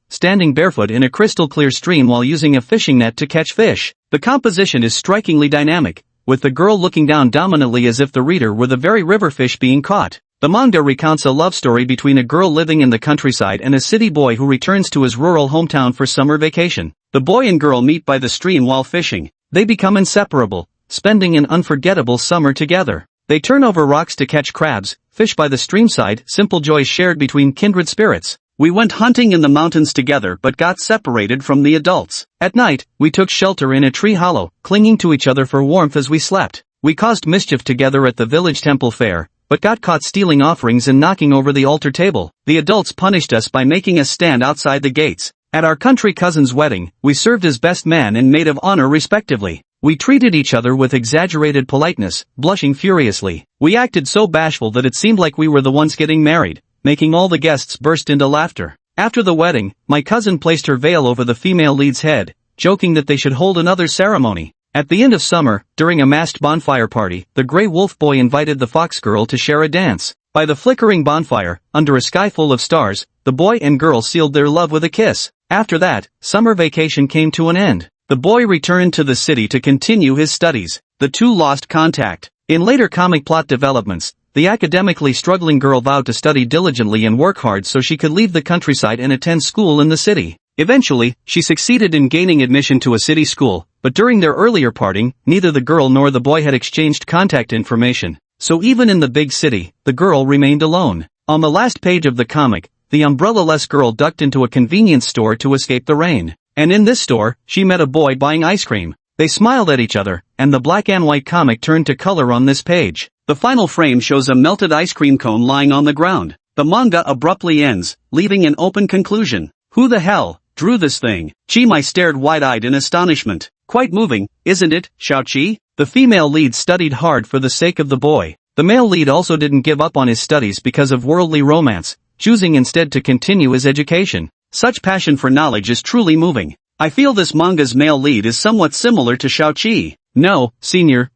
standing barefoot in a crystal-clear stream while using a fishing net to catch fish. The composition is strikingly dynamic, with the girl looking down dominantly as if the reader were the very river fish being caught. The manga recounts a love story between a girl living in the countryside and a city boy who returns to his rural hometown for summer vacation. The boy and girl meet by the stream while fishing. They become inseparable, spending an unforgettable summer together. They turn over rocks to catch crabs, fish by the streamside, simple joys shared between kindred spirits. "We went hunting in the mountains together but got separated from the adults. At night, we took shelter in a tree hollow, clinging to each other for warmth as we slept. We caused mischief together at the village temple fair, but got caught stealing offerings and knocking over the altar table. The adults punished us by making us stand outside the gates. At our country cousin's wedding, we served as best man and maid of honor respectively. We treated each other with exaggerated politeness, blushing furiously. We acted so bashful that it seemed like we were the ones getting married, making all the guests burst into laughter. After the wedding, my cousin placed her veil over the female lead's head, joking that they should hold another ceremony. At the end of summer, during a masked bonfire party, the Grey Wolf Boy invited the Fox Girl to share a dance. By the flickering bonfire, under a sky full of stars, the boy and girl sealed their love with a kiss. After that, summer vacation came to an end. The boy returned to the city to continue his studies. The two lost contact. In later comic plot developments, the academically struggling girl vowed to study diligently and work hard so she could leave the countryside and attend school in the city. Eventually, she succeeded in gaining admission to a city school, but during their earlier parting, neither the girl nor the boy had exchanged contact information. So even in the big city, the girl remained alone. On the last page of the comic, the umbrella-less girl ducked into a convenience store to escape the rain. And in this store, she met a boy buying ice cream. They smiled at each other, and the black and white comic turned to color on this page. The final frame shows a melted ice cream cone lying on the ground. The manga abruptly ends, leaving an open conclusion. Who the hell drew this thing? Chi-Mai stared wide-eyed in astonishment. Quite moving, isn't it, Xiao-Chi? The female lead studied hard for the sake of the boy. The male lead also didn't give up on his studies because of worldly romance, choosing instead to continue his education. Such passion for knowledge is truly moving. I feel this manga's male lead is somewhat similar to Xiaoqi. No, senior.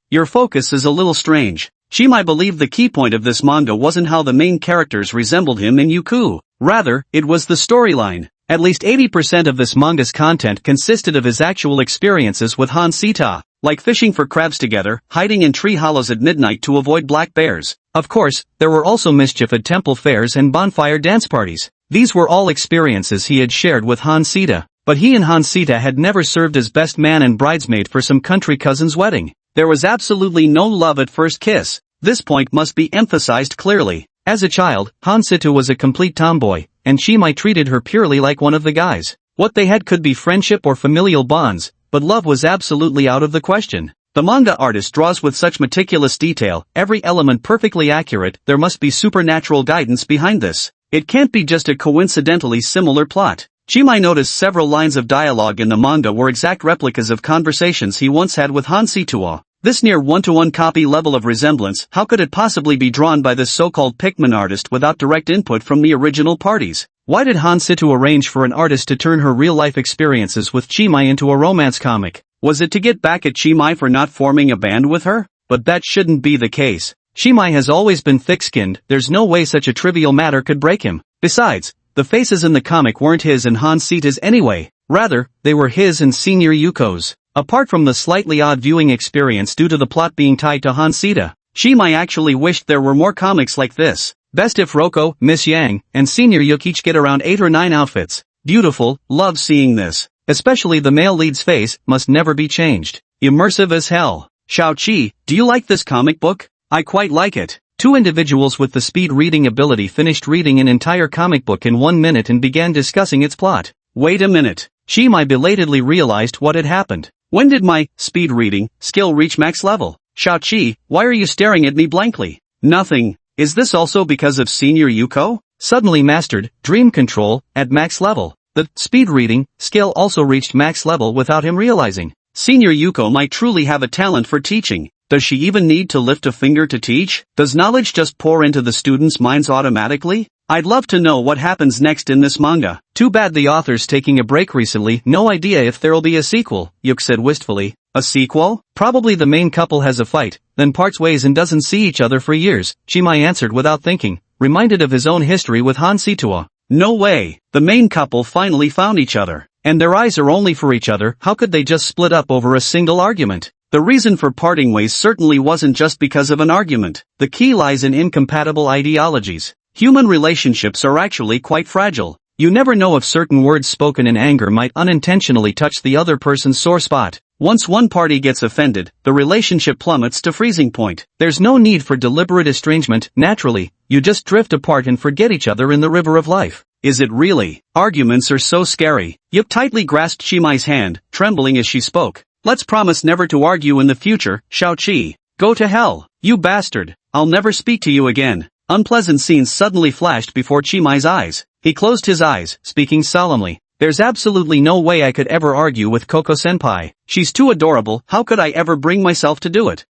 Your focus is a little strange. Shimai believed the key point of this manga wasn't how the main characters resembled him in Yuku. Rather, it was the storyline. At least 80% of this manga's content consisted of his actual experiences with Hansita, like fishing for crabs together, hiding in tree hollows at midnight to avoid black bears. Of course, there were also mischief at temple fairs and bonfire dance parties. These were all experiences he had shared with Hansita, but he and Hansita had never served as best man and bridesmaid for some country cousin's wedding. There was absolutely no love at first kiss. This point must be emphasized clearly. As a child, Hansita was a complete tomboy, and Shimai treated her purely like one of the guys. What they had could be friendship or familial bonds, but love was absolutely out of the question. The manga artist draws with such meticulous detail, every element perfectly accurate. There must be supernatural guidance behind this. It can't be just a coincidentally similar plot. Shimai noticed several lines of dialogue in the manga were exact replicas of conversations he once had with Hansita. This near one-to-one copy level of resemblance, how could it possibly be drawn by this so-called Pikmin artist without direct input from the original parties? Why did Hansita arrange for an artist to turn her real-life experiences with Chimai into a romance comic? Was it to get back at Chimai for not forming a band with her? But that shouldn't be the case. Chimai has always been thick-skinned, there's no way such a trivial matter could break him. Besides, the faces in the comic weren't his and Hansita's anyway. Rather, they were his and Senior Yuko's. Apart from the slightly odd viewing experience due to the plot being tied to Hansita, Shimai actually wished there were more comics like this. Best if Roko, Miss Yang, and Senior Yuk each get around 8 or 9 outfits. Beautiful, love seeing this. Especially the male lead's face, must never be changed. Immersive as hell. Xiaoqi, do you like this comic book? I quite like it. Two individuals with the speed reading ability finished reading an entire comic book in 1 minute and began discussing its plot. Wait a minute. Shimai belatedly realized what had happened. When did my speed reading skill reach max level? Xiaoqi, why are you staring at me blankly? Nothing. Is this also because of Senior Yuko? Suddenly mastered dream control at max level. The speed reading skill also reached max level without him realizing. Senior Yuko might truly have a talent for teaching. Does she even need to lift a finger to teach? Does knowledge just pour into the students' minds automatically? I'd love to know what happens next in this manga. Too bad the author's taking a break recently. No idea if there'll be a sequel, Yuk said wistfully. A sequel? Probably the main couple has a fight, then parts ways and doesn't see each other for years, Chimai answered without thinking, reminded of his own history with Hansita. No way. The main couple finally found each other. And their eyes are only for each other. How could they just split up over a single argument? The reason for parting ways certainly wasn't just because of an argument. The key lies in incompatible ideologies. Human relationships are actually quite fragile. You never know if certain words spoken in anger might unintentionally touch the other person's sore spot. Once one party gets offended, the relationship plummets to freezing point. There's no need for deliberate estrangement, naturally, you just drift apart and forget each other in the river of life. Is it really? Arguments are so scary. Yuk tightly grasped Chimai's hand, trembling as she spoke. Let's promise never to argue in the future, Xiaoqi. Go to hell, you bastard. I'll never speak to you again. Unpleasant scenes suddenly flashed before Chimai's eyes. He closed his eyes, speaking solemnly. There's absolutely no way I could ever argue with Koko-senpai. She's too adorable, how could I ever bring myself to do it?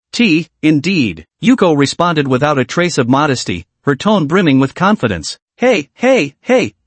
Indeed. Yuko responded without a trace of modesty, her tone brimming with confidence. Hey,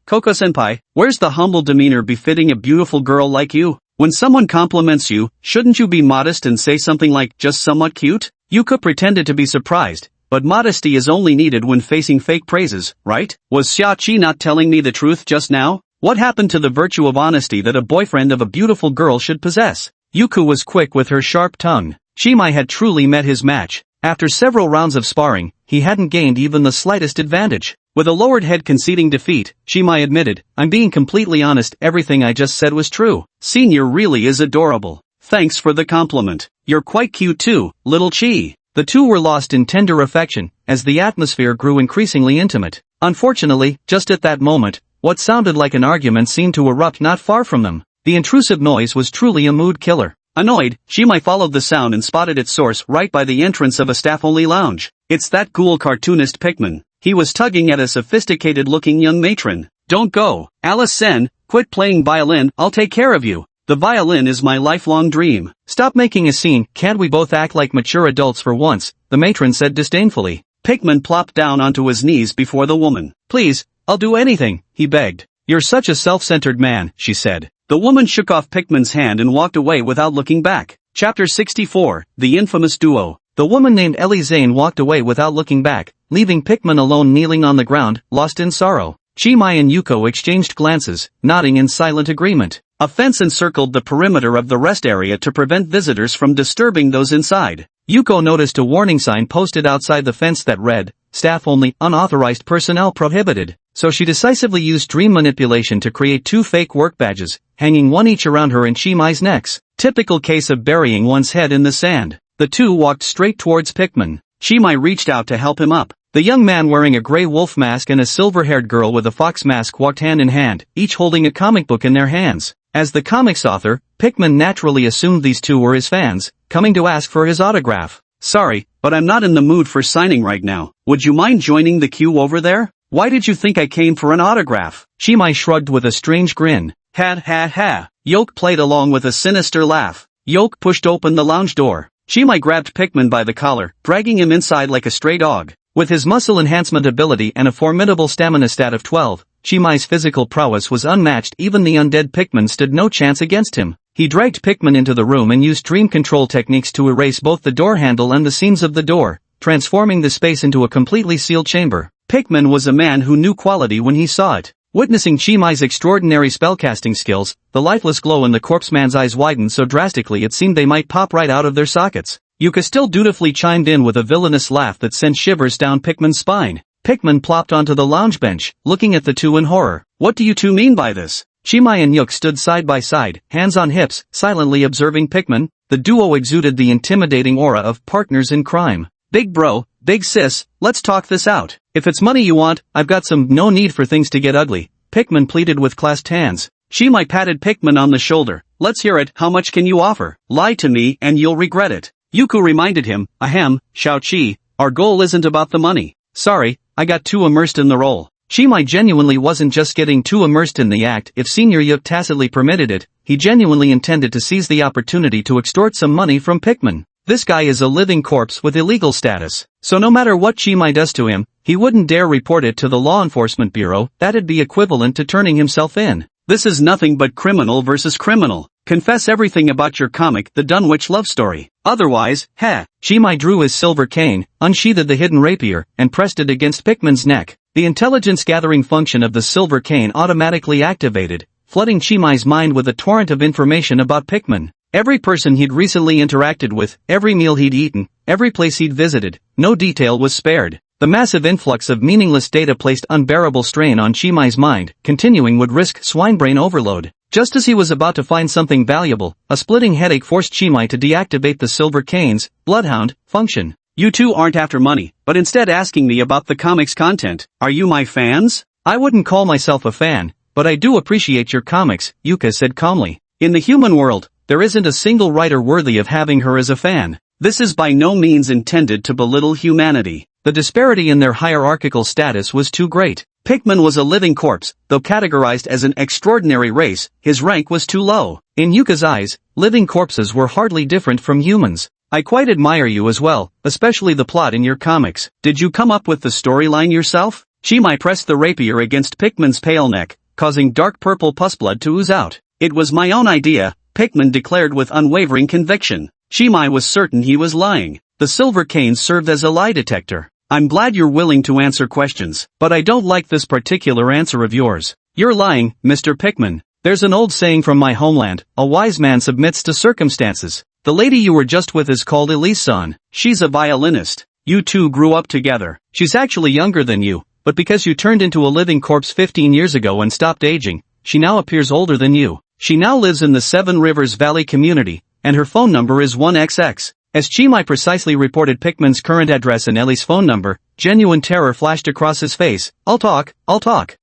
Koko-senpai, where's the humble demeanor befitting a beautiful girl like you? When someone compliments you, shouldn't you be modest and say something like, just somewhat cute? Yuko pretended to be surprised. But modesty is only needed when facing fake praises, right? Was Xiaoqi not telling me the truth just now? What happened to the virtue of honesty that a boyfriend of a beautiful girl should possess? Yuko was quick with her sharp tongue. Chimai had truly met his match. After several rounds of sparring, he hadn't gained even the slightest advantage. With a lowered head conceding defeat, Chimai admitted, I'm being completely honest, everything I just said was true. Senior really is adorable. Thanks for the compliment. You're quite cute too, little Chi. The two were lost in tender affection, as the atmosphere grew increasingly intimate. Unfortunately, just at that moment, what sounded like an argument seemed to erupt not far from them. The intrusive noise was truly a mood killer. Annoyed, Shimai followed the sound and spotted its source right by the entrance of a staff-only lounge. It's that ghoul cartoonist Pikmin. He was tugging at a sophisticated-looking young matron. Don't go, Alice-sen, quit playing violin, I'll take care of you. The violin is my lifelong dream. Stop making a scene, can't we both act like mature adults for once, the matron said disdainfully. Pikmin plopped down onto his knees before the woman. Please, I'll do anything, he begged. You're such a self-centered man, she said. The woman shook off Pikmin's hand and walked away without looking back. Chapter 64, The Infamous Duo. The woman named Ellie Zane walked away without looking back, leaving Pikmin alone kneeling on the ground, lost in sorrow. Chimai and Yuko exchanged glances, nodding in silent agreement. A fence encircled the perimeter of the rest area to prevent visitors from disturbing those inside. Yuko noticed a warning sign posted outside the fence that read, "Staff only, unauthorized personnel prohibited." So she decisively used dream manipulation to create 2 fake work badges, hanging one each around her and Chimai's necks. Typical case of burying one's head in the sand. The two walked straight towards Pikmin. Chimai reached out to help him up. The young man wearing a gray wolf mask and a silver-haired girl with a fox mask walked hand in hand, each holding a comic book in their hands. As the comic's author, Pikmin naturally assumed these two were his fans, coming to ask for his autograph. "Sorry, but I'm not in the mood for signing right now. Would you mind joining the queue over there? Why did you think I came for an autograph?" Chimai shrugged with a strange grin. Ha ha ha. Yoke played along with a sinister laugh. Yoke pushed open the lounge door. Chimai grabbed Pikmin by the collar, dragging him inside like a stray dog. With his muscle enhancement ability and a formidable stamina stat of 12, Chimai's physical prowess was unmatched. Even the undead Pikmin stood no chance against him. He dragged Pikmin into the room and used dream control techniques to erase both the door handle and the seams of the door, transforming the space into a completely sealed chamber. Pikmin was a man who knew quality when he saw it. Witnessing Chimai's extraordinary spellcasting skills, the lifeless glow in the corpse man's eyes widened so drastically it seemed they might pop right out of their sockets. Yuka still dutifully chimed in with a villainous laugh that sent shivers down Pikmin's spine. Pikmin plopped onto the lounge bench, looking at the two in horror. "What do you two mean by this?" Chimai and Yuk stood side by side, hands on hips, silently observing Pikmin. The duo exuded the intimidating aura of partners in crime. "Big bro, big sis, let's talk this out. If it's money you want, I've got some. No need for things to get ugly," Pikmin pleaded with clasped hands. Chimai patted Pikmin on the shoulder. "Let's hear it. How much can you offer? Lie to me and you'll regret it." Yuko reminded him, "Ahem, Shao-Chi, our goal isn't about the money." "Sorry, I got too immersed in the role." Chimai genuinely wasn't just getting too immersed in the act. If Senior Yuk tacitly permitted it, he genuinely intended to seize the opportunity to extort some money from Pikmin. This guy is a living corpse with illegal status, so no matter what Chimai does to him, he wouldn't dare report it to the Law Enforcement Bureau. That'd be equivalent to turning himself in. This is nothing but criminal versus criminal. Confess everything about your comic, The Dunwich Love Story. Otherwise, heh. Chimai drew his silver cane, unsheathed the hidden rapier, and pressed it against Pikmin's neck. The intelligence-gathering function of the silver cane automatically activated, flooding Chimai's mind with a torrent of information about Pikmin. Every person he'd recently interacted with, every meal he'd eaten, every place he'd visited, no detail was spared. The massive influx of meaningless data placed unbearable strain on Chimai's mind. Continuing would risk swinebrain overload. Just as he was about to find something valuable, a splitting headache forced Chimai to deactivate the silver cane's bloodhound function. "You two aren't after money, but instead asking me about the comic's content. Are you my fans?" "I wouldn't call myself a fan, but I do appreciate your comics," Yuka said calmly. "In the human world, there isn't a single writer worthy of having her as a fan. This is by no means intended to belittle humanity." The disparity in their hierarchical status was too great. Pikmin was a living corpse, though categorized as an extraordinary race, his rank was too low. In Yuka's eyes, living corpses were hardly different from humans. "I quite admire you as well, especially the plot in your comics. Did you come up with the storyline yourself?" Chimai pressed the rapier against Pikmin's pale neck, causing dark purple pus blood to ooze out. "It was my own idea," Pikmin declared with unwavering conviction. Chimai was certain he was lying. The silver cane served as a lie detector. "I'm glad you're willing to answer questions, but I don't like this particular answer of yours. You're lying, Mr. Pikmin. There's an old saying from my homeland, a wise man submits to circumstances. The lady you were just with is called Elise-san. She's a violinist. You two grew up together. She's actually younger than you, but because you turned into a living corpse 15 years ago and stopped aging, she now appears older than you. She now lives in the Seven Rivers Valley community, and her phone number is 1XX. As Chimai precisely reported Pikmin's current address and Ellie's phone number, genuine terror flashed across his face. I'll talk.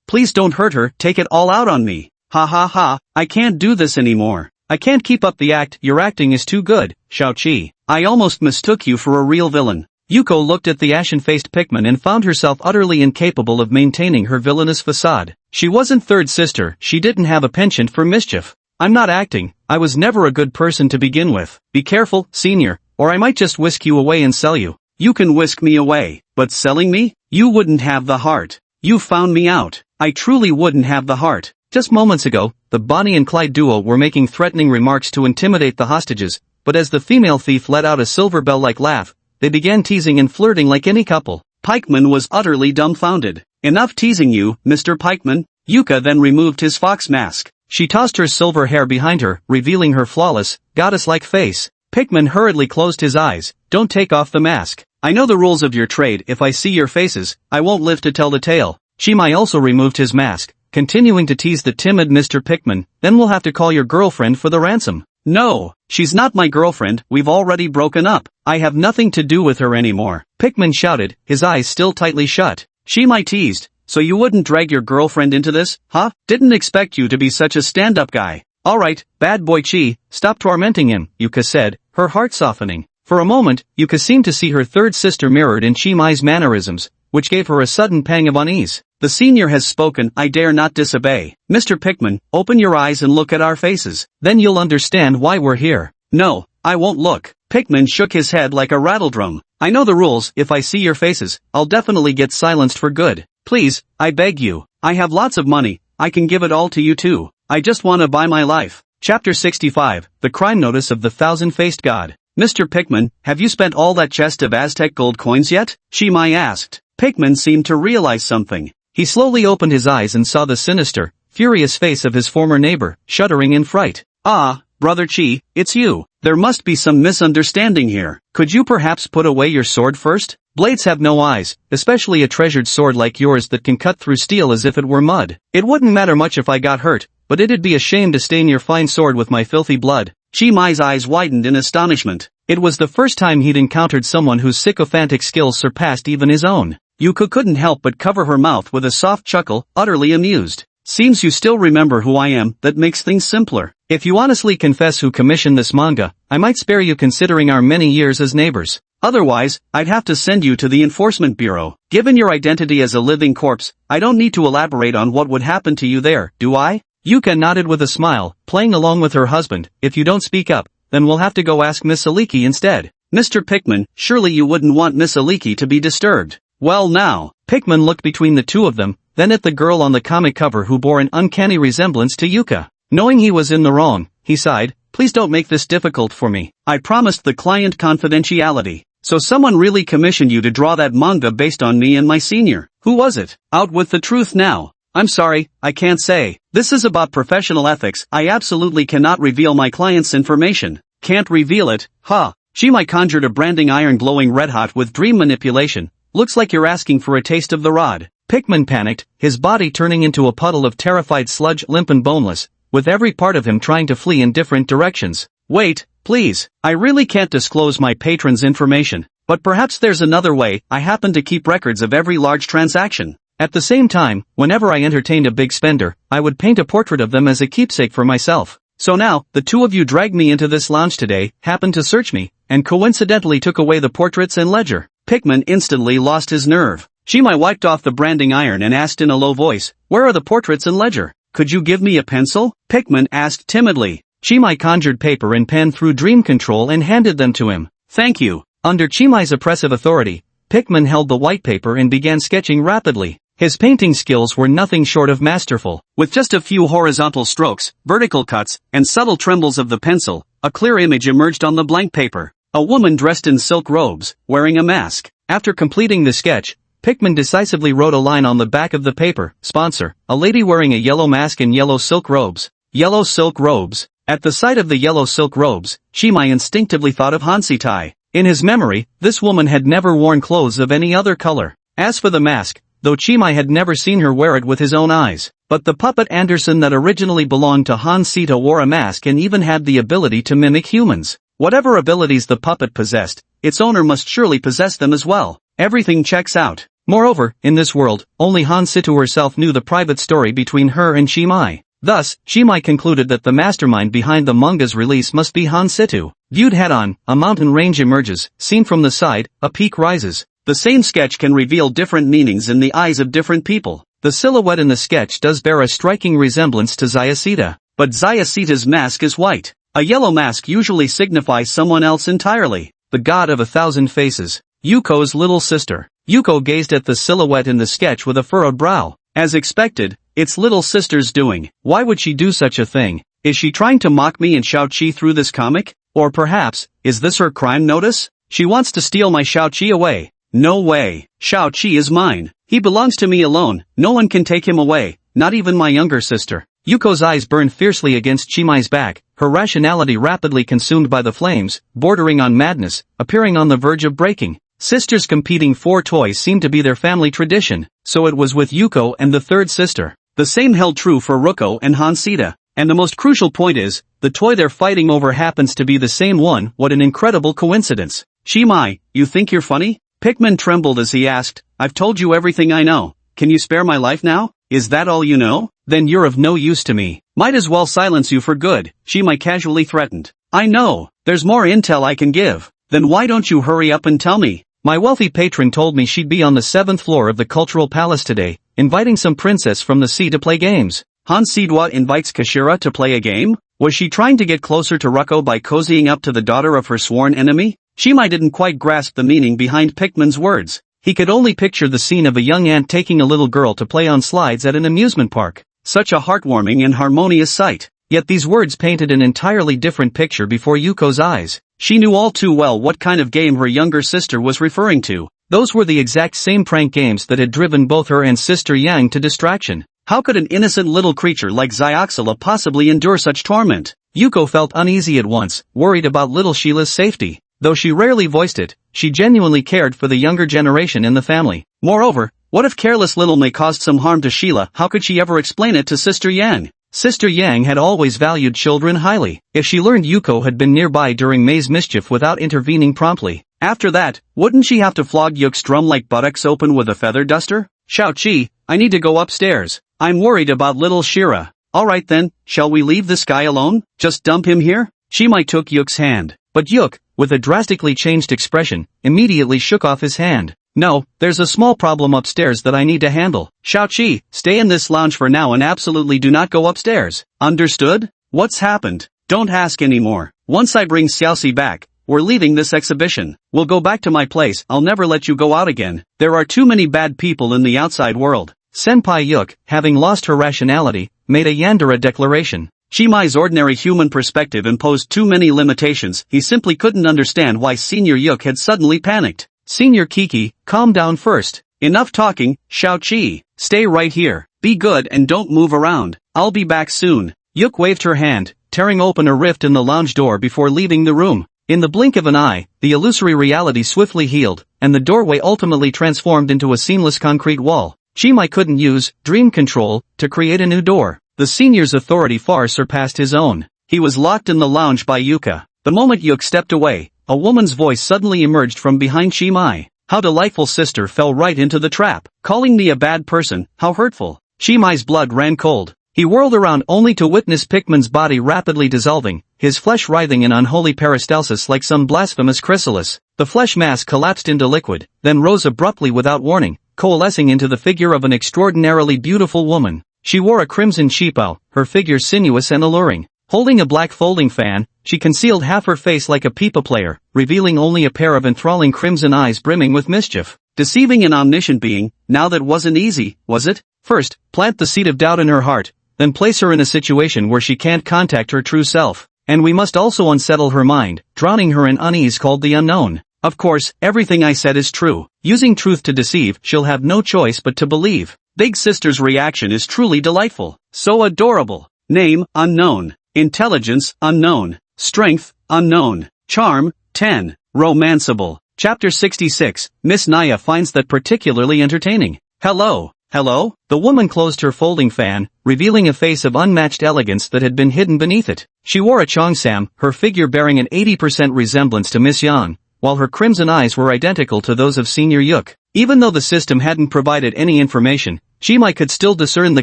Please don't hurt her, take it all out on me. Ha ha ha, I can't do this anymore. I can't keep up the act, your acting is too good, Shao-Chi. I almost mistook you for a real villain." Yuko looked at the ashen-faced Pikmin and found herself utterly incapable of maintaining her villainous facade. She wasn't third sister, she didn't have a penchant for mischief. "I'm not acting, I was never a good person to begin with. Be careful, Senior, or I might just whisk you away and sell you." "You can whisk me away, but selling me? You wouldn't have the heart. You found me out. I truly wouldn't have the heart." Just moments ago, the Bonnie and Clyde duo were making threatening remarks to intimidate the hostages, but as the female thief let out a silver bell-like laugh, they began teasing and flirting like any couple. Pikeman was utterly dumbfounded. Enough teasing you, Mr. Pikeman. Yuka then removed his fox mask. She tossed her silver hair behind her, revealing her flawless, goddess-like face. Pikeman hurriedly closed his eyes. Don't take off the mask. I know the rules of your trade. If I see your faces, I won't live to tell the tale. Chimai also removed his mask, continuing to tease the timid Mr. Pikeman. Then we'll have to call your girlfriend for the ransom. No, she's not my girlfriend, we've already broken up. I have nothing to do with her anymore. Pikeman shouted, his eyes still tightly shut. Chimai teased, so you wouldn't drag your girlfriend into this, huh? Didn't expect you to be such a stand-up guy. Alright, bad boy Chi, stop tormenting him, Yuka said, her heart softening. For a moment, Yuka seemed to see her third sister mirrored in Chimai's mannerisms, which gave her a sudden pang of unease. The senior has spoken, I dare not disobey. Mr. Pikeman, open your eyes and look at our faces. Then you'll understand why we're here. No, I won't look. Pikeman shook his head like a rattledrum. I know the rules, if I see your faces, I'll definitely get silenced for good. Please, I beg you. I have lots of money, I can give it all to you too. I just wanna buy my life. Chapter 65, The Crime Notice of the Thousand-Faced God. Mr. Pikeman, have you spent all that chest of Aztec gold coins yet? Chimai asked. Pikeman seemed to realize something. He slowly opened his eyes and saw the sinister, furious face of his former neighbor, shuddering in fright. Ah, Brother Chi, it's you. There must be some misunderstanding here. Could you perhaps put away your sword first? Blades have no eyes, especially a treasured sword like yours that can cut through steel as if it were mud. It wouldn't matter much if I got hurt, but it'd be a shame to stain your fine sword with my filthy blood. Chimai's eyes widened in astonishment. It was the first time he'd encountered someone whose sycophantic skills surpassed even his own. Yuka couldn't help but cover her mouth with a soft chuckle, utterly amused. Seems you still remember who I am, that makes things simpler. If you honestly confess who commissioned this manga, I might spare you considering our many years as neighbors. Otherwise, I'd have to send you to the Enforcement Bureau. Given your identity as a living corpse, I don't need to elaborate on what would happen to you there, do I? Yuka nodded with a smile, playing along with her husband. If you don't speak up, then we'll have to go ask Miss Aliki instead. Mr. Pikeman, surely you wouldn't want Miss Aliki to be disturbed. Well now, Pikeman looked between the two of them, then at the girl on the comic cover who bore an uncanny resemblance to Yuka. Knowing he was in the wrong, he sighed, please don't make this difficult for me. I promised the client confidentiality. So someone really commissioned you to draw that manga based on me and my senior. Who was it? Out with the truth now. I'm sorry, I can't say. This is about professional ethics. I absolutely cannot reveal my client's information. Can't reveal it, huh? Chimai conjured a branding iron glowing red hot with dream manipulation. Looks like you're asking for a taste of the rod. Pikeman panicked, his body turning into a puddle of terrified sludge, limp and boneless, with every part of him trying to flee in different directions. Wait, please, I really can't disclose my patron's information, but perhaps there's another way. I happen to keep records of every large transaction. At the same time, whenever I entertained a big spender, I would paint a portrait of them as a keepsake for myself. So now, the two of you dragged me into this lounge today, happened to search me, and coincidentally took away the portraits and ledger. Pikeman instantly lost his nerve. Chimai wiped off the branding iron and asked in a low voice, where are the portraits and ledger? Could you give me a pencil? Pikeman asked timidly. Chimai conjured paper and pen through dream control and handed them to him. Thank you. Under Chimai's oppressive authority, Pikeman held the white paper and began sketching rapidly. His painting skills were nothing short of masterful. With just a few horizontal strokes, vertical cuts, and subtle trembles of the pencil, a clear image emerged on the blank paper. A woman dressed in silk robes, wearing a mask. After completing the sketch, Pikeman decisively wrote a line on the back of the paper. Sponsor, a lady wearing a yellow mask and yellow silk robes. Yellow silk robes. At the sight of the yellow silk robes, Chimai instinctively thought of Hansitai. In his memory, this woman had never worn clothes of any other color. As for the mask, though Chimai had never seen her wear it with his own eyes, but the puppet Anderson that originally belonged to Han Sita wore a mask and even had the ability to mimic humans. Whatever abilities the puppet possessed, its owner must surely possess them as well. Everything checks out. Moreover, in this world, only Han Situ herself knew the private story between her and Chimai. Thus, Chimai concluded that the mastermind behind the manga's release must be Han Situ. Viewed head-on, a mountain range emerges. Seen from the side, a peak rises. The same sketch can reveal different meanings in the eyes of different people. The silhouette in the sketch does bear a striking resemblance to Zayasita, but Zayasita's mask is white. A yellow mask usually signifies someone else entirely. The god of 1,000 faces. Yuko's little sister. Yuko gazed at the silhouette in the sketch with a furrowed brow. As expected, it's little sister's doing. Why would she do such a thing? Is she trying to mock me and Xiaoqi through this comic? Or perhaps, is this her crime notice? She wants to steal my Xiaoqi away. No way. Xiaoqi is mine. He belongs to me alone. No one can take him away, not even my younger sister. Yuko's eyes burned fiercely against Chimai's back, her rationality rapidly consumed by the flames, bordering on madness, appearing on the verge of breaking. Sisters competing for toys seemed to be their family tradition, so it was with Yuko and the third sister. The same held true for Ruko and Hansita. And the most crucial point is, the toy they're fighting over happens to be the same one. What an incredible coincidence. Chimai, you think you're funny? Pikmin trembled as he asked, I've told you everything I know. Can you spare my life now? Is that all you know? Then you're of no use to me. Might as well silence you for good, Chimai casually threatened. I know, there's more intel I can give. Then why don't you hurry up and tell me? My wealthy patron told me she'd be on the 7th floor of the Cultural Palace today, inviting some princess from the sea to play games. Hansidwa invites Kashira to play a game? Was she trying to get closer to Ruko by cozying up to the daughter of her sworn enemy? Chimai didn't quite grasp the meaning behind Pikmin's words. He could only picture the scene of a young ant taking a little girl to play on slides at an amusement park. Such a heartwarming and harmonious sight. Yet these words painted an entirely different picture before Yuko's eyes. She knew all too well what kind of game her younger sister was referring to. Those were the exact same prank games that had driven both her and Sister Yang to distraction. How could an innocent little creature like Xioxala possibly endure such torment? Yuko felt uneasy at once, worried about little Sheila's safety. Though she rarely voiced it, she genuinely cared for the younger generation in the family. Moreover, what if careless little May caused some harm to Sheila? How could she ever explain it to Sister Yang? Sister Yang had always valued children highly. If she learned Yuko had been nearby during May's mischief without intervening promptly, after that, wouldn't she have to flog Yuk's drum like buttocks open with a feather duster? Xiaoqi, I need to go upstairs. I'm worried about little Shira. Alright then, shall we leave this guy alone? Just dump him here? Chimai took Yuk's hand. But Yuk, with a drastically changed expression, immediately shook off his hand. No, there's a small problem upstairs that I need to handle. Xiaoqi, stay in this lounge for now and absolutely do not go upstairs. Understood? What's happened? Don't ask anymore. Once I bring Xiaoxi back, we're leaving this exhibition. We'll go back to my place. I'll never let you go out again. There are too many bad people in the outside world. Senpai Yuk, having lost her rationality, made a Yandere declaration. Chimai's ordinary human perspective imposed too many limitations. He simply couldn't understand why Senior Yuk had suddenly panicked. Senior Kiki, calm down first. Enough talking, Xiaoqi. Stay right here. Be good and don't move around. I'll be back soon. Yuk waved her hand, tearing open a rift in the lounge door before leaving the room. In the blink of an eye, the illusory reality swiftly healed, and the doorway ultimately transformed into a seamless concrete wall. Chimai couldn't use dream control to create a new door. The senior's authority far surpassed his own. He was locked in the lounge by Yuka. The moment Yuk stepped away, a woman's voice suddenly emerged from behind Chimai. How delightful, sister fell right into the trap. Calling me a bad person, how hurtful. Chimai's blood ran cold. He whirled around only to witness Pikmin's body rapidly dissolving, his flesh writhing in unholy peristalsis like some blasphemous chrysalis. The flesh mass collapsed into liquid, then rose abruptly without warning, coalescing into the figure of an extraordinarily beautiful woman. She wore a crimson chipao, her figure sinuous and alluring. Holding a black folding fan, she concealed half her face like a pipa player, revealing only a pair of enthralling crimson eyes brimming with mischief. Deceiving an omniscient being, now that wasn't easy, was it? First, plant the seed of doubt in her heart, then place her in a situation where she can't contact her true self. And we must also unsettle her mind, drowning her in unease called the unknown. Of course, everything I said is true. Using truth to deceive, she'll have no choice but to believe. Big Sister's reaction is truly delightful. So adorable. Name, unknown. Intelligence, unknown. Strength, unknown. Charm, 10. Romanceable. Chapter 66, Miss Naya finds that particularly entertaining. Hello. Hello? The woman closed her folding fan, revealing a face of unmatched elegance that had been hidden beneath it. She wore a cheongsam, her figure bearing an 80% resemblance to Miss Yang, while her crimson eyes were identical to those of Senior Yuk. Even though the system hadn't provided any information, Chimai could still discern the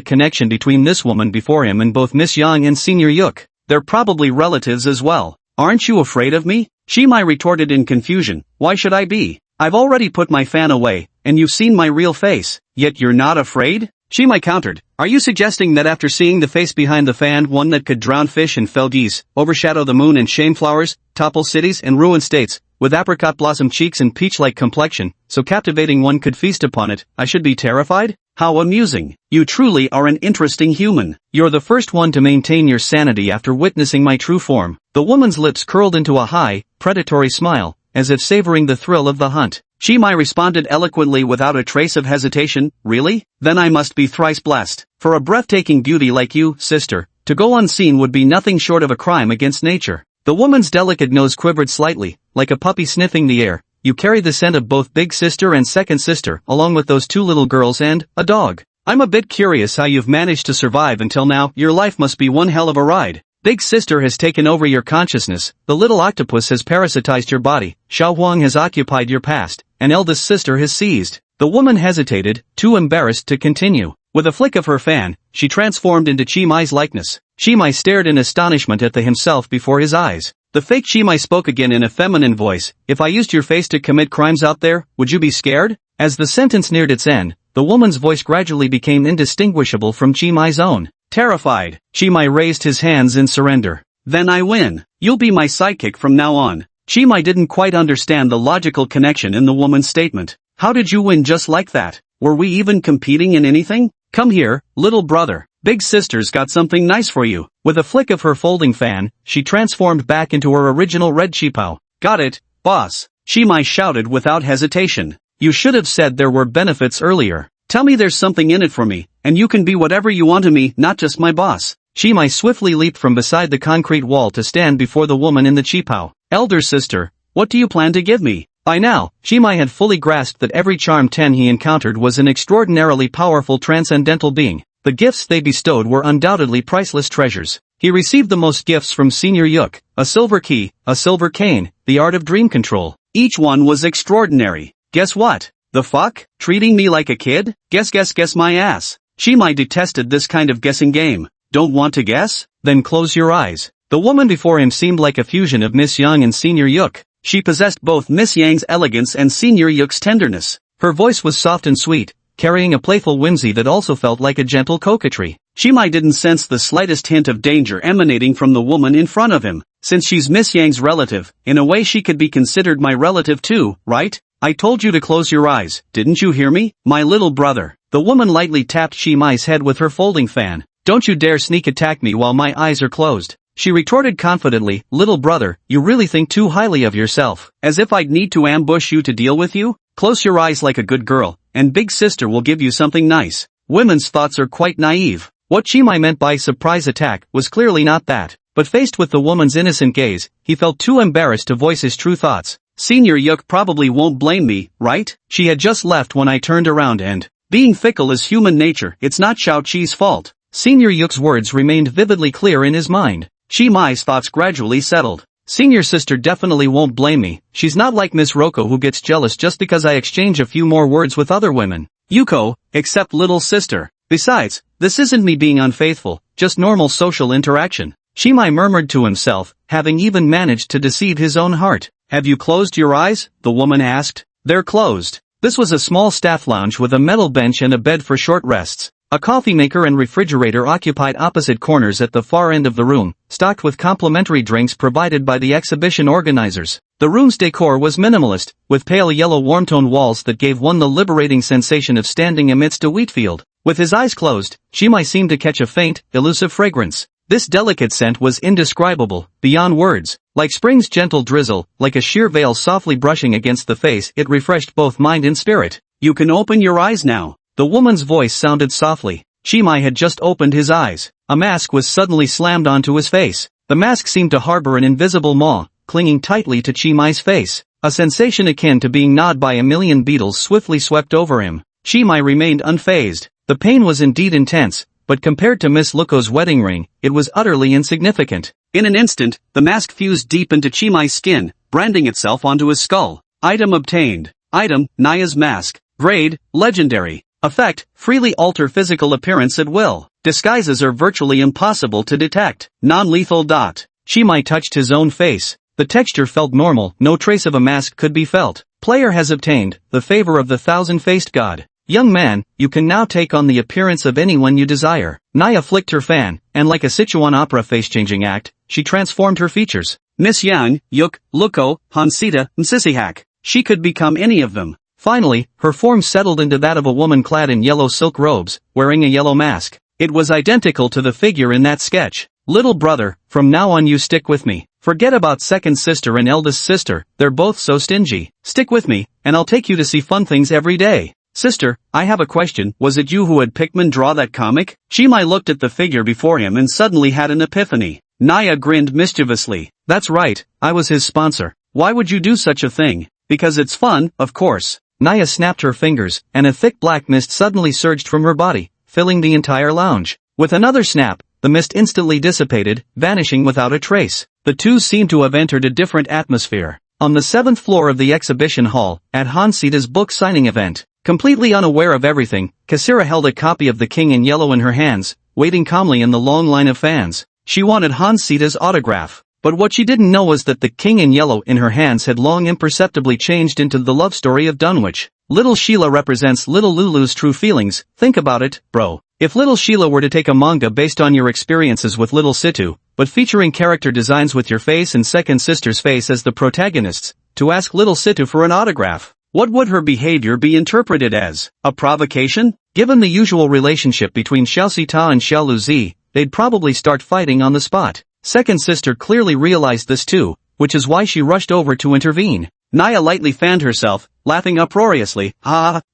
connection between this woman before him and both Miss Yang and Senior Yuk. They're probably relatives as well. Aren't you afraid of me? Chimai retorted in confusion. Why should I be? I've already put my fan away, and you've seen my real face. Yet you're not afraid? Chimai countered. Are you suggesting that after seeing the face behind the fan, one that could drown fish and fell geese, overshadow the moon and shame flowers, topple cities and ruin states, with apricot blossom cheeks and peach-like complexion, so captivating one could feast upon it, I should be terrified? How amusing. You truly are an interesting human. You're the first one to maintain your sanity after witnessing my true form. The woman's lips curled into a high, predatory smile, as if savoring the thrill of the hunt. Chimai responded eloquently without a trace of hesitation. Really? Then I must be thrice blessed. For a breathtaking beauty like you, sister, to go unseen would be nothing short of a crime against nature. The woman's delicate nose quivered slightly, like a puppy sniffing the air. You carry the scent of both big sister and second sister, along with those two little girls and a dog. I'm a bit curious how you've managed to survive until now. Your life must be one hell of a ride. Big sister has taken over your consciousness, the little octopus has parasitized your body, Xiao Huang has occupied your past, and eldest sister has seized. The woman hesitated, too embarrassed to continue. With a flick of her fan, she transformed into Chimai's likeness. Chimai stared in astonishment at the himself before his eyes. The fake Chimai spoke again in a feminine voice. If I used your face to commit crimes out there, would you be scared? As the sentence neared its end, the woman's voice gradually became indistinguishable from Chimai's own. Terrified, Chimai raised his hands in surrender. Then I win. You'll be my sidekick from now on. Chimai didn't quite understand the logical connection in the woman's statement. How did you win just like that? Were we even competing in anything? Come here, little brother. Big sister's got something nice for you. With a flick of her folding fan, she transformed back into her original red chipao. Got it, boss. Chimai shouted without hesitation. You should have said there were benefits earlier. Tell me there's something in it for me, and you can be whatever you want to me, not just my boss. Chimai swiftly leaped from beside the concrete wall to stand before the woman in the chipao. Elder sister, what do you plan to give me? By now, Chimai had fully grasped that every charmed ten he encountered was an extraordinarily powerful transcendental being. The gifts they bestowed were undoubtedly priceless treasures. He received the most gifts from Senior Yuk, a silver key, a silver cane, the art of dream control. Each one was extraordinary. Guess what? The fuck? Treating me like a kid? Guess my ass. Chimai detested this kind of guessing game. Don't want to guess? Then close your eyes. The woman before him seemed like a fusion of Miss Yang and Senior Yuk. She possessed both Miss Yang's elegance and Senior Yuk's tenderness. Her voice was soft and sweet, carrying a playful whimsy that also felt like a gentle coquetry. Chimai didn't sense the slightest hint of danger emanating from the woman in front of him. Since she's Miss Yang's relative, in a way she could be considered my relative too, right? I told you to close your eyes, didn't you hear me? My little brother. The woman lightly tapped Chimai's head with her folding fan. Don't you dare sneak attack me while my eyes are closed. She retorted confidently, little brother, you really think too highly of yourself. As if I'd need to ambush you to deal with you? Close your eyes like a good girl, and big sister will give you something nice. Women's thoughts are quite naive. What Chimai meant by surprise attack was clearly not that. But faced with the woman's innocent gaze, he felt too embarrassed to voice his true thoughts. Senior Yuk probably won't blame me, right? She had just left when I turned around and, being fickle is human nature, it's not Shao Chi's fault. Senior Yuk's words remained vividly clear in his mind. Chimai's thoughts gradually settled. Senior sister definitely won't blame me. She's not like Miss Roko who gets jealous just because I exchange a few more words with other women. Yuko, except little sister. Besides, this isn't me being unfaithful, just normal social interaction. Chimai murmured to himself, having even managed to deceive his own heart. Have you closed your eyes? The woman asked. They're closed. This was a small staff lounge with a metal bench and a bed for short rests. A coffee maker and refrigerator occupied opposite corners at the far end of the room, stocked with complimentary drinks provided by the exhibition organizers. The room's decor was minimalist, with pale yellow warm-toned walls that gave one the liberating sensation of standing amidst a wheat field. With his eyes closed, Chimai seemed to catch a faint, elusive fragrance. This delicate scent was indescribable, beyond words. Like spring's gentle drizzle, like a sheer veil softly brushing against the face, it refreshed both mind and spirit. You can open your eyes now. The woman's voice sounded softly. Chimai had just opened his eyes. A mask was suddenly slammed onto his face. The mask seemed to harbor an invisible maw, clinging tightly to Chimai's face. A sensation akin to being gnawed by a million beetles swiftly swept over him. Chimai remained unfazed. The pain was indeed intense, but compared to Miss Luko's wedding ring, it was utterly insignificant. In an instant, the mask fused deep into Chimai's skin, branding itself onto his skull. Item obtained. Item, Naya's mask. Grade, legendary. Effect, freely alter physical appearance at will. Disguises are virtually impossible to detect. Non-lethal. Chimai touched his own face. The texture felt normal, no trace of a mask could be felt. Player has obtained the favor of the thousand-faced god. Young man, you can now take on the appearance of anyone you desire. Naya flicked her fan, and like a Sichuan opera face-changing act, she transformed her features. Miss Yang, Yuk, Luko, Hansita, and Sissihak. She could become any of them. Finally, her form settled into that of a woman clad in yellow silk robes, wearing a yellow mask. It was identical to the figure in that sketch. Little brother, from now on you stick with me. Forget about second sister and eldest sister, they're both so stingy. Stick with me, and I'll take you to see fun things every day. Sister, I have a question, was it you who had Pikmin draw that comic? Chimai looked at the figure before him and suddenly had an epiphany. Naya grinned mischievously. That's right, I was his sponsor. Why would you do such a thing? Because it's fun, of course. Naya snapped her fingers, and a thick black mist suddenly surged from her body, filling the entire lounge. With another snap, the mist instantly dissipated, vanishing without a trace. The two seemed to have entered a different atmosphere. On the 7th floor of the exhibition hall, at Hansita's book signing event. Completely unaware of everything, Kasira held a copy of The King in Yellow in her hands, waiting calmly in the long line of fans. She wanted Hansita's autograph. But what she didn't know was that The King in Yellow in her hands had long imperceptibly changed into the love story of Dunwich. Little Sheila represents little Lulu's true feelings. Think about it, bro. If Little Sheila were to take a manga based on your experiences with Little Situ, but featuring character designs with your face and second sister's face as the protagonists, to ask Little Situ for an autograph, what would her behavior be interpreted as? A provocation? Given the usual relationship between Xiao Sita and Xiao Luzi, they'd probably start fighting on the spot. Second sister clearly realized this too, which is why she rushed over to intervene. Naya lightly fanned herself, laughing uproariously.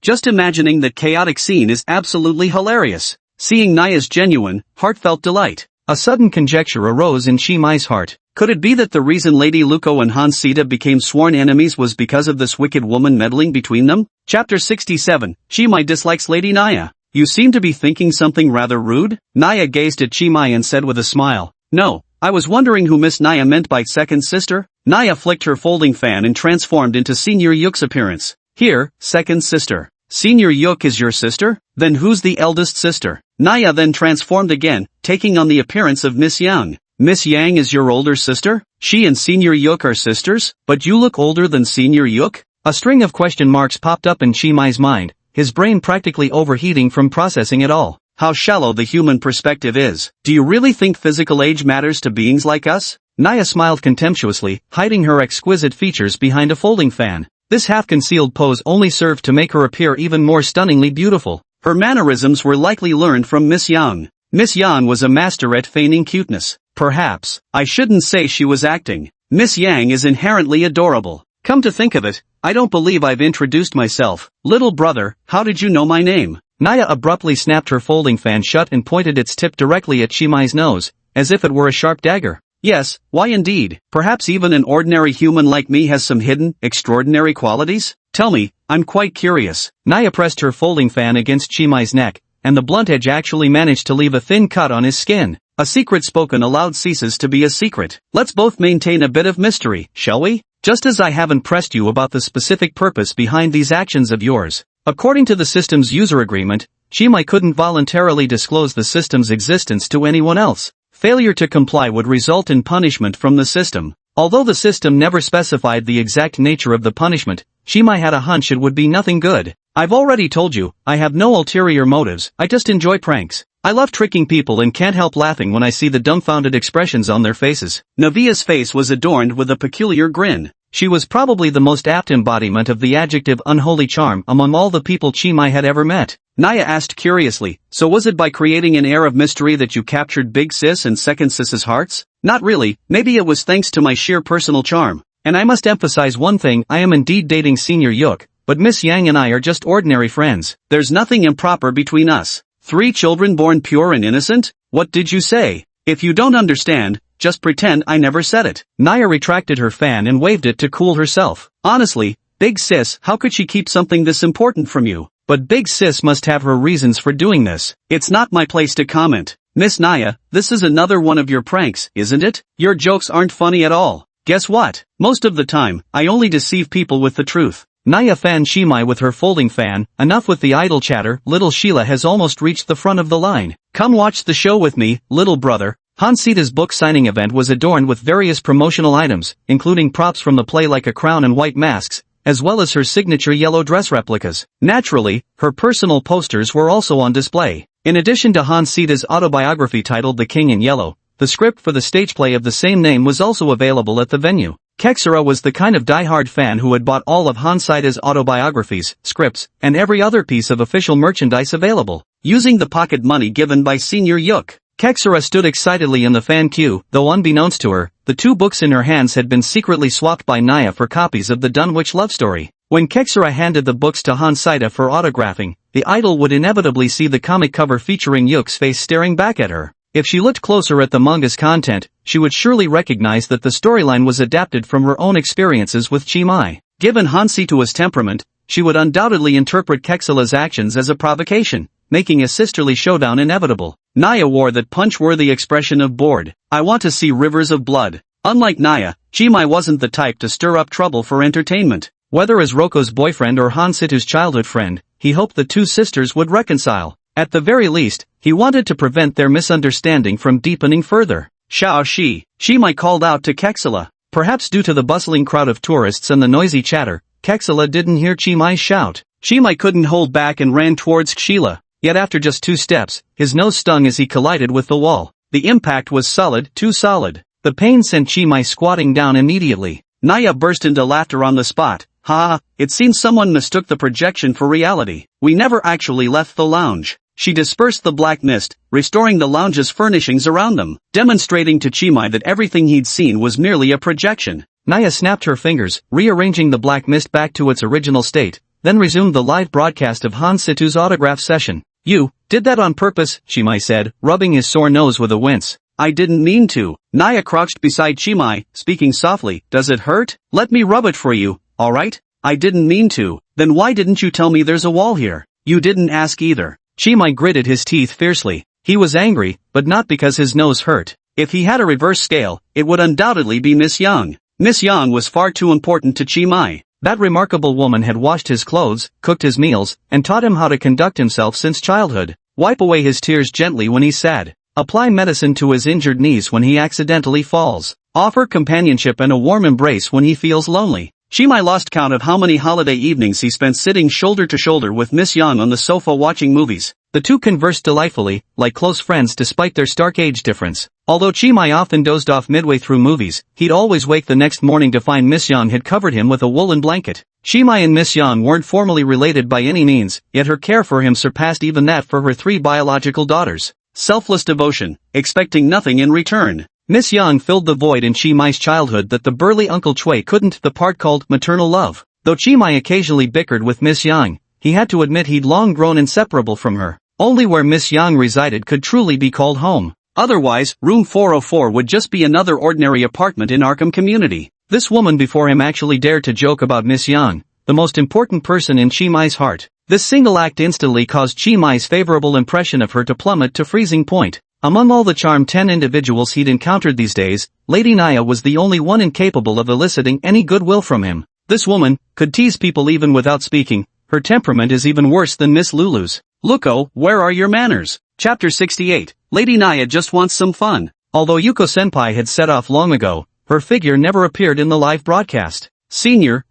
Just imagining that chaotic scene is absolutely hilarious. Seeing Naya's genuine, heartfelt delight. A sudden conjecture arose in Chimai's heart. Could it be that the reason Lady Luko and Hansita became sworn enemies was because of this wicked woman meddling between them? Chapter 67. Chimai dislikes Lady Naya. You seem to be thinking something rather rude? Naya gazed at Chimai and said with a smile. No, I was wondering who Miss Naya meant by second sister. Naya flicked her folding fan and transformed into Senior Yuk's appearance. Here, second sister. Senior Yuk is your sister? Then who's the eldest sister? Naya then transformed again, taking on the appearance of Miss Yang. Miss Yang is your older sister? She and Senior Yuk are sisters? But you look older than Senior Yuk? A string of question marks popped up in Chimai's mind, his brain practically overheating from processing it all. How shallow the human perspective is. Do you really think physical age matters to beings like us? Naya smiled contemptuously, hiding her exquisite features behind a folding fan. This half-concealed pose only served to make her appear even more stunningly beautiful. Her mannerisms were likely learned from Miss Yang. Miss Yang was a master at feigning cuteness. Perhaps, I shouldn't say she was acting. Miss Yang is inherently adorable. Come to think of it, I don't believe I've introduced myself. Little brother, how did you know my name? Naya abruptly snapped her folding fan shut and pointed its tip directly at Chimai's nose, as if it were a sharp dagger. Yes, why indeed? Perhaps even an ordinary human like me has some hidden, extraordinary qualities? Tell me, I'm quite curious. Naya pressed her folding fan against Chimai's neck, and the blunt edge actually managed to leave a thin cut on his skin. A secret spoken aloud ceases to be a secret. Let's both maintain a bit of mystery, shall we? Just as I haven't pressed you about the specific purpose behind these actions of yours. According to the system's user agreement, Chimai couldn't voluntarily disclose the system's existence to anyone else. Failure to comply would result in punishment from the system. Although the system never specified the exact nature of the punishment, Chimai had a hunch it would be nothing good. I've already told you, I have no ulterior motives, I just enjoy pranks. I love tricking people and can't help laughing when I see the dumbfounded expressions on their faces. Navia's face was adorned with a peculiar grin. She was probably the most apt embodiment of the adjective unholy charm among all the people Chimai had ever met. Naya asked curiously, so was it by creating an air of mystery that you captured Big Sis and Second Sis's hearts? Not really, maybe it was thanks to my sheer personal charm. And I must emphasize one thing, I am indeed dating Senior Yuk, but Miss Yang and I are just ordinary friends. There's nothing improper between us. 3 children born pure and innocent? What did you say? If you don't understand, just pretend I never said it. Naya retracted her fan and waved it to cool herself. Honestly, Big Sis, how could she keep something this important from you? But Big Sis must have her reasons for doing this. It's not my place to comment. Miss Naya, this is another one of your pranks, isn't it? Your jokes aren't funny at all. Guess what? Most of the time, I only deceive people with the truth. Naya fanned Chimai with her folding fan. Enough with the idle chatter, little Sheila has almost reached the front of the line. Come watch the show with me, little brother. Hansita's book signing event was adorned with various promotional items, including props from the play like a crown and white masks, as well as her signature yellow dress replicas. Naturally, her personal posters were also on display. In addition to Hansita's autobiography titled The King in Yellow, the script for the stage play of the same name was also available at the venue. Kexura was the kind of die-hard fan who had bought all of Hansita's autobiographies, scripts, and every other piece of official merchandise available, using the pocket money given by Senior Yuk. Kexura stood excitedly in the fan queue, though unbeknownst to her, the two books in her hands had been secretly swapped by Naya for copies of the Dunwich love story. When Kexura handed the books to Hansita for autographing, the idol would inevitably see the comic cover featuring Yuk's face staring back at her. If she looked closer at the manga's content, she would surely recognize that the storyline was adapted from her own experiences with Chimai. Given Hansita's temperament, she would undoubtedly interpret Kexula's actions as a provocation, making a sisterly showdown inevitable. Naya wore that punch-worthy expression of bored, "I want to see rivers of blood." Unlike Naya, Chimai wasn't the type to stir up trouble for entertainment. Whether as Roko's boyfriend or Hansita's childhood friend, he hoped the two sisters would reconcile. At the very least, he wanted to prevent their misunderstanding from deepening further. "Shao Shi," Chimai called out to Kexula. Perhaps due to the bustling crowd of tourists and the noisy chatter, Kexula didn't hear Chimai's shout. Chimai couldn't hold back and ran towards Kshila. Yet after just 2 steps, his nose stung as he collided with the wall. The impact was solid, too solid. The pain sent Chimai squatting down immediately. Naya burst into laughter on the spot. "Ha, it seems someone mistook the projection for reality. We never actually left the lounge." She dispersed the black mist, restoring the lounge's furnishings around them, demonstrating to Chimai that everything he'd seen was merely a projection. Naya snapped her fingers, rearranging the black mist back to its original state, then resumed the live broadcast of Hansita's autograph session. "You did that on purpose," Chimai said, rubbing his sore nose with a wince. "I didn't mean to." Naya crouched beside Chimai, speaking softly. "Does it hurt? Let me rub it for you, alright?" "I didn't mean to." "Then why didn't you tell me there's a wall here?" "You didn't ask either." Chimai gritted his teeth fiercely. He was angry, but not because his nose hurt. If he had a reverse scale, it would undoubtedly be Miss Yang. Miss Yang was far too important to Chimai. That remarkable woman had washed his clothes, cooked his meals, and taught him how to conduct himself since childhood. Wipe away his tears gently when he's sad. Apply medicine to his injured knees when he accidentally falls. Offer companionship and a warm embrace when he feels lonely. Chimai lost count of how many holiday evenings he spent sitting shoulder to shoulder with Miss Yang on the sofa watching movies. The two conversed delightfully, like close friends despite their stark age difference. Although Chimai often dozed off midway through movies, he'd always wake the next morning to find Miss Yang had covered him with a woolen blanket. Chimai and Miss Yang weren't formally related by any means, yet her care for him surpassed even that for her 3 biological daughters. Selfless devotion, expecting nothing in return. Miss Yang filled the void in Chimai's childhood that the burly Uncle Chui couldn't, the part called maternal love. Though Chimai occasionally bickered with Miss Yang, he had to admit he'd long grown inseparable from her. Only where Miss Yang resided could truly be called home. Otherwise, room 404 would just be another ordinary apartment in Arkham Community. This woman before him actually dared to joke about Miss Yang, the most important person in Chimai's heart. This single act instantly caused Chimai's favorable impression of her to plummet to freezing point. Among all the charmed 10 individuals he'd encountered these days, Lady Naya was the only one incapable of eliciting any goodwill from him. This woman could tease people even without speaking. Her temperament is even worse than Miss Lulu's. Luko, where are your manners? Chapter 68. Lady Naya just wants some fun. Although Yuko-senpai had set off long ago, her figure never appeared in the live broadcast. Senior,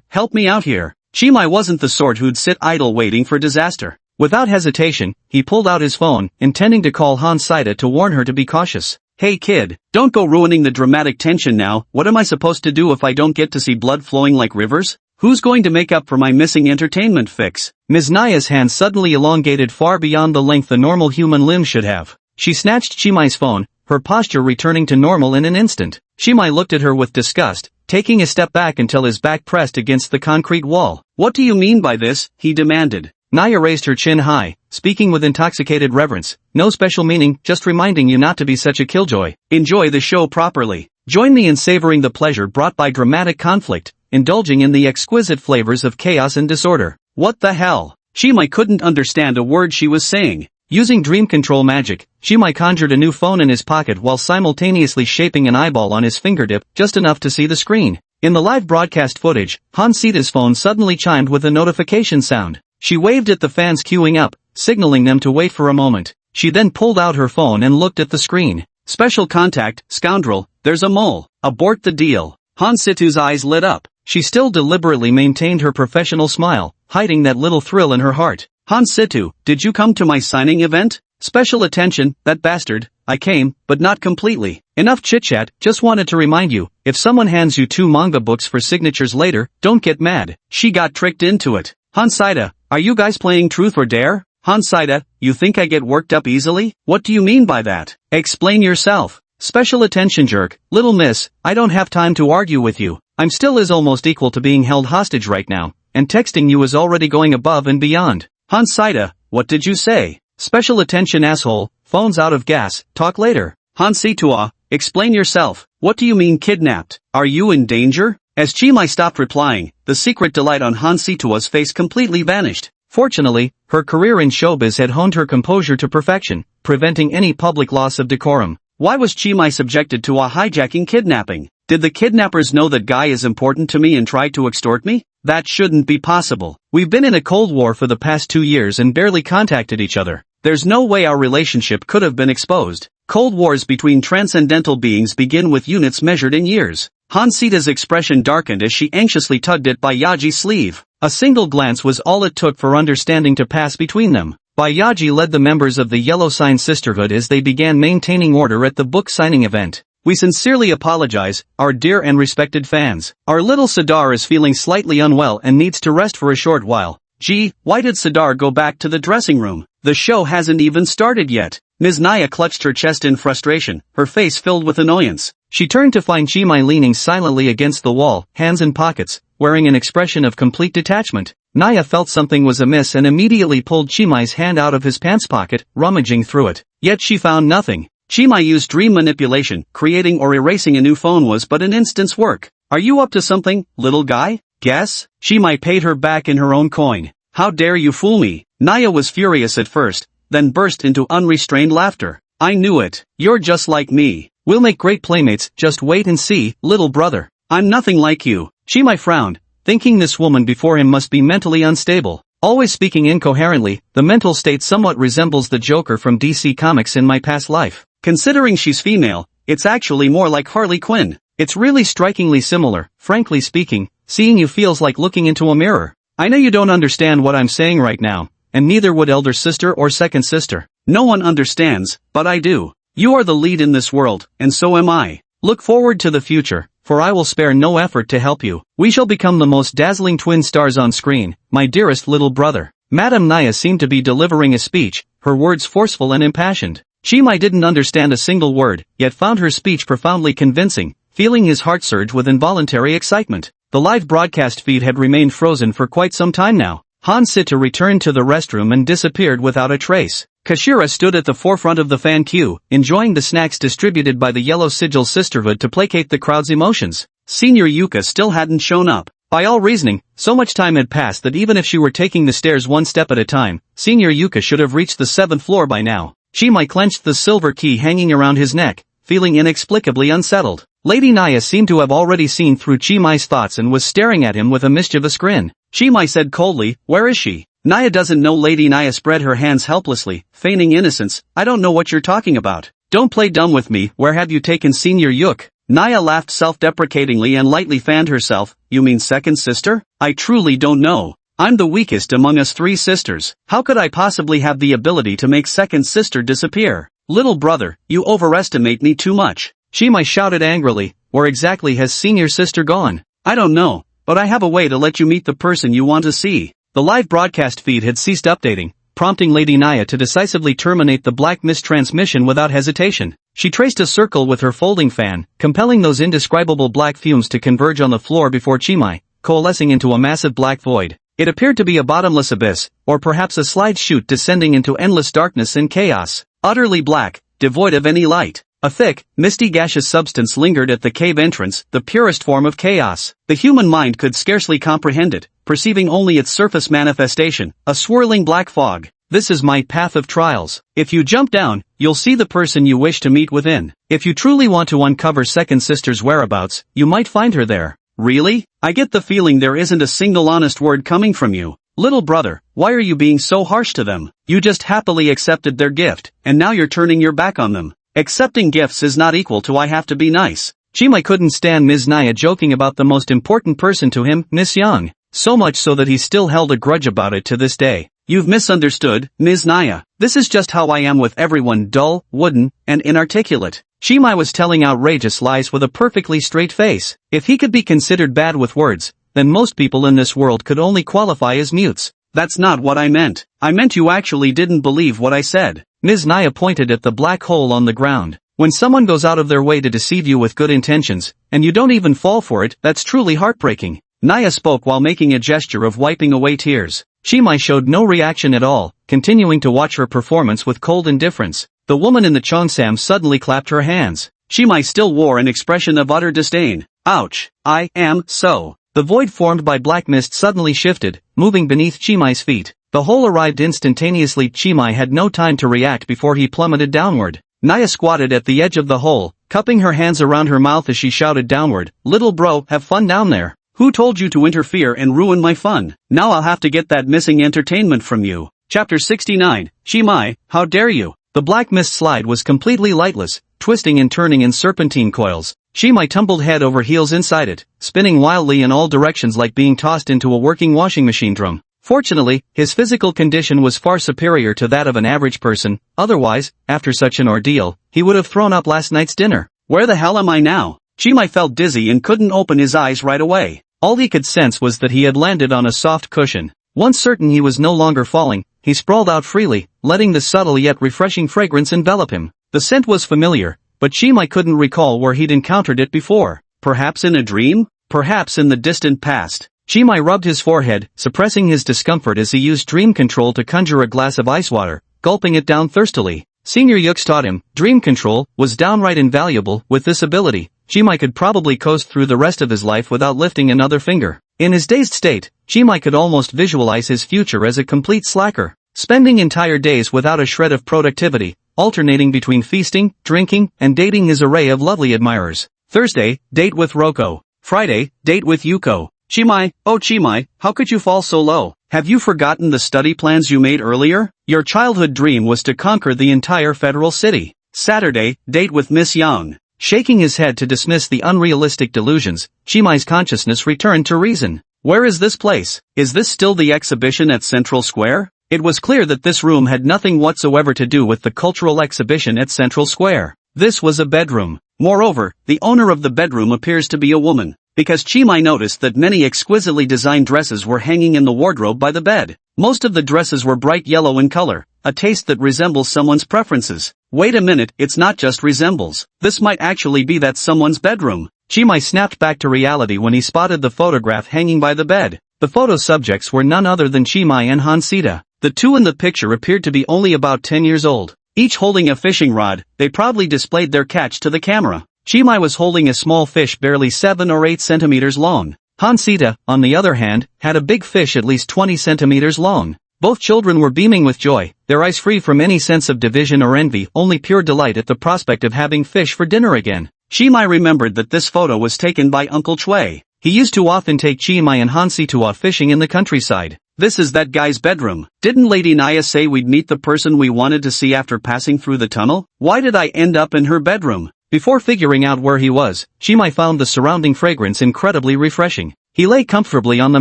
help me out here." Chimai wasn't the sort who'd sit idle waiting for disaster. Without hesitation, he pulled out his phone, intending to call Hansita to warn her to be cautious. "Hey kid, don't go ruining the dramatic tension now. What am I supposed to do if I don't get to see blood flowing like rivers? Who's going to make up for my missing entertainment fix?" Ms. Naya's hand suddenly elongated far beyond the length a normal human limb should have. She snatched Chimai's phone, her posture returning to normal in an instant. Chimai looked at her with disgust, taking a step back until his back pressed against the concrete wall. "What do you mean by this?" he demanded. Naya raised her chin high, speaking with intoxicated reverence. "No special meaning, just reminding you not to be such a killjoy. Enjoy the show properly. Join me in savoring the pleasure brought by dramatic conflict, indulging in the exquisite flavors of chaos and disorder." What the hell? Chimai couldn't understand a word she was saying. Using dream control magic, Chimai conjured a new phone in his pocket while simultaneously shaping an eyeball on his fingertip, just enough to see the screen. In the live broadcast footage, Hansita's phone suddenly chimed with a notification sound. She waved at the fans queuing up, signaling them to wait for a moment. She then pulled out her phone and looked at the screen. "Special contact, scoundrel, there's a mole. Abort the deal." Hansitu's eyes lit up. she still deliberately maintained her professional smile, hiding that little thrill in her heart. Han Situ, did you come to my signing event? Special attention, that bastard. I came, but not completely. Enough chit-chat, just wanted to remind you, if someone hands you 2 manga books for signatures later, don't get mad. She got tricked into it. Hansaida, are you guys playing truth or dare? Hansaida, you think I get worked up easily? What do you mean by that? Explain yourself. Special attention jerk, little miss, I don't have time to argue with you. I'm still almost equal to being held hostage right now, and texting you is already going above and beyond. Hansaida, what did you say? Special attention asshole, phone's out of gas, talk later. Hansitua, explain yourself, what do you mean kidnapped? Are you in danger? As Chimai stopped replying, the secret delight on Hansitua's face completely vanished. Fortunately, her career in showbiz had honed her composure to perfection, preventing any public loss of decorum. Why was Chimai subjected to a hijacking kidnapping? Did the kidnappers know that Guy is important to me and try to extort me? That shouldn't be possible. We've been in a Cold War for the past 2 years and barely contacted each other. There's no way our relationship could have been exposed. Cold wars between transcendental beings begin with units measured in years. Hansita's expression darkened as she anxiously tugged at Bayaji's sleeve. A single glance was all it took for understanding to pass between them. Bayaji led the members of the Yellow Sign Sisterhood as they began maintaining order at the book signing event. We sincerely apologize, our dear and respected fans. Our little Sadar is feeling slightly unwell and needs to rest for a short while. Gee, why did Sadar go back to the dressing room? The show hasn't even started yet. Ms. Naya clutched her chest in frustration, her face filled with annoyance. She turned to find Chimai leaning silently against the wall, hands in pockets, wearing an expression of complete detachment. Naya felt something was amiss and immediately pulled Chimai's hand out of his pants pocket, rummaging through it. Yet she found nothing. Chimai used dream manipulation, creating or erasing a new phone was but an instant's work. Are you up to something, little guy? Guess? Chimai paid her back in her own coin. How dare you fool me? Naya was furious at first, then burst into unrestrained laughter. I knew it. You're just like me. We'll make great playmates, just wait and see, little brother. I'm nothing like you. Chimai frowned, thinking this woman before him must be mentally unstable. Always speaking incoherently, the mental state somewhat resembles the Joker from DC Comics in my past life. Considering she's female, it's actually more like Harley Quinn. It's really strikingly similar, frankly speaking, seeing you feels like looking into a mirror. I know you don't understand what I'm saying right now, and neither would elder sister or second sister. No one understands, but I do. You are the lead in this world, and so am I. Look forward to the future, for I will spare no effort to help you. We shall become the most dazzling twin stars on screen, my dearest little brother. Madame Naya seemed to be delivering a speech, her words forceful and impassioned. Chimai didn't understand a single word, yet found her speech profoundly convincing, feeling his heart surge with involuntary excitement. The live broadcast feed had remained frozen for quite some time now. Han Sita returned to the restroom and disappeared without a trace. Kashira stood at the forefront of the fan queue, enjoying the snacks distributed by the Yellow Sigil Sisterhood to placate the crowd's emotions. Senior Yuka still hadn't shown up. By all reasoning, so much time had passed that even if she were taking the stairs one step at a time, Senior Yuka should have reached the 7th floor by now. Chimai clenched the silver key hanging around his neck, feeling inexplicably unsettled. Lady Naya seemed to have already seen through Chimai's thoughts and was staring at him with a mischievous grin. Chimai said coldly, "Where is she?" Naya doesn't know. Lady Naya spread her hands helplessly, feigning innocence. "I don't know what you're talking about. Don't play dumb with me. Where have you taken Senior Yuk?" Naya laughed self-deprecatingly and lightly fanned herself. "You mean second sister? I truly don't know. I'm the weakest among us 3 sisters. How could I possibly have the ability to make second sister disappear? Little brother, you overestimate me too much." Chimai shouted angrily. "Where exactly has senior sister gone?" "I don't know, but I have a way to let you meet the person you want to see." The live broadcast feed had ceased updating, prompting Lady Naya to decisively terminate the Black Mist transmission without hesitation. She traced a circle with her folding fan, compelling those indescribable black fumes to converge on the floor before Chimai, coalescing into a massive black void. It appeared to be a bottomless abyss, or perhaps a slide chute descending into endless darkness and chaos. Utterly black, devoid of any light. A thick, misty gaseous substance lingered at the cave entrance, the purest form of chaos. The human mind could scarcely comprehend it, perceiving only its surface manifestation, a swirling black fog. This is my path of trials. If you jump down, you'll see the person you wish to meet within. If you truly want to uncover second sister's whereabouts, you might find her there. Really? I get the feeling there isn't a single honest word coming from you. Little brother, why are you being so harsh to them? You just happily accepted their gift, and now you're turning your back on them. Accepting gifts is not equal to I have to be nice. Chimai couldn't stand Ms. Naya joking about the most important person to him, Miss Young. So much so that he still held a grudge about it to this day. You've misunderstood, Ms. Naya. This is just how I am with everyone, dull, wooden, and inarticulate. Chimai was telling outrageous lies with a perfectly straight face. If he could be considered bad with words, then most people in this world could only qualify as mutes. That's not what I meant. I meant you actually didn't believe what I said. Ms. Naya pointed at the black hole on the ground. When someone goes out of their way to deceive you with good intentions, and you don't even fall for it, that's truly heartbreaking. Naya spoke while making a gesture of wiping away tears. Chimai showed no reaction at all, continuing to watch her performance with cold indifference. The woman in the cheongsam suddenly clapped her hands. Chimai still wore an expression of utter disdain. Ouch. I am so. The void formed by black mist suddenly shifted, moving beneath Chimai's feet. The hole arrived instantaneously. Chimai had no time to react before he plummeted downward. Naya squatted at the edge of the hole, cupping her hands around her mouth as she shouted downward, "Little bro, have fun down there. Who told you to interfere and ruin my fun? Now I'll have to get that missing entertainment from you." Chapter 69, Chimai, how dare you? The black mist slide was completely lightless, twisting and turning in serpentine coils. Chimai tumbled head over heels inside it, spinning wildly in all directions like being tossed into a working washing machine drum. Fortunately, his physical condition was far superior to that of an average person, otherwise, after such an ordeal, he would have thrown up last night's dinner. Where the hell am I now? Chimai felt dizzy and couldn't open his eyes right away. All he could sense was that he had landed on a soft cushion. Once certain he was no longer falling, he sprawled out freely, letting the subtle yet refreshing fragrance envelop him. The scent was familiar, but Chimai couldn't recall where he'd encountered it before. Perhaps in a dream? Perhaps in the distant past. Chimai rubbed his forehead, suppressing his discomfort as he used dream control to conjure a glass of ice water, gulping it down thirstily. Senior Yux taught him, dream control was downright invaluable. With this ability, Chimai could probably coast through the rest of his life without lifting another finger. In his dazed state, Chimai could almost visualize his future as a complete slacker, spending entire days without a shred of productivity, alternating between feasting, drinking, and dating his array of lovely admirers. Thursday, date with Roko. Friday, date with Yuko. Chimai, oh Chimai, how could you fall so low? Have you forgotten the study plans you made earlier? Your childhood dream was to conquer the entire federal city. Saturday, date with Miss Young. Shaking his head to dismiss the unrealistic delusions, Chimai's consciousness returned to reason. Where is this place? Is this still the exhibition at Central Square? It was clear that this room had nothing whatsoever to do with the cultural exhibition at Central Square. This was a bedroom. Moreover, the owner of the bedroom appears to be a woman, because Chimai noticed that many exquisitely designed dresses were hanging in the wardrobe by the bed. Most of the dresses were bright yellow in color, a taste that resembles someone's preferences. Wait a minute, it's not just resembles. This might actually be that someone's bedroom. Chimai snapped back to reality when he spotted the photograph hanging by the bed. The photo subjects were none other than Chimai and Hansita. The two in the picture appeared to be only about 10 years old. Each holding a fishing rod, they proudly displayed their catch to the camera. Chimai was holding a small fish barely 7 or 8 centimeters long. Hansita, on the other hand, had a big fish at least 20 centimeters long. Both children were beaming with joy, their eyes free from any sense of division or envy, only pure delight at the prospect of having fish for dinner again. Chimai remembered that this photo was taken by Uncle Chui. He used to often take Chimai and Hansita fishing in the countryside. This is that guy's bedroom. Didn't Lady Naya say we'd meet the person we wanted to see after passing through the tunnel? Why did I end up in her bedroom? Before figuring out where he was, Chimai found the surrounding fragrance incredibly refreshing. He lay comfortably on the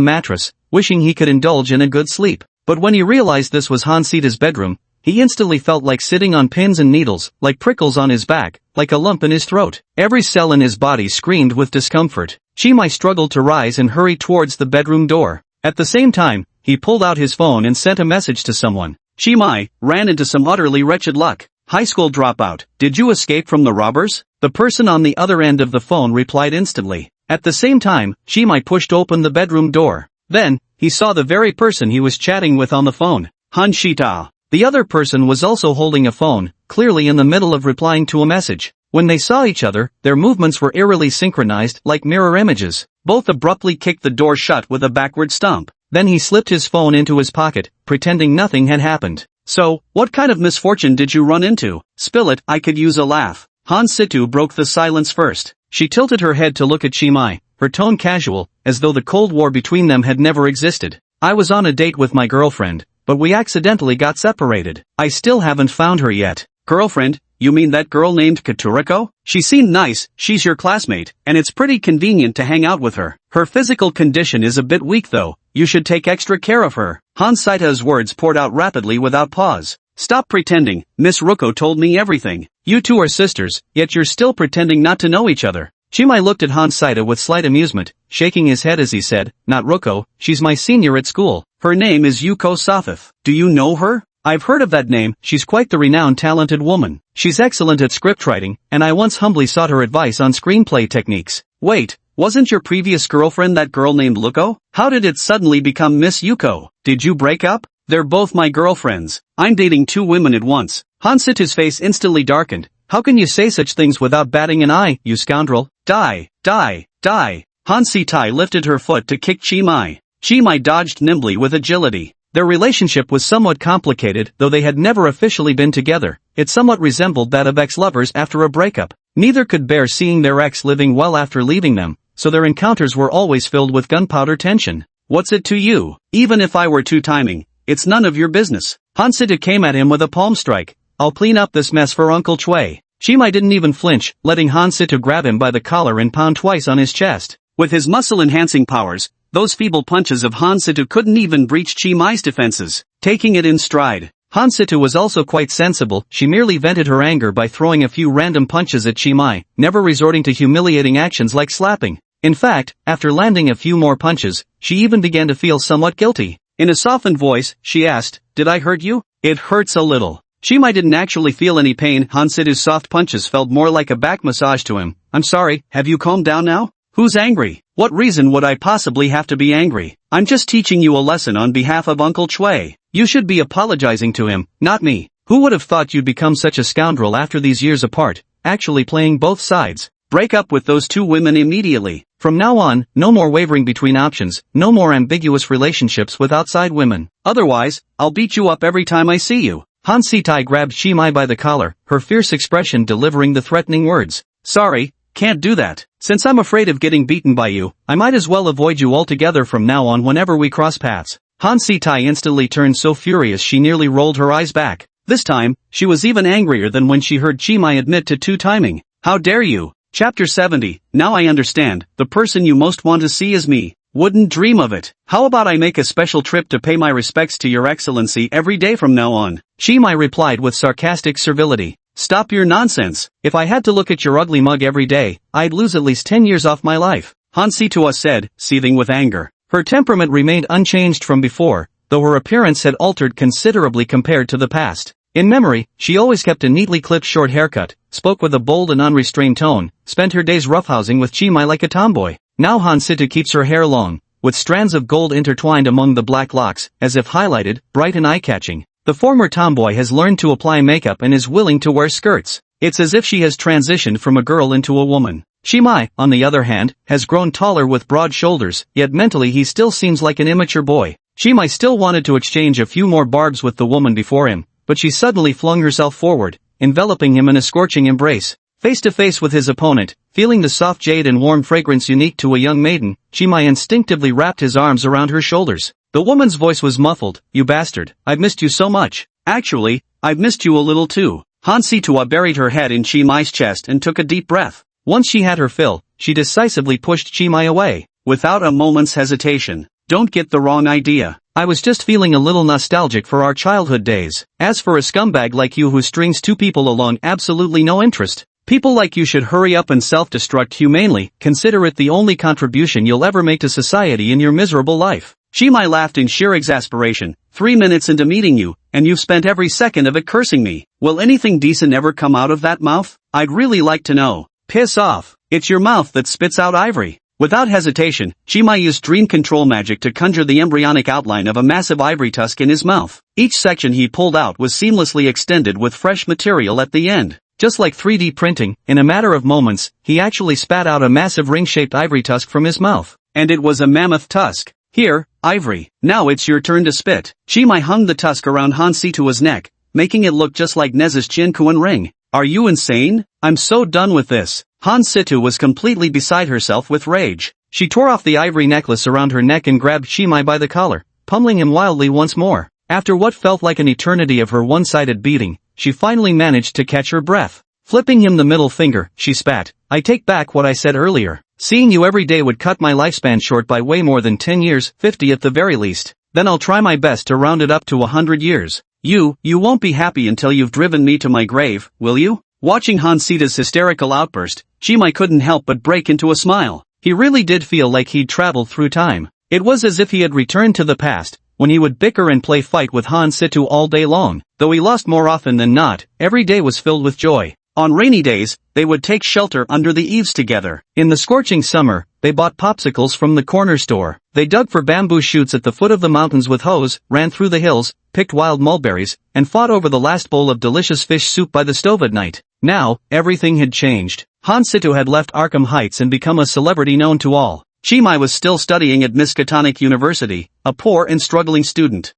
mattress, wishing he could indulge in a good sleep. But when he realized this was Hansita's bedroom, he instantly felt like sitting on pins and needles, like prickles on his back, like a lump in his throat. Every cell in his body screamed with discomfort. Chimai struggled to rise and hurry towards the bedroom door. At the same time, he pulled out his phone and sent a message to someone. Chimai ran into some utterly wretched luck. High school dropout, did you escape from the robbers? The person on the other end of the phone replied instantly. At the same time, Chimai pushed open the bedroom door. Then, he saw the very person he was chatting with on the phone. Hanshita. The other person was also holding a phone, clearly in the middle of replying to a message. When they saw each other, their movements were eerily synchronized, like mirror images. Both abruptly kicked the door shut with a backward stomp. Then he slipped his phone into his pocket, pretending nothing had happened. So, what kind of misfortune did you run into? Spill it, I could use a laugh. Hansitu broke the silence first. She tilted her head to look at Chimai, her tone casual, as though the Cold War between them had never existed. I was on a date with my girlfriend, but we accidentally got separated. I still haven't found her yet. Girlfriend? You mean that girl named Katuriko? She seemed nice, she's your classmate, and it's pretty convenient to hang out with her. Her physical condition is a bit weak though, you should take extra care of her. Hansita's words poured out rapidly without pause. Stop pretending, Miss Ruko told me everything. You two are sisters, yet you're still pretending not to know each other. Chimai looked at Hansita with slight amusement, shaking his head as he said, not Ruko, she's my senior at school. Her name is Yuko Safif. Do you know her? I've heard of that name, she's quite the renowned talented woman. She's excellent at scriptwriting, and I once humbly sought her advice on screenplay techniques. Wait, wasn't your previous girlfriend that girl named Luko? How did it suddenly become Miss Yuko? Did you break up? They're both my girlfriends. I'm dating two women at once. Hansita's face instantly darkened. How can you say such things without batting an eye, you scoundrel? Die, die, die. Hansita lifted her foot to kick Chimai. Chimai dodged nimbly with agility. Their relationship was somewhat complicated, though they had never officially been together. It somewhat resembled that of ex-lovers after a breakup. Neither could bear seeing their ex living well after leaving them, so their encounters were always filled with gunpowder tension. What's it to you? Even if I were two-timing, it's none of your business. Hansita came at him with a palm strike. I'll clean up this mess for Uncle Chui. Chimai didn't even flinch, letting Hansita grab him by the collar and pound twice on his chest. With his muscle-enhancing powers, those feeble punches of Hansita couldn't even breach Chimai's defenses. Taking it in stride, Hansita was also quite sensible. She merely vented her anger by throwing a few random punches at Chimai, never resorting to humiliating actions like slapping. In fact, after landing a few more punches, she even began to feel somewhat guilty. In a softened voice, she asked, "Did I hurt you?" "It hurts a little." Chimai didn't actually feel any pain. Hansita's soft punches felt more like a back massage to him. "I'm sorry, have you calmed down now?" "Who's angry? What reason would I possibly have to be angry? I'm just teaching you a lesson on behalf of Uncle Chui. You should be apologizing to him, not me." "Who would have thought you'd become such a scoundrel after these years apart, actually playing both sides? Break up with those two women immediately. From now on, no more wavering between options, no more ambiguous relationships with outside women. Otherwise, I'll beat you up every time I see you." Hansita grabbed Chimai by the collar, her fierce expression delivering the threatening words. "Sorry, can't do that. Since I'm afraid of getting beaten by you, I might as well avoid you altogether from now on whenever we cross paths." Hansita instantly turned so furious she nearly rolled her eyes back. This time, she was even angrier than when she heard Chimai admit to two-timing. "How dare you?" Chapter 70, Now I understand, the person you most want to see is me. Wouldn't dream of it. How about I make a special trip to pay my respects to your excellency every day from now on? Chimai replied with sarcastic servility. Stop your nonsense. If I had to look at your ugly mug every day, I'd lose at least 10 years off my life. Hansita said, seething with anger. Her temperament remained unchanged from before, though her appearance had altered considerably compared to the past. In memory, she always kept a neatly clipped short haircut, spoke with a bold and unrestrained tone, spent her days roughhousing with Chimai like a tomboy. Now Hansita keeps her hair long, with strands of gold intertwined among the black locks, as if highlighted, bright and eye-catching. The former tomboy has learned to apply makeup and is willing to wear skirts. It's as if she has transitioned from a girl into a woman. Chimai, on the other hand, has grown taller with broad shoulders, yet mentally he still seems like an immature boy. Chimai still wanted to exchange a few more barbs with the woman before him, but she suddenly flung herself forward, enveloping him in a scorching embrace. Face to face with his opponent, feeling the soft jade and warm fragrance unique to a young maiden, Chimai instinctively wrapped his arms around her shoulders. The woman's voice was muffled. You bastard, I've missed you so much. Actually, I've missed you a little too. Hansita buried her head in Chimai's chest and took a deep breath. Once she had her fill, she decisively pushed Chimai away, without a moment's hesitation. Don't get the wrong idea. I was just feeling a little nostalgic for our childhood days. As for a scumbag like you who strings two people along, absolutely no interest. People like you should hurry up and self-destruct humanely. Consider it the only contribution you'll ever make to society in your miserable life. Chimai laughed in sheer exasperation. 3 minutes into meeting you, and you've spent every second of it cursing me. Will anything decent ever come out of that mouth? I'd really like to know. Piss off. It's your mouth that spits out ivory. Without hesitation, Chimai used dream control magic to conjure the embryonic outline of a massive ivory tusk in his mouth. Each section he pulled out was seamlessly extended with fresh material at the end. Just like 3D printing, in a matter of moments, he actually spat out a massive ring-shaped ivory tusk from his mouth. And it was a mammoth tusk. Here, ivory, now it's your turn to spit. Chimai hung the tusk around Hansita's neck, making it look just like Nez's Chinkuan ring. Are you insane? I'm so done with this. Hansita was completely beside herself with rage. She tore off the ivory necklace around her neck and grabbed Chimai by the collar, pummeling him wildly once more. After what felt like an eternity of her one-sided beating, she finally managed to catch her breath. Flipping him the middle finger, she spat, "I take back what I said earlier. Seeing you every day would cut my lifespan short by way more than 10 years, 50 at the very least. Then I'll try my best to round it up to 100 years. You won't be happy until you've driven me to my grave, will you?" Watching Hansita's hysterical outburst, Chimai couldn't help but break into a smile. He really did feel like he'd traveled through time. It was as if he had returned to the past, when he would bicker and play fight with Hansitu all day long. Though he lost more often than not, every day was filled with joy. On rainy days, they would take shelter under the eaves together. In the scorching summer, they bought popsicles from the corner store. They dug for bamboo shoots at the foot of the mountains with hoes, ran through the hills, picked wild mulberries, and fought over the last bowl of delicious fish soup by the stove at night. Now, everything had changed. Hansitu had left Arkham Heights and become a celebrity known to all. Chimai was still studying at Miskatonic University, a poor and struggling student.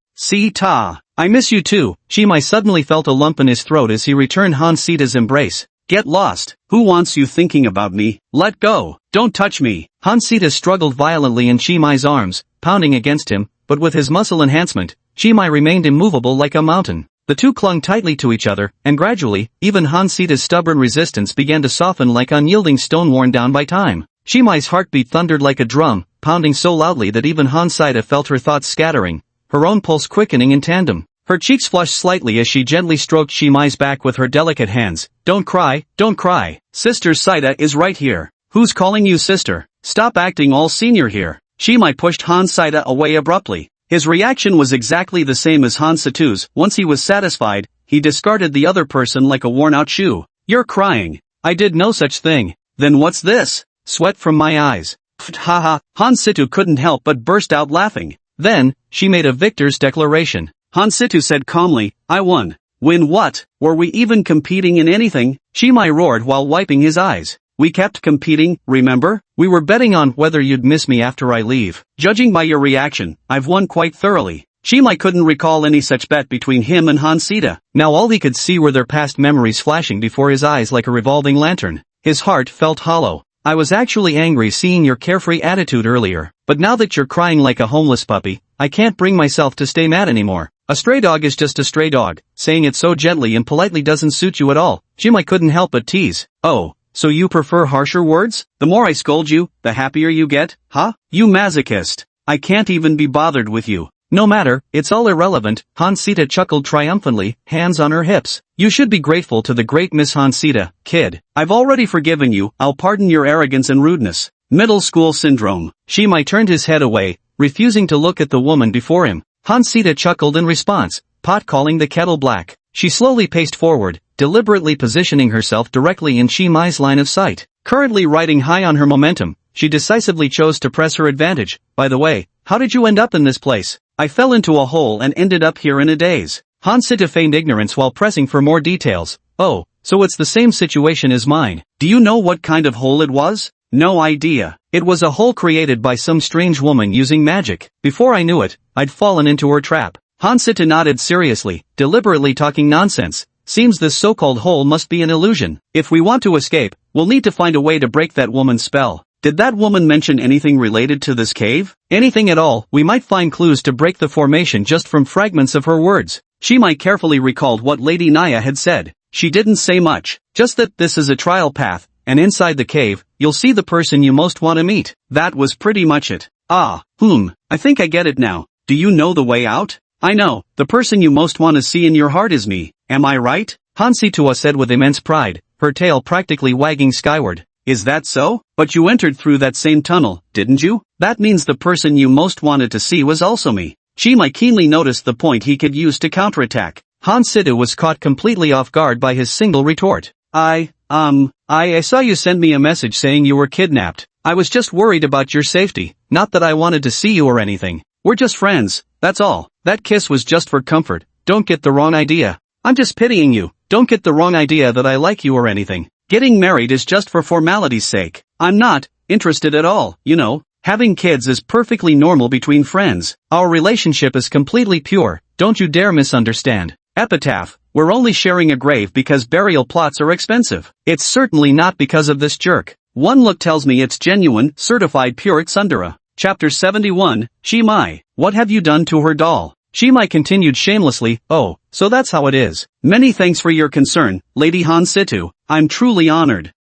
I miss you too." Chimai suddenly felt a lump in his throat as he returned Hansita's embrace. "Get lost. Who wants you thinking about me? Let go. Don't touch me." Hansita struggled violently in Chimai's arms, pounding against him, but with his muscle enhancement, Chimai remained immovable like a mountain. The two clung tightly to each other, and gradually, even Hansita's stubborn resistance began to soften like unyielding stone worn down by time. Chimai's heartbeat thundered like a drum, pounding so loudly that even Hansita felt her thoughts scattering, her own pulse quickening in tandem. Her cheeks flushed slightly as she gently stroked Chimai's back with her delicate hands. "Don't cry, don't cry. Sister Saida is right here." "Who's calling you sister? Stop acting all senior here." Chimai pushed Hansita away abruptly. His reaction was exactly the same as Hansitu's. Once he was satisfied, he discarded the other person like a worn-out shoe. "You're crying." "I did no such thing." "Then what's this?" "Sweat from my eyes." Haha. Hansitu couldn't help but burst out laughing. Then, she made a victor's declaration. Hansitu said calmly, "I won." "Win what? Were we even competing in anything?" Chimai roared while wiping his eyes. "We kept competing, remember? We were betting on whether you'd miss me after I leave. Judging by your reaction, I've won quite thoroughly." Chimai couldn't recall any such bet between him and Hansita. Now all he could see were their past memories flashing before his eyes like a revolving lantern. His heart felt hollow. "I was actually angry seeing your carefree attitude earlier, but now that you're crying like a homeless puppy, I can't bring myself to stay mad anymore. A stray dog is just a stray dog." Saying it so gently and politely doesn't suit you at all. Chimai couldn't help but tease. "Oh, so you prefer harsher words? The more I scold you, the happier you get, huh? You masochist. I can't even be bothered with you." "No matter, it's all irrelevant." Hansita chuckled triumphantly, hands on her hips. "You should be grateful to the great Miss Hansita, kid. I've already forgiven you. I'll pardon your arrogance and rudeness." Middle school syndrome. Chimai turned his head away, refusing to look at the woman before him. Hansita chuckled in response, pot calling the kettle black. She slowly paced forward, deliberately positioning herself directly in Chimai's line of sight. Currently riding high on her momentum, she decisively chose to press her advantage. "By the way, how did you end up in this place?" "I fell into a hole and ended up here in a daze." Hansita feigned ignorance while pressing for more details. "Oh, so it's the same situation as mine. Do you know what kind of hole it was?" "No idea. It was a hole created by some strange woman using magic. Before I knew it, I'd fallen into her trap." Hansita nodded seriously, deliberately talking nonsense. "Seems this so-called hole must be an illusion. If we want to escape, we'll need to find a way to break that woman's spell." "Did that woman mention anything related to this cave?" "Anything at all. We might find clues to break the formation just from fragments of her words." Chimai carefully recalled what Lady Naya had said. "She didn't say much, just that this is a trial path, and inside the cave, you'll see the person you most want to meet." That was pretty much it. I think I get it now. Do you know the way out?" "I know, the person you most want to see in your heart is me. Am I right?" Hansitua said with immense pride, her tail practically wagging skyward. "Is that so? But you entered through that same tunnel, didn't you? That means the person you most wanted to see was also me." Chimai keenly noticed the point he could use to counterattack. Hansita was caught completely off guard by his single retort. I saw you send me a message saying you were kidnapped. I was just worried about your safety, not that I wanted to see you or anything. We're just friends, that's all. That kiss was just for comfort, don't get the wrong idea. I'm just pitying you, don't get the wrong idea that I like you or anything. Getting married is just for formality's sake. I'm not interested at all, you know. Having kids is perfectly normal between friends. Our relationship is completely pure, don't you dare misunderstand. Epitaph, we're only sharing a grave because burial plots are expensive. It's certainly not because of this jerk. One look tells me it's genuine, certified pure Tsundere. Chapter 71, Chimai, what have you done to her doll? Chimai continued shamelessly, oh, So that's how it is. Many thanks for your concern, Lady Han-situ. I'm truly honored.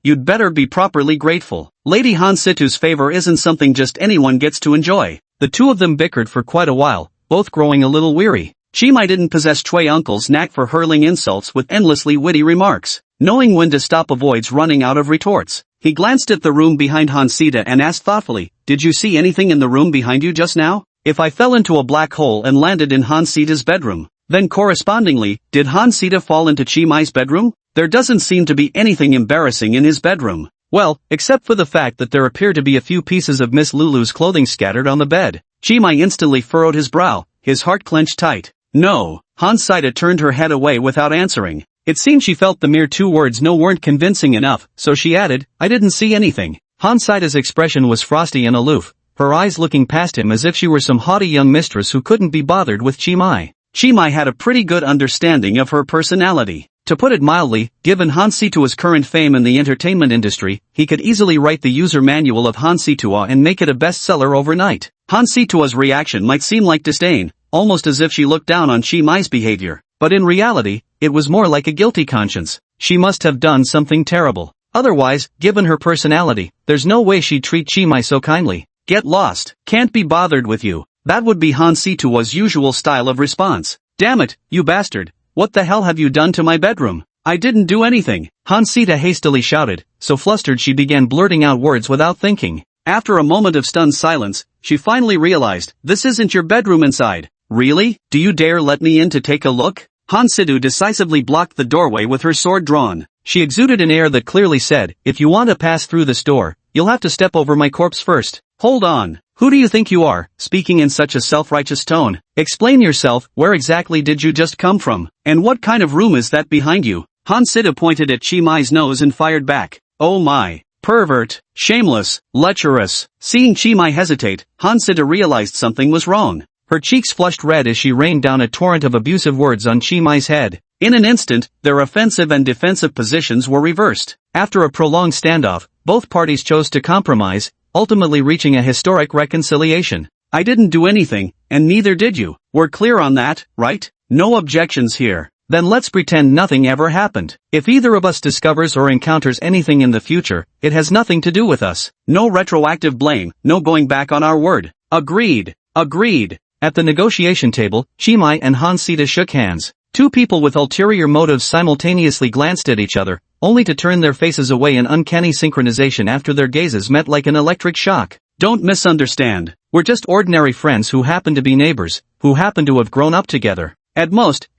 You'd better be properly grateful. Lady Han-situ's favor isn't something just anyone gets to enjoy. The two of them bickered for quite a while, both growing a little weary. Chi-mai didn't possess Chui uncle's knack for hurling insults with endlessly witty remarks. Knowing when to stop avoids running out of retorts. He glanced at the room behind Han-sita and asked thoughtfully, "Did you see anything in the room behind you just now? If I fell into a black hole and landed in Han-sita's bedroom, then correspondingly, did Han-sita fall into Chi-mai's bedroom? There doesn't seem to be anything embarrassing in his bedroom. Well, except for the fact that there appear to be a few pieces of Miss Lulu's clothing scattered on the bed." Chi-mai instantly furrowed his brow, his heart clenched tight. No. Han-sita turned her head away without answering. It seemed she felt the mere two words no weren't convincing enough, so she added, "I didn't see anything." Han-sita's expression was frosty and aloof, her eyes looking past him as if she were some haughty young mistress who couldn't be bothered with Chi-mai. Chi-mai had a pretty good understanding of her personality. To put it mildly, given Han-situ's current fame in the entertainment industry, he could easily write the user manual of Han-situa and make it a bestseller overnight. Han-situ's reaction might seem like disdain, almost as if she looked down on Chi-mai's behavior. But in reality, it was more like a guilty conscience. She must have done something terrible. Otherwise, given her personality, there's no way she'd treat Chi-mai so kindly. "Get lost. Can't be bothered with you." That would be Han-situ's usual style of response. "Damn it, you bastard. What the hell have you done to my bedroom?" "I didn't do anything," Han-sita hastily shouted, so flustered she began blurting out words without thinking. After a moment of stunned silence, she finally realized, "This isn't your bedroom inside." "Really? Do you dare let me in to take a look?" Han-situ decisively blocked the doorway with her sword drawn. She exuded an air that clearly said, "If you want to pass through this door, you'll have to step over my corpse first." "Hold on. Who do you think you are, speaking in such a self-righteous tone? Explain yourself. Where exactly did you just come from? And what kind of room is that behind you?" Han-sita pointed at Chi-mai's nose and fired back. "Oh my. Pervert. Shameless. Lecherous." Seeing Chi-mai hesitate, Han-sita realized something was wrong. Her cheeks flushed red as she rained down a torrent of abusive words on Chi-mai's head. In an instant, their offensive and defensive positions were reversed. After a prolonged standoff, both parties chose to compromise, ultimately reaching a historic reconciliation. "I didn't do anything, and neither did you. We're clear on that, right? No objections here. Then let's pretend nothing ever happened. If either of us discovers or encounters anything in the future, it has nothing to do with us. No retroactive blame, no going back on our word." "Agreed. Agreed." At the negotiation table, Chi-mai and Han-sita shook hands. Two people with ulterior motives simultaneously glanced at each other, only to turn their faces away in uncanny synchronization after their gazes met like an electric shock. "Don't misunderstand. We're just ordinary friends who happen to be neighbors, who happen to have grown up together. At most,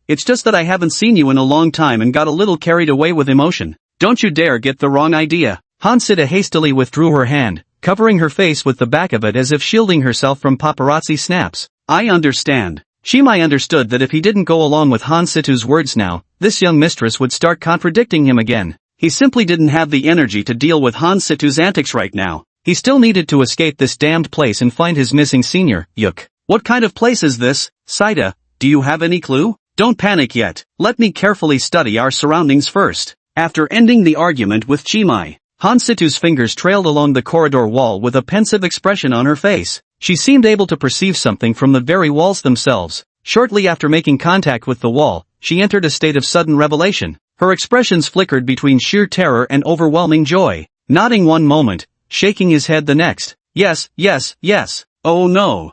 it's just that I haven't seen you in a long time and got a little carried away with emotion. Don't you dare get the wrong idea." Han-sita hastily withdrew her hand, covering her face with the back of it as if shielding herself from paparazzi snaps. "I understand." Chi-mai understood that if he didn't go along with Han-situ's words now, this young mistress would start contradicting him again. He simply didn't have the energy to deal with Han-situ's antics right now. He still needed to escape this damned place and find his missing senior. Yuck. "What kind of place is this, Sita? Do you have any clue?" "Don't panic yet. Let me carefully study our surroundings first." After ending the argument with Chi-mai, Han-situ's fingers trailed along the corridor wall with a pensive expression on her face. She seemed able to perceive something from the very walls themselves. Shortly after making contact with the wall, she entered a state of sudden revelation. Her expressions flickered between sheer terror and overwhelming joy. Nodding one moment, shaking his head the next. Yes. "Oh no.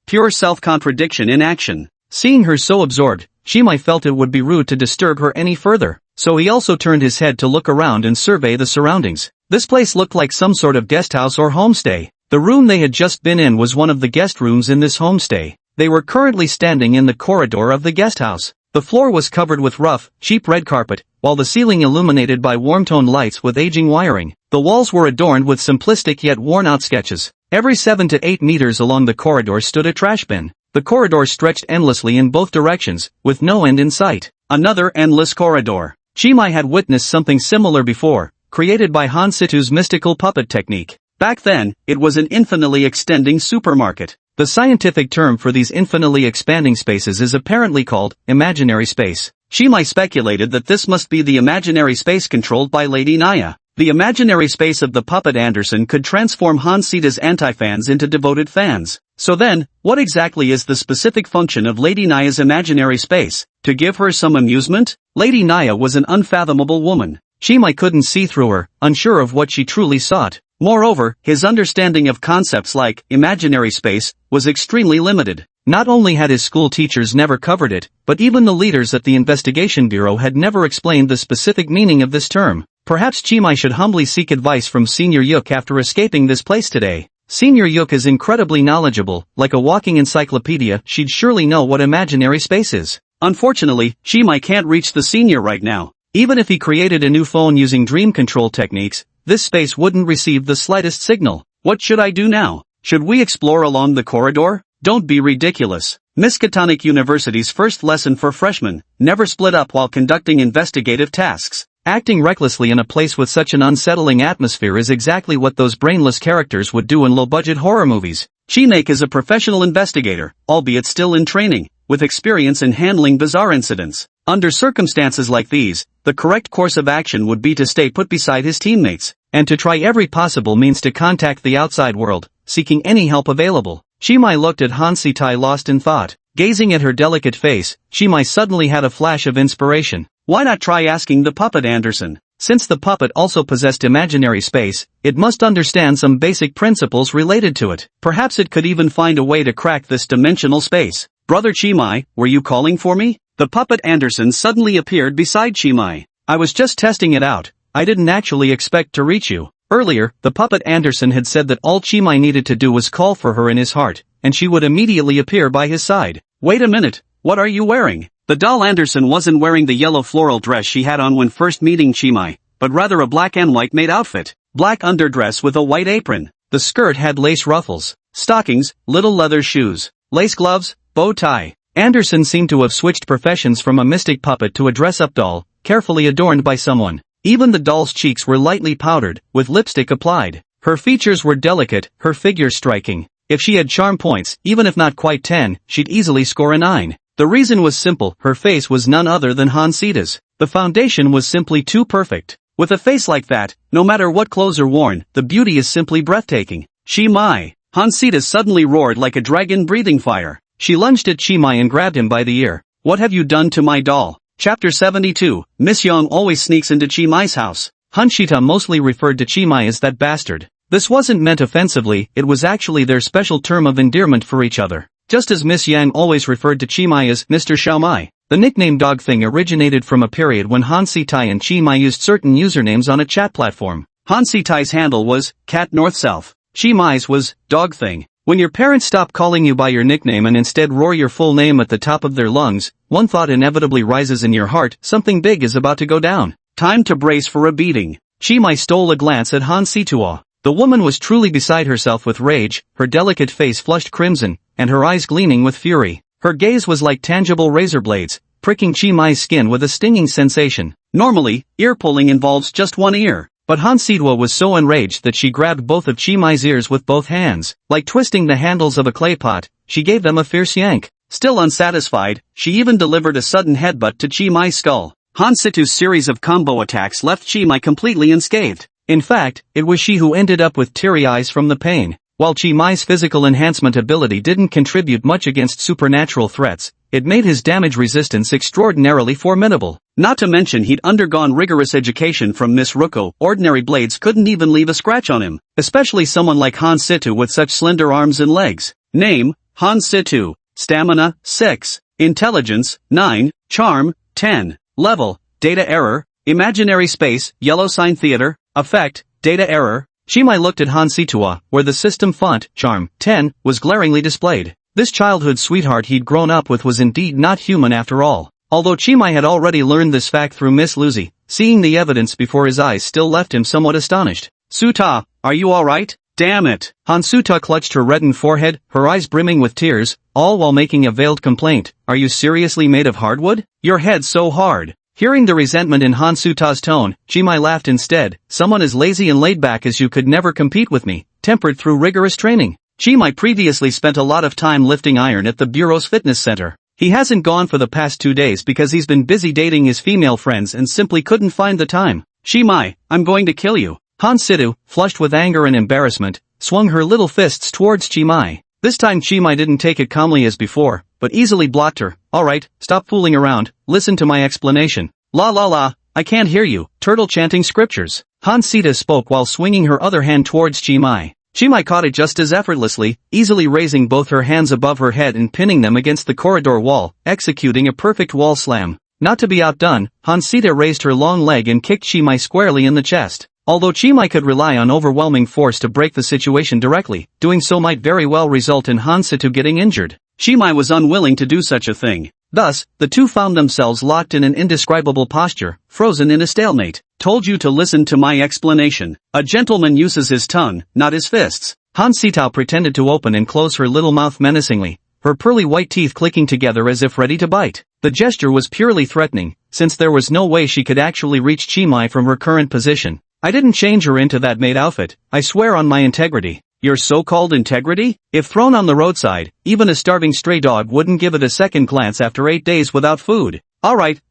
Pure self-contradiction in action." Seeing her so absorbed, Chi-mai felt it would be rude to disturb her any further. So he also turned his head to look around and survey the surroundings. This place looked like some sort of guest house or homestay. The room they had just been in was one of the guest rooms in this homestay. They were currently standing in the corridor of the guest house. The floor was covered with rough, cheap red carpet, while the ceiling illuminated by warm-toned lights with aging wiring. The walls were adorned with simplistic yet worn-out sketches. Every 7 to 8 meters along the corridor stood a trash bin. The corridor stretched endlessly in both directions, with no end in sight. Another endless corridor. Chi-mai had witnessed something similar before, created by Han-situ's mystical puppet technique. Back then, it was an infinitely extending supermarket. The scientific term for these infinitely expanding spaces is apparently called imaginary space. Chi-mai speculated that this must be the imaginary space controlled by Lady Naya. The imaginary space of the puppet Anderson could transform Han-sita's anti-fans into devoted fans. So then, what exactly is the specific function of Lady Naya's imaginary space? To give her some amusement? Lady Naya was an unfathomable woman. Chimai couldn't see through her, unsure of what she truly sought. Moreover, his understanding of concepts like imaginary space was extremely limited. Not only had his school teachers never covered it, but even the leaders at the investigation bureau had never explained the specific meaning of this term. Perhaps Chimai should humbly seek advice from Senior Yuk after escaping this place today. Senior Yuk is incredibly knowledgeable, like a walking encyclopedia. She'd surely know what imaginary space is. Unfortunately, Chimai can't reach the senior right now. Even if he created a new phone using dream control techniques, this space wouldn't receive the slightest signal. What should I do now? Should we explore along the corridor? Don't be ridiculous. Miskatonic University's first lesson for freshmen: never split up while conducting investigative tasks. Acting recklessly in a place with such an unsettling atmosphere is exactly what those brainless characters would do in low-budget horror movies. Chimai is a professional investigator, albeit still in training, with experience in handling bizarre incidents. Under circumstances like these, the correct course of action would be to stay put beside his teammates, and to try every possible means to contact the outside world, seeking any help available. Chimai looked at Han Sitai lost in thought. Gazing at her delicate face, Chimai suddenly had a flash of inspiration. Why not try asking the puppet Anderson? Since the puppet also possessed imaginary space, it must understand some basic principles related to it. Perhaps it could even find a way to crack this dimensional space. Brother Chimai, were you calling for me? The puppet Anderson suddenly appeared beside Chimai. I was just testing it out. I didn't actually expect to reach you. Earlier, the puppet Anderson had said that all Chimai needed to do was call for her in his heart, and she would immediately appear by his side. Wait a minute, what are you wearing? The doll Anderson wasn't wearing the yellow floral dress she had on when first meeting Chimai, but rather a black and white maid outfit. Black underdress with a white apron. The skirt had lace ruffles, stockings, little leather shoes, lace gloves, bow tie. Anderson seemed to have switched professions from a mystic puppet to a dress-up doll, carefully adorned by someone. Even the doll's cheeks were lightly powdered, with lipstick applied. Her features were delicate, her figure striking. If she had charm points, even if not quite 10, she'd easily score a 9. The reason was simple: her face was none other than Han Sita's. The foundation was simply too perfect. With a face like that, no matter what clothes are worn, the beauty is simply breathtaking. Chimai! Han Sita suddenly roared like a dragon breathing fire. She lunged at Chimai and grabbed him by the ear. What have you done to my doll? Chapter 72. Miss Young always sneaks into Chimai's house. Han Sita mostly referred to Chimai as that bastard. This wasn't meant offensively, it was actually their special term of endearment for each other. Just as Miss Yang always referred to Chimai as Mr. Xiaomai. The nickname Dog Thing originated from a period when Han Sitai and Chimai used certain usernames on a chat platform. Han Sitai's handle was Cat North South. Chimai's was Dog Thing. When your parents stop calling you by your nickname and instead roar your full name at the top of their lungs, one thought inevitably rises in your heart: something big is about to go down. Time to brace for a beating. Chimai stole a glance at Han Situa. The woman was truly beside herself with rage, her delicate face flushed crimson, and her eyes gleaming with fury. Her gaze was like tangible razor blades, pricking Chimai's skin with a stinging sensation. Normally, ear pulling involves just one ear, but Han Sidwa was so enraged that she grabbed both of Chimai's ears with both hands. Like twisting the handles of a clay pot, she gave them a fierce yank. Still unsatisfied, she even delivered a sudden headbutt to Chimai's skull. Han Situ's series of combo attacks left Chimai completely unscathed. In fact, it was she who ended up with teary eyes from the pain. While Chimai's physical enhancement ability didn't contribute much against supernatural threats, it made his damage resistance extraordinarily formidable. Not to mention he'd undergone rigorous education from Miss Ruko. Ordinary blades couldn't even leave a scratch on him, especially someone like Han Situ with such slender arms and legs. Name: Han Situ. Stamina: 6. Intelligence: 9. Charm: 10. Level: Data Error. Imaginary Space, Yellow Sign Theater. Effect: Data Error. Chimai looked at Han Situa, where the system font, Charm, 10, was glaringly displayed. This childhood sweetheart he'd grown up with was indeed not human after all. Although Chimai had already learned this fact through Miss Lucy, seeing the evidence before his eyes still left him somewhat astonished. Suta, are you alright? Damn it! Han Suta clutched her reddened forehead, her eyes brimming with tears, all while making a veiled complaint. Are you seriously made of hardwood? Your head's so hard. Hearing the resentment in Han Suta's tone, Chimai laughed instead. Someone as lazy and laid back as you could never compete with me, tempered through rigorous training. Chimai previously spent a lot of time lifting iron at the Bureau's fitness center. He hasn't gone for the past 2 days because he's been busy dating his female friends and simply couldn't find the time. Chimai, I'm going to kill you. Han Situ, flushed with anger and embarrassment, swung her little fists towards Chimai. This time Chimai didn't take it calmly as before, but easily blocked her. Alright, stop fooling around, listen to my explanation. La la la, I can't hear you, turtle chanting scriptures. Hansita spoke while swinging her other hand towards Chimai. Chimai caught it just as effortlessly, easily raising both her hands above her head and pinning them against the corridor wall, executing a perfect wall slam. Not to be outdone, Hansita raised her long leg and kicked Chimai squarely in the chest. Although Chimai could rely on overwhelming force to break the situation directly, doing so might very well result in Hansita getting injured. Chimai was unwilling to do such a thing. Thus, the two found themselves locked in an indescribable posture, frozen in a stalemate. Told you to listen to my explanation. A gentleman uses his tongue, not his fists. Hansita pretended to open and close her little mouth menacingly, her pearly white teeth clicking together as if ready to bite. The gesture was purely threatening, since there was no way she could actually reach Chimai from her current position. I didn't change her into that maid outfit, I swear on my integrity. Your so-called integrity? If thrown on the roadside, even a starving stray dog wouldn't give it a second glance after 8 days without food. Alright,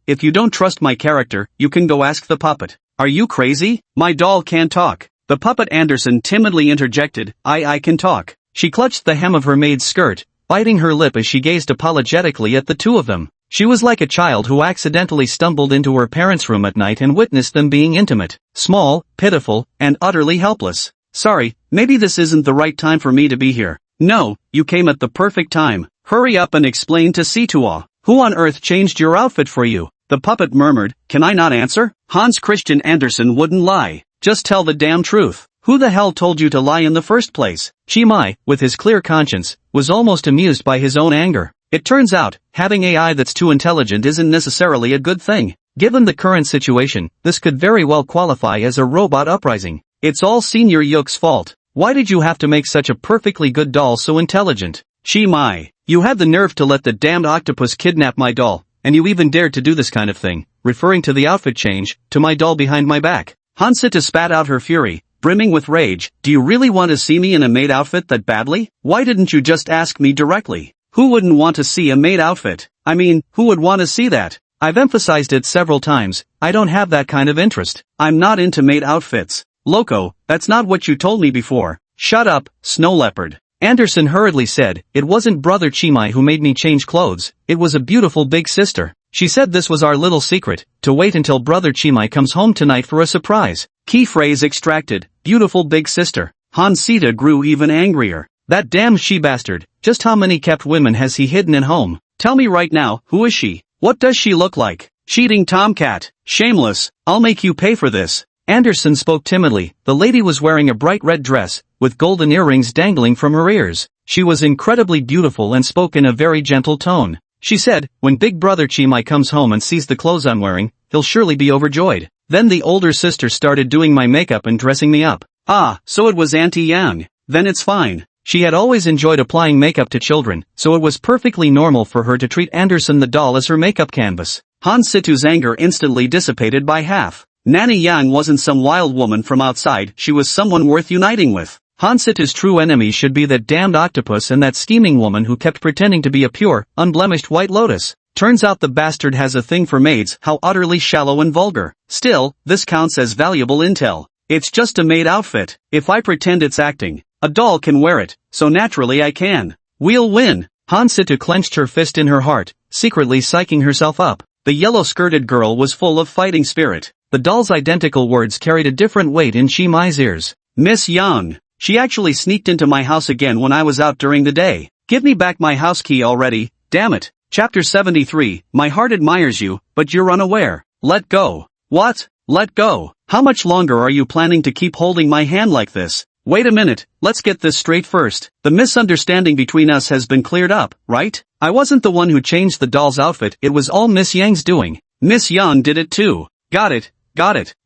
if you don't trust my character, you can go ask the puppet. Are you crazy? My doll can't talk. The puppet Anderson timidly interjected, I can talk. She clutched the hem of her maid's skirt, biting her lip as she gazed apologetically at the two of them. She was like a child who accidentally stumbled into her parents' room at night and witnessed them being intimate, small, pitiful, and utterly helpless. Sorry, maybe this isn't the right time for me to be here. No, you came at the perfect time. Hurry up and explain to Situa. Who on earth changed your outfit for you? The puppet murmured, can I not answer? Hans Christian Andersen wouldn't lie. Just tell the damn truth. Who the hell told you to lie in the first place? Chimai, with his clear conscience, was almost amused by his own anger. It turns out, having AI that's too intelligent isn't necessarily a good thing. Given the current situation, this could very well qualify as a robot uprising. It's all Senior Yook's fault. Why did you have to make such a perfectly good doll so intelligent? Chimai, you had the nerve to let the damned octopus kidnap my doll, and you even dared to do this kind of thing, referring to the outfit change, to my doll behind my back. Hansita spat out her fury, brimming with rage. Do you really want to see me in a maid outfit that badly? Why didn't you just ask me directly? Who wouldn't want to see a maid outfit? I mean, who would want to see that? I've emphasized it several times, I don't have that kind of interest. I'm not into maid outfits. Loco, that's not what you told me before. Shut up, snow leopard. Anderson hurriedly said, it wasn't brother Chimai who made me change clothes, it was a beautiful big sister. She said this was our little secret, to wait until brother Chimai comes home tonight for a surprise. Key phrase extracted, beautiful big sister. Hansita grew even angrier. That damn she-bastard, just how many kept women has he hidden at home? Tell me right now, who is she? What does she look like? Cheating tomcat. Shameless, I'll make you pay for this. Anderson spoke timidly. The lady was wearing a bright red dress, with golden earrings dangling from her ears. She was incredibly beautiful and spoke in a very gentle tone. She said, when big brother Chimai comes home and sees the clothes I'm wearing, he'll surely be overjoyed. Then the older sister started doing my makeup and dressing me up. Ah, so it was Auntie Yang. Then it's fine. She had always enjoyed applying makeup to children, so it was perfectly normal for her to treat Anderson the doll as her makeup canvas. Hansitu's anger instantly dissipated by half. Nanny Yang wasn't some wild woman from outside, she was someone worth uniting with. Hansitu's true enemy should be that damned octopus and that scheming woman who kept pretending to be a pure, unblemished white lotus. Turns out the bastard has a thing for maids, how utterly shallow and vulgar. Still, this counts as valuable intel. It's just a maid outfit. If I pretend it's acting, a doll can wear it, so naturally I can. We'll win. Hansitu clenched her fist in her heart, secretly psyching herself up. The yellow-skirted girl was full of fighting spirit. The doll's identical words carried a different weight in Chimai's ears. Miss Yang. She actually sneaked into my house again when I was out during the day. Give me back my house key already, damn it. Chapter 73, my heart admires you, but you're unaware. Let go. What? Let go. How much longer are you planning to keep holding my hand like this? Wait a minute, let's get this straight first. The misunderstanding between us has been cleared up, right? I wasn't the one who changed the doll's outfit, it was all Miss Yang's doing. Miss Yang did it too. Got it.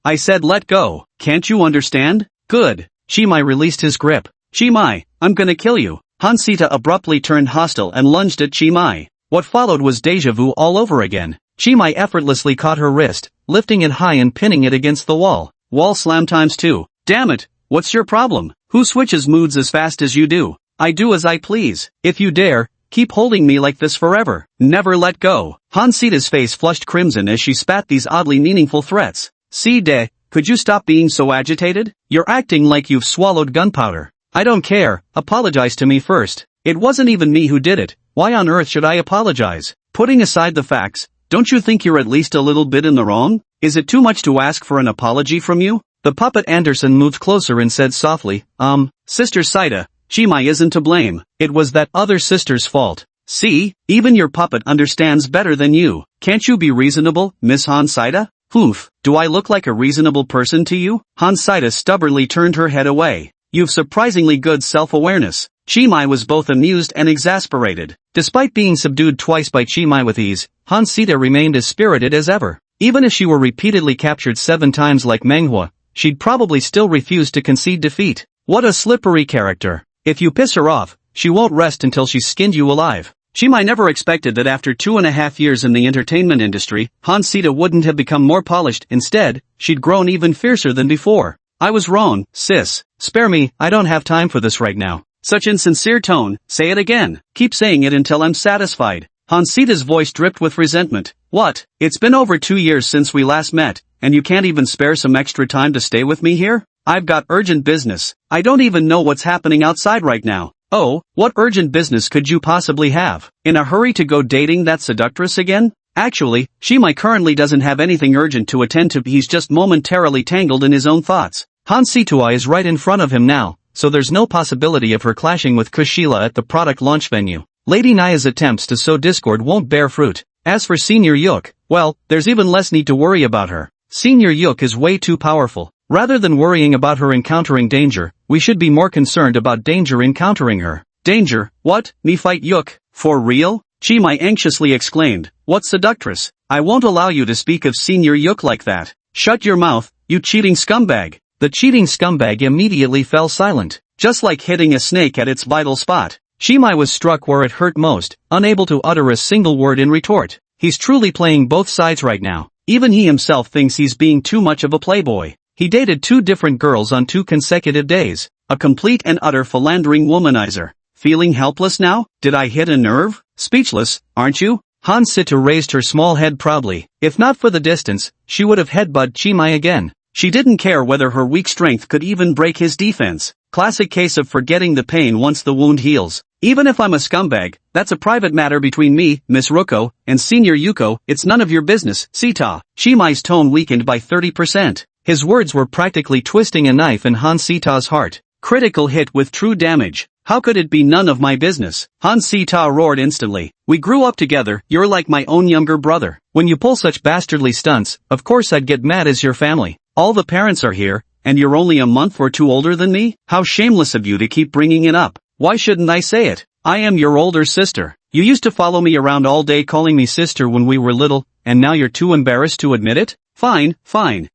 I said let go. Can't you understand? Good. Chimai released his grip. Chimai, I'm gonna kill you. Hansita abruptly turned hostile and lunged at Chimai. What followed was deja vu all over again. Chimai effortlessly caught her wrist, lifting it high and pinning it against the wall. Wall slam ×2. Damn it, what's your problem? Who switches moods as fast as you do? I do as I please. If you dare, keep holding me like this forever. Never let go. Hansita's face flushed crimson as she spat these oddly meaningful threats. Could you stop being so agitated? You're acting like you've swallowed gunpowder. I don't care, apologize to me first. It wasn't even me who did it, why on earth should I apologize? Putting aside the facts, don't you think you're at least a little bit in the wrong? Is it too much to ask for an apology from you? The puppet Anderson moved closer and said softly, Sister Saida, Chimai isn't to blame. It was that other sister's fault. See, even your puppet understands better than you. Can't you be reasonable, Miss Hansaida? Humph, do I look like a reasonable person to you? Hansaida stubbornly turned her head away. You've surprisingly good self-awareness. Chimai was both amused and exasperated. Despite being subdued twice by Chimai with ease, Hansaida remained as spirited as ever. Even if she were repeatedly captured 7 times like Manhwa, she'd probably still refuse to concede defeat. What a slippery character. If you piss her off, she won't rest until she's skinned you alive. Chimai never expected that after 2.5 years in the entertainment industry, Hansaida wouldn't have become more polished. Instead, she'd grown even fiercer than before. I was wrong, sis. Spare me, I don't have time for this right now. Such insincere tone, say it again. Keep saying it until I'm satisfied. Hansaida's voice dripped with resentment. What? It's been over 2 years since we last met, and you can't even spare some extra time to stay with me here? I've got urgent business. I don't even know what's happening outside right now. Oh, what urgent business could you possibly have? In a hurry to go dating that seductress again? Actually, Chimai currently doesn't have anything urgent to attend to. He's just momentarily tangled in his own thoughts. Hansitua is right in front of him now, so there's no possibility of her clashing with Kushila at the product launch venue. Lady Naya's attempts to sow discord won't bear fruit. As for Senior Yuk, well, there's even less need to worry about her. Senior Yuk is way too powerful. Rather than worrying about her encountering danger, we should be more concerned about danger encountering her. Danger? What? Me fight Yuk? For real? Chimai anxiously exclaimed. What seductress? I won't allow you to speak of Senior Yuk like that. Shut your mouth, you cheating scumbag. The cheating scumbag immediately fell silent, just like hitting a snake at its vital spot. Chimai was struck where it hurt most, unable to utter a single word in retort. He's truly playing both sides right now. Even he himself thinks he's being too much of a playboy. He dated 2 different girls on 2 consecutive days. A complete and utter philandering womanizer. Feeling helpless now? Did I hit a nerve? Speechless, aren't you? Hansita raised her small head proudly. If not for the distance, she would have headbutted Chimai again. She didn't care whether her weak strength could even break his defense. Classic case of forgetting the pain once the wound heals. Even if I'm a scumbag, that's a private matter between me, Miss Ruko, and Senior Yuko. It's none of your business, Sita. Chimai's tone weakened by 30%. His words were practically twisting a knife in Hansita's heart. Critical hit with true damage. How could it be none of my business? Hansita roared instantly. We grew up together, you're like my own younger brother. When you pull such bastardly stunts, of course I'd get mad as your family. All the parents are here, and you're only a month or 2 older than me? How shameless of you to keep bringing it up. Why shouldn't I say it? I am your older sister. You used to follow me around all day calling me sister when we were little, and now you're too embarrassed to admit it? Fine,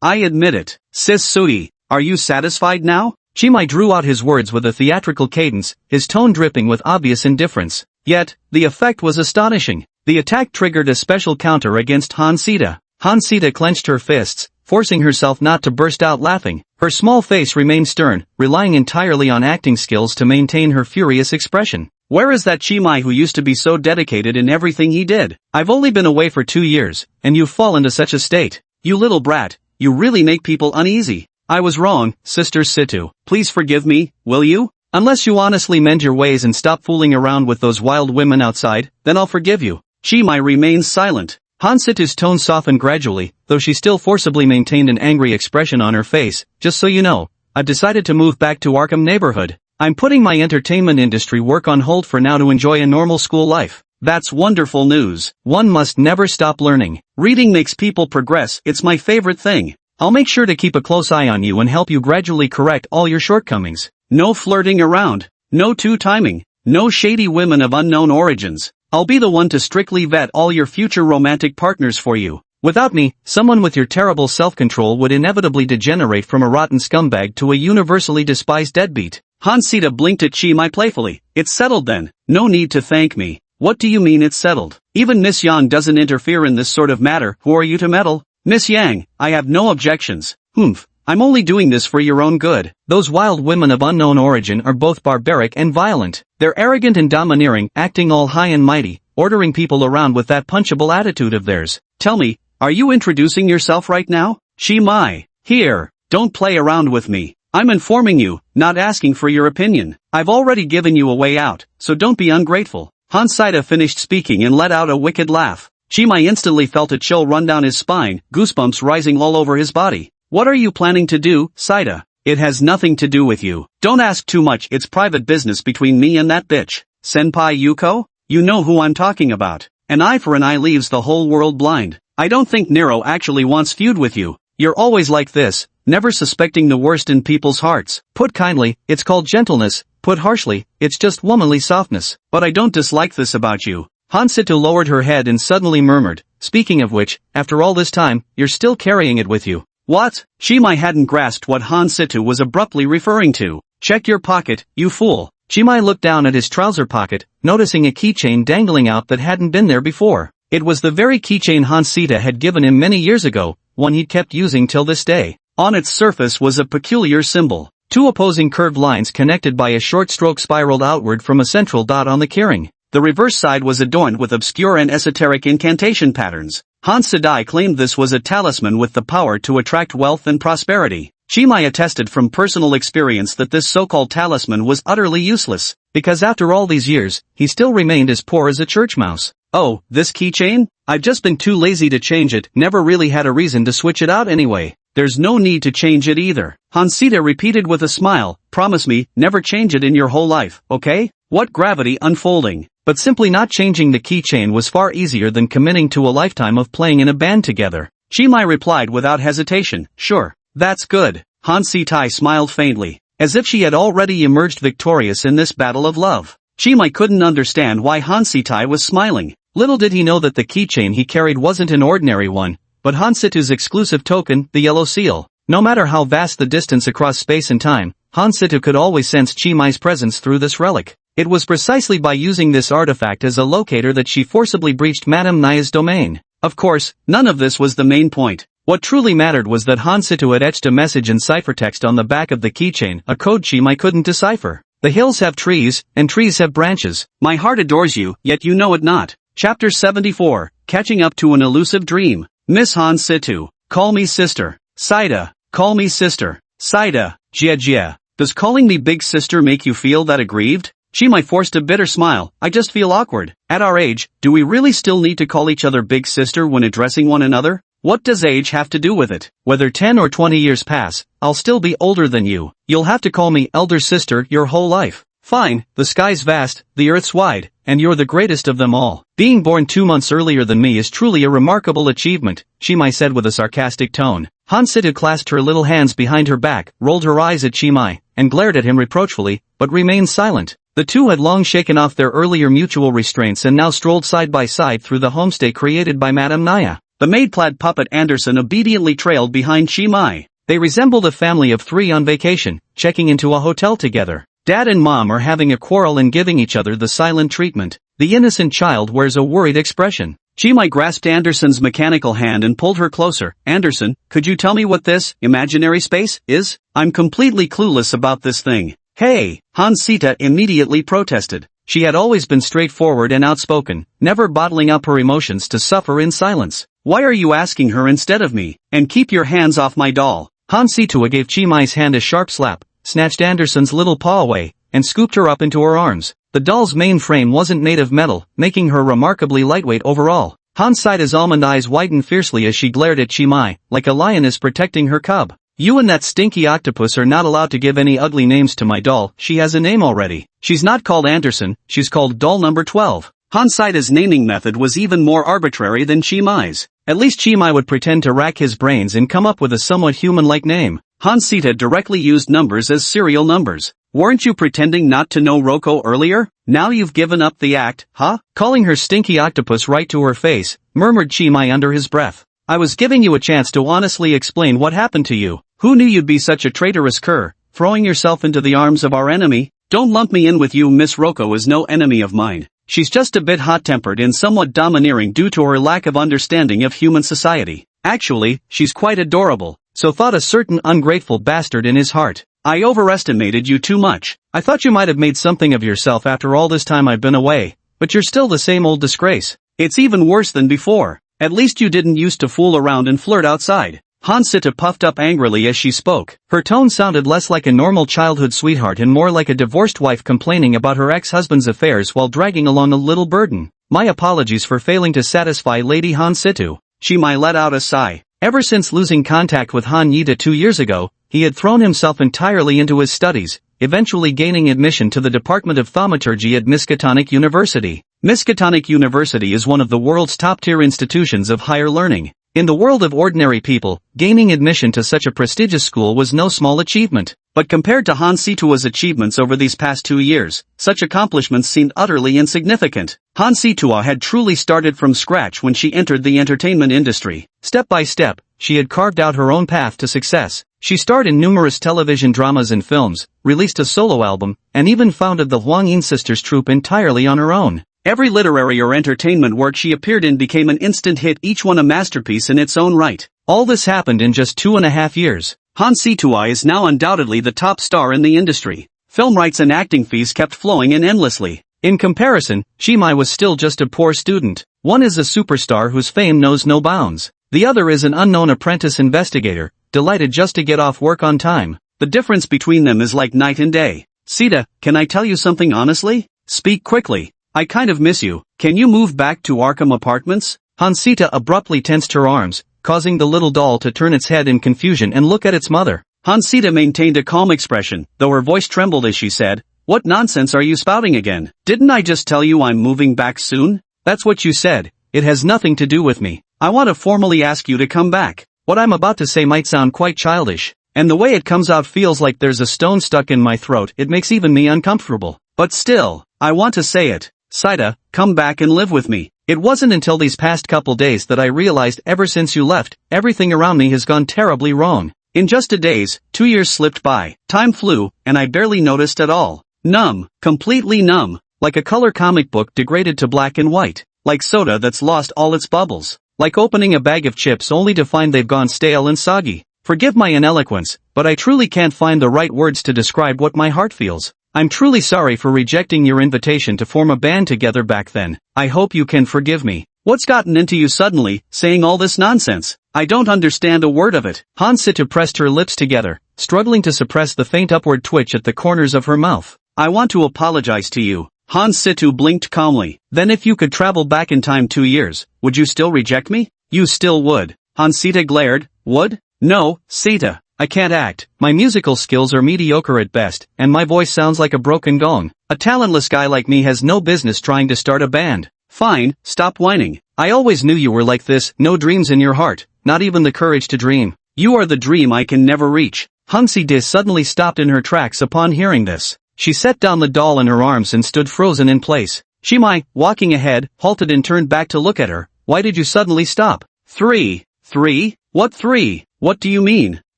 I admit it. Sis Sui, are you satisfied now? Chimai drew out his words with a theatrical cadence, his tone dripping with obvious indifference. Yet, the effect was astonishing. The attack triggered a special counter against Hansita. Hansita clenched her fists, forcing herself not to burst out laughing. Her small face remained stern, relying entirely on acting skills to maintain her furious expression. Where is that Chimai who used to be so dedicated in everything he did? I've only been away for 2 years, and you've fallen to such a state. You little brat, you really make people uneasy. I was wrong, Sister Situ. Please forgive me, will you? Unless you honestly mend your ways and stop fooling around with those wild women outside, then I'll forgive you. Chimai remained silent. Hansitu's tone softened gradually, though she still forcibly maintained an angry expression on her face. Just so you know, I've decided to move back to Arkham neighborhood. I'm putting my entertainment industry work on hold for now to enjoy a normal school life. That's wonderful news. One must never stop learning. Reading makes people progress. It's my favorite thing. I'll make sure to keep a close eye on you and help you gradually correct all your shortcomings. No flirting around. No two-timing. No shady women of unknown origins. I'll be the one to strictly vet all your future romantic partners for you. Without me, someone with your terrible self-control would inevitably degenerate from a rotten scumbag to a universally despised deadbeat. Hansita blinked at Chimai playfully. It's settled then. No need to thank me. What do you mean it's settled? Even Miss Yang doesn't interfere in this sort of matter. Who are you to meddle? Miss Yang, I have no objections. Humph. I'm only doing this for your own good. Those wild women of unknown origin are both barbaric and violent. They're arrogant and domineering, acting all high and mighty, ordering people around with that punchable attitude of theirs. Tell me, are you introducing yourself right now? Chimai. Here. Don't play around with me. I'm informing you, not asking for your opinion. I've already given you a way out, so don't be ungrateful. Han Saida finished speaking and let out a wicked laugh. Chimai instantly felt a chill run down his spine, goosebumps rising all over his body. What are you planning to do, Saida? It has nothing to do with you. Don't ask too much, it's private business between me and that bitch. Senpai Yuko? You know who I'm talking about. An eye for an eye leaves the whole world blind. I don't think Nero actually wants feud with you. You're always like this, never suspecting the worst in people's hearts. Put kindly, it's called gentleness. Put harshly, it's just womanly softness. But I don't dislike this about you. Hansito lowered her head and suddenly murmured, speaking of which, after all this time, you're still carrying it with you. What? Chimai hadn't grasped what Hansito was abruptly referring to. Check your pocket, you fool. Chimai looked down at his trouser pocket, noticing a keychain dangling out that hadn't been there before. It was the very keychain Hansita had given him many years ago, one he'd kept using till this day. On its surface was a peculiar symbol. Two opposing curved lines connected by a short stroke spiraled outward from a central dot on the keyring. The reverse side was adorned with obscure and esoteric incantation patterns. Han Sadai claimed this was a talisman with the power to attract wealth and prosperity. Chimai attested from personal experience that this so-called talisman was utterly useless, because after all these years, he still remained as poor as a church mouse. Oh, this keychain? I've just been too lazy to change it, never really had a reason to switch it out anyway. There's no need to change it either. Hansita repeated with a smile, promise me, never change it in your whole life, okay? What gravity unfolding. But simply not changing the keychain was far easier than committing to a lifetime of playing in a band together. Chimai replied without hesitation, sure. That's good. Hansitai smiled faintly, as if she had already emerged victorious in this battle of love. Chimai couldn't understand why Hansitai was smiling. Little did he know that the keychain he carried wasn't an ordinary one, but Hansitu's exclusive token, the yellow seal. No matter how vast the distance across space and time, Hansitu could always sense Chimai's presence through this relic. It was precisely by using this artifact as a locator that she forcibly breached Madame Naya's domain. Of course, none of this was the main point. What truly mattered was that Hansito had etched a message in ciphertext on the back of the keychain, a code Chimai couldn't decipher. The hills have trees, and trees have branches. My heart adores you, yet you know it not. Chapter 74, Catching Up to an Elusive Dream. Miss Hansitu, call me sister. Saida, call me sister. Saida, Jia. Does calling me big sister make you feel that aggrieved? Chimai forced a bitter smile. I just feel awkward. At our age, do we really still need to call each other big sister when addressing one another? What does age have to do with it? Whether 10 or 20 years pass, I'll still be older than you. You'll have to call me elder sister your whole life. Fine, the sky's vast, the earth's wide, and you're the greatest of them all. Being born 2 months earlier than me is truly a remarkable achievement, Chimai said with a sarcastic tone. Hansitu clasped her little hands behind her back, rolled her eyes at Chimai, and glared at him reproachfully, but remained silent. The two had long shaken off their earlier mutual restraints and now strolled side by side through the homestay created by Madame Naya. The maid-clad puppet Anderson obediently trailed behind Chimai. They resembled a family of 3 on vacation, checking into a hotel together. Dad and Mom are having a quarrel and giving each other the silent treatment. The innocent child wears a worried expression. Chimai grasped Anderson's mechanical hand and pulled her closer. Anderson, could you tell me what this imaginary space is? I'm completely clueless about this thing. Hey, Hansita immediately protested. She had always been straightforward and outspoken, never bottling up her emotions to suffer in silence. Why are you asking her instead of me? And keep your hands off my doll. Hansitua gave Chimai's hand a sharp slap, snatched Anderson's little paw away, and scooped her up into her arms. The doll's main frame wasn't made of metal, making her remarkably lightweight overall. Hansida's almond eyes widened fiercely as she glared at Chimai, like a lioness protecting her cub. You and that stinky octopus are not allowed to give any ugly names to my doll. She has a name already. She's not called Anderson, she's called doll number 12. Hansida's naming method was even more arbitrary than Chimai's. At least Chimai would pretend to rack his brains and come up with a somewhat human-like name. Hansita directly used numbers as serial numbers. Weren't you pretending not to know Roko earlier? Now you've given up the act, huh? Calling her stinky octopus right to her face, murmured Chimai under his breath. I was giving you a chance to honestly explain what happened to you. Who knew you'd be such a traitorous cur, throwing yourself into the arms of our enemy? Don't lump me in with you. Miss Roko is no enemy of mine. She's just a bit hot-tempered and somewhat domineering due to her lack of understanding of human society. Actually, she's quite adorable, so thought a certain ungrateful bastard in his heart. I overestimated you too much. I thought you might have made something of yourself after all this time I've been away, but you're still the same old disgrace. It's even worse than before. At least you didn't used to fool around and flirt outside. Hansita puffed up angrily as she spoke. Her tone sounded less like a normal childhood sweetheart and more like a divorced wife complaining about her ex-husband's affairs while dragging along a little burden. My apologies for failing to satisfy Lady Hansitu. Chimai let out a sigh. Ever since losing contact with Han Yida 2 years ago, he had thrown himself entirely into his studies, eventually gaining admission to the Department of Thaumaturgy at Miskatonic University. Miskatonic University is one of the world's top-tier institutions of higher learning. In the world of ordinary people, gaining admission to such a prestigious school was no small achievement. But compared to Han Situa's achievements over these past 2 years, such accomplishments seemed utterly insignificant. Han Situa had truly started from scratch when she entered the entertainment industry. Step by step, she had carved out her own path to success. She starred in numerous television dramas and films, released a solo album, and even founded the Huangyin Sisters troupe entirely on her own. Every literary or entertainment work she appeared in became an instant hit, each one a masterpiece in its own right. All this happened in just 2.5 years. Han Situa is now undoubtedly the top star in the industry. Film rights and acting fees kept flowing in endlessly. In comparison, Chimai was still just a poor student. One is a superstar whose fame knows no bounds. The other is an unknown apprentice investigator, delighted just to get off work on time. The difference between them is like night and day. Sita, can I tell you something honestly? Speak quickly. I kind of miss you. Can you move back to Arkham Apartments? Hansita abruptly tensed her arms, causing the little doll to turn its head in confusion and look at its mother. Hansita maintained a calm expression, though her voice trembled as she said, "What nonsense are you spouting again? Didn't I just tell you I'm moving back soon?" "That's what you said. It has nothing to do with me. I want to formally ask you to come back." What I'm about to say might sound quite childish, and the way it comes out feels like there's a stone stuck in my throat. It makes even me uncomfortable. But still, I want to say it. Sita, come back and live with me. It wasn't until these past couple days that I realized ever since you left, everything around me has gone terribly wrong. In just a days, 2 years slipped by, time flew, and I barely noticed at all. Numb, completely numb, like a color comic book degraded to black and white, like soda that's lost all its bubbles, like opening a bag of chips only to find they've gone stale and soggy. Forgive my ineloquence, but I truly can't find the right words to describe what my heart feels. I'm truly sorry for rejecting your invitation to form a band together back then. I hope you can forgive me. What's gotten into you suddenly, saying all this nonsense? I don't understand a word of it. Hansita pressed her lips together, struggling to suppress the faint upward twitch at the corners of her mouth. I want to apologize to you. Hansitu blinked calmly. Then if you could travel back in time 2 years, would you still reject me? You still would. Hansita glared. Would? No, Sita. I can't act, my musical skills are mediocre at best, and my voice sounds like a broken gong. A talentless guy like me has no business trying to start a band. Fine, stop whining. I always knew you were like this, no dreams in your heart, not even the courage to dream. You are the dream I can never reach. Hansita suddenly stopped in her tracks upon hearing this. She set down the doll in her arms and stood frozen in place. Chimai, walking ahead, halted and turned back to look at her. Why did you suddenly stop? 3. 3? What 3? What do you mean?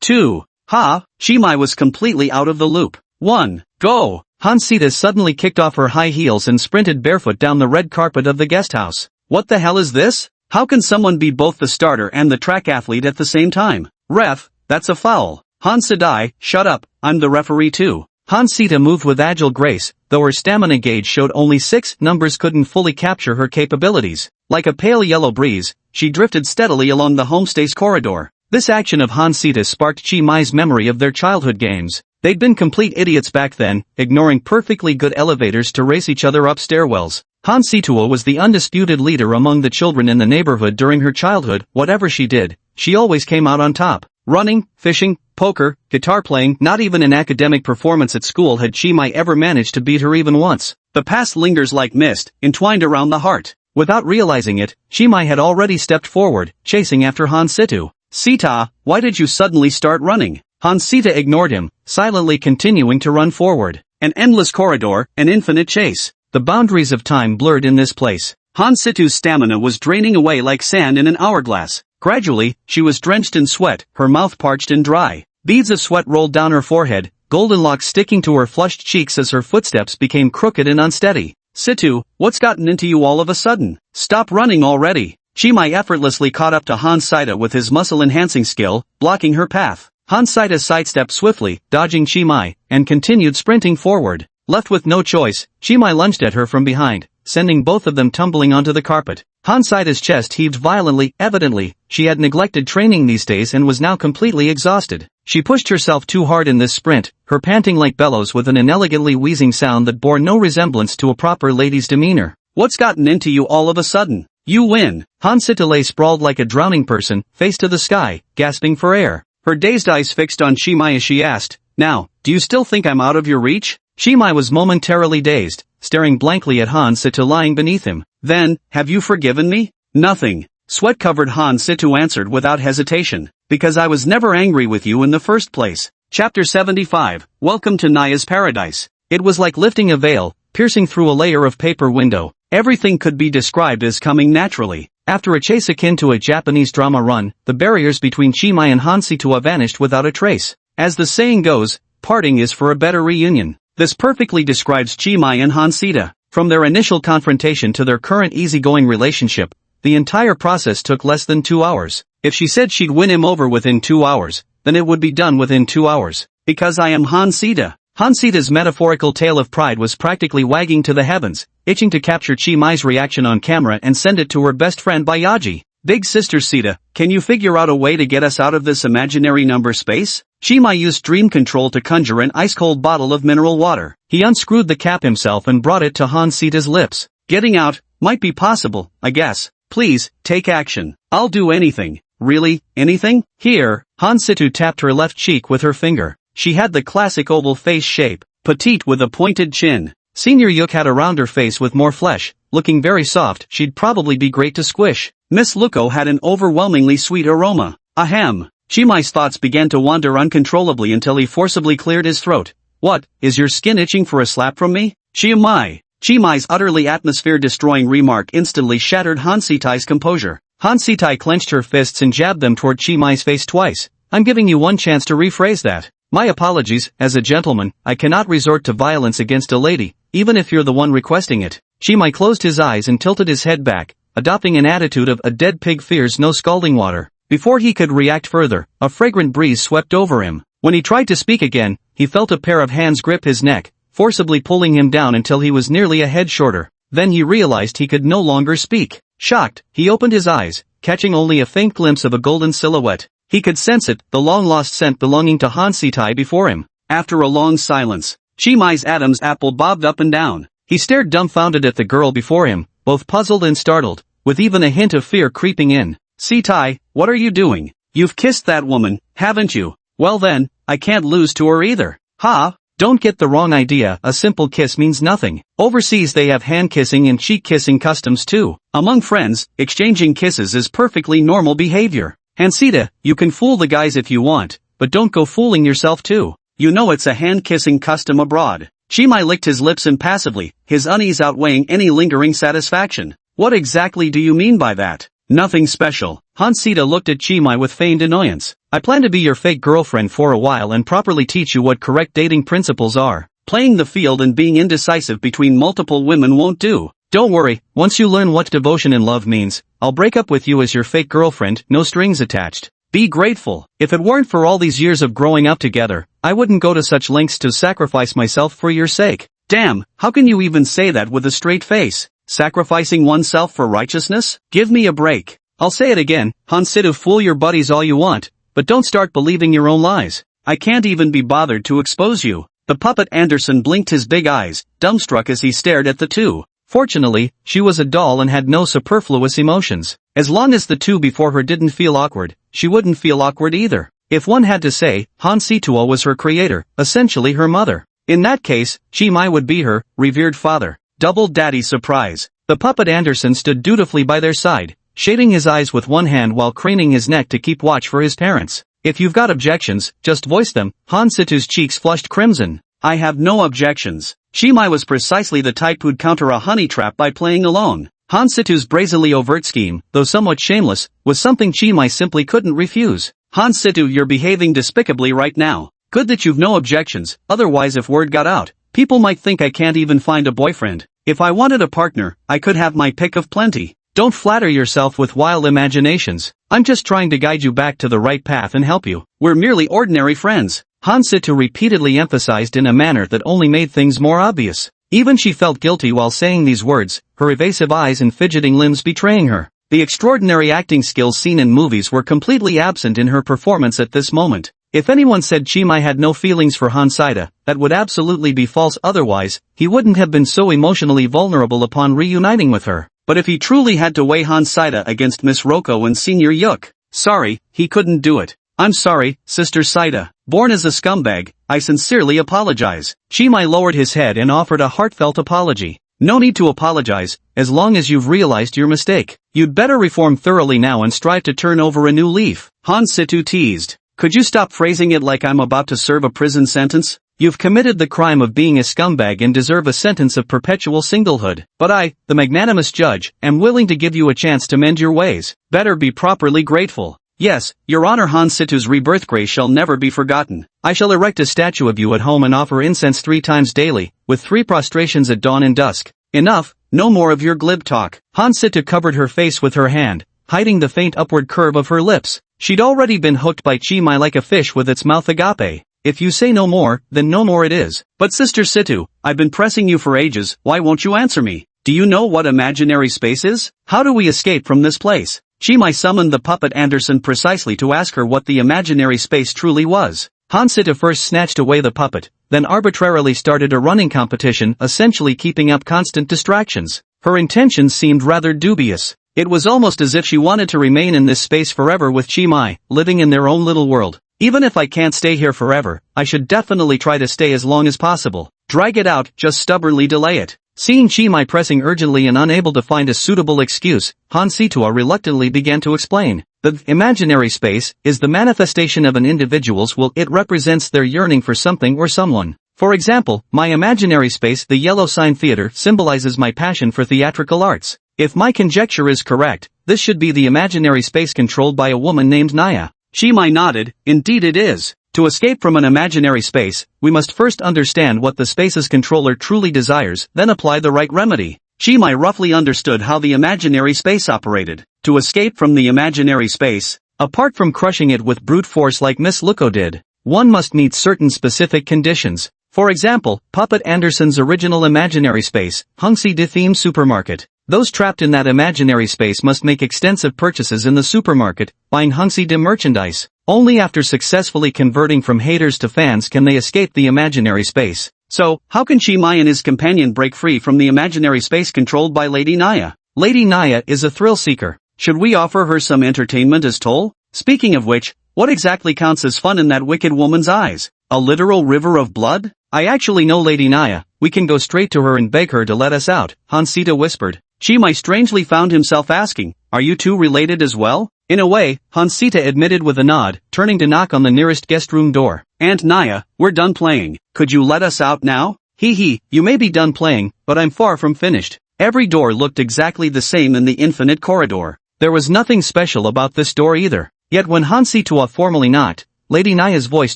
2. Ha, Chimai was completely out of the loop. 1. Go! Hansita suddenly kicked off her high heels and sprinted barefoot down the red carpet of the guest house. What the hell is this? How can someone be both the starter and the track athlete at the same time? Ref, that's a foul. Hansidai, shut up, I'm the referee too. Hansita moved with agile grace, though her stamina gauge showed only 6 numbers couldn't fully capture her capabilities. Like a pale yellow breeze, she drifted steadily along the homestay's corridor. This action of Hansita sparked Chimai's memory of their childhood games. They'd been complete idiots back then, ignoring perfectly good elevators to race each other up stairwells. Hansitua was the undisputed leader among the children in the neighborhood during her childhood. Whatever she did, she always came out on top. Running, fishing, poker, guitar playing, not even an academic performance at school had Chimai ever managed to beat her even once. The past lingers like mist, entwined around the heart. Without realizing it, Chimai had already stepped forward, chasing after Hansitu. Sita, why did you suddenly start running? Hansita ignored him, silently continuing to run forward. An endless corridor, an infinite chase. The boundaries of time blurred in this place. Hansitu's stamina was draining away like sand in an hourglass. Gradually, she was drenched in sweat, her mouth parched and dry. Beads of sweat rolled down her forehead, golden locks sticking to her flushed cheeks as her footsteps became crooked and unsteady. Situ, what's gotten into you all of a sudden? Stop running already. Chimai effortlessly caught up to Hansita with his muscle-enhancing skill, blocking her path. Hansita sidestepped swiftly, dodging Chimai, and continued sprinting forward. Left with no choice, Chimai lunged at her from behind, sending both of them tumbling onto the carpet. Hansita's chest heaved violently. Evidently, she had neglected training these days and was now completely exhausted. She pushed herself too hard in this sprint, her panting like bellows with an inelegantly wheezing sound that bore no resemblance to a proper lady's demeanor. "What's gotten into you all of a sudden? You win." Hansita lay sprawled like a drowning person, face to the sky, gasping for air. Her dazed eyes fixed on Shimai as she asked, "Now, do you still think I'm out of your reach?" Shimai was momentarily dazed, staring blankly at Hansita lying beneath him. "Then, have you forgiven me?" "Nothing," sweat-covered Hansita answered without hesitation. "Because I was never angry with you in the first place." Chapter 75, Welcome to Naya's Paradise. It was like lifting a veil, piercing through a layer of paper window. Everything could be described as coming naturally. After a chase akin to a Japanese drama run, the barriers between Shimai and Hansita vanished without a trace. As the saying goes, parting is for a better reunion. This perfectly describes Shimai and Hansita. From their initial confrontation to their current easygoing relationship, the entire process took less than 2 hours. If she said she'd win him over within 2 hours, then it would be done within 2 hours. Because I am Hansita. Hansita's metaphorical tail of pride was practically wagging to the heavens, itching to capture Chimai's reaction on camera and send it to her best friend Bayaji. "Big sister Sita, can you figure out a way to get us out of this imaginary number space?" Shimai used dream control to conjure an ice-cold bottle of mineral water. He unscrewed the cap himself and brought it to Hansita's lips. "Getting out might be possible, I guess. Please, take action. I'll do anything." "Really, anything?" "Here." Hansita tapped her left cheek with her finger. She had the classic oval face shape, petite with a pointed chin. Senior Yuk had a rounder face with more flesh, looking very soft. She'd probably be great to squish. Miss Luko had an overwhelmingly sweet aroma. Ahem. Shimai's thoughts began to wander uncontrollably until he forcibly cleared his throat. "What, is your skin itching for a slap from me?" Chimai's utterly atmosphere-destroying remark instantly shattered Hansita's composure. Hansita clenched her fists and jabbed them toward Chimai's face twice. "I'm giving you one chance to rephrase that." "My apologies, as a gentleman, I cannot resort to violence against a lady, even if you're the one requesting it." Shimai closed his eyes and tilted his head back, adopting an attitude of "a dead pig fears no scalding water." Before he could react further, a fragrant breeze swept over him. When he tried to speak again, he felt a pair of hands grip his neck, forcibly pulling him down until he was nearly a head shorter. Then he realized he could no longer speak. Shocked, he opened his eyes, catching only a faint glimpse of a golden silhouette. He could sense it, the long-lost scent belonging to Hansita before him. After a long silence, Shimai's Adam's apple bobbed up and down. He stared dumbfounded at the girl before him, both puzzled and startled, with even a hint of fear creeping in. "Sitai, what are you doing? You've kissed that woman, haven't you? Well then, I can't lose to her either." "Ha! Don't get the wrong idea, a simple kiss means nothing. Overseas they have hand-kissing and cheek-kissing customs too. Among friends, exchanging kisses is perfectly normal behavior. Hansita, you can fool the guys if you want, but don't go fooling yourself too. You know it's a hand-kissing custom abroad." Shimai licked his lips impassively, his unease outweighing any lingering satisfaction. "What exactly do you mean by that?" "Nothing special." Hansita looked at Shimai with feigned annoyance. "I plan to be your fake girlfriend for a while and properly teach you what correct dating principles are. Playing the field and being indecisive between multiple women won't do. Don't worry, once you learn what devotion in love means, I'll break up with you as your fake girlfriend, no strings attached. Be grateful. If it weren't for all these years of growing up together, I wouldn't go to such lengths to sacrifice myself for your sake." "Damn, how can you even say that with a straight face? Sacrificing oneself for righteousness? Give me a break." "I'll say it again, Hansita, fool your buddies all you want, but don't start believing your own lies. I can't even be bothered to expose you." The puppet Anderson blinked his big eyes, dumbstruck as he stared at the two. Fortunately, she was a doll and had no superfluous emotions. As long as the two before her didn't feel awkward, she wouldn't feel awkward either. If one had to say, Hansita was her creator, essentially her mother. In that case, Shimai would be her revered father. Double daddy surprise. The puppet Anderson stood dutifully by their side, shading his eyes with one hand while craning his neck to keep watch for his parents. "If you've got objections, just voice them." Hansita's cheeks flushed crimson. "I have no objections." Shimai was precisely the type who'd counter a honey trap by playing alone. Hansita's brazenly overt scheme, though somewhat shameless, was something Shimai simply couldn't refuse. "Hansita, you're behaving despicably right now. Good that you've no objections, otherwise if word got out, people might think I can't even find a boyfriend. If I wanted a partner, I could have my pick of plenty. Don't flatter yourself with wild imaginations. I'm just trying to guide you back to the right path and help you. We're merely ordinary friends." Hansita repeatedly emphasized in a manner that only made things more obvious. Even she felt guilty while saying these words, her evasive eyes and fidgeting limbs betraying her. The extraordinary acting skills seen in movies were completely absent in her performance at this moment. If anyone said Chimai had no feelings for Hansida, that would absolutely be false. Otherwise, he wouldn't have been so emotionally vulnerable upon reuniting with her. But if he truly had to weigh Hansida against Miss Roko and Senior Yuk, sorry, he couldn't do it. I'm sorry, Sister Saida. Born as a scumbag, I sincerely apologize. Chimai lowered his head and offered a heartfelt apology. No need to apologize, as long as you've realized your mistake. You'd better reform thoroughly now and strive to turn over a new leaf. Hansitu teased. Could you stop phrasing it like I'm about to serve a prison sentence? You've committed the crime of being a scumbag and deserve a sentence of perpetual singlehood. But I, the magnanimous judge, am willing to give you a chance to mend your ways. Better be properly grateful. Yes, Your Honor, Hansitu's rebirth grace shall never be forgotten. I shall erect a statue of you at home and offer incense 3 times daily, with 3 prostrations at dawn and dusk. Enough, no more of your glib talk. Hansitu covered her face with her hand, hiding the faint upward curve of her lips. She'd already been hooked by Chimai like a fish with its mouth agape. If you say no more, then no more it is. But Sister Situ, I've been pressing you for ages, why won't you answer me? Do you know what imaginary space is? How do we escape from this place? Chimai summoned the puppet Anderson precisely to ask her what the imaginary space truly was. Hansita first snatched away the puppet, then arbitrarily started a running competition, essentially keeping up constant distractions. Her intentions seemed rather dubious. It was almost as if she wanted to remain in this space forever with Chimai, living in their own little world. Even if I can't stay here forever, I should definitely try to stay as long as possible. Drag it out, just stubbornly delay it. Seeing Chimai pressing urgently and unable to find a suitable excuse, Hansitua reluctantly began to explain. The imaginary space is the manifestation of an individual's will. It represents their yearning for something or someone. For example, my imaginary space, the Yellow Sign Theater, symbolizes my passion for theatrical arts. If my conjecture is correct, this should be the imaginary space controlled by a woman named Naya. Chimai nodded. Indeed it is. To escape from an imaginary space, we must first understand what the space's controller truly desires, then apply the right remedy. Chimai roughly understood how the imaginary space operated. To escape from the imaginary space, apart from crushing it with brute force like Miss Luko did, one must meet certain specific conditions. For example, Puppet Anderson's original imaginary space, Hungsi De Theme Supermarket. Those trapped in that imaginary space must make extensive purchases in the supermarket, buying Hungsi De merchandise. Only after successfully converting from haters to fans can they escape the imaginary space. So, how can Chimai and his companion break free from the imaginary space controlled by Lady Naya? Lady Naya is a thrill seeker. Should we offer her some entertainment as toll? Speaking of which, what exactly counts as fun in that wicked woman's eyes? A literal river of blood? I actually know Lady Naya. We can go straight to her and beg her to let us out, Hansita whispered. Chimai strangely found himself asking, are you two related as well? In a way, Hansita admitted with a nod, turning to knock on the nearest guest room door. Aunt Naya, we're done playing. Could you let us out now? Hee, you may be done playing, but I'm far from finished. Every door looked exactly the same in the infinite corridor. There was nothing special about this door either. Yet when Hansitua formally knocked, Lady Naya's voice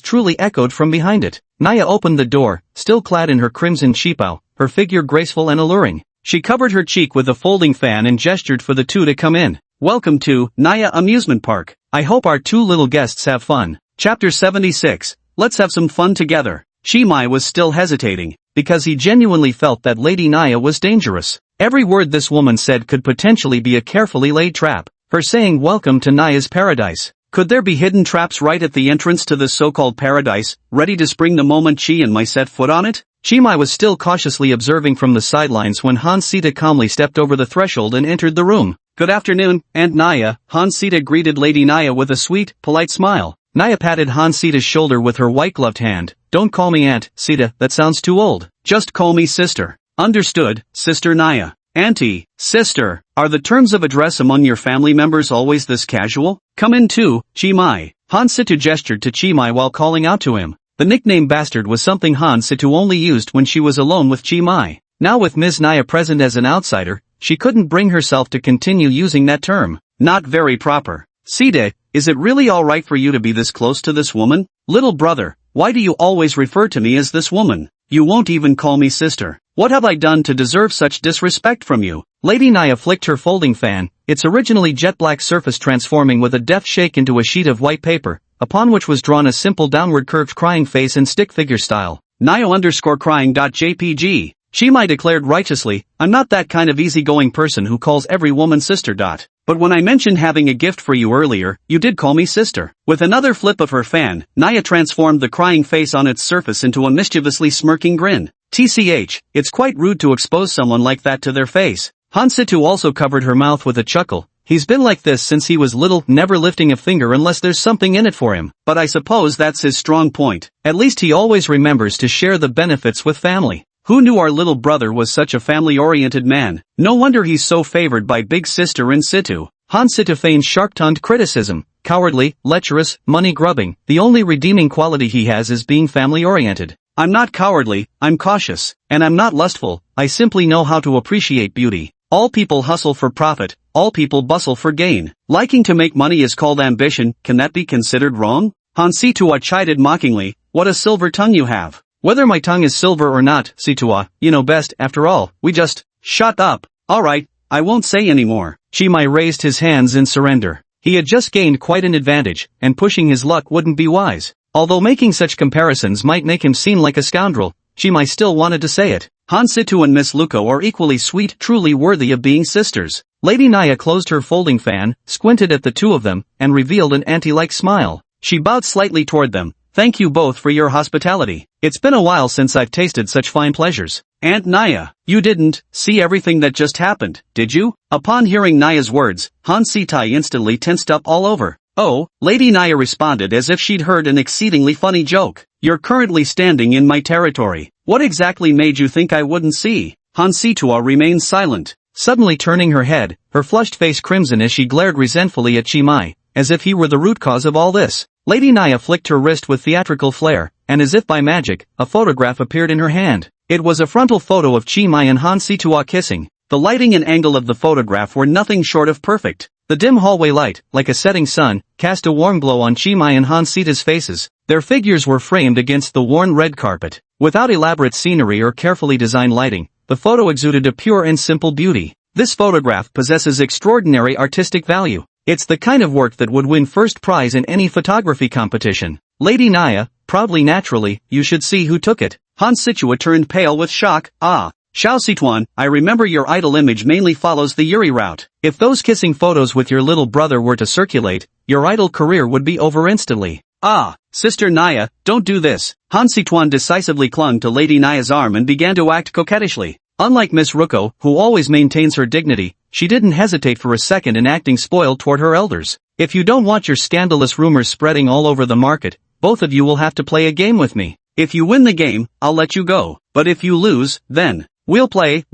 truly echoed from behind it. Naya opened the door, still clad in her crimson chipao, her figure graceful and alluring. She covered her cheek with a folding fan and gestured for the two to come in. Welcome to Naya Amusement Park. I hope our two little guests have fun. Chapter 76. Let's have some fun together. Chimai was still hesitating, because he genuinely felt that Lady Naya was dangerous. Every word this woman said could potentially be a carefully laid trap. Her saying welcome to Naya's paradise. Could there be hidden traps right at the entrance to this so-called paradise, ready to spring the moment Chi and Mai set foot on it? Chimai was still cautiously observing from the sidelines when Hansita calmly stepped over the threshold and entered the room. Good afternoon, Aunt Naya. Hansita greeted Lady Naya with a sweet, polite smile. Naya patted Hansita's shoulder with her white-gloved hand. Don't call me Aunt, Sita, that sounds too old. Just call me Sister. Understood, Sister Naya. Auntie, Sister, are the terms of address among your family members always this casual? Come in too, Chimai. Hansita gestured to Chimai while calling out to him. The nickname Bastard was something Hansitu only used when she was alone with Chimai. Now with Ms. Naya present as an outsider, she couldn't bring herself to continue using that term. Not very proper. Sita, is it really alright for you to be this close to this woman? Little brother, why do you always refer to me as this woman? You won't even call me sister. What have I done to deserve such disrespect from you? Lady Naya flicked her folding fan, its originally jet black surface transforming with a deft shake into a sheet of white paper, upon which was drawn a simple downward curved crying face in stick figure style. Naya_crying.jpg. Chimai declared righteously, I'm not that kind of easygoing person who calls every woman sister. But when I mentioned having a gift for you earlier, you did call me sister. With another flip of her fan, Naya transformed the crying face on its surface into a mischievously smirking grin. TCH, it's quite rude to expose someone like that to their face. Hansitu also covered her mouth with a chuckle. He's been like this since he was little, never lifting a finger unless there's something in it for him. But I suppose that's his strong point. At least he always remembers to share the benefits with family. Who knew our little brother was such a family-oriented man? No wonder he's so favored by big sister in situ. Hansitu feigned sharp-tongued criticism. Cowardly, lecherous, money-grubbing. The only redeeming quality he has is being family-oriented. I'm not cowardly, I'm cautious. And I'm not lustful, I simply know how to appreciate beauty. All people hustle for profit, all people bustle for gain. Liking to make money is called ambition, can that be considered wrong? Situa chided mockingly, what a silver tongue you have. Whether my tongue is silver or not, Situa, you know best, after all, we just, shut up. Alright, I won't say anymore. Chimai raised his hands in surrender. He had just gained quite an advantage, and pushing his luck wouldn't be wise. Although making such comparisons might make him seem like a scoundrel, Chimai still wanted to say it. Hansitu and Miss Luko are equally sweet, truly worthy of being sisters. Lady Naya closed her folding fan, squinted at the two of them, and revealed an auntie-like smile. She bowed slightly toward them. Thank you both for your hospitality. It's been a while since I've tasted such fine pleasures. Aunt Naya, you didn't see everything that just happened, did you? Upon hearing Naya's words, Hansitai instantly tensed up all over. Oh, Lady Naya responded as if she'd heard an exceedingly funny joke. You're currently standing in my territory. What exactly made you think I wouldn't see? Hansitua remained silent, suddenly turning her head, her flushed face crimson as she glared resentfully at Chimai, as if he were the root cause of all this. Lady Naya flicked her wrist with theatrical flair, and as if by magic, a photograph appeared in her hand. It was a frontal photo of Chimai and Hansitua kissing. The lighting and angle of the photograph were nothing short of perfect. The dim hallway light, like a setting sun, cast a warm glow on Chimai and Hansita's faces. Their figures were framed against the worn red carpet. Without elaborate scenery or carefully designed lighting, the photo exuded a pure and simple beauty. This photograph possesses extraordinary artistic value. It's the kind of work that would win first prize in any photography competition. Lady Naya, proudly naturally, you should see who took it. Hansitua turned pale with shock. Ah. Xiao Situan, I remember your idol image mainly follows the Yuri route. If those kissing photos with your little brother were to circulate, your idol career would be over instantly. Ah, Sister Naya, don't do this. Han Situan decisively clung to Lady Naya's arm and began to act coquettishly. Unlike Miss Ruko, who always maintains her dignity, she didn't hesitate for a second in acting spoiled toward her elders. If you don't want your scandalous rumors spreading all over the market, both of you will have to play a game with me. If you win the game, I'll let you go. But if you lose, then, we'll play.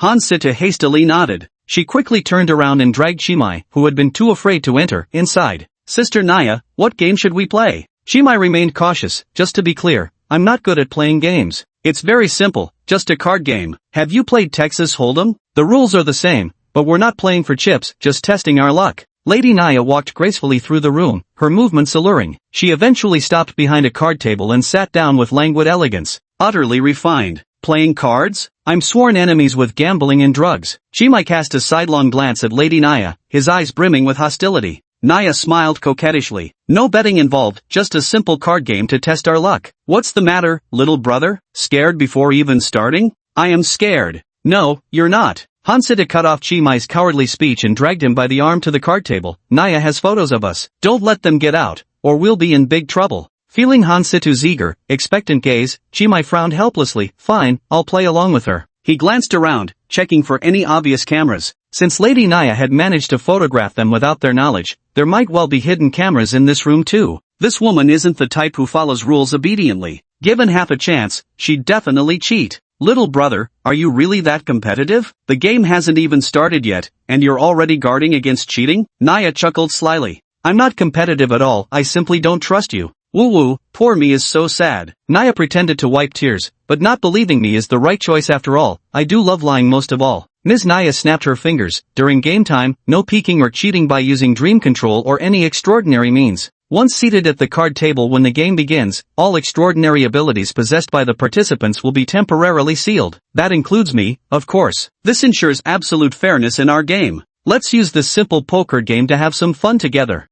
Han Sita hastily nodded. She quickly turned around and dragged Chimai, who had been too afraid to enter, inside. Sister Naya, what game should we play? Chimai remained cautious. Just to be clear, I'm not good at playing games. It's very simple, just a card game. Have you played Texas Hold'em? The rules are the same, but we're not playing for chips, just testing our luck. Lady Naya walked gracefully through the room, her movements alluring. She eventually stopped behind a card table and sat down with languid elegance. Utterly refined. Playing cards? I'm sworn enemies with gambling and drugs. Chimai cast a sidelong glance at Lady Naya, his eyes brimming with hostility. Naya smiled coquettishly. No betting involved, just a simple card game to test our luck. What's the matter, little brother? Scared before even starting? I am scared. No, you're not. Hansita cut off Chimai's cowardly speech and dragged him by the arm to the card table. Naya has photos of us. Don't let them get out, or we'll be in big trouble. Feeling Hansitu's eager, expectant gaze, Chimai frowned helplessly. Fine, I'll play along with her. He glanced around, checking for any obvious cameras. Since Lady Naya had managed to photograph them without their knowledge, there might well be hidden cameras in this room too. This woman isn't the type who follows rules obediently. Given half a chance, she'd definitely cheat. Little brother, are you really that competitive? The game hasn't even started yet, and you're already guarding against cheating? Naya chuckled slyly. I'm not competitive at all, I simply don't trust you. Woo-woo, poor me is so sad. Naya pretended to wipe tears, but not believing me is the right choice after all. I do love lying most of all. Ms. Naya snapped her fingers. During game time, no peeking or cheating by using dream control or any extraordinary means. Once seated at the card table when the game begins, all extraordinary abilities possessed by the participants will be temporarily sealed. That includes me, of course. This ensures absolute fairness in our game. Let's use this simple poker game to have some fun together.